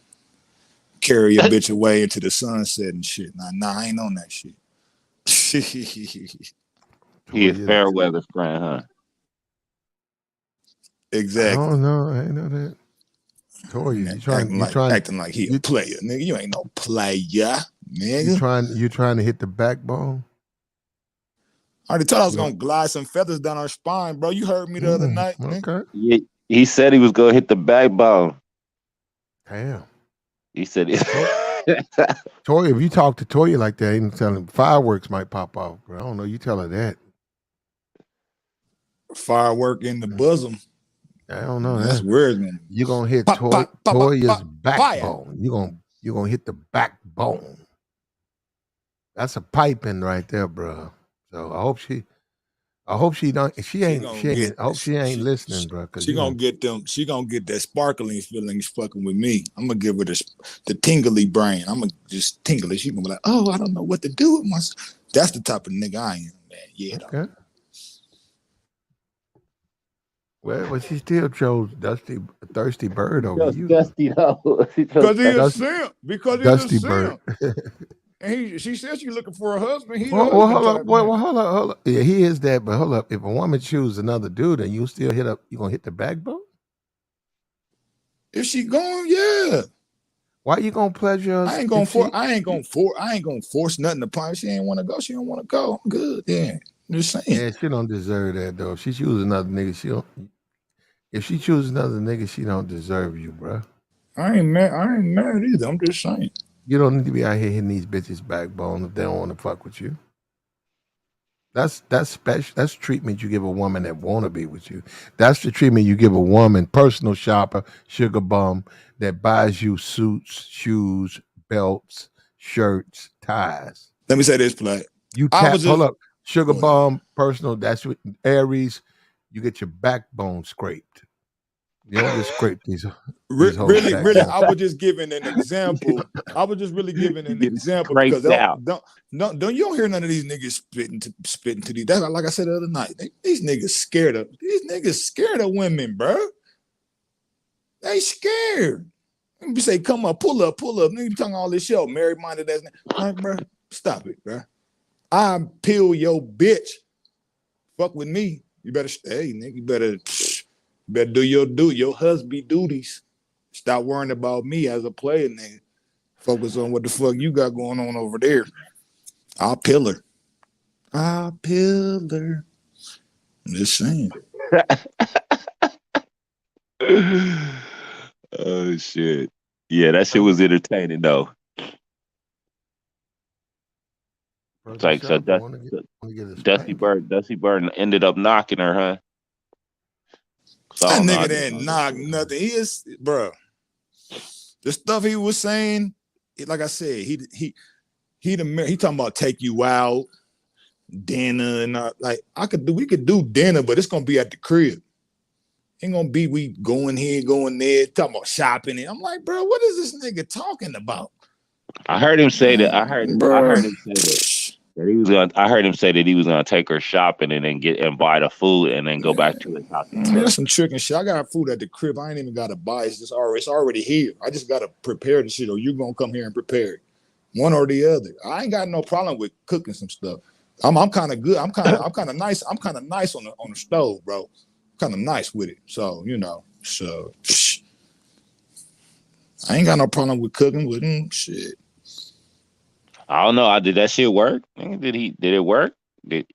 L: Carry a bitch away into the sunset and shit. Nah, I ain't on that shit.
O: He is fair weather friend, huh?
L: Exactly.
E: I don't know. I ain't know that. Toya,
L: acting like he a player, nigga. You ain't no player, nigga.
E: You trying to hit the backbone?
L: I already told I was gonna glide some feathers down her spine, bro. You heard me the other night.
E: Okay.
O: Yeah, he said he was gonna hit the backbone.
E: Damn.
O: He said it.
E: Toya, if you talk to Toya like that, ain't telling fireworks might pop off, bro. I don't know. You tell her that.
L: Firework in the bosom.
E: I don't know.
L: That's weird, man.
E: You're gonna hit Toya's backbone. You're gonna hit the backbone. That's a piping right there, bro. So I hope she ain't listening, bro.
L: She gonna get that sparkling feelings fucking with me. I'm gonna give her the tingly brain. I'm gonna just tingle it. She gonna be like, oh, I don't know what to do with myself. That's the type of nigga I am, man. Yeah.
E: Okay. Well, she still chose Thirsty Bird over you.
O: Dusty though.
L: Because he's a simp.
E: Dusty Bird.
L: And she says she's looking for a husband.
E: Hold up. Yeah, he is that, but hold up. If a woman chooses another dude and you still you gonna hit the backbone?
L: If she going, yeah.
E: Why you gonna pleasure us?
L: I ain't gonna force nothing upon her. She ain't want to go. She don't want to go. I'm good. Yeah. I'm just saying.
E: Yeah, she don't deserve that though. If she chooses another nigga, If she chooses another nigga, she don't deserve you, bro.
L: I ain't mad either. I'm just saying.
E: You don't need to be out here hitting these bitches' backbone if they don't want to fuck with you. That's special. That's treatment you give a woman that want to be with you. That's the treatment you give a woman, personal shopper, sugar bum, that buys you suits, shoes, belts, shirts, ties.
L: Let me say this, Platt.
E: Hold up. Sugar bum, personal, that's what Aries, you get your backbone scraped. You don't just scrape these
L: really, I was just giving an example. Because don't you don't hear none of these niggas spitting to these. That's like I said the other night. These niggas scared of women, bro. They scared. You say, come up, pull up. Nigga, you talking all this shit, married-minded ass. Like, bro, stop it, bro. I peel your bitch. Fuck with me. You better stay, nigga. You better do your husband duties. Stop worrying about me as a player, nigga. Focus on what the fuck you got going on over there. I'll pill her. I'm just saying.
O: Oh shit. Yeah, that shit was entertaining though. It's like so Dusty Bird ended up knocking her, huh?
L: That nigga didn't knock nothing. He is, bro. The stuff he was saying, like I said, he talking about take you out, dinner, and we could do dinner, but it's gonna be at the crib. Ain't gonna be we going here, going there, talking about shopping. And I'm like, bro, what is this nigga talking about?
O: I heard him say that. I heard him say that he was gonna. I heard him say that he was gonna take her shopping and then buy the food and then go back to his house.
L: That's some tricking shit. I got food at the crib. I ain't even gotta buy it. It's already here. I just gotta prepare the shit, or you gonna come here and prepare it. One or the other. I ain't got no problem with cooking some stuff. I'm kind of good. I'm kind of nice. I'm kind of nice on the stove, bro. Kind of nice with it. So I ain't got no problem with cooking with him. Shit.
O: I don't know. Did that shit work? Did it work? Did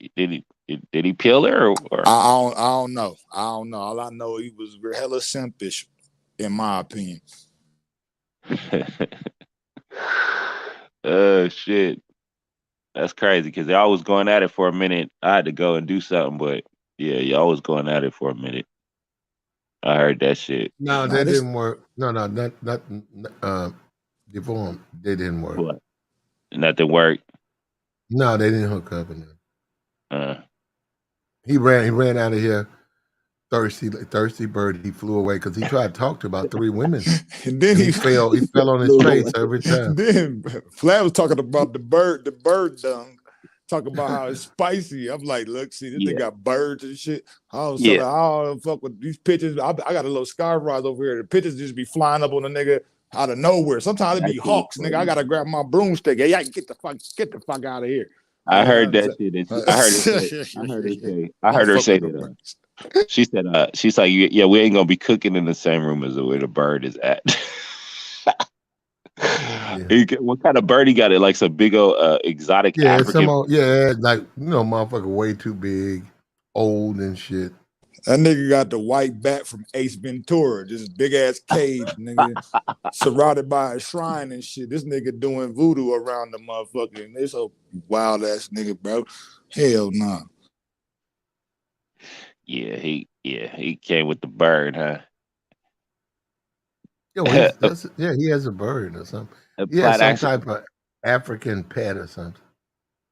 O: he peel her? Or?
L: I don't know. All I know, he was hella simpish, in my opinion.
O: Shit. That's crazy because y'all was going at it for a minute. I had to go and do something, but yeah, y'all was going at it for a minute. I heard that shit.
E: No, that didn't work. No, not Devon. They didn't work.
O: What? Nothing worked.
E: No, they didn't hook up in there. He ran out of here. Thirsty bird. He flew away because he tried to talk to about 3 women,
L: and then he
E: fell. He fell on his face every time.
L: Then Flav was talking about the bird dung. Talking about how it's spicy. I'm like, look, see, this thing got birds and shit. I don't fuck with these pictures. I got a little sky rise over here. The pictures just be flying up on the nigga out of nowhere. Sometimes it be hawks, nigga. I gotta grab my broomstick. Hey, get the fuck out of here.
O: I heard that shit. I heard her say that. She said, she's like, yeah, we ain't gonna be cooking in the same room as where the bird is at. What kind of bird he got? It like some big old exotic African.
E: Like motherfucker, way too big, old and shit.
L: That nigga got the white bat from Ace Ventura, just big ass cage, nigga, surrounded by a shrine and shit. This nigga doing voodoo around the motherfucker, and this a wild ass nigga, bro. Hell nah.
O: Yeah, he came with the bird, huh?
E: He has a bird or something. He has some type of African pet or something.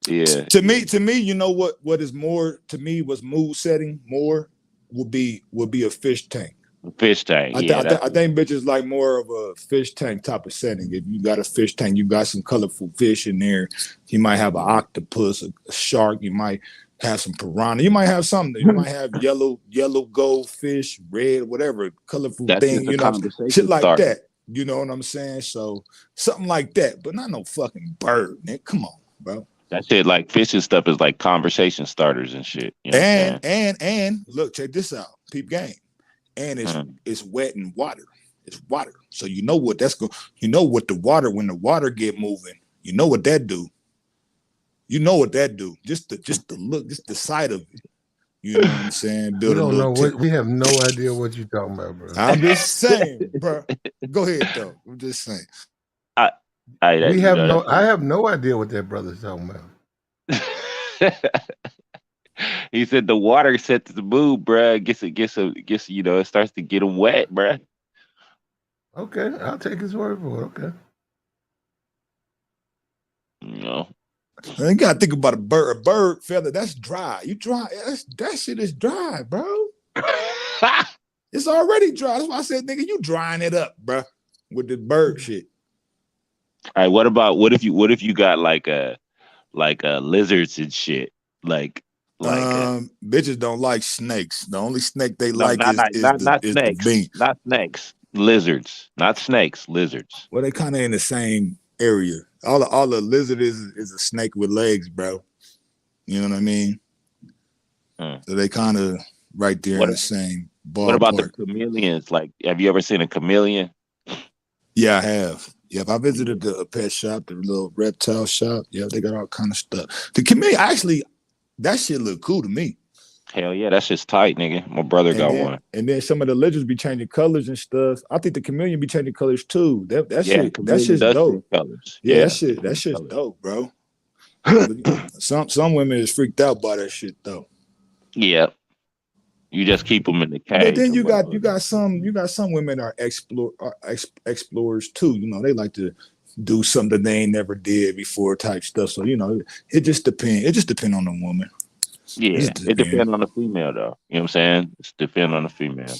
O: Yeah.
L: To me, you know what is more to me was mood setting more would be a fish tank.
O: Fish tank.
L: I think bitches like more of a fish tank type of setting. If you got a fish tank, you got some colorful fish in there. You might have an octopus, a shark. You might have some piranha. You might have something. You might have yellow goldfish, red, whatever, colorful thing. Shit like that. You know what I'm saying? So something like that, but not no fucking bird, man. Come on, bro.
O: That shit, like fish and stuff, is like conversation starters and shit. You know
L: and look, check this out. Peep game. And it's wet and water. It's water. So you know what you know what the water, when the water get moving, you know what that do. You know what that do. Just the look, just the sight of it. You know what I'm saying?
E: We don't know we have no idea what you're talking about, bro.
L: I'm just saying, bro. Go ahead though. I'm just saying.
E: I have no idea what that brother's talking about.
O: He said the water sets the mood, bruh. Gets it starts to get him wet, bruh.
E: Okay, I'll take his word for it. Okay.
L: You gotta think about a bird feather. That's dry. You dry. That shit is dry, bro. It's already dry. That's why I said, nigga, you drying it up, bro, with the bird shit.
O: All right. What if you got like lizards and shit? Like
L: bitches don't like snakes. The only snake they
O: not snakes.
L: The bean.
O: Not snakes. Lizards. Not snakes. Lizards.
L: Well, they kind of in the same area. All the lizard is a snake with legs, bro. You know what I mean? So they kind of right there in the same ballpark.
O: What about the chameleons? Like, have you ever seen a chameleon?
L: Yeah, I have. Yeah, if I visited the pet shop, the little reptile shop, yeah, they got all kind of stuff. The chameleon, actually, that shit look cool to me.
O: Hell yeah, that's just tight, nigga. My brother got one.
L: And then some of the lizards be changing colors and stuff. I think the chameleon be changing colors too. That shit's dope.
O: Colors.
L: Yeah, that shit's dope, bro. some women is freaked out by that shit though.
O: Yeah. You just keep them in the cage.
L: But then you got some women are explorers too. You know, they like to do something they ain't never did before type stuff. So, you know, it just depends. It just depends on the woman.
O: Yeah, it depends on the female though. You know what I'm saying? It depends on the female.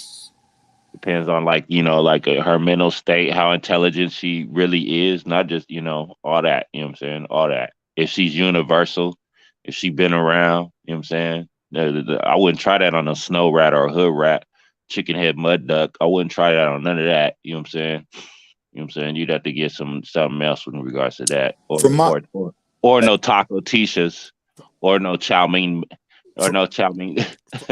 O: Depends on like, you know, like her mental state, how intelligent she really is, not just, you know, all that. You know what I'm saying? All that. If she's universal, if she been around, you know what I'm saying? I wouldn't try that on a snow rat or a hood rat, chicken head mud duck. I wouldn't try that on none of that. You know what I'm saying? You know what I'm saying? You'd have to get something else in regards to that. Or no taco tishas, or no chow mein, or no chow mein.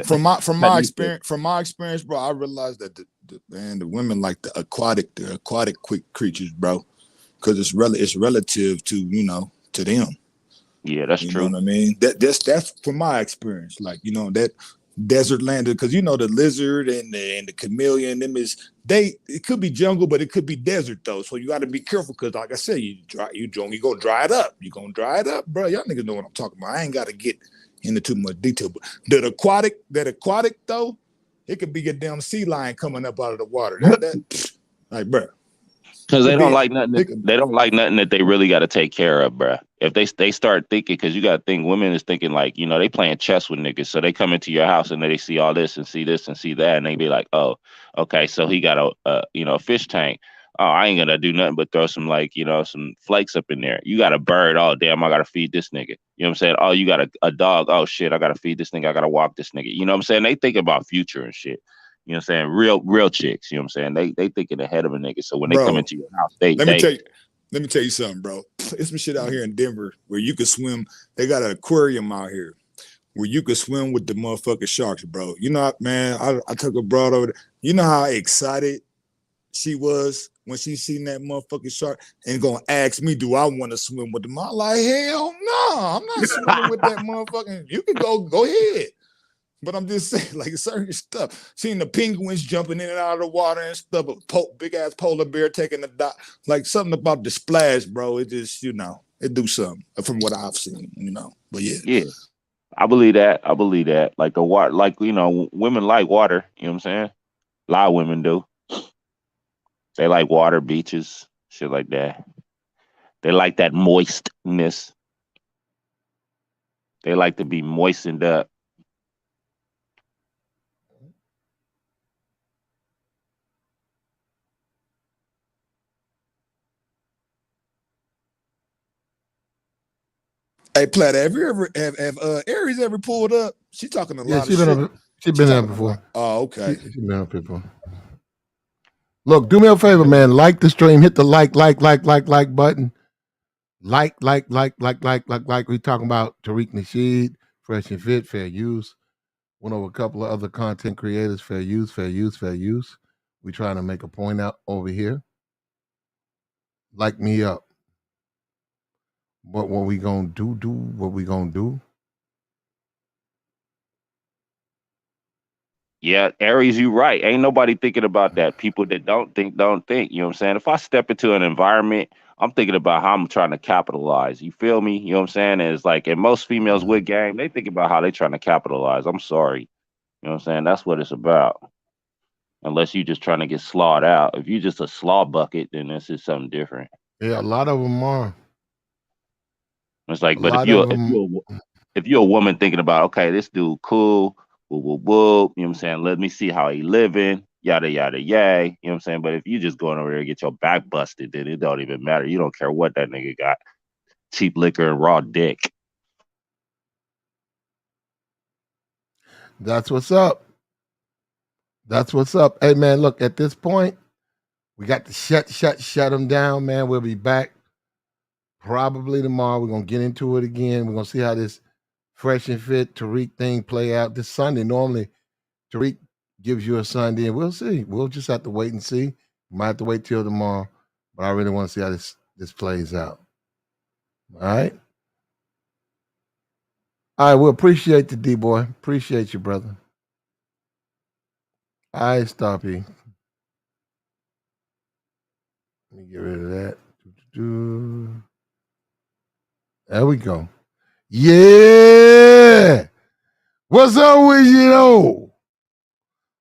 L: From my experience, bro, I realized that the women like the aquatic quick creatures, bro, because it's relative to, you know, to them.
O: Yeah, that's true.
L: You know what I mean? That's from my experience. Like, you know, that desert land, because you know the lizard and the chameleon, it could be jungle, but it could be desert though. So you got to be careful because, like I said, you go dry it up. You gonna dry it up, bro. Y'all niggas know what I'm talking about. I ain't got to get into too much detail, but that aquatic though, it could be a damn sea lion coming up out of the water. Like, bro.
O: Because they don't like nothing. They don't like nothing that they really got to take care of, bruh. If they start thinking, because you got to think, women is thinking like, you know, they playing chess with niggas. So they come into your house and then they see all this and see that, and they be like, oh, okay, so he got a fish tank. Oh, I ain't gonna do nothing but throw some, like, you know, some flakes up in there. You got a bird. Oh, damn, I gotta feed this nigga. You know what I'm saying? Oh, you got a dog. Oh shit, I gotta feed this nigga. I gotta walk this nigga. You know what I'm saying? They think about future and shit. You know what I'm saying? Real chicks, you know what I'm saying? They thinking ahead of a nigga. So when they come into your house, let
L: me tell you something, bro. It's some shit out here in Denver where you can swim. They got an aquarium out here where you can swim with the motherfucking sharks, bro. You know, man, I took a broad over there. You know how excited she was when she seen that motherfucking shark and gonna ask me, do I want to swim with them? I'm like, hell no, I'm not swimming with that motherfucking. You can go ahead. But I'm just saying, like, certain stuff. Seeing the penguins jumping in and out of the water and stuff, big ass polar bear taking the dot, like something about the splash, bro. It just, you know, it do something from what I've seen, you know. But yeah.
O: Yeah. I believe that. Like the water, like, you know, women like water, you know what I'm saying? A lot of women do. They like water, beaches, shit like that. They like that moistness. They like to be moistened up.
L: Hey, Platt, have Aries ever pulled up? She talking a lot of shit.
E: She been there before.
L: Oh, okay.
E: She been up before. Look, do me a favor, man. Like the stream. Hit the like button. Like. We talking about Tariq Nasheed, Fresh and Fit, Fair Use. Went over a couple of other content creators. Fair use. We trying to make a point out over here. Like me up. But what we gonna do what we gonna do.
O: Yeah, Aries, you right. Ain't nobody thinking about that. People that don't think. You know what I'm saying? If I step into an environment, I'm thinking about how I'm trying to capitalize. You feel me? You know what I'm saying? And it's like, and most females with game, they think about how they trying to capitalize. I'm sorry. You know what I'm saying? That's what it's about. Unless you just trying to get slawed out. If you just a slaw bucket, then this is something different.
E: Yeah, a lot of them are.
O: It's like, but if you're a woman thinking about, okay, this dude cool, woo, you know what I'm saying? Let me see how he living, yada, yada, yay. You know what I'm saying? But if you just going over there and get your back busted, then it don't even matter. You don't care what that nigga got. Cheap liquor and raw dick.
E: That's what's up. Hey, man, look, at this point, we got to shut them down, man. We'll be back probably tomorrow. We're going to get into it again. We're going to see how this Fresh and Fit, Tariq thing play out this Sunday. Normally, Tariq gives you a Sunday, and we'll see. We'll just have to wait and see. Might have to wait till tomorrow, but I really want to see how this plays out. All right? All right, we appreciate the D-boy. Appreciate you, brother. All right, Stoppy. Let me get rid of that. There we go. Yeah. What's up with you, though?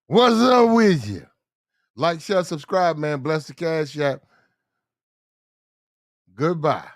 E: What's up with you? Like, share, subscribe, man. Bless the Cash App. Goodbye.